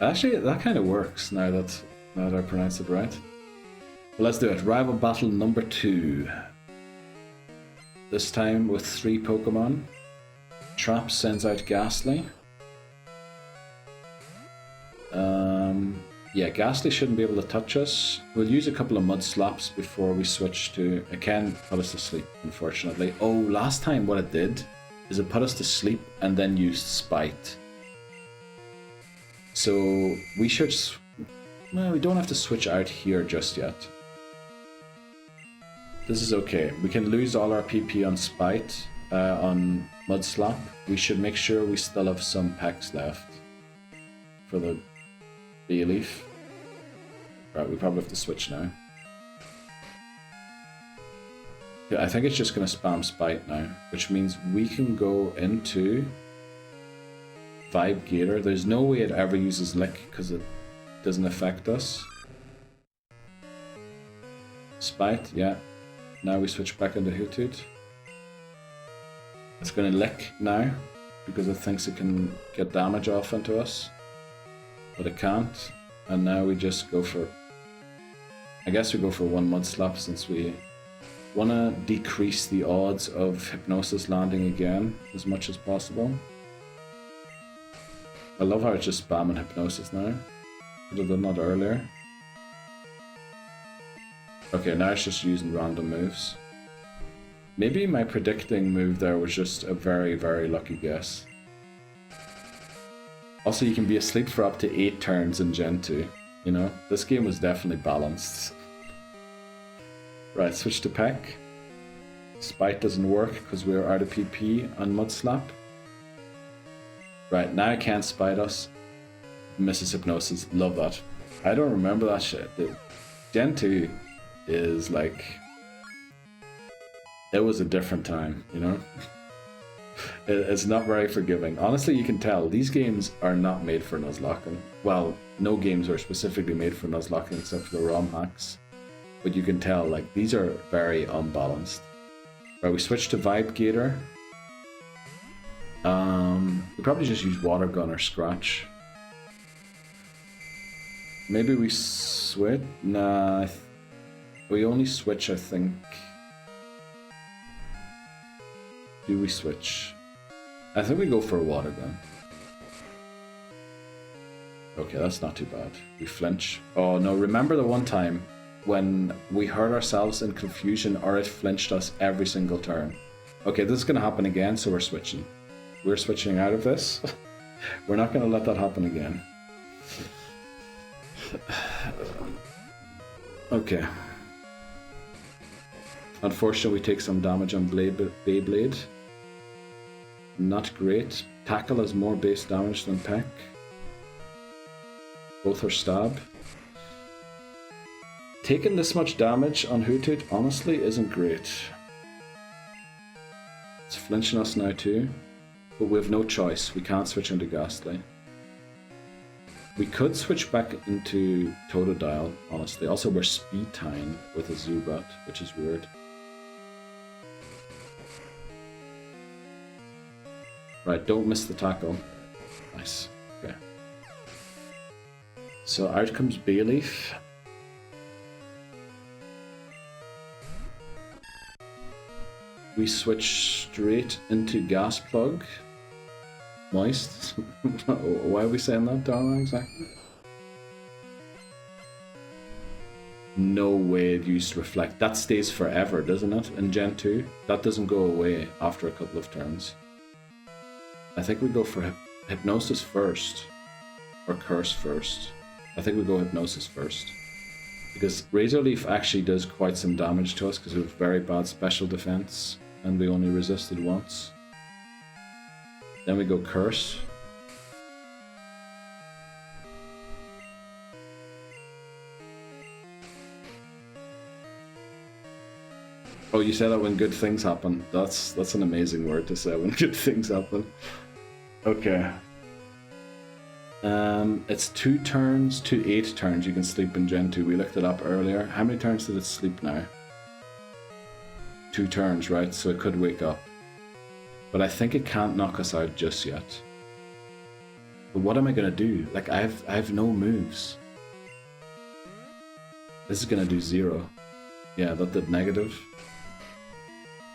Actually, that kind of works now that I pronounce it right. Well, let's do it. Rival battle number 2. This time with 3 Pokemon. Trap sends out Ghastly. Yeah, Ghastly shouldn't be able to touch us. We'll use a couple of Mud Slaps before we switch to... It can put us to sleep, unfortunately. Oh, last time what it did is it put us to sleep and then used Spite. So we should Well, we don't have to switch out here just yet. This is okay. We can lose all our PP on Spite, on Mudslap. We should make sure we still have some packs left for the Bayleaf. Right, we probably have to switch now. Yeah, I think it's just going to spam Spite now, which means we can go into Vibe Gator. There's no way it ever uses Lick because it doesn't affect us. Spite, yeah. Now we switch back into Hoothoot. It's going to Lick now because it thinks it can get damage off into us, but it can't. And now we just go for, I guess we go for one Mudslap since we want to decrease the odds of Hypnosis landing again as much as possible. I love how it's just spamming Hypnosis now. Could have done that earlier. Okay, now it's just using random moves. Maybe my predicting move there was just a very, very lucky guess. Also, you can be asleep for up to 8 turns in Gen 2. You know, this game was definitely balanced. Right, switch to Peck. Spite doesn't work because we're out of PP on Mudslap. Right, now it can't Spite us. Misses Hypnosis, love that. I don't remember that shit. Gen 2 is like, it was a different time, you know? It's not very forgiving. Honestly, you can tell these games are not made for Nuzlocke. Well, no games are specifically made for Nuzlocke except for the ROM hacks. But you can tell, like, these are very unbalanced. Right, we switch to Vibe Gator. We probably just use Water Gun or Scratch. Maybe we switch? Nah, we only switch, I think. Do we switch? I think we go for a Water Gun. Okay, that's not too bad. We flinch. Oh no, remember the one time when we hurt ourselves in confusion or it flinched us every single turn? Okay, this is going to happen again, so we're switching. We're switching out of this. We're not going to let that happen again. Okay. Unfortunately, we take some damage on Beyblade. Not great. Tackle has more base damage than Peck. Both are stab. Taking this much damage on Hoothoot honestly isn't great. It's flinching us now too, but we have no choice. We can't switch into Ghastly. We could switch back into Totodile, honestly. Also, we're speed tying with a Zubat, which is weird. Right, don't miss the tackle. Nice. Okay. So out comes Bayleaf. We switch straight into Gas Plug. Moist. Why are we saying that, darling? Exactly. No way it used Reflect. That stays forever, doesn't it? In Gen 2? That doesn't go away after a couple of turns. I think we go for Hypnosis first. Or Curse first. I think we go Hypnosis first. Because Razor Leaf actually does quite some damage to us because we have very bad special defense. And we only resisted once. Then we go Curse. Oh, you say that when good things happen. That's an amazing word to say, when good things happen. Okay. It's 2 turns to 8 turns you can sleep in Gen 2. We looked it up earlier. How many turns did it sleep now? 2 turns, right? So it could wake up. But I think it can't knock us out just yet. But what am I gonna do? Like, I have no moves. This is gonna do 0. Yeah, that did negative.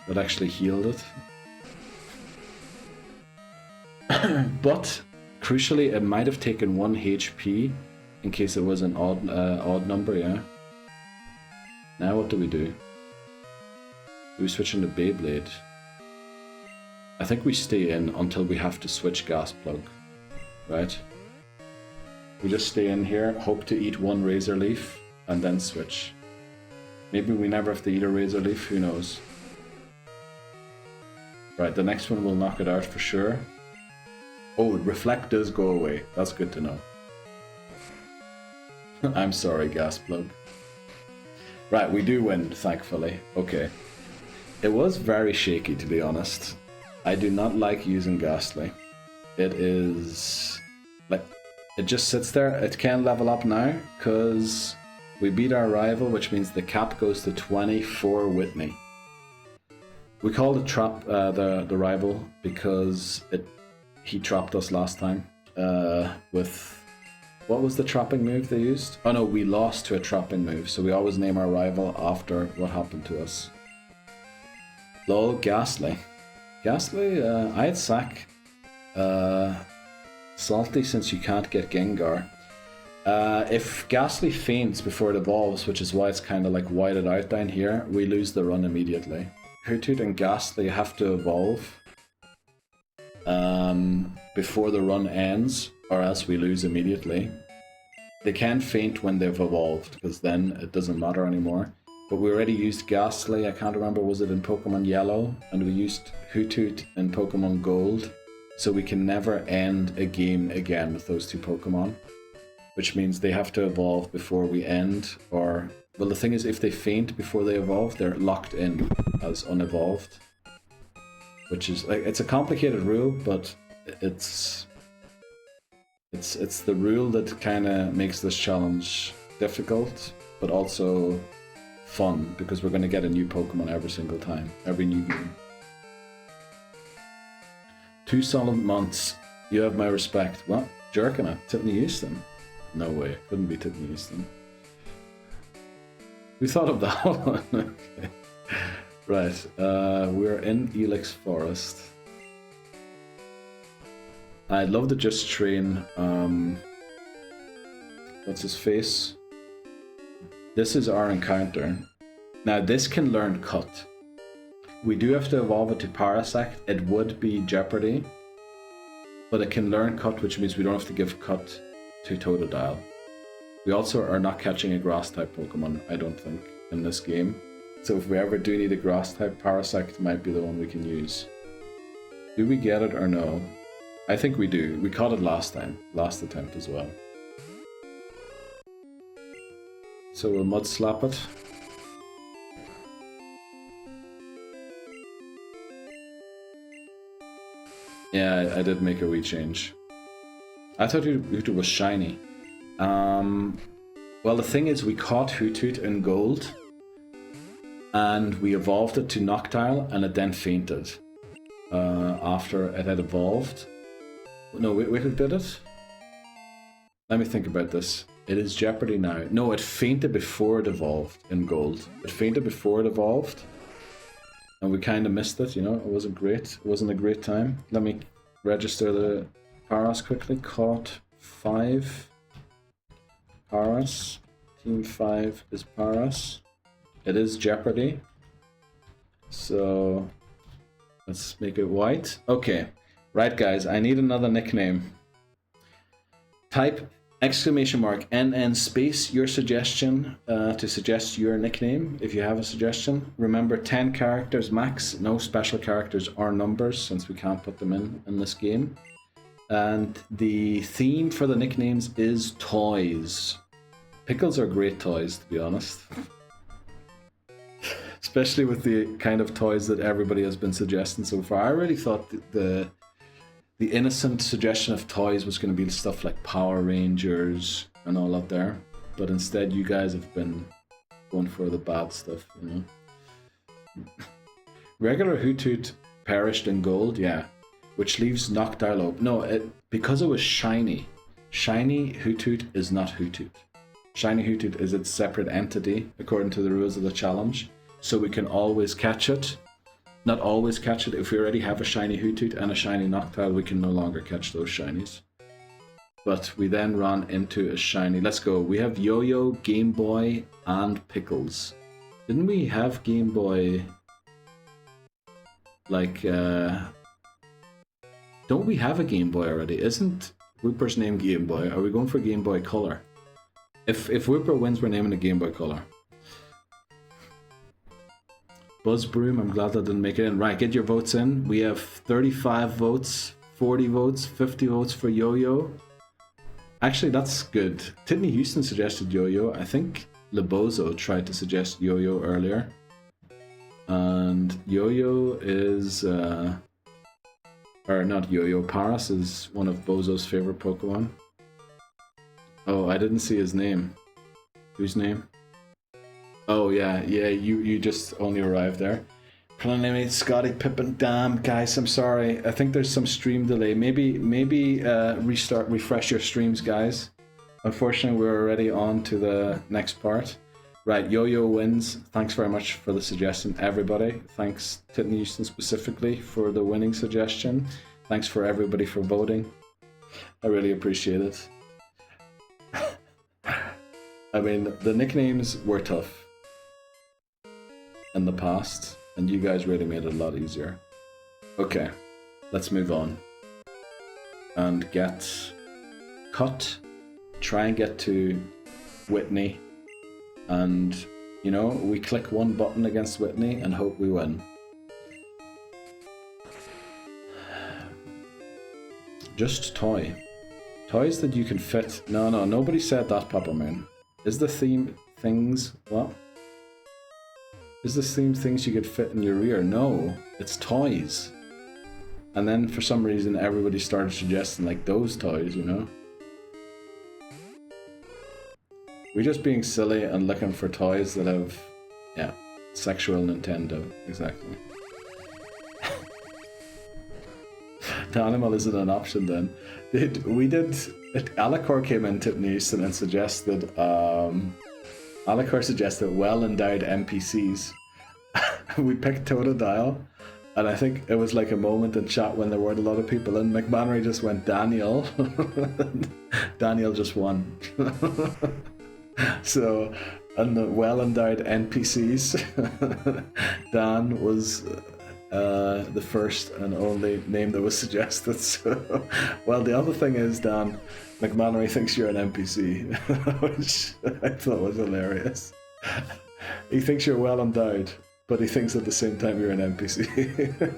That actually healed it. But crucially, it might have taken 1 HP in case it was an odd number, yeah. Now what do? Do we switch into Beyblade? I think we stay in until we have to switch Gas Plug, right? We just stay in here, hope to eat one razor leaf, and then switch. Maybe we never have to eat a razor leaf, who knows. Right, the next one will knock it out for sure. Oh, reflect does go away. That's good to know. I'm sorry, Gasplug. Right, we do win, thankfully. Okay. It was very shaky, to be honest. I do not like using Ghastly. It is... like, it just sits there. It can level up now, because we beat our rival, which means the cap goes to 24 Whitney. We called it trap the rival because he trapped us last time with... what was the trapping move they used? Oh no, we lost to a trapping move, so we always name our rival after what happened to us. Lol, Ghastly. Ghastly, I had Sack. Salty since you can't get Gengar. If Ghastly faints before it evolves, which is why it's kind of like whited out down here, we lose the run immediately. Hoothoot and Ghastly have to evolve before the run ends, or else we lose immediately. They can faint when they've evolved, because then it doesn't matter anymore. But we already used Ghastly, I can't remember, was it in Pokemon Yellow? And we used Hoothoot in Pokemon Gold. So we can never end a game again with those two Pokemon. Which means they have to evolve before we end, or... well, the thing is, if they faint before they evolve, they're locked in as unevolved. Which is, like, it's a complicated rule, but it's the rule that kind of makes this challenge difficult, but also fun, because we're going to get a new Pokemon every single time, every new game. 2 solid months, you have my respect. What? Jerking it? Tiffany Houston? No way, couldn't be Tiffany Houston. Who thought of that one? Okay. Right, we're in Ilex Forest. I'd love to just train, what's his face? This is our encounter. Now this can learn Cut. We do have to evolve it to Parasect. It would be Jeopardy. But it can learn Cut, which means we don't have to give Cut to Totodile. We also are not catching a Grass-type Pokemon, I don't think, in this game. So if we ever do need a Grass-type, Parasect might be the one we can use. Do we get it or no? I think we do. We caught it last time. Last attempt as well. So we'll Mud Slap it. Yeah, I did make a wee change. I thought Hoothoot was shiny. Well, the thing is, we caught Hoothoot in Gold, and we evolved it to Noctile, and it then fainted after it had evolved. No, Wicked did it? Let me think about this. It is Jeopardy now. No, it fainted before it evolved in Gold. It fainted before it evolved, and we kind of missed it, you know? It wasn't great. It wasn't a great time. Let me register the Paras quickly. Caught 5. Paras. Team 5 is Paras. It is Jeopardy. So let's make it white. Okay. Right, guys, I need another nickname. Type !NN space your suggestion to suggest your nickname if you have a suggestion. Remember, 10 characters max, no special characters or numbers since we can't put them in this game. And the theme for the nicknames is toys. Pickles are great toys, to be honest. Especially with the kind of toys that everybody has been suggesting so far. I really thought the innocent suggestion of toys was going to be stuff like Power Rangers and all that there. But instead, you guys have been going for the bad stuff, you know. Regular Hoothoot perished in Gold, yeah. Which leaves Noctile open. No, because it was shiny. Shiny Hoothoot is not Hoothoot. Shiny Hoothoot is its separate entity, according to the rules of the challenge. So we can always catch it. Not always catch it. If we already have a shiny Hoothoot and a shiny Noctile, we can no longer catch those shinies. But we then run into a shiny. Let's go. We have Yo-Yo, Game Boy, and Pickles. Didn't we have Game Boy... like, don't we have a Game Boy already? Isn't Whooper's name Game Boy. Are we going for Game Boy Color? If Whooper wins, we're naming a Game Boy Color. Buzz Broom, I'm glad that didn't make it in. Right, get your votes in. We have 35 votes, 40 votes, 50 votes for Yo-Yo. Actually, that's good. Tidney Houston suggested Yo-Yo. I think Lebozo tried to suggest Yo-Yo earlier. And Yo-Yo is... or not Yo-Yo, Paras is one of Bozo's favorite Pokemon. Oh, I didn't see his name. Whose name? Oh yeah, you just only arrived there. Preliminary Scotty Pippin, damn guys, I'm sorry. I think there's some stream delay. Maybe refresh your streams, guys. Unfortunately, we're already on to the next part. Right, Yo-Yo wins. Thanks very much for the suggestion, everybody. Thanks Titney Houston specifically for the winning suggestion. Thanks for everybody for voting. I really appreciate it. I mean, the nicknames were tough in the past, and you guys really made it a lot easier. Okay, let's move on and get cut. Try and get to Whitney, and you know, we click one button against Whitney and hope we win. Just toys that you can fit. No, nobody said that, Papa Moon. Is the theme things what? Is this theme things you could fit in your rear? No, it's toys. And then for some reason everybody started suggesting like those toys, you know? We're just being silly and looking for toys that have, yeah, sexual Nintendo, exactly. The animal isn't an option then. Alicor came in Tip Houston and suggested, Alicor suggested well-endowed NPCs. We picked Totodile, and I think it was like a moment in chat when there weren't a lot of people in. McMannery just went Daniel. Daniel just won. So, and the well-endowed NPCs, Dan was the first and only name that was suggested. So, well, the other thing is, Dan, McMannery thinks you're an NPC, which I thought was hilarious. He thinks you're well endowed, but he thinks at the same time you're an NPC.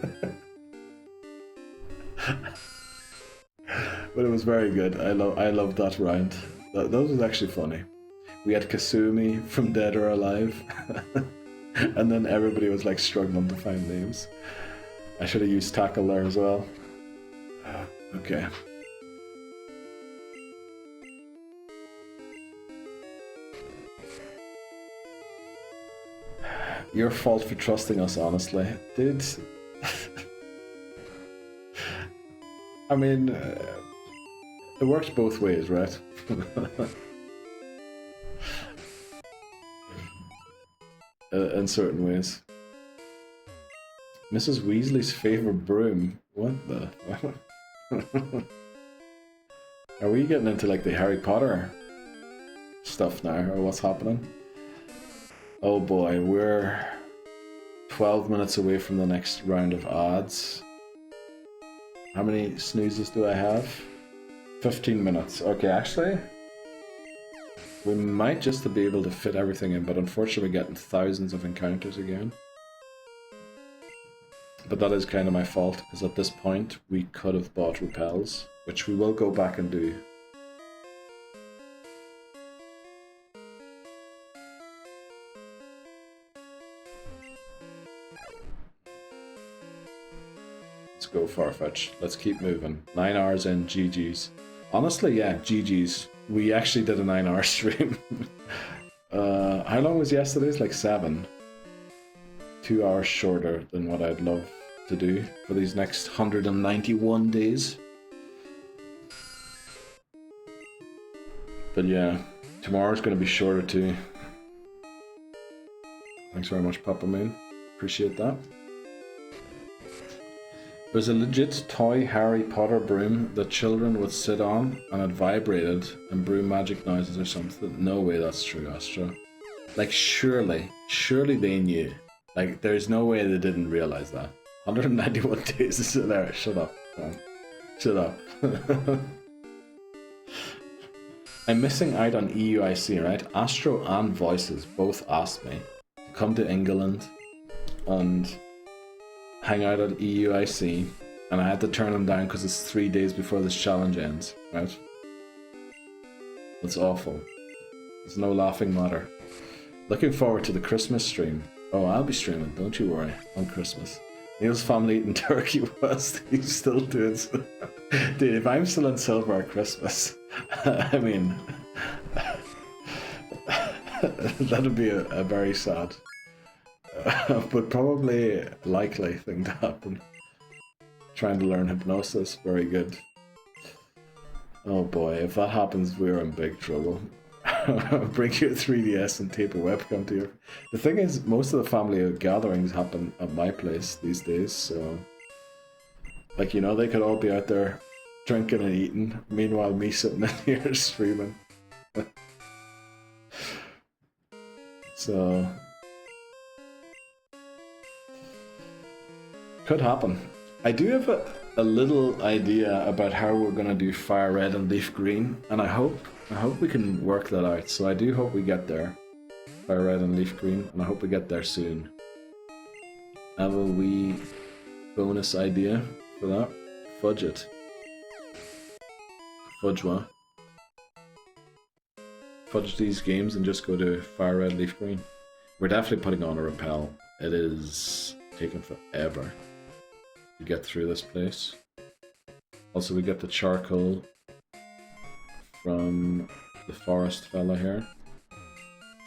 But it was very good. I loved that round. That was actually funny. We had Kasumi from Dead or Alive, and then everybody was like struggling to find names. I should have used Tackle there as well. Okay. Your fault for trusting us, honestly. Dude. I mean, it works both ways, right? In certain ways. Mrs. Weasley's favorite broom. What the? Are we getting into like the Harry Potter stuff now, or what's happening? Oh boy, we're 12 minutes away from the next round of odds. How many snoozes do I have? 15 minutes. Okay, actually, we might just be able to fit everything in, but unfortunately we're getting thousands of encounters again. But that is kind of my fault, because at this point we could have bought repels, which we will go back and do. Let's go Farfetch. Let's keep moving. 9 hours in, GG's. Honestly, yeah, GG's. We actually did a 9-hour stream. How long was yesterday's? Like 7. 2 hours shorter than what I'd love to do for these next 191 days. But yeah, tomorrow's going to be shorter too. Thanks very much, Papa Moon. Appreciate that. There's a legit toy Harry Potter broom that children would sit on and it vibrated and brew magic noises or something. No way that's true, Astra. Like, surely they knew. Like, there's no way they didn't realize that. 191 days is hilarious. Shut up, man. Shut up. I'm missing out on EUIC, right? Astro and Voices both asked me to come to England and hang out at EUIC, and I had to turn them down because it's 3 days before this challenge ends, right? It's awful. It's no laughing matter. Looking forward to the Christmas stream. Oh, I'll be streaming, don't you worry, on Christmas. Neil's family eating turkey was, he's still doing so. Dude, if I'm still in silver at Christmas, I mean, that'd be a very sad, but probably likely thing to happen. Trying to learn hypnosis, very good. Oh boy, if that happens, we're in big trouble. Bring your 3DS and tape a webcam to your... The thing is, most of the family gatherings happen at my place these days, so... Like, you know, they could all be out there drinking and eating, meanwhile me sitting in here streaming. So... Could happen. I do have a little idea about how we're going to do Fire Red and Leaf Green, and I hope we can work that out. So I do hope we get there. Fire Red and Leaf Green, and I hope we get there soon. I have a wee bonus idea for that. Fudge it. Fudge what? Fudge these games and just go to Fire Red, Leaf Green. We're definitely putting on a rappel. It is taking forever to get through this place. Also, we get the charcoal from the forest fella here.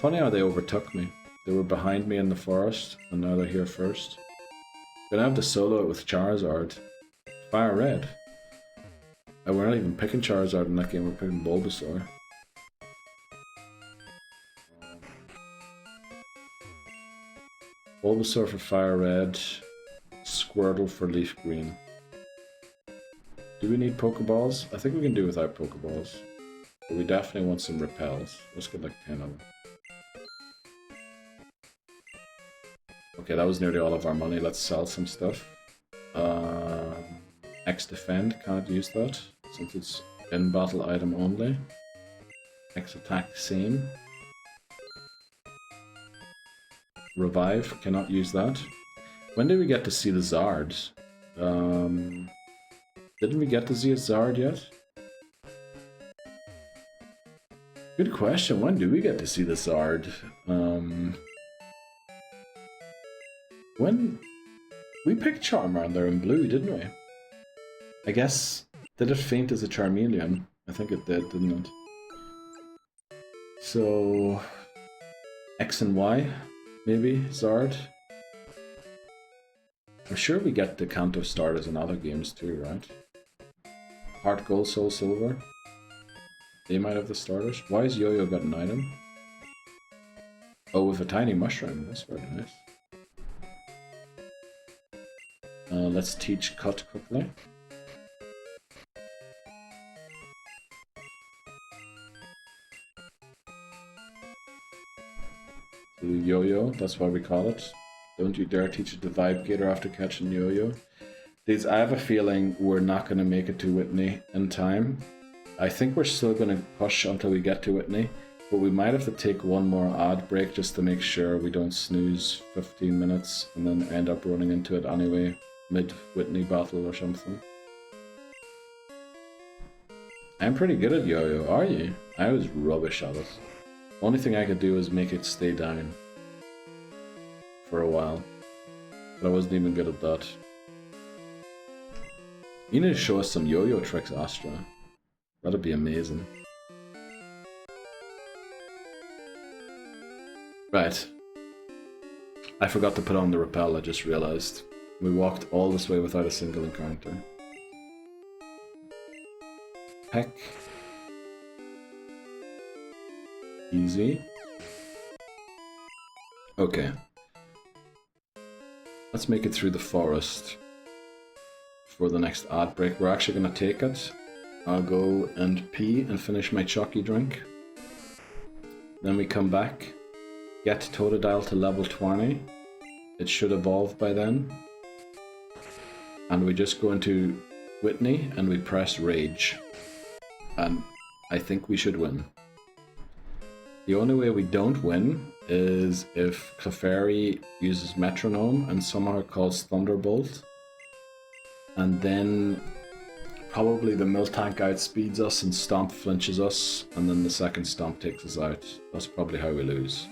Funny how they overtook me. They were behind me in the forest, and now they're here first. Gonna have to solo it with Charizard. Fire Red. And we're not even picking Charizard in that game, we're picking Bulbasaur. Bulbasaur for Fire Red. Squirtle for Leaf Green. Do we need Pokeballs? I think we can do without Pokeballs. But we definitely want some repels. Let's get like 10 of them. Okay, that was nearly all of our money. Let's sell some stuff. X Defend, can't use that since it's in battle item only. X Attack, same. Revive, cannot use that. When did we get to see the Zard? Didn't we get to see a Zard yet? Good question, when do we get to see the Zard? When... We picked Charmander in blue, didn't we? I guess... Did it faint as a Charmeleon? I think it did, didn't it? So... X and Y, maybe? Zard? I'm sure we get the Kanto starters in other games too, right? Heart Gold, Soul Silver. They might have the starters. Why has Yo-Yo got an item? Oh, with a tiny mushroom. That's very nice. Let's teach Cut quickly. Yo-Yo, that's why we call it. Don't you dare teach it to Vibe Gator after catching Yo-Yo. I have a feeling we're not going to make it to Whitney in time. I think we're still going to push until we get to Whitney, but we might have to take one more ad break just to make sure we don't snooze 15 minutes and then end up running into it anyway, mid-Whitney battle or something. I'm pretty good at Yo-Yo, are you? I was rubbish at it. Only thing I could do is make it stay down for a while, but I wasn't even good at that. You need to show us some yo-yo tricks, Astra. That'd be amazing. Right. I forgot to put on the rappel, I just realized. We walked all this way without a single encounter. Peck. Easy. Okay. Let's make it through the forest for the next ad break. We're actually going to take it. I'll go and pee and finish my chalky drink. Then we come back, get Totodile to level 20. It should evolve by then. And we just go into Whitney and we press Rage. And I think we should win. The only way we don't win is if Clefairy uses Metronome and somehow calls Thunderbolt. And then probably the Miltank outspeeds us and Stomp flinches us, and then the second Stomp takes us out. That's probably how we lose.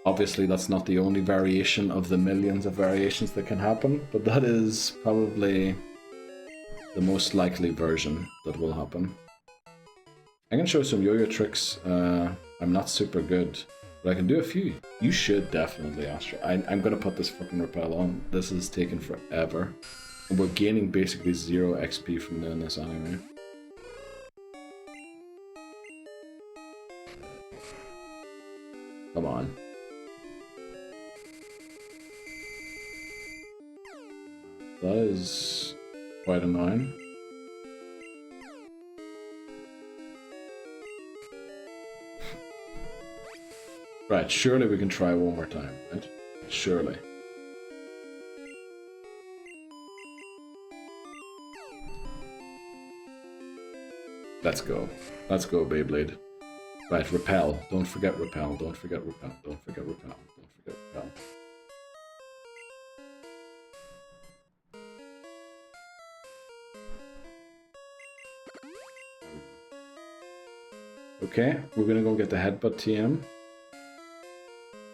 Obviously that's not the only variation of the millions of variations that can happen, but that is probably the most likely version that will happen. I can show some yo-yo tricks. I'm not super good, but I can do a few. You should definitely, Astra. I'm gonna put this fucking repel on. This is taking forever. And we're gaining basically 0 XP from doing this anyway. Come on. That is quite annoying. Right, surely we can try one more time, right? Surely. Let's go. Let's go, Beyblade. Right, repel. Don't forget repel. Don't forget repel. Don't forget repel. Don't forget repel. Okay, we're gonna go get the Headbutt TM.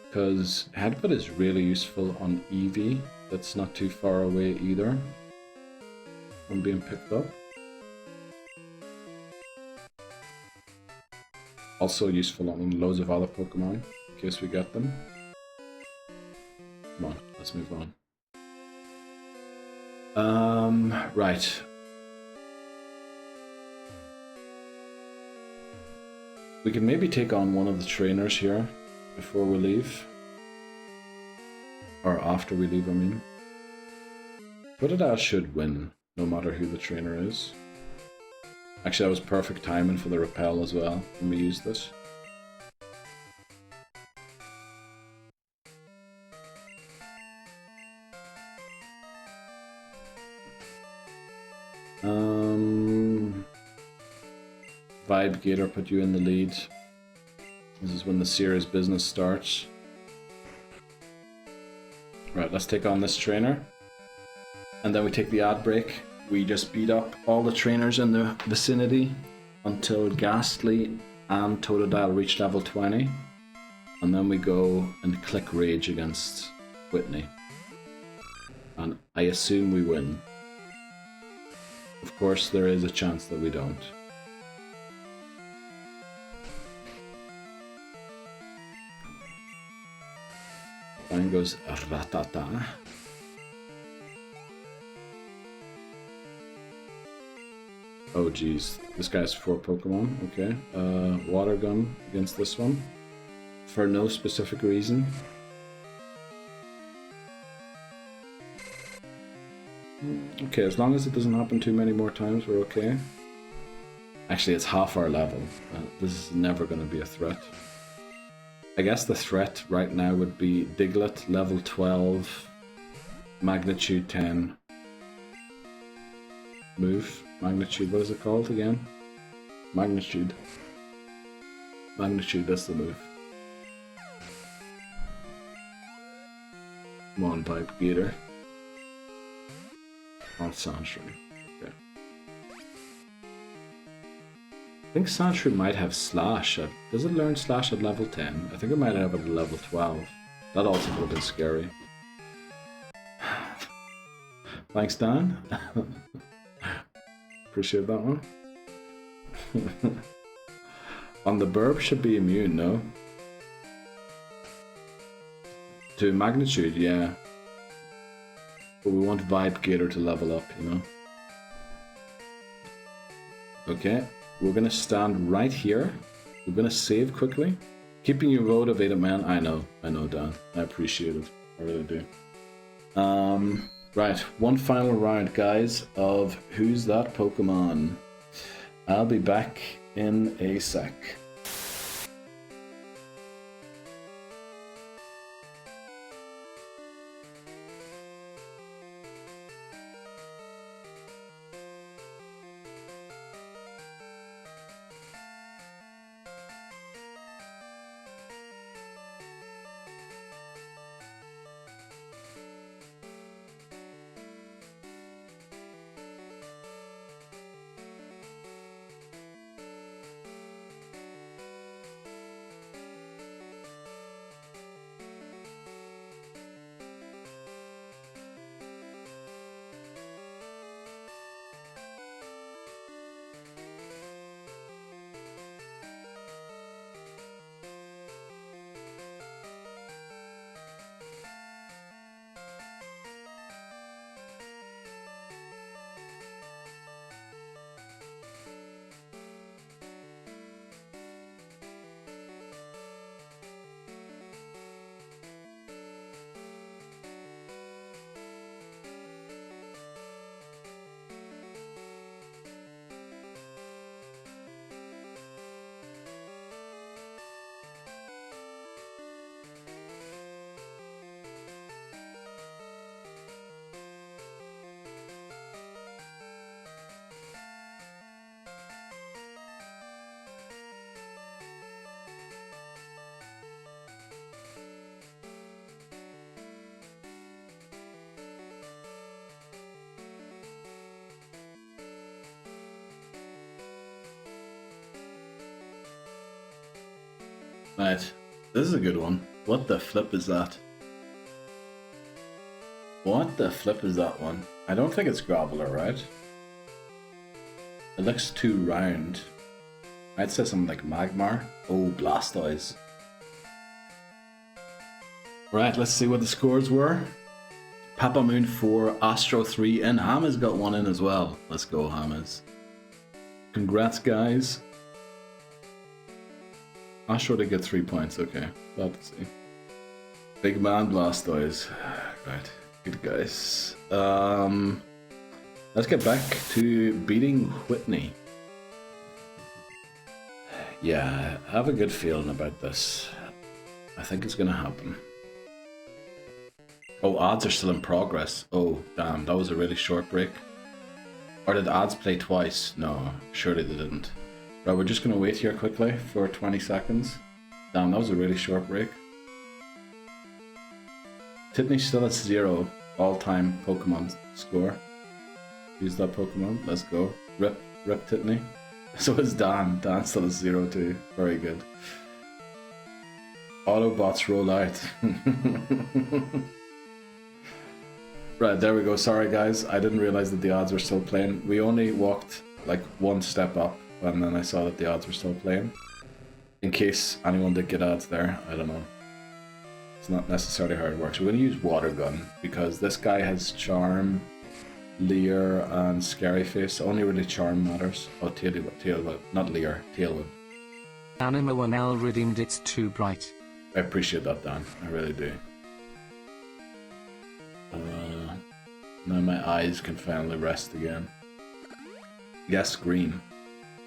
Because Headbutt is really useful on Eevee. That's not too far away either from being picked up. Also useful on loads of other Pokemon, in case we get them. Come on, let's move on. Right. We can maybe take on one of the trainers here before we leave. Or after we leave, I mean. Totodile should win, no matter who the trainer is. Actually, that was perfect timing for the repel as well, when we used this. Vibe Gator put you in the lead. This is when the serious business starts. Right, let's take on this trainer. And then we take the ad break. We just beat up all the trainers in the vicinity until Ghastly and Totodile reach level 20. And then we go and click Rage against Whitney. And I assume we win. Of course, there is a chance that we don't. Then goes Ratata. Oh geez, this guy's 4 Pokemon, okay. Water Gun against this one. For no specific reason. Okay, as long as it doesn't happen too many more times, we're okay. Actually, it's half our level. This is never going to be a threat. I guess the threat right now would be Diglett, level 12, magnitude 10. Move. Magnitude, what is it called again? Magnitude. Magnitude, that's the move. Come on, Pipe Gator. On Sandshrew. Okay. I think Sandshrew might have Slash at... Does it learn Slash at level 10? I think it might have it at level 12. That also would have been scary. Thanks, Dan. Appreciate that one. On the Burb should be immune, no? To Magnitude, yeah. But we want Vibe Gator to level up, you know? Okay, we're gonna stand right here. We're gonna save quickly. Keeping you motivated, man. I know, Dan. I appreciate it. I really do. Right, one final round, guys, of Who's That Pokemon? I'll be back in a sec. Right, this is a good one. What the flip is that? What the flip is that one? I don't think it's Groveler, right? It looks too round. I'd say something like Magmar. Oh, Blastoise. Right, let's see what the scores were. Papa Moon 4, Astro 3, and Hammers got one in as well. Let's go, Hammers. Congrats, guys. Astro did get 3 points, okay. Glad to see. Big man Blastoise. Right, good guys. Let's get back to beating Whitney. Yeah, I have a good feeling about this. I think it's gonna happen. Oh, ads are still in progress. Oh, damn, that was a really short break. Or did ads play twice? No, surely they didn't. Right, we're just gonna wait here quickly for 20 seconds. Damn, that was a really short break. Titney's still at 0 all-time Pokemon score. Use that Pokemon, let's go. Rip Titney. So is Dan. Dan's still at 0 too. Very good. Autobots roll out. Right, there we go. Sorry guys, I didn't realize that the odds were still playing. We only walked like one step up and then I saw that the odds were still playing. In case anyone did get odds there, I don't know. It's not necessarily how it works. We're going to use Water Gun because this guy has Charm, Leer, and Scary Face. Only really Charm matters. Oh, Tailwood. Not Leer, Tailwood. Anima 1L redeemed It's Too Bright. I appreciate that, Dan. I really do. Now my eyes can finally rest again. Yes, green.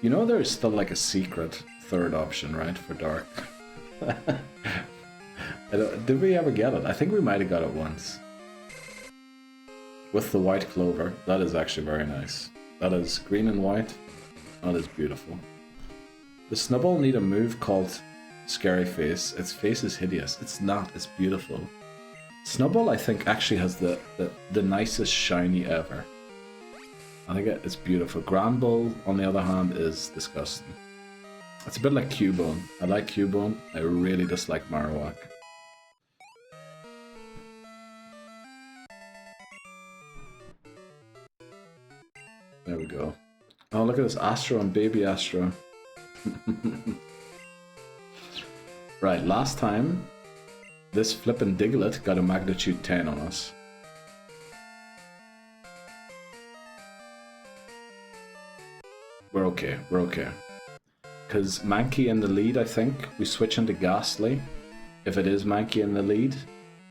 You know there's still like a secret third option, right, for dark? Did we ever get it? I think we might have got it once. With the white clover. That is actually very nice. That is green and white. That is beautiful. Does Snubbull need a move called Scary Face? Its face is hideous. It's not. It's beautiful. Snubbull, I think, actually has the nicest shiny ever. I think it's beautiful. Granbull, on the other hand, is disgusting. It's a bit like Cubone. I like Cubone. I really dislike Marowak. There we go. Oh, look at this Astro and Baby Astro. Right, last time, this flippin' Diglett got a magnitude 10 on us. We're okay, we're okay. Because Mankey in the lead, I think. We switch into Ghastly. If it is Mankey in the lead,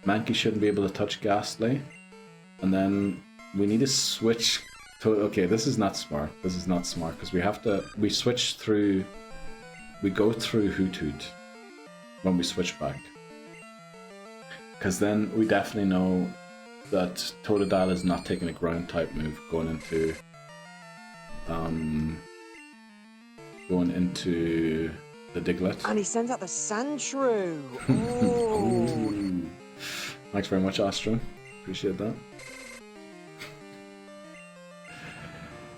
Mankey shouldn't be able to touch Ghastly. And then we need to switch to... Okay, this is not smart. This is not smart, because we have to... We switch through... We go through Hoothoot when we switch back. Because then we definitely know that Totodile is not taking a ground type move going into the Diglett. And he sends out the Sandshrew. Oh. Thanks very much, Astro. Appreciate that.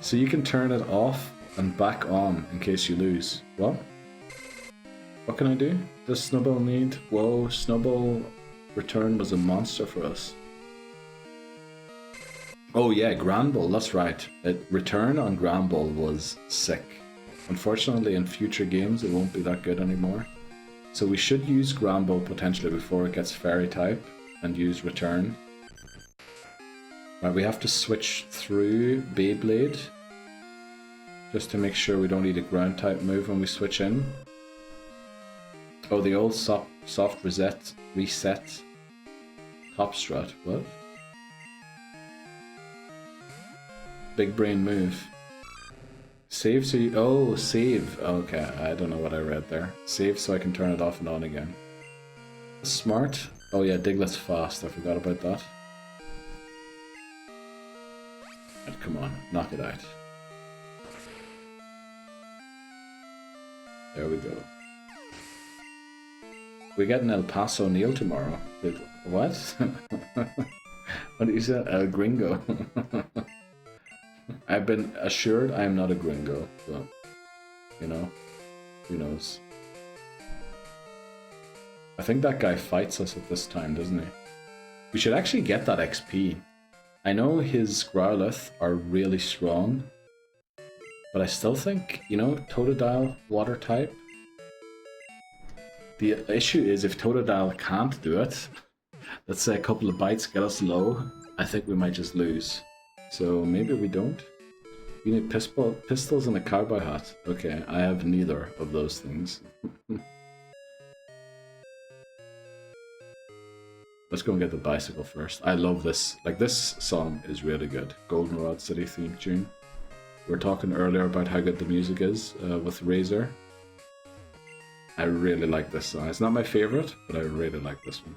So you can turn it off and back on in case you lose. What? What can I do? Does Snubbull need... Whoa, Snubbull return was a monster for us. Oh yeah, Granbull, that's right. Return on Granbull was sick. Unfortunately, in future games, it won't be that good anymore. So we should use Granbull potentially before it gets Fairy type and use Return. Right, we have to switch through Beyblade just to make sure we don't need a ground type move when we switch in. Oh, the old soft reset top strat. What? Big brain move. Save so you... Oh, save. Okay, I don't know what I read there. Save so I can turn it off and on again. Smart. Oh yeah, Diglett's fast. I forgot about that. Right, come on, knock it out. There we go. We get an El Paso Neil tomorrow. What? What did you say? El Gringo. I've been assured I am not a gringo, so, you know, who knows. I think that guy fights us at this time, doesn't he? We should actually get that XP. I know his Growlithe are really strong, but I still think, you know, Totodile, water type. The issue is if Totodile can't do it, let's say a couple of bites get us low, I think we might just lose. So maybe we don't. You need pistols and a cowboy hat. Okay, I have neither of those things. Let's go and get the bicycle first. I love this. Like, this song is really good. Goldenrod City theme tune. We were talking earlier about how good the music is with Razor. I really like this song. It's not my favorite, but I really like this one.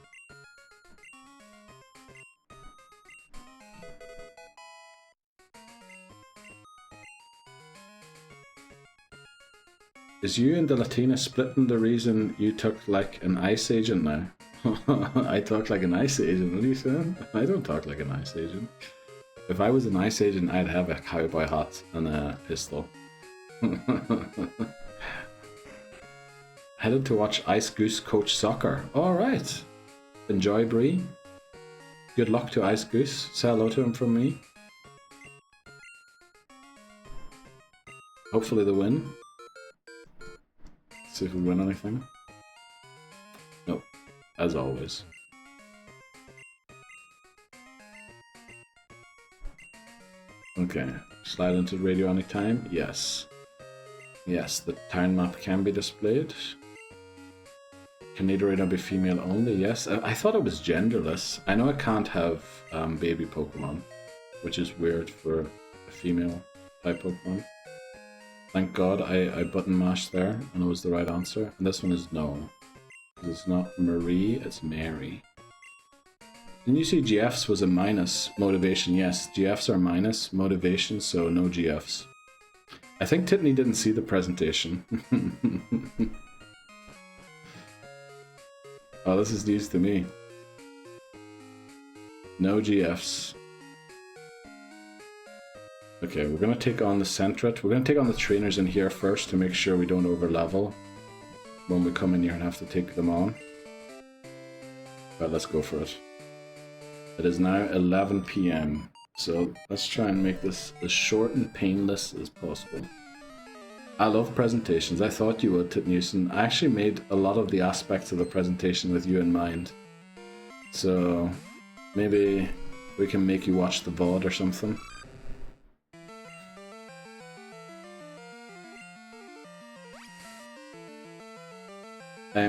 Is you and the Latina splitting the reason you took like an ice agent now? I talk like an ice agent, what are you saying? I don't talk like an ice agent. If I was an ice agent, I'd have a cowboy hat and a pistol. Headed to watch Ice Goose coach soccer. Alright. Enjoy, Bree. Good luck to Ice Goose. Say hello to him from me. Hopefully they win. See if we win anything. Nope, as always. Okay, slide into radio anytime. Yes. Yes, the town map can be displayed. Can Nidorino be female only? Yes. I thought it was genderless. I know I can't have baby Pokemon, which is weird for a female type Pokemon. Thank God I button mashed there and it was the right answer. And this one is no. It's not Marie, it's Mary. Didn't you see GFs was a minus motivation? Yes, GFs are minus motivation, so no GFs. I think Tiffany didn't see the presentation. Oh, this is news to me. No GFs. Okay, we're gonna take on the Centret. We're gonna take on the trainers in here first to make sure we don't overlevel when we come in here and have to take them on. Right, let's go for it. It is now 11 PM, so let's try and make this as short and painless as possible. I love presentations. I thought you would, Titnewson. I actually made a lot of the aspects of the presentation with you in mind. So maybe we can make you watch the VOD or something.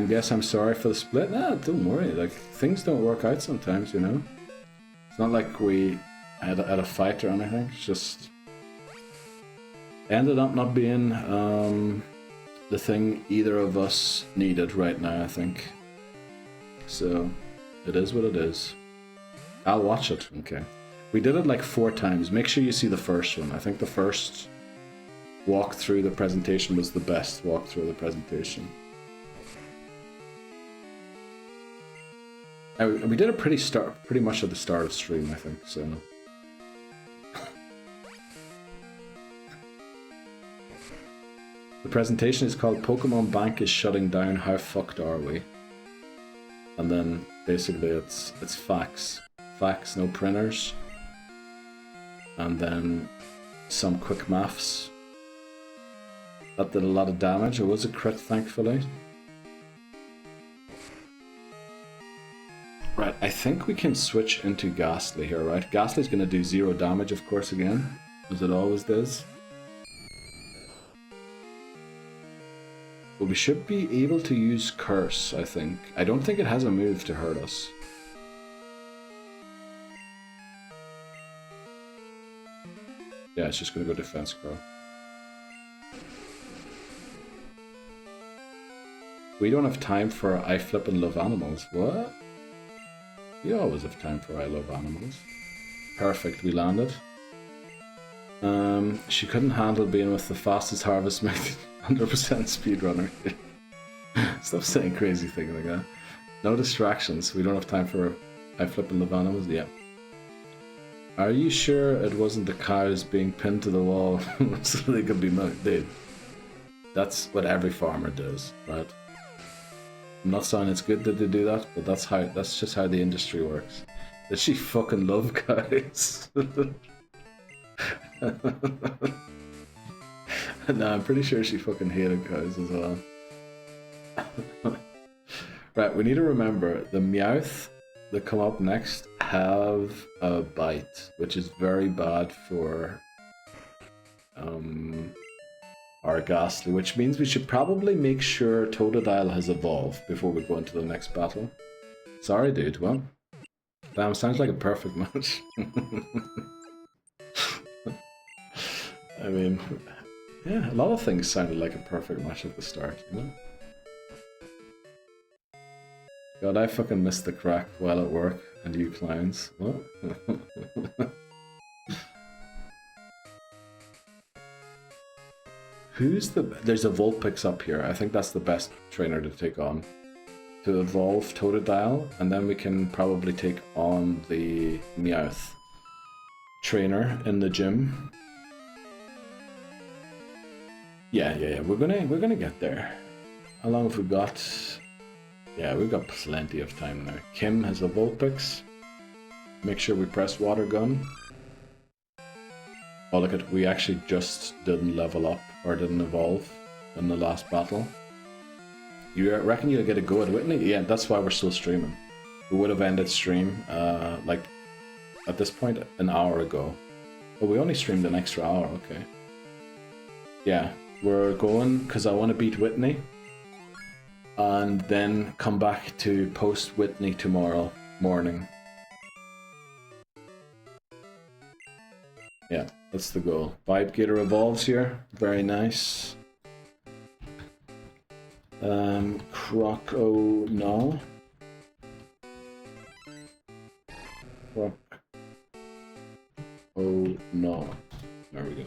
Guess I'm sorry for the split. Nah, don't worry. Like, things don't work out sometimes, you know. It's not like we had a fight or anything. It's just ended up not being the thing either of us needed right now, I think. So it is what it is. I'll watch it. Okay. We did it like 4 times. Make sure you see the first one. I think the first walk through the presentation was the best walk through the presentation. We did it pretty much at the start of stream, I think, so. The presentation is called Pokemon Bank is shutting down, how fucked are we? And then basically it's facts. Facts, no printers. And then some quick maths. That did a lot of damage. It was a crit, thankfully. Right, I think we can switch into Ghastly here, right? Ghastly's gonna do 0 damage, of course, again, as it always does. But we should be able to use Curse, I think. I don't think it has a move to hurt us. Yeah, it's just gonna go Defense Curl. We don't have time for I flip and love animals. What? You always have time for I love animals. Perfect, we landed. She couldn't handle being with the fastest harvest method, 100% speedrunner. Stop saying crazy things like that. No distractions, we don't have time for I flip and love animals, yeah. Are you sure it wasn't the cows being pinned to the wall so they could be milked? Dude, that's what every farmer does, right? I'm not saying it's good that they do that, but that's just how the industry works. Does she fucking love cows? No, I'm pretty sure she fucking hated cows as well. Right, we need to remember the Meowth that come up next have a bite, which is very bad for our Ghastly, which means we should probably make sure Totodile has evolved before we go into the next battle. Sorry, dude. Well, damn, sounds like a perfect match. I mean, yeah, a lot of things sounded like a perfect match at the start, you know? God, I fucking missed the crack while at work, and you clowns. What? There's a Vulpix up here. I think that's the best trainer to take on. To evolve Totodile, and then we can probably take on the Meowth trainer in the gym. Yeah. We're gonna get there. How long have we got? Yeah, we've got plenty of time now. Kim has a Vulpix. Make sure we press Water Gun. Oh, look at, we actually just didn't level up or didn't evolve in the last battle. You reckon you'll get a go at Whitney? Yeah, that's why we're still streaming. We would have ended stream, like, at this point, an hour ago. But we only streamed an extra hour, okay. Yeah, we're going because I want to beat Whitney. And then come back to post Whitney tomorrow morning. Yeah, that's the goal. Vibe Gator evolves here. Very nice. Croco, no. Oh no. There we go.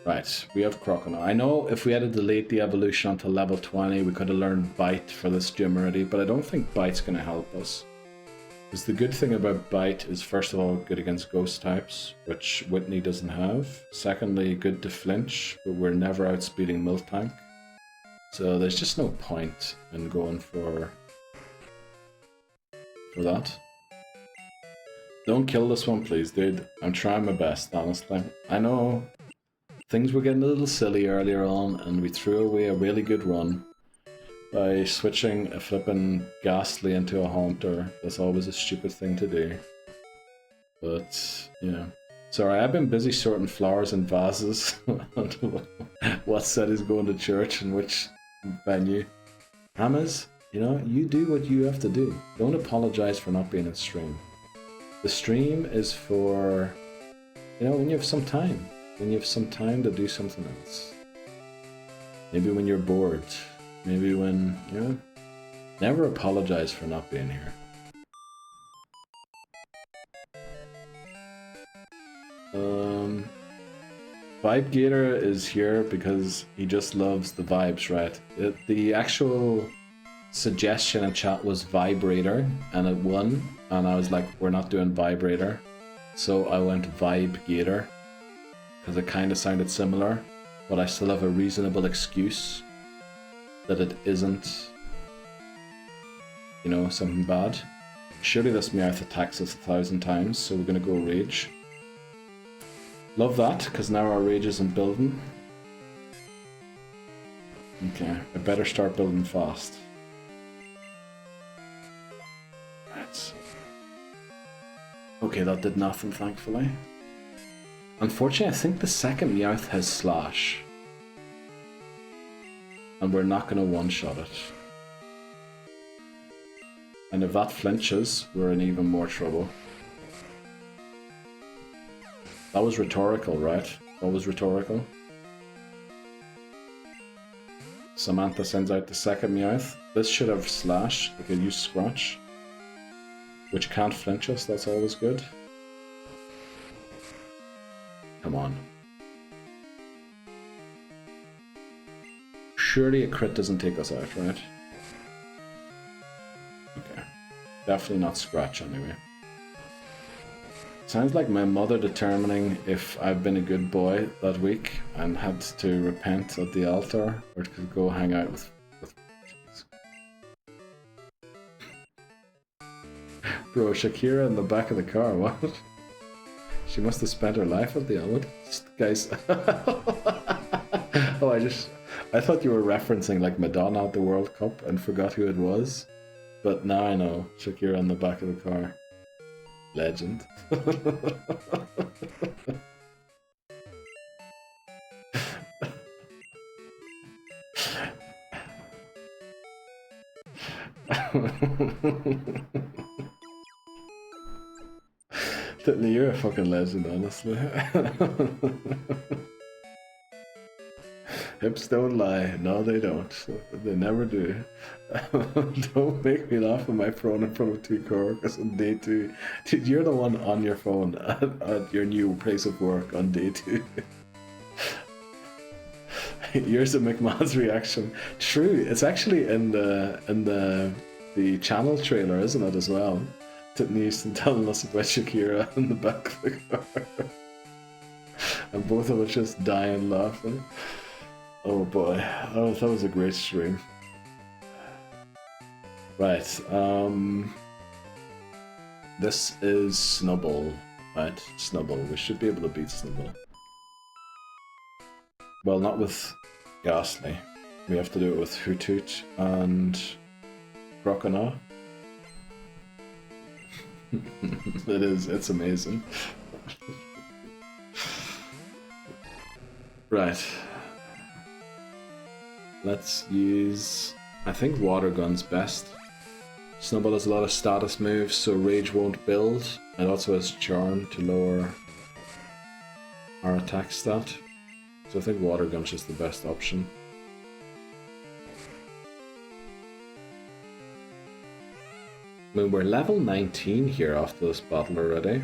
Right, we have Croconaw. I know if we had delayed the evolution until level 20, we could have learned Bite for this gym already, but I don't think Bite's going to help us. Because the good thing about Bite is, first of all, good against ghost types, which Whitney doesn't have. Secondly, good to flinch, but we're never outspeeding Miltank. So there's just no point in going for that. Don't kill this one, please, dude. I'm trying my best, honestly. I know things were getting a little silly earlier on, and we threw away a really good run by switching a flippin' Ghastly into a Haunter. That's always a stupid thing to do. But, yeah. Sorry, I've been busy sorting flowers and vases. What set is going to church and which venue. Hammers, you know, you do what you have to do. Don't apologize for not being in stream. The stream is for, you know, when you have some time. When you have some time to do something else. Maybe when you're bored. Maybe when, you know, never apologize for not being here. Vibe Gator is here because he just loves the vibes, right? The actual suggestion in chat was Vibrator, and it won, and I was like, we're not doing Vibrator. So I went Vibe Gator, because it kind of sounded similar, but I still have a reasonable excuse that it isn't, you know, something bad. Surely this Meowth attacks us 1,000 times, so we're gonna go Rage. Love that, because now our Rage isn't building. Okay, I better start building fast. Right. Okay, that did nothing, thankfully. Unfortunately, I think the second Meowth has Slash. And we're not going to one-shot it. And if that flinches, we're in even more trouble. That was rhetorical, right? That was rhetorical. Samantha sends out the second Meowth. This should have Slash. We could use Scratch. Which can't flinch us, that's always good. Come on. Surely a crit doesn't take us out, right? Okay. Definitely not Scratch anyway. Sounds like my mother determining if I've been a good boy that week and had to repent at the altar, or to go hang out with Bro, Shakira in the back of the car, what? She must have spent her life at the island. Guys. Oh, I thought you were referencing like Madonna at the World Cup and forgot who it was. But now I know. Shakira in the back of the car. Legend. You're a fucking legend, honestly. Hips don't lie. No, they don't. They never do. Don't make me laugh with my phone in front of two coworkers on day 2. Dude, you're the one on your phone at your new place of work on day 2. Here's a McMahon's reaction. True, it's actually in the channel trailer, isn't it, as well? Whitney Houston telling us about Shakira in the back of the car. And both of us just dying laughing. Oh boy, that was a great stream. Right, this is Snubble, right? Snubble, we should be able to beat Snubble. Well, not with Ghastly. We have to do it with Hoothoot and Croconaw. It's amazing. Right. Let's use... I think Water Gun's best. Snubble has a lot of status moves, so Rage won't build. It also has Charm to lower our attack stat. So I think Water Gun's just the best option. I mean, we're level 19 here after this battle already.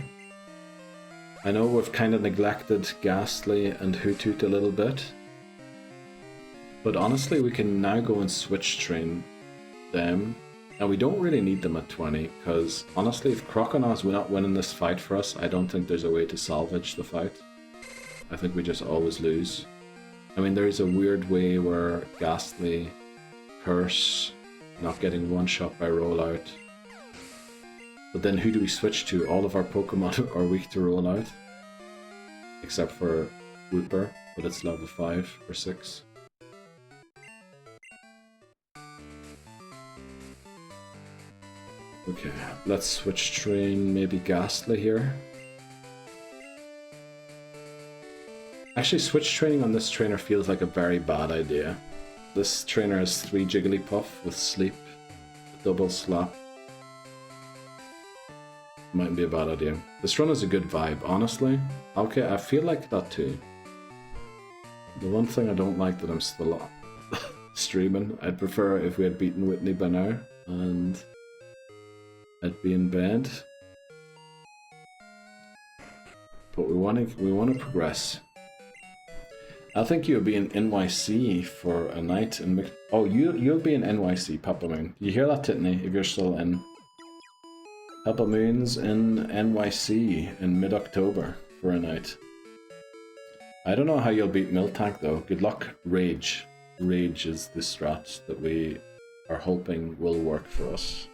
I know we've kind of neglected Ghastly and Hoothoot a little bit. But honestly, we can now go and switch train them. And we don't really need them at 20, because honestly, if Croconaw's not winning this fight for us, I don't think there's a way to salvage the fight. I think we just always lose. I mean, there is a weird way where Ghastly, Curse, not getting one shot by rollout. But then who do we switch to? All of our Pokemon are weak to rollout. Except for Wooper, but it's level 5 or 6. Okay, let's switch train maybe Ghastly here. Actually, switch training on this trainer feels like a very bad idea. This trainer has 3 Jigglypuff with Sleep, Double Slap. Might be a bad idea. This run is a good vibe, honestly. Okay, I feel like that too. The one thing I don't like that I'm still streaming, I'd prefer if we had beaten Whitney by now, and I'd be in bed. But we want to progress. I think you'll be in NYC for a night in you'll be in NYC, Papa Moon. You hear that, Titney? If you're still in. Papa Moon's in NYC in mid-October for a night. I don't know how you'll beat Miltank though. Good luck, Rage. Rage is the strat that we are hoping will work for us.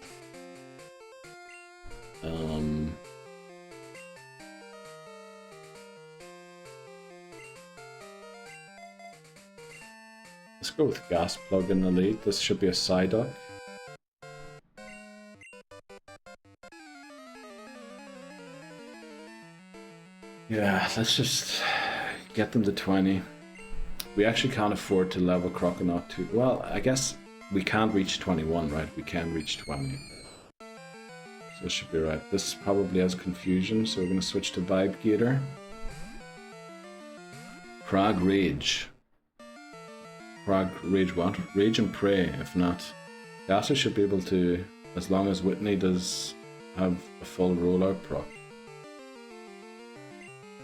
Let's go with Gas Plug in the lead. This should be a Psyduck. Yeah, let's just get them to 20. We actually can't afford to level Croconaw to... Well, I guess we can't reach 21, right? We can reach 20. So it should be right. This probably has confusion, so we're going to switch to Vibe Gator. Prague Rage. Prague Rage what? Rage and Prey, if not. Gasa should be able to, as long as Whitney does have a full rollout proc.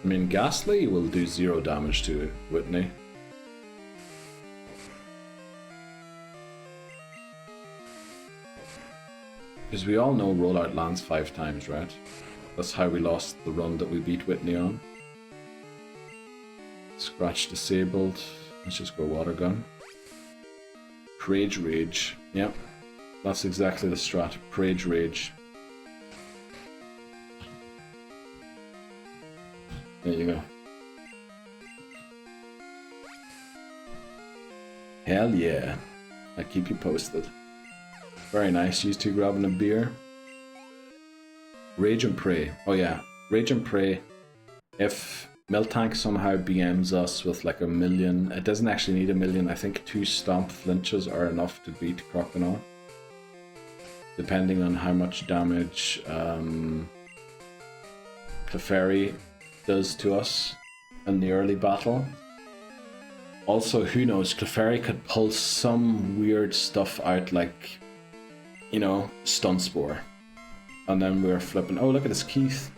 I mean, Ghastly will do 0 damage to Whitney. Because we all know rollout lands 5 times, right? That's how we lost the run that we beat Whitney on. Scratch disabled. Let's just go Water Gun. Prage Rage. Yep. That's exactly the strat. Prage Rage. There you go. Hell yeah. I'll keep you posted. Very nice. You two grabbing a beer. Rage and Pray. Oh yeah. Rage and Pray. If Miltank somehow BMs us with like 1 million, it doesn't actually need 1 million. I think 2 stomp flinches are enough to beat Croconaw. Depending on how much damage Clefairy does to us in the early battle. Also, who knows, Clefairy could pull some weird stuff out like, you know, Stun Spore. And then we're flipping, oh look at this Keith.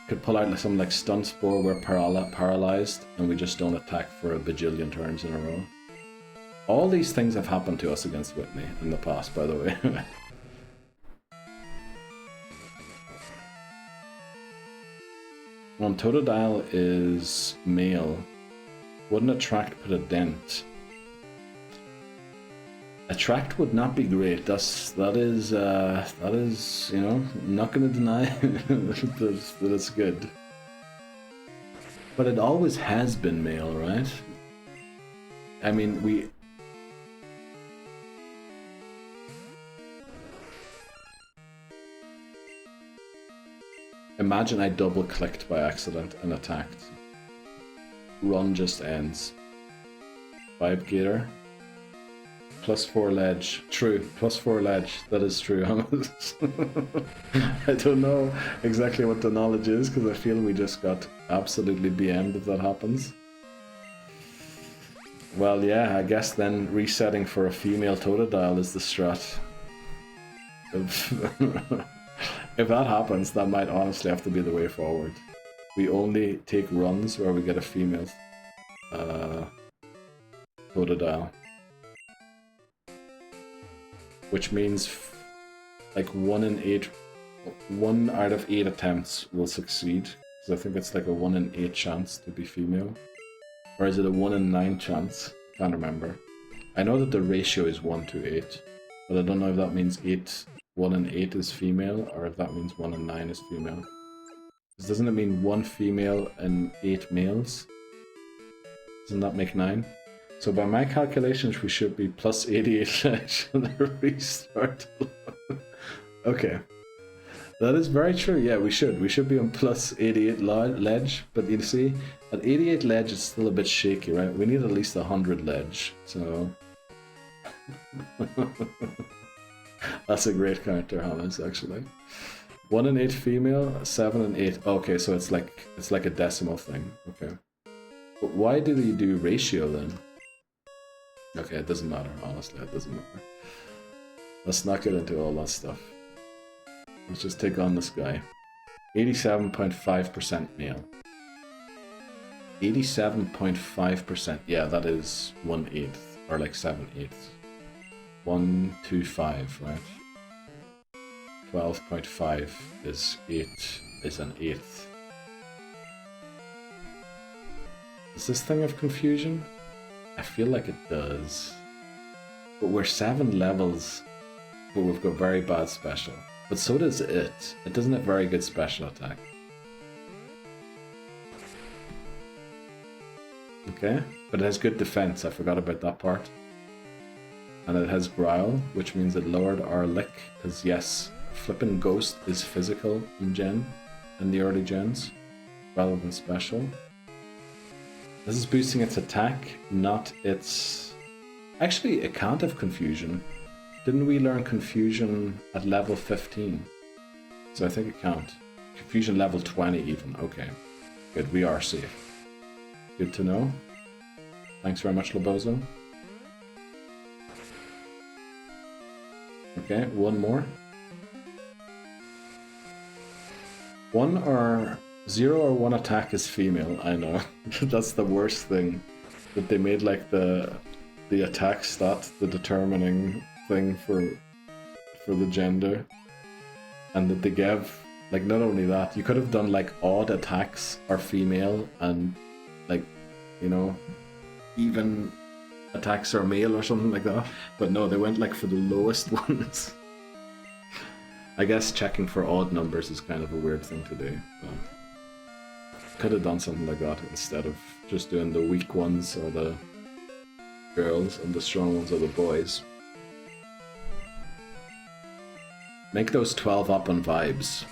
Could pull out like something like Stun Spore, we're paralyzed, and we just don't attack for a bajillion turns in a row. All these things have happened to us against Whitney in the past, by the way. Totodile is male. Wouldn't Attract put a dent? Attract would not be great. That is, you know, I'm not gonna deny that it's good. But it always has been male, right? I mean, we... Imagine I double-clicked by accident and attacked. Run just ends. Vibe Gator. +4 ledge. True. +4 ledge. That is true. I don't know exactly what the knowledge is because I feel we just got absolutely BM'd if that happens. Well, yeah, I guess then resetting for a female Totodile is the strat. If that happens, that might honestly have to be the way forward. We only take runs where we get a female Totodile. Which means like 1 out of 8 attempts will succeed. Because I think it's like a 1 in 8 chance to be female. Or is it a 1 in 9 chance? Can't remember. I know that the ratio is 1 to 8. But I don't know if that means 1 in 8 is female, or if that means 1 in 9 is female. Doesn't it mean 1 female and 8 males? Doesn't that make 9? So by my calculations, we should be +88 ledge on the restart. Okay. That is very true. Yeah, we should. We should be on +88 ledge. But you see, at 88 ledge, it's still a bit shaky, right? We need at least 100 ledge. So... That's a great counter, Hannes, actually. 1 in 8 female, 7 in 8. Okay, so it's like a decimal thing. Okay. But why do they do ratio then? Okay, it doesn't matter, honestly, it doesn't matter. Let's not get into all that stuff. Let's just take on this guy. 87.5% male. 87.5%, yeah, that is 1/8, or like 7/8. 125, right? 12.5 is 8, is an 1/8. Does this thing have confusion? I feel like it does. But we're 7 levels, but we've got very bad special. But so does it. It doesn't have very good special attack. Okay, but it has good defense. I forgot about that part. And it has Growl, which means it lowered our lick. Because yes, Flippin' Ghost is physical in the early gens, rather than special. This is boosting its attack, not its... Actually, it can't have Confusion. Didn't we learn Confusion at level 15? So I think it can't. Confusion level 20 even, okay. Good, we are safe. Good to know. Thanks very much, Lobozo. Okay, one more. 0 or 1 attack is female, I know. That's the worst thing. That they made like the attack stat the determining thing for the gender. And that they gave, like, not only that, you could have done like odd attacks are female and like, you know, even attacks are male or something like that. But no, they went like for the lowest ones. I guess checking for odd numbers is kind of a weird thing to do. So. Could have done something like that instead of just doing the weak ones or the girls and the strong ones are the boys. Make those 12 up on vibes.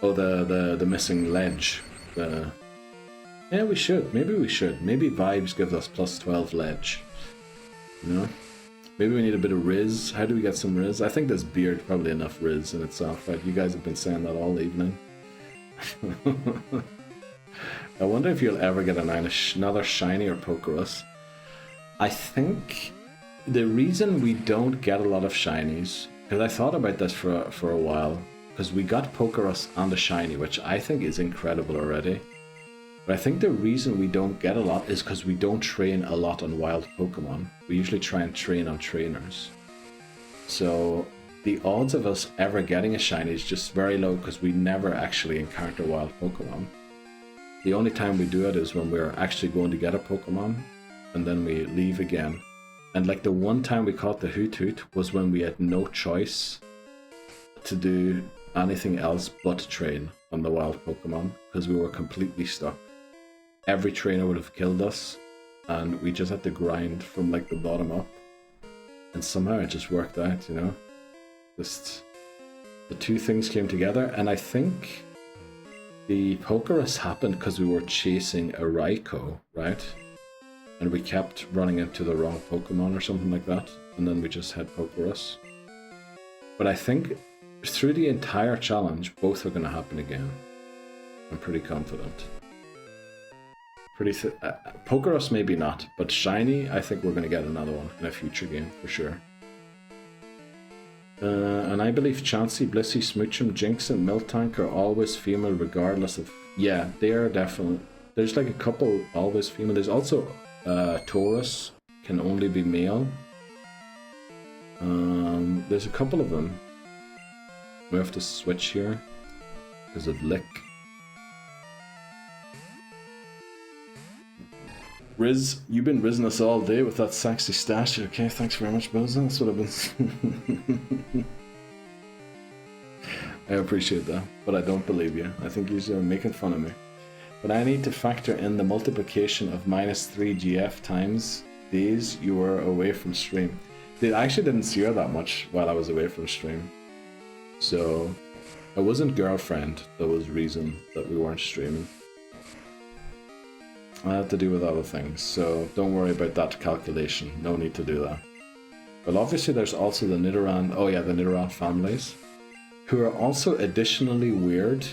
Oh, the missing ledge. Yeah, we should. Maybe we should. Maybe vibes gives us plus 12 ledge. You know? Maybe we need a bit of Riz. How do we get some Riz? I think this beard probably enough Riz in itself, right? You guys have been saying that all evening. I wonder if you'll ever get another shiny or Pokerus. I think the reason we don't get a lot of shinies, because I thought about this for a while, because we got Pokerus and a shiny, which I think is incredible already. But I think the reason we don't get a lot is because we don't train a lot on wild Pokemon. We usually try and train on trainers. So the odds of us ever getting a shiny is just very low because we never actually encounter wild Pokemon. The only time we do it is when we're actually going to get a Pokemon and then we leave again. And like the one time we caught the Hoot Hoot was when we had no choice to do anything else but train on the wild Pokemon because we were completely stuck. Every trainer would have killed us and we just had to grind from like the bottom up. And somehow it just worked out, you know? Just the two things came together, and I think the Pokerus happened because we were chasing a Raikou, right? And we kept running into the wrong Pokemon or something like that, and then we just had Pokerus. But I think through the entire challenge, both are going to happen again. I'm pretty confident. Pokerus maybe not, but shiny, I think we're going to get another one in a future game for sure. And I believe Chansey, Blissey, Smoochum, Jinx, and Miltank are always female regardless of... Yeah, they are definitely... There's like a couple always female. There's also Taurus, can only be male. There's a couple of them. We have to switch here because of Lick. Riz, you've been rizzing us all day with that sexy stash. Okay, thanks very much, Bozo. That's what I've been... I appreciate that, but I don't believe you. I think you're making fun of me. But I need to factor in the multiplication of -3 GF times days you were away from stream. I actually didn't see her that much while I was away from stream. So, it wasn't girlfriend that was reason that we weren't streaming. I had to do with other things, so don't worry about that calculation. No need to do that. But obviously there's also the Nidoran, oh yeah, the Nidoran families, who are also additionally weird,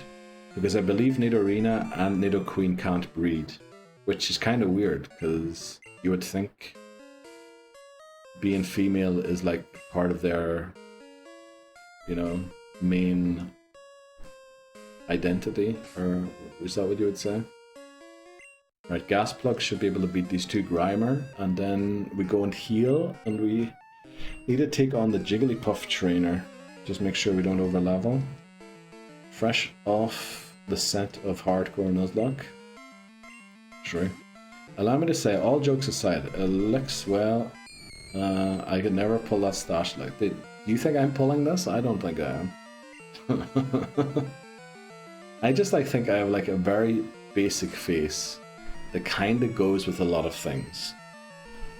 because I believe Nidorina and Nidoqueen can't breed, which is kind of weird, because you would think being female is like part of their, you know, main identity, or is that what you would say? Right, Gasplug should be able to beat these two Grimer, and then we go and heal, and we need to take on the Jigglypuff trainer. Just make sure we don't overlevel. Fresh off the set of Hardcore Nuzlocke. True. Allow me to say, all jokes aside, Ilex, well, I could never pull that stash like. Do you think I'm pulling this? I don't think I am. I just think I have like a very basic face that kind of goes with a lot of things.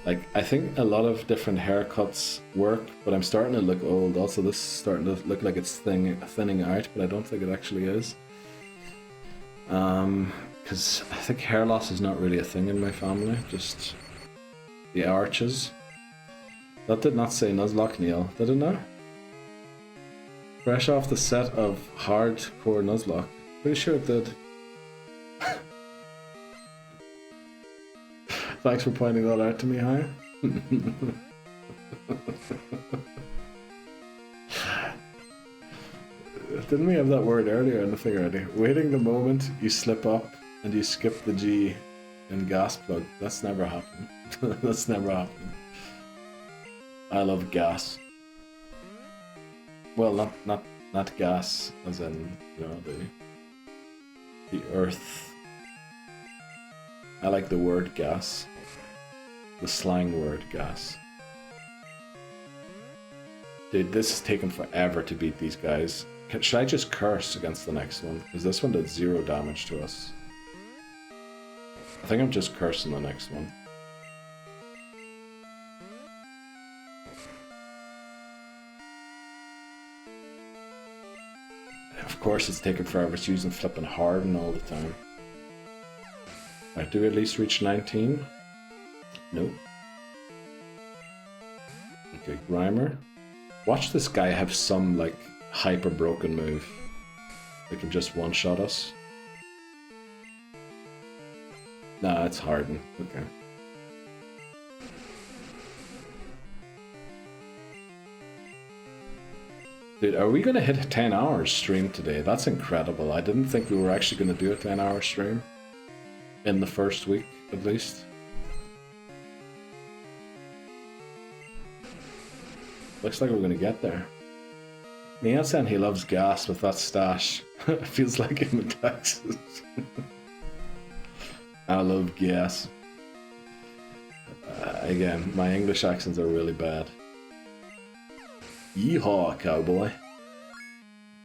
Like, I think a lot of different haircuts work, but I'm starting to look old. Also, this is starting to look like it's thinning out, but I don't think it actually is. Because I think hair loss is not really a thing in my family, just the arches. That did not say Nuzlocke, Neil, did it now? Fresh off the set of Hardcore Nuzlocke. Pretty sure it did. Thanks for pointing that out to me, hi. Didn't we have that word earlier in the thing already? Waiting the moment you slip up and you skip the G in Gasplug. That's never happened. That's never happened. I love gas. Well, not gas as in, you know, the earth. I like the word gas. The slang word gas. Dude, this is taking forever to beat these guys. Should I just curse against the next one? Because this one did 0 damage to us. I think I'm just cursing the next one. Of course it's taking forever, it's using flipping harden all the time. Right, do we at least reach 19? Nope. Okay, Grimer. Watch this guy have some, like, hyper broken move. They can just one-shot us. Nah, it's harden. Okay. Dude, are we gonna hit a 10 hours stream today? That's incredible. I didn't think we were actually gonna do a 10-hour stream. In the first week, at least. Looks like we're gonna get there. Neil saying he loves gas with that stash. Feels like him in Texas. I love gas. Again, my English accents are really bad. Yeehaw, cowboy.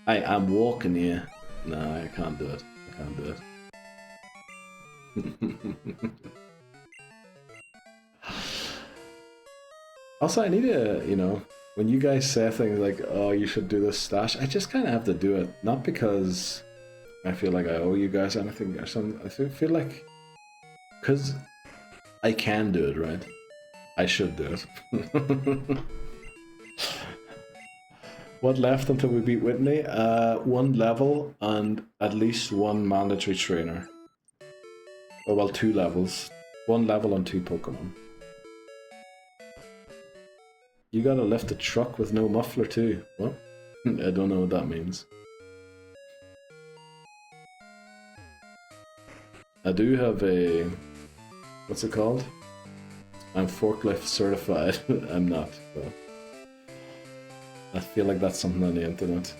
I'm walking here. No, I can't do it. I can't do it. Also, I need to, you know, when you guys say things like, oh, you should do this stash, I just kind of have to do it. Not because I feel like I owe you guys anything or something. I feel like, because I can do it, right? I should do it. What left until we beat Whitney? 1 level and at least 1 mandatory trainer. Oh, well, 2 levels. 1 level and 2 Pokemon. You gotta lift a truck with no muffler too. What? I don't know what that means. I do have a... what's it called? I'm forklift certified. I'm not, but... I feel like that's something on the internet.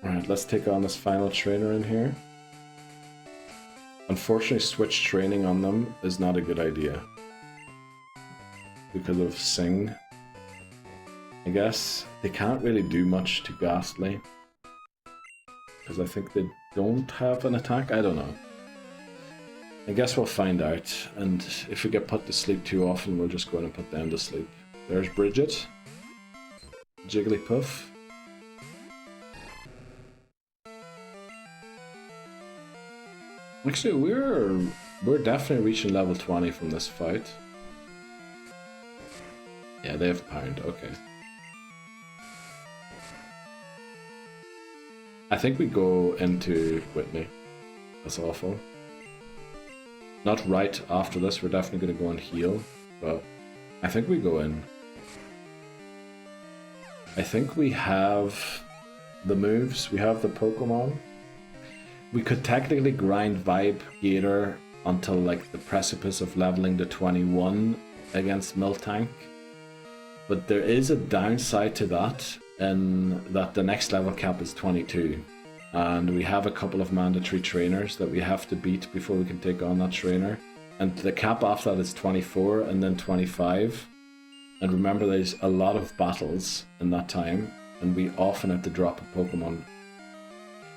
Alright, let's take on this final trainer in here. Unfortunately, switch training on them is not a good idea. Because of Sing. I guess they can't really do much to Ghastly. Because I think they don't have an attack? I don't know. I guess we'll find out, and if we get put to sleep too often, we'll just go in and put them to sleep. There's Bridget. Jigglypuff. Actually, we're definitely reaching level 20 from this fight. Yeah, they have Pound, okay. I think we go into Whitney. That's awful. Not right after this, we're definitely going to go and heal, but I think we go in. I think we have the moves, we have the Pokemon. We could technically grind Vibe Gator until like the precipice of leveling to 21 against Miltank. But there is a downside to that, in that the next level cap is 22. And we have a couple of mandatory trainers that we have to beat before we can take on that trainer. And the cap after that is 24 and then 25. And remember, there's a lot of battles in that time, and we often have to drop a Pokemon.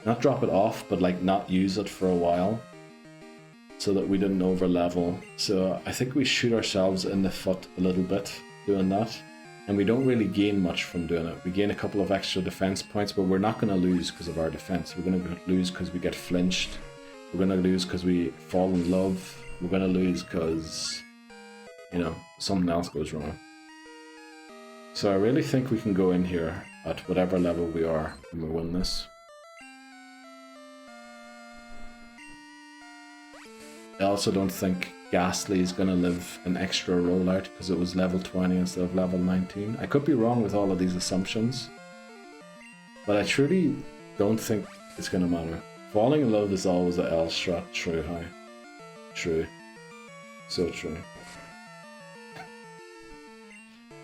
Not drop it off, but like not use it for a while, so that we didn't over level. So I think we shoot ourselves in the foot a little bit doing that. And we don't really gain much from doing it. We gain a couple of extra defense points, but we're not going to lose because of our defense. We're going to lose because we get flinched. We're going to lose because we fall in love. We're going to lose because, you know, something else goes wrong. So I really think we can go in here at whatever level we are and we win this. I also don't think Ghastly is going to live an extra rollout because it was level 20 instead of level 19. I could be wrong with all of these assumptions, but I truly don't think it's going to matter. Falling in love is always a L strat. True, hi. True. So true.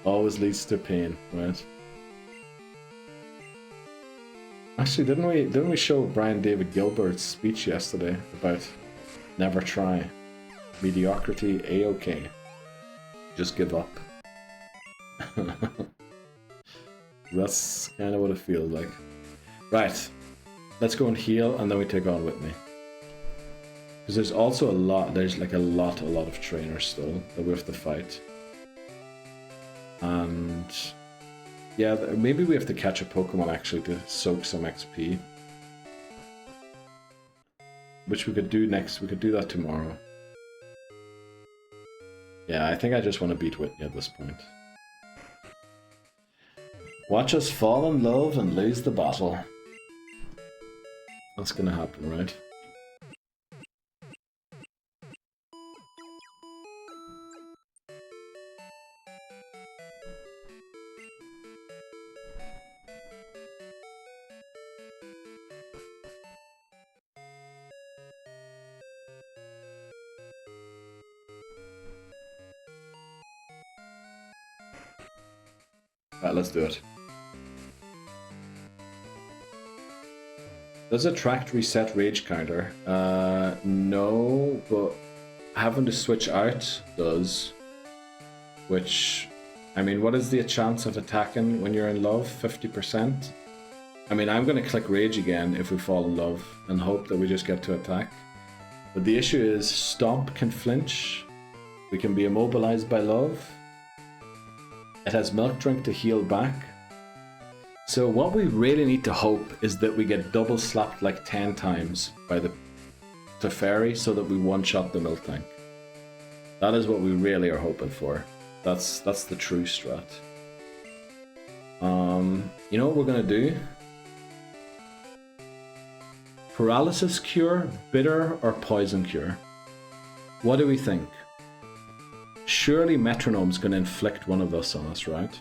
Always leads to pain, right? Actually, didn't we show Brian David Gilbert's speech yesterday about never try, mediocrity, a-okay, just give up. That's kind of what it feels like. Right, let's go and heal, and then we take on Whitney. Because there's also a lot, there's like a lot of trainers still that we have to fight. And yeah, maybe we have to catch a Pokemon actually to soak some XP. Which we could do next, we could do that tomorrow. Yeah, I think I just want to beat Whitney at this point. Watch us fall in love and lose the battle. That's gonna happen, right? Alright, let's do it. Does attract reset rage counter? No, but having to switch out does. Which, I mean, what is the chance of attacking when you're in love? 50%? I mean, I'm going to click rage again if we fall in love and hope that we just get to attack. But the issue is Stomp can flinch. We can be immobilized by love. It has Milk Drink to heal back. So what we really need to hope is that we get double slapped like 10 times by the Teferi so that we one-shot the Milk Tank. That is what we really are hoping for. That's the true strat. You know what we're gonna do? Paralysis cure, bitter, or poison cure? What do we think? Surely Metronome's gonna inflict one of those on us, right?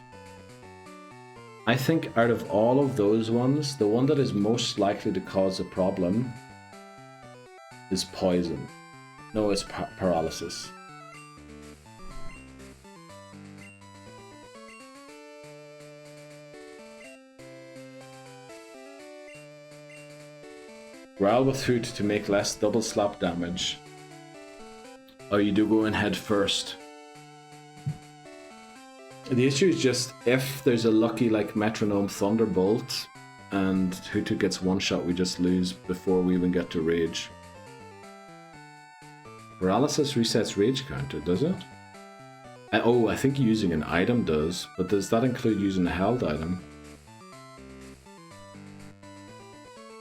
I think out of all of those ones, the one that is most likely to cause a problem is poison. No, it's paralysis. Growl with Hoot to make less double slap damage. Oh, you do go in head first. The issue is just if there's a lucky like Metronome Thunderbolt and Hoot gets one shot, we just lose before we even get to rage. Paralysis resets rage counter, does it? Oh, I think using an item does, but does that include using a held item?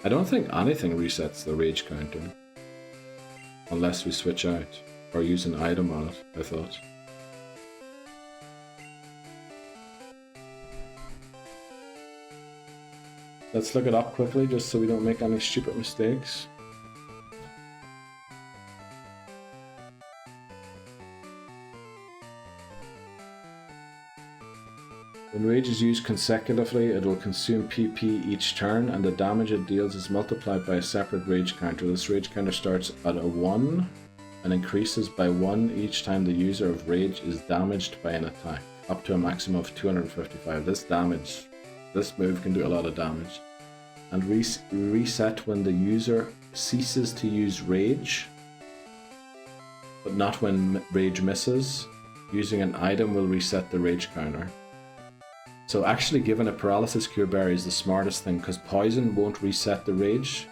I don't think anything resets the rage counter. Unless we switch out, or use an item on it, I thought. Let's look it up quickly, just so we don't make any stupid mistakes. When rage is used consecutively, it will consume PP each turn, and the damage it deals is multiplied by a separate rage counter. This rage counter starts at a 1 and increases by 1 each time the user of rage is damaged by an attack, up to a maximum of 255. This move can do a lot of damage. And reset when the user ceases to use rage, but not when rage misses. Using an item will reset the rage counter. So actually giving a paralysis cure berry is the smartest thing, because poison won't reset the rage,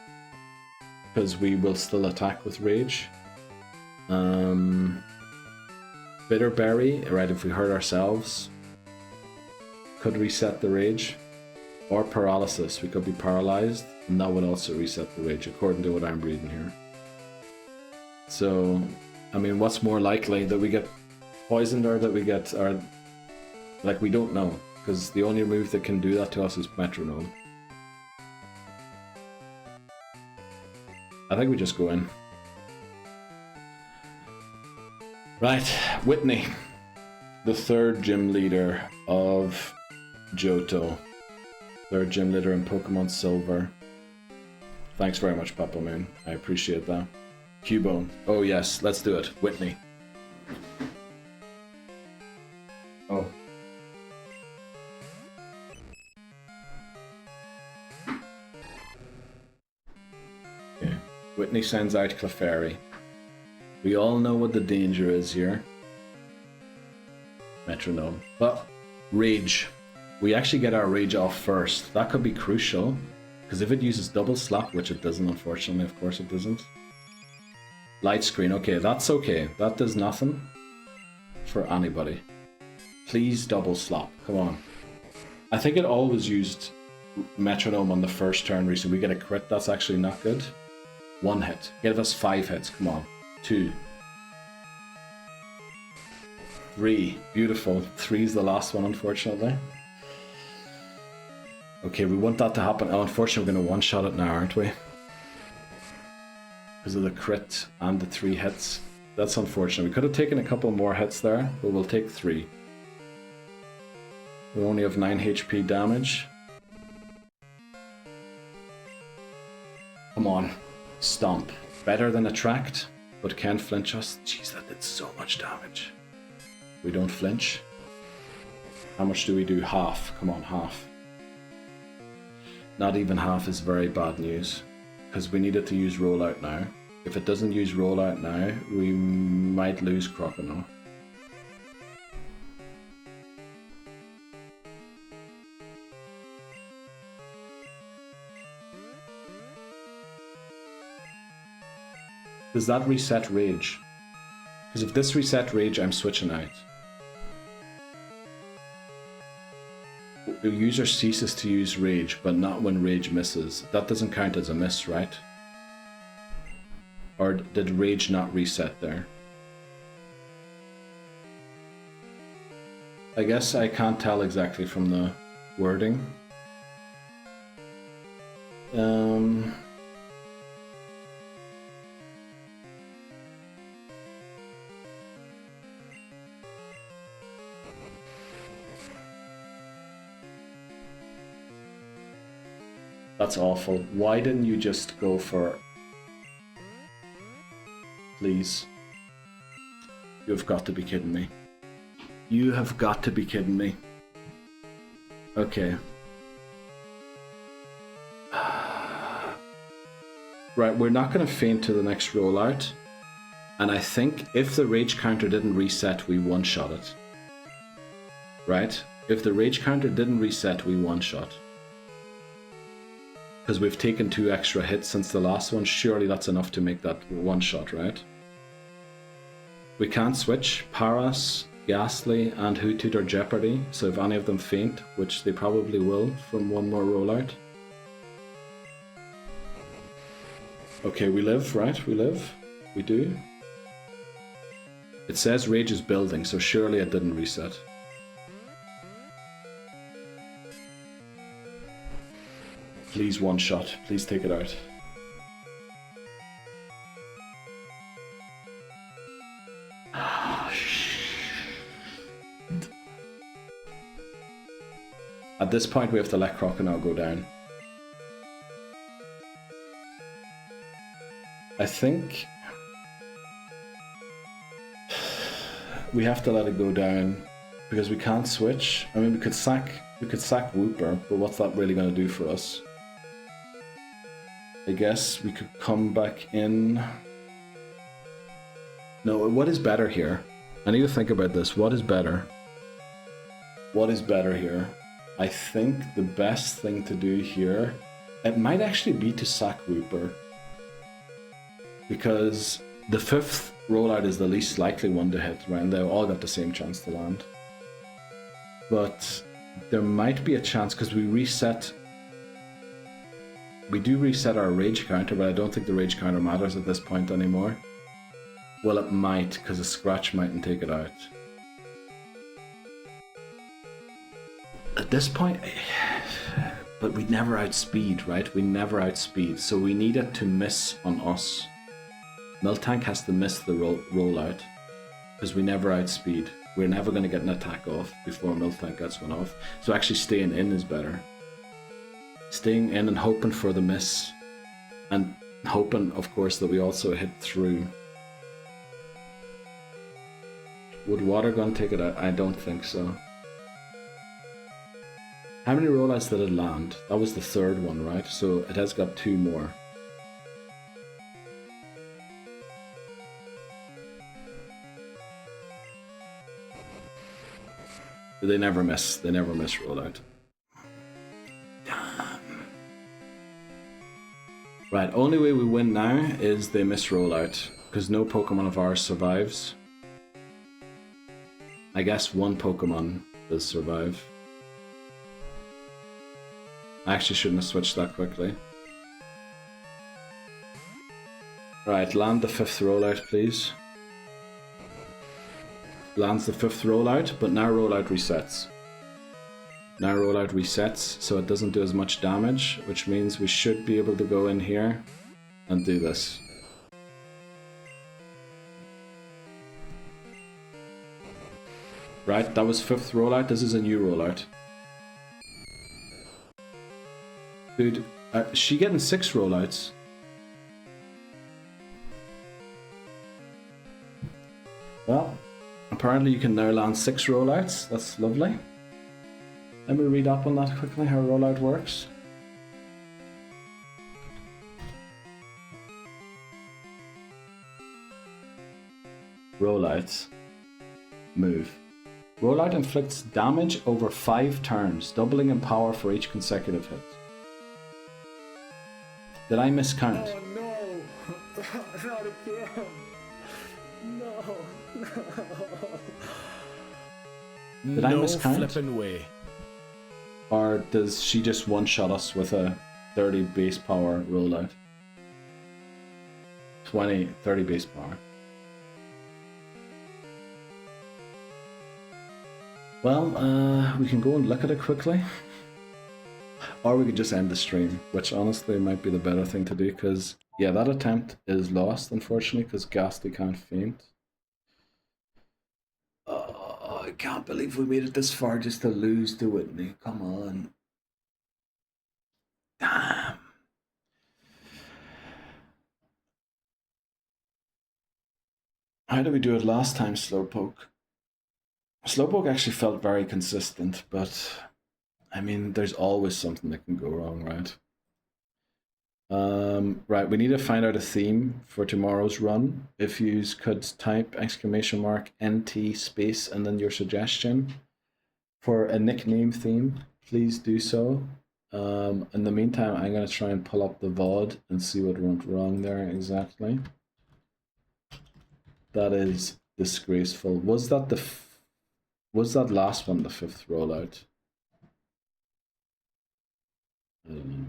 because we will still attack with rage. Bitter berry, right, if we hurt ourselves, could reset the rage. Or paralysis, we could be paralyzed, and that would also reset the rage, according to what I'm reading here. So, I mean, what's more likely, that we get poisoned or that we get, or, like, we don't know, because the only move that can do that to us is Metronome. I think we just go in. Right, Whitney, the third gym leader of Johto. Third gym leader in Pokemon Silver. Thanks very much, Papa Moon. I appreciate that. Cubone. Oh yes, let's do it. Whitney. Oh. Okay. Whitney sends out Clefairy. We all know what the danger is here. Metronome. But Rage. We actually get our rage off first. That could be crucial, because if it uses double slap, which it doesn't, unfortunately, of course it doesn't. Light screen, okay, that's okay. That does nothing for anybody. Please double slap, come on. I think it always used metronome on the first turn recently. We get a crit, that's actually not good. 1 hit, give us 5 hits, come on. 2. 3, beautiful. 3 is the last one, unfortunately. Okay, we want that to happen. Oh, unfortunately, we're going to one-shot it now, aren't we? Because of the crit and the 3 hits. That's unfortunate. We could have taken a couple more hits there, but we'll take 3. We only have 9 HP damage. Come on. Stomp. Better than attract, but can flinch us. Jeez, that did so much damage. We don't flinch. How much do we do? Half. Come on, half. Not even half is very bad news, because we need it to use rollout now. If it doesn't use rollout now, we might lose Crocodile. Does that reset Rage? Because if this reset Rage, I'm switching out. The user ceases to use Rage, but not when Rage misses. That doesn't count as a miss, right? Or did Rage not reset there? I guess I can't tell exactly from the wording. That's awful. Why didn't you just go for... Please. You have got to be kidding me. You have got to be kidding me. Okay. Right, we're not going to feint to the next rollout. And I think if the rage counter didn't reset, we one-shot it. Right? If the rage counter didn't reset, we one-shot. Because we've taken 2 extra hits since the last one. Surely that's enough to make that one-shot, right? We can't switch. Paras, Ghastly, and Hoothoot or Jeopardy. So if any of them faint, which they probably will from one more rollout. Okay, we live, right? We live. We do. It says Rage is building, so surely it didn't reset. Please one shot. Please take it out. At this point, we have to let Crocodile go down. I think we have to let it go down because we can't switch. I mean, we could sack Whooper, but what's that really going to do for us? I guess we could come back in. No, what is better here? I need to think about this. What is better? What is better here? I think the best thing to do here, it might actually be to sack Whooper. Because the 5th rollout is the least likely one to hit, right? And they all got the same chance to land. But there might be a chance, because we do reset our rage counter, but I don't think the rage counter matters at this point anymore. Well, it might, because a scratch mightn't take it out. At this point, but we never outspeed, right? We never outspeed, so we need it to miss on us. Miltank has to miss the rollout, because we never outspeed. We're never going to get an attack off before Miltank gets one off. So actually staying in is better. Staying in and hoping for the miss. And hoping, of course, that we also hit through. Would Water Gun take it out? I don't think so. How many rollouts did it land? That was the 3rd one, right? So it has got 2 more. They never miss. They never miss rollout. Damn. Right, only way we win now is they miss rollout, because no Pokemon of ours survives. I guess one Pokemon does survive. I actually shouldn't have switched that quickly. Right, land the 5th rollout, please. Lands the 5th rollout, but now rollout resets. Now rollout resets, so it doesn't do as much damage, which means we should be able to go in here and do this. Right, that was 5th rollout, this is a new rollout. Dude, is she getting 6 rollouts? Well, apparently you can now land 6 rollouts. That's lovely. Let me read up on that quickly, how rollout works. Rollouts. Move. Rollout inflicts damage over 5 turns, doubling in power for each consecutive hit. Did I miscount? Oh no! Not again! No! Did I miscount? No flipping way. Or does she just one-shot us with a 30 base power rollout? 30 base power. Well, we can go and look at it quickly. Or we could just end the stream, which honestly might be the better thing to do, because, yeah, that attempt is lost, unfortunately, because Ghastly can't faint. Oh, I can't believe we made it this far just to lose to Whitney. Come on. Damn. How did we do it last time, Slowpoke? Slowpoke actually felt very consistent, but I mean, there's always something that can go wrong, right? Right, we need to find out a theme for tomorrow's run. If you could type !NT space and then your suggestion for a nickname theme, please do so. In the meantime, I'm going to try and pull up the VOD and see what went wrong there exactly. That is disgraceful. Was that that last one the 5th rollout? I don't know.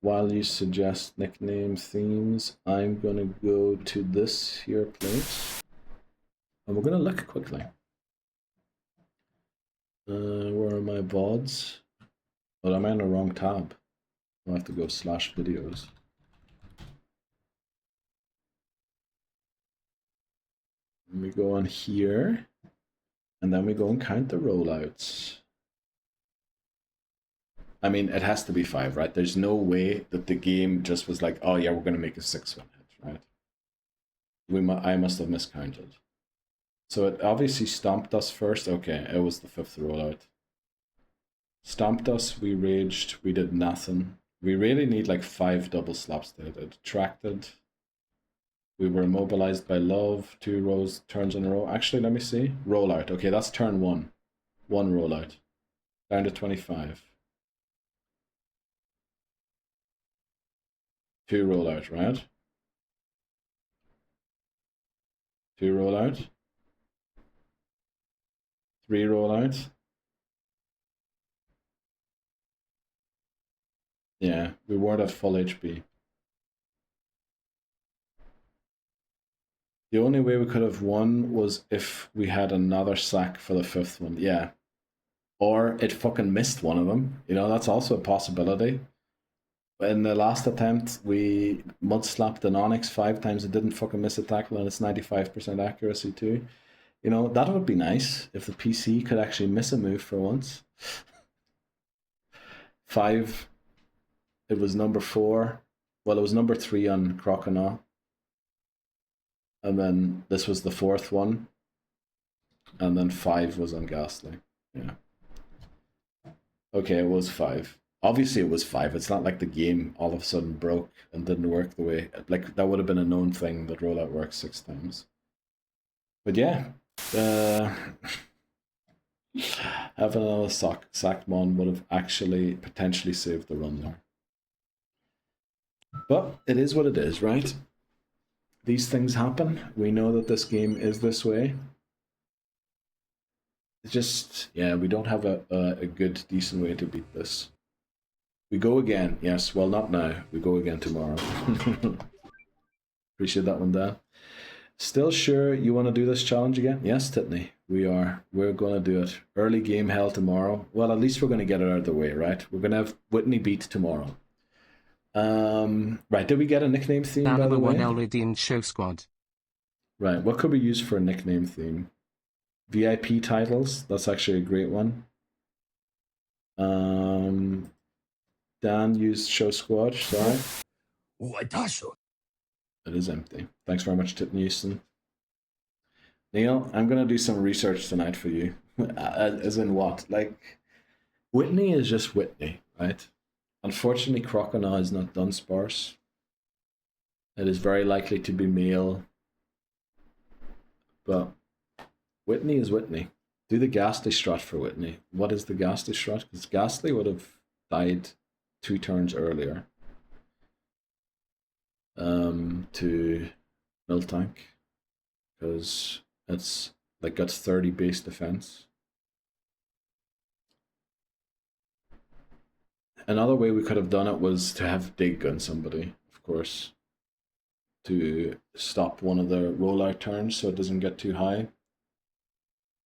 While you suggest nickname themes, I'm gonna go to this here place, and we're gonna look quickly. Where are my VODs? Oh, am I on the wrong tab? I'll have to go /videos. And we go on here, and then we go and count the rollouts. I mean, it has to be 5, right? There's no way that the game just was like, oh yeah, we're going to make a 6th one hit, right? I must have miscounted. So it obviously stomped us first. Okay, it was the 5th rollout. Stomped us, we raged, we did nothing. We really need like 5 double slaps to hit it. Attracted. We were immobilized by love, 2 turns in a row. Actually, let me see. Rollout. Okay, that's turn 1. 1 rollout. Down to 25. 2 rollout, right? 2 rollout. 3 rollout. Yeah, we weren't at full HP. The only way we could have won was if we had another sack for the 5th one. Yeah. Or it fucking missed one of them. You know, that's also a possibility. In the last attempt, we mud slapped an Onyx 5 times. It didn't fucking miss a tackle, and it's 95% accuracy too. You know, that would be nice if the PC could actually miss a move for once. 5, it was number 4. Well, it was number 3 on Croconaw. And then this was the 4th one. And then 5 was on Ghastly. Yeah. Okay, it was 5. Obviously it was 5. It's not like the game all of a sudden broke and didn't work the way... Like, that would have been a known thing that rollout works 6 times. But yeah, Having another Sackmon would have actually potentially saved the run there. But it is what it is, right? These things happen. We know that this game is this way. It's just, yeah, we don't have a good, decent way to beat this. We go again. Yes, well, not now. We go again tomorrow. Appreciate that one, Dan. Still sure you want to do this challenge again? Yes, Titney, we are. We're going to do it. Early game hell tomorrow. Well, at least we're going to get it out of the way, right? We're going to have Whitney beat tomorrow. Right, did we get a nickname theme, by the way? Redeemed Show Squad. Right, what could we use for a nickname theme? VIP titles, that's actually a great one. Dan used Show Squad, sorry. It is empty. Thanks very much, Tip Newson. Neil, I'm going to do some research tonight for you. As in what? Like, Whitney is just Whitney, right? Unfortunately, Crocodile is not Dunsparce. It is very likely to be male. But Whitney is Whitney. Do the Ghastly strat for Whitney. What is the Ghastly strat? Because Ghastly would have died 2 turns earlier. To Miltank. Because it's like got 30 base defense. Another way we could have done it was to have Dig on somebody, of course, to stop one of the rollout turns so it doesn't get too high.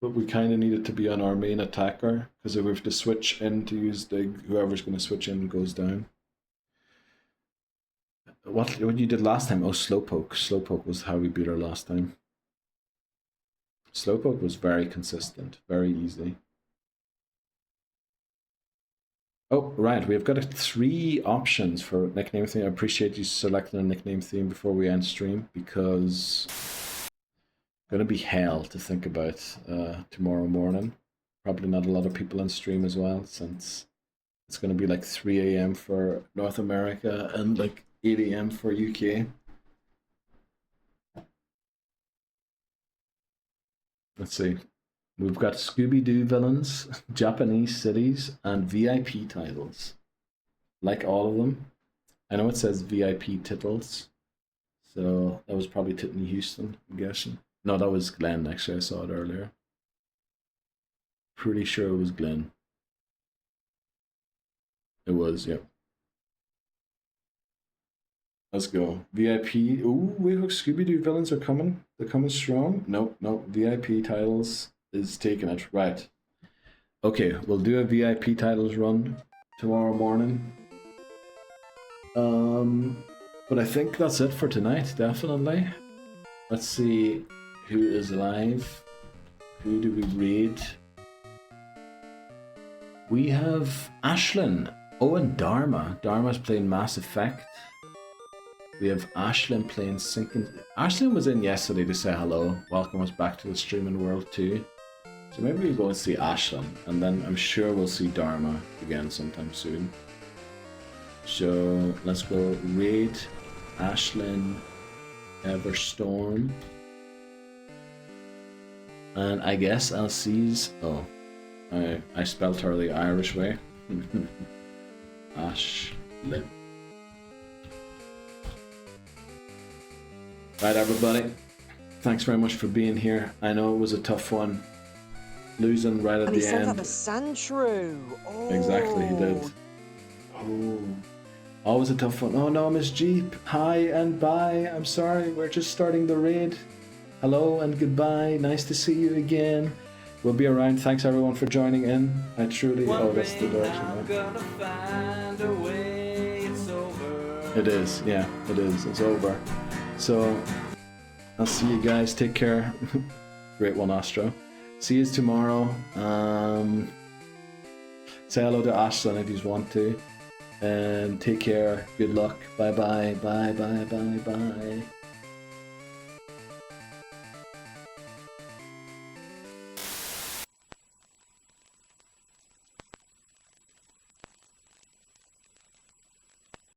But we kind of need it to be on our main attacker, because if we have to switch in to use Dig, whoever's going to switch in goes down. What you did last time? Oh, Slowpoke. Slowpoke was how we beat her last time. Slowpoke was very consistent, very easy. Oh, right, we've got 3 options for nickname theme. I appreciate you selecting a nickname theme before we end stream, because it's going to be hell to think about tomorrow morning. Probably not a lot of people on stream as well, since it's going to be like 3 a.m. for North America and like 8 a.m. for UK. Let's see. We've got Scooby-Doo villains, Japanese cities, and VIP titles. Like all of them. I know it says VIP titles. So that was probably Titney Houston, I'm guessing. No, that was Glenn, actually. I saw it earlier. Pretty sure it was Glenn. It was, yep. Let's go. VIP. Ooh, wait, look, Scooby-Doo villains are coming. They're coming strong. Nope, nope. VIP titles is taking it. Right. Okay, we'll do a VIP titles run tomorrow morning. But I think that's it for tonight, definitely. Let's see who is live. Who do we raid? We have Ashlyn. Oh, and Dharma. Dharma's playing Mass Effect. We have Ashlyn playing Sinking. Ashlyn was in yesterday to say hello. Welcome us back to the streaming world too. So maybe we'll go and see Ashlyn, and then I'm sure we'll see Dharma again sometime soon. So let's go raid Ashlyn Everstorm. And I guess Elsie's. Oh, I spelled her the Irish way. Ashlyn. Right, everybody. Thanks very much for being here. I know it was a tough one. Losing right at the end. And he sent up a Sandshrew. Oh. Exactly, he did. Oh. Always a tough one. Oh no, Miss Jeep. Hi and bye. I'm sorry, we're just starting the raid. Hello and goodbye. Nice to see you again. We'll be around. Thanks everyone for joining in. I truly... Oh, that's the direction. It is, yeah, it is. It's over. So, I'll see you guys. Take care. Great one, Astro. See you tomorrow. Say hello to Ashlyn if you want to. And take care. Good luck. Bye bye. Bye bye bye bye.